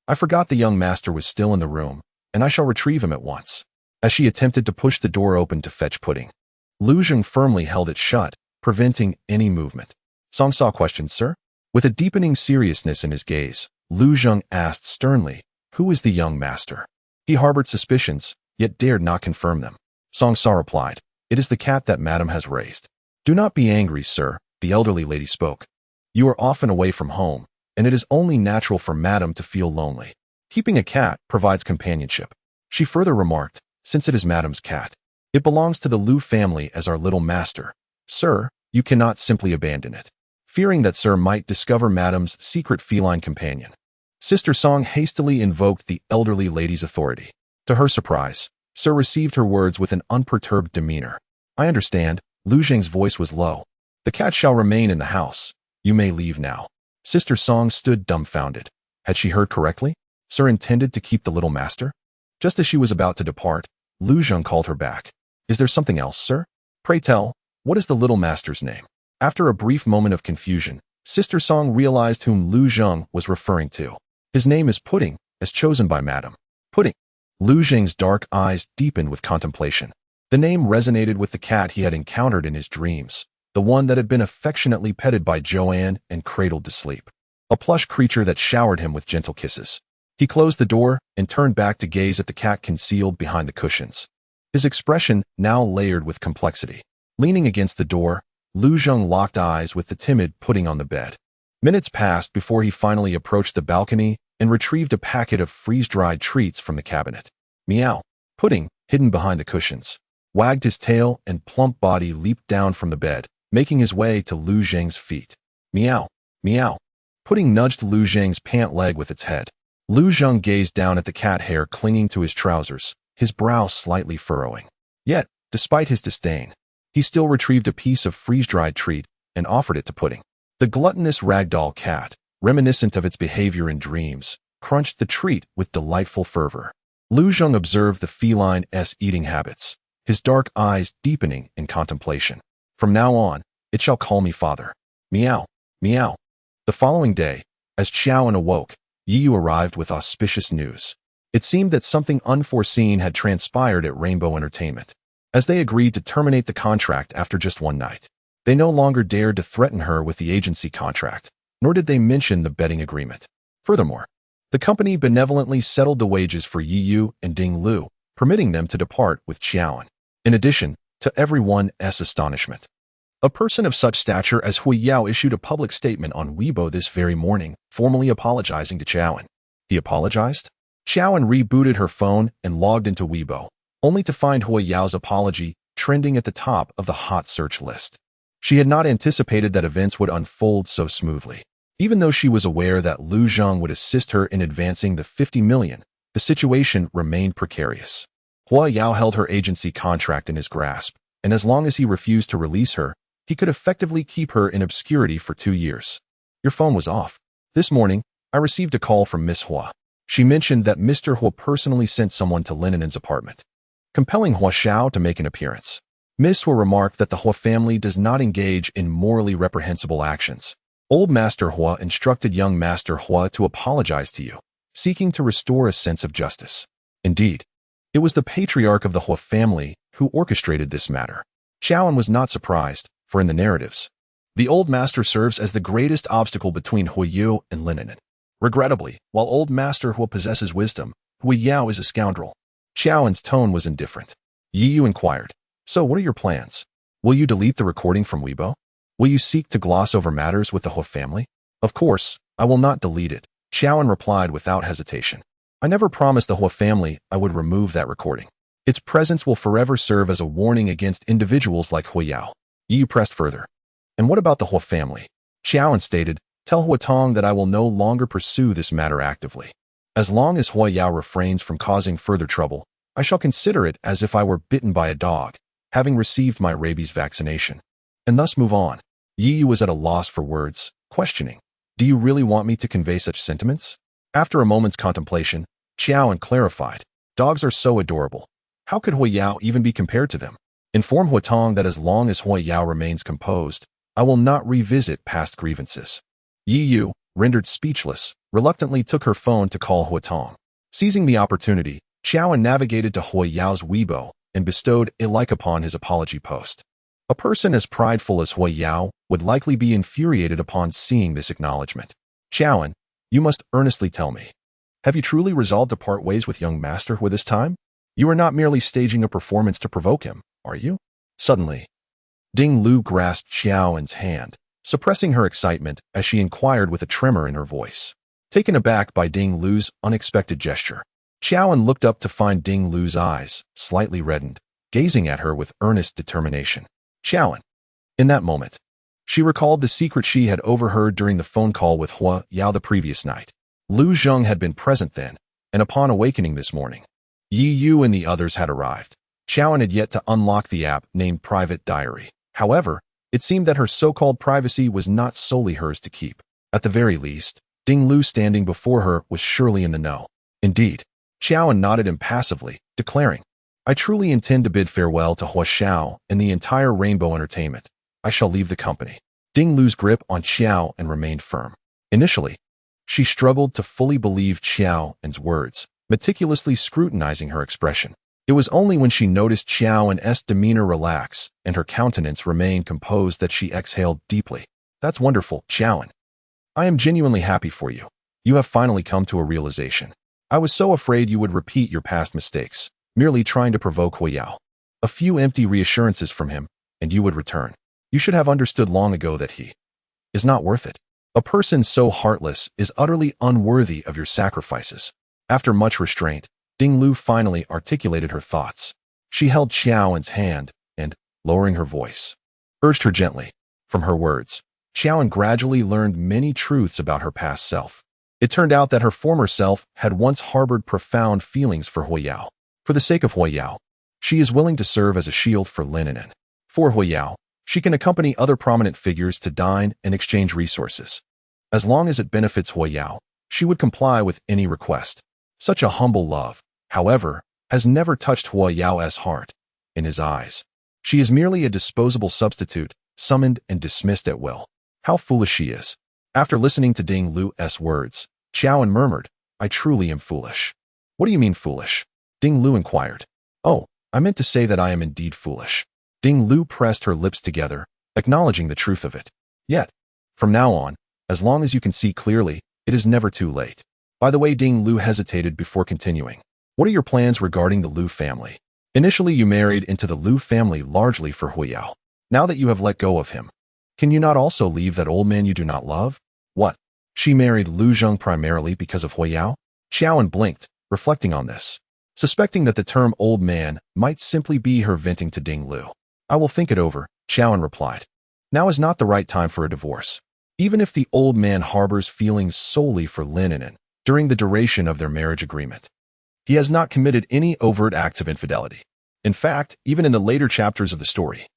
I forgot the young master was still in the room, and I shall retrieve him at once." As she attempted to push the door open to fetch pudding, Lu Zheng firmly held it shut, preventing any movement. Song Sa questioned, "Sir?" With a deepening seriousness in his gaze, Lu Zheng asked sternly, "Who is the young master?" He harbored suspicions, yet dared not confirm them. Song Sa replied, "It is the cat that madam has raised." "Do not be angry, sir," the elderly lady spoke. "You are often away from home, and it is only natural for madam to feel lonely. Keeping a cat provides companionship." She further remarked, "Since it is madam's cat, it belongs to the Lu family as our little master. Sir, you cannot simply abandon it." Fearing that sir might discover madam's secret feline companion, Sister Song hastily invoked the elderly lady's authority. To her surprise, sir received her words with an unperturbed demeanor. "I understand." Lu Zheng's voice was low. "The cat shall remain in the house. You may leave now." Sister Song stood dumbfounded. Had she heard correctly? Sir intended to keep the little master? Just as she was about to depart, Lu Zheng called her back. "Is there something else, sir? Pray tell, what is the little master's name?" After a brief moment of confusion, Sister Song realized whom Lu Zheng was referring to. "His name is Pudding, as chosen by madam." Pudding. Lu Zheng's dark eyes deepened with contemplation. The name resonated with the cat he had encountered in his dreams, the one that had been affectionately petted by Joanne and cradled to sleep. A plush creature that showered him with gentle kisses. He closed the door and turned back to gaze at the cat concealed behind the cushions. His expression now layered with complexity. Leaning against the door, Lu Zheng locked eyes with the timid Pudding on the bed. Minutes passed before he finally approached the balcony and retrieved a packet of freeze-dried treats from the cabinet. Meow. Pudding, hidden behind the cushions, wagged his tail and plump body leaped down from the bed, making his way to Lu Zheng's feet. Meow. Meow. Pudding nudged Lu Zheng's pant leg with its head. Lu Zheng gazed down at the cat hair clinging to his trousers, his brow slightly furrowing. Yet, despite his disdain, he still retrieved a piece of freeze-dried treat and offered it to Pudding. The gluttonous ragdoll cat, reminiscent of its behavior in dreams, crunched the treat with delightful fervor. Lu Zheng observed the feline's eating habits, his dark eyes deepening in contemplation. "From now on, it shall call me father." Meow. Meow. The following day, as Qiaoan awoke, Yiyu arrived with auspicious news. It seemed that something unforeseen had transpired at Rainbow Entertainment. As they agreed to terminate the contract after just one night, they no longer dared to threaten her with the agency contract, nor did they mention the betting agreement. Furthermore, the company benevolently settled the wages for Yiyu and Ding Lu, permitting them to depart with Qiaoan. In addition, to everyone's astonishment, a person of such stature as Hui Yao issued a public statement on Weibo this very morning, formally apologizing to Qiaoan. He apologized? Qiaoan rebooted her phone and logged into Weibo, only to find Hui Yao's apology trending at the top of the hot search list. She had not anticipated that events would unfold so smoothly. Even though she was aware that Lu Zheng would assist her in advancing the 50 million, the situation remained precarious. Hui Yao held her agency contract in his grasp, and as long as he refused to release her, he could effectively keep her in obscurity for 2 years. "Your phone was off. This morning, I received a call from Miss Hua. She mentioned that Mr. Hua personally sent someone to Linen's apartment, compelling Hua Xiao to make an appearance. Miss Hua remarked that the Hua family does not engage in morally reprehensible actions. Old Master Hua instructed young Master Hua to apologize to you, seeking to restore a sense of justice. Indeed, it was the patriarch of the Hua family who orchestrated this matter." Qiaoan was not surprised, for in the narratives, the old master serves as the greatest obstacle between Hui Yu and Linen. Regrettably, while old Master Hua possesses wisdom, Hui Yao is a scoundrel. Qiaoan's tone was indifferent. Yiyu inquired, "So what are your plans? Will you delete the recording from Weibo? Will you seek to gloss over matters with the Hua family?" "Of course, I will not delete it," Qiaoan replied without hesitation. "I never promised the Hua family I would remove that recording. Its presence will forever serve as a warning against individuals like Hui Yao." Yiyu pressed further. "And what about the Hua family?" Qiaoan stated, "Tell Hua Tong that I will no longer pursue this matter actively. As long as Hua Yao refrains from causing further trouble, I shall consider it as if I were bitten by a dog, having received my rabies vaccination, and thus move on. Yi Yu was at a loss for words, questioning, do you really want me to convey such sentiments? After a moment's contemplation, Qiaoan clarified, dogs are so adorable. How could Huiyao even be compared to them? Inform Huatong that as long as Huiyao remains composed, I will not revisit past grievances. Yi Yu, rendered speechless, reluctantly took her phone to call Huatong. Seizing the opportunity, Qiaoan navigated to Huiyao's Weibo and bestowed a like upon his apology post. A person as prideful as Huiyao would likely be infuriated upon seeing this acknowledgement. Qiaoan, you must earnestly tell me. Have you truly resolved to part ways with young master with this time? You are not merely staging a performance to provoke him, are you? Suddenly, Ding Lu grasped Qiaoan's hand, suppressing her excitement as she inquired with a tremor in her voice. Taken aback by Ding Lu's unexpected gesture, Qiaoan looked up to find Ding Lu's eyes, slightly reddened, gazing at her with earnest determination. Qiaoan. In that moment, she recalled the secret she had overheard during the phone call with Hua Yao the previous night. Lu Zheng had been present then, and upon awakening this morning, Yi Yu and the others had arrived. Qiaoan had yet to unlock the app named Private Diary. However, it seemed that her so-called privacy was not solely hers to keep. At the very least, Ding Lu standing before her was surely in the know. Indeed, Qiaoan nodded impassively, declaring, I truly intend to bid farewell to Hua Xiao and the entire Rainbow Entertainment. I shall leave the company. Ding Lu's grip on Qiaoan remained firm. Initially, she struggled to fully believe Qiaoan's words, meticulously scrutinizing her expression. It was only when she noticed Qiaoan's demeanor relax and her countenance remain composed that she exhaled deeply. That's wonderful, Qiaoan. I am genuinely happy for you. You have finally come to a realization. I was so afraid you would repeat your past mistakes, merely trying to provoke Huiyao. A few empty reassurances from him, and you would return. You should have understood long ago that he is not worth it. A person so heartless is utterly unworthy of your sacrifices. After much restraint, Ding Lu finally articulated her thoughts. She held Qiaoan's hand and, lowering her voice, urged her gently. From her words, Qiaoan gradually learned many truths about her past self. It turned out that her former self had once harbored profound feelings for Huiyao. For the sake of Huiyao, she is willing to serve as a shield for Lin and for Huiyao, she can accompany other prominent figures to dine and exchange resources. As long as it benefits Huiyao, she would comply with any request. Such a humble love, however, has never touched Huiyao's heart. In his eyes, she is merely a disposable substitute, summoned and dismissed at will. How foolish she is. After listening to Ding Lu's words, Qiaoan murmured, I truly am foolish. What do you mean foolish? Ding Lu inquired. Oh, I meant to say that I am indeed foolish. Ding Lu pressed her lips together, acknowledging the truth of it. Yet, from now on, as long as you can see clearly, it is never too late. By the way, Ding Lu hesitated before continuing. What are your plans regarding the Lu family? Initially, you married into the Lu family largely for Huiyao. Now that you have let go of him, can you not also leave that old man you do not love? What? She married Lu Zheng primarily because of Huiyao? Qiaoan blinked, reflecting on this, suspecting that the term old man might simply be her venting to Ding Lu. I will think it over, Qiaoan replied. Now is not the right time for a divorce. Even if the old man harbors feelings solely for Lin and during the duration of their marriage agreement, he has not committed any overt acts of infidelity. In fact, even in the later chapters of the story,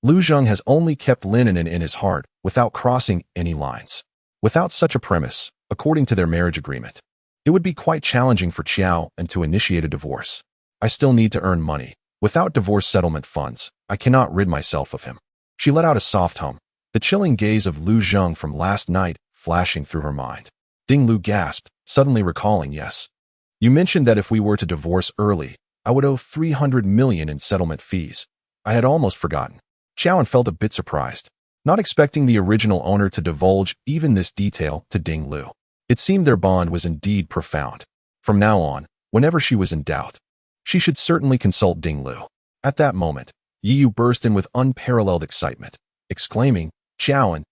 Lu Zheng has only kept Lin in his heart without crossing any lines. Without such a premise, according to their marriage agreement, it would be quite challenging for Qiaoan to initiate a divorce. I still need to earn money. Without divorce settlement funds, I cannot rid myself of him. She let out a soft hum, the chilling gaze of Lu Zheng from last night flashing through her mind. Ding Lu gasped, suddenly recalling, yes. You mentioned that if we were to divorce early, I would owe 300 million in settlement fees. I had almost forgotten. Qiaoan felt a bit surprised, not expecting the original owner to divulge even this detail to Ding Lu. It seemed their bond was indeed profound. From now on, whenever she was in doubt, she should certainly consult Ding Lu. At that moment, Yi Yu burst in with unparalleled excitement, exclaiming, Qiaoan,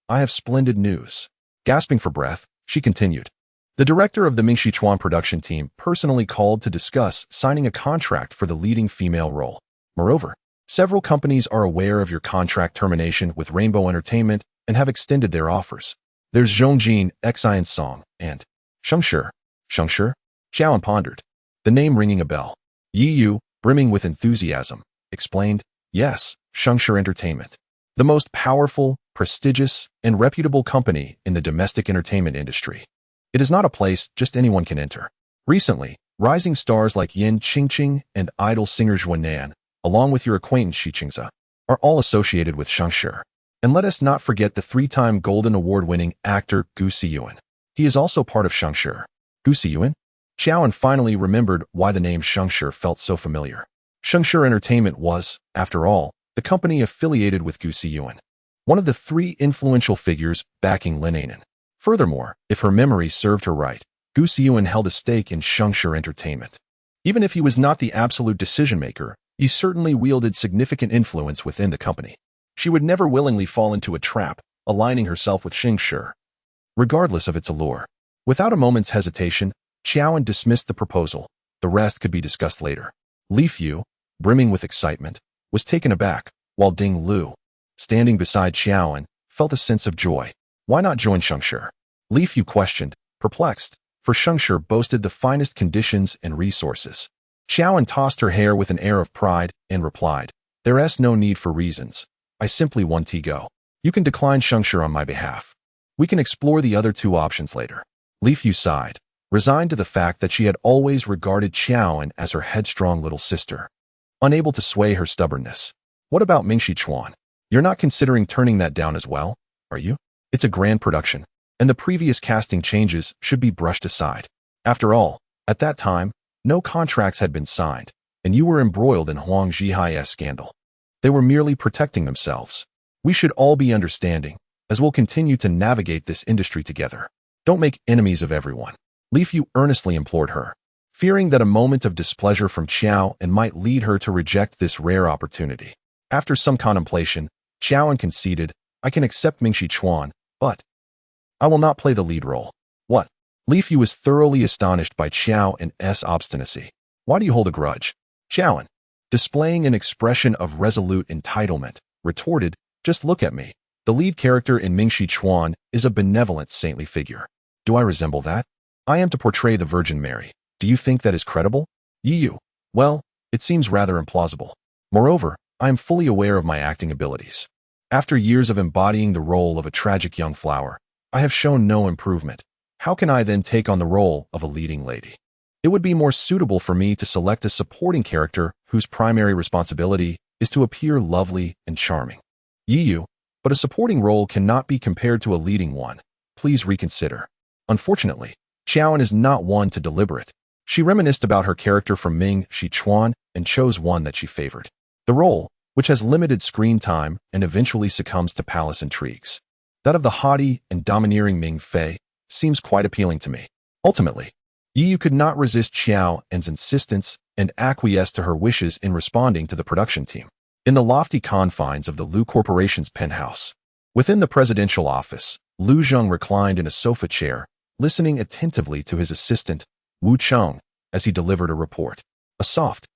I have splendid news. Gasping for breath, she continued. The director of the Mingxichuan production team personally called to discuss signing a contract for the leading female role. Moreover, several companies are aware of your contract termination with Rainbow Entertainment and have extended their offers. There's Zhongjin, Xian Song, and Shengshi. Qiaoan pondered, the name ringing a bell. Yi Yu, brimming with enthusiasm, explained, yes, Shengshi Entertainment. The most powerful, prestigious, and reputable company in the domestic entertainment industry. It is not a place just anyone can enter. Recently, rising stars like Yin Qingqing and idol singer Zhuan, along with your acquaintance Xi Qingzi, are all associated with Shengshi. And let us not forget the three-time Golden Award-winning actor Gu Siyuan. He is also part of Shengshi. Gu Siyuan? Xiaoan finally remembered why the name Shengshi felt so familiar. Shengshi Entertainment was, after all, the company affiliated with Gu Siyuan, one of the three influential figures backing Lin Anan. Furthermore, if her memory served her right, Gu Siyuan held a stake in Shengshi Entertainment. Even if he was not the absolute decision-maker, he certainly wielded significant influence within the company. She would never willingly fall into a trap, aligning herself with Shengshi, regardless of its allure. Without a moment's hesitation, Xiaoan dismissed the proposal. The rest could be discussed later. Li Fu, brimming with excitement, was taken aback, while Ding Lu, standing beside Xiaoan, felt a sense of joy. Why not join Shengshi? Li Fu questioned, perplexed, for Shengshi boasted the finest conditions and resources. Xiaoan tossed her hair with an air of pride and replied, "There's no need for reasons. I simply want to go. You can decline Shengshi on my behalf. We can explore the other two options later." Li Fu sighed, resigned to the fact that she had always regarded Xiaoan as her headstrong little sister, unable to sway her stubbornness. What about Mingxi Chuan? You're not considering turning that down as well, are you? It's a grand production, and the previous casting changes should be brushed aside. After all, at that time, no contracts had been signed, and you were embroiled in Huang Zhihai's scandal. They were merely protecting themselves. We should all be understanding, as we'll continue to navigate this industry together. Don't make enemies of everyone. Li Fu earnestly implored her, fearing that a moment of displeasure from Xiaoan might lead her to reject this rare opportunity. After some contemplation, Xiaoan conceded, "I can accept Mingxi Chuan, but I will not play the lead role." What? Li Fu was thoroughly astonished by Xiaoan's obstinacy. "Why do you hold a grudge?" Xiaoan, displaying an expression of resolute entitlement, retorted, "Just look at me. The lead character in Mingxi Chuan is a benevolent saintly figure. Do I resemble that? I am to portray the Virgin Mary. Do you think that is credible? Yu. Well, it seems rather implausible. Moreover, I am fully aware of my acting abilities. After years of embodying the role of a tragic young flower, I have shown no improvement. How can I then take on the role of a leading lady? It would be more suitable for me to select a supporting character whose primary responsibility is to appear lovely and charming. Yu, but a supporting role cannot be compared to a leading one. Please reconsider." Unfortunately, Xiaoan is not one to deliberate. She reminisced about her character from Mingxi Chuan and chose one that she favored. The role, which has limited screen time and eventually succumbs to palace intrigues. That of the haughty and domineering Ming Fei seems quite appealing to me. Ultimately, Yu could not resist Xiaoan's insistence and acquiesced to her wishes in responding to the production team. In the lofty confines of the Lu Corporation's penthouse, within the presidential office, Lu Zheng reclined in a sofa chair, listening attentively to his assistant, Wu Cheng, as he delivered a report. A soft,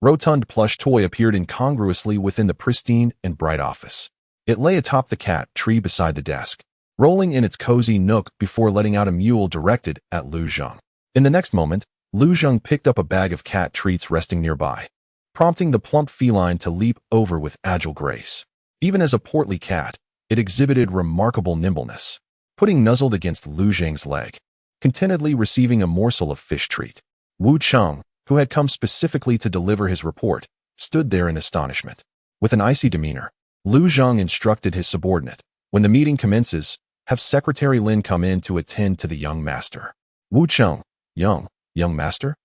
rotund plush toy appeared incongruously within the pristine and bright office. It lay atop the cat tree beside the desk, rolling in its cozy nook before letting out a mewl directed at Lu Zheng. In the next moment, Lu Zheng picked up a bag of cat treats resting nearby, prompting the plump feline to leap over with agile grace. Even as a portly cat, it exhibited remarkable nimbleness, putting nuzzled against Lu Zheng's leg, contentedly receiving a morsel of fish treat. Wu Cheng, who had come specifically to deliver his report, stood there in astonishment. With an icy demeanor, Lu Zheng instructed his subordinate, "When the meeting commences, have Secretary Lin come in to attend to the young master." Wu Cheng, young master?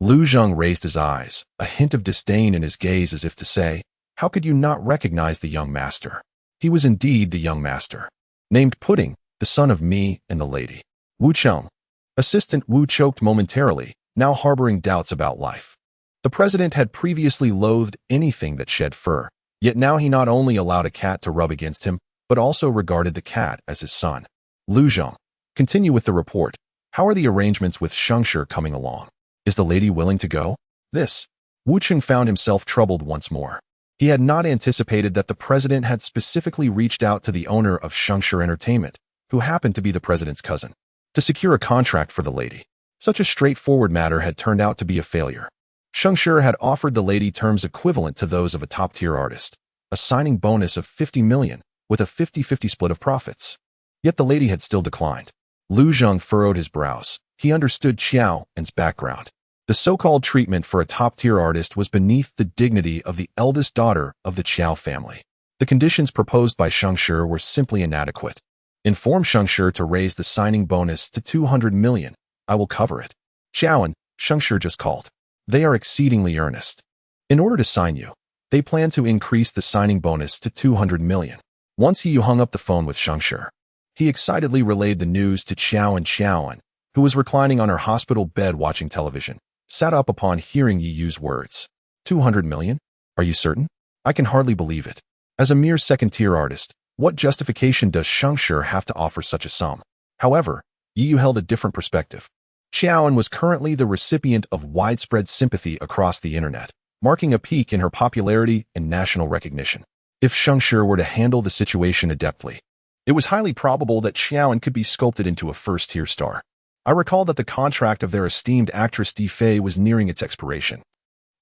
Lu Zheng raised his eyes, a hint of disdain in his gaze as if to say, "How could you not recognize the young master?" He was indeed the young master, named Pudding, the son of me and the lady. Wu Cheng. Assistant Wu choked momentarily, now harboring doubts about life. The president had previously loathed anything that shed fur, yet now he not only allowed a cat to rub against him, but also regarded the cat as his son. Lu Zheng. Continue with the report. How are the arrangements with Shengshi coming along? Is the lady willing to go? This. Wu Cheng found himself troubled once more. He had not anticipated that the president had specifically reached out to the owner of Shengshi Entertainment, who happened to be the president's cousin, to secure a contract for the lady. Such a straightforward matter had turned out to be a failure. Shengshi had offered the lady terms equivalent to those of a top-tier artist, a signing bonus of 50 million with a 50-50 split of profits. Yet the lady had still declined. Lu Zheng furrowed his brows. He understood Qiao An's background. The so-called treatment for a top-tier artist was beneath the dignity of the eldest daughter of the Qiao family. The conditions proposed by Shengshi were simply inadequate. Inform Shengshi to raise the signing bonus to 200 million. I will cover it. Qiao An, Shengshi just called. They are exceedingly earnest. In order to sign you, they plan to increase the signing bonus to 200 million. Once he hung up the phone with Shengshi, he excitedly relayed the news to Qiao An, who was reclining on her hospital bed watching television, sat up upon hearing Yi's words. 200 million? Are you certain? I can hardly believe it. As a mere second-tier artist, what justification does Shengshi have to offer such a sum? However, Yi held a different perspective. Qiao An was currently the recipient of widespread sympathy across the internet, marking a peak in her popularity and national recognition. If Shengshi were to handle the situation adeptly, it was highly probable that Qiao An could be sculpted into a first-tier star. I recall that the contract of their esteemed actress Di Fei was nearing its expiration.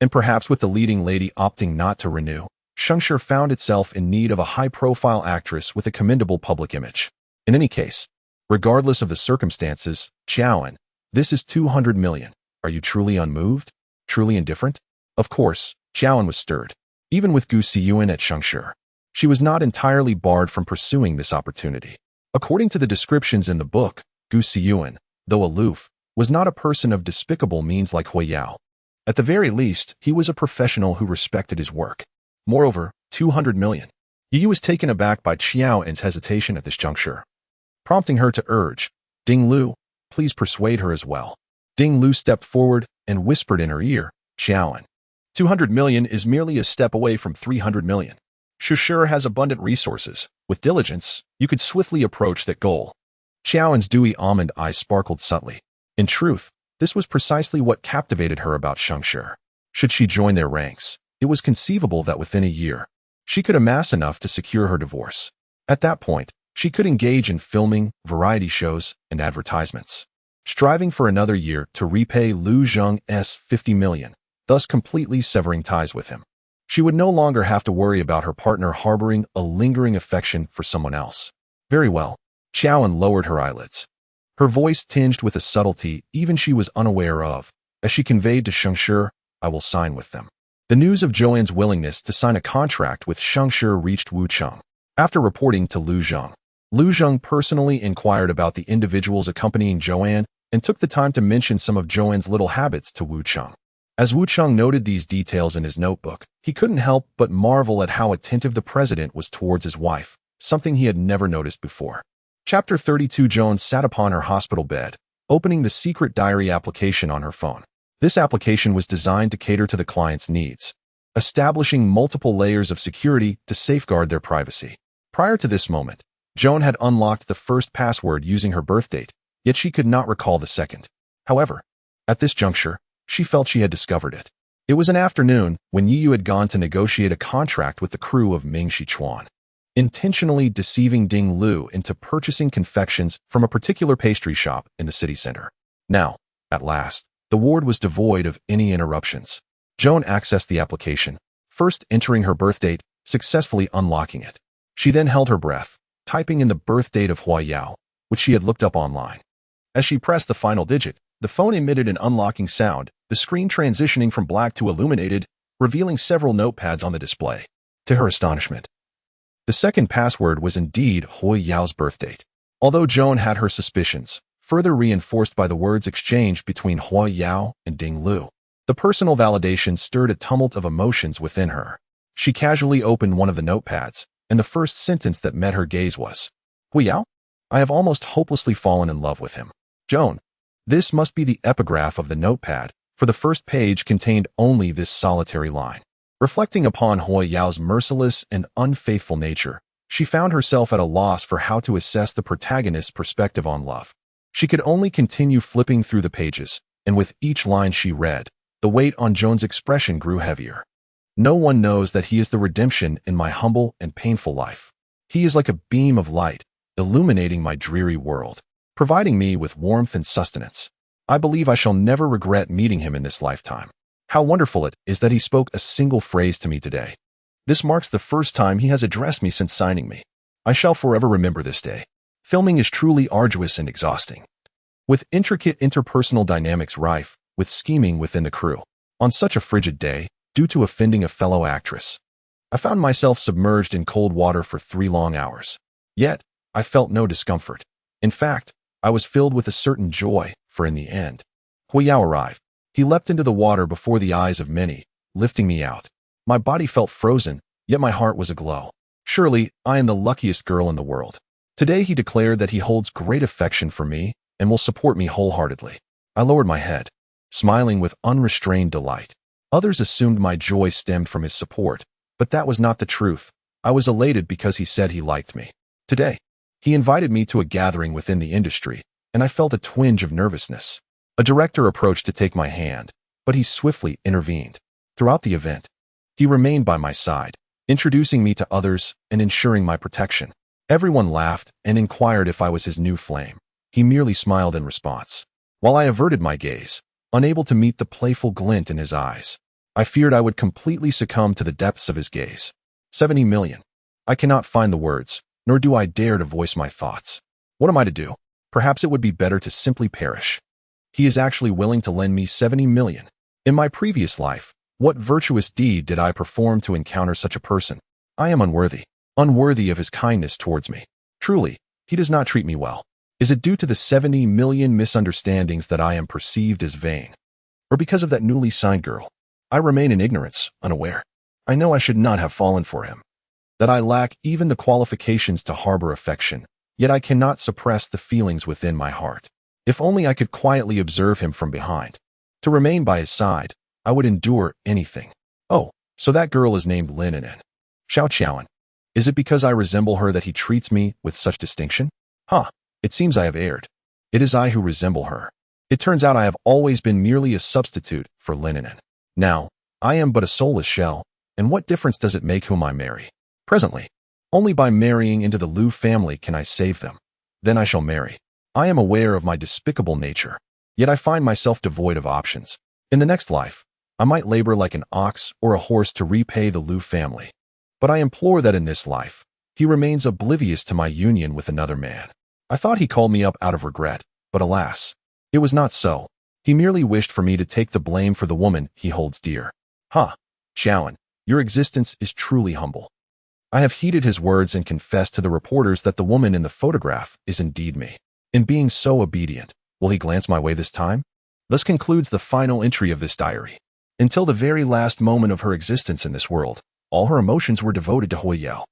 And perhaps with the leading lady opting not to renew, Shengshi found itself in need of a high-profile actress with a commendable public image. In any case, regardless of the circumstances, Qiao An, this is 200 million. Are you truly unmoved? Truly indifferent? Of course, Qiao An was stirred. Even with Gu Xiyuan at Shengshi, she was not entirely barred from pursuing this opportunity. According to the descriptions in the book, Gu Xiyuan, though aloof, was not a person of despicable means like Hui Yao. At the very least, he was a professional who respected his work. Moreover, 200 million. Yi was taken aback by Qiao An's hesitation at this juncture, prompting her to urge, Ding Lu, please persuade her as well. Ding Lu stepped forward and whispered in her ear, Qiao An, 200 million is merely a step away from 300 million. Shengshi has abundant resources. With diligence, you could swiftly approach that goal. Qiao An's dewy almond eyes sparkled subtly. In truth, this was precisely what captivated her about Shengshi. Should she join their ranks, it was conceivable that within a year, she could amass enough to secure her divorce. At that point, she could engage in filming, variety shows, and advertisements, striving for another year to repay Lu Zheng's 50 million, thus completely severing ties with him. She would no longer have to worry about her partner harboring a lingering affection for someone else. Very well. Qiao An lowered her eyelids. Her voice tinged with a subtlety even she was unaware of, as she conveyed to Shengshi, I will sign with them. The news of Zhou willingness to sign a contract with Shengshi reached Wu Cheng. After reporting to Lu Zheng personally inquired about the individuals accompanying Zhou and took the time to mention some of Zhou's little habits to Wu Cheng. As Wu Cheng noted these details in his notebook, he couldn't help but marvel at how attentive the president was towards his wife, something he had never noticed before. Chapter 32. Zhou sat upon her hospital bed, opening the secret diary application on her phone. This application was designed to cater to the client's needs, establishing multiple layers of security to safeguard their privacy. Prior to this moment, Zhou had unlocked the first password using her birth date, yet she could not recall the second. However, at this juncture, she felt she had discovered it. It was an afternoon when Yi had gone to negotiate a contract with the crew of Ming Shichuan, intentionally deceiving Ding Lu into purchasing confections from a particular pastry shop in the city center. Now, at last, the ward was devoid of any interruptions. Zhou accessed the application, first entering her birth date, successfully unlocking it. She then held her breath, typing in the birth date of Hui Yao, which she had looked up online. As she pressed the final digit, the phone emitted an unlocking sound, the screen transitioning from black to illuminated, revealing several notepads on the display. To her astonishment, the second password was indeed Hui Yao's birthdate. Although Zhou had her suspicions, further reinforced by the words exchanged between Hui Yao and Ding Lu, the personal validation stirred a tumult of emotions within her. She casually opened one of the notepads, and the first sentence that met her gaze was, Hui Yao? I have almost hopelessly fallen in love with him. Zhou. This must be the epigraph of the notepad, for the first page contained only this solitary line. Reflecting upon Hui Yao's merciless and unfaithful nature, she found herself at a loss for how to assess the protagonist's perspective on love. She could only continue flipping through the pages, and with each line she read, the weight on Zhou's expression grew heavier. No one knows that he is the redemption in my humble and painful life. He is like a beam of light, illuminating my dreary world, providing me with warmth and sustenance. I believe I shall never regret meeting him in this lifetime. How wonderful it is that he spoke a single phrase to me today. This marks the first time he has addressed me since signing me. I shall forever remember this day. Filming is truly arduous and exhausting, with intricate interpersonal dynamics rife with scheming within the crew. On such a frigid day, due to offending a fellow actress, I found myself submerged in cold water for 3 long hours. Yet, I felt no discomfort. In fact, I was filled with a certain joy, for in the end, Huiyao arrived. He leapt into the water before the eyes of many, lifting me out. My body felt frozen, yet my heart was aglow. Surely, I am the luckiest girl in the world. Today he declared that he holds great affection for me and will support me wholeheartedly. I lowered my head, smiling with unrestrained delight. Others assumed my joy stemmed from his support, but that was not the truth. I was elated because he said he liked me. Today, he invited me to a gathering within the industry, and I felt a twinge of nervousness. A director approached to take my hand, but he swiftly intervened. Throughout the event, he remained by my side, introducing me to others and ensuring my protection. Everyone laughed and inquired if I was his new flame. He merely smiled in response. While I averted my gaze, unable to meet the playful glint in his eyes, I feared I would completely succumb to the depths of his gaze. 70 million. I cannot find the words, nor do I dare to voice my thoughts. What am I to do? Perhaps it would be better to simply perish. He is actually willing to lend me 70 million. In my previous life, what virtuous deed did I perform to encounter such a person? I am unworthy of his kindness towards me. Truly, he does not treat me well. Is it due to the 70 million misunderstandings that I am perceived as vain? Or because of that newly signed girl? I remain in ignorance, unaware. I know I should not have fallen for him, that I lack even the qualifications to harbor affection, yet I cannot suppress the feelings within my heart. If only I could quietly observe him from behind. To remain by his side, I would endure anything. Oh, so that girl is named Linen. Xiao Qiaoan. Is it because I resemble her that he treats me with such distinction? It seems I have erred. It is I who resemble her. It turns out I have always been merely a substitute for Linen. Now, I am but a soulless shell, and what difference does it make whom I marry? Presently, only by marrying into the Liu family can I save them. Then I shall marry. I am aware of my despicable nature, yet I find myself devoid of options. In the next life, I might labor like an ox or a horse to repay the Liu family. But I implore that in this life, he remains oblivious to my union with another man. I thought he called me up out of regret, but alas, it was not so. He merely wished for me to take the blame for the woman he holds dear. Qiaoan, your existence is truly humble. I have heeded his words and confessed to the reporters that the woman in the photograph is indeed me. In being so obedient, will he glance my way this time? Thus concludes the final entry of this diary. Until the very last moment of her existence in this world, all her emotions were devoted to Huiyao.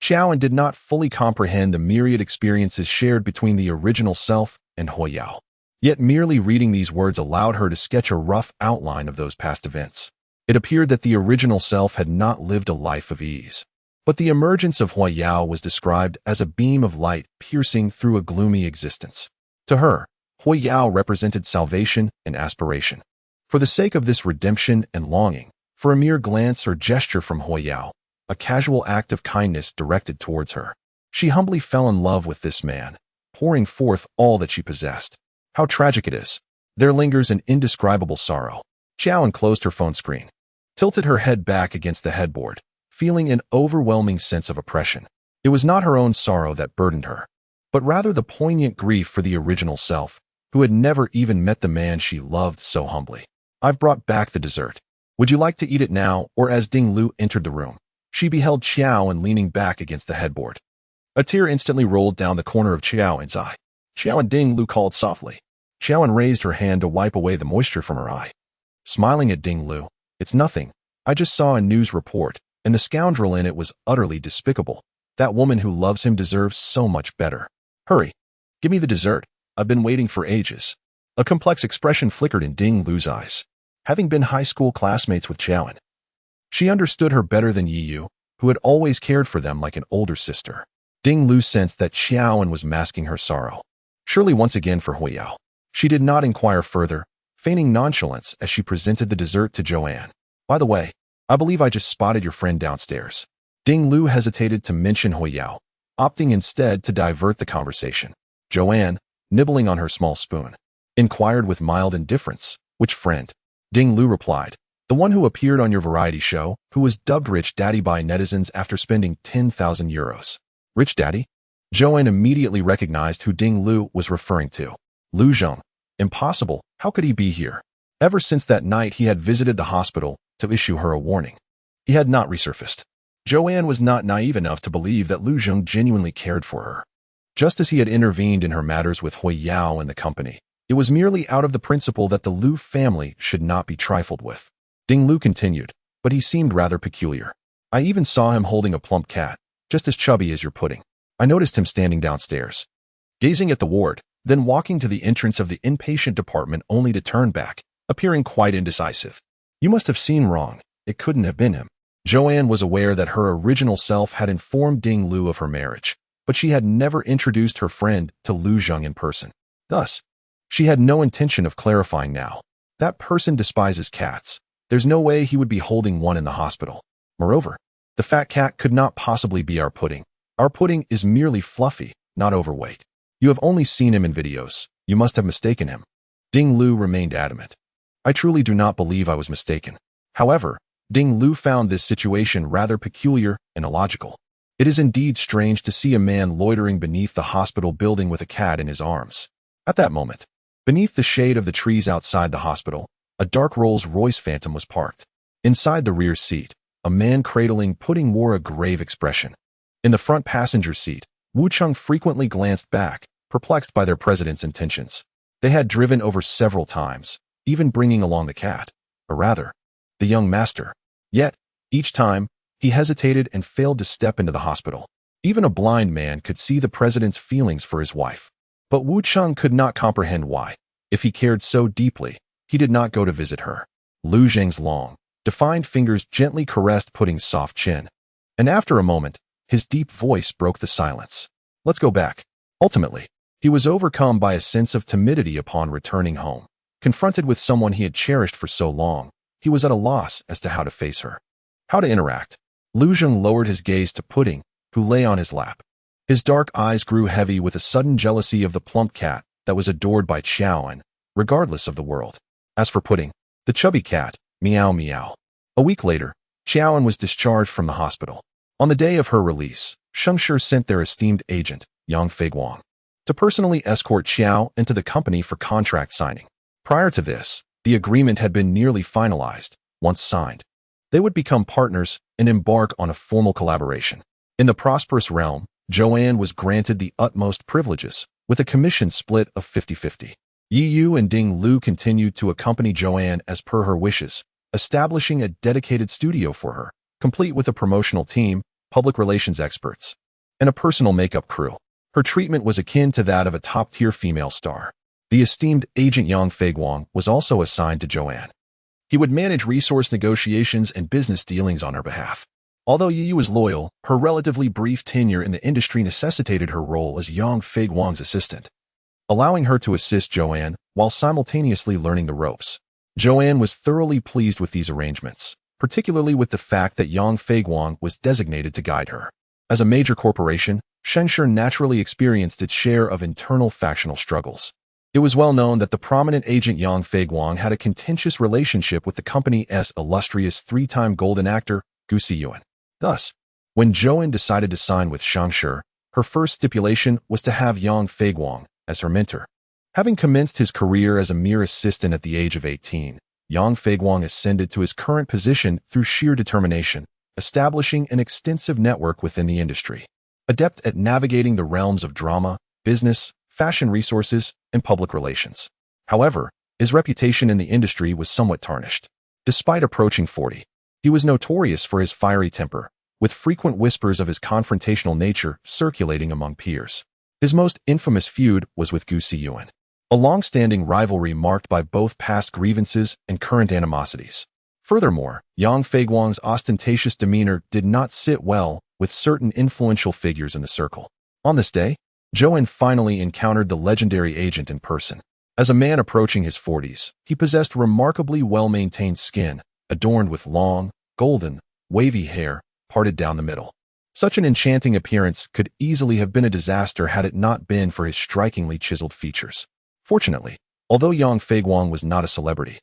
Qiaoan did not fully comprehend the myriad experiences shared between the original self and Huiyao. Yet merely reading these words allowed her to sketch a rough outline of those past events. It appeared that the original self had not lived a life of ease. But the emergence of Huiyao was described as a beam of light piercing through a gloomy existence. To her, Huiyao represented salvation and aspiration. For the sake of this redemption and longing, for a mere glance or gesture from Huiyao, a casual act of kindness directed towards her, she humbly fell in love with this man, pouring forth all that she possessed. How tragic it is. There lingers an indescribable sorrow. Qiaoan closed her phone screen, tilted her head back against the headboard, feeling an overwhelming sense of oppression. It was not her own sorrow that burdened her, but rather the poignant grief for the original self, who had never even met the man she loved so humbly. I've brought back the dessert. Would you like to eat it now or as Ding Lu entered the room? She beheld Qiaoan leaning back against the headboard. A tear instantly rolled down the corner of Qiaoan's eye. Qiaoan, Ding Lu called softly. Qiaoan raised her hand to wipe away the moisture from her eye. Smiling at Ding Lu, it's nothing. I just saw a news report, and the scoundrel in it was utterly despicable. That woman who loves him deserves so much better. Hurry. Give me the dessert. I've been waiting for ages. A complex expression flickered in Ding Lu's eyes. Having been high school classmates with Qiaoan, she understood her better than Yi Yu, who had always cared for them like an older sister. Ding Lu sensed that Qiaoan was masking her sorrow. Surely once again for Huiyao. She did not inquire further, feigning nonchalance as she presented the dessert to Joanne. By the way, I believe I just spotted your friend downstairs. Ding Lu hesitated to mention Huiyao, opting instead to divert the conversation. Joanne, nibbling on her small spoon, inquired with mild indifference, which friend? Ding Lu replied, The one who appeared on your variety show, who was dubbed Rich Daddy by netizens after spending 10,000 euros. Rich Daddy? Joanne immediately recognized who Ding Lu was referring to. Lu Zheng. Impossible, how could he be here? Ever since that night he had visited the hospital to issue her a warning. He had not resurfaced. Joanne was not naive enough to believe that Lu Zheng genuinely cared for her. Just as he had intervened in her matters with Hui Yao and the company, it was merely out of the principle that the Lu family should not be trifled with. Ding Lu continued, but he seemed rather peculiar. I even saw him holding a plump cat, just as chubby as your pudding. I noticed him standing downstairs, gazing at the ward, then walking to the entrance of the inpatient department only to turn back, appearing quite indecisive. You must have seen wrong. It couldn't have been him. Joanne was aware that her original self had informed Ding Lu of her marriage, but she had never introduced her friend to Lu Zheng in person. Thus, she had no intention of clarifying now. That person despises cats. There's no way he would be holding one in the hospital. Moreover, the fat cat could not possibly be our pudding. Our pudding is merely fluffy, not overweight. You have only seen him in videos. You must have mistaken him. Ding Lu remained adamant. I truly do not believe I was mistaken. However, Ding Lu found this situation rather peculiar and illogical. It is indeed strange to see a man loitering beneath the hospital building with a cat in his arms. At that moment, beneath the shade of the trees outside the hospital, a dark Rolls-Royce Phantom was parked. Inside the rear seat, a man cradling pudding wore a grave expression. In the front passenger seat, Wu Cheng frequently glanced back, perplexed by their president's intentions. They had driven over several times, even bringing along the cat, or rather, the young master. Yet, each time, he hesitated and failed to step into the hospital. Even a blind man could see the president's feelings for his wife. But Wu Cheng could not comprehend why. If he cared so deeply, he did not go to visit her. Lu Zheng's long, defined fingers gently caressed Pudding's soft chin. And after a moment, his deep voice broke the silence. Let's go back. Ultimately, he was overcome by a sense of timidity upon returning home. Confronted with someone he had cherished for so long, he was at a loss as to how to face her. How to interact. Lu Zheng lowered his gaze to Pudding, who lay on his lap. His dark eyes grew heavy with a sudden jealousy of the plump cat that was adored by Qiaoan, regardless of the world. As for Pudding, the chubby cat, meow meow. A week later, Qiaoan was discharged from the hospital. On the day of her release, Shengshi sent their esteemed agent, Yang Feiguang, to personally escort Qiao into the company for contract signing. Prior to this, the agreement had been nearly finalized. Once signed, they would become partners and embark on a formal collaboration. In the prosperous realm, Joanne was granted the utmost privileges, with a commission split of 50-50. Yi Yu and Ding Lu continued to accompany Joanne as per her wishes, establishing a dedicated studio for her, complete with a promotional team, public relations experts, and a personal makeup crew. Her treatment was akin to that of a top-tier female star. The esteemed agent Yang Feiguang was also assigned to Joanne. He would manage resource negotiations and business dealings on her behalf. Although Yi Yu was loyal, her relatively brief tenure in the industry necessitated her role as Yang Feiguang's assistant, allowing her to assist Joanne while simultaneously learning the ropes. Joanne was thoroughly pleased with these arrangements, particularly with the fact that Yang Feiguang was designated to guide her. As a major corporation, Shengshi naturally experienced its share of internal factional struggles. It was well known that the prominent agent Yang Feiguang had a contentious relationship with the company's illustrious three-time golden actor, Gu Siyuan. Thus, when Joanne decided to sign with Shengshi, her first stipulation was to have Yang Feiguang as her mentor. Having commenced his career as a mere assistant at the age of 18, Yang Feiguang ascended to his current position through sheer determination, establishing an extensive network within the industry. Adept at navigating the realms of drama, business, fashion resources, and public relations. However, his reputation in the industry was somewhat tarnished. Despite approaching 40, he was notorious for his fiery temper, with frequent whispers of his confrontational nature circulating among peers. His most infamous feud was with Gu Siyuan, a long-standing rivalry marked by both past grievances and current animosities. Furthermore, Yang Feiguang's ostentatious demeanor did not sit well with certain influential figures in the circle. On this day, Joanne finally encountered the legendary agent in person. As a man approaching his 40s, he possessed remarkably well-maintained skin, adorned with long, golden, wavy hair, parted down the middle. Such an enchanting appearance could easily have been a disaster had it not been for his strikingly chiseled features. Fortunately, although Yang Feiguang was not a celebrity,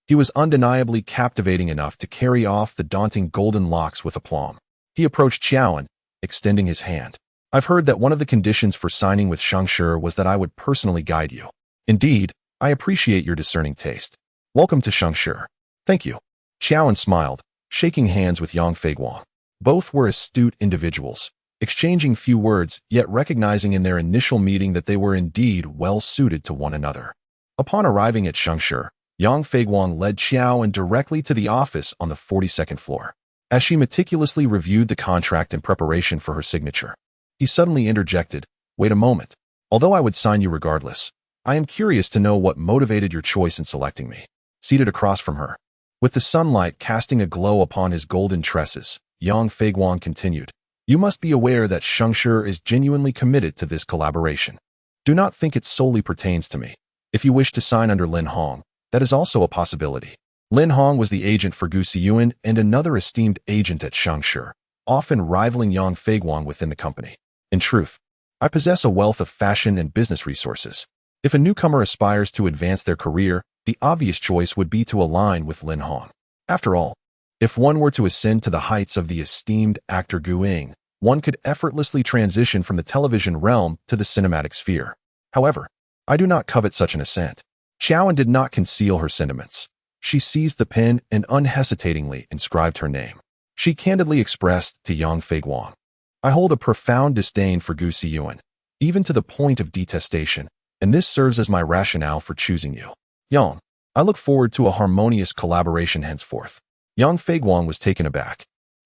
He was undeniably captivating enough to carry off the daunting golden locks with aplomb. He approached Xiaoan, extending his hand. I've heard that one of the conditions for signing with Shangshi was that I would personally guide you. Indeed, I appreciate your discerning taste. Welcome to Shangshi. Thank you. Xiaoan smiled, shaking hands with Yang Feiguang. Both were astute individuals, exchanging few words, yet recognizing in their initial meeting that they were indeed well suited to one another. Upon arriving at Shangshi, Yang Feiguang led Xiaoan directly to the office on the 42nd floor. As she meticulously reviewed the contract in preparation for her signature, he suddenly interjected, "Wait a moment. Although I would sign you regardless, I am curious to know what motivated your choice in selecting me." Seated across from her, with the sunlight casting a glow upon his golden tresses, Yang Feiguang continued, "You must be aware that Shangshi is genuinely committed to this collaboration. Do not think it solely pertains to me. If you wish to sign under Lin Hong, that is also a possibility." Lin Hong was the agent for Gu Xiyuan and another esteemed agent at Shangshi, often rivaling Yang Feiguang within the company. In truth, I possess a wealth of fashion and business resources. If a newcomer aspires to advance their career, the obvious choice would be to align with Lin Hong. After all, if one were to ascend to the heights of the esteemed actor Gu Ying, one could effortlessly transition from the television realm to the cinematic sphere. However, I do not covet such an ascent. Xiaoan did not conceal her sentiments. She seized the pen and unhesitatingly inscribed her name. She candidly expressed to Yang Feiguang, "I hold a profound disdain for Gu Xiyuan, even to the point of detestation, and this serves as my rationale for choosing you. Yang, I look forward to a harmonious collaboration henceforth." Yang Feiguang was taken aback.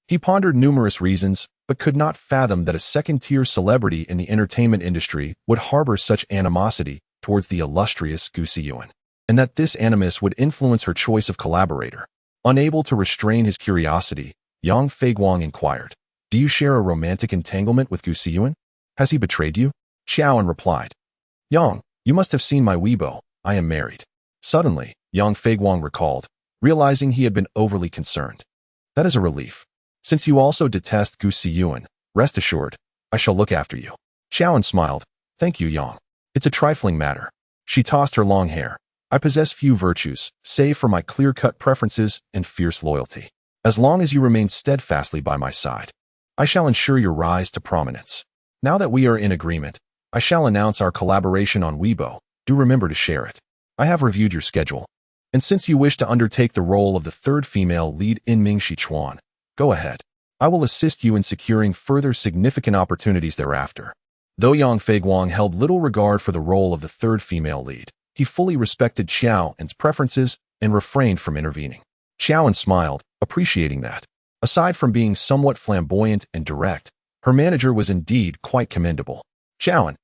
He pondered numerous reasons, but could not fathom that a second-tier celebrity in the entertainment industry would harbor such animosity towards the illustrious Gu Xiyuan, and that this animus would influence her choice of collaborator. Unable to restrain his curiosity, Yang Feiguang inquired, "Do you share a romantic entanglement with Gu Xiyuan? Has he betrayed you?" Xiaoan replied, "Yang, you must have seen my Weibo. I am married." Suddenly, Yang Feiguang recalled, realizing he had been overly concerned. "That is a relief. Since you also detest Gu Xiyuan, rest assured, I shall look after you." Xiaoan smiled, "Thank you, Yang. It's a trifling matter." She tossed her long hair. "I possess few virtues, save for my clear-cut preferences and fierce loyalty. As long as you remain steadfastly by my side, I shall ensure your rise to prominence. Now that we are in agreement, I shall announce our collaboration on Weibo. Do remember to share it. I have reviewed your schedule, and since you wish to undertake the role of the third female lead in Ming Shichuan, go ahead. I will assist you in securing further significant opportunities thereafter." Though Yang Feiguang held little regard for the role of the third female lead, he fully respected Xiaoan's preferences and refrained from intervening. Xiaoan smiled, appreciating that. Aside from being somewhat flamboyant and direct, her manager was indeed quite commendable. "Xiaoan,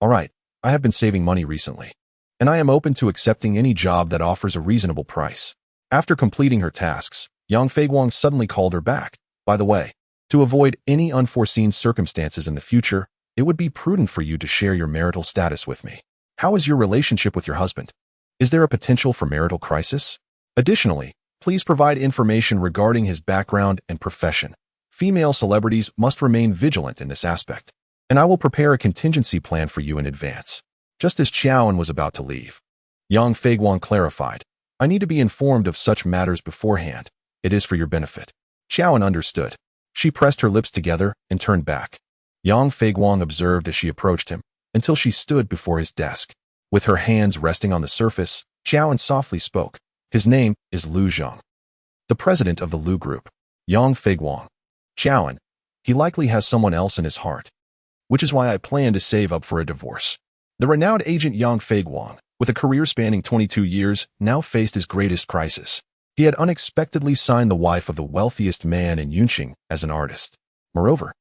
all right, I have been saving money recently, and I am open to accepting any job that offers a reasonable price." After completing her tasks, Yang Feiguang suddenly called her back. "By the way, to avoid any unforeseen circumstances in the future, it would be prudent for you to share your marital status with me. How is your relationship with your husband? Is there a potential for marital crisis? Additionally, please provide information regarding his background and profession. Female celebrities must remain vigilant in this aspect, and I will prepare a contingency plan for you in advance." Just as Xiaoan was about to leave, Yang Feiguang clarified, "I need to be informed of such matters beforehand. It is for your benefit." Xiaoan understood. She pressed her lips together and turned back. Yang Feiguang observed as she approached him, until she stood before his desk. With her hands resting on the surface, Xiaoan softly spoke. "His name is Lu Zhang, the president of the Lu Group." Yang Feiguang. "Xiaoan, he likely has someone else in his heart, which is why I plan to save up for a divorce." The renowned agent Yang Feiguang, with a career spanning 22 years, now faced his greatest crisis. He had unexpectedly signed the wife of the wealthiest man in Yunqing as an artist. Moreover,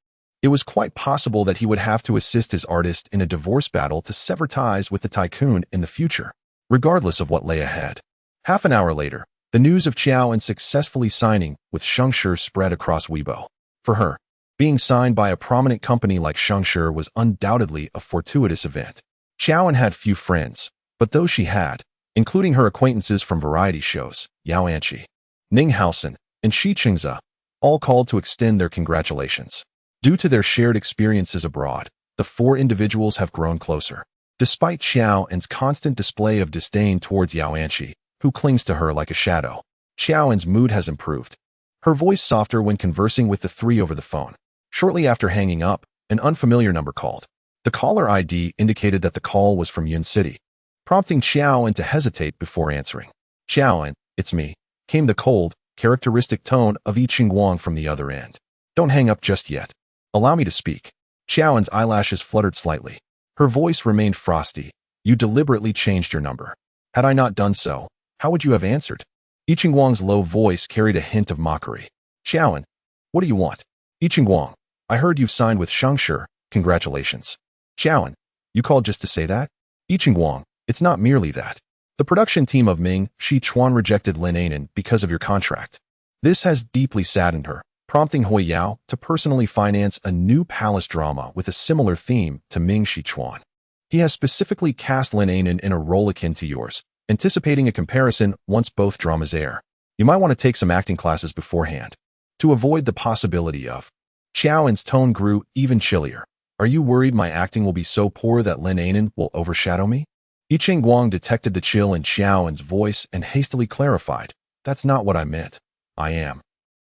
it was quite possible that he would have to assist his artist in a divorce battle to sever ties with the tycoon in the future, regardless of what lay ahead. Half an hour later, the news of Xiaoan successfully signing with Shangshi spread across Weibo. For her, being signed by a prominent company like Shangshi was undoubtedly a fortuitous event. Xiaoan had few friends, but those she had, including her acquaintances from variety shows, Yao Anqi, Ning Haosen, and Shi Qingze, all called to extend their congratulations. Due to their shared experiences abroad, the four individuals have grown closer. Despite Xiaoan's constant display of disdain towards Yao Anqi, who clings to her like a shadow. Xiaoan's mood has improved. Her voice softer when conversing with the three over the phone. Shortly after hanging up, an unfamiliar number called. The caller ID indicated that the call was from Yun City, prompting Xiaoan to hesitate before answering. Xiaoan, it's me, came the cold, characteristic tone of Yi Qingguang from the other end. Don't hang up just yet. Allow me to speak. Xiaoan's eyelashes fluttered slightly. Her voice remained frosty. You deliberately changed your number. Had I not done so, how would you have answered? Yi Qingguang's low voice carried a hint of mockery. Xiaoan, what do you want? Yi Qingguang, I heard you've signed with Shangshi. Congratulations. Xiaoan, you called just to say that? Yi Qingguang, it's not merely that. The production team of Ming Shi Chuan rejected Lin Anan because of your contract. This has deeply saddened her, prompting Hui Yao to personally finance a new palace drama with a similar theme to Ming Shi Chuan. He has specifically cast Lin Anan in a role akin to yours, anticipating a comparison once both dramas air. You might want to take some acting classes beforehand, to avoid the possibility of. Xiaoan's tone grew even chillier. Are you worried my acting will be so poor that Lin Anan will overshadow me? Yi Qingguang detected the chill in Xiaoan's voice and hastily clarified. That's not what I meant. I am.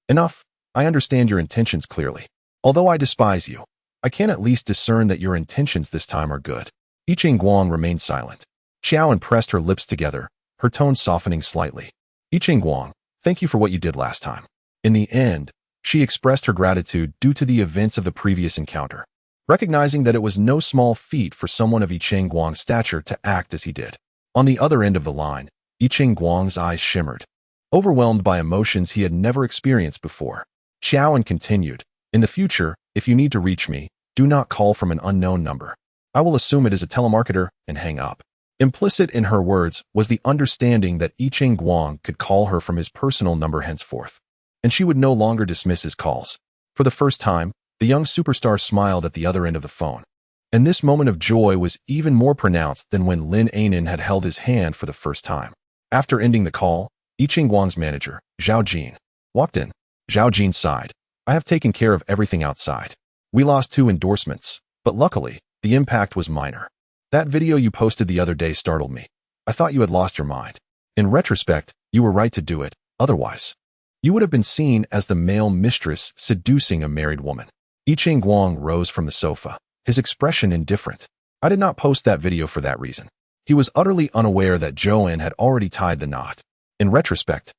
Enough. I understand your intentions clearly. Although I despise you, I can at least discern that your intentions this time are good. Yi Qingguang remained silent. Xiaoan pressed her lips together, her tone softening slightly. Yi Qingguang, thank you for what you did last time. In the end, she expressed her gratitude due to the events of the previous encounter, recognizing that it was no small feat for someone of Yi Qingguang's stature to act as he did. On the other end of the line, Yi Qingguang's eyes shimmered, overwhelmed by emotions he had never experienced before. Xiaoan continued, in the future, if you need to reach me, do not call from an unknown number. I will assume it is a telemarketer and hang up. Implicit in her words was the understanding that Yi Qingguang could call her from his personal number henceforth, and she would no longer dismiss his calls. For the first time, the young superstar smiled at the other end of the phone, and this moment of joy was even more pronounced than when Lin Anan had held his hand for the first time. After ending the call, Yi Qingguang's manager, Zhao Jin, walked in. Zhao Jin sighed. I have taken care of everything outside. We lost 2 endorsements, but luckily, the impact was minor. That video you posted the other day startled me. I thought you had lost your mind. In retrospect, you were right to do it, otherwise, you would have been seen as the male mistress seducing a married woman. Yi Qingguang rose from the sofa, his expression indifferent. I did not post that video for that reason. He was utterly unaware that Joanne had already tied the knot. In retrospect,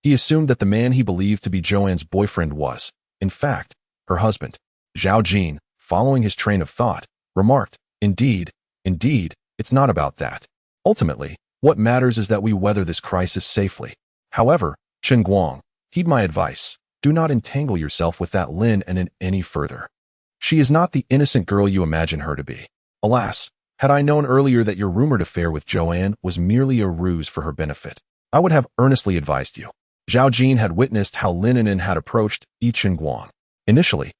he assumed that the man he believed to be Joanne's boyfriend was, in fact, her husband. Zhao Jin, following his train of thought, remarked, Indeed, it's not about that. Ultimately, what matters is that we weather this crisis safely. However, Qingguang, heed my advice. Do not entangle yourself with that Lin Anan any further. She is not the innocent girl you imagine her to be. Alas, had I known earlier that your rumored affair with Joanne was merely a ruse for her benefit, I would have earnestly advised you. Zhao Jin had witnessed how Lin Anan had approached Yi Qingguang. Initially,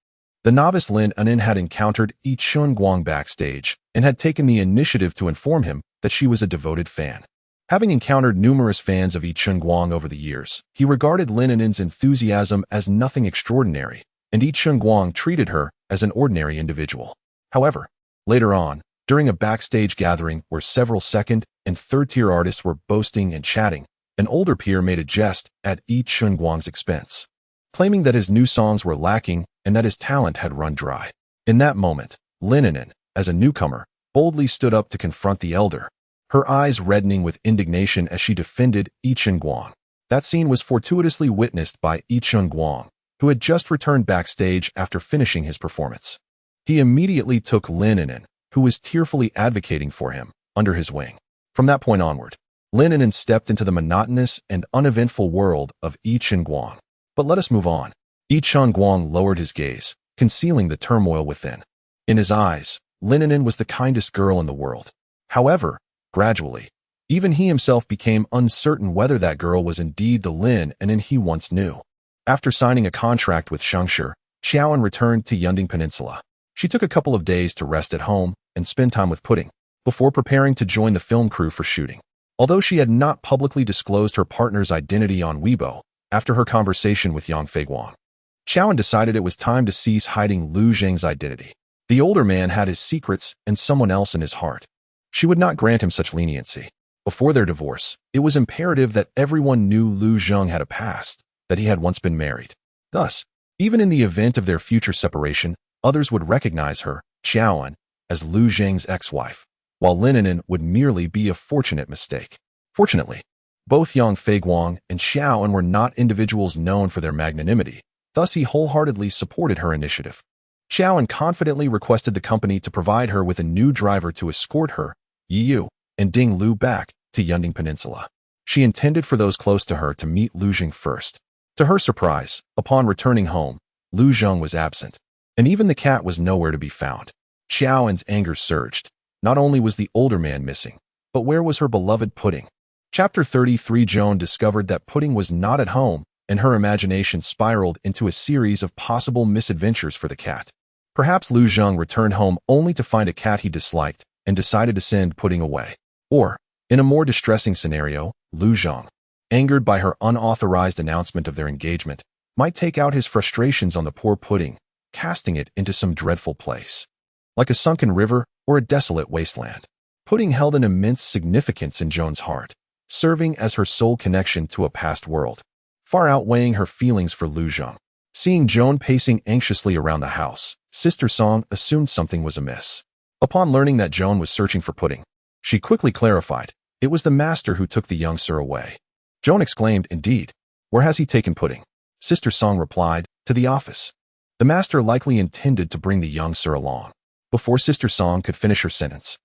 the novice Lin Anan had encountered Yi Qingguang backstage and had taken the initiative to inform him that she was a devoted fan. Having encountered numerous fans of Yi Qingguang over the years, he regarded Lin Anan's enthusiasm as nothing extraordinary, and Yi Qingguang treated her as an ordinary individual. However, later on, during a backstage gathering where several second- and third-tier artists were boasting and chatting, an older peer made a jest at Yi Qingguang's expense, claiming that his new songs were lacking and that his talent had run dry. In that moment, Lin Anan, as a newcomer, boldly stood up to confront the elder, her eyes reddening with indignation as she defended Yi Qingguang. That scene was fortuitously witnessed by Yi Qingguang, who had just returned backstage after finishing his performance. He immediately took Lin Anan, who was tearfully advocating for him, under his wing. From that point onward, Lin Anan stepped into the monotonous and uneventful world of Yi Qingguang. But let us move on. Yi Qingguang lowered his gaze, concealing the turmoil within. In his eyes, Lin Anan was the kindest girl in the world. However, gradually, even he himself became uncertain whether that girl was indeed the Lin Anan he once knew. After signing a contract with Shangshi, Xiaoan returned to Yunding Peninsula. She took a couple of days to rest at home and spend time with Pudding, before preparing to join the film crew for shooting. Although she had not publicly disclosed her partner's identity on Weibo, after her conversation with Yang Feiguang, Xiaoan decided it was time to cease hiding Lu Zheng's identity. The older man had his secrets and someone else in his heart. She would not grant him such leniency. Before their divorce, it was imperative that everyone knew Lu Zheng had a past, that he had once been married. Thus, even in the event of their future separation, others would recognize her, Xiaoan, as Lu Zheng's ex-wife, while Linen would merely be a fortunate mistake. Fortunately, both Yang Feiguang and Xiaoan were not individuals known for their magnanimity, thus he wholeheartedly supported her initiative. Xiaoan confidently requested the company to provide her with a new driver to escort her, Yiyu, and Ding Lu back to Yunding Peninsula. She intended for those close to her to meet Lu Zheng first. To her surprise, upon returning home, Lu Zheng was absent, and even the cat was nowhere to be found. Xiaoan's anger surged. Not only was the older man missing, but where was her beloved Pudding? Chapter 33. Joan discovered that Pudding was not at home, and her imagination spiraled into a series of possible misadventures for the cat. Perhaps Lu Zheng returned home only to find a cat he disliked and decided to send Pudding away. Or, in a more distressing scenario, Lu Zheng, angered by her unauthorized announcement of their engagement, might take out his frustrations on the poor Pudding, casting it into some dreadful place. Like a sunken river or a desolate wasteland, Pudding held an immense significance in Joan's heart, serving as her sole connection to a past world, far outweighing her feelings for Lu Zheng. Seeing Joan pacing anxiously around the house, Sister Song assumed something was amiss. Upon learning that Joan was searching for Pudding, she quickly clarified, it was the master who took the young sir away. Joan exclaimed, indeed. Where has he taken Pudding? Sister Song replied, to the office. The master likely intended to bring the young sir along. Before Sister Song could finish her sentence,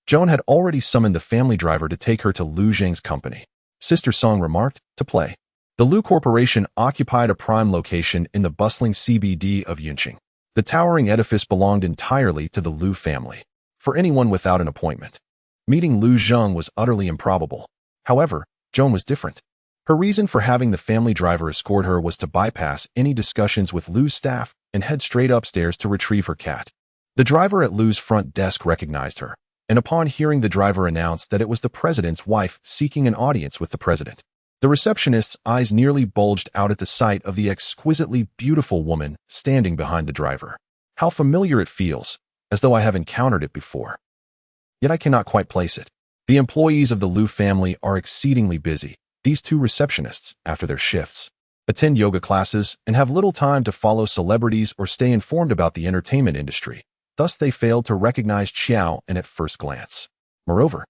Joan had already summoned the family driver to take her to Lu Zheng's company. Sister Song remarked, to play. The Lu Corporation occupied a prime location in the bustling CBD of Yunqing. The towering edifice belonged entirely to the Lu family. For anyone without an appointment, meeting Lu Zheng was utterly improbable. However, Joan was different. Her reason for having the family driver escort her was to bypass any discussions with Lu's staff and head straight upstairs to retrieve her cat. The driver at Lu's front desk recognized her, and upon hearing the driver announced that it was the president's wife seeking an audience with the president, the receptionist's eyes nearly bulged out at the sight of the exquisitely beautiful woman standing behind the driver. How familiar it feels, as though I have encountered it before. Yet I cannot quite place it. The employees of the Lu family are exceedingly busy. These two receptionists, after their shifts, attend yoga classes and have little time to follow celebrities or stay informed about the entertainment industry. Thus they failed to recognize Xiao and at first glance. Moreover,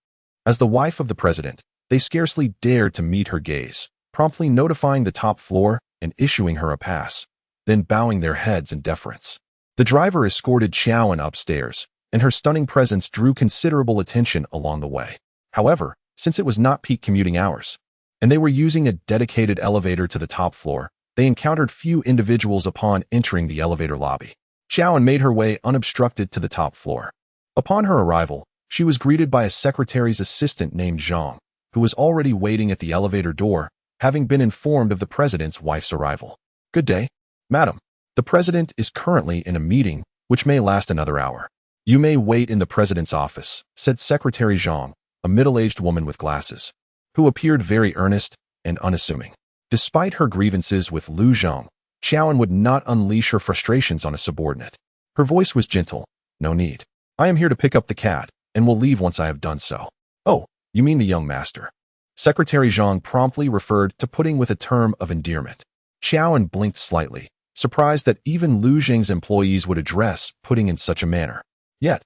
as the wife of the president, they scarcely dared to meet her gaze, promptly notifying the top floor and issuing her a pass, then bowing their heads in deference. The driver escorted Xiaoan upstairs, and her stunning presence drew considerable attention along the way. However, since it was not peak commuting hours, and they were using a dedicated elevator to the top floor, they encountered few individuals upon entering the elevator lobby. Xiaoan made her way unobstructed to the top floor. Upon her arrival, she was greeted by a secretary's assistant named Zhang, who was already waiting at the elevator door, having been informed of the president's wife's arrival. Good day, madam. The president is currently in a meeting, which may last another hour. You may wait in the president's office, said Secretary Zhang, a middle-aged woman with glasses, who appeared very earnest and unassuming. Despite her grievances with Lu Zheng, Xiaoan would not unleash her frustrations on a subordinate. Her voice was gentle. No need. I am here to pick up the cat, and will leave once I have done so. Oh, you mean the young master. Secretary Zhang promptly referred to Pudding with a term of endearment. Xiaoan blinked slightly, surprised that even Lu Zheng's employees would address Pudding in such a manner. Yet,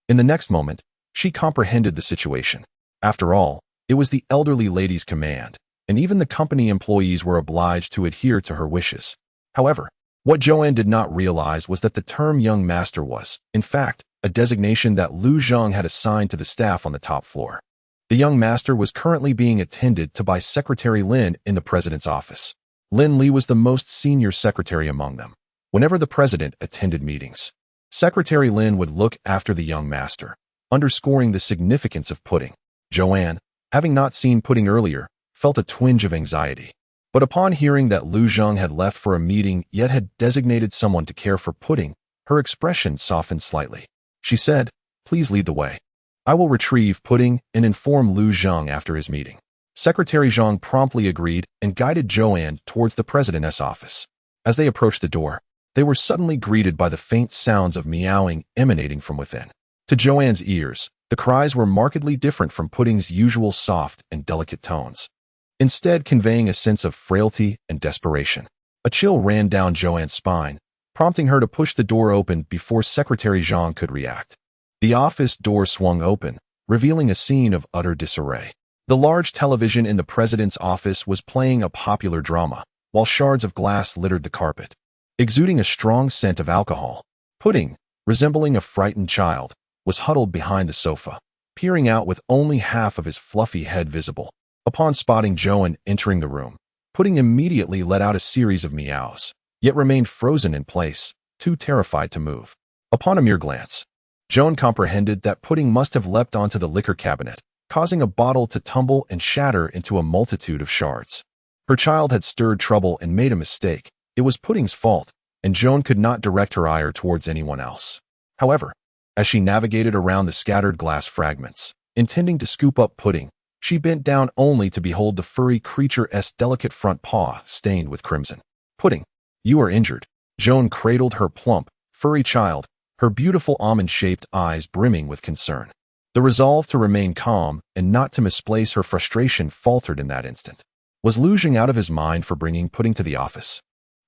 in the next moment, she comprehended the situation. After all, it was the elderly lady's command, and even the company employees were obliged to adhere to her wishes. However, what Joanne did not realize was that the term young master was, in fact, a designation that Lu Zheng had assigned to the staff on the top floor. The young master was currently being attended to by Secretary Lin in the president's office. Lin Li was the most senior secretary among them. Whenever the president attended meetings, Secretary Lin would look after the young master, underscoring the significance of Pudding. Joanne, having not seen Pudding earlier, felt a twinge of anxiety. But upon hearing that Lu Zheng had left for a meeting yet had designated someone to care for Pudding, her expression softened slightly. She said, please lead the way. I will retrieve Pudding and inform Lu Zheng after his meeting. Secretary Zhang promptly agreed and guided Joanne towards the president's office. As they approached the door, they were suddenly greeted by the faint sounds of meowing emanating from within. To Joanne's ears, The cries were markedly different from Pudding's usual soft and delicate tones, instead conveying a sense of frailty and desperation. A chill ran down Joanne's spine, prompting her to push the door open before Secretary Zhang could react. The office door swung open, revealing a scene of utter disarray. The large television in the president's office was playing a popular drama, while shards of glass littered the carpet, exuding a strong scent of alcohol. Pudding, resembling a frightened child, was huddled behind the sofa, peering out with only half of his fluffy head visible. Upon spotting Joanne entering the room, Pudding immediately let out a series of meows, yet remained frozen in place, too terrified to move. Upon a mere glance, Joan comprehended that Pudding must have leapt onto the liquor cabinet, causing a bottle to tumble and shatter into a multitude of shards. Her child had stirred trouble and made a mistake. It was Pudding's fault, and Joan could not direct her ire towards anyone else. However, as she navigated around the scattered glass fragments, intending to scoop up Pudding, she bent down only to behold the furry creature's delicate front paw stained with crimson. Pudding, you are injured. Joan cradled her plump, furry child, her beautiful almond-shaped eyes brimming with concern. The resolve to remain calm and not to misplace her frustration faltered in that instant. Was Lu Zhang out of his mind for bringing Pudding to the office?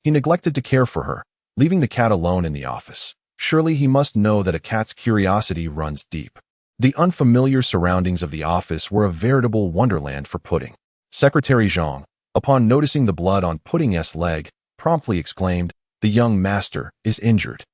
He neglected to care for her, leaving the cat alone in the office. Surely he must know that a cat's curiosity runs deep. The unfamiliar surroundings of the office were a veritable wonderland for Pudding. Secretary Zhang, upon noticing the blood on Pudding's leg, promptly exclaimed, "The young master is injured.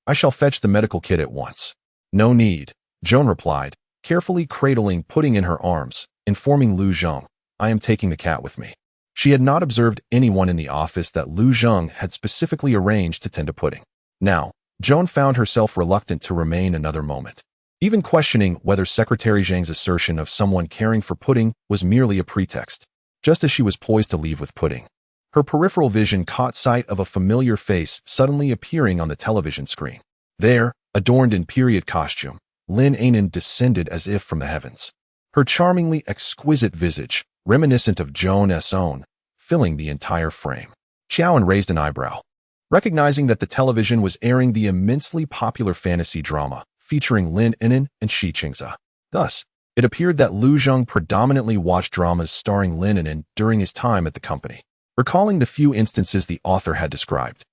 I shall fetch the medical kit at once." "No need," Joan replied, carefully cradling Pudding in her arms, informing Lu Zhang, "I am taking the cat with me." She had not observed anyone in the office that Lu Zhang had specifically arranged to tend to Pudding. Now, Joan found herself reluctant to remain another moment, even questioning whether Secretary Zhang's assertion of someone caring for Pudding was merely a pretext. Just as she was poised to leave with Pudding, her peripheral vision caught sight of a familiar face suddenly appearing on the television screen. There, adorned in period costume, Lin Anan descended as if from the heavens. Her charmingly exquisite visage, reminiscent of Joan's own, filling the entire frame. Xiaoan raised an eyebrow, recognizing that the television was airing the immensely popular fantasy drama featuring Lin Anan and Shi Qingze. Thus, it appeared that Lu Zhang predominantly watched dramas starring Lin Anan during his time at the company. Recalling the few instances the author had described,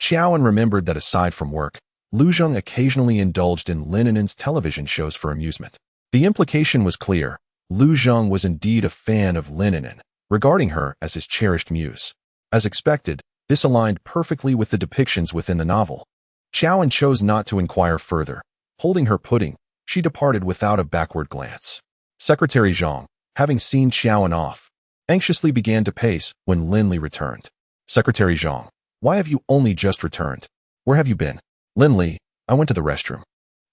Xiaoan remembered that aside from work, Lu Zhang occasionally indulged in Lin Anan's television shows for amusement. The implication was clear. Lu Zhang was indeed a fan of Lin Anan, regarding her as his cherished muse. As expected, this aligned perfectly with the depictions within the novel. Xiaoan chose not to inquire further. Holding her Pudding, she departed without a backward glance. Secretary Zhang, having seen Xiaoan off, anxiously began to pace when Linli returned. "Secretary Zhang, why have you only just returned? Where have you been?" "Linli, I went to the restroom."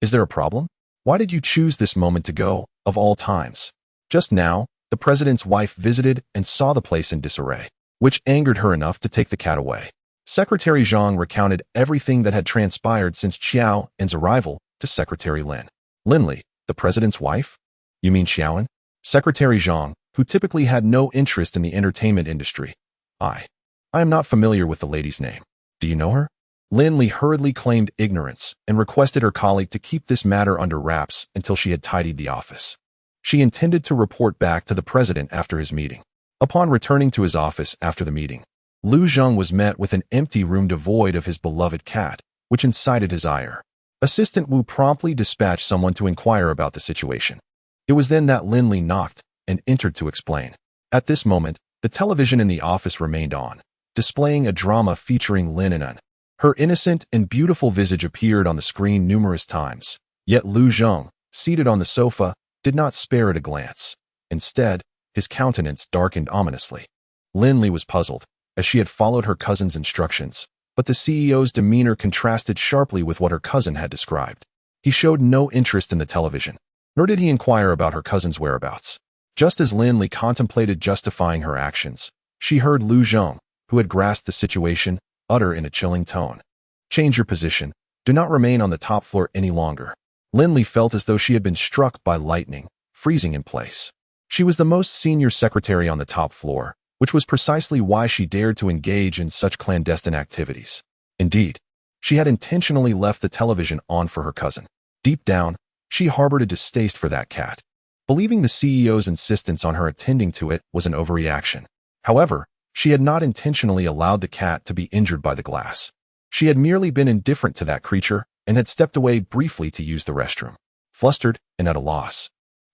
"Is there a problem? Why did you choose this moment to go, of all times?" "Just now, the president's wife visited and saw the place in disarray, which angered her enough to take the cat away." Secretary Zhang recounted everything that had transpired since Xiaoan's arrival to Secretary Lin. "Linli, the president's wife? You mean Xiaoan?" Secretary Zhang, who typically had no interest in the entertainment industry. I am not familiar with the lady's name. Do you know her?" Lin Li hurriedly claimed ignorance and requested her colleague to keep this matter under wraps until she had tidied the office. She intended to report back to the president after his meeting. Upon returning to his office after the meeting, Lu Zhang was met with an empty room devoid of his beloved cat, which incited his ire. Assistant Wu promptly dispatched someone to inquire about the situation. It was then that Lin Li knocked and entered to explain. At this moment, the television in the office remained on, displaying a drama featuring Lin Anan. Her innocent and beautiful visage appeared on the screen numerous times, yet Lu Zhang, seated on the sofa, did not spare it a glance. Instead, his countenance darkened ominously. Lin Li was puzzled, as she had followed her cousin's instructions, but the CEO's demeanor contrasted sharply with what her cousin had described. He showed no interest in the television, nor did he inquire about her cousin's whereabouts. Just as Lin Li contemplated justifying her actions, she heard Lu Zhang, who had grasped the situation, utter in a chilling tone, "Change your position. Do not remain on the top floor any longer." Lin Li felt as though she had been struck by lightning, freezing in place. She was the most senior secretary on the top floor, which was precisely why she dared to engage in such clandestine activities. Indeed, she had intentionally left the television on for her cousin. Deep down, She harbored a distaste for that cat, believing the CEO's insistence on her attending to it was an overreaction. However, she had not intentionally allowed the cat to be injured by the glass. She had merely been indifferent to that creature and had stepped away briefly to use the restroom. Flustered and at a loss,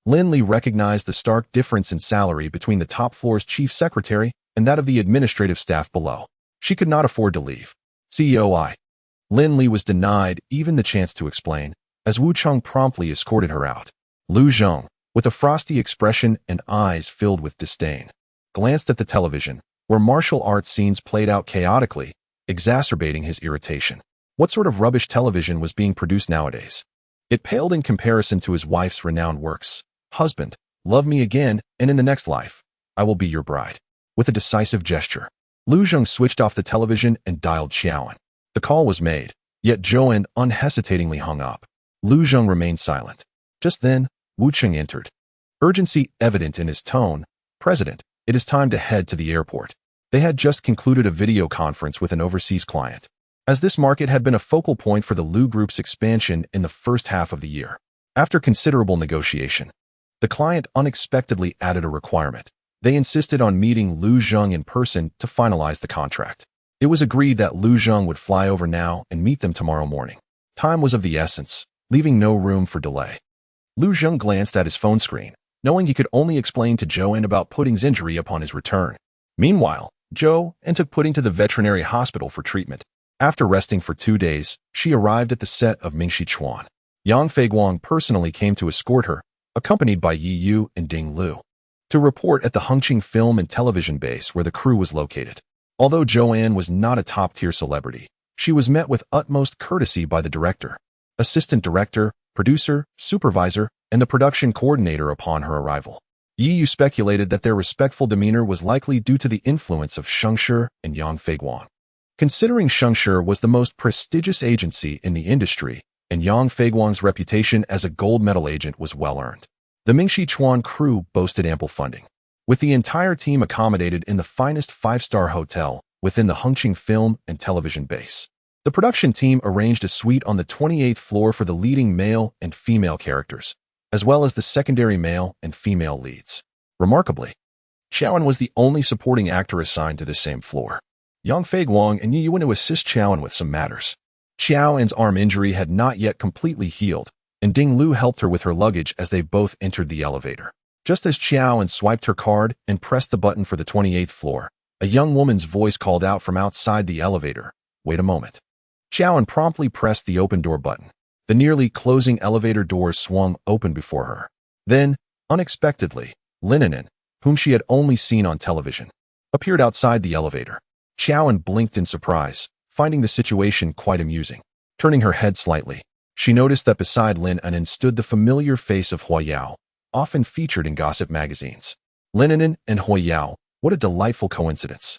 Lin Li recognized the stark difference in salary between the top floor's chief secretary and that of the administrative staff below. She could not afford to leave. CEOI. Lin Li was denied even the chance to explain, as Wu Cheng promptly escorted her out. Lu Zhong, with a frosty expression and eyes filled with disdain, glanced at the television, where martial arts scenes played out chaotically, exacerbating his irritation. What sort of rubbish television was being produced nowadays? It paled in comparison to his wife's renowned works. Husband, love me again, and in the next life, I will be your bride. With a decisive gesture, Lu Zhong switched off the television and dialed Xiaoan. The call was made, yet Zhouan unhesitatingly hung up. Lu Zhong remained silent. Just then, Wu Cheng entered. Urgency evident in his tone. President, it is time to head to the airport. They had just concluded a video conference with an overseas client, as this market had been a focal point for the Lu Group's expansion in the first half of the year. After considerable negotiation, the client unexpectedly added a requirement. They insisted on meeting Lu Zhong in person to finalize the contract. It was agreed that Lu Zhong would fly over now and meet them tomorrow morning. Time was of the essence, leaving no room for delay. Lu Zhong glanced at his phone screen, knowing he could only explain to Zhouan about Pudding's injury upon his return. Meanwhile, Zhouan took Pudding to the veterinary hospital for treatment. After resting for 2 days, she arrived at the set of Mingxi Chuan. Yang Feiguang personally came to escort her, accompanied by Yi Yu and Ding Lu, to report at the Hengqin Film and Television base where the crew was located. Although Zhouan was not a top-tier celebrity, she was met with utmost courtesy by the director, assistant director, producer, supervisor, and the production coordinator upon her arrival. Yi Yu speculated that their respectful demeanor was likely due to the influence of Shengshi and Yang Feiguang. Considering Shengshi was the most prestigious agency in the industry, and Yang Feiguang's reputation as a gold medal agent was well-earned, the Mingxi Chuan crew boasted ample funding, with the entire team accommodated in the finest 5-star hotel within the Hengqin Film and Television base. The production team arranged a suite on the 28th floor for the leading male and female characters, as well as the secondary male and female leads. Remarkably, Xiaoan was the only supporting actor assigned to this same floor. Yang Feiguang and Yi Yu went to assist Xiaoan with some matters. Xiaoan's arm injury had not yet completely healed, and Ding Lu helped her with her luggage as they both entered the elevator. Just as Xiaoan swiped her card and pressed the button for the 28th floor, a young woman's voice called out from outside the elevator, "Wait a moment." Xiaoan promptly pressed the open door button. The nearly closing elevator doors swung open before her. Then, unexpectedly, Lin, whom she had only seen on television, appeared outside the elevator. Xiaoan blinked in surprise, finding the situation quite amusing. Turning her head slightly, she noticed that beside Lin stood the familiar face of Hua Yao, often featured in gossip magazines. Lin and Hua Yao, what a delightful coincidence.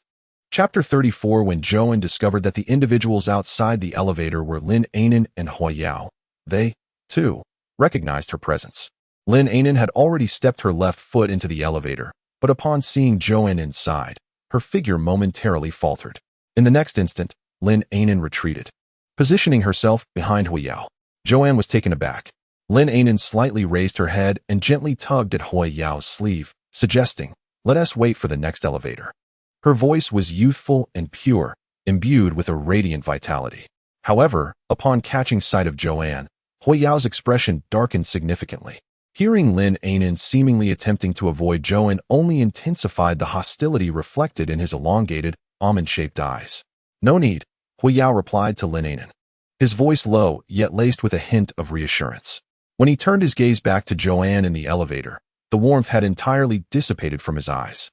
Chapter 34. When Zhouan discovered that the individuals outside the elevator were Lin Anan and Hua Yao, they, too, recognized her presence. Lin Anan had already stepped her left foot into the elevator, but upon seeing Zhouan inside, her figure momentarily faltered. In the next instant, Lin Anan retreated, positioning herself behind Hua Yao. Zhouan was taken aback. Lin Anan slightly raised her head and gently tugged at Hua Yao's sleeve, suggesting, "Let us wait for the next elevator." Her voice was youthful and pure, imbued with a radiant vitality. However, upon catching sight of Zhouan, Hua Yao's expression darkened significantly. Hearing Lin Anan seemingly attempting to avoid Zhouan only intensified the hostility reflected in his elongated, almond-shaped eyes. "No need," Hua Yao replied to Lin Anan, his voice low yet laced with a hint of reassurance. When he turned his gaze back to Zhouan in the elevator, the warmth had entirely dissipated from his eyes.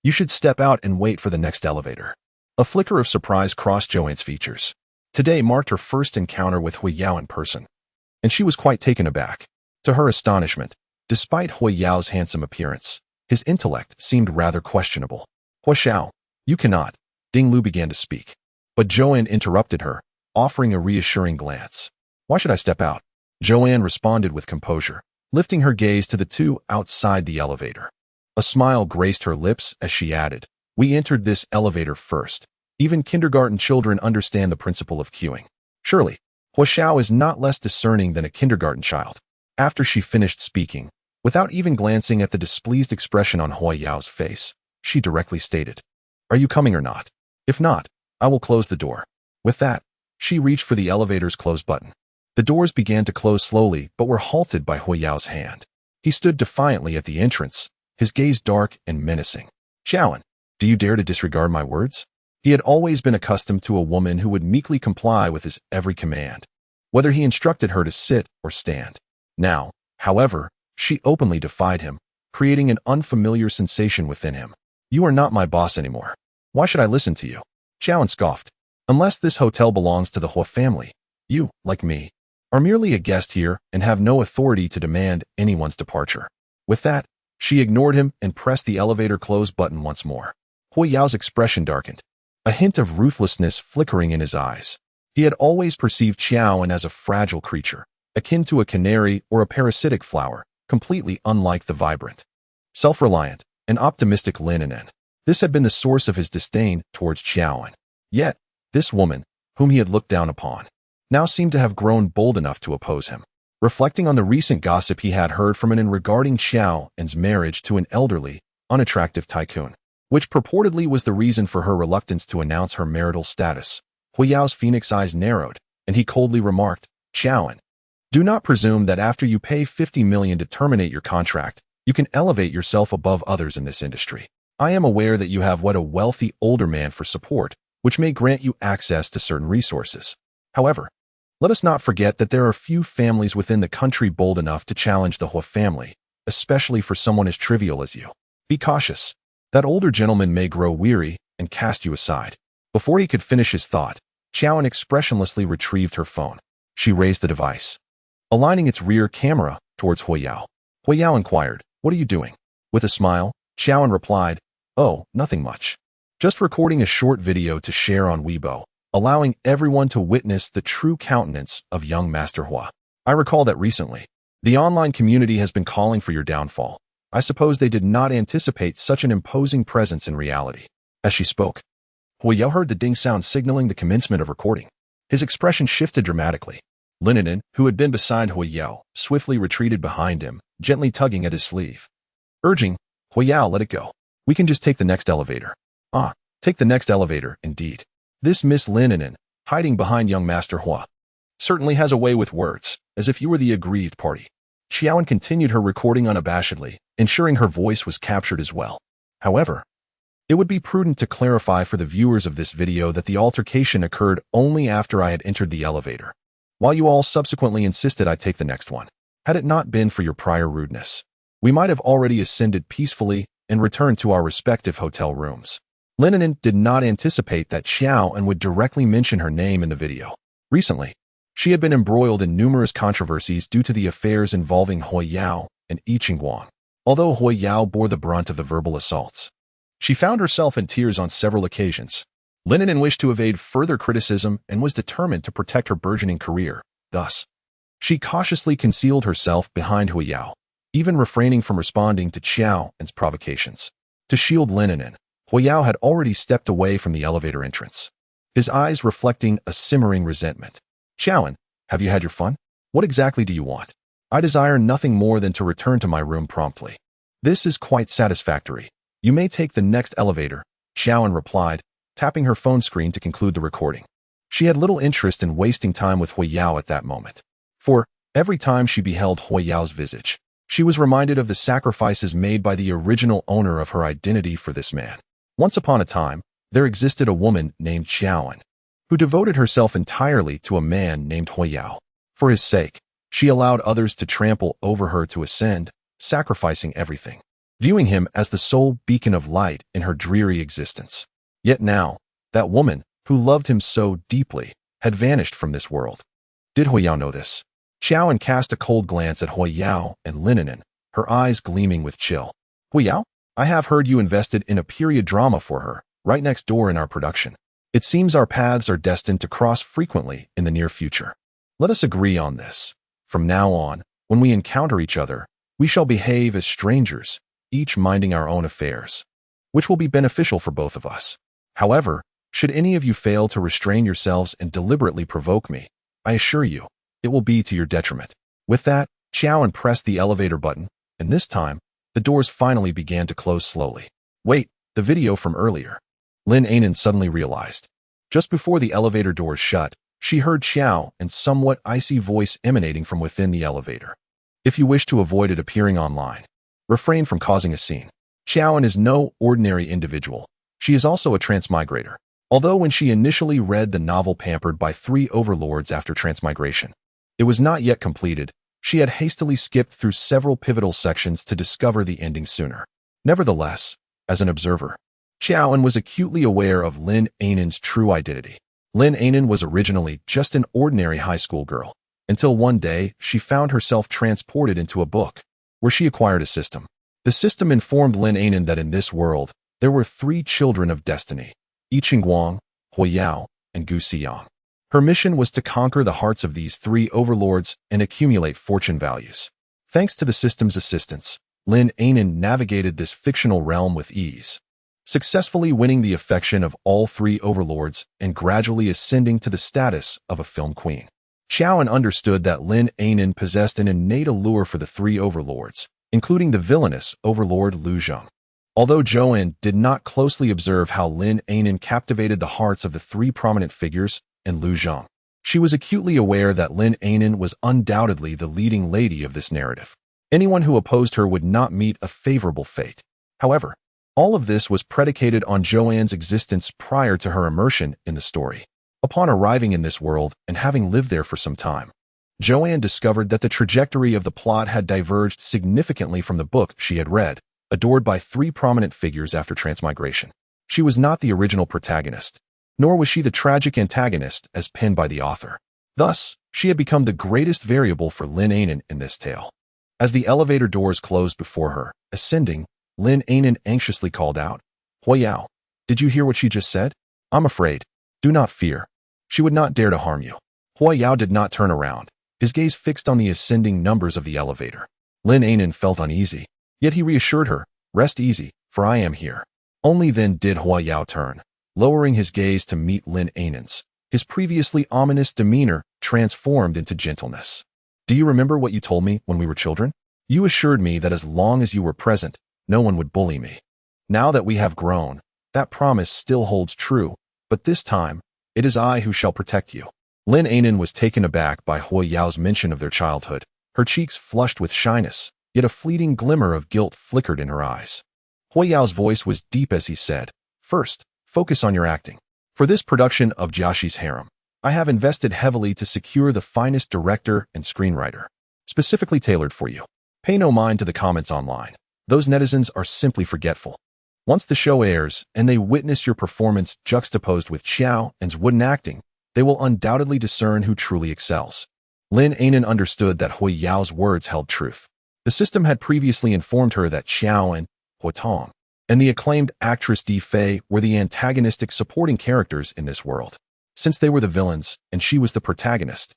"You should step out and wait for the next elevator." A flicker of surprise crossed Zhouan's features. Today marked her first encounter with Hua Yao in person, and she was quite taken aback. To her astonishment, despite Hua Yao's handsome appearance, his intellect seemed rather questionable. "Hua Xiao, you cannot," Ding Lu began to speak. But Zhouan interrupted her, offering a reassuring glance. "Why should I step out?" Zhouan responded with composure, lifting her gaze to the two outside the elevator. A smile graced her lips as she added, "We entered this elevator first. Even kindergarten children understand the principle of queuing." Surely, Hua Xiao is not less discerning than a kindergarten child. After she finished speaking, without even glancing at the displeased expression on Hui Yao's face, she directly stated, "Are you coming or not? If not, I will close the door." With that, she reached for the elevator's close button. The doors began to close slowly but were halted by Hui Yao's hand. He stood defiantly at the entrance, his gaze dark and menacing. "Xiaoan, do you dare to disregard my words?" He had always been accustomed to a woman who would meekly comply with his every command, whether he instructed her to sit or stand. Now, however, she openly defied him, creating an unfamiliar sensation within him. "You are not my boss anymore. Why should I listen to you?" Xiaoan scoffed. "Unless this hotel belongs to the Hua family, you, like me, are merely a guest here and have no authority to demand anyone's departure." With that, she ignored him and pressed the elevator close button once more. Hui Yao's expression darkened, a hint of ruthlessness flickering in his eyes. He had always perceived Xiaoan as a fragile creature, akin to a canary or a parasitic flower, completely unlike the vibrant, self-reliant, and optimistic Lininen. This had been the source of his disdain towards Xiaoan. Yet, this woman, whom he had looked down upon, now seemed to have grown bold enough to oppose him. Reflecting on the recent gossip he had heard from Inen regarding Xiaoan's marriage to an elderly, unattractive tycoon, which purportedly was the reason for her reluctance to announce her marital status, Hui Yao's phoenix eyes narrowed, and he coldly remarked, "Xiaoan, do not presume that after you pay 50 million to terminate your contract, you can elevate yourself above others in this industry. I am aware that you have a wealthy older man for support, which may grant you access to certain resources. However, let us not forget that there are few families within the country bold enough to challenge the Hua family, especially for someone as trivial as you. Be cautious. That older gentleman may grow weary and cast you aside." Before he could finish his thought, Xiaoan expressionlessly retrieved her phone. She raised the device, aligning its rear camera towards Hui Yao. Hui Yao inquired, "What are you doing?" With a smile, Xiaoan replied, "Oh, nothing much. Just recording a short video to share on Weibo, allowing everyone to witness the true countenance of young Master Hua. I recall that recently, the online community has been calling for your downfall. I suppose they did not anticipate such an imposing presence in reality." As she spoke, Hui Yao heard the ding sound signaling the commencement of recording. His expression shifted dramatically. Lininen, who had been beside Hui Yao, swiftly retreated behind him, gently tugging at his sleeve, urging, "Hui Yao, let it go. We can just take the next elevator." "Ah, take the next elevator, indeed. This Miss Lininen, hiding behind young Master Hua, certainly has a way with words, as if you were the aggrieved party." Xiaoan continued her recording unabashedly, ensuring her voice was captured as well. However, it would be prudent to clarify for the viewers of this video that the altercation occurred only after I had entered the elevator, while you all subsequently insisted I take the next one. Had it not been for your prior rudeness, we might have already ascended peacefully and returned to our respective hotel rooms. Lininen did not anticipate that Xiaoan would directly mention her name in the video. Recently, she had been embroiled in numerous controversies due to the affairs involving Hui Yao and Yi Qingguang. Although Hui Yao bore the brunt of the verbal assaults, she found herself in tears on several occasions. Lininen wished to evade further criticism and was determined to protect her burgeoning career. Thus, she cautiously concealed herself behind Hui Yao, even refraining from responding to Xiaoan's provocations. To shield Lininen, Hui Yao had already stepped away from the elevator entrance, his eyes reflecting a simmering resentment. "Xiaoan, have you had your fun? What exactly do you want?" "I desire nothing more than to return to my room promptly." "This is quite satisfactory. You may take the next elevator," Xiaoan replied, tapping her phone screen to conclude the recording. She had little interest in wasting time with Hui Yao at that moment, for every time she beheld Hui Yao's visage, she was reminded of the sacrifices made by the original owner of her identity for this man. Once upon a time, there existed a woman named Xiaoan, who devoted herself entirely to a man named Hui Yao. For his sake, she allowed others to trample over her to ascend, sacrificing everything, viewing him as the sole beacon of light in her dreary existence. Yet now, that woman, who loved him so deeply, had vanished from this world. Did Hui Yao know this? Xiaoan cast a cold glance at Hui Yao and Lininen, her eyes gleaming with chill. "Hui Yao, I have heard you invested in a period drama for her, right next door in our production. It seems our paths are destined to cross frequently in the near future. Let us agree on this. From now on, when we encounter each other, we shall behave as strangers, each minding our own affairs, which will be beneficial for both of us. However, should any of you fail to restrain yourselves and deliberately provoke me, I assure you, it will be to your detriment." With that, Xiaoan pressed the elevator button, and this time, the doors finally began to close slowly. Wait, the video from earlier. Lin Anan suddenly realized. Just before the elevator doors shut, she heard Xiao and somewhat icy voice emanating from within the elevator. If you wish to avoid it appearing online, refrain from causing a scene. Xiaoan is no ordinary individual. She is also a transmigrator. Although when she initially read the novel Pampered by Three Overlords after transmigration, it was not yet completed, she had hastily skipped through several pivotal sections to discover the ending sooner. Nevertheless, as an observer, Xiaoan was acutely aware of Lin Anan's true identity. Lin Anan was originally just an ordinary high school girl, until one day she found herself transported into a book, where she acquired a system. The system informed Lin Anan that in this world, there were 3 children of destiny, Yi Qingguang, Hui Yao, and Gu Xiyang. Her mission was to conquer the hearts of these 3 overlords and accumulate fortune values. Thanks to the system's assistance, Lin Anan navigated this fictional realm with ease, successfully winning the affection of all 3 overlords and gradually ascending to the status of a film queen. Xiaoan understood that Lin Anan possessed an innate allure for the 3 overlords, including the villainous overlord Lu Zheng. Although Zhouan did not closely observe how Lin Anan captivated the hearts of the 3 prominent figures and Lu Zheng, she was acutely aware that Lin Anan was undoubtedly the leading lady of this narrative. Anyone who opposed her would not meet a favorable fate. However, all of this was predicated on Zhouan's existence prior to her immersion in the story. Upon arriving in this world and having lived there for some time, Zhouan discovered that the trajectory of the plot had diverged significantly from the book she had read, adored by 3 prominent figures after transmigration. She was not the original protagonist, nor was she the tragic antagonist as penned by the author. Thus, she had become the greatest variable for Lin Anan in this tale. As the elevator doors closed before her, ascending, Lin Anan anxiously called out, "Hui Yao, did you hear what she just said? I'm afraid. Do not fear. She would not dare to harm you." Hui Yao did not turn around, his gaze fixed on the ascending numbers of the elevator. Lin Anan felt uneasy, yet he reassured her, "Rest easy, for I am here." Only then did Hui Yao turn, lowering his gaze to meet Lin Anan's. His previously ominous demeanor transformed into gentleness. "Do you remember what you told me when we were children? You assured me that as long as you were present, no one would bully me. Now that we have grown, that promise still holds true, but this time, it is I who shall protect you." Lin Anan was taken aback by Hui Yao's mention of their childhood. Her cheeks flushed with shyness, yet a fleeting glimmer of guilt flickered in her eyes. Hui Yao's voice was deep as he said, "First, focus on your acting. For this production of Jiaxi's Harem, I have invested heavily to secure the finest director and screenwriter, specifically tailored for you. Pay no mind to the comments online. Those netizens are simply forgetful. Once the show airs and they witness your performance juxtaposed with Xiao An's wooden acting, they will undoubtedly discern who truly excels." Lin Anan understood that Hui Yao's words held truth. The system had previously informed her that Xiao An, Hui Tong, and the acclaimed actress Di Fei were the antagonistic supporting characters in this world, since they were the villains and she was the protagonist.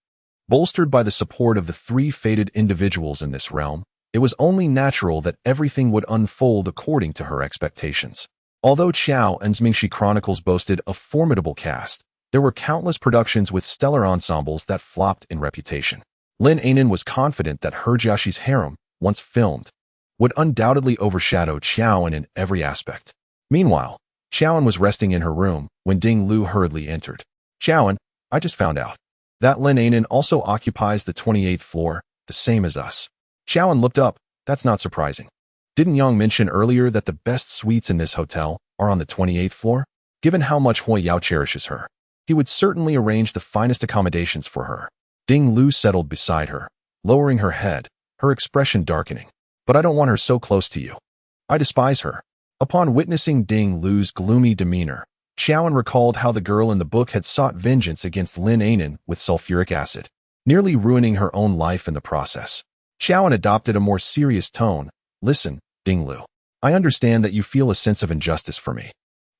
Bolstered by the support of the 3 fated individuals in this realm, it was only natural that everything would unfold according to her expectations. Although Xiao An's Mingxi Chronicles boasted a formidable cast, there were countless productions with stellar ensembles that flopped in reputation. Lin Anan was confident that her Jiaxi's Harem, once filmed, would undoubtedly overshadow Xiao An in every aspect. Meanwhile, Xiao An was resting in her room when Ding Lu hurriedly entered. "Xiao An, I just found out that Lin Anan also occupies the 28th floor, the same as us." Xiao An looked up. "That's not surprising. Didn't Yang mention earlier that the best suites in this hotel are on the 28th floor? Given how much Hui Yao cherishes her, he would certainly arrange the finest accommodations for her." Ding Lu settled beside her, lowering her head, her expression darkening. "But I don't want her so close to you. I despise her." Upon witnessing Ding Lu's gloomy demeanor, Xiao An recalled how the girl in the book had sought vengeance against Lin Anan with sulfuric acid, nearly ruining her own life in the process. Xiao An adopted a more serious tone. "Listen, Ding Lu. I understand that you feel a sense of injustice for me,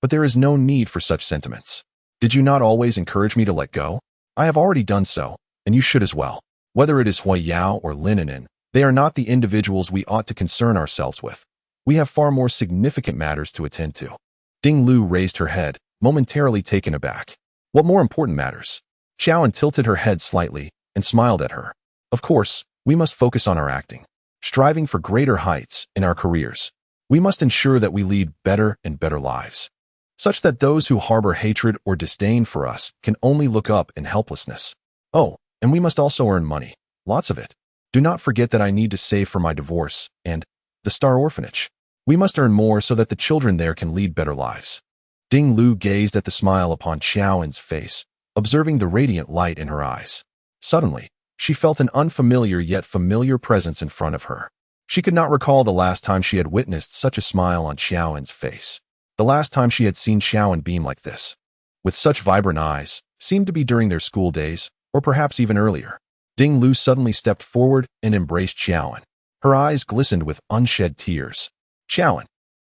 but there is no need for such sentiments. Did you not always encourage me to let go? I have already done so, and you should as well. Whether it is Hui Yao or Lin Anan, they are not the individuals we ought to concern ourselves with. We have far more significant matters to attend to." Ding Lu raised her head, momentarily taken aback. "What more important matters?" Xiao An tilted her head slightly and smiled at her. "Of course, we must focus on our acting, striving for greater heights in our careers. We must ensure that we lead better and better lives, such that those who harbor hatred or disdain for us can only look up in helplessness. Oh, and we must also earn money, lots of it. Do not forget that I need to save for my divorce and the Star Orphanage. We must earn more so that the children there can lead better lives. Ding Lu gazed at the smile upon Xiaowen's face, observing the radiant light in her eyes. Suddenly, she felt an unfamiliar yet familiar presence in front of her. She could not recall the last time she had witnessed such a smile on Xiaowen's face. The last time she had seen Xiaowen beam like this, with such vibrant eyes, seemed to be during their school days, or perhaps even earlier. Ding Lu suddenly stepped forward and embraced Xiaowen. Her eyes glistened with unshed tears. Xiaowen,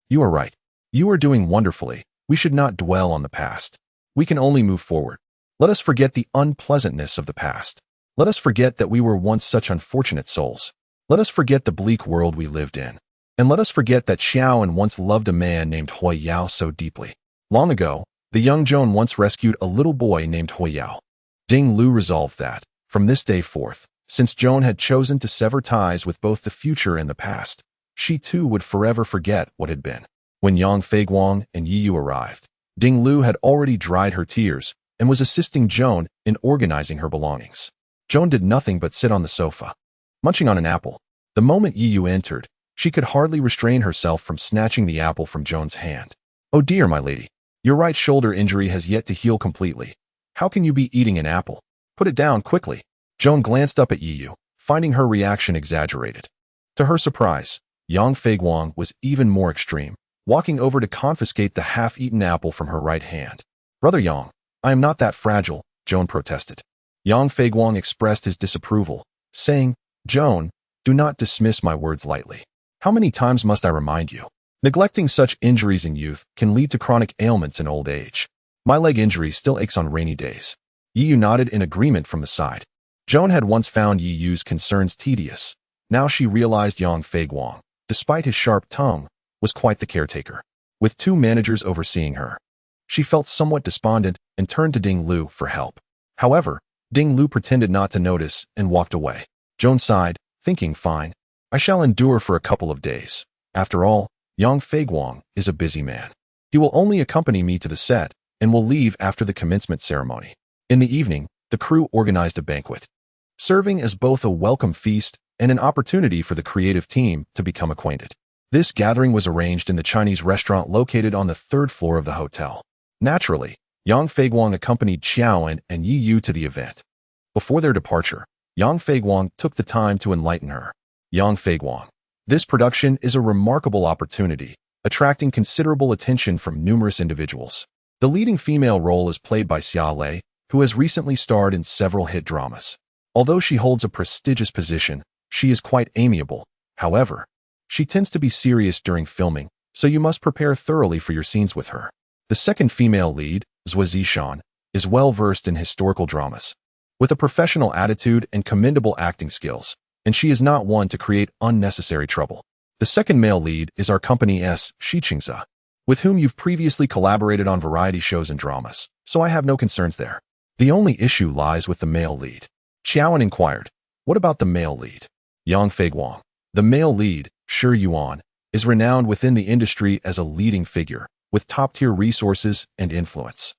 you are right. You are doing wonderfully. We should not dwell on the past. We can only move forward. Let us forget the unpleasantness of the past. Let us forget that we were once such unfortunate souls. Let us forget the bleak world we lived in. And let us forget that Xiaowen once loved a man named Hui Yao so deeply. Long ago, the young Joan once rescued a little boy named Hui Yao. Ding Lu resolved that, from this day forth, since Joan had chosen to sever ties with both the future and the past, she too would forever forget what had been. When Yang Feiguang and Yi Yu arrived, Ding Lu had already dried her tears and was assisting Joan in organizing her belongings. Joan did nothing but sit on the sofa, munching on an apple. The moment Yi Yu entered, she could hardly restrain herself from snatching the apple from Joan's hand. "Oh dear, my lady, your right shoulder injury has yet to heal completely. How can you be eating an apple? Put it down quickly." Joan glanced up at Yi Yu, finding her reaction exaggerated. To her surprise, Yang Feiguang was even more extreme, walking over to confiscate the half-eaten apple from her right hand. "Brother Yang, I am not that fragile," Joan protested. Yang Feiguang expressed his disapproval, saying, "Joan, do not dismiss my words lightly. How many times must I remind you? Neglecting such injuries in youth can lead to chronic ailments in old age. My leg injury still aches on rainy days." Yi Yu nodded in agreement from the side. Joan had once found Yi Yu's concerns tedious. Now she realized Yang Feiguang, despite his sharp tongue, was quite the caretaker, with two managers overseeing her. She felt somewhat despondent and turned to Ding Lu for help. However, Ding Lu pretended not to notice and walked away. Joan sighed, thinking, "Fine. I shall endure for a couple of days. After all, Yang Feiguang is a busy man. He will only accompany me to the set and will leave after the commencement ceremony." In the evening, the crew organized a banquet, serving as both a welcome feast and an opportunity for the creative team to become acquainted. This gathering was arranged in the Chinese restaurant located on the third floor of the hotel. Naturally, Yang Feiguang accompanied Xiaowen and Yi Yu to the event. Before their departure, Yang Feiguang took the time to enlighten her. "Yang Feiguang, this production is a remarkable opportunity, attracting considerable attention from numerous individuals. The leading female role is played by Xia Lei, who has recently starred in several hit dramas. Although she holds a prestigious position, she is quite amiable. However, she tends to be serious during filming, so you must prepare thoroughly for your scenes with her. The second female lead, Zhou Zishan, is well-versed in historical dramas, with a professional attitude and commendable acting skills, and she is not one to create unnecessary trouble. The second male lead is our company S. Shiqingza, with whom you've previously collaborated on variety shows and dramas, so I have no concerns there. The only issue lies with the male lead." Xiaowen inquired, "What about the male lead?" Yang Feiguang, "The male lead, Shi Yuan, is renowned within the industry as a leading figure, with top-tier resources and influence.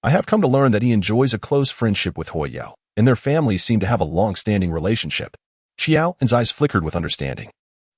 I have come to learn that he enjoys a close friendship with Hui Yao, and their families seem to have a long-standing relationship." Xiaowen's eyes flickered with understanding.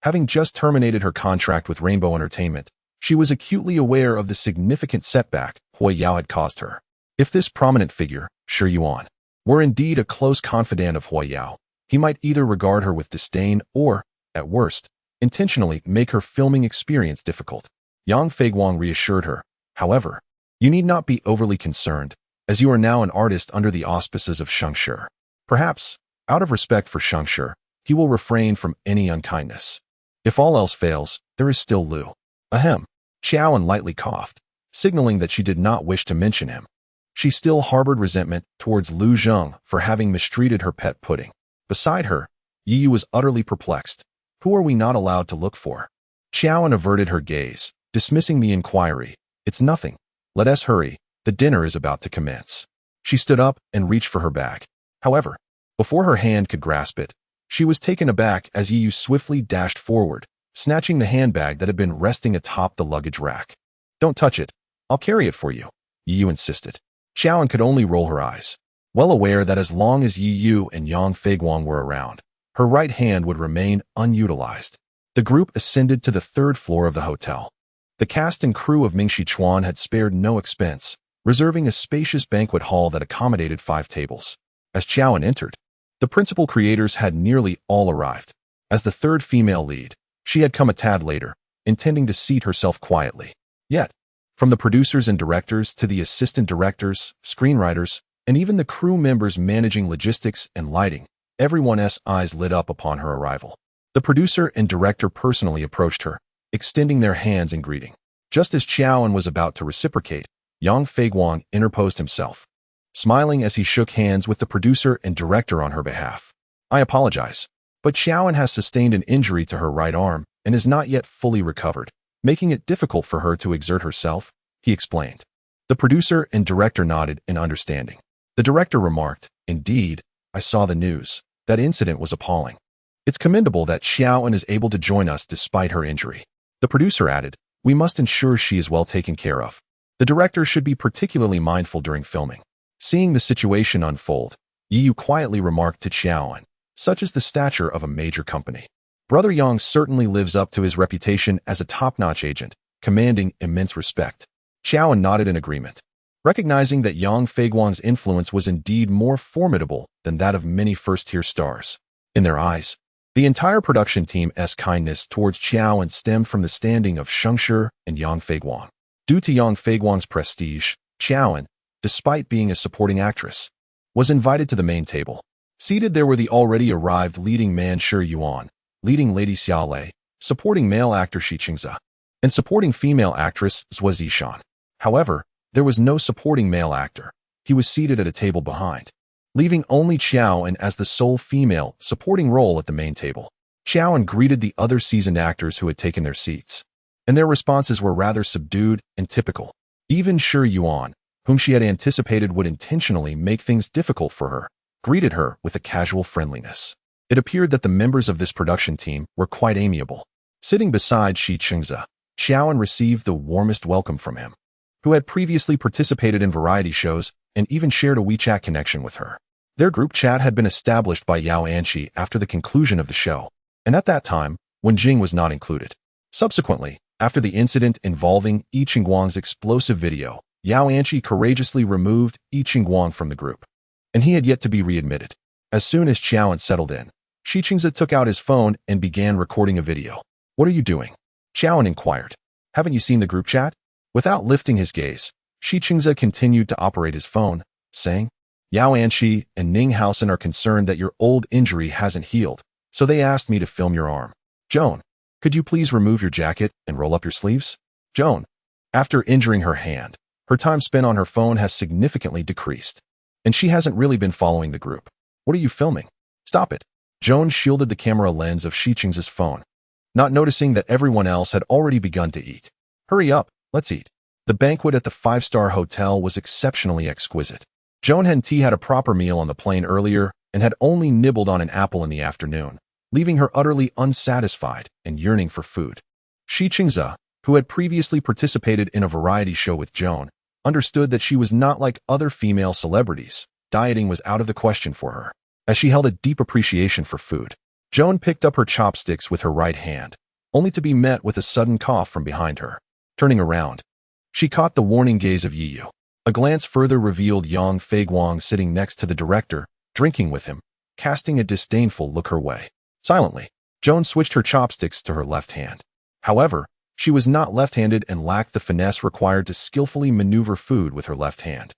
Having just terminated her contract with Rainbow Entertainment, she was acutely aware of the significant setback Hui Yao had caused her. If this prominent figure, Shi Yuan, were indeed a close confidant of Hui Yao, he might either regard her with disdain or, at worst, intentionally make her filming experience difficult. Yang Feiguang reassured her, "However, you need not be overly concerned, as you are now an artist under the auspices of Shengshi. Perhaps, out of respect for Shengshi, he will refrain from any unkindness. If all else fails, there is still Lu." Ahem. Xiaowen lightly coughed, signaling that she did not wish to mention him. She still harbored resentment towards Lu Zheng for having mistreated her pet pudding. Beside her, Yi Yu was utterly perplexed. Who are we not allowed to look for? Xiaowen averted her gaze, dismissing the inquiry. "It's nothing. Let us hurry. The dinner is about to commence." She stood up and reached for her bag. However, before her hand could grasp it, She was taken aback as Yu swiftly dashed forward, snatching the handbag that had been resting atop the luggage rack. "Don't touch it. I'll carry it for you," Yu insisted. Xiaoan could only roll her eyes, well aware that as long as Yu and Yang Feiguang were around, her right hand would remain unutilized. The group ascended to the third floor of the hotel. The cast and crew of Mingxi Chuan had spared no expense, reserving a spacious banquet hall that accommodated 5 tables. As Xiaoan entered, the principal creators had nearly all arrived. As the third female lead, she had come a tad later, intending to seat herself quietly. Yet, from the producers and directors to the assistant directors, screenwriters, and even the crew members managing logistics and lighting, everyone's eyes lit up upon her arrival. The producer and director personally approached her, extending their hands in greeting. Just as Xiaoan was about to reciprocate, Yang Feiguang interposed himself, smiling as he shook hands with the producer and director on her behalf. "I apologize, but Xiaoan has sustained an injury to her right arm and is not yet fully recovered, making it difficult for her to exert herself," he explained. The producer and director nodded in understanding. The director remarked, "Indeed, I saw the news. That incident was appalling. It's commendable that Xiaoan is able to join us despite her injury." The producer added, "We must ensure she is well taken care of. The director should be particularly mindful during filming." Seeing the situation unfold, Yu quietly remarked to Xiaoan, "Such is the stature of a major company. Brother Yang certainly lives up to his reputation as a top-notch agent, commanding immense respect." Xiaoan nodded in agreement, recognizing that Yang Feiguang's influence was indeed more formidable than that of many first-tier stars. In their eyes, the entire production team's kindness towards Xiaoan stemmed from the standing of Shengshi and Yang Feiguang. Due to Yang Feiguang's prestige, Xiaoan, despite being a supporting actress, was invited to the main table. Seated there were the already arrived leading man Shi Yuan, leading lady Xia Lei, supporting male actor Shi Qingze, and supporting female actress Zhou Zishan. However, there was no supporting male actor. He was seated at a table behind, leaving only Xiaoan as the sole female supporting role at the main table. Xiaoan greeted the other seasoned actors who had taken their seats, and their responses were rather subdued and typical. Even Shi Yuan, whom she had anticipated would intentionally make things difficult for her, greeted her with a casual friendliness. It appeared that the members of this production team were quite amiable. Sitting beside Shi Qingze, Xiaoan received the warmest welcome from him, who had previously participated in variety shows and even shared a WeChat connection with her. Their group chat had been established by Yao Anqi after the conclusion of the show, and at that time, Wen Jing was not included. Subsequently, after the incident involving Yi Qingguang's explosive video, Yao Anqi courageously removed Yi Qingguang from the group, and he had yet to be readmitted. As soon as Xiaoan settled in, Shi Qingze took out his phone and began recording a video. "What are you doing?" Xiaoan inquired. "Haven't you seen the group chat?" Without lifting his gaze, Shi Qingze continued to operate his phone, saying, "Yao Anqi and Ning Haosen are concerned that your old injury hasn't healed, so they asked me to film your arm. Joan, could you please remove your jacket and roll up your sleeves?" Joan, after injuring her hand, her time spent on her phone has significantly decreased, and she hasn't really been following the group. "What are you filming? Stop it." Joan shielded the camera lens of Shi Qingze's phone, not noticing that everyone else had already begun to eat. "Hurry up, let's eat." The banquet at the 5-star hotel was exceptionally exquisite. Joan and T had a proper meal on the plane earlier and had only nibbled on an apple in the afternoon, leaving her utterly unsatisfied and yearning for food. Shi Qingze, who had previously participated in a variety show with Joan, understood that she was not like other female celebrities. Dieting was out of the question for her, as she held a deep appreciation for food. Joan picked up her chopsticks with her right hand, only to be met with a sudden cough from behind her. Turning around, she caught the warning gaze of Yi Yu. A glance further revealed Yang Feiguang sitting next to the director, drinking with him, casting a disdainful look her way. Silently, Joan switched her chopsticks to her left hand. However, she was not left-handed and lacked the finesse required to skillfully maneuver food with her left hand,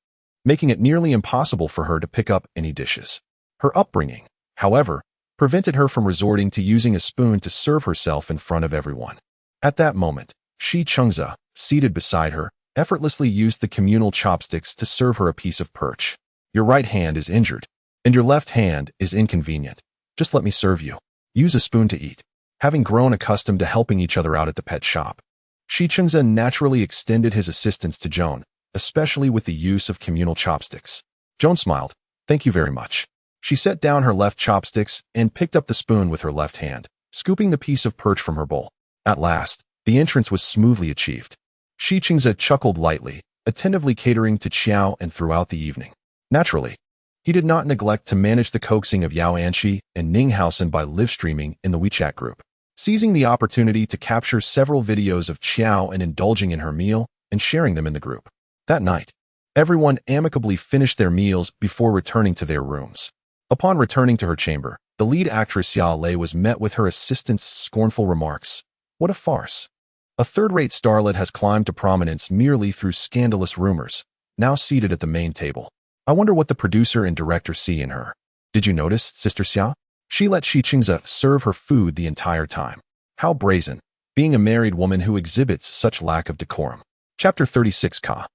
making it nearly impossible for her to pick up any dishes. Her upbringing, however, prevented her from resorting to using a spoon to serve herself in front of everyone. At that moment, Shi Qingze, seated beside her, effortlessly used the communal chopsticks to serve her a piece of perch. "Your right hand is injured, and your left hand is inconvenient. Just let me serve you. Use a spoon to eat." Having grown accustomed to helping each other out at the pet shop, Shi Qingze naturally extended his assistance to Joan, especially with the use of communal chopsticks. Joan smiled. "Thank you very much." She set down her left chopsticks and picked up the spoon with her left hand, scooping the piece of perch from her bowl. At last, the entrance was smoothly achieved. Shi Qingze chuckled lightly, attentively catering to Qiao and throughout the evening. Naturally, he did not neglect to manage the coaxing of Yao Anshi and Ning Haosen by live-streaming in the WeChat group. Seizing the opportunity to capture several videos of Qiao and indulging in her meal and sharing them in the group. That night, everyone amicably finished their meals before returning to their rooms. Upon returning to her chamber, the lead actress Xia Lei was met with her assistant's scornful remarks. What a farce. A third-rate starlet has climbed to prominence merely through scandalous rumors, now seated at the main table. I wonder what the producer and director see in her. Did you notice, Sister Xia? She let Shi Qingze serve her food the entire time. How brazen, being a married woman who exhibits such lack of decorum. Chapter 36 Ka.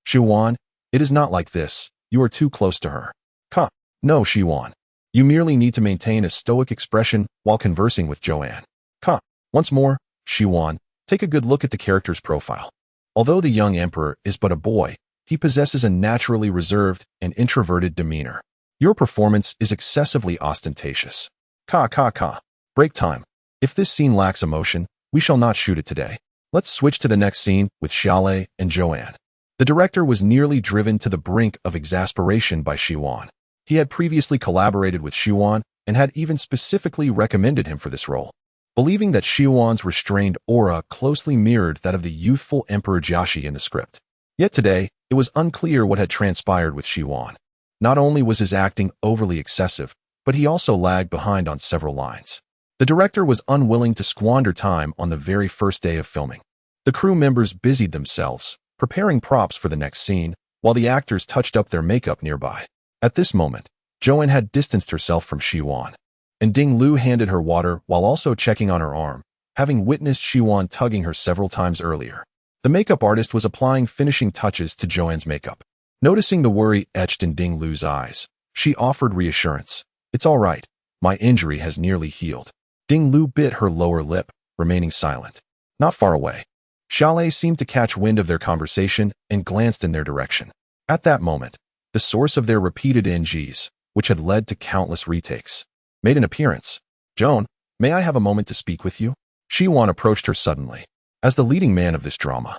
Shiwan, it is not like this. You are too close to her. Ka. No, Shiwan. You merely need to maintain a stoic expression while conversing with Joanne. Ka. Once more, Shiwan, take a good look at the character's profile. Although the young emperor is but a boy, he possesses a naturally reserved and introverted demeanor. Your performance is excessively ostentatious. Ka. Break time. If this scene lacks emotion, we shall not shoot it today. Let's switch to the next scene with Xiaolei and Joanne. The director was nearly driven to the brink of exasperation by Shiwan. He had previously collaborated with Shiwan and had even specifically recommended him for this role, believing that Shiwan's restrained aura closely mirrored that of the youthful Emperor Jiaxi in the script. Yet today, it was unclear what had transpired with Shiwan. Not only was his acting overly excessive, but he also lagged behind on several lines. The director was unwilling to squander time on the very first day of filming. The crew members busied themselves, preparing props for the next scene, while the actors touched up their makeup nearby. At this moment, Joanne had distanced herself from Shiwan, and Ding Lu handed her water while also checking on her arm, having witnessed Shiwan tugging her several times earlier. The makeup artist was applying finishing touches to Joanne's makeup. Noticing the worry etched in Ding Lu's eyes, she offered reassurance. It's all right. My injury has nearly healed. Ding Lu bit her lower lip, remaining silent. Not far away, Xiaolei seemed to catch wind of their conversation and glanced in their direction. At that moment, the source of their repeated NGs, which had led to countless retakes, made an appearance. Joan, may I have a moment to speak with you? Shiwan approached her suddenly. As the leading man of this drama,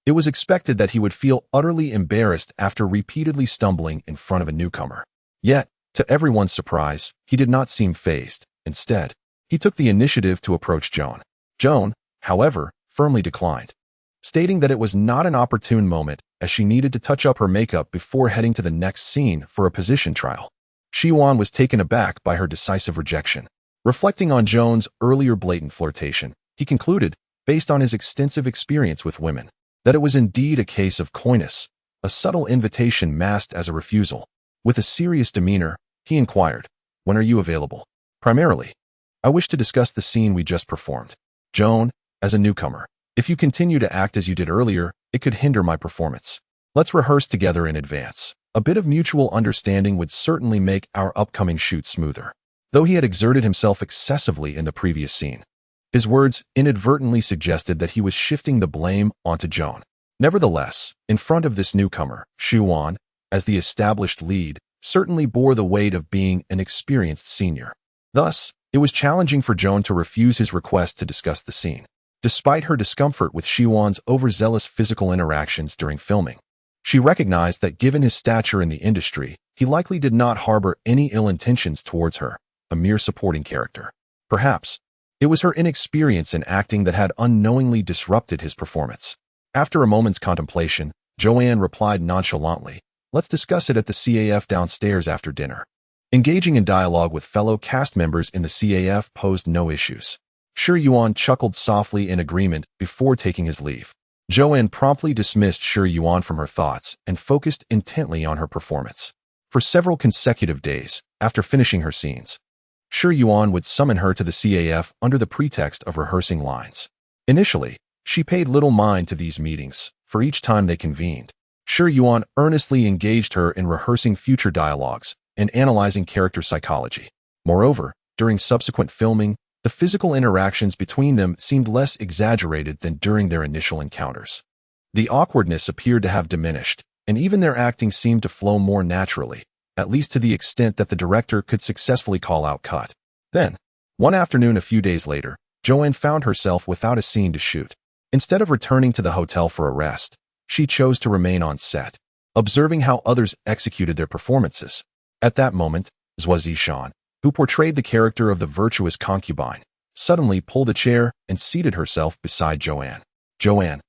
it was expected that he would feel utterly embarrassed after repeatedly stumbling in front of a newcomer. Yet, to everyone's surprise, he did not seem fazed. Instead, he took the initiative to approach Joan. Joan, however, firmly declined, stating that it was not an opportune moment as she needed to touch up her makeup before heading to the next scene for a position trial. Shiwan was taken aback by her decisive rejection. Reflecting on Joan's earlier blatant flirtation, he concluded, based on his extensive experience with women, that it was indeed a case of coyness, a subtle invitation masked as a refusal. With a serious demeanor, he inquired, "When are you available?" "Primarily, I wish to discuss the scene we just performed. Joan, as a newcomer, if you continue to act as you did earlier, it could hinder my performance. Let's rehearse together in advance. A bit of mutual understanding would certainly make our upcoming shoot smoother." Though he had exerted himself excessively in the previous scene, his words inadvertently suggested that he was shifting the blame onto Joan. Nevertheless, in front of this newcomer, Shiwan, as the established lead, certainly bore the weight of being an experienced senior. Thus, it was challenging for Joan to refuse his request to discuss the scene. Despite her discomfort with Shiwan's overzealous physical interactions during filming, she recognized that given his stature in the industry, he likely did not harbor any ill intentions towards her, a mere supporting character. Perhaps, it was her inexperience in acting that had unknowingly disrupted his performance. After a moment's contemplation, Joanne replied nonchalantly, "Let's discuss it at the CAF downstairs after dinner." Engaging in dialogue with fellow cast members in the CAF posed no issues. Shi Yuan chuckled softly in agreement before taking his leave. Joanne promptly dismissed Shi Yuan from her thoughts and focused intently on her performance. For several consecutive days, after finishing her scenes, Shi Yuan would summon her to the CAF under the pretext of rehearsing lines. Initially, she paid little mind to these meetings, for each time they convened, Shi Yuan earnestly engaged her in rehearsing future dialogues and analyzing character psychology. Moreover, during subsequent filming, the physical interactions between them seemed less exaggerated than during their initial encounters. The awkwardness appeared to have diminished, and even their acting seemed to flow more naturally, at least to the extent that the director could successfully call out cut. Then, one afternoon a few days later, Joanne found herself without a scene to shoot. Instead of returning to the hotel for a rest, she chose to remain on set, observing how others executed their performances. At that moment, Zhuazishan, who portrayed the character of the virtuous concubine, suddenly pulled a chair and seated herself beside Joanne. Joanne,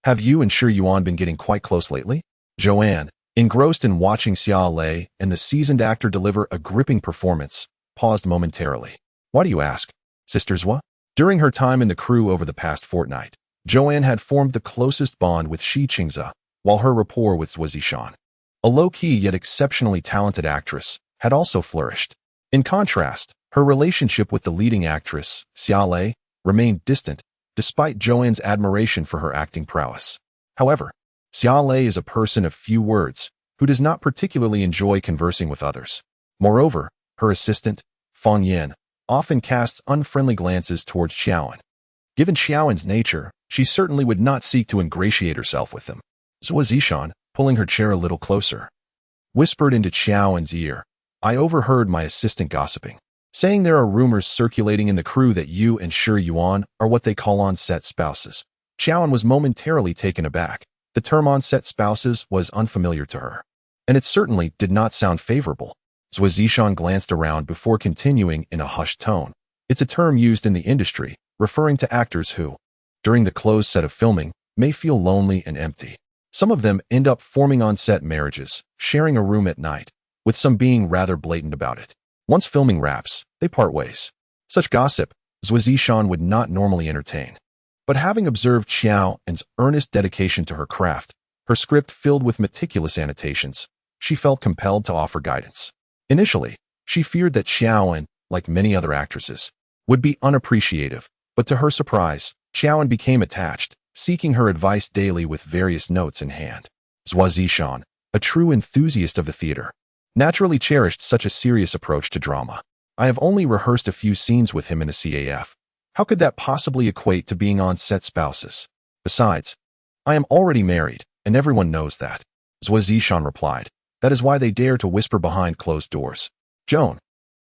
have you and Shi Yuan been getting quite close lately? Joanne, engrossed in watching Xia Lei and the seasoned actor deliver a gripping performance, paused momentarily. Why do you ask? Sister Zhua? During her time in the crew over the past fortnight, Joanne had formed the closest bond with Shi Qingze, while her rapport with Zhuazishan, a low-key yet exceptionally talented actress, had also flourished. In contrast, her relationship with the leading actress, Xia Lei, remained distant, despite Joanne's admiration for her acting prowess. However, Xia Lei is a person of few words, who does not particularly enjoy conversing with others. Moreover, her assistant, Fang Yin, often casts unfriendly glances towards Xiaoan. Given Xiaoan's nature, she certainly would not seek to ingratiate herself with him. Zhuazishan, pulling her chair a little closer, whispered into Xiaoan's ear, I overheard my assistant gossiping, saying there are rumors circulating in the crew that you and Shi Yuan are what they call on-set spouses. Xiaoan was momentarily taken aback. The term on-set spouses was unfamiliar to her, and it certainly did not sound favorable. Zhuazishan glanced around before continuing in a hushed tone. It's a term used in the industry, referring to actors who, during the closed set of filming, may feel lonely and empty. Some of them end up forming on-set marriages, sharing a room at night, with some being rather blatant about it. Once filming wraps, they part ways. Such gossip, Zhuazishan would not normally entertain. But having observed Xiaoan's earnest dedication to her craft, her script filled with meticulous annotations, she felt compelled to offer guidance. Initially, she feared that Xiaoan, like many other actresses, would be unappreciative, but to her surprise, Xiaoan became attached, seeking her advice daily with various notes in hand. Zhuazishan, a true enthusiast of the theater, naturally cherished such a serious approach to drama. I have only rehearsed a few scenes with him in a CAF. How could that possibly equate to being on-set spouses? Besides, I am already married, and everyone knows that. Zhuazishan replied. That is why they dare to whisper behind closed doors. Joan,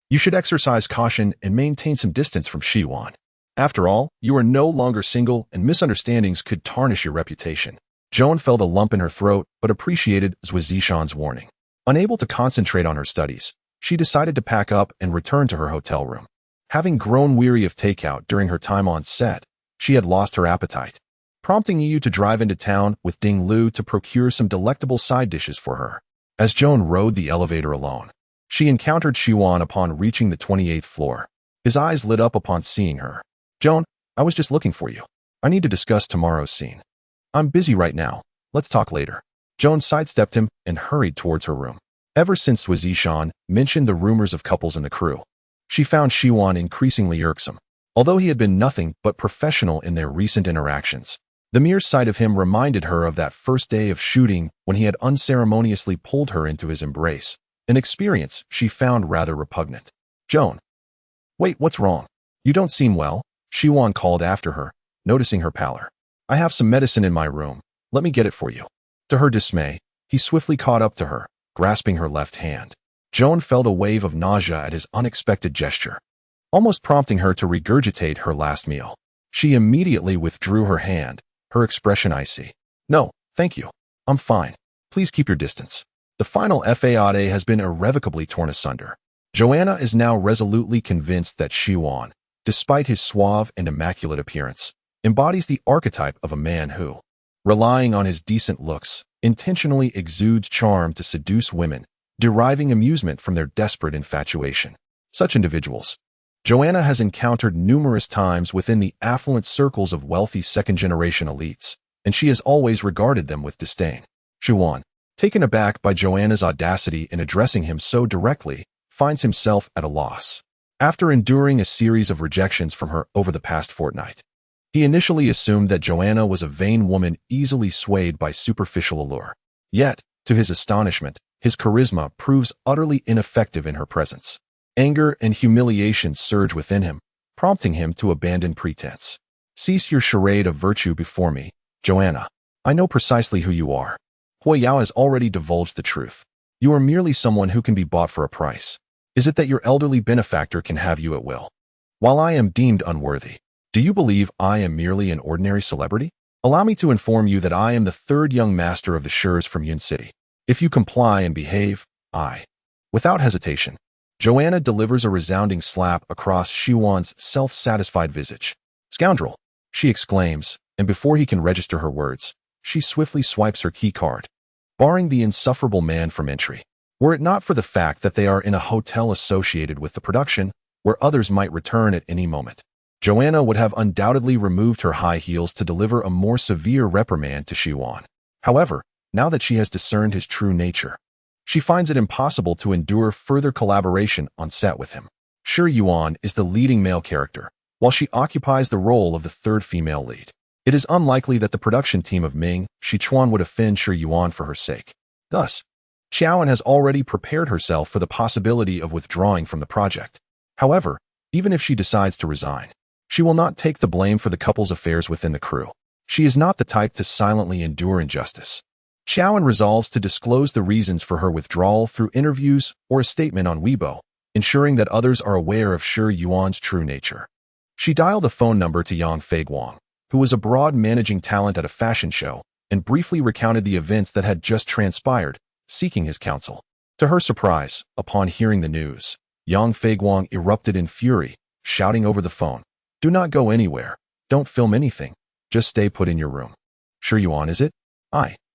you should exercise caution and maintain some distance from Shi Yuan. After all, you are no longer single, and misunderstandings could tarnish your reputation. Joan felt a lump in her throat, but appreciated Zhuazishan's warning. Unable to concentrate on her studies, she decided to pack up and return to her hotel room. Having grown weary of takeout during her time on set, she had lost her appetite, prompting Yu to drive into town with Ding Lu to procure some delectable side dishes for her. As Joan rode the elevator alone, she encountered Xiwan upon reaching the 28th floor. His eyes lit up upon seeing her. Joan, I was just looking for you. I need to discuss tomorrow's scene. I'm busy right now. Let's talk later. Joan sidestepped him and hurried towards her room. Ever since Zhuazishan mentioned the rumors of couples in the crew, she found Xiwan increasingly irksome. Although he had been nothing but professional in their recent interactions, the mere sight of him reminded her of that first day of shooting when he had unceremoniously pulled her into his embrace, an experience she found rather repugnant. Joan. Wait, what's wrong? You don't seem well, Xiwan called after her, noticing her pallor. I have some medicine in my room. Let me get it for you. To her dismay, he swiftly caught up to her, grasping her left hand. Joan felt a wave of nausea at his unexpected gesture, almost prompting her to regurgitate her last meal. She immediately withdrew her hand, her expression icy. No, thank you. I'm fine. Please keep your distance. The final faade has been irrevocably torn asunder. Joanna is now resolutely convinced that Xiwan, despite his suave and immaculate appearance, embodies the archetype of a man who, relying on his decent looks, intentionally exudes charm to seduce women, deriving amusement from their desperate infatuation. Such individuals, Joanna has encountered numerous times within the affluent circles of wealthy second-generation elites, and she has always regarded them with disdain. Xiwan, taken aback by Joanna's audacity in addressing him so directly, finds himself at a loss. After enduring a series of rejections from her over the past fortnight, he initially assumed that Joanna was a vain woman easily swayed by superficial allure. Yet, to his astonishment, his charisma proves utterly ineffective in her presence. Anger and humiliation surge within him, prompting him to abandon pretense. Cease your charade of virtue before me, Joanna. I know precisely who you are. Hui Yao has already divulged the truth. You are merely someone who can be bought for a price. Is it that your elderly benefactor can have you at will? While I am deemed unworthy, do you believe I am merely an ordinary celebrity? Allow me to inform you that I am the third young master of the Shurs from Yun City. If you comply and behave, Without hesitation, Joanna delivers a resounding slap across Shiwan's self-satisfied visage. Scoundrel, she exclaims, and before he can register her words, she swiftly swipes her key card, barring the insufferable man from entry. Were it not for the fact that they are in a hotel associated with the production, where others might return at any moment, Joanna would have undoubtedly removed her high heels to deliver a more severe reprimand to Shiwan. However, now that she has discerned his true nature, she finds it impossible to endure further collaboration on set with him. Shi Yuan is the leading male character, while she occupies the role of the third female lead. It is unlikely that the production team of Ming Shichuan would offend Shi Yuan for her sake. Thus, Xiaoan has already prepared herself for the possibility of withdrawing from the project. However, even if she decides to resign, she will not take the blame for the couple's affairs within the crew. She is not the type to silently endure injustice. Xiaoan resolves to disclose the reasons for her withdrawal through interviews or a statement on Weibo, ensuring that others are aware of Shi Yuan's true nature. She dialed a phone number to Yang Feiguang, who was a broad managing talent at a fashion show, and briefly recounted the events that had just transpired, seeking his counsel. To her surprise, upon hearing the news, Yang Feiguang erupted in fury, shouting over the phone, "Do not go anywhere. Don't film anything. Just stay put in your room." "Shi Yuan, is it?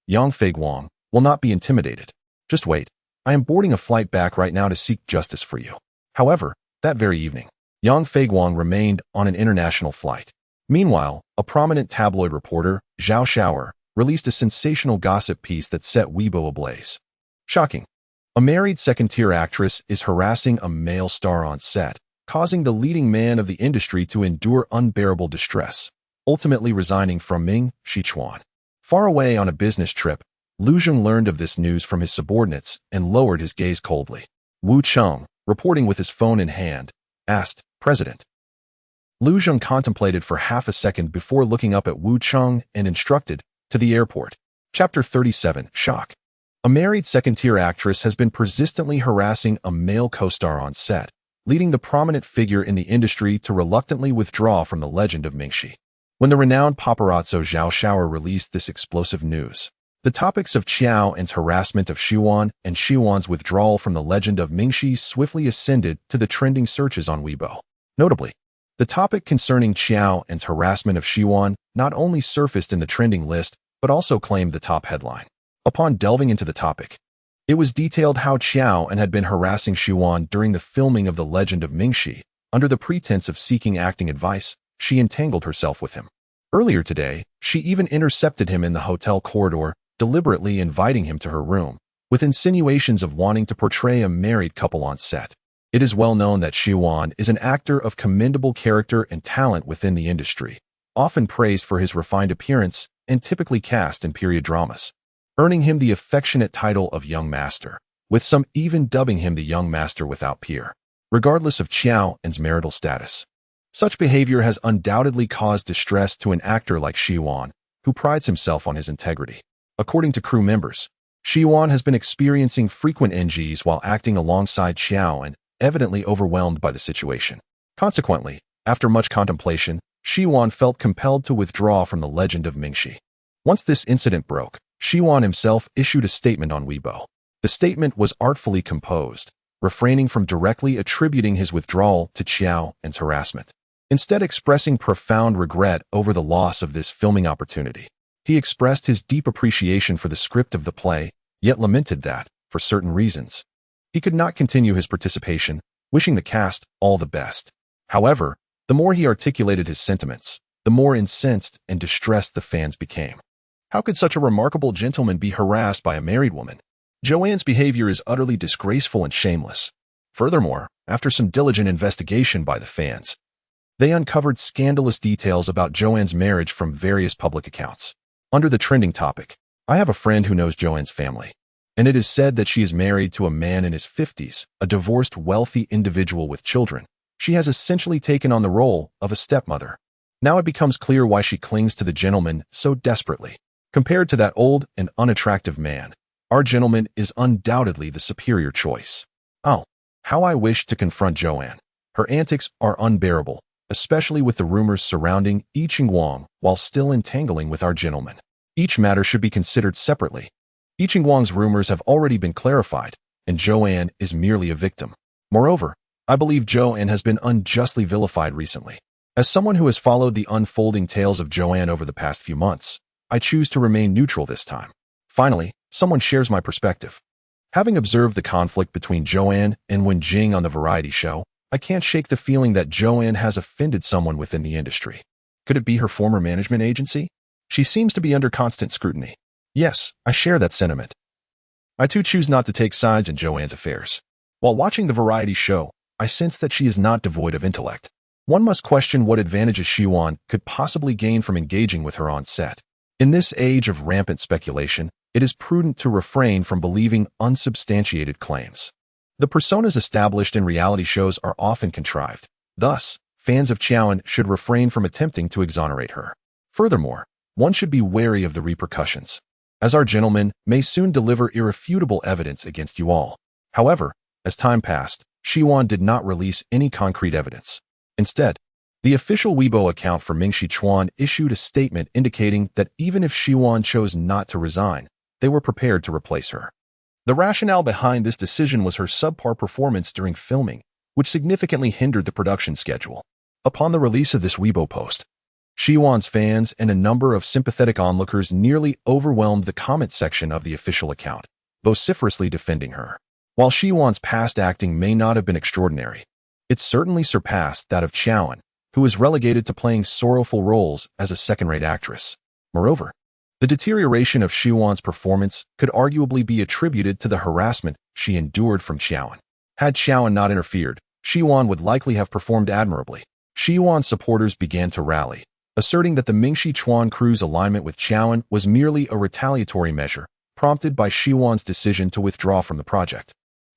Yang Feiguang, will not be intimidated. Just wait. I am boarding a flight back right now to seek justice for you." However, that very evening, Yang Feiguang remained on an international flight. Meanwhile, a prominent tabloid reporter, Zhao Xiaoer, released a sensational gossip piece that set Weibo ablaze. Shocking. A married second-tier actress is harassing a male star on set, causing the leading man of the industry to endure unbearable distress, ultimately resigning from Ming Shichuan. Far away on a business trip, Lu Zheng learned of this news from his subordinates and lowered his gaze coldly. Wu Cheng, reporting with his phone in hand, asked, "President?" Lu Zheng contemplated for half a second before looking up at Wu Cheng and instructed, "To the airport." Chapter 37, Shock. A married second-tier actress has been persistently harassing a male co-star on set, leading the prominent figure in the industry to reluctantly withdraw from the legend of Mingxi. When the renowned paparazzo Zhao Xiaoer released this explosive news, the topics of Xiaoan's harassment of Shiwan and Shiwan's withdrawal from the legend of Mingxi swiftly ascended to the trending searches on Weibo. Notably, the topic concerning Xiaoan's harassment of Shiwan not only surfaced in the trending list, but also claimed the top headline. Upon delving into the topic, it was detailed how Xiaoan had been harassing Shiwan during the filming of The Legend of Mingxi. Under the pretense of seeking acting advice, she entangled herself with him. Earlier today, she even intercepted him in the hotel corridor, deliberately inviting him to her room, with insinuations of wanting to portray a married couple on set. It is well known that Shiwan is an actor of commendable character and talent within the industry, often praised for his refined appearance and typically cast in period dramas, earning him the affectionate title of Young Master, with some even dubbing him the Young Master without peer, regardless of Xiaoan's marital status. Such behavior has undoubtedly caused distress to an actor like Shiwan, who prides himself on his integrity. According to crew members, Shiwan has been experiencing frequent NGs while acting alongside Xiaoan, evidently overwhelmed by the situation. Consequently, after much contemplation, Shiwan felt compelled to withdraw from the legend of Mingxi. Once this incident broke, Shiwan himself issued a statement on Weibo. The statement was artfully composed, refraining from directly attributing his withdrawal to Xiaoan's harassment. Instead expressing profound regret over the loss of this filming opportunity. He expressed his deep appreciation for the script of the play, yet lamented that, for certain reasons, he could not continue his participation, wishing the cast all the best. However, the more he articulated his sentiments, the more incensed and distressed the fans became. How could such a remarkable gentleman be harassed by a married woman? Joanne's behavior is utterly disgraceful and shameless. Furthermore, after some diligent investigation by the fans, they uncovered scandalous details about Joanne's marriage from various public accounts. Under the trending topic, "I have a friend who knows Joanne's family, and it is said that she is married to a man in his 50s, a divorced wealthy individual with children. She has essentially taken on the role of a stepmother. Now it becomes clear why she clings to the gentleman so desperately. Compared to that old and unattractive man, Our gentleman is undoubtedly the superior choice. Oh, how I wish to confront Joanne. Her antics are unbearable, especially with the rumors surrounding Yi Ching-wang while still entangling with our gentleman. Each matter should be considered separately. Yi Ching-wang's rumors have already been clarified, and Joanne is merely a victim. Moreover, I believe Joanne has been unjustly vilified recently. As someone who has followed the unfolding tales of Joanne over the past few months, I choose to remain neutral this time. Finally, someone shares my perspective. Having observed the conflict between Joanne and Wen Jing on the variety show, I can't shake the feeling that Joanne has offended someone within the industry. Could it be her former management agency? She seems to be under constant scrutiny. Yes, I share that sentiment. I too choose not to take sides in Joanne's affairs. While watching the variety show, I sense that she is not devoid of intellect. One must question what advantages Shiwan could possibly gain from engaging with her on set. In this age of rampant speculation, it is prudent to refrain from believing unsubstantiated claims. The personas established in reality shows are often contrived. Thus, fans of Chowan should refrain from attempting to exonerate her. Furthermore, one should be wary of the repercussions, as our gentleman may soon deliver irrefutable evidence against you all. However, as time passed, Shiwan did not release any concrete evidence. Instead, the official Weibo account for Ming Shichuan issued a statement indicating that even if Shiwan chose not to resign, they were prepared to replace her. The rationale behind this decision was her subpar performance during filming, which significantly hindered the production schedule. Upon the release of this Weibo post, Shiwan's fans and a number of sympathetic onlookers nearly overwhelmed the comment section of the official account, vociferously defending her. While Shiwan's past acting may not have been extraordinary, it certainly surpassed that of Chowan, who was relegated to playing sorrowful roles as a second-rate actress. Moreover, the deterioration of Shiwan's performance could arguably be attributed to the harassment she endured from Chowan. Had Chowan not interfered, Shiwan would likely have performed admirably. Shiwan's supporters began to rally, asserting that the Ming Shichuan crew's alignment with Chowan was merely a retaliatory measure, prompted by Shiwan's decision to withdraw from the project.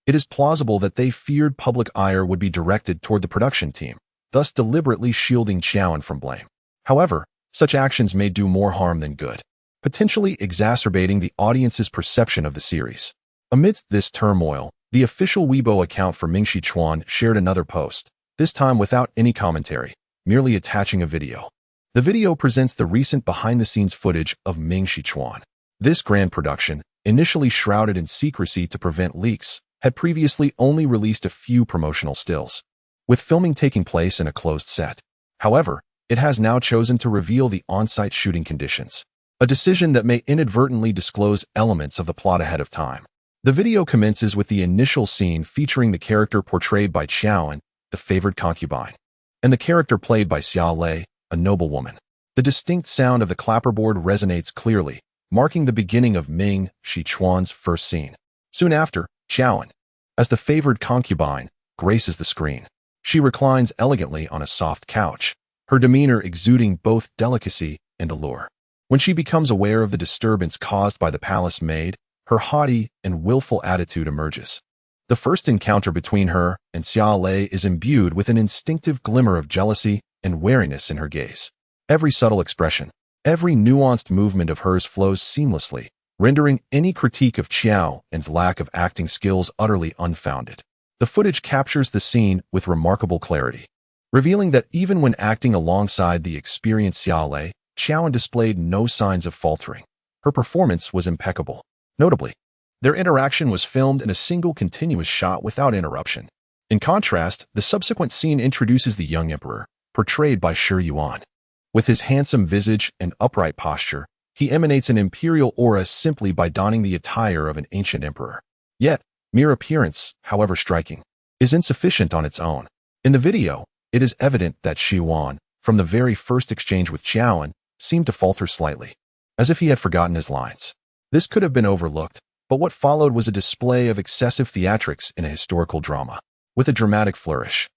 It is plausible that they feared public ire would be directed toward the production team, thus deliberately shielding Chowan from blame. However, such actions may do more harm than good, potentially exacerbating the audience's perception of the series. Amidst this turmoil, the official Weibo account for Ming Shichuan shared another post, this time without any commentary, merely attaching a video. The video presents the recent behind-the-scenes footage of Ming Shichuan. This grand production, initially shrouded in secrecy to prevent leaks, had previously only released a few promotional stills, with filming taking place in a closed set. However, it has now chosen to reveal the on-site shooting conditions, a decision that may inadvertently disclose elements of the plot ahead of time. The video commences with the initial scene featuring the character portrayed by Chowan, the favored concubine, and the character played by Xia Lei, a noblewoman. The distinct sound of the clapperboard resonates clearly, marking the beginning of Ming Shichuan's first scene. Soon after, Chowan, as the favored concubine, graces the screen. She reclines elegantly on a soft couch, her demeanor exuding both delicacy and allure. When she becomes aware of the disturbance caused by the palace maid, her haughty and willful attitude emerges. The first encounter between her and Xia Lei is imbued with an instinctive glimmer of jealousy and wariness in her gaze. Every subtle expression, every nuanced movement of hers flows seamlessly, rendering any critique of Qiao and's lack of acting skills utterly unfounded. The footage captures the scene with remarkable clarity, revealing that even when acting alongside the experienced Xia Lei, Qiao displayed no signs of faltering. Her performance was impeccable. Notably, their interaction was filmed in a single continuous shot without interruption. In contrast, the subsequent scene introduces the young emperor, portrayed by Shi Yuan. With his handsome visage and upright posture, he emanates an imperial aura simply by donning the attire of an ancient emperor. Yet, mere appearance, however striking, is insufficient on its own. In the video, it is evident that Shi Yuan, from the very first exchange with Chowan, seemed to falter slightly, as if he had forgotten his lines. This could have been overlooked, but what followed was a display of excessive theatrics in a historical drama. With a dramatic flourish,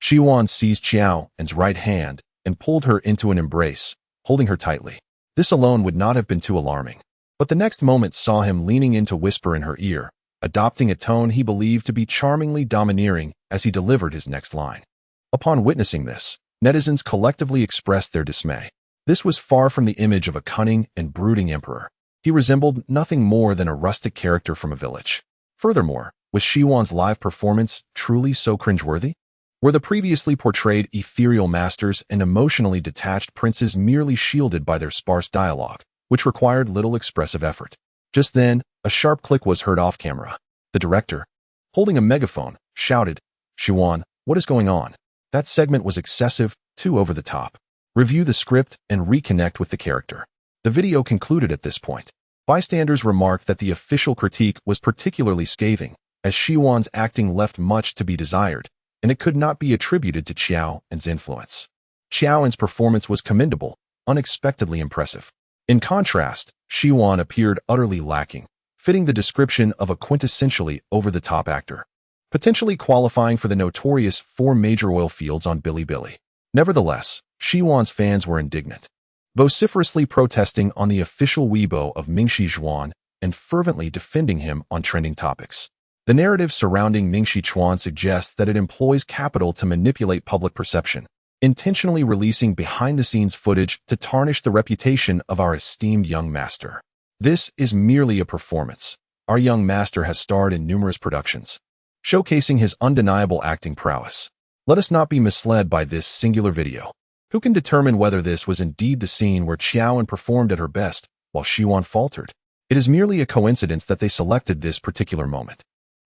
Shi Yuan seized Qiao's right hand and pulled her into an embrace, holding her tightly. This alone would not have been too alarming, but the next moment saw him leaning in to whisper in her ear, adopting a tone he believed to be charmingly domineering as he delivered his next line. Upon witnessing this, netizens collectively expressed their dismay. This was far from the image of a cunning and brooding emperor. He resembled nothing more than a rustic character from a village. Furthermore, was Siwon's live performance truly so cringeworthy? Were the previously portrayed ethereal masters and emotionally detached princes merely shielded by their sparse dialogue, which required little expressive effort? Just then, a sharp click was heard off camera. The director, holding a megaphone, shouted, "Siwon, what is going on? That segment was excessive, too over the top. Review the script and reconnect with the character." The video concluded at this point. Bystanders remarked that the official critique was particularly scathing, as Siwon's acting left much to be desired, and it could not be attributed to Xiaoan's influence. Xiaoan's performance was commendable, unexpectedly impressive. In contrast, Siwon appeared utterly lacking, fitting the description of a quintessentially over-the-top actor, potentially qualifying for the notorious 4 major oil fields on Bilibili. Nevertheless, Siwon's fans were indignant, vociferously protesting on the official Weibo of Mingxi Zhuan and fervently defending him on trending topics. The narrative surrounding Mingxi Chuan suggests that it employs capital to manipulate public perception, intentionally releasing behind-the-scenes footage to tarnish the reputation of our esteemed young master. This is merely a performance. Our young master has starred in numerous productions, showcasing his undeniable acting prowess. Let us not be misled by this singular video. Who can determine whether this was indeed the scene where Xiaoan performed at her best while Siwon faltered? It is merely a coincidence that they selected this particular moment.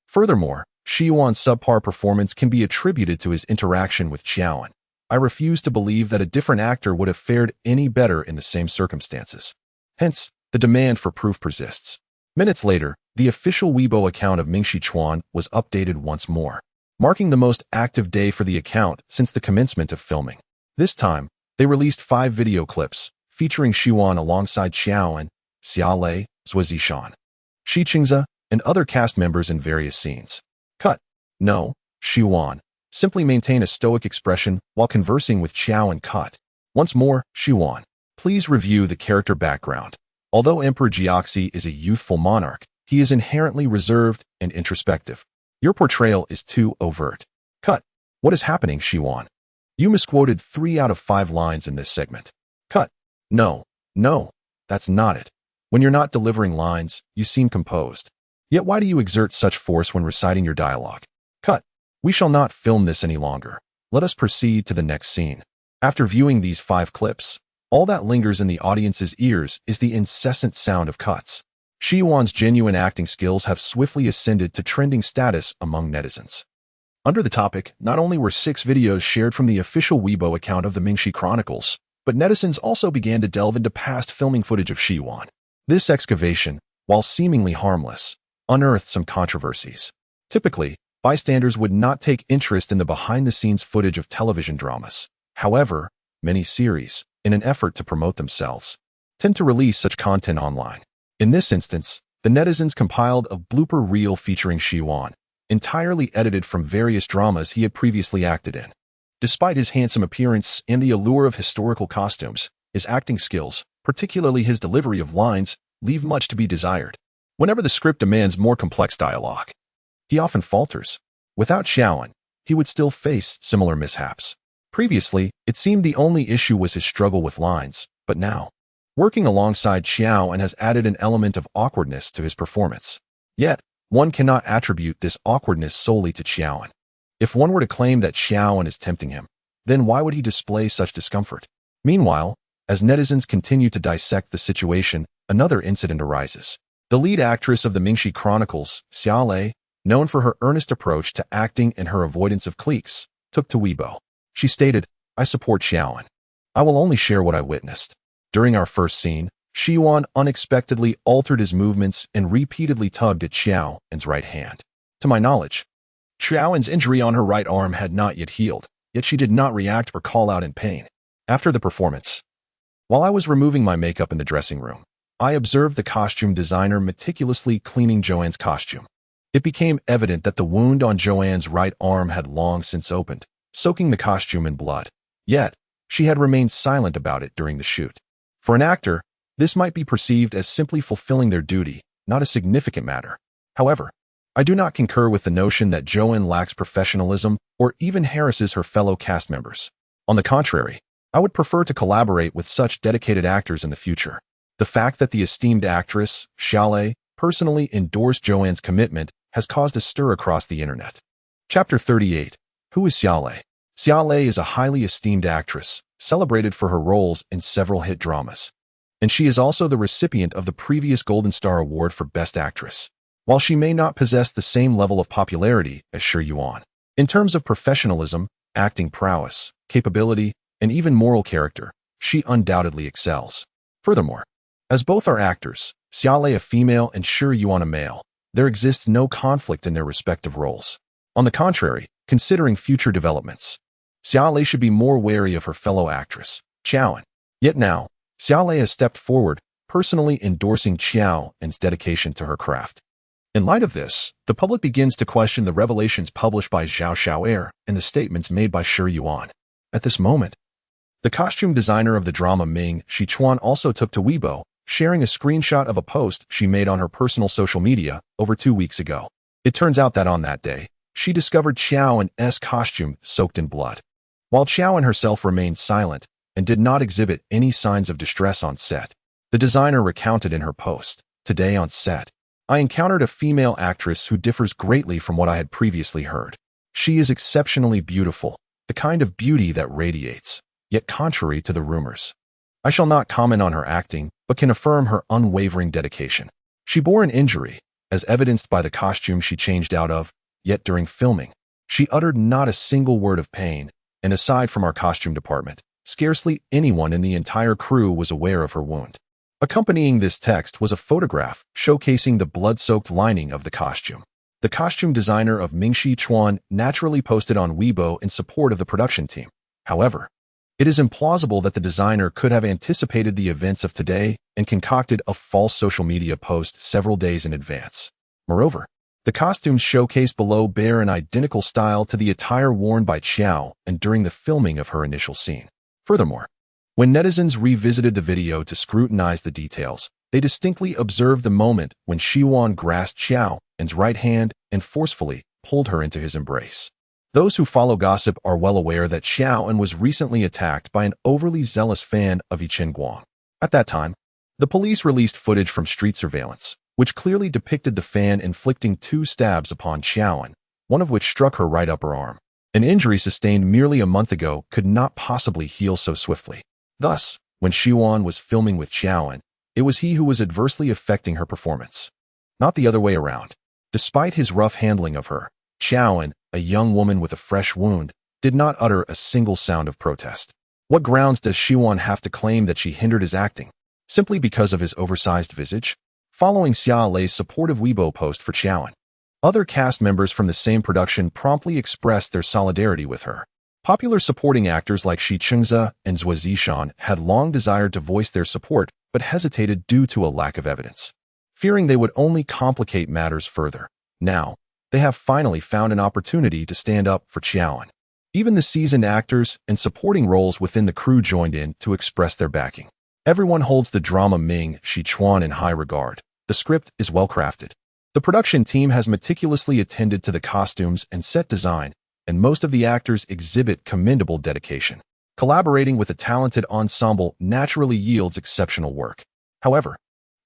Furthermore, Siwon's subpar performance can be attributed to his interaction with Xiaoan. I refuse to believe that a different actor would have fared any better in the same circumstances. Hence, the demand for proof persists. Minutes later, the official Weibo account of Mingxi Chuan was updated once more, marking the most active day for the account since the commencement of filming. This time, they released 5 video clips featuring Siwon alongside Xiaoan, Xiaolei, Zhuozishan, Shi Qingze, and other cast members in various scenes. Cut. No, Siwon. Simply maintain a stoic expression while conversing with Xiaoan. Cut. Once more, Siwon. Please review the character background. Although Emperor Jiaxi is a youthful monarch, he is inherently reserved and introspective. Your portrayal is too overt. Cut. What is happening, Siwon? You misquoted 3 out of 5 lines in this segment. Cut. No, that's not it. When you're not delivering lines, you seem composed. Yet why do you exert such force when reciting your dialogue? Cut. We shall not film this any longer. Let us proceed to the next scene. After viewing these 5 clips, all that lingers in the audience's ears is the incessant sound of cuts. Siwon's genuine acting skills have swiftly ascended to trending status among netizens. Under the topic, not only were 6 videos shared from the official Weibo account of the Mingxi Chronicles, but netizens also began to delve into past filming footage of Siwon. This excavation, while seemingly harmless, unearthed some controversies. Typically, bystanders would not take interest in the behind-the-scenes footage of television dramas. However, many series, in an effort to promote themselves, tend to release such content online. In this instance, the netizens compiled a blooper reel featuring Siwon, entirely edited from various dramas he had previously acted in. Despite his handsome appearance and the allure of historical costumes, his acting skills, particularly his delivery of lines, leave much to be desired. Whenever the script demands more complex dialogue, he often falters. Without Xiaoan, he would still face similar mishaps. Previously, it seemed the only issue was his struggle with lines, but now, working alongside Xiaoan has added an element of awkwardness to his performance. Yet, one cannot attribute this awkwardness solely to Xiaoan. If one were to claim that Xiaoan is tempting him, then why would he display such discomfort? Meanwhile, as netizens continue to dissect the situation, another incident arises. The lead actress of the Mingxi Chronicles, Xiaolei, known for her earnest approach to acting and her avoidance of cliques, took to Weibo. She stated, "I support Xiaoan. I will only share what I witnessed." During our first scene, Siwon unexpectedly altered his movements and repeatedly tugged at Xiaoan's right hand. To my knowledge, Xiaoan's injury on her right arm had not yet healed, yet she did not react or call out in pain. After the performance, while I was removing my makeup in the dressing room, I observed the costume designer meticulously cleaning Joanne's costume. It became evident that the wound on Joanne's right arm had long since opened, soaking the costume in blood. Yet, she had remained silent about it during the shoot. For an actor, this might be perceived as simply fulfilling their duty, not a significant matter. However, I do not concur with the notion that Joanne lacks professionalism or even harasses her fellow cast members. On the contrary, I would prefer to collaborate with such dedicated actors in the future. The fact that the esteemed actress, Xiaolei, personally endorsed Joanne's commitment has caused a stir across the internet. Chapter 38. Who is Xiaolei? Xiaolei is a highly esteemed actress, celebrated for her roles in several hit dramas. And she is also the recipient of the previous Golden Star Award for Best Actress. While she may not possess the same level of popularity as Shi Yuan, in terms of professionalism, acting prowess, capability, and even moral character, she undoubtedly excels. Furthermore, as both are actors, Xiaolei a female and Shi Yuan a male, there exists no conflict in their respective roles. On the contrary, considering future developments, Xiaolei should be more wary of her fellow actress, Qiaoan. Yet now, Xiaolei has stepped forward, personally endorsing Qiaoan's dedication to her craft. In light of this, the public begins to question the revelations published by Zhao Xiao'er and the statements made by Shi Yuan. At this moment, the costume designer of the drama Ming Shi Chuan also took to Weibo, sharing a screenshot of a post she made on her personal social media over 2 weeks ago. It turns out that on that day, she discovered Qiaoan's costume soaked in blood. While Qiaoan herself remained silent and did not exhibit any signs of distress on set, the designer recounted in her post, "Today on set, I encountered a female actress who differs greatly from what I had previously heard. She is exceptionally beautiful, the kind of beauty that radiates, yet contrary to the rumors. I shall not comment on her acting, but can affirm her unwavering dedication. She bore an injury, as evidenced by the costume she changed out of, yet during filming, she uttered not a single word of pain, and aside from our costume department, scarcely anyone in the entire crew was aware of her wound." Accompanying this text was a photograph showcasing the blood-soaked lining of the costume. The costume designer of Ming Shi Chuan naturally posted on Weibo in support of the production team. However, it is implausible that the designer could have anticipated the events of today and concocted a false social media post several days in advance. Moreover, the costumes showcased below bear an identical style to the attire worn by Qiao and during the filming of her initial scene. Furthermore, when netizens revisited the video to scrutinize the details, they distinctly observed the moment when Shi Yuan grasped Qiaoan's right hand and forcefully pulled her into his embrace. Those who follow gossip are well aware that Qiaoan was recently attacked by an overly zealous fan of Yichen Guang. At that time, the police released footage from street surveillance, which clearly depicted the fan inflicting 2 stabs upon Qiaoan, one of which struck her right upper arm. An injury sustained merely a month ago could not possibly heal so swiftly. Thus, when Shi Yuan was filming with Qiaoan, it was he who was adversely affecting her performance, not the other way around. Despite his rough handling of her, Qiaoan, a young woman with a fresh wound, did not utter a single sound of protest. What grounds does Shi Yuan have to claim that she hindered his acting? Simply because of his oversized visage? Following Xiaolei's supportive Weibo post for Qiaoan, other cast members from the same production promptly expressed their solidarity with her. Popular supporting actors like Shi Chengze and Zhuo Zishan had long desired to voice their support but hesitated due to a lack of evidence, fearing they would only complicate matters further. Now, they have finally found an opportunity to stand up for Qiaoan. Even the seasoned actors and supporting roles within the crew joined in to express their backing. Everyone holds the drama Ming Shi Chuan in high regard. The script is well crafted. The production team has meticulously attended to the costumes and set design, and most of the actors exhibit commendable dedication. Collaborating with a talented ensemble naturally yields exceptional work. However,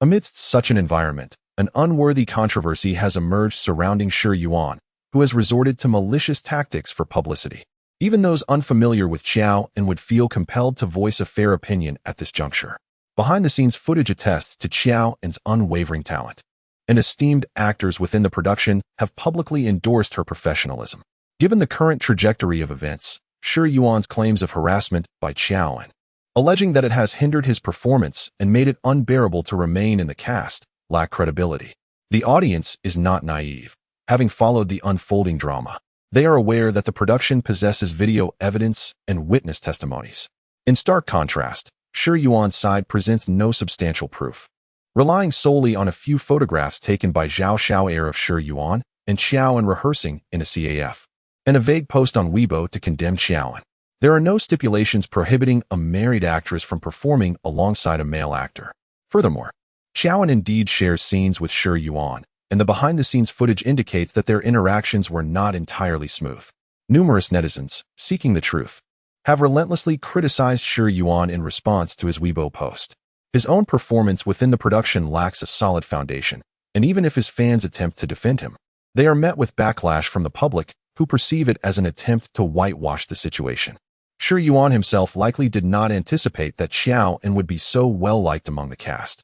amidst such an environment, an unworthy controversy has emerged surrounding Shi Yuan, who has resorted to malicious tactics for publicity. Even those unfamiliar with Qiaoan would feel compelled to voice a fair opinion at this juncture. Behind-the-scenes footage attests to Qiaoan's unwavering talent, and esteemed actors within the production have publicly endorsed her professionalism. Given the current trajectory of events, Shi Yuan's claims of harassment by Qiaoan, alleging that it has hindered his performance and made it unbearable to remain in the cast, lack credibility. The audience is not naive. Having followed the unfolding drama, they are aware that the production possesses video evidence and witness testimonies. In stark contrast, Shi Yuan's side presents no substantial proof, relying solely on a few photographs taken by Zhao Xiao'er of Shi Yuan and Qiaoan rehearsing in a CAF, and a vague post on Weibo to condemn Qiaoan. There are no stipulations prohibiting a married actress from performing alongside a male actor. Furthermore, Qiaoan indeed shares scenes with Shi Yuan, and the behind-the-scenes footage indicates that their interactions were not entirely smooth. Numerous netizens, seeking the truth, have relentlessly criticized Shi Yuan in response to his Weibo post. His own performance within the production lacks a solid foundation, and even if his fans attempt to defend him, they are met with backlash from the public, who perceive it as an attempt to whitewash the situation. Shi Yuan himself likely did not anticipate that Xiao would be so well-liked among the cast,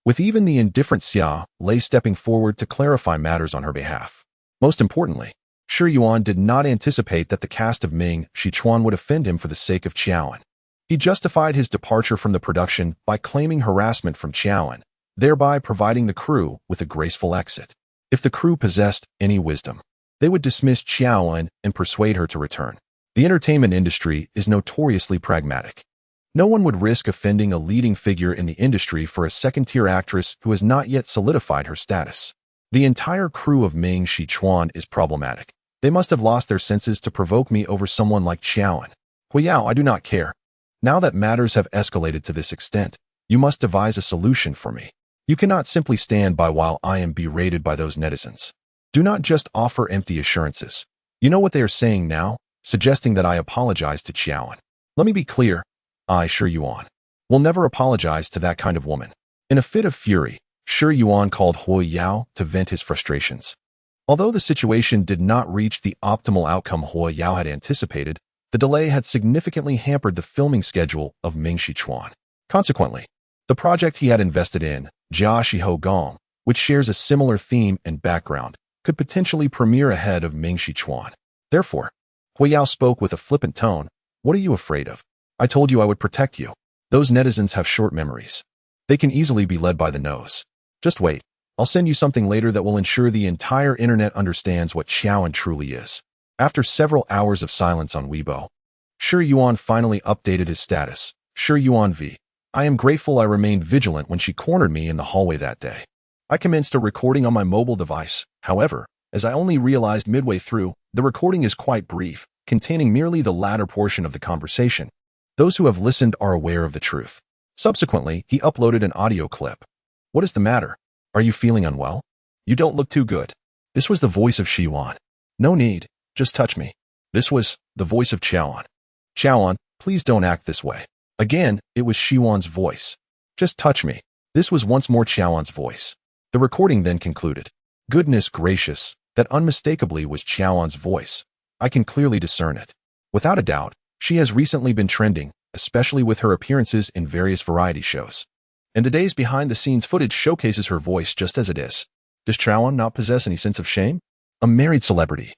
with even the indifferent Xia Lei stepping forward to clarify matters on her behalf. Most importantly, Shi Yuan did not anticipate that the cast of Ming Shichuan would offend him for the sake of Qiaoan. He justified his departure from the production by claiming harassment from Qiaoan, thereby providing the crew with a graceful exit. If the crew possessed any wisdom, they would dismiss Qiaoan and persuade her to return. The entertainment industry is notoriously pragmatic. No one would risk offending a leading figure in the industry for a second-tier actress who has not yet solidified her status. The entire crew of Ming Shichuan is problematic. They must have lost their senses to provoke me over someone like Qiaoan. Huiyao, I do not care. Now that matters have escalated to this extent, you must devise a solution for me. You cannot simply stand by while I am berated by those netizens. Do not just offer empty assurances. You know what they are saying now, suggesting that I apologize to Qiaoan. Let me be clear, I, Shi Yuan, will never apologize to that kind of woman. In a fit of fury, Shi Yuan called Huiyao to vent his frustrations. Although the situation did not reach the optimal outcome Huiyao had anticipated, the delay had significantly hampered the filming schedule of Ming Shichuan. Consequently, the project he had invested in, Jia Shiho Gong, which shares a similar theme and background, could potentially premiere ahead of Ming Shichuan. Therefore, Huiyao spoke with a flippant tone. What are you afraid of? I told you I would protect you. Those netizens have short memories. They can easily be led by the nose. Just wait. I'll send you something later that will ensure the entire internet understands what Qiaoan truly is. After several hours of silence on Weibo, Shi Yuan finally updated his status. Shi Yuan V. I am grateful I remained vigilant when she cornered me in the hallway that day. I commenced a recording on my mobile device. However, as I only realized midway through, the recording is quite brief, containing merely the latter portion of the conversation. Those who have listened are aware of the truth. Subsequently, he uploaded an audio clip. What is the matter? Are you feeling unwell? You don't look too good. This was the voice of Shi Yuan. No need. Just touch me. This was the voice of Qiaoan. Qiaoan, please don't act this way. Again, it was Shi Yuan's voice. Just touch me. This was once more Qiaoan's voice. The recording then concluded. Goodness gracious, that unmistakably was Qiaoan's voice. I can clearly discern it. Without a doubt, she has recently been trending, especially with her appearances in various variety shows. And today's behind-the-scenes footage showcases her voice just as it is. Does Qiaoan not possess any sense of shame? A married celebrity,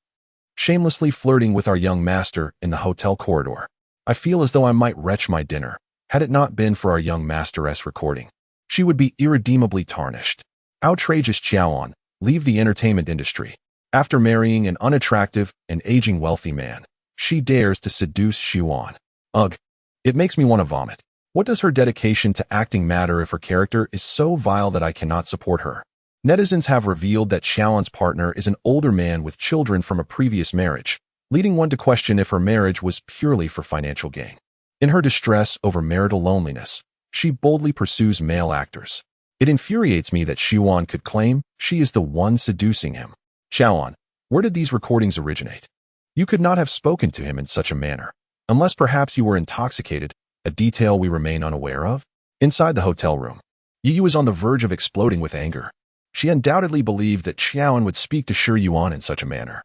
shamelessly flirting with our young master in the hotel corridor. I feel as though I might retch my dinner. Had it not been for our young masteress recording, she would be irredeemably tarnished. Outrageous Qiaoan, leave the entertainment industry. After marrying an unattractive and aging wealthy man, she dares to seduce Shi Yuan. Ugh, it makes me want to vomit. What does her dedication to acting matter if her character is so vile that I cannot support her? Netizens have revealed that Qiaoan's partner is an older man with children from a previous marriage, leading one to question if her marriage was purely for financial gain. In her distress over marital loneliness, she boldly pursues male actors. It infuriates me that Shi Yuan could claim she is the one seducing him. Qiaoan, where did these recordings originate? You could not have spoken to him in such a manner, unless perhaps you were intoxicated, a detail we remain unaware of. Inside the hotel room, Yu was on the verge of exploding with anger. She undoubtedly believed that Qiaoan would speak to Shi Yuan in such a manner.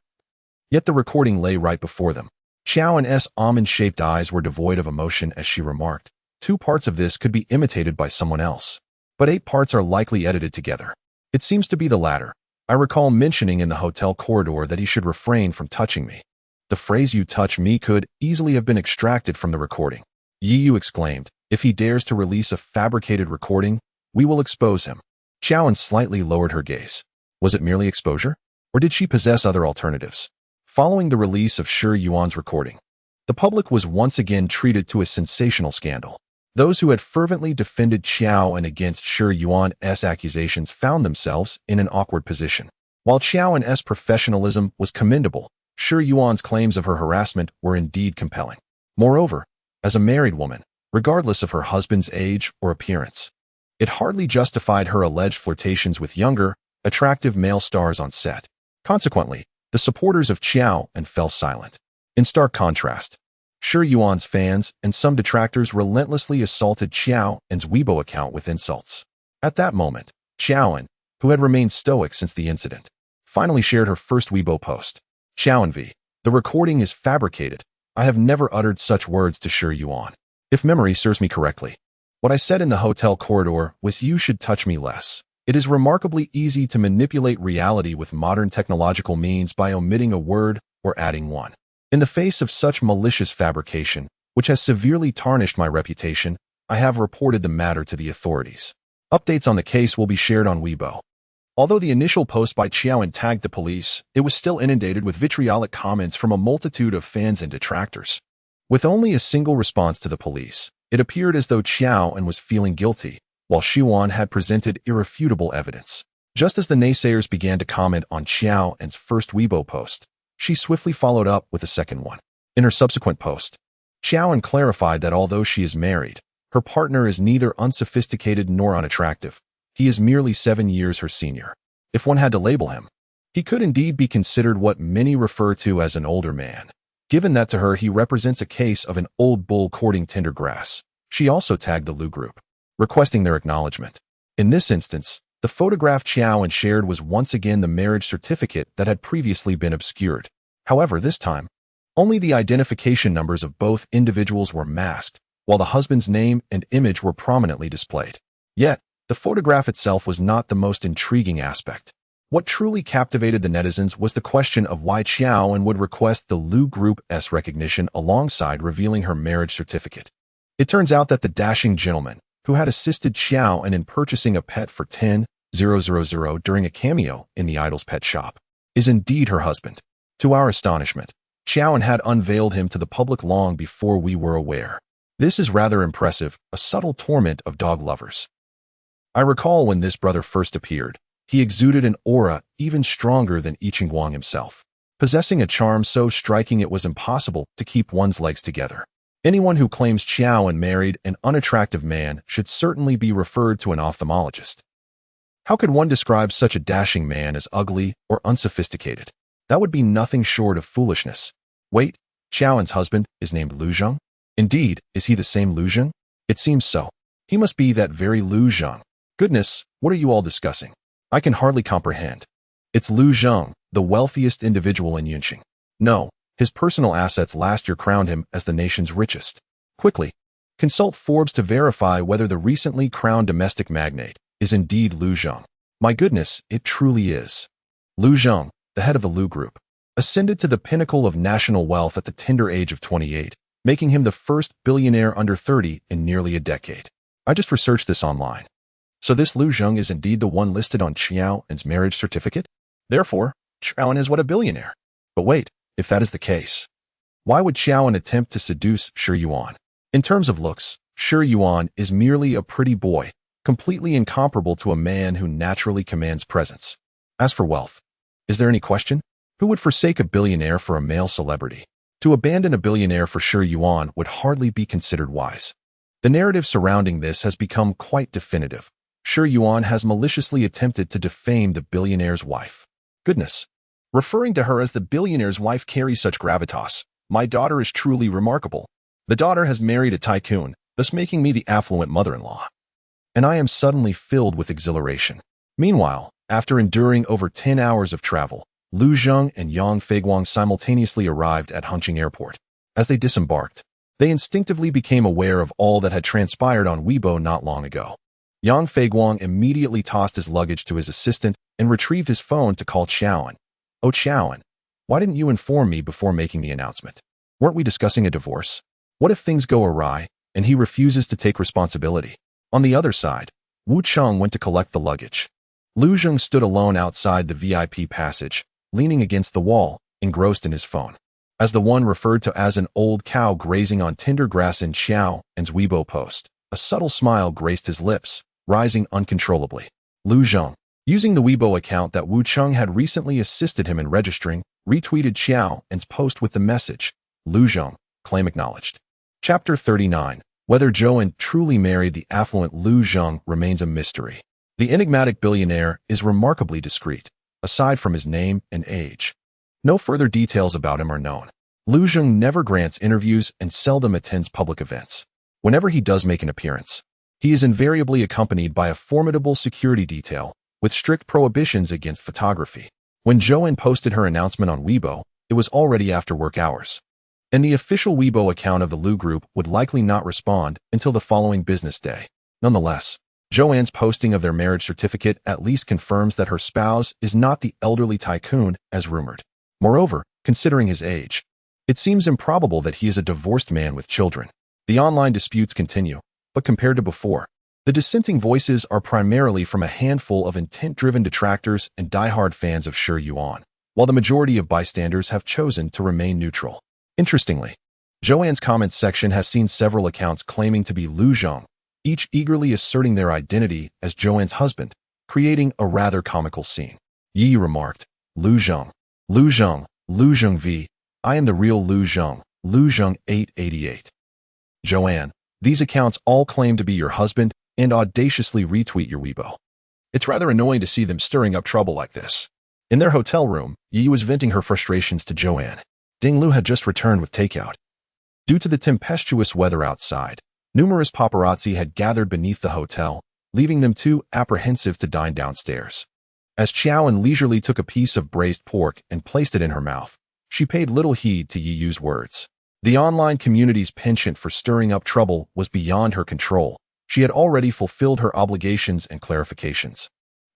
Yet the recording lay right before them. Qiaoan's almond-shaped eyes were devoid of emotion as she remarked, 2 parts of this could be imitated by someone else, but 8 parts are likely edited together. It seems to be the latter. I recall mentioning in the hotel corridor that he should refrain from touching me. The phrase "you touch me" could easily have been extracted from the recording. Yu exclaimed, if he dares to release a fabricated recording, we will expose him. Qiaoan slightly lowered her gaze. Was it merely exposure? Or did she possess other alternatives? Following the release of Shi Yuan's recording, the public was once again treated to a sensational scandal. Those who had fervently defended Qiaoan against Shi Yuan's accusations found themselves in an awkward position. While Qiaoan's professionalism was commendable, Shi Yuan's claims of her harassment were indeed compelling. Moreover, as a married woman, regardless of her husband's age or appearance, it hardly justified her alleged flirtations with younger, attractive male stars on set. Consequently, the supporters of Qiaoan fell silent. In stark contrast, Shi Yuan's fans and some detractors relentlessly assaulted Xiao An's Weibo account with insults. At that moment, Xiao An, who had remained stoic since the incident, finally shared her first Weibo post. Xiao An V. The recording is fabricated. I have never uttered such words to Shi Yuan. If memory serves me correctly, what I said in the hotel corridor was you should touch me less. It is remarkably easy to manipulate reality with modern technological means by omitting a word or adding one. In the face of such malicious fabrication, which has severely tarnished my reputation, I have reported the matter to the authorities. Updates on the case will be shared on Weibo. Although the initial post by Xiao An tagged the police, it was still inundated with vitriolic comments from a multitude of fans and detractors. With only a single response to the police, it appeared as though Xiao An was feeling guilty, while Shi Yuan had presented irrefutable evidence. Just as the naysayers began to comment on Xiao An's first Weibo post, she swiftly followed up with a second one. In her subsequent post, Xiao An clarified that although she is married, her partner is neither unsophisticated nor unattractive. He is merely 7 years her senior. If one had to label him, he could indeed be considered what many refer to as an older man. Given that to her he represents a case of an old bull courting tender grass, she also tagged the Lu group, requesting their acknowledgement. In this instance, the photograph Xiao An shared was once again the marriage certificate that had previously been obscured. However, this time, only the identification numbers of both individuals were masked, while the husband's name and image were prominently displayed. Yet, the photograph itself was not the most intriguing aspect. What truly captivated the netizens was the question of why Xiao An would request the Lu Group's recognition alongside revealing her marriage certificate. It turns out that the dashing gentleman, who had assisted Xiao An in purchasing a pet for 10,000 during a cameo in the idol's pet shop, is indeed her husband. To our astonishment, Xiao An had unveiled him to the public long before we were aware. This is rather impressive, a subtle torment of dog lovers. I recall when this brother first appeared, he exuded an aura even stronger than I Ching Guang himself, possessing a charm so striking it was impossible to keep one's legs together. Anyone who claims Xiao An married an unattractive man should certainly be referred to an ophthalmologist. How could one describe such a dashing man as ugly or unsophisticated? That would be nothing short of foolishness. Wait, Xiao An's husband is named Lu Zheng? Indeed, is he the same Lu Zheng? It seems so. He must be that very Lu Zheng. Goodness, what are you all discussing? I can hardly comprehend. It's Lu Zheng, the wealthiest individual in Yunqing. No, his personal assets last year crowned him as the nation's richest. Quickly, consult Forbes to verify whether the recently crowned domestic magnate is indeed Lu Zheng. My goodness, it truly is. Lu Zheng, the head of the Lu Group, ascended to the pinnacle of national wealth at the tender age of 28, making him the first billionaire under 30 in nearly a decade. I just researched this online. So this Lu Zheng is indeed the one listed on Xiao An's marriage certificate? Therefore, Xiao An is what a billionaire. But wait, if that is the case, why would Xiao An attempt to seduce Shi Yuan? In terms of looks, Shi Yuan is merely a pretty boy, completely incomparable to a man who naturally commands presence. As for wealth, is there any question? Who would forsake a billionaire for a male celebrity? To abandon a billionaire for Shi Yuan would hardly be considered wise. The narrative surrounding this has become quite definitive. Shi Yuan has maliciously attempted to defame the billionaire's wife. Goodness, referring to her as the billionaire's wife carries such gravitas. My daughter is truly remarkable. The daughter has married a tycoon, thus making me the affluent mother-in-law. And I am suddenly filled with exhilaration. Meanwhile, after enduring over 10 hours of travel, Lu Zheng and Yang Feiguang simultaneously arrived at Hengqin Airport. As they disembarked, they instinctively became aware of all that had transpired on Weibo not long ago. Yang Feiguang immediately tossed his luggage to his assistant and retrieved his phone to call Xiao An. Oh Xiao An, why didn't you inform me before making the announcement? Weren't we discussing a divorce? What if things go awry and he refuses to take responsibility? On the other side, Wu Cheng went to collect the luggage. Lu Zheng stood alone outside the VIP passage, leaning against the wall, engrossed in his phone. As the one referred to as an old cow grazing on tender grass in Xiao An's Weibo post, a subtle smile graced his lips, rising uncontrollably. Lu Zheng, using the Weibo account that Wu Cheng had recently assisted him in registering, retweeted Xiao An's post with the message, Lu Zheng, claim acknowledged. Chapter 39. Whether Zhou An truly married the affluent Lu Zheng remains a mystery. The enigmatic billionaire is remarkably discreet, aside from his name and age. No further details about him are known. Lu Zheng never grants interviews and seldom attends public events. Whenever he does make an appearance, he is invariably accompanied by a formidable security detail with strict prohibitions against photography. When Joanne posted her announcement on Weibo, it was already after work hours, and the official Weibo account of the Lu Group would likely not respond until the following business day. Nonetheless, Joanne's posting of their marriage certificate at least confirms that her spouse is not the elderly tycoon as rumored. Moreover, considering his age, it seems improbable that he is a divorced man with children. The online disputes continue, but compared to before, the dissenting voices are primarily from a handful of intent-driven detractors and die-hard fans of Shi Yuan, while the majority of bystanders have chosen to remain neutral. Interestingly, Joanne's comments section has seen several accounts claiming to be Lu Zheng, each eagerly asserting their identity as Joanne's husband, creating a rather comical scene. Yi remarked, Lu Zheng, Lu Zheng, Lu Zheng v. I am the real Lu Zheng, Lu Zheng 888. Joanne, these accounts all claim to be your husband and audaciously retweet your Weibo. It's rather annoying to see them stirring up trouble like this. In their hotel room, Yi was venting her frustrations to Joanne. Ding Lu had just returned with takeout. Due to the tempestuous weather outside, numerous paparazzi had gathered beneath the hotel, leaving them too apprehensive to dine downstairs. As Qiaoan leisurely took a piece of braised pork and placed it in her mouth, she paid little heed to Yi Yu's words. The online community's penchant for stirring up trouble was beyond her control. She had already fulfilled her obligations and clarifications,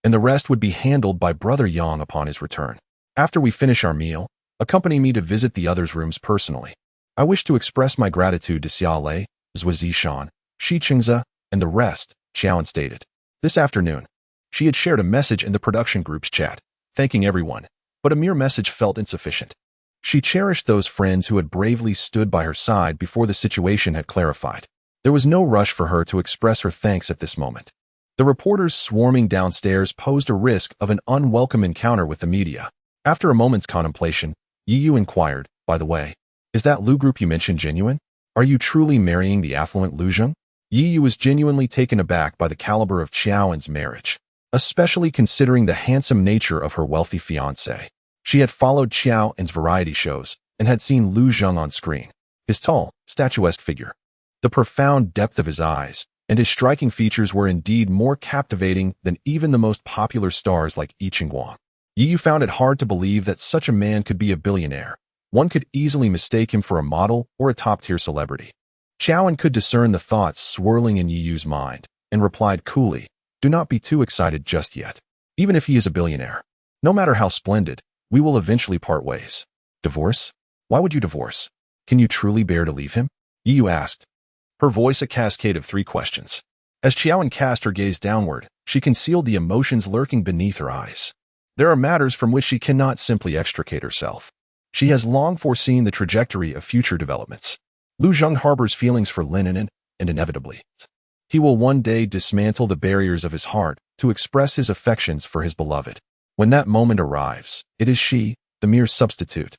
and the rest would be handled by Brother Yang upon his return. After we finish our meal, accompany me to visit the others' rooms personally. I wish to express my gratitude to Xia Lei, Zhou Zishan, Shi Qingze, and the rest, Qiaoan stated. This afternoon, she had shared a message in the production group's chat, thanking everyone, but a mere message felt insufficient. She cherished those friends who had bravely stood by her side before the situation had clarified. There was no rush for her to express her thanks at this moment. The reporters swarming downstairs posed a risk of an unwelcome encounter with the media. After a moment's contemplation, Yi Yu inquired, by the way, is that Lu Group you mentioned genuine? Are you truly marrying the affluent Lu Zheng? Yi Yu was genuinely taken aback by the caliber of Qiaoan's marriage, especially considering the handsome nature of her wealthy fiancé. She had followed Qiaoan's variety shows and had seen Lu Zheng on screen. His tall, statuesque figure, the profound depth of his eyes, and his striking features were indeed more captivating than even the most popular stars like Yi Qingguang. Yi Yu found it hard to believe that such a man could be a billionaire. One could easily mistake him for a model or a top-tier celebrity. Qiaoan could discern the thoughts swirling in Yi Yu's mind, and replied coolly, do not be too excited just yet. Even if he is a billionaire, no matter how splendid, we will eventually part ways. Divorce? Why would you divorce? Can you truly bear to leave him? Yi Yu asked, her voice a cascade of 3 questions. As Qiaoan cast her gaze downward, she concealed the emotions lurking beneath her eyes. There are matters from which she cannot simply extricate herself. She has long foreseen the trajectory of future developments. Lu Zheng harbors feelings for Lin and inevitably, he will one day dismantle the barriers of his heart to express his affections for his beloved. When that moment arrives, it is she, the mere substitute,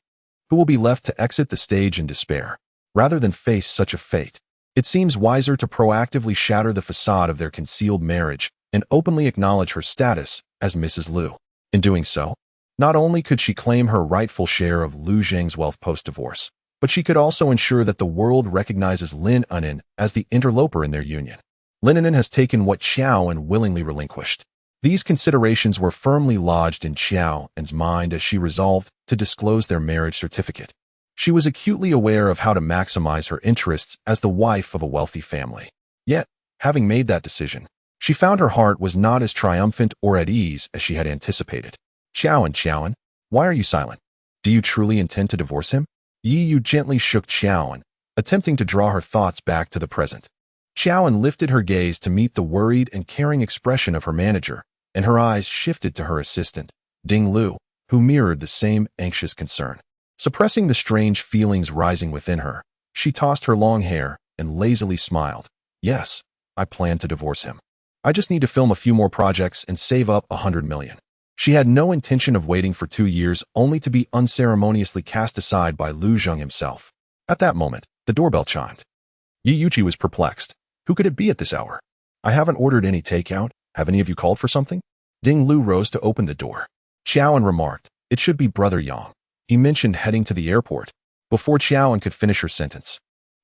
who will be left to exit the stage in despair. Rather than face such a fate, it seems wiser to proactively shatter the facade of their concealed marriage and openly acknowledge her status as Mrs. Lu. In doing so, not only could she claim her rightful share of Lu Zheng's wealth post-divorce, but she could also ensure that the world recognizes Lin Anin as the interloper in their union. Lin Anin has taken what Qiaoan willingly relinquished. These considerations were firmly lodged in Qiaoan's mind as she resolved to disclose their marriage certificate. She was acutely aware of how to maximize her interests as the wife of a wealthy family. Yet, having made that decision, she found her heart was not as triumphant or at ease as she had anticipated. Qiaoan, why are you silent? Do you truly intend to divorce him? Yi Yu gently shook Qiaoan, attempting to draw her thoughts back to the present. Qiaoan lifted her gaze to meet the worried and caring expression of her manager, and her eyes shifted to her assistant, Ding Lu, who mirrored the same anxious concern. Suppressing the strange feelings rising within her, she tossed her long hair and lazily smiled. Yes, I plan to divorce him. I just need to film a few more projects and save up 100 million. She had no intention of waiting for 2 years only to be unceremoniously cast aside by Lu Zheng himself. At that moment, the doorbell chimed. Yi Yuqi was perplexed. Who could it be at this hour? I haven't ordered any takeout. Have any of you called for something? Ding Lu rose to open the door. Qiaoan remarked, it should be Brother Yang. He mentioned heading to the airport. before Qiaoan could finish her sentence.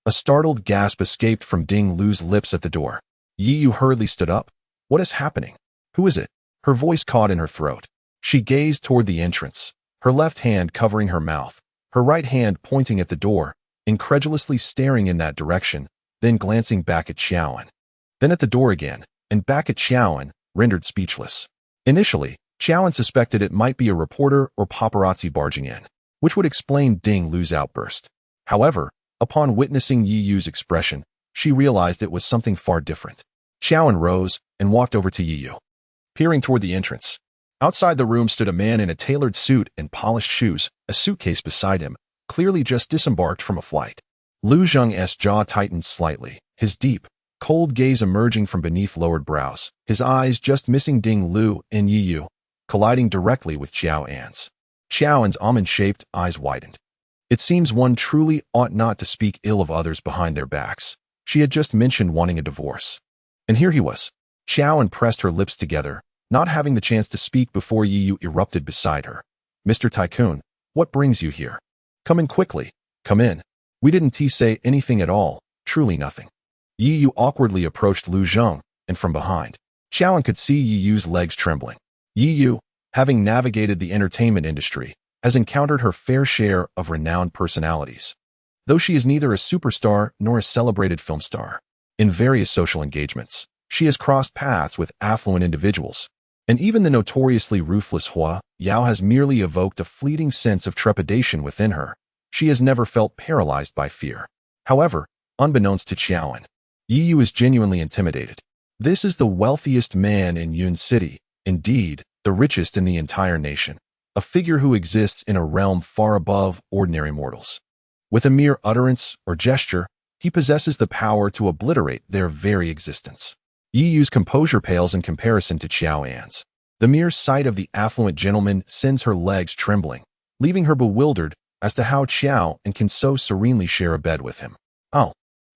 A startled gasp escaped from Ding Lu's lips at the door. Yi Yu hurriedly stood up. What is happening? Who is it? Her voice caught in her throat. She gazed toward the entrance, her left hand covering her mouth, her right hand pointing at the door, incredulously staring in that direction, then glancing back at Qiaoan. Then at the door again, and back at Qiaoan, rendered speechless. Initially, Qiaoan suspected it might be a reporter or paparazzi barging in, which would explain Ding Lu's outburst. However, upon witnessing Yi Yu's expression, she realized it was something far different. Qiaoan rose and walked over to Yi Yu, peering toward the entrance. Outside the room stood a man in a tailored suit and polished shoes, a suitcase beside him, clearly just disembarked from a flight. Lu Zheng's jaw tightened slightly, his deep, cold gaze emerging from beneath lowered brows, his eyes just missing Ding Lu and Yi Yu, colliding directly with Qiaoan's. Qiaoan's almond-shaped eyes widened. It seems one truly ought not to speak ill of others behind their backs. She had just mentioned wanting a divorce. And here he was. Qiaoan pressed her lips together, not having the chance to speak before Yi Yu erupted beside her. Mr. Tycoon, what brings you here? Come in quickly. Come in. We didn't say anything at all, truly nothing. Yi Yu awkwardly approached Lu Zheng, and from behind, Qiaoan could see Yi Yu's legs trembling. Yi Yu, having navigated the entertainment industry, has encountered her fair share of renowned personalities. Though she is neither a superstar nor a celebrated film star, in various social engagements, she has crossed paths with affluent individuals, and even the notoriously ruthless Hua Yao has merely evoked a fleeting sense of trepidation within her. She has never felt paralyzed by fear. However, unbeknownst to Qiaoan, Yi Yu is genuinely intimidated. This is the wealthiest man in Yun City, indeed, the richest in the entire nation, a figure who exists in a realm far above ordinary mortals. With a mere utterance or gesture, he possesses the power to obliterate their very existence. Yi Yu's composure pales in comparison to Qiaoan's. The mere sight of the affluent gentleman sends her legs trembling, leaving her bewildered as to how Qiaoan can so serenely share a bed with him. Oh,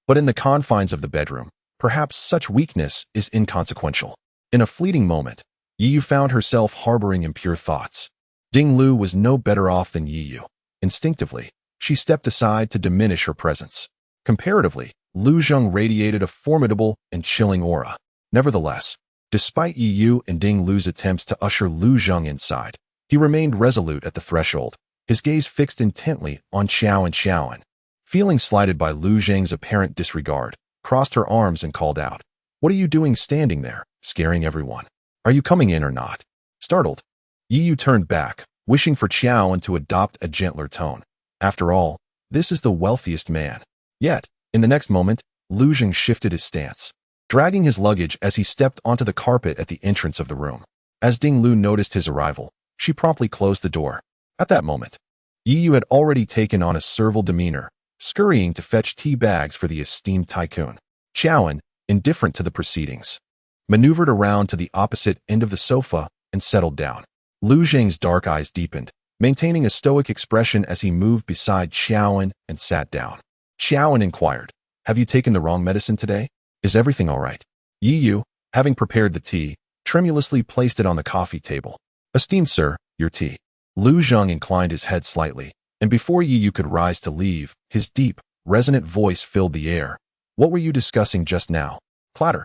but in the confines of the bedroom, perhaps such weakness is inconsequential. In a fleeting moment, Yi Yu found herself harboring impure thoughts. Ding Lu was no better off than Yi Yu. Instinctively, she stepped aside to diminish her presence. Comparatively, Lu Zheng radiated a formidable and chilling aura. Nevertheless, despite Yi Yu and Ding Lu's attempts to usher Lu Zheng inside, he remained resolute at the threshold, his gaze fixed intently on Qiaoan. Feeling slighted by Lu Zheng's apparent disregard, crossed her arms and called out, "What are you doing standing there, scaring everyone? Are you coming in or not?" Startled, Yi Yu turned back, wishing for Qiaoan to adopt a gentler tone. After all, this is the wealthiest man. Yet, in the next moment, Lu Zheng shifted his stance, dragging his luggage as he stepped onto the carpet at the entrance of the room. As Ding Lu noticed his arrival, she promptly closed the door. At that moment, Yi Yu had already taken on a servile demeanor, scurrying to fetch tea bags for the esteemed tycoon. Qiaoan, indifferent to the proceedings, maneuvered around to the opposite end of the sofa and settled down. Lu Zheng's dark eyes deepened, maintaining a stoic expression as he moved beside Qiaoan and sat down. Qiaoan inquired, "Have you taken the wrong medicine today? Is everything all right?" Yi Yu, having prepared the tea, tremulously placed it on the coffee table. "Esteemed sir, your tea." Lu Zheng inclined his head slightly, and before Yi Yu could rise to leave, his deep, resonant voice filled the air. "What were you discussing just now?" Clatter.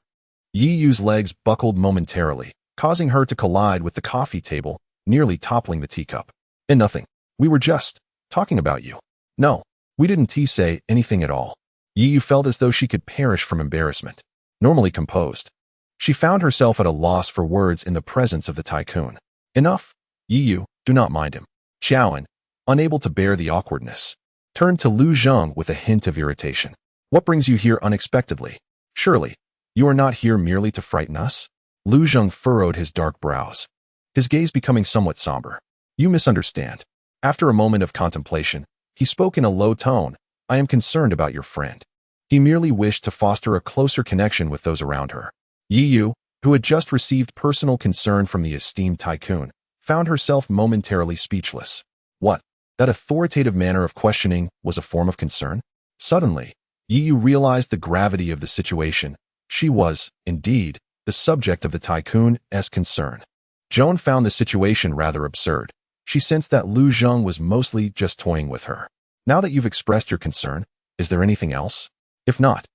Yi Yu's legs buckled momentarily, causing her to collide with the coffee table, nearly toppling the teacup. "And nothing. We were just talking about you." "No, we didn't say anything at all." Yi Yu felt as though she could perish from embarrassment. Normally composed, she found herself at a loss for words in the presence of the tycoon. "Enough. Yi Yu, do not mind him." Qiaoan, unable to bear the awkwardness, turned to Lu Zheng with a hint of irritation. "What brings you here unexpectedly? Surely, you are not here merely to frighten us?" Lu Zheng furrowed his dark brows, his gaze becoming somewhat somber. "You misunderstand." After a moment of contemplation, he spoke in a low tone, "I am concerned about your friend." He merely wished to foster a closer connection with those around her. Yi Yu, who had just received personal concern from the esteemed tycoon, found herself momentarily speechless. What? That authoritative manner of questioning was a form of concern? Suddenly, Yi Yu realized the gravity of the situation. She was, indeed, the subject of the tycoon's concern. Joan found the situation rather absurd. She sensed that Lu Zheng was mostly just toying with her. Now that you've expressed your concern, is there anything else? If not,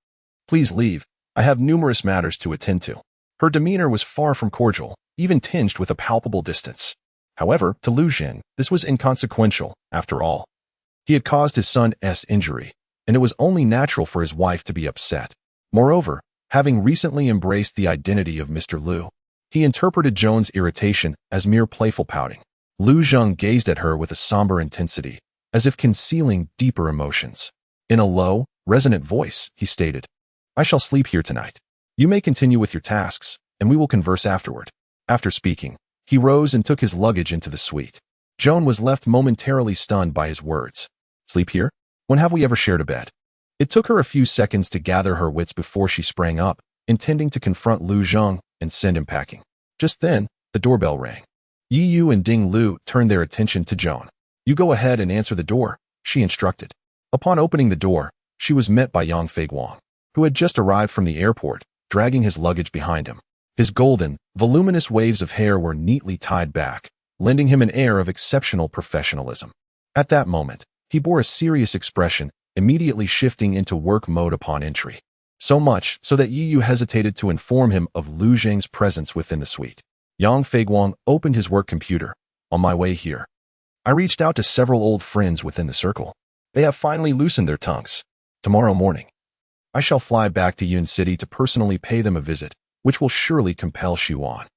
please leave. I have numerous matters to attend to. Her demeanor was far from cordial, even tinged with a palpable distance. However, to Lu Jing, this was inconsequential, after all. He had caused his son's injury, and it was only natural for his wife to be upset. Moreover, having recently embraced the identity of Mr. Lu, he interpreted Joan's irritation as mere playful pouting. Lu Jing gazed at her with a somber intensity, as if concealing deeper emotions. In a low, resonant voice, he stated, "I shall sleep here tonight. You may continue with your tasks, and we will converse afterward." After speaking, he rose and took his luggage into the suite. Joan was left momentarily stunned by his words. Sleep here? When have we ever shared a bed? It took her a few seconds to gather her wits before she sprang up, intending to confront Lu Jing and send him packing. Just then, the doorbell rang. Yi Yu and Ding Lu turned their attention to Joan. "You go ahead and answer the door," she instructed. Upon opening the door, she was met by Yang Feiguang, who had just arrived from the airport, dragging his luggage behind him. His golden, voluminous waves of hair were neatly tied back, lending him an air of exceptional professionalism. At that moment, he bore a serious expression, immediately shifting into work mode upon entry. So much so that Yi Yu hesitated to inform him of Lu Jing's presence within the suite. Yang Feiguang opened his work computer. "On my way here, I reached out to several old friends within the circle. They have finally loosened their tongues. Tomorrow morning, I shall fly back to Yun City to personally pay them a visit, which will surely compel Xiuan."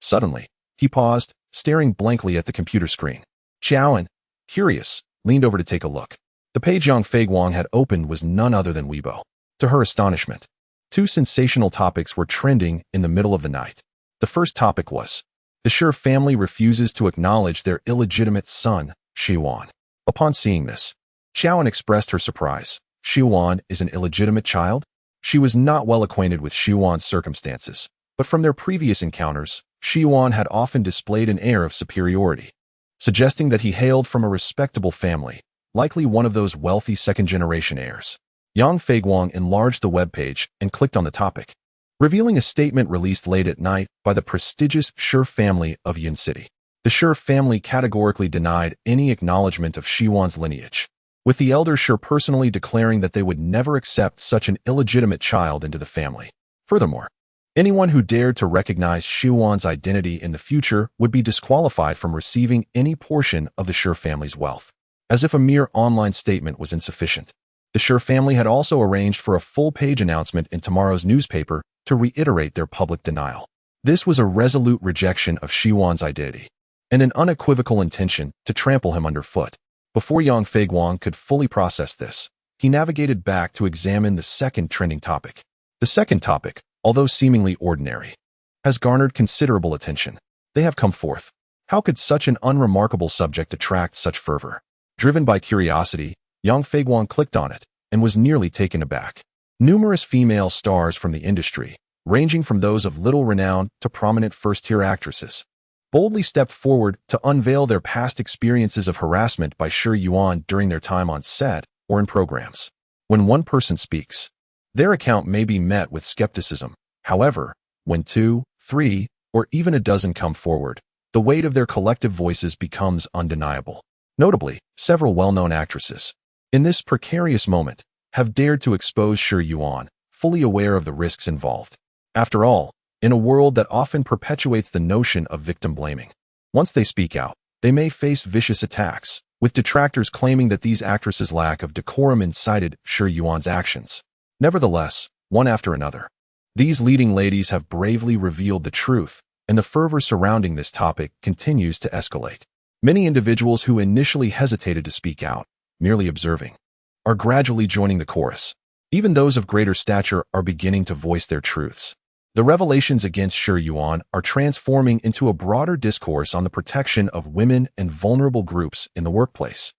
Suddenly, he paused, staring blankly at the computer screen. Xiaoan, curious, leaned over to take a look. The page Yang Feiguang had opened was none other than Weibo. To her astonishment, two sensational topics were trending in the middle of the night. The first topic was, the Shi family refuses to acknowledge their illegitimate son, Xiuan. Upon seeing this, Xiaoan expressed her surprise. Xiuan is an illegitimate child? She was not well acquainted with Xiuan's circumstances, but from their previous encounters, Xiuan had often displayed an air of superiority, suggesting that he hailed from a respectable family, likely one of those wealthy second-generation heirs. Yang Feiguang enlarged the webpage and clicked on the topic, revealing a statement released late at night by the prestigious Shi family of Yun City. The Shi family categorically denied any acknowledgement of Xiuan's lineage, with the elder Shi personally declaring that they would never accept such an illegitimate child into the family. Furthermore, anyone who dared to recognize Xiuan's identity in the future would be disqualified from receiving any portion of the Shi family's wealth. As if a mere online statement was insufficient, the Shi family had also arranged for a full-page announcement in tomorrow's newspaper to reiterate their public denial. This was a resolute rejection of Xiuan's identity, and an unequivocal intention to trample him underfoot. Before Yang Feiguang could fully process this, he navigated back to examine the second trending topic. The second topic, although seemingly ordinary, has garnered considerable attention. They have come forth. How could such an unremarkable subject attract such fervor? Driven by curiosity, Yang Feiguang clicked on it and was nearly taken aback. Numerous female stars from the industry, ranging from those of little renown to prominent first-tier actresses, boldly stepped forward to unveil their past experiences of harassment by Shi Yuan during their time on set or in programs. When one person speaks, their account may be met with skepticism. However, when 2, 3, or even a dozen come forward, the weight of their collective voices becomes undeniable. Notably, several well-known actresses, in this precarious moment, have dared to expose Shi Yuan, fully aware of the risks involved. After all, in a world that often perpetuates the notion of victim blaming, once they speak out, they may face vicious attacks, with detractors claiming that these actresses' lack of decorum incited Shi Yuan's actions. Nevertheless, one after another, these leading ladies have bravely revealed the truth, and the fervor surrounding this topic continues to escalate. Many individuals who initially hesitated to speak out, merely observing, are gradually joining the chorus. Even those of greater stature are beginning to voice their truths. The revelations against Shi Yuan are transforming into a broader discourse on the protection of women and vulnerable groups in the workplace.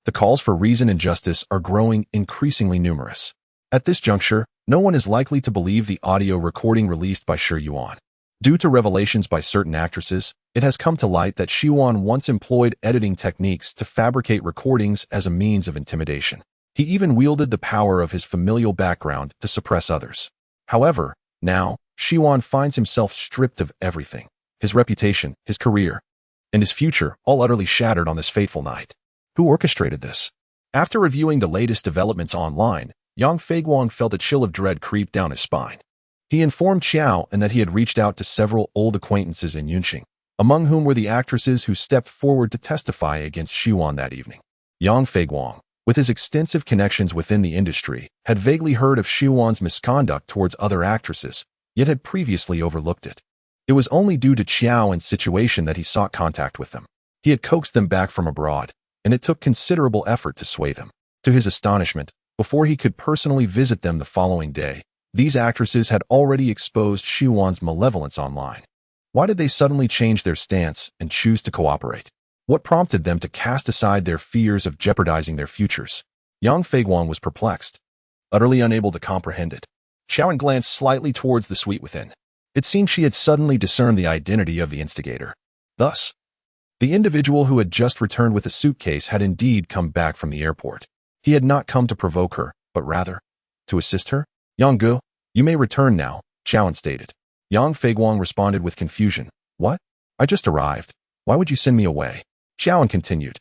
The calls for reason and justice are growing increasingly numerous. At this juncture, no one is likely to believe the audio recording released by Shi Yuan. Due to revelations by certain actresses, it has come to light that Xiuan once employed editing techniques to fabricate recordings as a means of intimidation. He even wielded the power of his familial background to suppress others. However, now, Xiuan finds himself stripped of everything, his reputation, his career, and his future, all utterly shattered on this fateful night. Who orchestrated this? After reviewing the latest developments online, Yang Feiguang felt a chill of dread creep down his spine. He informed Xiao and that he had reached out to several old acquaintances in Yunqing, among whom were the actresses who stepped forward to testify against Xiwan that evening. Yang Feiguang, with his extensive connections within the industry, had vaguely heard of Xiwan's misconduct towards other actresses, yet had previously overlooked it. It was only due to Xiaowen's situation that he sought contact with them. He had coaxed them back from abroad, and it took considerable effort to sway them. To his astonishment, before he could personally visit them the following day, these actresses had already exposed Xiwan's malevolence online. Why did they suddenly change their stance and choose to cooperate? What prompted them to cast aside their fears of jeopardizing their futures? Yang Feiguang was perplexed, utterly unable to comprehend it. Xiaowen glanced slightly towards the suite within. It seemed she had suddenly discerned the identity of the instigator. Thus, the individual who had just returned with a suitcase had indeed come back from the airport. He had not come to provoke her, but rather to assist her. Yang Gu, you may return now, Xiaowen stated. Yang Feiguang responded with confusion. What? I just arrived. Why would you send me away? Xiaowen continued.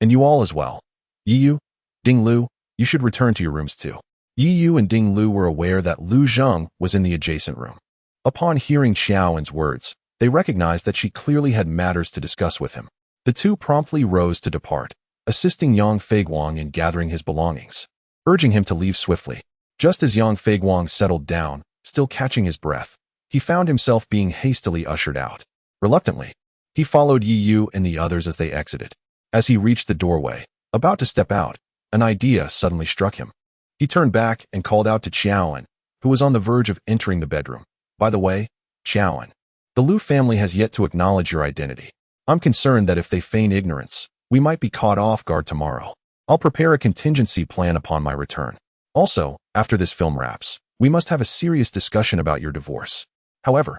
And you all as well. Yiyu, Ding Lu, you should return to your rooms too. Yiyu and Ding Lu were aware that Lu Zheng was in the adjacent room. Upon hearing Xiaowen's words, they recognized that she clearly had matters to discuss with him. The two promptly rose to depart, assisting Yang Feiguang in gathering his belongings, urging him to leave swiftly. Just as Yang Feiguang settled down, still catching his breath, he found himself being hastily ushered out. Reluctantly, he followed Yiyu and the others as they exited. As he reached the doorway, about to step out, an idea suddenly struck him. He turned back and called out to Xiaowen, who was on the verge of entering the bedroom. By the way, Xiaowen, the Lu family has yet to acknowledge your identity. I'm concerned that if they feign ignorance, we might be caught off guard tomorrow. I'll prepare a contingency plan upon my return. Also, after this film wraps, we must have a serious discussion about your divorce. However,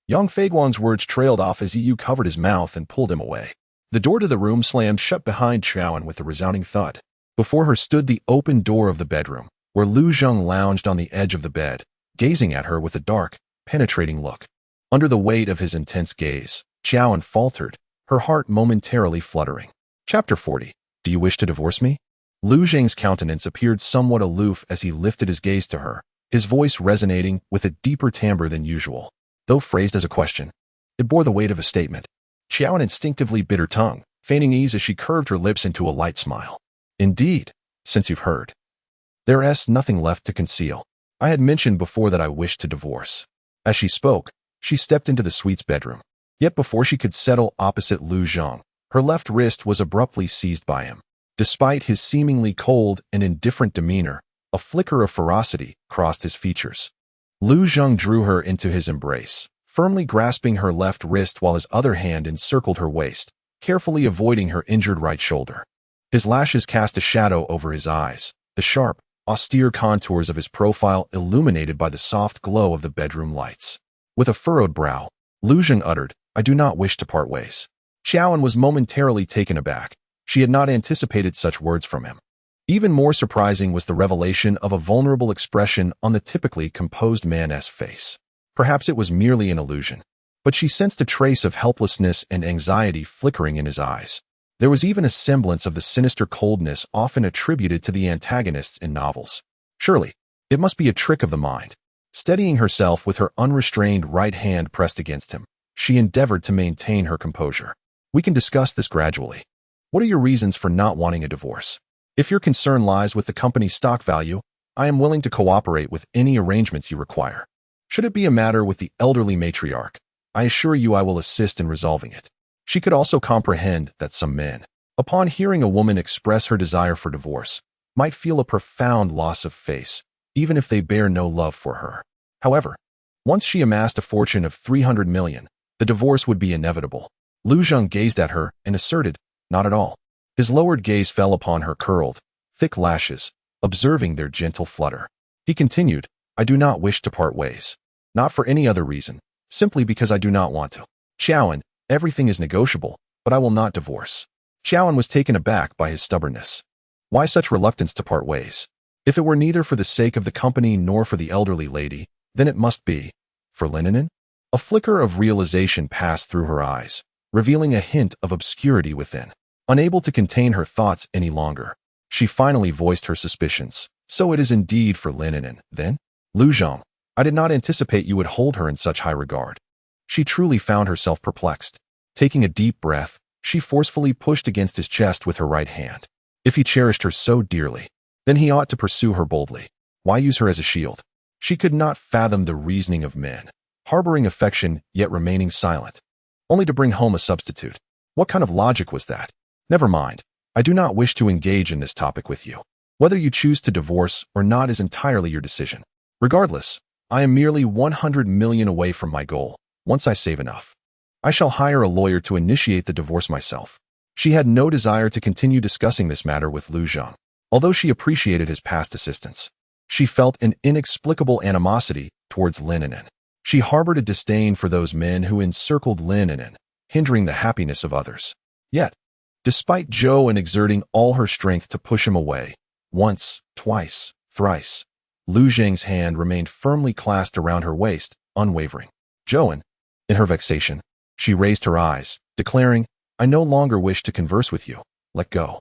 Yang Feiguang's words trailed off as Yiyu covered his mouth and pulled him away. The door to the room slammed shut behind Xiaowen with a resounding thud. Before her stood the open door of the bedroom, where Lu Zheng lounged on the edge of the bed, gazing at her with a dark, penetrating look. Under the weight of his intense gaze, Xiaowen faltered, her heart momentarily fluttering. Chapter 40. Do you wish to divorce me? Lu Zheng's countenance appeared somewhat aloof as he lifted his gaze to her, his voice resonating with a deeper timbre than usual. Though phrased as a question, it bore the weight of a statement. Xiaowen instinctively bit her tongue, feigning ease as she curved her lips into a light smile. Indeed, since you've heard, there's nothing left to conceal. I had mentioned before that I wished to divorce. As she spoke, she stepped into the suite's bedroom. Yet before she could settle opposite Lu Zheng, her left wrist was abruptly seized by him. Despite his seemingly cold and indifferent demeanor, a flicker of ferocity crossed his features. Lu Zheng drew her into his embrace, firmly grasping her left wrist while his other hand encircled her waist, carefully avoiding her injured right shoulder. His lashes cast a shadow over his eyes, the sharp, austere contours of his profile illuminated by the soft glow of the bedroom lights. With a furrowed brow, Lu Zheng uttered, I do not wish to part ways. Xiaowen was momentarily taken aback. She had not anticipated such words from him. Even more surprising was the revelation of a vulnerable expression on the typically composed man's face. Perhaps it was merely an illusion, but she sensed a trace of helplessness and anxiety flickering in his eyes. There was even a semblance of the sinister coldness often attributed to the antagonists in novels. Surely, it must be a trick of the mind. Steadying herself with her unrestrained right hand pressed against him, she endeavored to maintain her composure. We can discuss this gradually. What are your reasons for not wanting a divorce? If your concern lies with the company's stock value, I am willing to cooperate with any arrangements you require. Should it be a matter with the elderly matriarch, I assure you I will assist in resolving it. She could also comprehend that some men, upon hearing a woman express her desire for divorce, might feel a profound loss of face, even if they bear no love for her. However, once she amassed a fortune of 300 million, the divorce would be inevitable. Lu Zheng gazed at her and asserted, not at all. His lowered gaze fell upon her curled, thick lashes, observing their gentle flutter. He continued, I do not wish to part ways. Not for any other reason, simply because I do not want to. Xiaowen, everything is negotiable, but I will not divorce. Xiaowen was taken aback by his stubbornness. Why such reluctance to part ways? If it were neither for the sake of the company nor for the elderly lady, then it must be for Lininen? A flicker of realization passed through her eyes, revealing a hint of obscurity within. Unable to contain her thoughts any longer, She finally voiced her suspicions. So it is indeed for Linen, then? Lu Zhang, I did not anticipate you would hold her in such high regard. She truly found herself perplexed. Taking a deep breath, she forcefully pushed against his chest with her right hand. If he cherished her so dearly, then he ought to pursue her boldly. Why use her as a shield? She could not fathom the reasoning of men, harboring affection yet remaining silent, only to bring home a substitute. What kind of logic was that? Never mind. I do not wish to engage in this topic with you. Whether you choose to divorce or not is entirely your decision. Regardless, I am merely 100 million away from my goal. Once I save enough, I shall hire a lawyer to initiate the divorce myself. She had no desire to continue discussing this matter with Lu Zhang. Although she appreciated his past assistance, she felt an inexplicable animosity towards Linen. She harbored a disdain for those men who encircled Linen, hindering the happiness of others. Yet, despite Zhou exerting all her strength to push him away, once, twice, thrice, Lu Zhang's hand remained firmly clasped around her waist, unwavering. Zhou, in her vexation, she raised her eyes, declaring, I no longer wish to converse with you. Let go.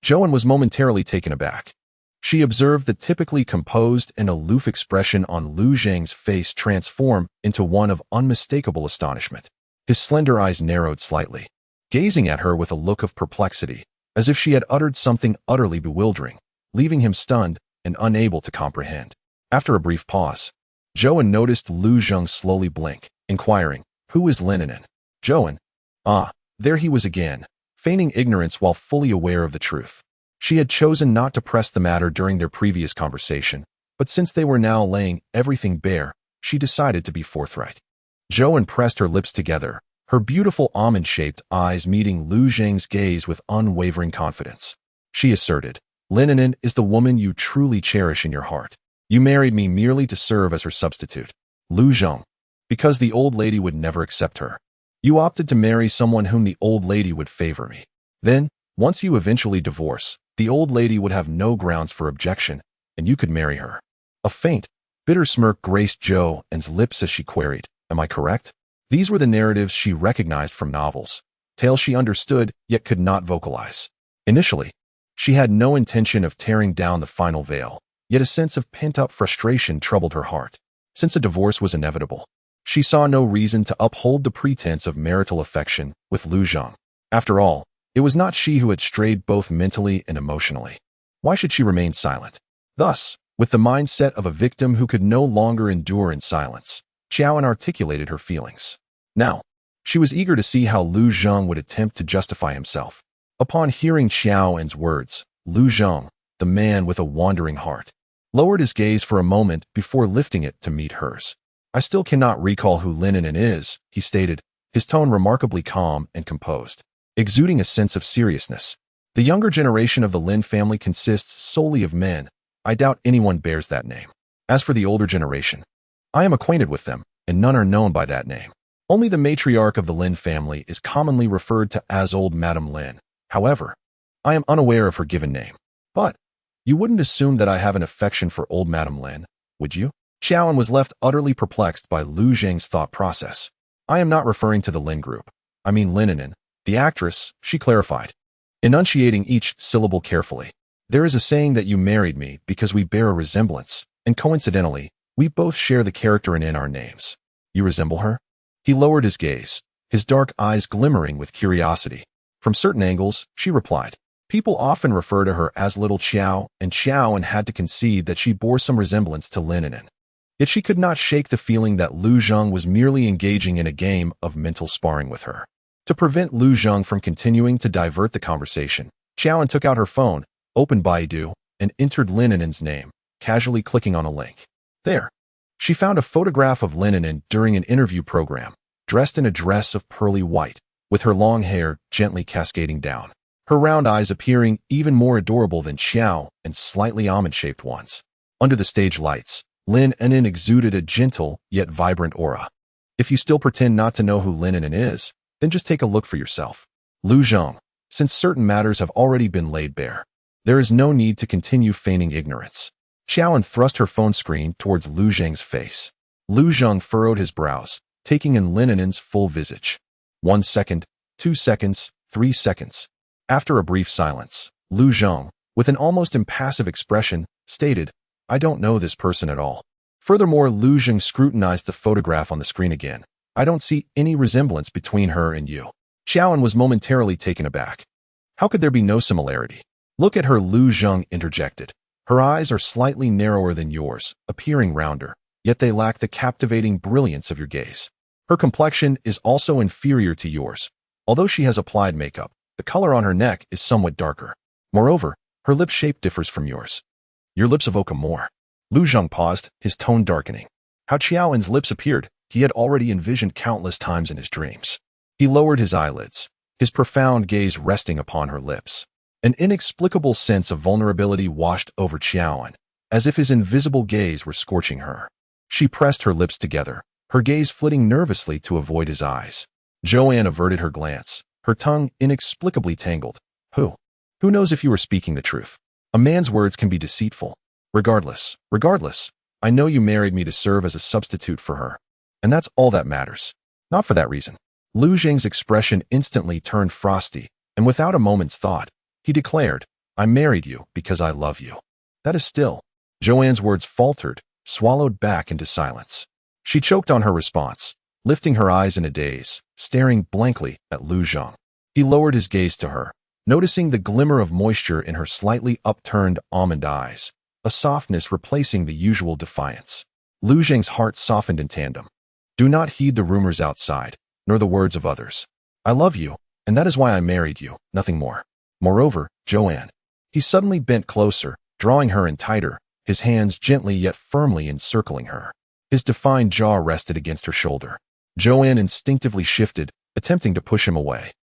Zhou was momentarily taken aback. She observed the typically composed and aloof expression on Lu Zhang's face transform into one of unmistakable astonishment. His slender eyes narrowed slightly, gazing at her with a look of perplexity, as if she had uttered something utterly bewildering, leaving him stunned and unable to comprehend. After a brief pause, Zhou noticed Lu Zhang slowly blink, inquiring, Who is Linen? Zhou. Ah, there he was again, feigning ignorance while fully aware of the truth. She had chosen not to press the matter during their previous conversation, but since they were now laying everything bare, she decided to be forthright. Zhou pressed her lips together, her beautiful almond-shaped eyes meeting Lu Zhang's gaze with unwavering confidence. She asserted, Linen is the woman you truly cherish in your heart. You married me merely to serve as her substitute. Lu Zhang, because the old lady would never accept her. You opted to marry someone whom the old lady would favor me. Then, once you eventually divorce, the old lady would have no grounds for objection, and you could marry her. A faint, bitter smirk graced Zhou's lips as she queried, Am I correct? These were the narratives she recognized from novels, tales she understood yet could not vocalize. Initially, she had no intention of tearing down the final veil, yet a sense of pent-up frustration troubled her heart. Since a divorce was inevitable, she saw no reason to uphold the pretense of marital affection with Lu Zhang. After all, it was not she who had strayed both mentally and emotionally. Why should she remain silent? Thus, with the mindset of a victim who could no longer endure in silence, Xiaoan articulated her feelings. Now, she was eager to see how Lu Zhang would attempt to justify himself. Upon hearing Xiaoan's words, Lu Zhang, the man with a wandering heart, lowered his gaze for a moment before lifting it to meet hers. I still cannot recall who Linen is, he stated, his tone remarkably calm and composed, exuding a sense of seriousness. The younger generation of the Lin family consists solely of men. I doubt anyone bears that name. As for the older generation, I am acquainted with them, and none are known by that name. Only the matriarch of the Lin family is commonly referred to as Old Madame Lin. However, I am unaware of her given name. But, you wouldn't assume that I have an affection for Old Madame Lin, would you? Xiaoan was left utterly perplexed by Lu Zhang's thought process. I am not referring to the Lin group. I mean Linen, the actress, she clarified, enunciating each syllable carefully. There is a saying that you married me because we bear a resemblance, and coincidentally, we both share the character in our names. You resemble her? He lowered his gaze, his dark eyes glimmering with curiosity. From certain angles, she replied. People often refer to her as Little Xiao, and Xiaoan had to concede that she bore some resemblance to Linen. Yet she could not shake the feeling that Lu Zhang was merely engaging in a game of mental sparring with her. To prevent Lu Zhang from continuing to divert the conversation, Xiaoan took out her phone, opened Baidu, and entered Linen's name, casually clicking on a link. There, she found a photograph of Linen during an interview program, dressed in a dress of pearly white, with her long hair gently cascading down, her round eyes appearing even more adorable than Xiao and slightly almond-shaped ones. Under the stage lights, Linen exuded a gentle yet vibrant aura. If you still pretend not to know who Linen is, then just take a look for yourself. Lu Zhang, since certain matters have already been laid bare, there is no need to continue feigning ignorance. Xiaoan thrust her phone screen towards Lu Zhang's face. Lu Zhang furrowed his brows, taking in Linen's full visage. 1 second, 2 seconds, 3 seconds. After a brief silence, Lu Zhang, with an almost impassive expression, stated, "I don't know this person at all." Furthermore, Lu Zheng scrutinized the photograph on the screen again. "I don't see any resemblance between her and you." Xiaoan was momentarily taken aback. "How could there be no similarity?" "Look at her," Lu Zheng interjected. "Her eyes are slightly narrower than yours, appearing rounder, yet they lack the captivating brilliance of your gaze. Her complexion is also inferior to yours. Although she has applied makeup, the color on her neck is somewhat darker. Moreover, her lip shape differs from yours. Your lips evoke a more." Lu Zheng paused, his tone darkening. How Qiaoan's lips appeared, he had already envisioned countless times in his dreams. He lowered his eyelids, his profound gaze resting upon her lips. An inexplicable sense of vulnerability washed over Qiaoan, as if his invisible gaze were scorching her. She pressed her lips together, her gaze flitting nervously to avoid his eyes. Joanne averted her glance, her tongue inexplicably tangled. Who knows if you were speaking the truth? A man's words can be deceitful. Regardless, I know you married me to serve as a substitute for her. And that's all that matters. Not for that reason." Lu Zheng's expression instantly turned frosty, and without a moment's thought, he declared, "I married you because I love you." "That is still." Joanne's words faltered, swallowed back into silence. She choked on her response, lifting her eyes in a daze, staring blankly at Lu Zheng. He lowered his gaze to her, noticing the glimmer of moisture in her slightly upturned almond eyes, a softness replacing the usual defiance. Lu Zheng's heart softened in tandem. "Do not heed the rumors outside, nor the words of others. I love you, and that is why I married you, nothing more. Moreover, Joanne." He suddenly bent closer, drawing her in tighter, his hands gently yet firmly encircling her. His defined jaw rested against her shoulder. Joanne instinctively shifted, attempting to push him away.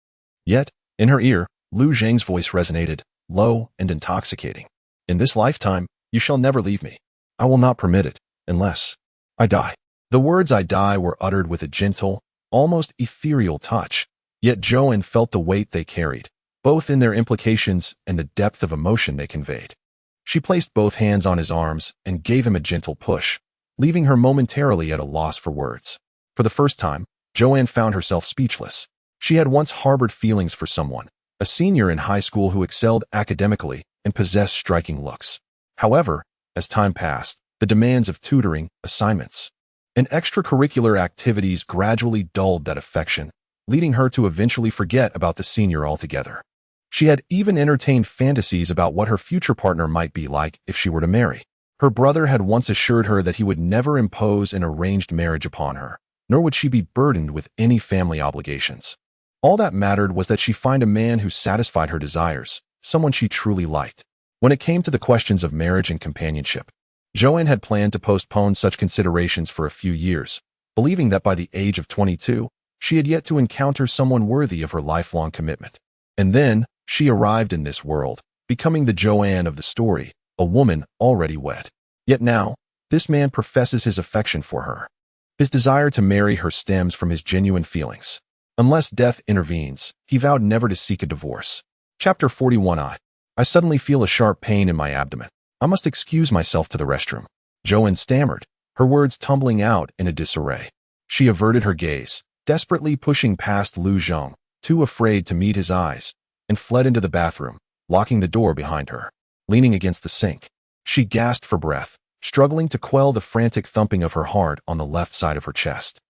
Yet, in her ear, Lu Zheng's voice resonated, low and intoxicating. "In this lifetime, you shall never leave me. I will not permit it, unless I die." The words "I die" were uttered with a gentle, almost ethereal touch, yet Joanne felt the weight they carried, both in their implications and the depth of emotion they conveyed. She placed both hands on his arms and gave him a gentle push, leaving her momentarily at a loss for words. For the first time, Joanne found herself speechless. She had once harbored feelings for someone, a senior in high school who excelled academically and possessed striking looks. However, as time passed, the demands of tutoring, assignments, and extracurricular activities gradually dulled that affection, leading her to eventually forget about the senior altogether. She had even entertained fantasies about what her future partner might be like if she were to marry. Her brother had once assured her that he would never impose an arranged marriage upon her, nor would she be burdened with any family obligations. All that mattered was that she find a man who satisfied her desires, someone she truly liked. When it came to the questions of marriage and companionship, Joanne had planned to postpone such considerations for a few years, believing that by the age of 22, she had yet to encounter someone worthy of her lifelong commitment. And then, she arrived in this world, becoming the Joanne of the story, a woman already wed. Yet now, this man professes his affection for her. His desire to marry her stems from his genuine feelings. Unless death intervenes, he vowed never to seek a divorce. Chapter 41. I suddenly feel a sharp pain in my abdomen. I must excuse myself to the restroom. Joanne stammered, her words tumbling out in a disarray. She averted her gaze, desperately pushing past Lu Zheng, too afraid to meet his eyes, and fled into the bathroom, locking the door behind her. Leaning against the sink, she gasped for breath, struggling to quell the frantic thumping of her heart on the left side of her chest.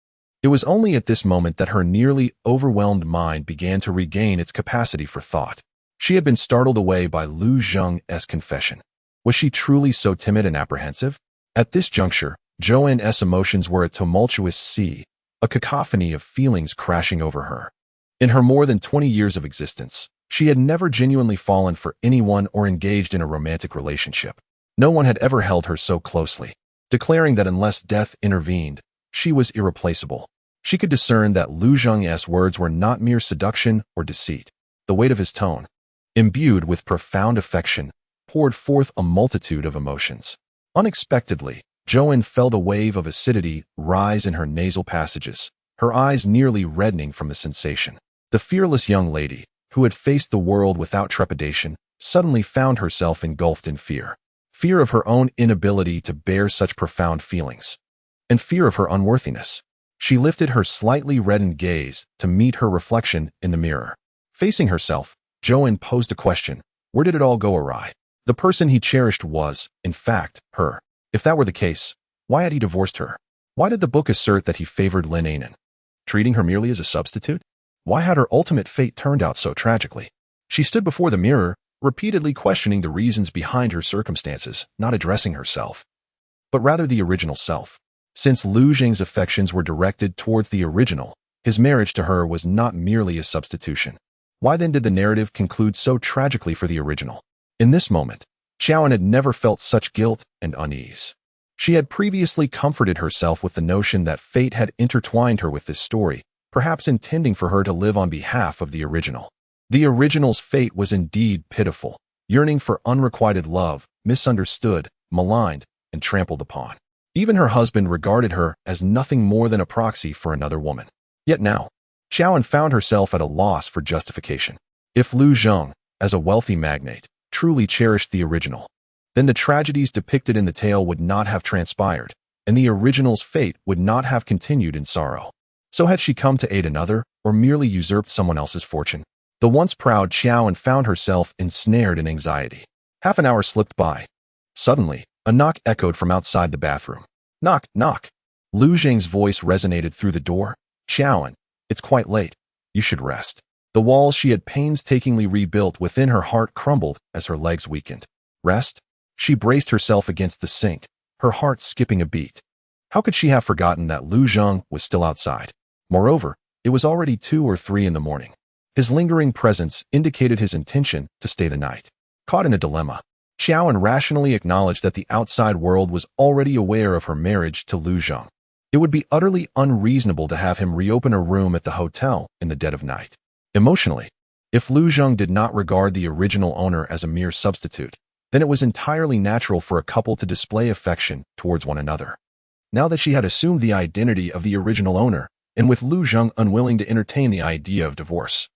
It was only at this moment that her nearly overwhelmed mind began to regain its capacity for thought. She had been startled away by Lu Zheng's confession. Was she truly so timid and apprehensive? At this juncture, Joanne's emotions were a tumultuous sea, a cacophony of feelings crashing over her. In her more than 20 years of existence, she had never genuinely fallen for anyone or engaged in a romantic relationship. No one had ever held her so closely, declaring that unless death intervened, she was irreplaceable. She could discern that Lu Zheng's words were not mere seduction or deceit. The weight of his tone, imbued with profound affection, poured forth a multitude of emotions. Unexpectedly, Joanne felt a wave of acidity rise in her nasal passages, her eyes nearly reddening from the sensation. The fearless young lady, who had faced the world without trepidation, suddenly found herself engulfed in fear. Fear of her own inability to bear such profound feelings, and fear of her unworthiness. She lifted her slightly reddened gaze to meet her reflection in the mirror. Facing herself, Joanne posed a question. Where did it all go awry? The person he cherished was, in fact, her. If that were the case, why had he divorced her? Why did the book assert that he favored Lin Anan, treating her merely as a substitute? Why had her ultimate fate turned out so tragically? She stood before the mirror, repeatedly questioning the reasons behind her circumstances, not addressing herself, but rather the original self. Since Lu Zheng's affections were directed towards the original, his marriage to her was not merely a substitution. Why then did the narrative conclude so tragically for the original? In this moment, Xiaoan had never felt such guilt and unease. She had previously comforted herself with the notion that fate had intertwined her with this story, perhaps intending for her to live on behalf of the original. The original's fate was indeed pitiful, yearning for unrequited love, misunderstood, maligned, and trampled upon. Even her husband regarded her as nothing more than a proxy for another woman. Yet now, Xiaoan found herself at a loss for justification. If Lu Zheng, as a wealthy magnate, truly cherished the original, then the tragedies depicted in the tale would not have transpired, and the original's fate would not have continued in sorrow. So had she come to aid another, or merely usurped someone else's fortune? The once proud Xiaoan found herself ensnared in anxiety. Half an hour slipped by. Suddenly, a knock echoed from outside the bathroom. Knock, knock. Lu Zheng's voice resonated through the door. Xiaoan, it's quite late. You should rest. The walls she had painstakingly rebuilt within her heart crumbled as her legs weakened. Rest? She braced herself against the sink, her heart skipping a beat. How could she have forgotten that Lu Zheng was still outside? Moreover, it was already 2 or 3 in the morning. His lingering presence indicated his intention to stay the night. Caught in a dilemma, Xiaoan rationally acknowledged that the outside world was already aware of her marriage to Lu Zheng. It would be utterly unreasonable to have him reopen a room at the hotel in the dead of night. Emotionally, if Lu Zheng did not regard the original owner as a mere substitute, then it was entirely natural for a couple to display affection towards one another. Now that she had assumed the identity of the original owner, and with Lu Zheng unwilling to entertain the idea of divorce,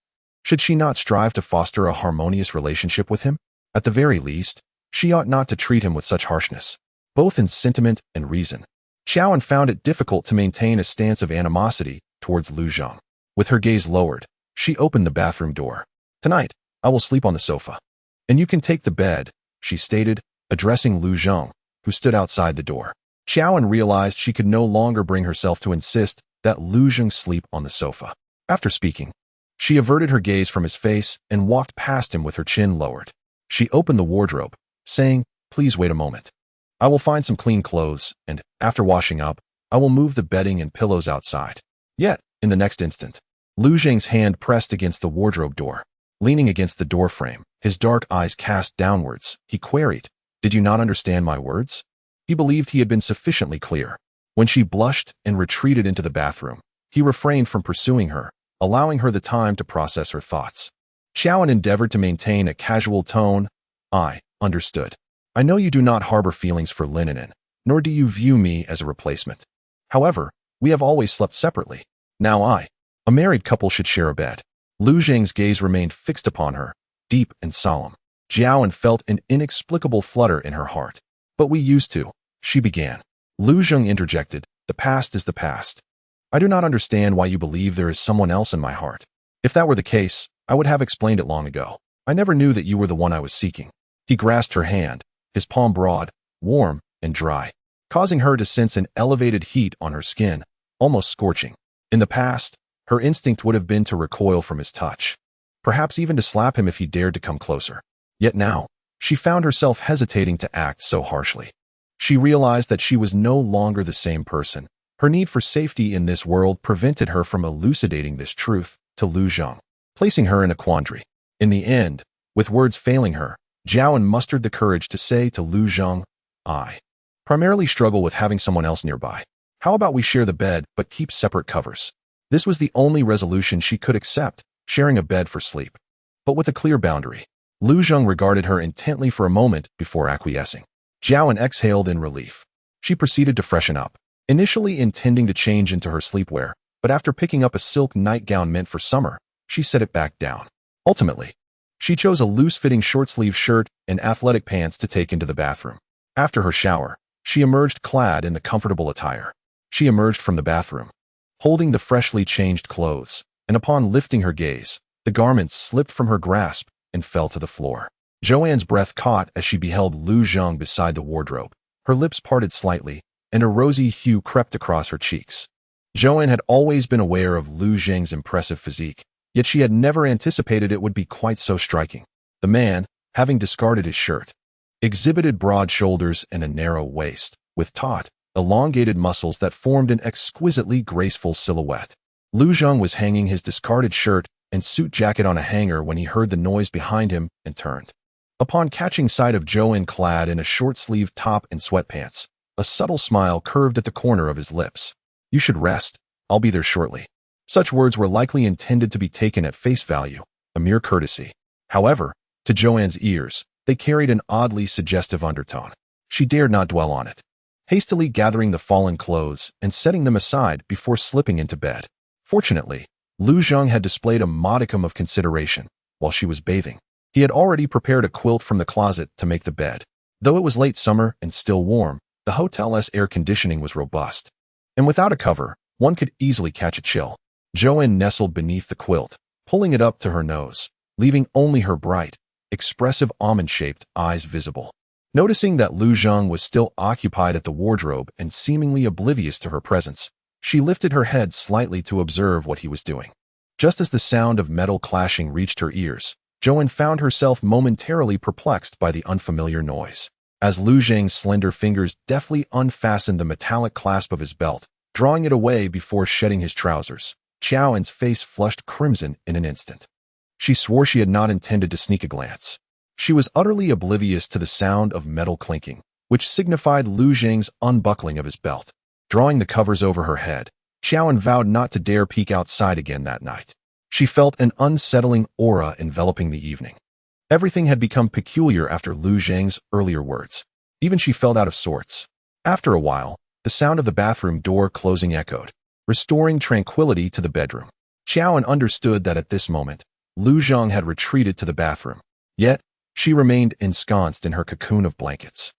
should she not strive to foster a harmonious relationship with him? At the very least, she ought not to treat him with such harshness, both in sentiment and reason. Xiaoan found it difficult to maintain a stance of animosity towards Lu Zheng. With her gaze lowered, she opened the bathroom door. Tonight, I will sleep on the sofa. And you can take the bed, she stated, addressing Lu Zheng, who stood outside the door. Xiaoan realized she could no longer bring herself to insist that Lu Zheng sleep on the sofa. After speaking, she averted her gaze from his face and walked past him with her chin lowered. She opened the wardrobe, saying, "Please wait a moment. I will find some clean clothes, and, after washing up, I will move the bedding and pillows outside." Yet, in the next instant, Lu Zheng's hand pressed against the wardrobe door. Leaning against the doorframe, his dark eyes cast downwards, he queried, "Did you not understand my words?" He believed he had been sufficiently clear. When she blushed and retreated into the bathroom, he refrained from pursuing her, allowing her the time to process her thoughts. Xiaoan endeavored to maintain a casual tone. "I understood. I know you do not harbor feelings for Lin Anan, nor do you view me as a replacement. However, we have always slept separately. Now a married couple should share a bed." Lu Zheng's gaze remained fixed upon her, deep and solemn. Xiaoan felt an inexplicable flutter in her heart. "But we used to," she began. Lu Zheng interjected, "The past is the past. I do not understand why you believe there is someone else in my heart. If that were the case, I would have explained it long ago. I never knew that you were the one I was seeking." He grasped her hand, his palm broad, warm, and dry, causing her to sense an elevated heat on her skin, almost scorching. In the past, her instinct would have been to recoil from his touch, perhaps even to slap him if he dared to come closer. Yet now, she found herself hesitating to act so harshly. She realized that she was no longer the same person. Her need for safety in this world prevented her from elucidating this truth to Lu Zheng, placing her in a quandary. In the end, with words failing her, Xiaoan mustered the courage to say to Lu Zheng, "I primarily struggle with having someone else nearby. How about we share the bed but keep separate covers?" This was the only resolution she could accept, sharing a bed for sleep, but with a clear boundary. Lu Zheng regarded her intently for a moment before acquiescing. Xiaoan exhaled in relief. She proceeded to freshen up, initially intending to change into her sleepwear, but after picking up a silk nightgown meant for summer, she set it back down. Ultimately, she chose a loose-fitting short-sleeve shirt and athletic pants to take into the bathroom. After her shower, she emerged clad in the comfortable attire. She emerged from the bathroom, holding the freshly changed clothes, and upon lifting her gaze, the garments slipped from her grasp and fell to the floor. Joanne's breath caught as she beheld Lu Zheng beside the wardrobe. Her lips parted slightly, and a rosy hue crept across her cheeks. Joanne had always been aware of Lu Zheng's impressive physique, yet she had never anticipated it would be quite so striking. The man, having discarded his shirt, exhibited broad shoulders and a narrow waist, with taut, elongated muscles that formed an exquisitely graceful silhouette. Lu Zheng was hanging his discarded shirt and suit jacket on a hanger when he heard the noise behind him and turned. Upon catching sight of Joanne clad in a short-sleeved top and sweatpants, a subtle smile curved at the corner of his lips. "You should rest. I'll be there shortly." Such words were likely intended to be taken at face value, a mere courtesy. However, to Joanne's ears, they carried an oddly suggestive undertone. She dared not dwell on it, hastily gathering the fallen clothes and setting them aside before slipping into bed. Fortunately, Lu Zheng had displayed a modicum of consideration while she was bathing. He had already prepared a quilt from the closet to make the bed. Though it was late summer and still warm, the hotel's air conditioning was robust, and without a cover, one could easily catch a chill. Joanne nestled beneath the quilt, pulling it up to her nose, leaving only her bright, expressive almond-shaped eyes visible. Noticing that Lu Zheng was still occupied at the wardrobe and seemingly oblivious to her presence, she lifted her head slightly to observe what he was doing. Just as the sound of metal clashing reached her ears, Joanne found herself momentarily perplexed by the unfamiliar noise. As Lu Zheng's slender fingers deftly unfastened the metallic clasp of his belt, drawing it away before shedding his trousers, Qiaoan's face flushed crimson in an instant. She swore she had not intended to sneak a glance. She was utterly oblivious to the sound of metal clinking, which signified Lu Zheng's unbuckling of his belt. Drawing the covers over her head, Qiaoan vowed not to dare peek outside again that night. She felt an unsettling aura enveloping the evening. Everything had become peculiar after Lu Zheng's earlier words. Even she felt out of sorts. After a while, the sound of the bathroom door closing echoed, restoring tranquility to the bedroom. Qiaoan understood that at this moment, Lu Zheng had retreated to the bathroom. Yet, she remained ensconced in her cocoon of blankets,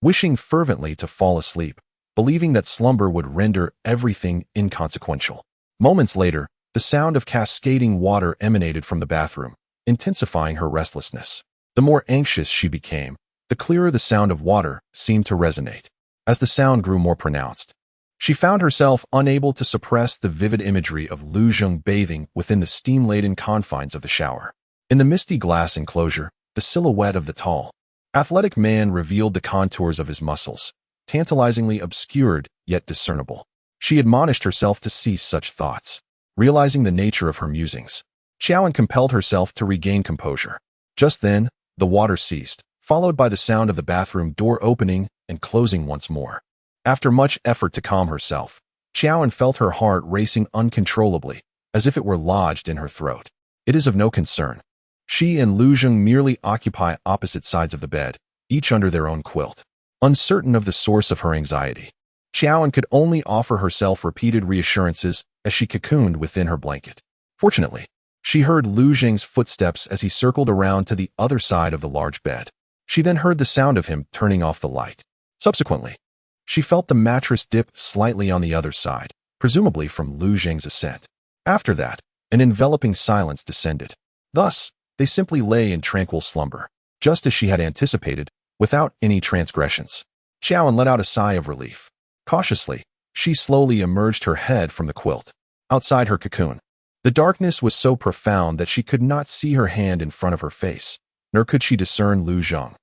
wishing fervently to fall asleep, believing that slumber would render everything inconsequential. Moments later, the sound of cascading water emanated from the bathroom, intensifying her restlessness. The more anxious she became, the clearer the sound of water seemed to resonate. As the sound grew more pronounced, she found herself unable to suppress the vivid imagery of Lu Zheng bathing within the steam-laden confines of the shower. In the misty glass enclosure, the silhouette of the tall, athletic man revealed the contours of his muscles, tantalizingly obscured yet discernible. She admonished herself to cease such thoughts. Realizing the nature of her musings, Qiaoan compelled herself to regain composure. Just then, the water ceased, followed by the sound of the bathroom door opening and closing once more. After much effort to calm herself, Qiaoan felt her heart racing uncontrollably, as if it were lodged in her throat. It is of no concern. She and Lu Zheng merely occupy opposite sides of the bed, each under their own quilt. Uncertain of the source of her anxiety, Qiaoan could only offer herself repeated reassurances as she cocooned within her blanket. Fortunately, she heard Lu Zheng's footsteps as he circled around to the other side of the large bed. She then heard the sound of him turning off the light. Subsequently, she felt the mattress dip slightly on the other side, presumably from Lu Zheng's ascent. After that, an enveloping silence descended. Thus, they simply lay in tranquil slumber, just as she had anticipated, without any transgressions. Qiaoan let out a sigh of relief. Cautiously, she slowly emerged her head from the quilt. Outside her cocoon, the darkness was so profound that she could not see her hand in front of her face, nor could she discern Lu Zheng,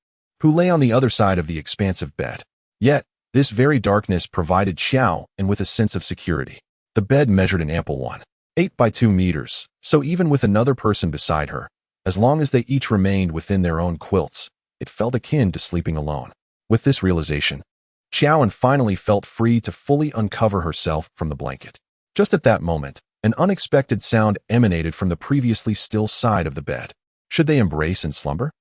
who lay on the other side of the expansive bed. Yet, this very darkness provided Qiaoan with a sense of security. The bed measured an ample 1.8 by 2 meters, so even with another person beside her, as long as they each remained within their own quilts, it felt akin to sleeping alone. With this realization, Qiaoan finally felt free to fully uncover herself from the blanket. Just at that moment, an unexpected sound emanated from the previously still side of the bed. Should they embrace and slumber?